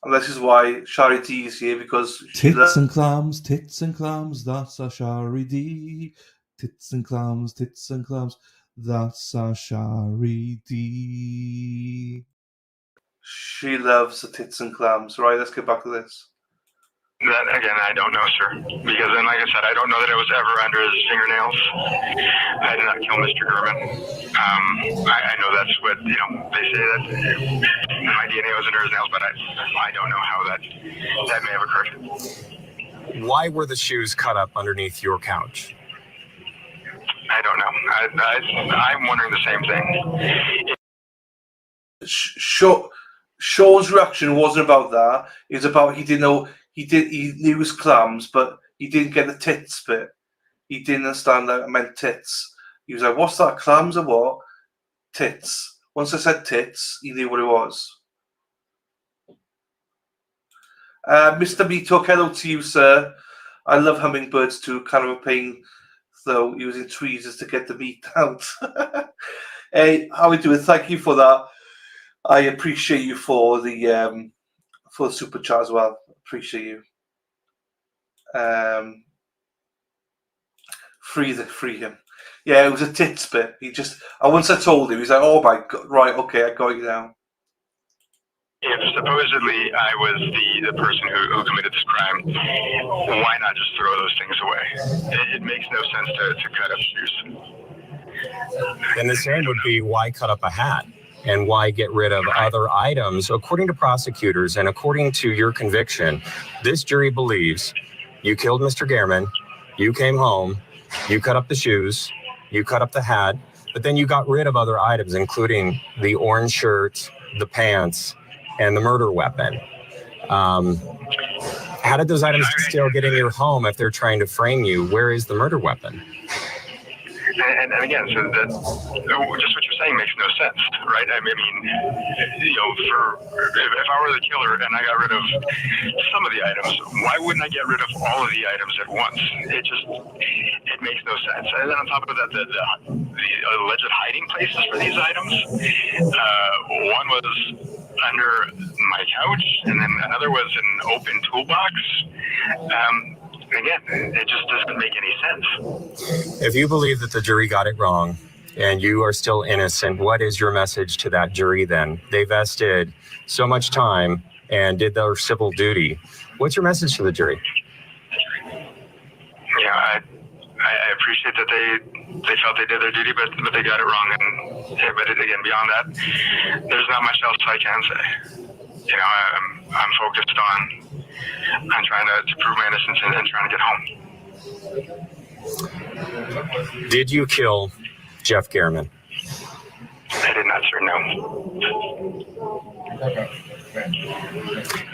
And this is why Shari D is here, because tits and clams, that's a Shari D. Tits and clams, that's a Shari D. She loves the tits and clams. Right, let's get back to this. That, again, I don't know, sir. Because then, like I said, I don't know that it was ever under his fingernails. I did not kill Mr. Gurman. I know that's what, they say that my DNA was under his nails, but I don't know how that may have occurred. Why were the shoes cut up underneath your couch? I don't know. I'm wondering the same thing. Sean's reaction wasn't about that. It was about he didn't know. He knew it was clams, but he didn't get the tits bit. He didn't understand that it meant tits. He was like, "What's that? Clams or what? Tits." Once I said tits, he knew what it was. Mr. Meatok, hello to you, sir. I love hummingbirds too. Kind of a pain, though, using tweezers to get the meat out. Hey, how are we doing? Thank you for that. I appreciate you for the super chat as well. Appreciate you. Free him. Yeah, it was a tits bit. Once I told him, he's like, "Oh my God, right, okay, I got you now." If supposedly I was the person who committed this crime, why not just throw those things away? It makes no sense to cut up shoes. Then the same would be, why cut up a hat? And why get rid of other items? According to prosecutors and according to your conviction, this jury believes you killed Mr. Gehrman, you came home, you cut up the shoes, you cut up the hat, but then you got rid of other items, including the orange shirt, the pants, and the murder weapon. How did those items still get in your home if they're trying to frame you? Where is the murder weapon? And again, so that just what you're saying makes no sense, right? I mean, if I were the killer and I got rid of some of the items, why wouldn't I get rid of all of the items at once? It makes no sense. And then on top of that, the alleged hiding places for these items, one was under my couch, and then another was an open toolbox. Again, it just doesn't make any sense. If you believe that the jury got it wrong and you are still innocent, what is your message to that jury then? They vested so much time and did their civil duty. What's your message to the jury? Yeah, I appreciate that they felt they did their duty, but they got it wrong. But again, beyond that, there's not much else I can say. I'm focused on trying to prove my innocence and trying to get home. Did you kill Jeff Gehrman? I did not, sir, no.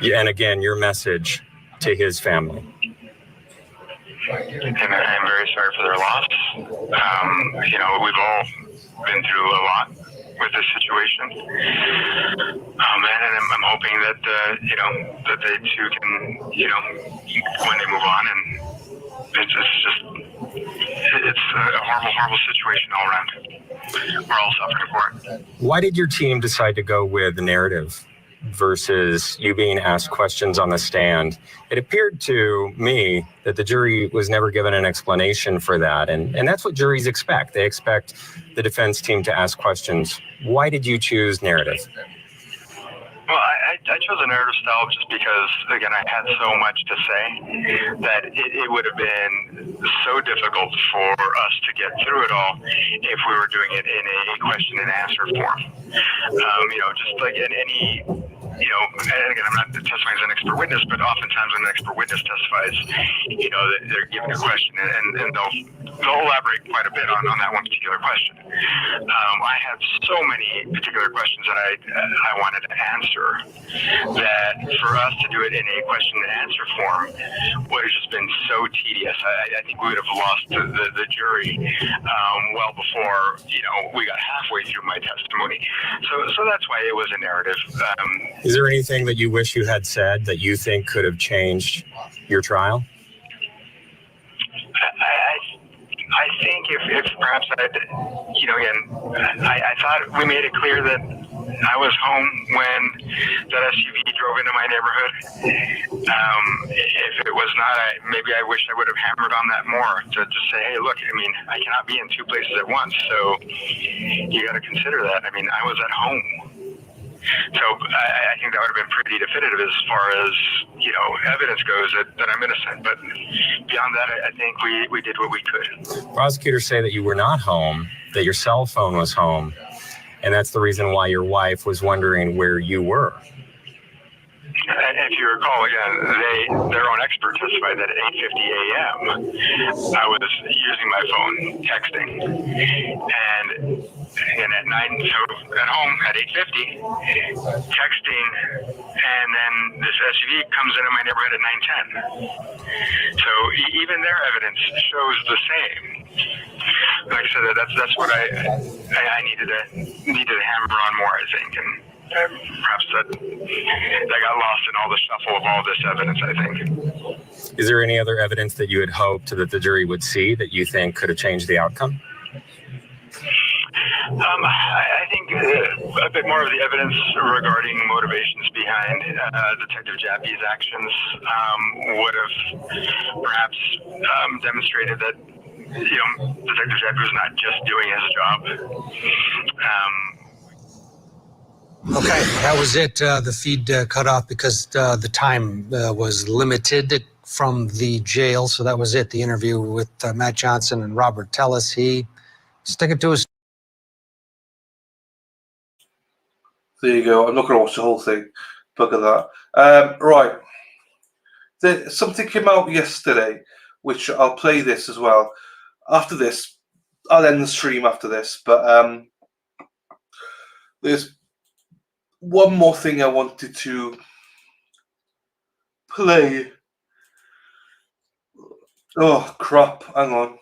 Yeah, and again, your message to his family. And I'm very sorry for their loss. We've all been through a lot with this situation. Oh man, and I'm hoping that that they too can, when they move on, and it's a horrible situation all around. We're all suffering for it. Why did your team decide to go with the narrative versus you being asked questions on the stand? It appeared to me that the jury was never given an explanation for that. And that's what juries expect. They expect the defense team to ask questions. Why did you choose narrative? Well, I chose a narrative style just because, again, I had so much to say that it would have been so difficult for us to get through it all if we were doing it in a question and answer form. Just like in any, and again, I'm not testifying as an expert witness, but oftentimes when an expert witness testifies, they're given a question and they'll elaborate quite a bit on that one particular question. I had so many particular questions that I wanted to answer that for us to do it in a question and answer form would have just been so tedious. I think we would have lost the jury well before we got halfway through my testimony. So that's why it was a narrative. Is there anything that you wish you had said that you think could have changed your trial? I think if perhaps I'd, I thought we made it clear that I was home when that SUV drove into my neighborhood. If it was not, maybe I wish I would have hammered on that more to just say, hey, look, I cannot be in two places at once, so you got to consider that. I was at home. So I think that would have been pretty definitive as far as, evidence goes that I'm innocent. But beyond that, I think we did what we could. Prosecutors say that you were not home, that your cell phone was home, and that's the reason why your wife was wondering where you were. And if you recall, again, their own expert testified that at 8:50 a.m. I was using my phone, texting, and at 9, so at home at 8:50, texting, and then this SUV comes into my neighborhood at 9:10. So even their evidence shows the same. Like I said, that's what I needed to hammer on more, I think, and perhaps that got lost in all the shuffle of all this evidence, I think. Is there any other evidence that you had hoped that the jury would see that you think could have changed the outcome? I think a bit more of the evidence regarding motivations behind Detective Jeffe's actions would have perhaps demonstrated that Detective Jefe was not just doing his job. Okay, that was it. The feed cut off because the time was limited from the jail. So that was it. The interview with Matt Johnson and Robert Tellis. He stuck it to his. There you go. I'm not going to watch the whole thing. Bugger that. Right. Something came out yesterday, which I'll play this as well. After this, I'll end the stream after this. But there's one more thing I wanted to play. Oh, crap. Hang on.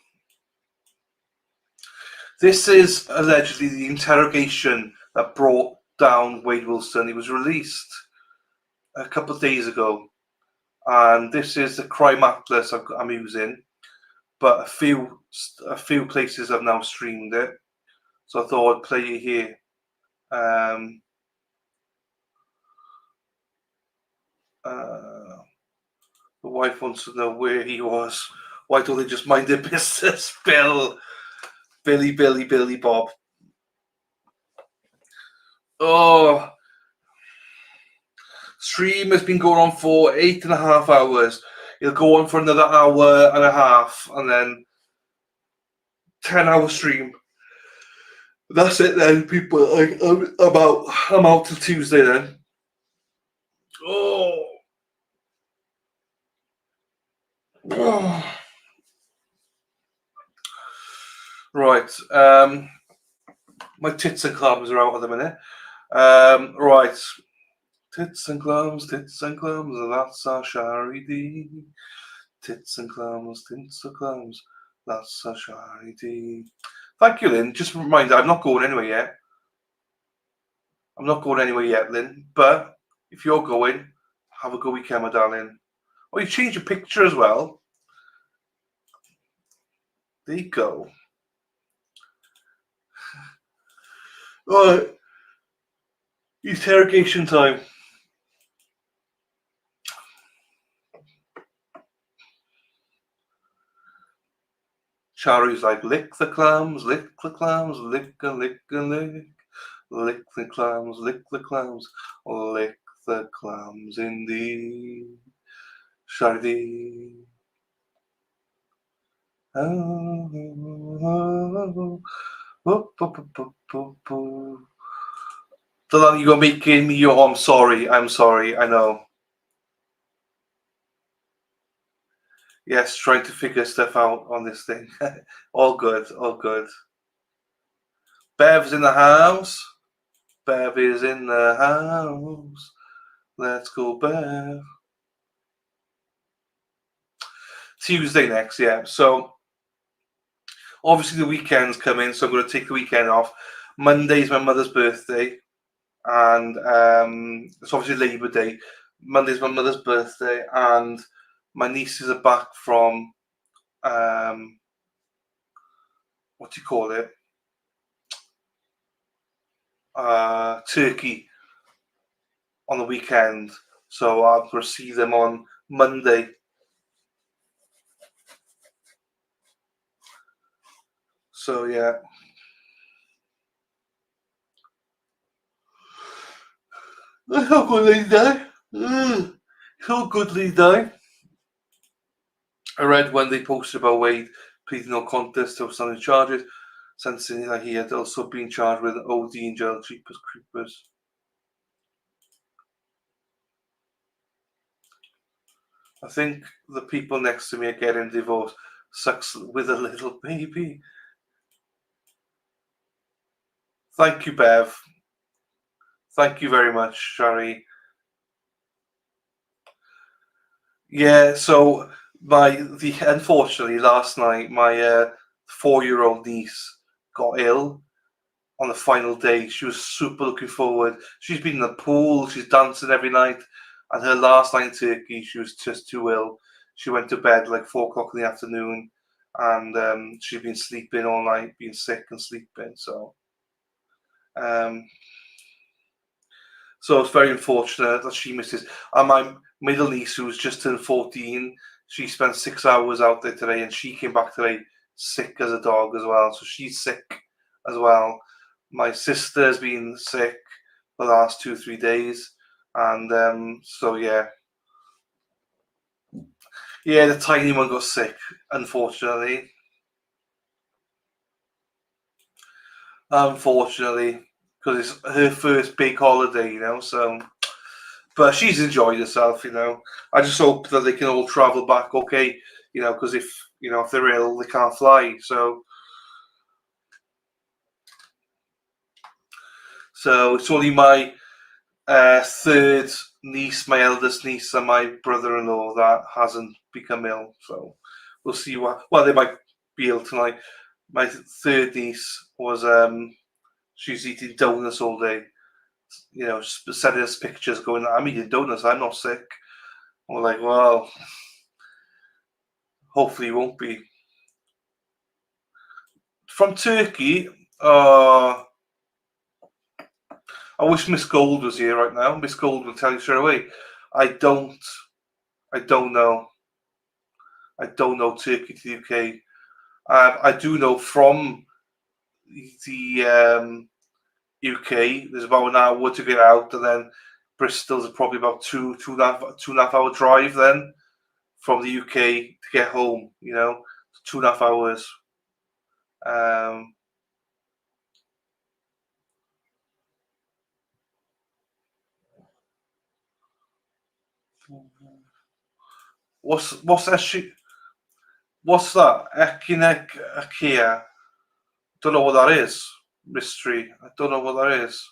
This is allegedly the interrogation that brought down Wade Wilson. He was released a couple of days ago. And this is the crime atlas I'm using. But a few places have now streamed it. So I thought I'd play it here. The wife wants to know where he was. Why don't they just mind their business? Billy Bob. Oh, stream has been going on for 8.5 hours. It'll go on for another hour and a half, and then 10-hour stream. That's it then, people. I'm out till Tuesday then. Oh. Right. My tits and clams are out at the minute. Right. Tits and clams, that's our charity. Tits and clams, That's a charity. Thank you, Lynn. Just a reminder, I'm not going anywhere yet. I'm not going anywhere yet, Lynn. But if you're going, have a good weekend, my darling. Oh, you changed your picture as well. There you go. All right. Interrogation time. Charity's like, lick the clams, lick the clams, lick and lick and lick. Lick the clams, lick the clams, lick the clams indeed. Charity. Oh, Delaney, you're making me your I'm sorry, I know. Yes, trying to figure stuff out on this thing. All good, all good. Bev's in the house. Bev is in the house. Let's go, Bev. Tuesday next, yeah. So obviously the weekend's coming, so I'm going to take the weekend off. Monday's my mother's birthday, and it's obviously Labour Day. Monday's my mother's birthday, and my nieces are back from what do you call it? Turkey on the weekend. So I'm going to see them on Monday. So yeah. That's how good they die. So good they die. I read when they posted about Wade pleading no contest to outstanding charges, sensing that he had also been charged with OD in jail cheapers creepers. I think the people next to me are getting divorced. Sucks with a little baby. Thank you, Bev. Thank you very much, Shari. Yeah, so unfortunately last night my 4-year-old niece got ill on the final day. She was super looking forward. She's been in the pool, she's dancing every night, and her last night in Turkey she was just too ill. She went to bed like 4 o'clock in the afternoon, and she'd been sleeping all night, being sick and sleeping. So it's very unfortunate that she misses. And my middle niece, who's just turned 14, she spent 6 hours out there today, and she came back today sick as a dog as well. So she's sick as well. My sister's been sick the last 2-3 days, and so yeah, the tiny one got sick, unfortunately. Because it's her first big holiday, so. But she's enjoyed herself, I just hope that they can all travel back okay, because if they're ill, they can't fly. So it's only my third niece, my eldest niece, and my brother-in-law that hasn't become ill. So we'll see they might be ill tonight. My third niece was, she's eating donuts all day. Sending us pictures going, I'm eating donuts, I'm not sick. We're like, well, hopefully you won't be. From Turkey, I wish Miss Gold was here right now. Miss Gold will tell you straight away. I don't know. I don't know Turkey to the UK. I do know from the UK, there's about an hour to get out, and then Bristol's probably about two and a half hour drive then from the UK to get home. 2.5 hours. What's that? What's that? Ekinek Akia. Don't know what that is. Mystery. I don't know what that is.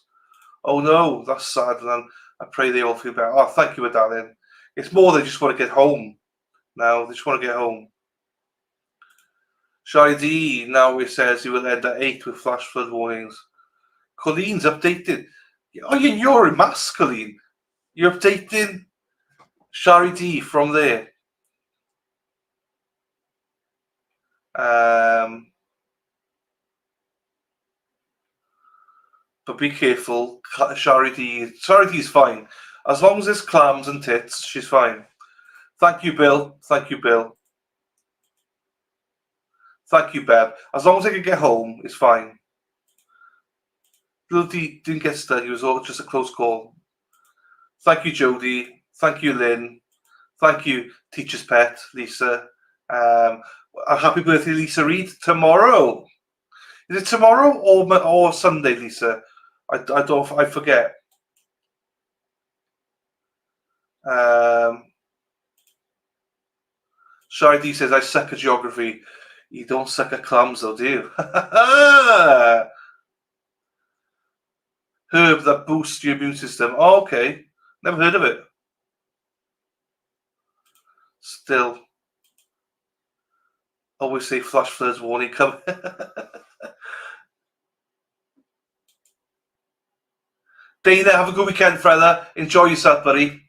Oh no, that's sad. And I pray they all feel better. Oh, thank you, darling. It's more they just want to get home now. They just want to get home. Shari D, now it says he will end at 8 with flash flood warnings. Colleen's updated. Oh, you're in mass, Colleen. You're updating Shari D from there. But be careful, Shari D. Shari D is fine. As long as there's clams and tits, she's fine. Thank you, Bill. Thank you, Bill. Thank you, Bev. As long as I can get home, it's fine. Bill D didn't get stuck. It was all just a close call. Thank you, Jody. Thank you, Lynn. Thank you, Teacher's Pet, Lisa. A happy birthday, Lisa Reed. Tomorrow. Is it tomorrow or Sunday, Lisa? I forget. Shari D says, I suck at geography. You don't suck at clams, though, do you? Herb that boosts your immune system. Oh, okay. Never heard of it. Still. Always say flash floods warning coming. Dana, have a good weekend, fella. Enjoy yourself, buddy.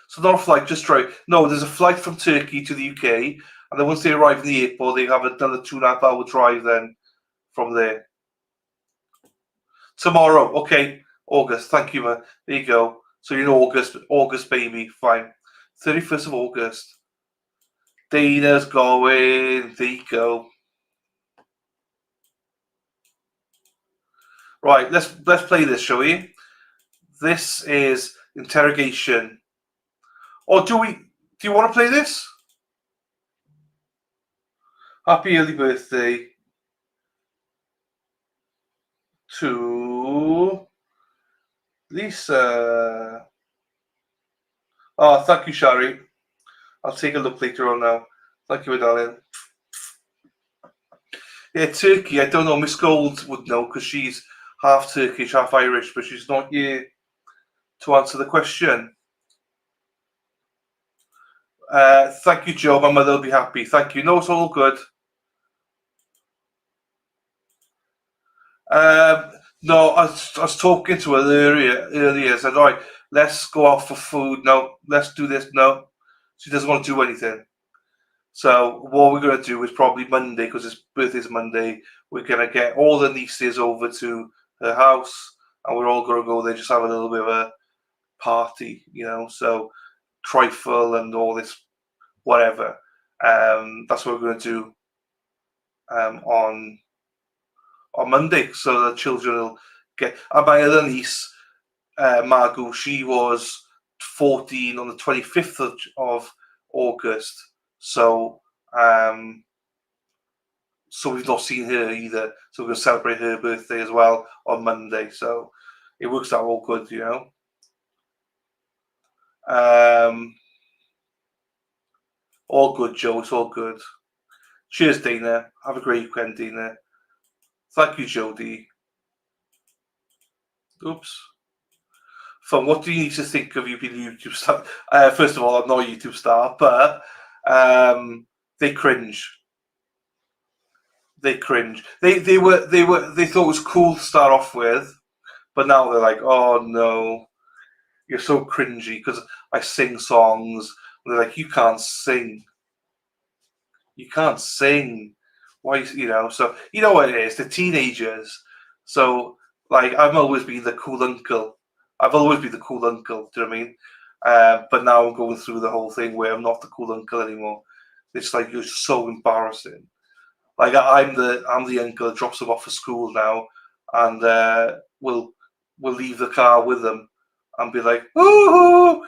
So not a flight, just try. No, there's a flight from Turkey to the UK, and then once they arrive in the airport, they have another 2.5 hour drive then from there. Tomorrow, okay. August, thank you, man. There you go. So you're in August, baby. Fine. 31st of August. Dana's going. There you go. Right, let's play this, shall we? This is Interrogation. Or do you want to play this? Happy early birthday to Lisa. Oh, thank you, Shari. I'll take a look later on now. Thank you, darling. Yeah, Turkey. I don't know. Miss Gold would know because she's half Turkish, half Irish, but she's not here to answer the question. Thank you, Joe. My mother will be happy. Thank you. No, it's all good. No, I was talking to her earlier. I said, all right, let's go out for food. No, let's do this. No, she doesn't want to do anything. So what we're going to do is probably Monday, because his birthday's Monday, we're going to get all the nieces over to her house, and we're all going to go there, just have a little bit of a party, so trifle and all this, whatever. That's what we're going to do on Monday, so the children will get. And my other niece, Margot, she was 14 on the 25th of August. So we've not seen her either. So we're going to celebrate her birthday as well on Monday. So it works out all good, All good, Joe. It's all good. Cheers, Dana. Have a great weekend, Dana. Thank you, Jody. Oops. From what do you need to think of you being a YouTube star? First of all, I'm not a YouTube star, but they cringe. They cringe. They thought it was cool to start off with, but now they're like, oh no, you're so cringy because I sing songs. And they're like, you can't sing. You can't sing. Why? So you know what it is. The teenagers. So like, I've always been the cool uncle. I've always been the cool uncle. Do you know what I mean? But now I'm going through the whole thing where I'm not the cool uncle anymore. It's like, you're so embarrassing. Like, I'm the uncle that drops them off for school now, and we'll leave the car with them and be like, "Woohoo!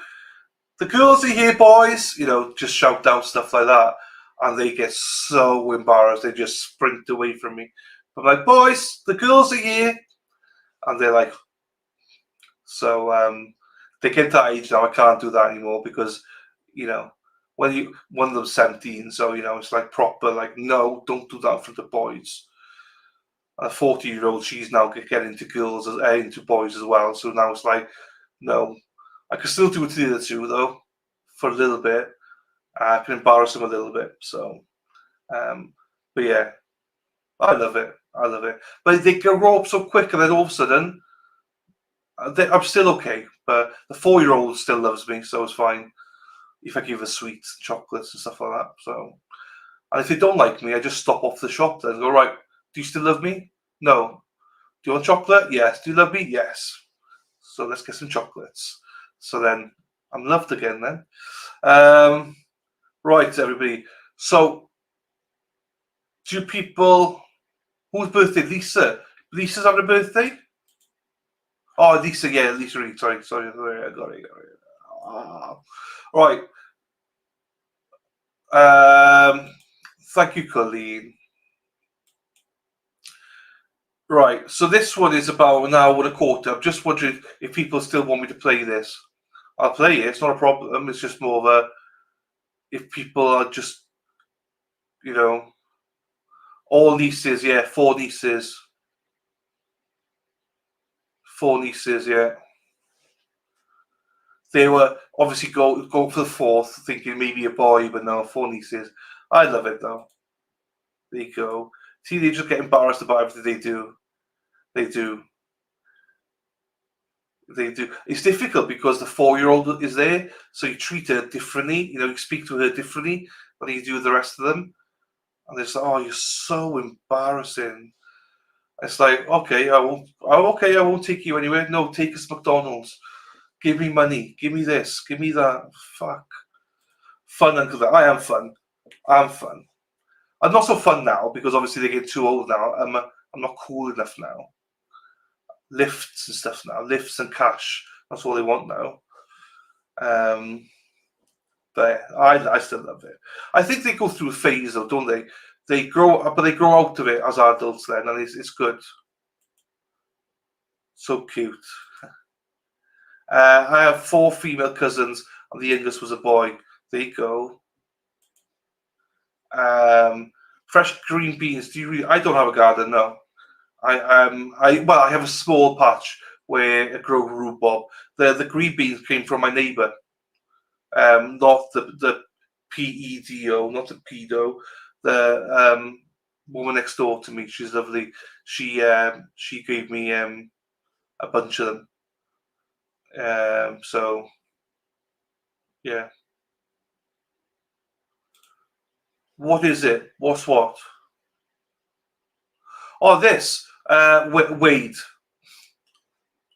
The girls are here, boys!" Just shout out stuff like that, and they get so embarrassed they just sprint away from me. I'm like, "Boys, the girls are here," and they're like, so they get to that age now. I can't do that anymore because, when one of them's 17, so it's like proper, like, no, don't do that for the boys. A 40-year-old, she's now getting into into boys as well. So now it's like, no, I can still do it to the other two though, for a little bit. I can embarrass them a little bit. So, but But yeah, I love it. I love it. But they grow up so quick, and then all of a sudden, I'm still okay. But the 4-year-old still loves me, so it's fine. If I give her sweets and chocolates and stuff like that. So, and if they don't like me, I just stop off the shop then. Go, right, do you still love me? No. Do you want chocolate? Yes. Do you love me? Yes. So let's get some chocolates. So then I'm loved again then. Right, everybody. So do people, whose birthday? Lisa. Lisa's having a birthday? Oh, Lisa, yeah, Lisa Reed. Sorry, I got it. Right. Thank you, Colleen. Right, so this one is about an hour and a quarter. I'm just wondering if people still want me to play this. I'll play it. It's not a problem. It's just more of a, if people are just, you know, all nieces, yeah, 4 nieces. 4 nieces, yeah. They were obviously go for the 4th, thinking maybe a boy, but no, 4 nieces. I love it though. There you go. Teenagers get embarrassed about everything they do. They do. It's difficult because the 4-year-old is there, so you treat her differently. You know, you speak to her differently than you do with the rest of them. And they're just like, "Oh, you're so embarrassing." It's like, okay, I won't take you anywhere. No, take us to McDonald's. Give me money. Give me this. Give me that. Fuck. Fun, Uncle. I am fun. I'm fun. I'm not so fun now because obviously they get too old now. I'm not cool enough now. Lifts and stuff now. Lifts and cash. That's all they want now. But I still love it. I think they go through a phase though, don't they? They grow up, but they grow out of it as adults then, and it's good. So cute. I have 4 female cousins, and the youngest was a boy. There you go. Fresh green beans. Do you really? I don't have a garden, no. I have a small patch where I grow rhubarb. The green beans came from my neighbour. Not the PEDO, not the pedo. The woman next door to me. She's lovely. She gave me a bunch of them. So yeah. What is it? What's what? Oh, this. Wade.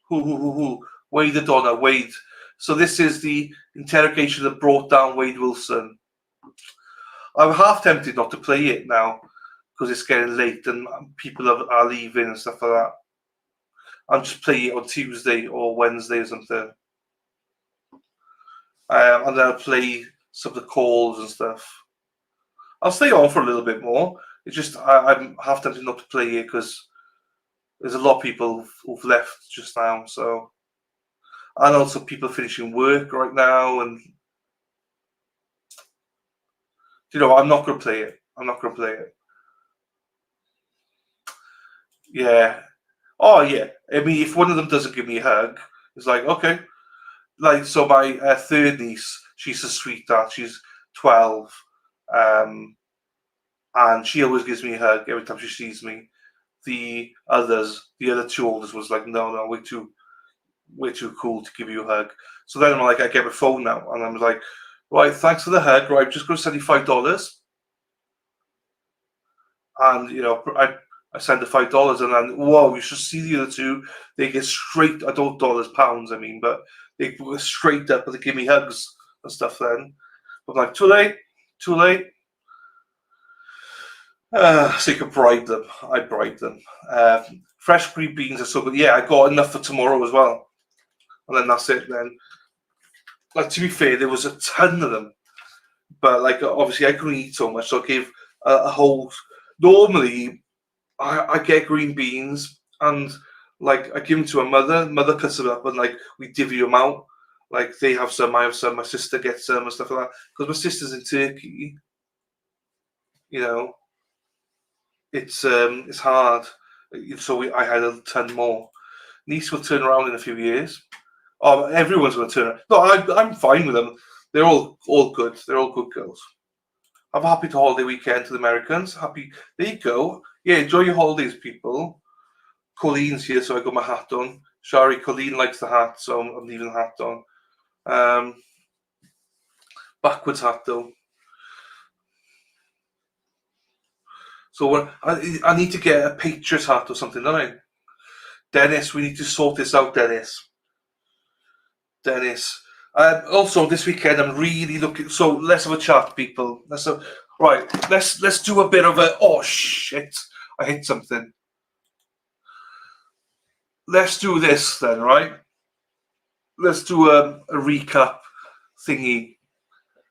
Who? Wade the Donna. Wade. So this is the interrogation that brought down Wade Wilson. I'm half tempted not to play it now because it's getting late and people are leaving and stuff like that. I'll just play it on Tuesday or Wednesday or something. And then I'll play some of the calls and stuff. I'll stay on for a little bit more. It's just I'm half tempted not to play it because there's a lot of people who've left just now. So, and also people finishing work right now, and you know I'm not going to play it. I'm not going to play it. Yeah. Oh yeah. I mean, if one of them doesn't give me a hug, it's like okay. Like so, my 3rd niece, she's a sweetheart. She's 12. And she always gives me a hug every time she sees me. The other 2 oldest was like, no, we're too cool to give you a hug. So then I'm like, I get my phone now, and I'm like, right, thanks for the hug. Right, I'm just going to send you $5. And you know, I send the $5, and then whoa, you should see the other 2. They get straight. I don't dollars, pounds. I mean, but they go straight up, and they give me hugs and stuff. Then, but I'm like, too late. So you can bribe them. I bribe them. Fresh green beans are so good. Yeah, I got enough for tomorrow as well. And then that's it then. Like, to be fair, there was a ton of them. But, like, obviously I couldn't eat so much, so I gave a whole... Normally, I get green beans and, like, I give them to a mother. Mother cuts them up and, like, we divvy them out. Like, they have some, I have some, my sister gets some and stuff like that. Because my sister's in Turkey, you know. It's hard, so I had a ton more. Niece will turn around in a few years. Oh, everyone's going to turn around. No, I'm fine with them. They're all good. They're all good girls. Have a happy holiday weekend to the Americans. Happy. There you go. Yeah, enjoy your holidays, people. Colleen's here, so I got my hat on. Sorry, Colleen likes the hat, so I'm leaving the hat on. Backwards hat, though. So I need to get a Patriots hat or something, don't I? Dennis, we need to sort this out, Dennis. Also, this weekend I'm really looking. So let's have a chat, people. Let's do a bit of a. Oh shit! I hit something. Let's do this then, right? Let's do a recap thingy.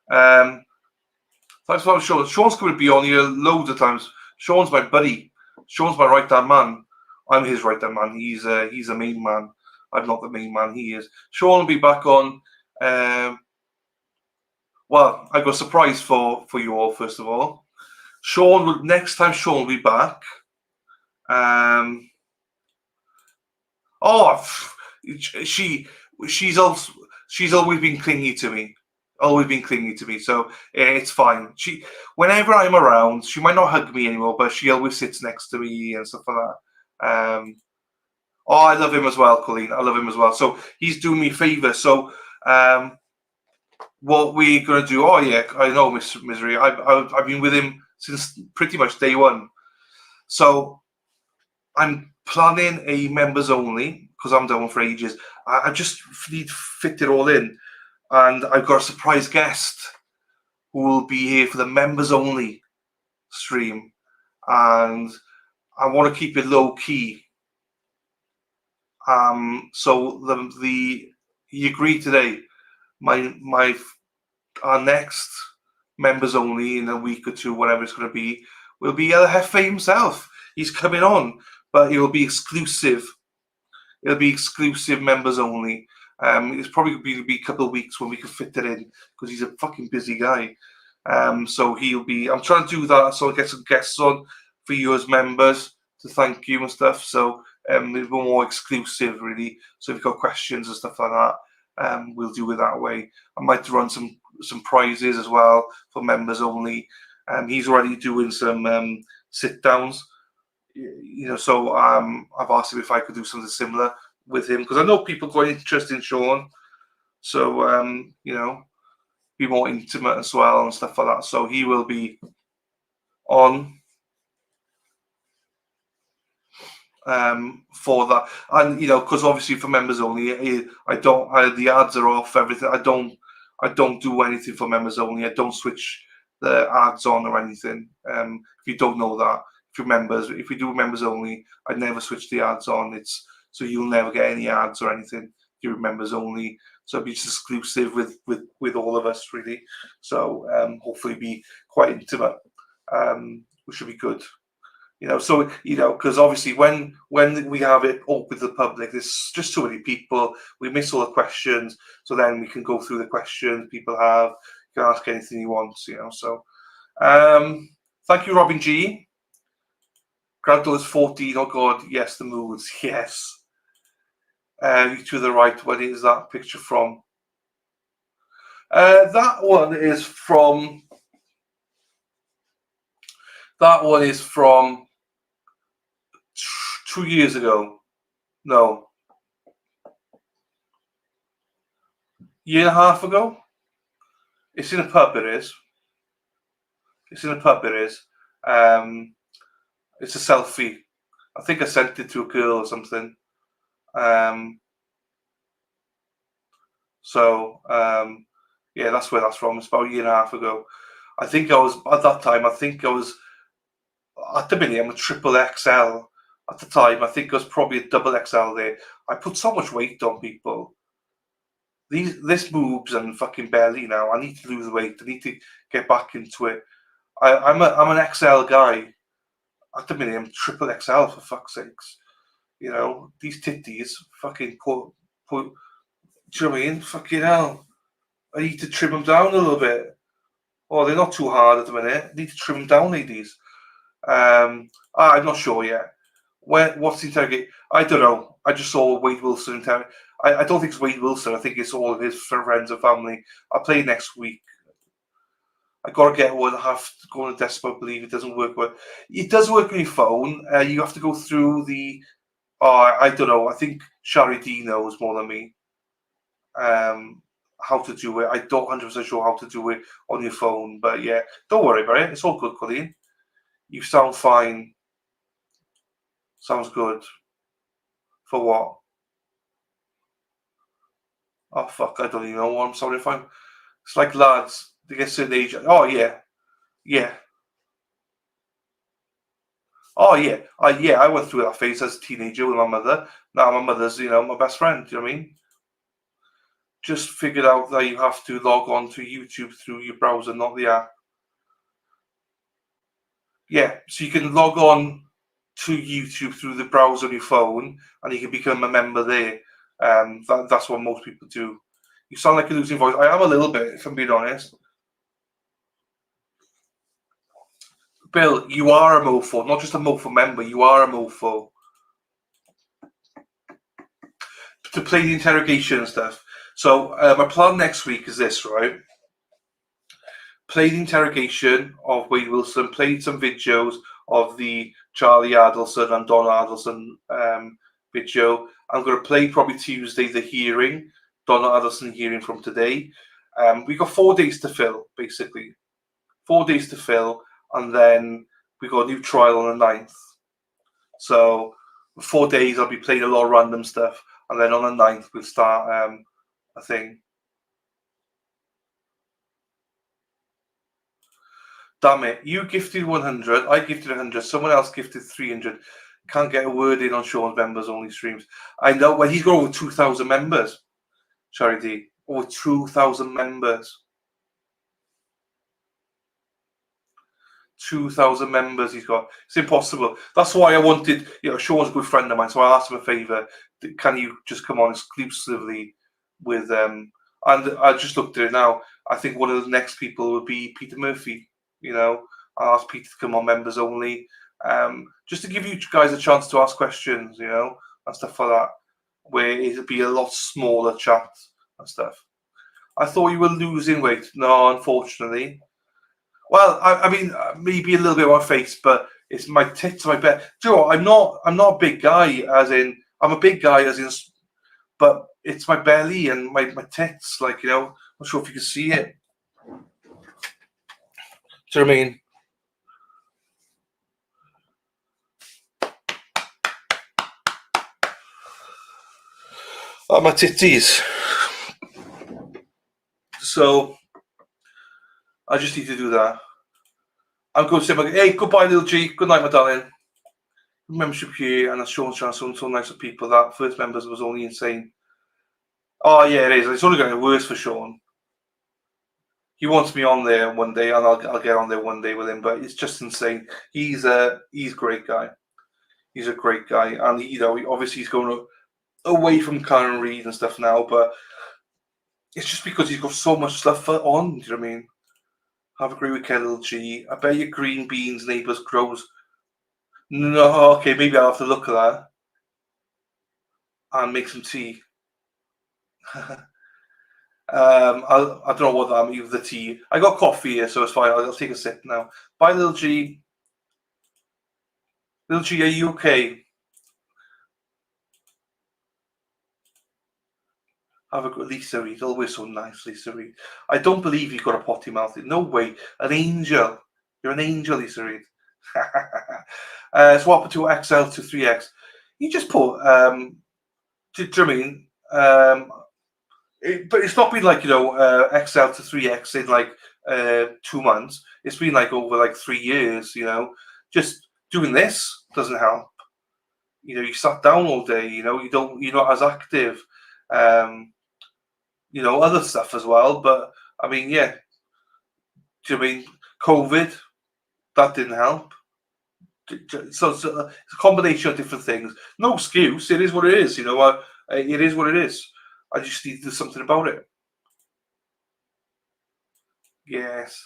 Thanks for Sean. Sean's going to be on here loads of times. Sean's my buddy. Sean's my right-hand man. I'm his right-hand man. He's a main man. I'm not the main man. He is. Sean will be back on. Well, I've got a surprise for you all. First of all, next time Sean will be back. She's always been clingy to me. So it's fine. Whenever I'm around, she might not hug me anymore, but she always sits next to me and stuff like that. I love him as well, Colleen. I love him as well. So he's doing me a favor. So what we're gonna do? Oh yeah, I know, Miss Misery. I've been with him since pretty much day one. So I'm planning a members only because I'm down for ages. I just need to fit it all in. And I've got a surprise guest who will be here for the members only stream. And I want to keep it low key. So he agreed today. Our next members only in a week or two, whatever it's going to be, will be Jefe himself. He's coming on, but it will be exclusive. It'll be exclusive members only. It's probably going to be a couple of weeks when we can fit it in because he's a fucking busy guy. So he'll be. I'm trying to do that so I get some guests on for you as members to thank you and stuff. So it'll be more exclusive, really. So if you've got questions and stuff like that, we'll do it that way. I might run some prizes as well for members only. He's already doing some sit downs. So I've asked him if I could do something similar with him because I know people quite interested in Sean. So be more intimate as well and stuff like that. So he will be on for that, and because obviously for members only, the ads are off everything. I don't do anything for members only. I don't switch the ads on or anything. If you don't know that, if we do members only, I never switch the ads on. So you'll never get any ads or anything. You're members only, so it'll be just exclusive with all of us, really. So hopefully be quite intimate, which should be good. Because obviously when we have it open to the public, there's just too many people. We miss all the questions, so then we can go through the questions people have. You can ask anything you want, So thank you, Robin G. Granddaughter's 14. Oh God, yes, the moods, yes. To the right, what is that picture from? That one is from 2 years ago. No. Year and a half ago. It's in a pub, it is. It's a selfie. I think I sent it to a girl or something. Yeah, that's where that's from. It's about a year and a half ago. I think I was at the minute I'm a triple XL. At the time, I think I was probably a double XL there. I put so much weight on people. This boobs and fucking belly now. I need to lose weight. I need to get back into it. I'm an XL guy. At the minute, I'm triple XL for fuck's sakes. These titties fucking put. Do you know what I mean? Fucking hell. I need to trim them down a little bit. Oh, they're not too hard at the minute. I need to trim them down, ladies. I'm not sure yet. What's the interrogate? I don't know. I just saw Wade Wilson interrogate. I don't think it's Wade Wilson. I think it's all of his friends and family. I'll play next week. I got to get one. I have to go on a desktop. I believe it doesn't work. But it does work on your phone. You have to go through the. I don't know. I think Shari D knows more than me. How to do it. I don't 100% sure how to do it on your phone. But yeah, don't worry about it. It's all good, Colleen. You sound fine. Sounds good. For what? Oh fuck! I don't even know. I'm sorry if I'm. It's like lads. They get certain age. Oh yeah, yeah. Oh yeah, I went through that phase as a teenager with my mother. Now my mother's, my best friend. Do you know what I mean? Just figured out that you have to log on to YouTube through your browser, not the app. Yeah, so you can log on to YouTube through the browser on your phone, and you can become a member there. That's what most people do. You sound like you're losing voice. I am a little bit, if I'm being honest. Bill, you are a mofo, not just a mofo member. You are a mofo. To play the interrogation and stuff. So my plan next week is this, right? Play the interrogation of Wade Wilson. Played some videos of the Charlie Adelson and Donna Adelson video. I'm going to play probably Tuesday the hearing, Donna Adelson hearing from today. We got 4 days to fill, basically. 4 days to fill, and then we got a new trial on the 9th. So 4 days I'll be playing a lot of random stuff, and then on the 9th we'll start a thing. Damn it, you gifted 100, I gifted 100, someone else gifted 300. Can't get a word in on Sean's members only streams. I know, well, he's got over 2,000 members. Charity, over 2,000 members. 2,000 members he's got. It's impossible. That's why I wanted, Sean's a good friend of mine, so I asked him a favour. Can you just come on exclusively with and I just looked at it now. I think one of the next people would be Peter Murphy. I asked Peter to come on members only, just to give you guys a chance to ask questions, and stuff like that, where it'll be a lot smaller chat and stuff. I thought you were losing weight. No, unfortunately. Well, I mean, maybe a little bit on my face, but it's my tits, my belly. Do you know what? I'm not a big guy, as in, I'm a big guy, as in, but it's my belly and my tits, I'm not sure if you can see it. Do you know what I mean? My titties. So I just need to do that. I'm going to say, hey, goodbye, little G. Good night, my darling. Membership here, and that's Sean's channel. So nice of people. That first members was only insane. Oh yeah, it is. It's only going to get worse for Sean. He wants me on there one day, and I'll get on there one day with him. But it's just insane. He's a great guy. He's a great guy, and obviously he's going away from Karen Reid and stuff now. But it's just because he's got so much stuff on. Do you know what I mean? Have a great weekend, little G. I bet your green beans neighbours grows. No, okay, maybe I'll have to look at that and make some tea. I don't know what that means with the tea. I got coffee here, so it's fine. I'll take a sip now. Bye, little G. Little G, are you okay? Have a good Lisa Reid. Always so nice, Lisa Reid. I don't believe you've got a potty mouth. No way. An angel. You're an angel, Lisa Reid. Swap it to XL to 3X. You just put do you know what I mean? But it's not been like XL to 3X in like 2 months. It's been like over like 3 years. Just doing this doesn't help. You sat down all day. You're not as active. Other stuff as well. But I mean, yeah. Do you know what I mean? COVID, that didn't help. So it's a combination of different things. No excuse. It is what it is. It is what it is. I just need to do something about it. Yes.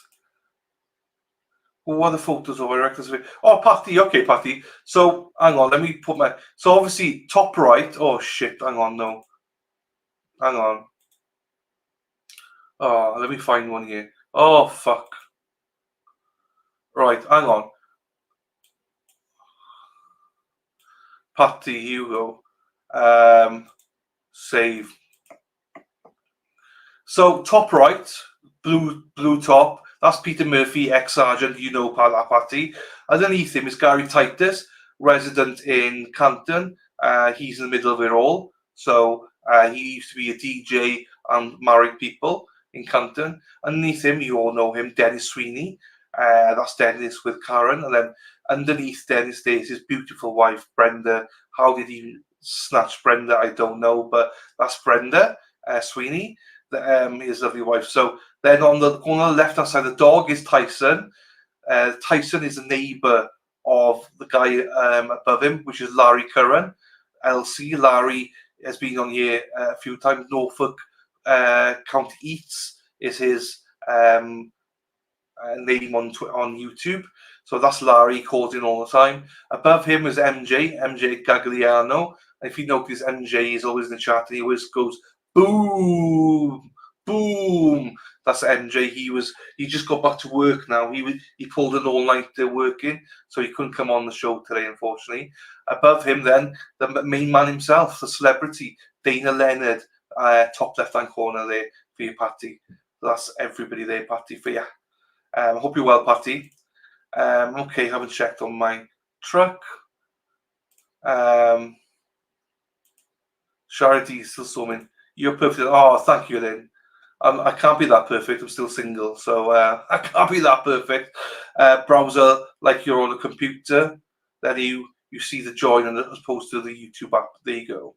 Well, what are the photos of directors? Oh, Patty. Okay, Patty. So hang on. Let me put my. So obviously top right. Oh shit. Hang on. No. Hang on. Oh, let me find one here. Oh fuck. Right, hang on. Patty, Hugo. Save. So top right, blue top. That's Peter Murphy, ex-sergeant. You know Patty. Underneath him is Gary Titus, resident in Canton. He's in the middle of it all. So he used to be a DJ and married people in Canton. Underneath him, you all know him, Dennis Sweeney. That's Dennis with Karen. And then underneath Dennis there's his beautiful wife, Brenda. How did he snatch Brenda? I don't know, but that's Brenda Sweeney, his lovely wife. So then on the left-hand side, the dog is Tyson. Tyson is a neighbour of the guy above him, which is Larry Curran, LC. Larry has been on here a few times. Norfolk County Eats is his name on YouTube. So that's Larry, calls in all the time. Above him is MJ Gagliano. And if you notice, MJ is always in the chat and he always goes, boom, boom. That's MJ. He just got back to work now. He pulled an all-nighter working, so he couldn't come on the show today, unfortunately. Above him, then, the main man himself, the celebrity, Dana Leonard, top left-hand corner there for you, Patty. That's everybody there, Patty, for you. Hope you're well, Patty. Okay, haven't checked on my truck. Charity is still swimming. You're perfect. Oh, thank you, then. I can't be that perfect. I'm still single, so I can't be that perfect. Browser like you're on a computer, then you see the join as opposed to the YouTube app. There you go.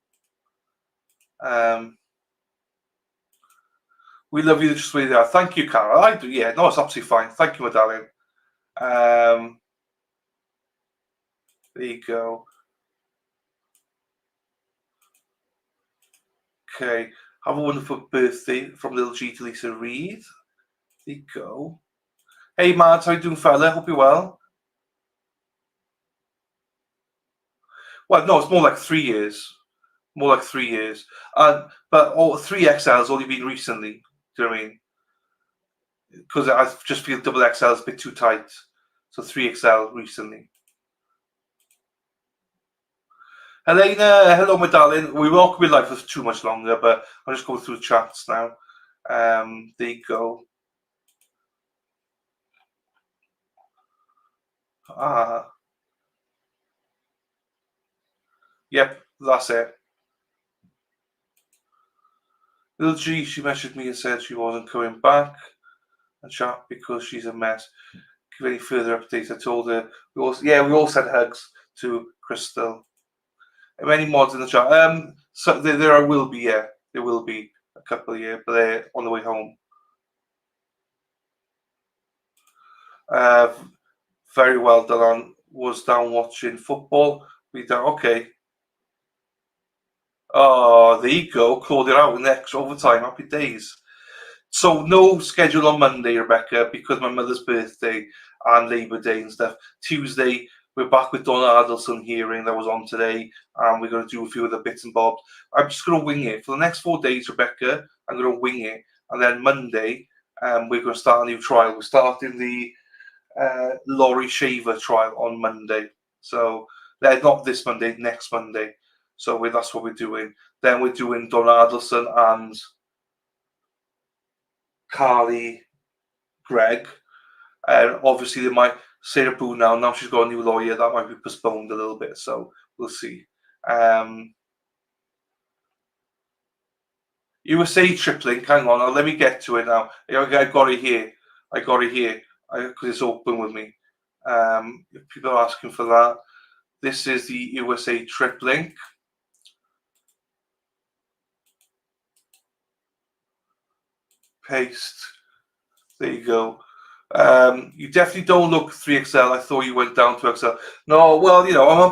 We love you just the way they are. Thank you, Carol. I do. Yeah, no, it's absolutely fine. Thank you, my darling. There you go. Okay. Have a wonderful birthday from little G to Lisa Reed. There you go. Hey, Mads, how you doing, fella? Hope you're well. Well, no, it's more like 3 years. More like 3 years. But 3XL's only been recently. Do you know what I mean? Because I just feel double XL is a bit too tight. So 3XL recently. Helena, hello, my darling. We won't be live for too much longer, but I'm just going through the chats now. There you go. Yep, that's it. Little G, she messaged me and said she wasn't coming back and chat because she's a mess. Give any further updates? I told her. We all sent hugs to Crystal. Are any mods in the chat? So there will be, yeah. There will be a couple, yeah, but they're on the way home. Very well done. Was down watching football. Okay. Oh, there you go. Called it out in the extra overtime. Happy days. So no schedule on Monday, Rebecca, because my mother's birthday and Labour Day and stuff. Tuesday, we're back with Donna Adelson hearing that was on today, and we're going to do a few other bits and bobs. I'm just going to wing it. For the next 4 days, Rebecca, I'm going to wing it. And then Monday, we're going to start a new trial. We're starting the Laurie Shaver trial on Monday. So not this Monday, next Monday. So that's what we're doing. Then we're doing Donna Adelson and Carly Gregg. Obviously, they might Sara Boone now she's got a new lawyer. That might be postponed a little bit. So we'll see. USA Tripling. Hang on. Let me get to it now. I got it here. Because it's open with me. If people are asking for that. This is the USA Trip link. Paste. There you go. You definitely don't look 3XL. I thought you went down to XL. No, well,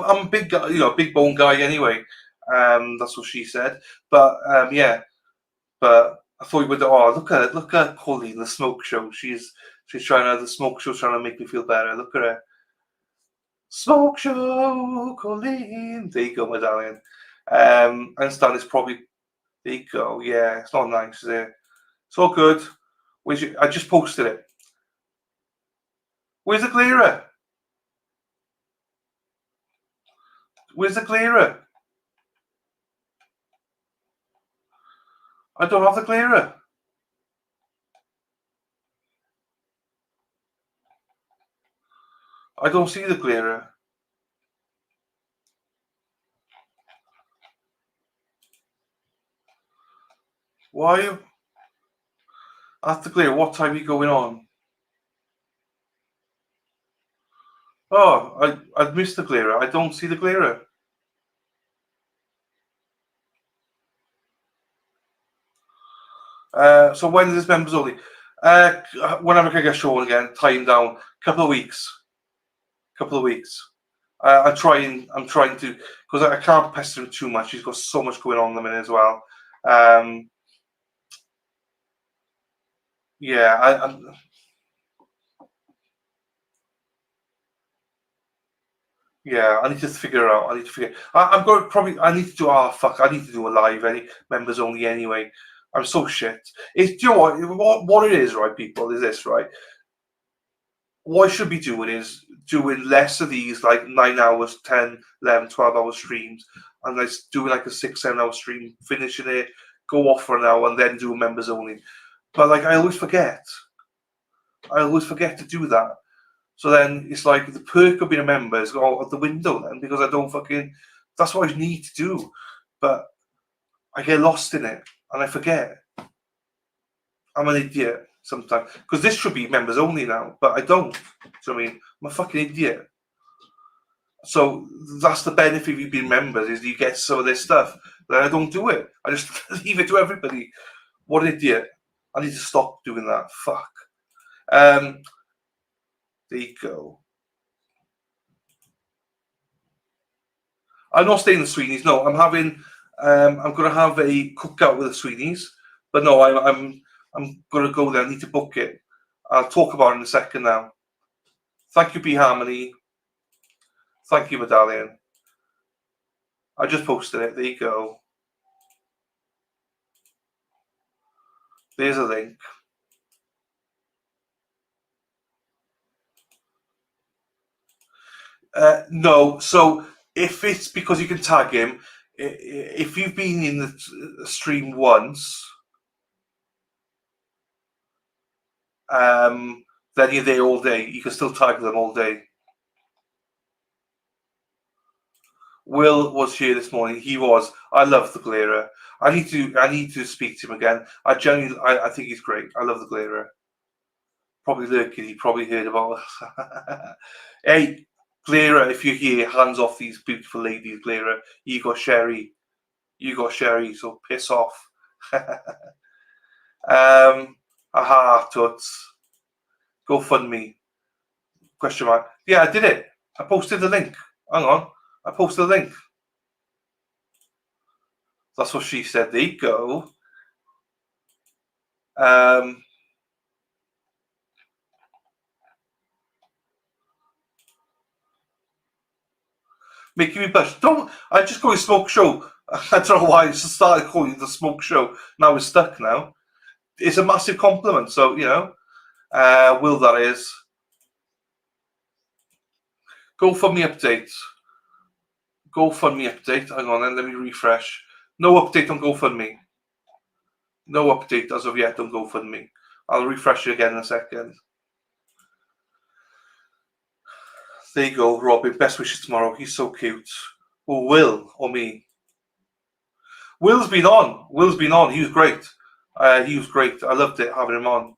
I'm a big guy, big bone guy anyway. That's what she said. But yeah. But I thought you went. Oh, look at Colleen, the smoke show. She's trying to the smoke show, trying to make me feel better. Look at her. Smoke show, Colleen. There you go, my darling. I understand it's probably. There you go. Yeah, it's not nice, is it? It's all good. I just posted it. Where's the clearer? Where's the clearer? I don't have the clearer. I don't see the clearer. Why? That's the clearer. What time are you going on? Oh, I've missed the clearer. I don't see the clearer. So when is this members only? Whenever I can get shown again, time down. Couple of weeks. I'm trying to, because I can't pester him too much. He's got so much going on in the minute as well. Yeah, I need to figure it out. I'm going to probably. I need to do. Oh fuck! I need to do a live members only anyway. I'm so shit. It's, do you know what it is, right? People, is this right? What I should be doing is doing less of these, like 9 hours, 10, 11, 12-hour streams, and like doing like a 6-7 hour stream, finishing it, go off for an hour, and then do members only. But like I always forget to do that. So then it's like the perk of being a member is all out the window then, because I don't fucking. That's what I need to do, but I get lost in it and I forget. I'm an idiot sometimes, because this should be members only now, but I don't. So I mean, I'm a fucking idiot. So that's the benefit of you being members, is you get some of this stuff. Then I don't do it. I just leave it to everybody. What an idiot! I need to stop doing that. Fuck. There you go. I'm not staying in the Sweeney's. No, I'm having. I'm going to have a cookout with the Sweeney's, but no, I'm going to go there. I need to book it. I'll talk about it in a second now. Thank you, B Harmony. Thank you, Medallion. I just posted it. There you go. There's a link. No, so if it's because you can tag him, if you've been in the stream once, then you're there all day. You can still tag them all day. Will was here this morning. He was. I love the Glera. I need to speak to him again. I think he's great. I love the Glera. Probably lurking. He probably heard about us. Hey, Glera, if you're here, hands off these beautiful ladies, Glera. You got Sherry. So piss off. Aha, toots. Go fund me. Question mark. Yeah, I did it. I posted the link. Hang on. I posted the link. That's what she said. There you go. Making me blush. Don't. I just call it smoke show. I don't know why I started calling it the smoke show. Now we're stuck now. It's a massive compliment. So, you know, Will, that is. GoFundMe update. GoFundMe update. Hang on then. Let me refresh. No update on GoFundMe. No update as of yet on GoFundMe. I'll refresh it again in a second. There you go, Robin. Best wishes tomorrow. He's so cute. Well, Will or me? Will's been on. He was great. I loved it having him on.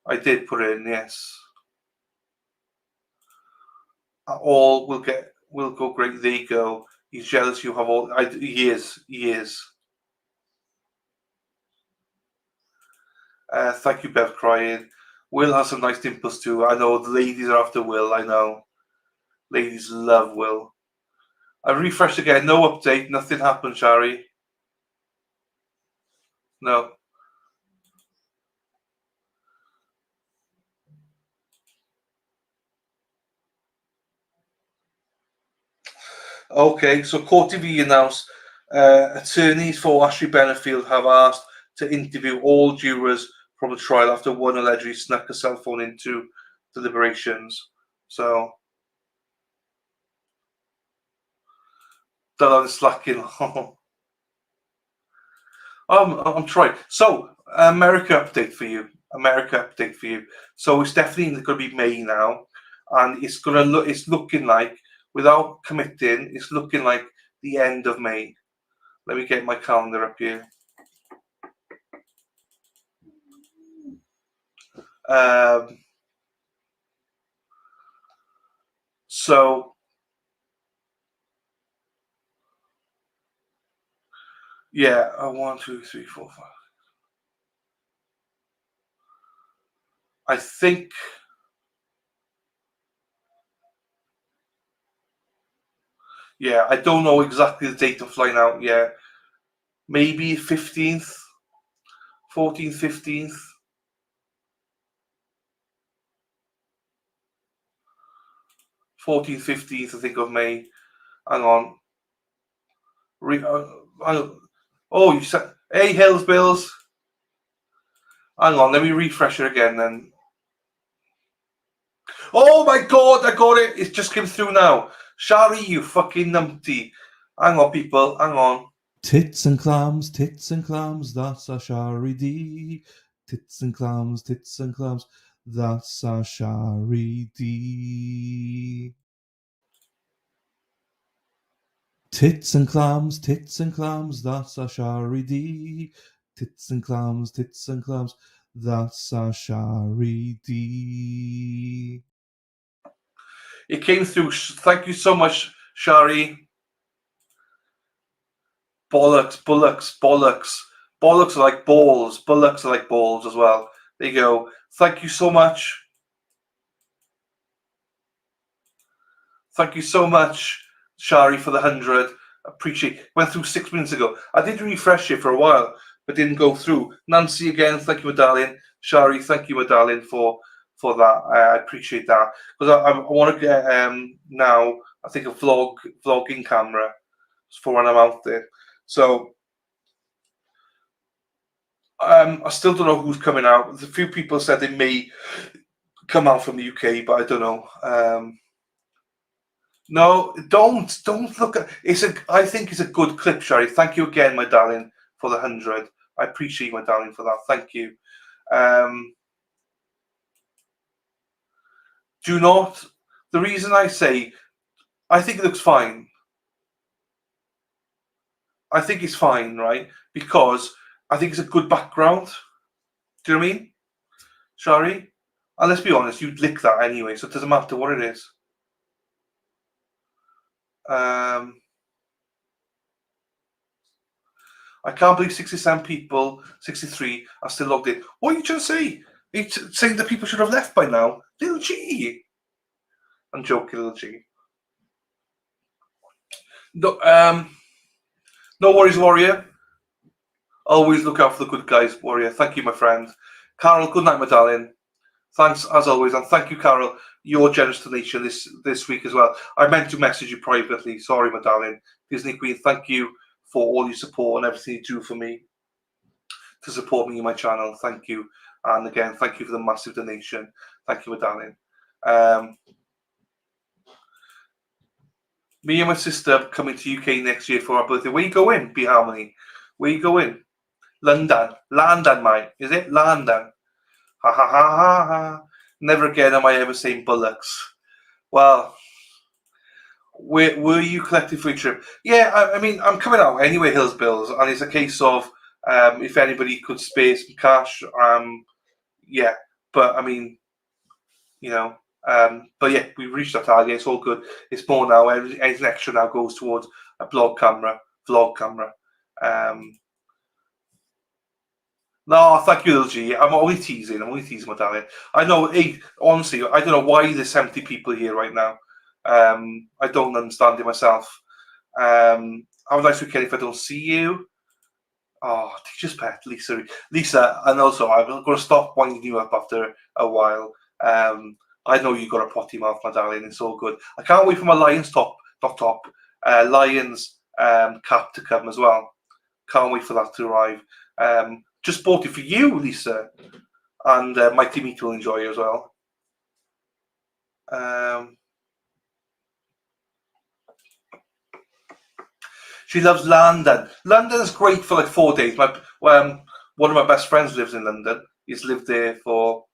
I did put it in, yes. All will go great. There you go. He's jealous you have all. He is. Thank you, Bev crying. Will has some nice dimples too. I know the ladies are after Will. I know. Ladies love Will. I refreshed again. No update. Nothing happened, Shari. No. Okay, so Court TV announced attorneys for Ashley Benefield have asked to interview all jurors from the trial after one allegedly snuck a cell phone into deliberations. So, don't slacking. I'm trying. So, America update for you. So it's definitely going to be May now, and it's going to look. It's looking like, without committing, it's looking like the end of May. Let me get my calendar up here. So yeah, 1, 2, 3, 4, 5. I think. Yeah, I don't know exactly the date of flying out yet. Maybe 15th, 14th, 15th. 14th, 15th, I think, of May. Hang on. Oh, you said, hey, Hills Bills. Hang on, let me refresh it again then. Oh my God, I got it. It just came through now. Shari, you fucking numpty. Hang on, people, hang on. Tits and clams, that's a Shari D. Tits and clams, that's a Shari D. Tits and clams, that's a Shari D. Tits and clams, that's a Shari D. It came through. Thank you so much, Shari. Bollocks. Bollocks are like balls. Bullocks are like balls as well. There you go. Thank you so much. Thank you so much, Shari, for the 100. Appreciate it. Went through 6 minutes ago. I did refresh it for a while, but didn't go through. Nancy, again, thank you, my darling. Shari, thank you, my darling, for that. I appreciate that. Because I want to get now, I think, a vlogging camera for when I'm out there. So I still don't know who's coming out. A few people said they may come out from the UK, but I don't know. No, don't look at it. I think it's a good clip, Shari. Thank you again, my darling, for the 100. I appreciate you, my darling, for that. Thank you. Do not. The reason I say, I think it looks fine. I think it's fine, right? Because I think it's a good background. Do you know what I mean, Shari? And let's be honest, you'd lick that anyway, so it doesn't matter what it is. I can't believe 67 people, 63 are still logged in. What are you trying to say? Are you saying that people should have left by now? Little G. I'm joking, little G. No, no worries, Warrior. Always look out for the good guys, Warrior. Thank you, my friend. Carol, good night, my darling. Thanks, as always. And thank you, Carol. Your generous donation this week as well. I meant to message you privately. Sorry, my darling. Disney Queen, thank you for all your support and everything you do for me to support me in my channel. Thank you. And again, thank you for the massive donation. Thank you, my darling. Me and my sister coming to UK next year for our birthday. Where you going, Be Harmony? Where you going? London, mate. Is it London? Ha ha ha ha ha. Never again am I ever saying bullocks. Well, were you collecting for your trip? Yeah, I mean, I'm coming out anyway, Hills Bills, and it's a case of if anybody could spare some cash, yeah. But I mean, you know, but yeah, we've reached our target. It's all good. It's more now. Anything extra now goes towards a vlog camera. No, thank you, little G. I'm only teasing, my darling. I know, honestly, I don't know why there's 70 people here right now. I don't understand it myself. Have a nice weekend if I don't see you. Oh, teacher's pet, Lisa, and also I'm going to stop winding you up after a while. I know you got a potty mouth, my darling. It's all good. I can't wait for my Lions Lions cap to come as well. Can't wait for that to arrive. Just bought it for you, Lisa. And Mighty Meat will enjoy it as well. She loves London. London is great for like 4 days. One of my best friends lives in London. He's lived there for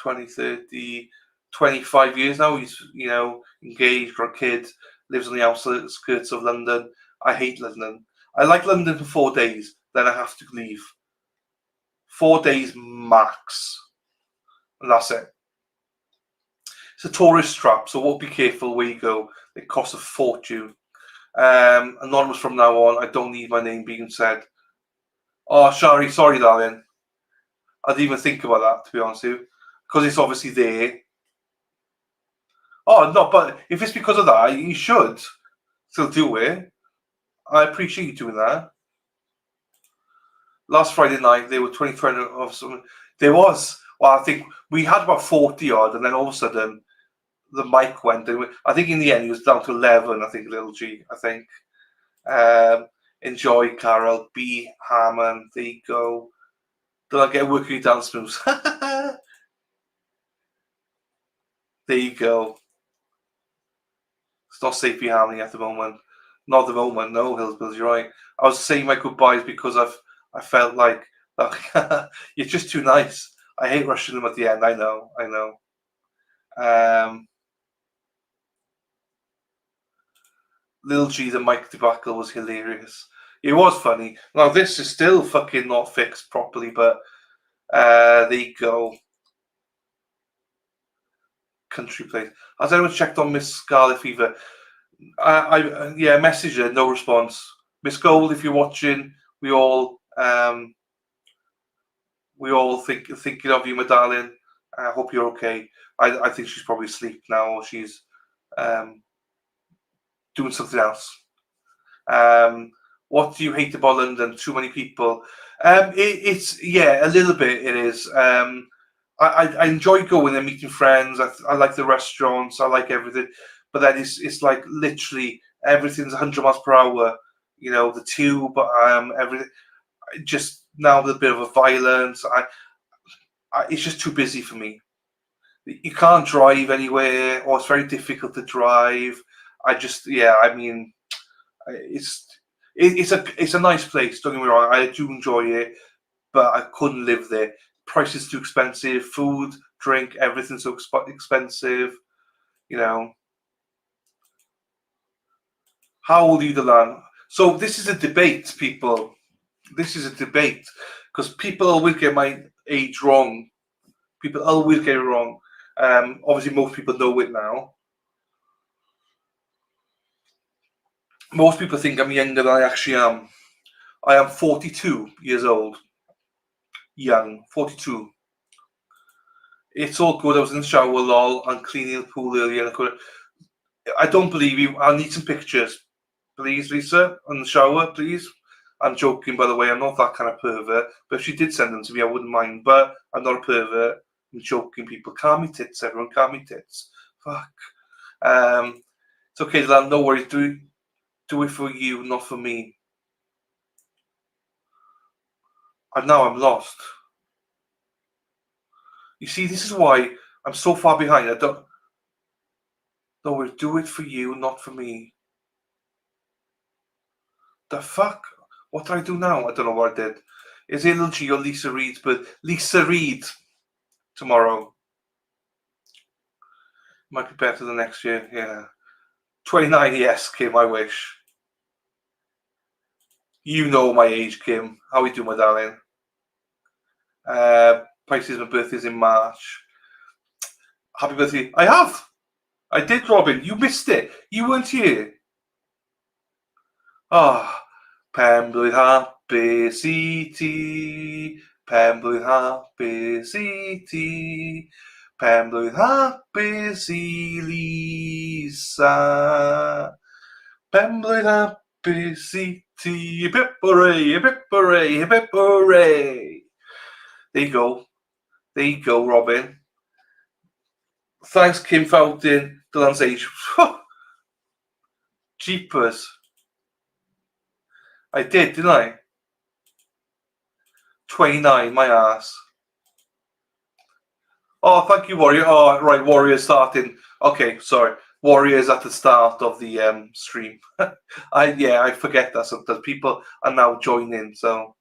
20, 30, 25 years now. He's, engaged, got a kid, lives on the outskirts of London. I hate London. I like London for 4 days, then I have to leave. 4 days max. And that's it. It's a tourist trap, so be careful where you go. It costs a fortune. Anonymous from now on. I don't need my name being said. Oh, sorry, darling. I didn't even think about that, to be honest with you, because it's obviously there. Oh no, but if it's because of that, you should still do it. I appreciate you doing that. Last Friday night, there were 23 of some. There was. Well, I think we had about 40 odd, and then all of a sudden, the mic went. I think in the end, it was down to 11. I think Little G. I think. Enjoy, Carol. B. Hammond. There you go. Did I get working dance moves? There you go. It's not safe for Harmony at the moment. Not at the moment. No, Hillsbills. You're right. I was saying my goodbyes because I felt like you're just too nice. I hate rushing them at the end. I know. Lil G, the mic debacle was hilarious. It was funny. Now this is still fucking not fixed properly, but there you go. Country place. Has anyone checked on Miss Scarlet Fever? I messaged her, no response. Miss Gold, if you're watching, we all thinking of you, my darling. I hope you're okay. I think she's probably asleep now, or she's doing something else. What do you hate about London? Too many people. It's a little bit. It is. I enjoy going and meeting friends. I like the restaurants. I like everything. But then it's like literally everything's 100 miles per hour. The tube, everything. Just now with a bit of a violence. It's just too busy for me. You can't drive anywhere, or it's very difficult to drive. It's a nice place. Don't get me wrong. I do enjoy it, but I couldn't live there. Price is too expensive. Food, drink, everything's so expensive. How old are you, Delan? So this is a debate, people. This is a debate because people always get my age wrong. People always get it wrong. Obviously, most people know it now. Most people think I'm younger than I actually am. I am 42 years old. Young, 42. It's all good. I was in the shower, lol, and cleaning the pool earlier. I don't believe you. I'll need some pictures. Please, Lisa, in the shower, please. I'm joking, by the way. I'm not that kind of pervert. But if she did send them to me, I wouldn't mind. But I'm not a pervert. I'm joking, people. Calm me tits, everyone. Calm me tits. Fuck. It's okay, Lan. No worries. Do it for you, not for me. And now I'm lost. You see, this is why I'm so far behind. No worries. Do it for you, not for me. The fuck? What did I do now? I don't know what I did. Is it Lil G or Lisa Reed? But Lisa Reed tomorrow. Might be better than next year. Yeah. 29, yes, Kim, I wish. You know my age, Kim. How we do, my darling? Pisces, my birthday's in March. Happy birthday. I did, Robin. You missed it. You weren't here. Pembrey Happy City. Pembrey Happy City. Pembrey Happy City, Lisa. Pembrey Happy City. Hip hooray, hip hooray, hip hooray. There you go. There you go, Robin. Thanks, Kim Fountain. Dylan's age. Jeepers. I did, didn't I? 29, my ass. Oh, thank you, Warrior. Oh, right, Warrior's starting. Okay, sorry. Warriors at the start of the stream. I forget that sometimes. People are now joining, so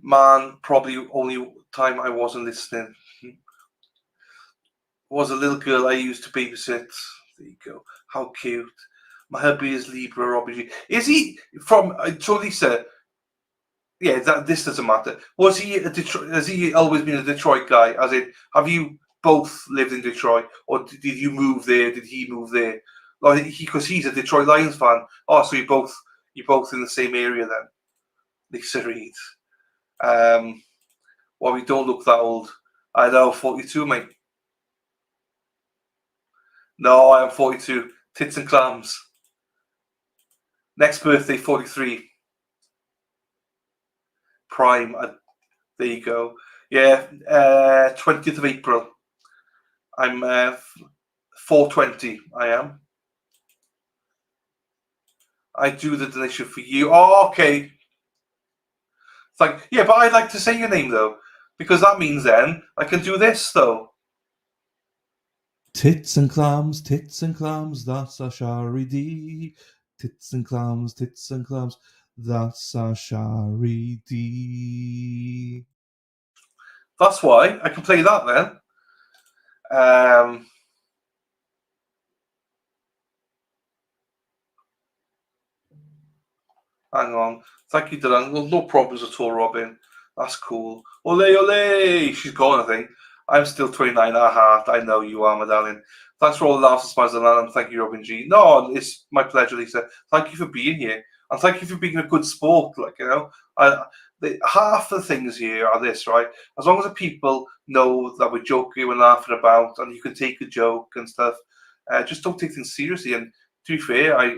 man, probably only time I wasn't listening was a little girl I used to babysit. There you go. How cute. My hubby is Libra, Robbie G. Is he from so Lisa? Yeah, this doesn't matter. Was he a Detroit? Has he always been a Detroit guy? As in, have you both lived in Detroit, or did you move there? Did he move there? Like because he's a Detroit Lions fan. Oh, so you're both in the same area then. Lisa Reed. Well, we don't look that old. I know, 42, mate. No, I am 42. Tits and clams. Next birthday, 43. Prime. There you go. Yeah, 20th of April. I'm 420. I am. I do the donation for you. Oh, okay. Yeah, but I'd like to say your name though, because that means then I can do this though. Tits and clams, that's a Shari D. Tits and clams, that's a Shari D. That's why I can play that then. Hang on. Thank you, Dylan. No problems at all, Robin. That's cool. Ole, ole! She's gone, I think. I'm still 29 at heart. I know you are, my darling. Thanks for all the laughs and smiles, and thank you, Robin G. No, it's my pleasure, Lisa. Thank you for being here. And thank you for being a good sport. Like, you know, half the things here are this, right? As long as the people know that we're joking and laughing about, and you can take a joke and stuff, just don't take things seriously. And to be fair, I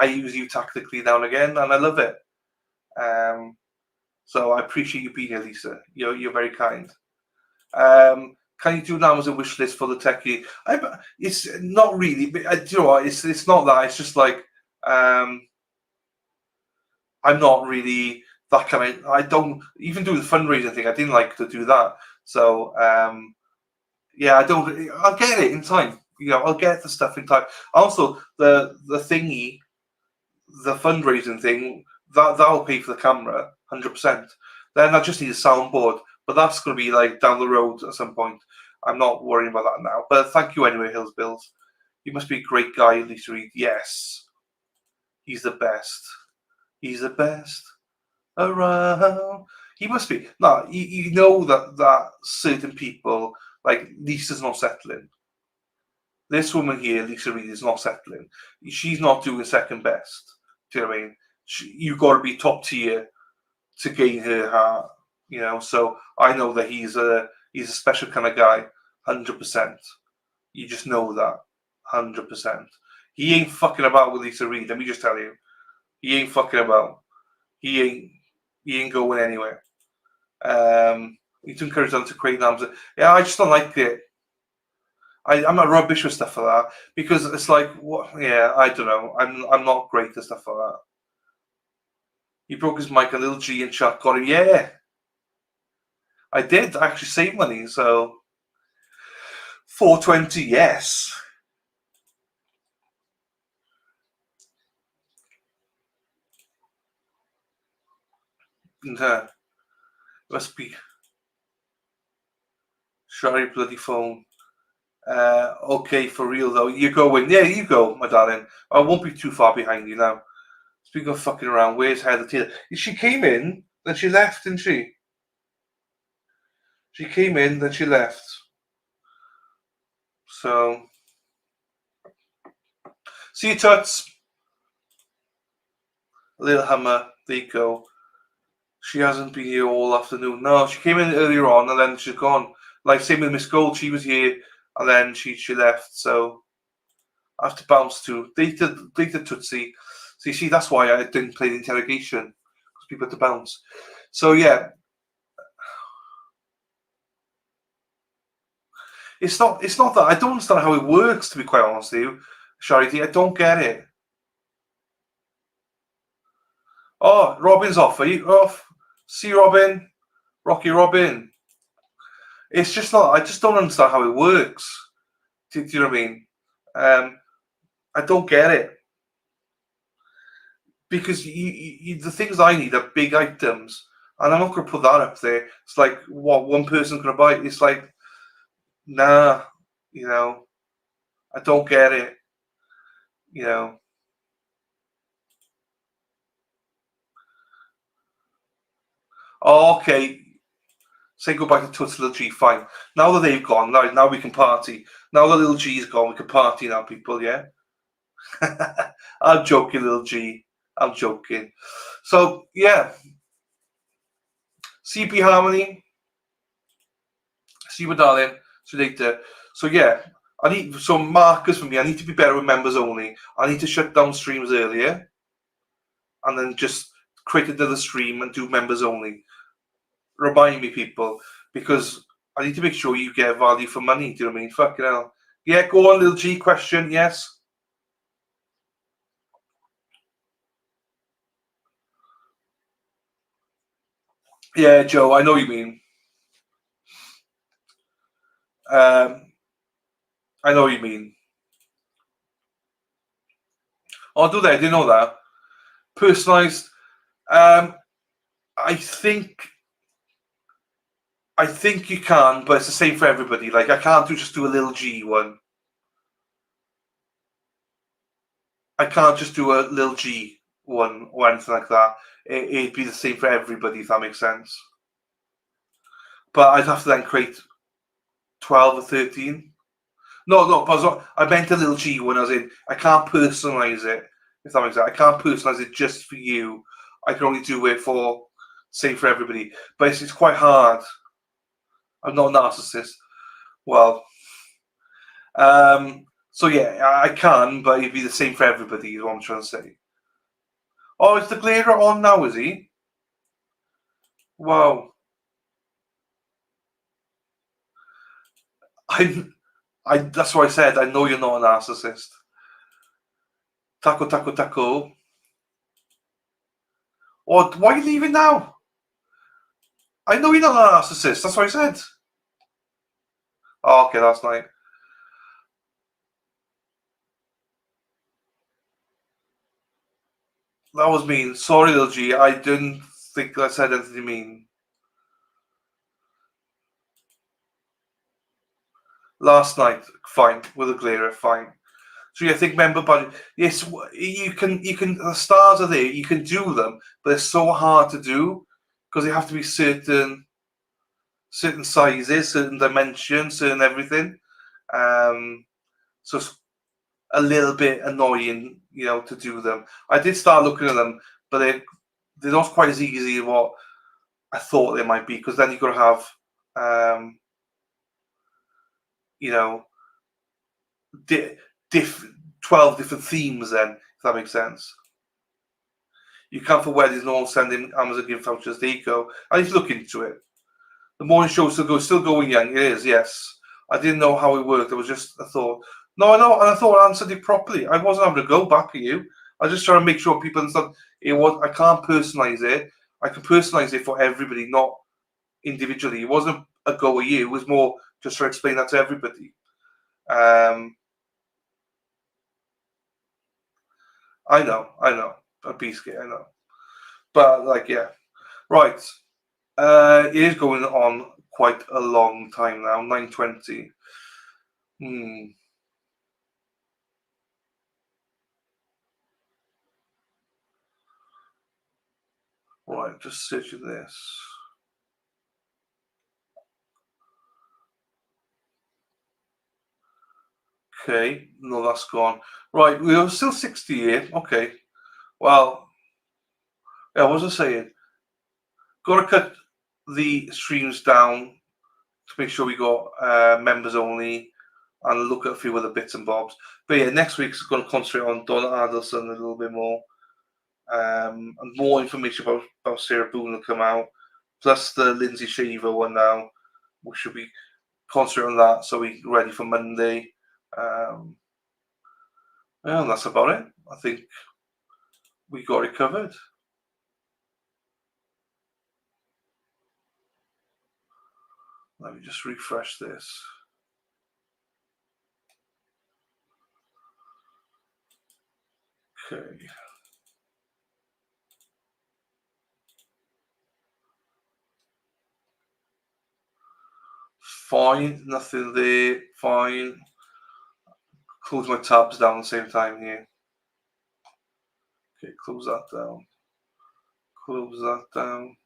use you tactically now and again, and I love it. So I appreciate you being here, Lisa. You're very kind. Can you do an Amazon wish list for the techie? It's not really. But, you know what? It's not that. It's just like I'm not really that kind of. I don't even do the fundraising thing. I didn't like to do that. So yeah, I don't. I'll get it in time. I'll get the stuff in time. Also, the thingy, the fundraising thing, that'll pay for the camera, 100%. Then I just need a soundboard, but that's going to be like down the road at some point. I'm not worrying about that now. But thank you anyway, Hills Bills. You must be a great guy, Lisa Reed. Yes, he's the best. He's the best around. He must be. No, you know that certain people, like Lisa's not settling. This woman here, Lisa Reed, is not settling. She's not doing second best. Do you know what I mean? You've got to be top tier to gain her heart. So I know that he's a special kind of guy, 100%. You just know that, 100%. He ain't fucking about with Lisa Reed. Let me just tell you, he ain't fucking about. He ain't going anywhere. You to encourage them to create names. Yeah, I just don't like it. I'm not rubbish with stuff like that because it's like, what? Yeah, I don't know. I'm not great at stuff like that. He broke his mic, a little G in chat got him. Yeah, I did actually save money. So 420, yes. And, must be Shari bloody phone. Okay, for real though. You go in. Yeah, you go, my darling. I won't be too far behind you now. Speaking of fucking around, where's Heather Taylor? She came in, then she left, didn't she? She came in, then she left. So, see you, Tuts. Little Hammer, there you go. She hasn't been here all afternoon. No, she came in earlier on, and then she's gone. Like, same with Miss Gold. She was here, and then she left. So, I have to bounce to. Dated Tootsie. So, you see, that's why I didn't play the interrogation. Because people had to bounce. So, yeah. It's not that. I don't understand how it works, to be quite honest with you, Charity. I don't get it. Oh, Robin's off. Are you off? See Robin? Rocky Robin. It's just not. I just don't understand how it works. Do you know what I mean? I don't get it. Because the things I need are big items, and I'm not going to put that up there. It's like what one person can buy. It's like, nah, you know, I don't get it. You know. Oh, okay. Say goodbye to Toots Little G. Fine. Now that they've gone, now we can party. Now that Little G's gone, we can party now, people. Yeah. I'm joking, Little G. I'm joking. So yeah. CP Harmony. See my darling. So later. So yeah. I need some markers for me. I need to be better with members only. I need to shut down streams earlier, and then just create another stream and do members only. Remind me, people, because I need to make sure you get value for money. Do you know what I mean? Fucking hell. Yeah, go on, Little G. Question, yes. Yeah, Joe, I know what you mean. I know what you mean. I'll do that. I didn't know that. Personalized. I think you can, but it's the same for everybody. Like I can't just do a Little G one. I can't just do a Little G one or anything like that. It'd be the same for everybody, if that makes sense. But I'd have to then create 12 or 13. No, I meant a Little G one, as in I can't personalize it, if that makes sense. I can't personalize it just for you. I can only do it for, same for everybody. But it's quite hard. I'm not a narcissist. Well, so yeah, I can, but it'd be the same for everybody, is what I'm trying to say. Oh, is the glarer on now, is he? Wow. That's what I said. I know you're not a narcissist. Taco, taco, taco. Oh, why are you leaving now? I know you're not a narcissist. That's what I said. Oh, okay, that's nice. That was mean. Sorry, Little G. I didn't think I said anything mean. Last night, fine. With a glarer, fine. So you think member budget? Yes, you can. The stars are there. You can do them, but they're so hard to do because they have to be certain sizes, certain dimensions, certain everything. So it's a little bit annoying, to do them. I did start looking at them, but they're not quite as easy as what I thought they might be, because then you've got to have, 12 different themes then, if that makes sense. You can't for weddings and all sending Amazon gift vouchers. There you go. I need to look into it. The morning show still going young. It is, yes. I didn't know how it worked. It was just a thought. No, I know, and I thought I answered it properly. I wasn't having to go back at you. I was just trying to make sure people understand. I can't personalize it. I can personalize it for everybody, not individually. It wasn't a go at you. It was more just to explain that to everybody. I know. A biscuit, I know. But yeah. Right. It is going on quite a long time now. 9:20. Right, just searching this. Okay, no, that's gone. Right, we are still 60 here. Okay. Well, yeah, what was I saying? Got to cut the streams down to make sure we got members only, and look at a few other bits and bobs. But yeah, next week's going to concentrate on Dana Leonard a little bit more. And more information about Sara Boone will come out. Plus the Lindsay Shaver one now. We should be concentrating on that so we're ready for Monday. Yeah, and that's about it. I think we got it covered. Let me just refresh this. Okay. Fine, nothing there. Fine. Close my tabs down at the same time here. Okay, close that down. Close that down.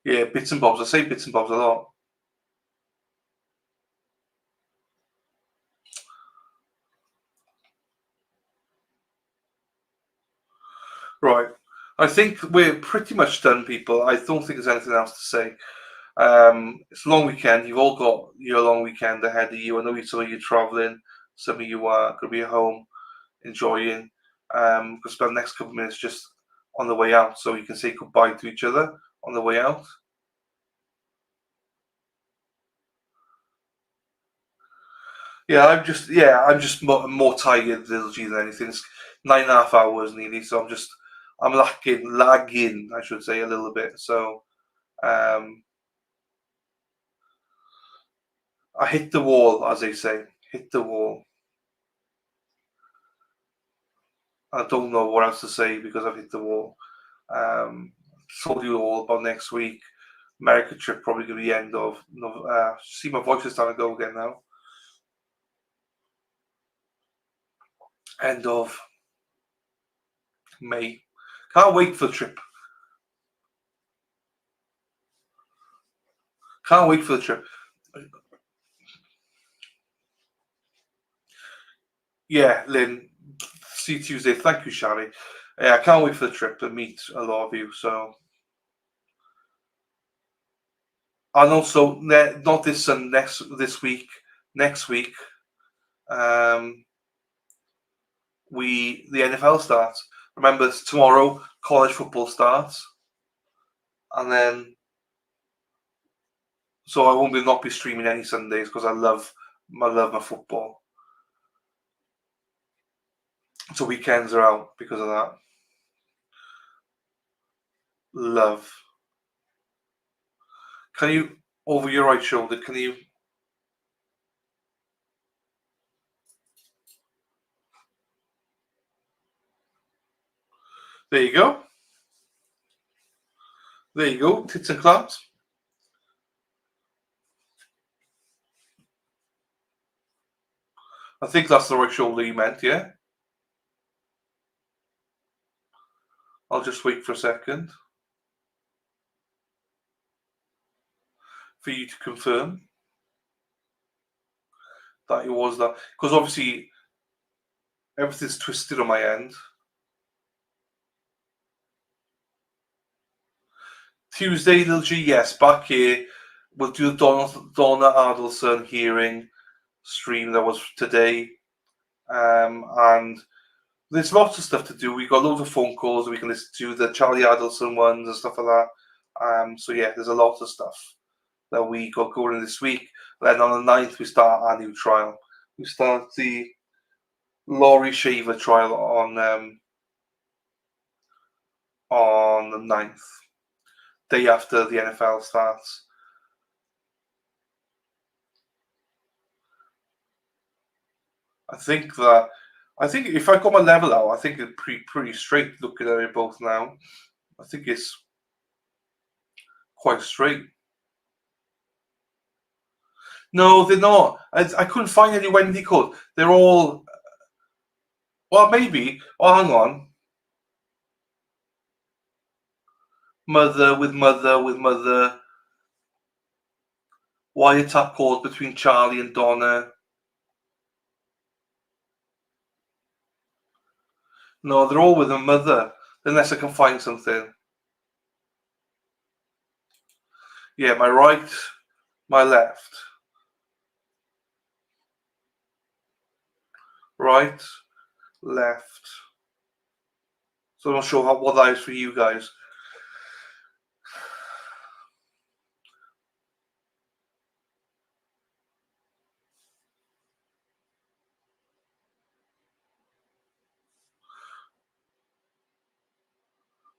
Yeah, bits and bobs. I say bits and bobs a lot. Right. I think we're pretty much done, people. I don't think there's anything else to say. It's a long weekend. You've all got your long weekend ahead of you. I know some of you are traveling. Some of you are going to be at home enjoying. We'll spend the next couple of minutes just on the way out so you can say goodbye to each other on the way out. I'm just more tired, little G, than anything. It's 9.5 hours nearly, so I'm lagging, I should say, a little bit. So, I hit the wall, as they say, hit the wall. I don't know what else to say because I've hit the wall. Told you all about next week. America trip probably going to be the end of. See, my voice is starting to go again now. End of May. Can't wait for the trip. Can't wait for the trip. Yeah, Lynn. See you Tuesday. Thank you, Shari. Yeah, I can't wait for the trip to meet a lot of you. So, and also not this this week. Next week, the NFL starts. Remember, tomorrow college football starts, and then so I won't not be streaming any Sundays because I love my football. So weekends are out because of that. Love. Can you over your right shoulder? Can you? There you go. There you go. Tits and claps. I think that's the right shoulder you meant, yeah? I'll just wait for a second for you to confirm that it was that. Because obviously everything's twisted on my end. Tuesday, little G, yes, back here. We'll do the Donna Adelson hearing stream that was today. And there's lots of stuff to do. We've got loads of phone calls. We can listen to the Charlie Adelson ones and stuff like that. So yeah, there's a lot of stuff that we got going this week. Then on the 9th, we start our new trial. We start the Laurie Shaver trial on the 9th, day after the NFL starts. I think if I got my level out, I think it's pretty straight looking at it both now. I think it's quite straight. No, they're not. I couldn't find any Wendy code. They're all. Well, maybe. Oh, hang on. Mother with mother with mother. Wiretap calls between Charlie and Donna. No, they're all with a mother. Unless I can find something. Yeah, my right, my left. Right, left. So I'm not sure what that is for you guys.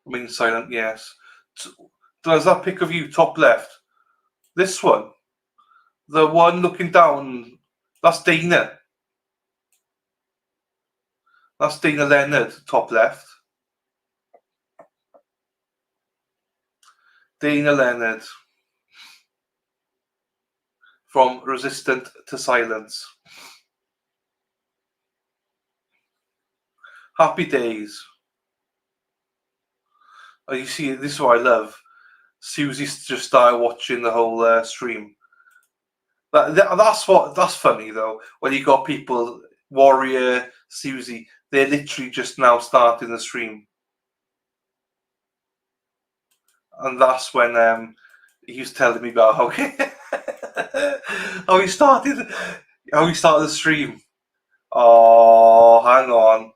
Remain silent, yes. There's that pic of you, top left. This one. The one looking down. That's Dana. That's Dana Leonard, top left. Dana Leonard. From Resistant to Silence. Happy days. Oh, you see, this is what I love. Susie just started watching the whole stream. That's funny though. When you got people, Warrior, Susie, they're literally just now starting the stream, and that's when he was telling me about how how he started the stream. Oh, hang on.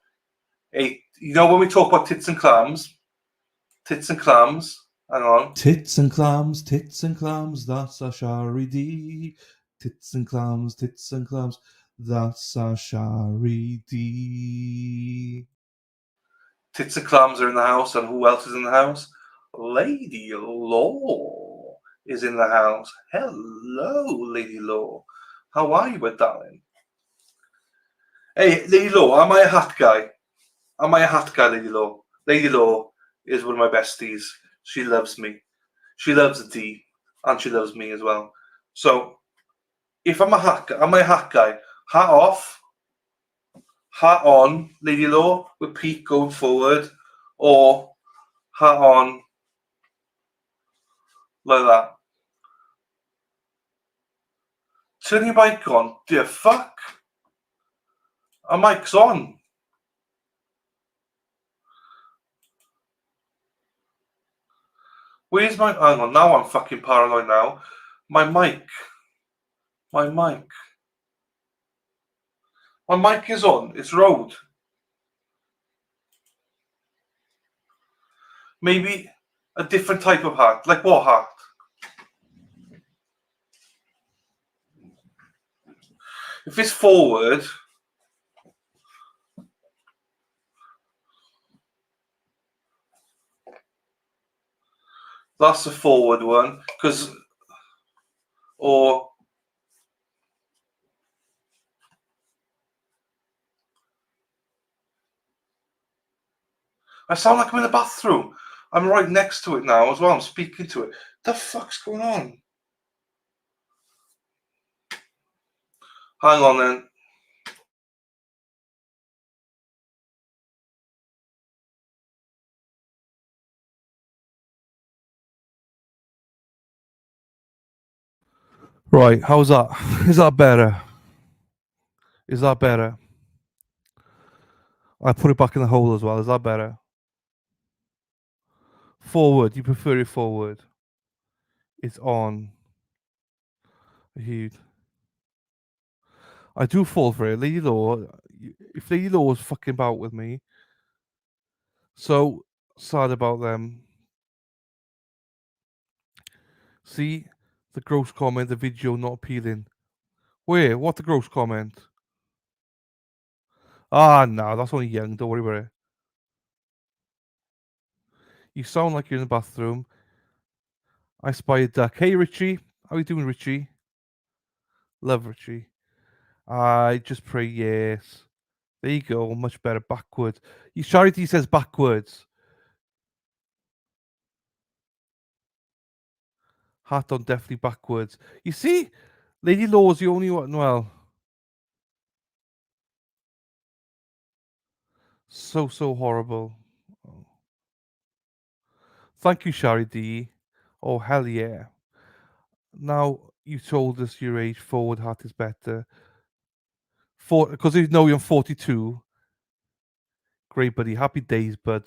Hey, you know when we talk about tits and clams? Tits and clams. Hang on. Tits and clams, that's a Shari D. Tits and clams, that's a Shari D. Tits and clams are in the house, and who else is in the house? Lady Law is in the house. Hello, Lady Law. How are you, darling? Hey, Lady Law, am I a hat guy? Am I a hat guy, Lady Law? Lady Law is one of my besties. She loves me. She loves the D, and she loves me as well. So, if I'm a hat guy, am I a hat guy? Hat off, hat on, Lady Law, with Pete going forward, or hat on like that. Turn your mic on. The fuck? Our mic's on. Where's my... Hang on, now I'm fucking paranoid now. My mic. My mic. My mic is on. It's Rode. Maybe a different type of hat. Like what hat? If it's forward... That's the forward one. Because... Or... I sound like I'm in the bathroom. I'm right next to it now as well. I'm speaking to it. The fuck's going on? Hang on then. Right, how's that? Is that better? Is that better? I put it back in the hole as well. Is that better? Forward. You prefer it forward? It's on. Huge. I do fall for it. Lady Law, if Lady Law was fucking about with me, so sad about them. See the gross comment, the video not appealing. Where? What the gross comment? Ah, no, that's only young. Don't worry about it. You sound like you're in the bathroom. I spy a duck. Hey, Richie. How you doing, Richie? Love Richie. I just pray yes. There you go. Much better. Backwards. Charity says backwards. Hat on definitely backwards. You see? Lady Law's the only one. Well. So horrible. Oh. Thank you, Shari D. Oh, hell yeah. Now you told us your age. Forward hat is better. Because you know you're 42. Great, buddy. Happy days, bud.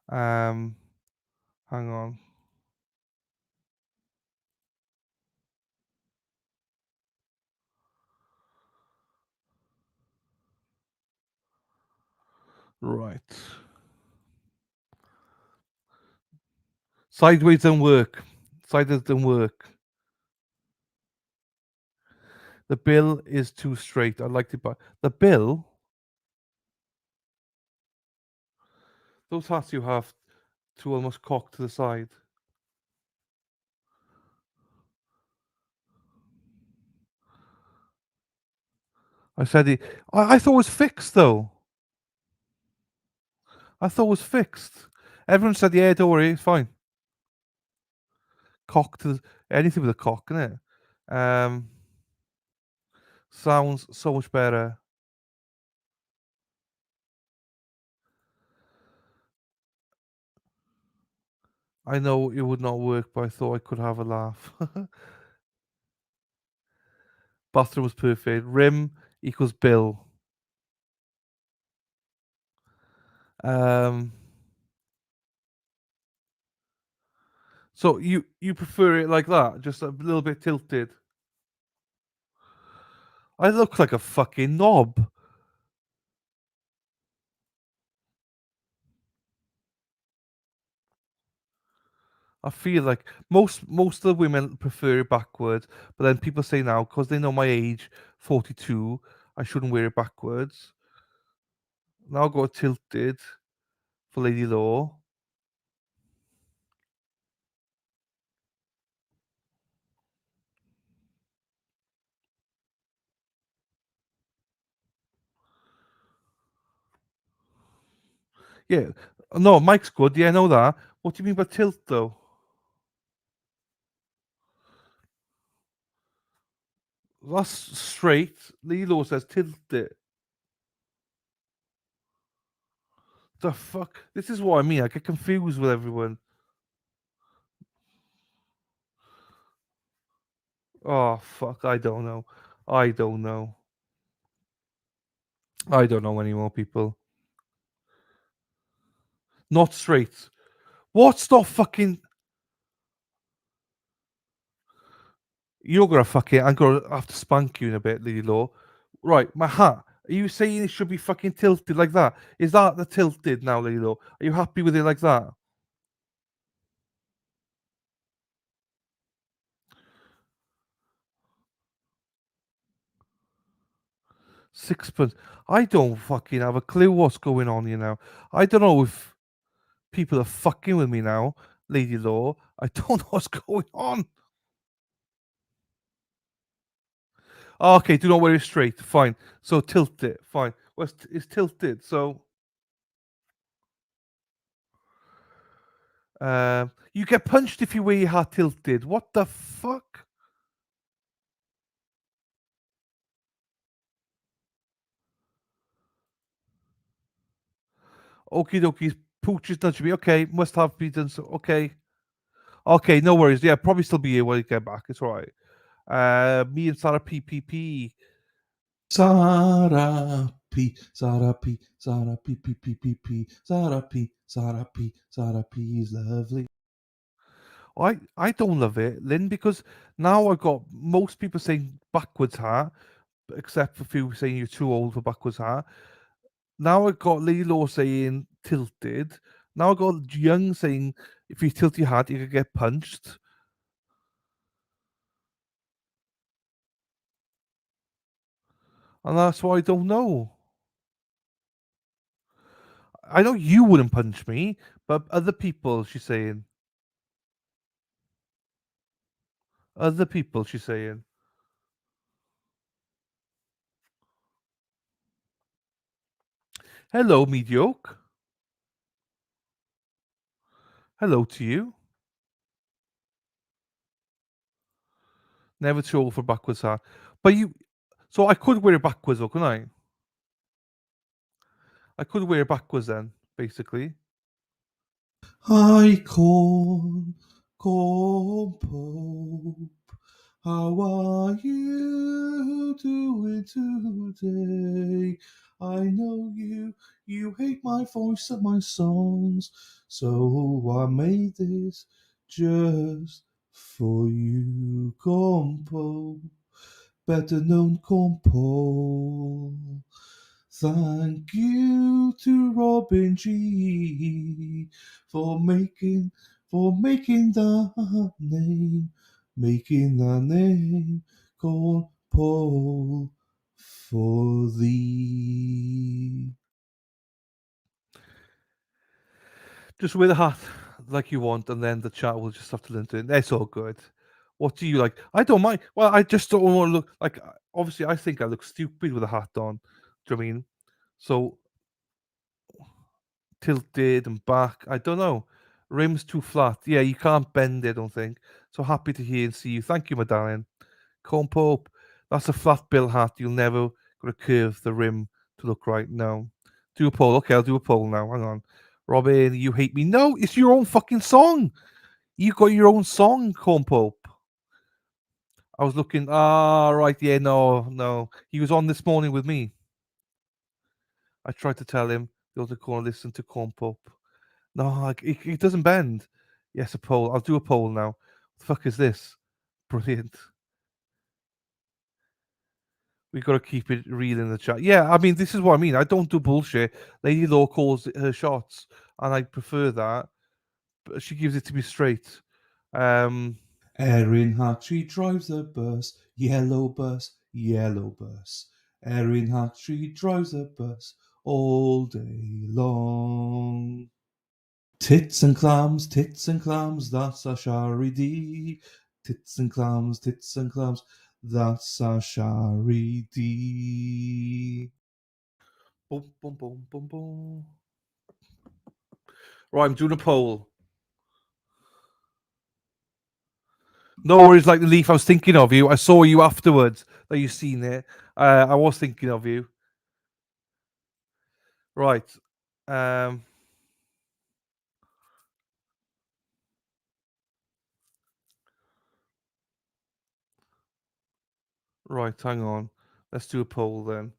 Hang on. Right. Sideways don't work. Sideways don't work. The bill is too straight. I like it, but the bill. Those hats you have to almost cock to the side. I said it. I thought it was fixed though. I thought it was fixed. Everyone said, yeah, don't worry, it's fine. Cock to anything with a cock, innit? Sounds so much better. I know it would not work, but I thought I could have a laugh. Bathroom was perfect. Rim equals bill. So you prefer it like that, just a little bit tilted? I look like a fucking knob. I feel like most of the women prefer it backwards, but then people say now because they know my age, 42, I shouldn't wear it backwards. Now I've got it tilted for Lady Law. Yeah, no, Mike's good. Yeah, I know that. What do you mean by tilt though? That's straight. Lady Law says tilt it. The fuck? This is what I mean. I get confused with everyone. Oh fuck! I don't know. I don't know. I don't know anymore, people. Not straight. What's not fucking? You're gonna fucking. I'm gonna have to spank you in a bit, Lady Law. Right, my hat. Are you saying it should be fucking tilted like that? Is that the tilted now, Lady Law? Are you happy with it like that? Sixpence. I don't fucking have a clue what's going on here now. I don't know if people are fucking with me now, Lady Law. I don't know what's going on. Okay, do not wear it straight. Fine. So tilt it. Fine. Well, it's tilted. So you get punched if you wear your hat tilted. What the fuck? Okie dokie. Pooch is nudging me. Okay, must have been done. So okay. Okay, no worries. Yeah, probably still be here when you get back. It's all right. Me and Sarah PPP. Sarah P. Sarah P. Sarah P. P. P. P. P. Sarah P. Sarah P. Sarah P. is lovely. I don't love it, Lynn, because now I've got most people saying backwards hat, except for a few saying you're too old for backwards hat. Now I've got Lilo saying tilted. Now I've got Young saying if you tilt your hat, you could get punched. And that's why I don't know. I know you wouldn't punch me, but other people, she's saying. Other people, she's saying. Hello, mediocre. Hello to you. Never too old for backwards hat. But you, so I could wear it backwards, though, couldn't I? I could wear it backwards then, basically. Hi, Corn Pope. How are you doing today? I know you hate my voice and my songs, so I made this just for you, Compo, better known Compo. Thank you to Robin G for making that name called Paul for thee. Just wear the hat like you want, and then the chat will just have to learn to it. That's all good. What do you like? I don't mind. Well, I just don't want to look like. Obviously, I think I look stupid with a hat on. Do you know what I mean? So tilted and back. I don't know. Rim's too flat. Yeah, you can't bend it, I don't think. So happy to hear and see you. Thank you, my darling. Corn Pope. That's a flat bill hat. You'll never gonna curve the rim to look right. No. Do a poll. Okay, I'll do a poll now. Hang on. Robin, you hate me. No, it's your own fucking song. You got your own song, Corn Pope. I was looking. Ah, right. Yeah, no. He was on this morning with me. I tried to tell him the other corner, listen to Corn Pope. No, it doesn't bend. Yes, a poll. I'll do a poll now. What the fuck is this? Brilliant. We got to keep it real in the chat. Yeah, I mean, this is what I mean. I don't do bullshit. Lady Law calls her shots, and I prefer that. But she gives it to me straight. Erin Hatchie drives a bus, yellow bus, yellow bus. Erin Hatchie drives a bus all day long. Tits and clams, that's a Shari D. Tits and clams, that's a Shari D. Boom, boom, boom, boom, boom. Right, I'm doing a poll. No worries, like the leaf. I was thinking of you. I saw you afterwards that you seen it. I was thinking of you. Right. Right, hang on. Let's do a poll then.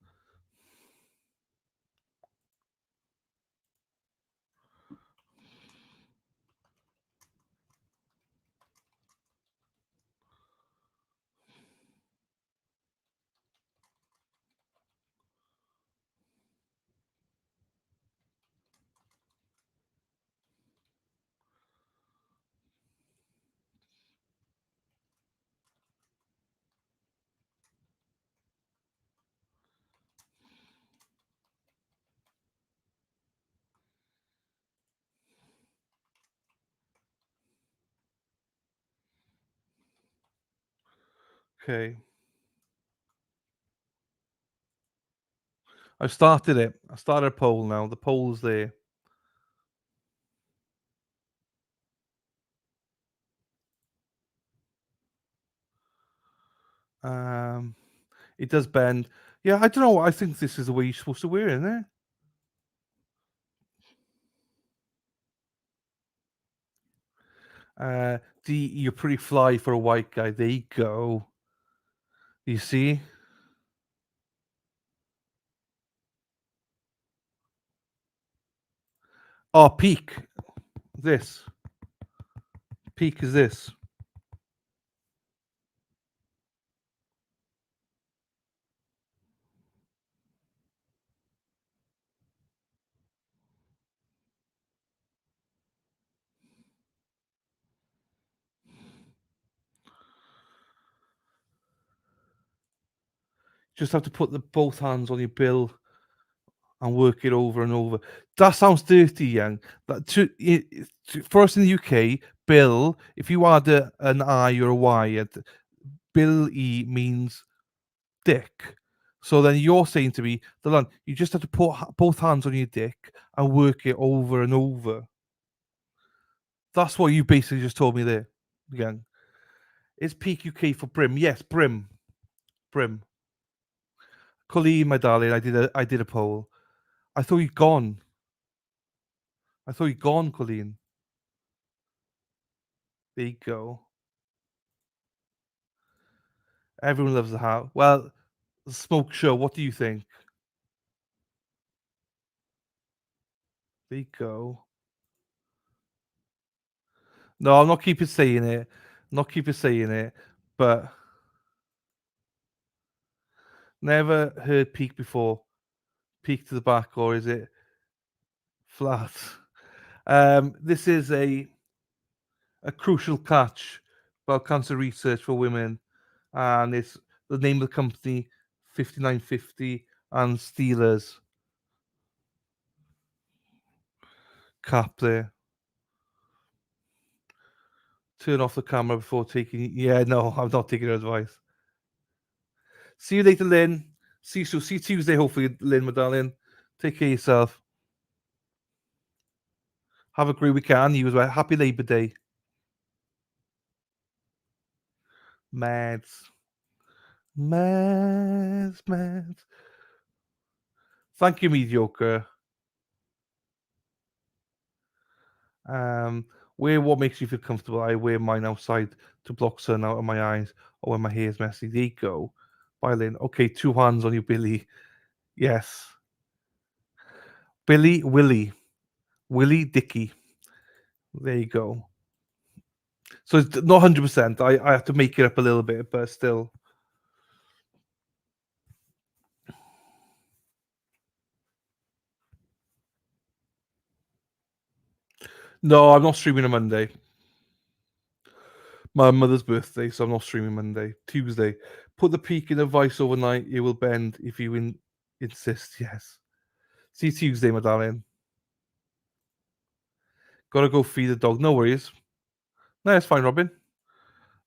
Okay. I've started it. I started a poll now. The poll's there. It does bend. Yeah, I don't know. I think this is the way you're supposed to wear it, isn't it? You're pretty fly for a white guy. There you go. You see? Oh, peak. This. Peak is this. Just have to put both hands on your bill and work it over and over. That sounds dirty, young. For us in the UK, bill, if you add an I or a Y, bill E means dick. So then you're saying to me, Dylan, you just have to put both hands on your dick and work it over and over. That's what you basically just told me there, young. Is peak UK for Brim? Yes, Brim. Colleen, my darling, I did a poll. I thought you'd gone. Colleen. There you go. Everyone loves the hat. Well, Smoke Show, what do you think? There you go. No, I'm not keeping saying it. But never heard peak before. Peak to the back, or is it flat? This is a crucial catch about cancer research for women, and it's the name of the company, 5950 and Steelers cap there. Turn off the camera before taking. Yeah, no, I'm not taking your advice. See you later, Lynn. See you Tuesday, hopefully, Lynn, my darling. Take care of yourself. Have a great weekend. You as well. Happy Labor Day. Mads. Thank you, mediocre. Wear what makes you feel comfortable. I wear mine outside to block sun out of my eyes, or when my hair's messy. There you go. Bye, Lynn. Okay, 2 hands on you, Billy. Yes. Willie Dicky. There you go. So it's not 100%. I have to make it up a little bit, but still. No, I'm not streaming on Monday. My mother's birthday, so I'm not streaming Monday. Tuesday. Put the peak in a vice overnight. It will bend if you insist. Yes. See you Tuesday, my darling. Gotta go feed the dog. No worries. No, it's fine, Robin.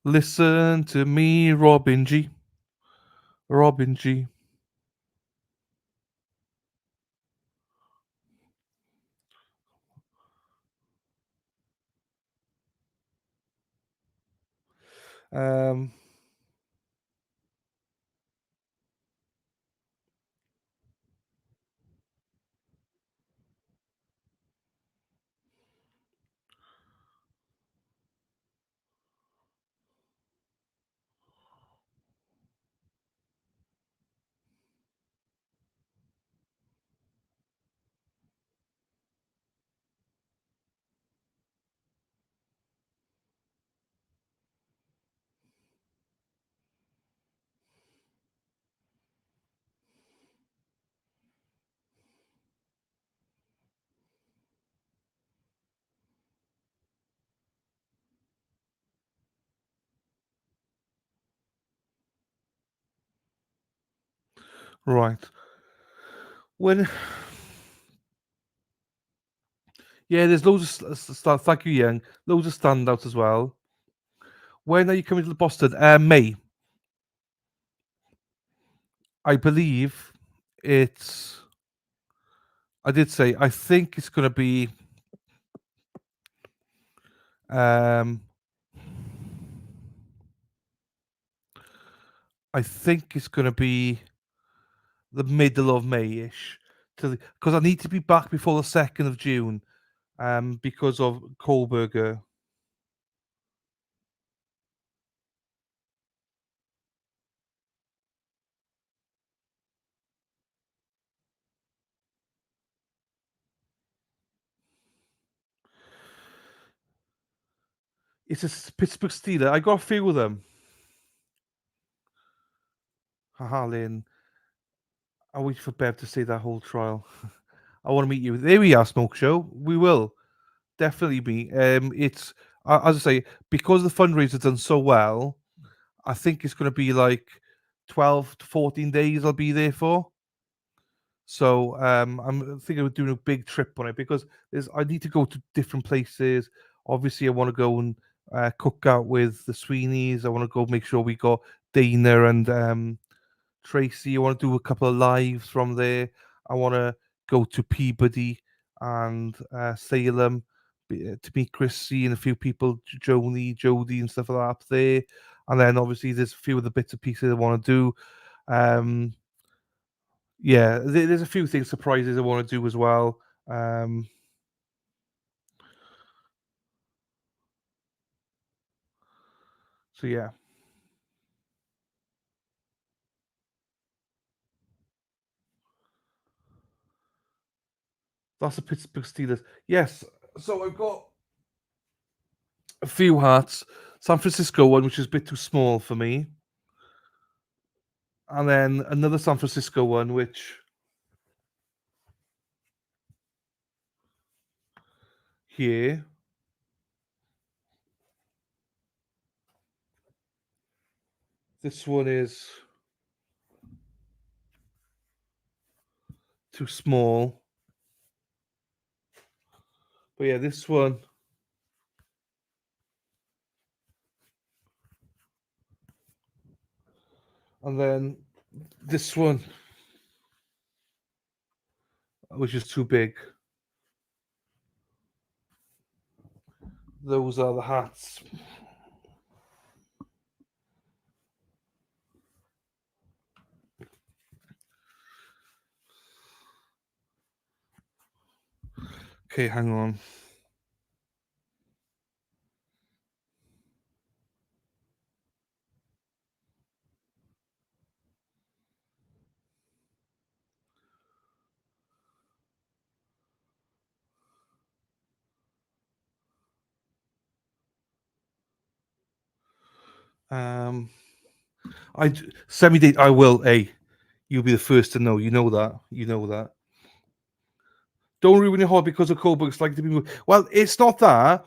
Listen to me, Robin G. Robin G. Right. There's loads of stuff. Thank you, Young. Loads of standouts as well. When are you coming to Boston? May. I believe it's. I did say I think it's going to be. I think it's going to be the middle of May-ish, because I need to be back before the 2nd of June, because of Kohlberger. It's a Pittsburgh Steeler. I got a few of them. Haha, Lynn. I wait for Bev to say that whole trial. I want to meet you. There we are, Smoke Show. We will definitely be. It's as I say, because the fundraiser's done so well. I think it's going to be like 12 to 14 days. I'll be there for. So I'm thinking of doing a big trip on it because I need to go to different places. Obviously, I want to go and cook out with the Sweeneys. I want to go make sure we got Dana and Tracy. I want to do a couple of lives from there. I want to go to Peabody and Salem to meet Chrissy and a few people, Joni, Jody, and stuff like that up there. And then obviously there's a few of the bits and pieces I want to do. There's a few things, surprises I want to do as well. So yeah. That's the Pittsburgh Steelers. Yes. So I've got a few hats. San Francisco one, which is a bit too small for me. And then another San Francisco one, which here. This one is too small. But yeah, this one And then this one, which is too big. Those are the hats. Okay, hang on. Semi-date. I will. Hey, you'll be the first to know. You know that. You know that. Don't ruin your hobby because of cold books like to be moved. Well, it's not that.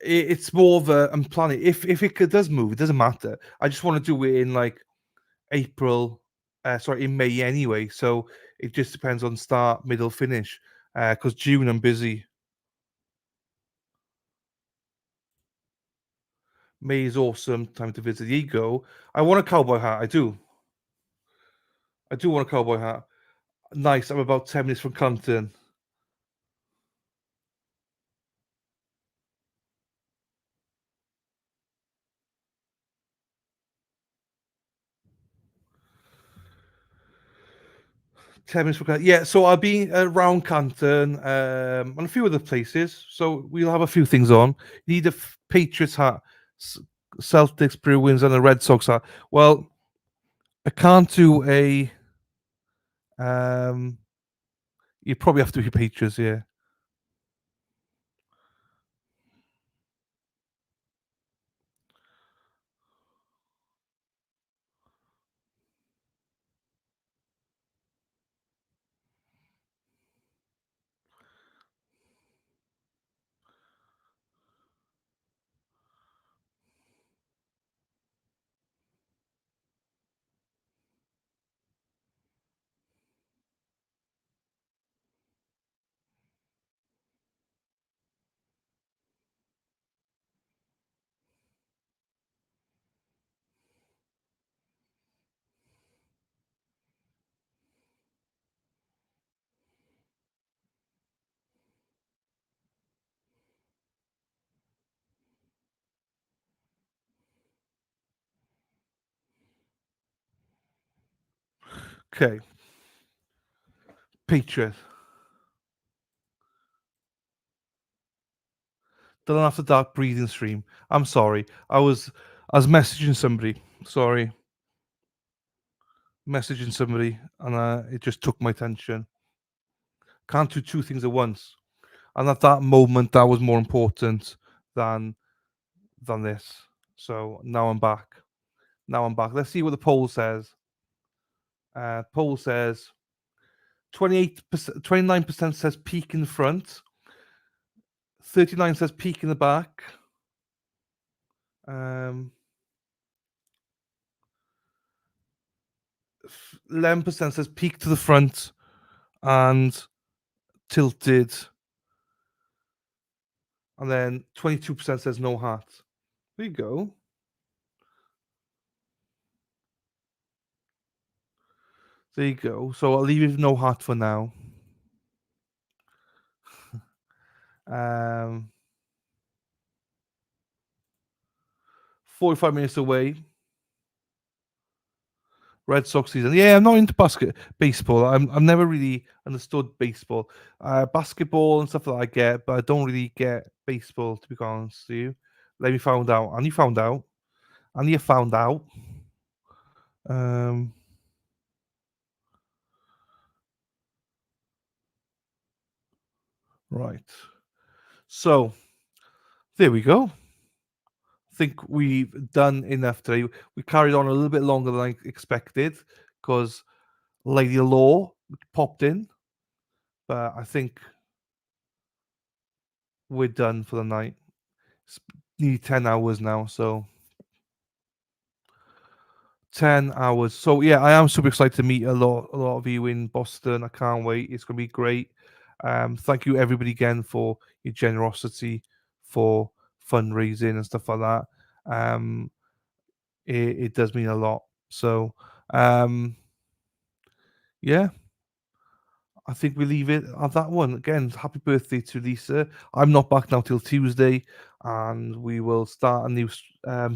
It's more of a. I'm planning. If it does move, it doesn't matter. I just want to do it in like April. In May anyway. So it just depends on start, middle, finish. Because June I'm busy. May is awesome. Time to visit the ego. I want a cowboy hat. I do. I do want a cowboy hat. Nice. I'm about 10 minutes from Compton. Yeah, so I'll be around Canton and a few other places. So we'll have a few things on. You need a Patriots hat, Celtics, Bruins, and a Red Sox hat. Well, I can't do a. You probably have to be Patriots, yeah. Okay. Patriot. Done after dark breathing stream. I'm sorry. I was messaging somebody. Sorry. Messaging somebody, and it just took my attention. Can't do two things at once. And at that moment, that was more important than this. So now I'm back. Let's see what the poll says. Poll says 28%, 29% says peak in the front. 39 says peak in the back. 11% says peak to the front and tilted. And then 22% says no hat. There you go. There you go. So I'll leave it with no hat for now. 45 minutes away. Red Sox season. Yeah, I'm not into baseball. I've never really understood baseball. Basketball and stuff that I get, but I don't really get baseball, to be honest with you. Let me find out. And you found out. And you found out. Right. So there we go. I think we've done enough today. We carried on a little bit longer than I expected because Lady Law popped in. But I think we're done for the night. It's nearly 10 hours now, so 10 hours. So yeah, I am super excited to meet a lot of you in Boston. I can't wait. It's gonna be great. Thank you everybody again for your generosity, for fundraising and stuff like that. It does mean a lot. So, yeah, I think we leave it on that one. Again, happy birthday to Lisa. I'm not back now till Tuesday, and we will start a new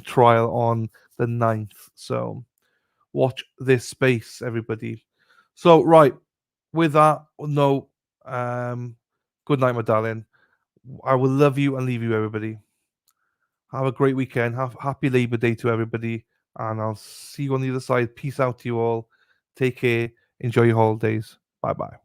trial on the 9th. So watch this space, everybody. So, right, with that, no, good night, my darling. I will love you and leave you, everybody. Have a great weekend. Have happy Labor Day to everybody, and I'll see you on the other side. Peace out to you all. Take care. Enjoy your holidays. Bye bye.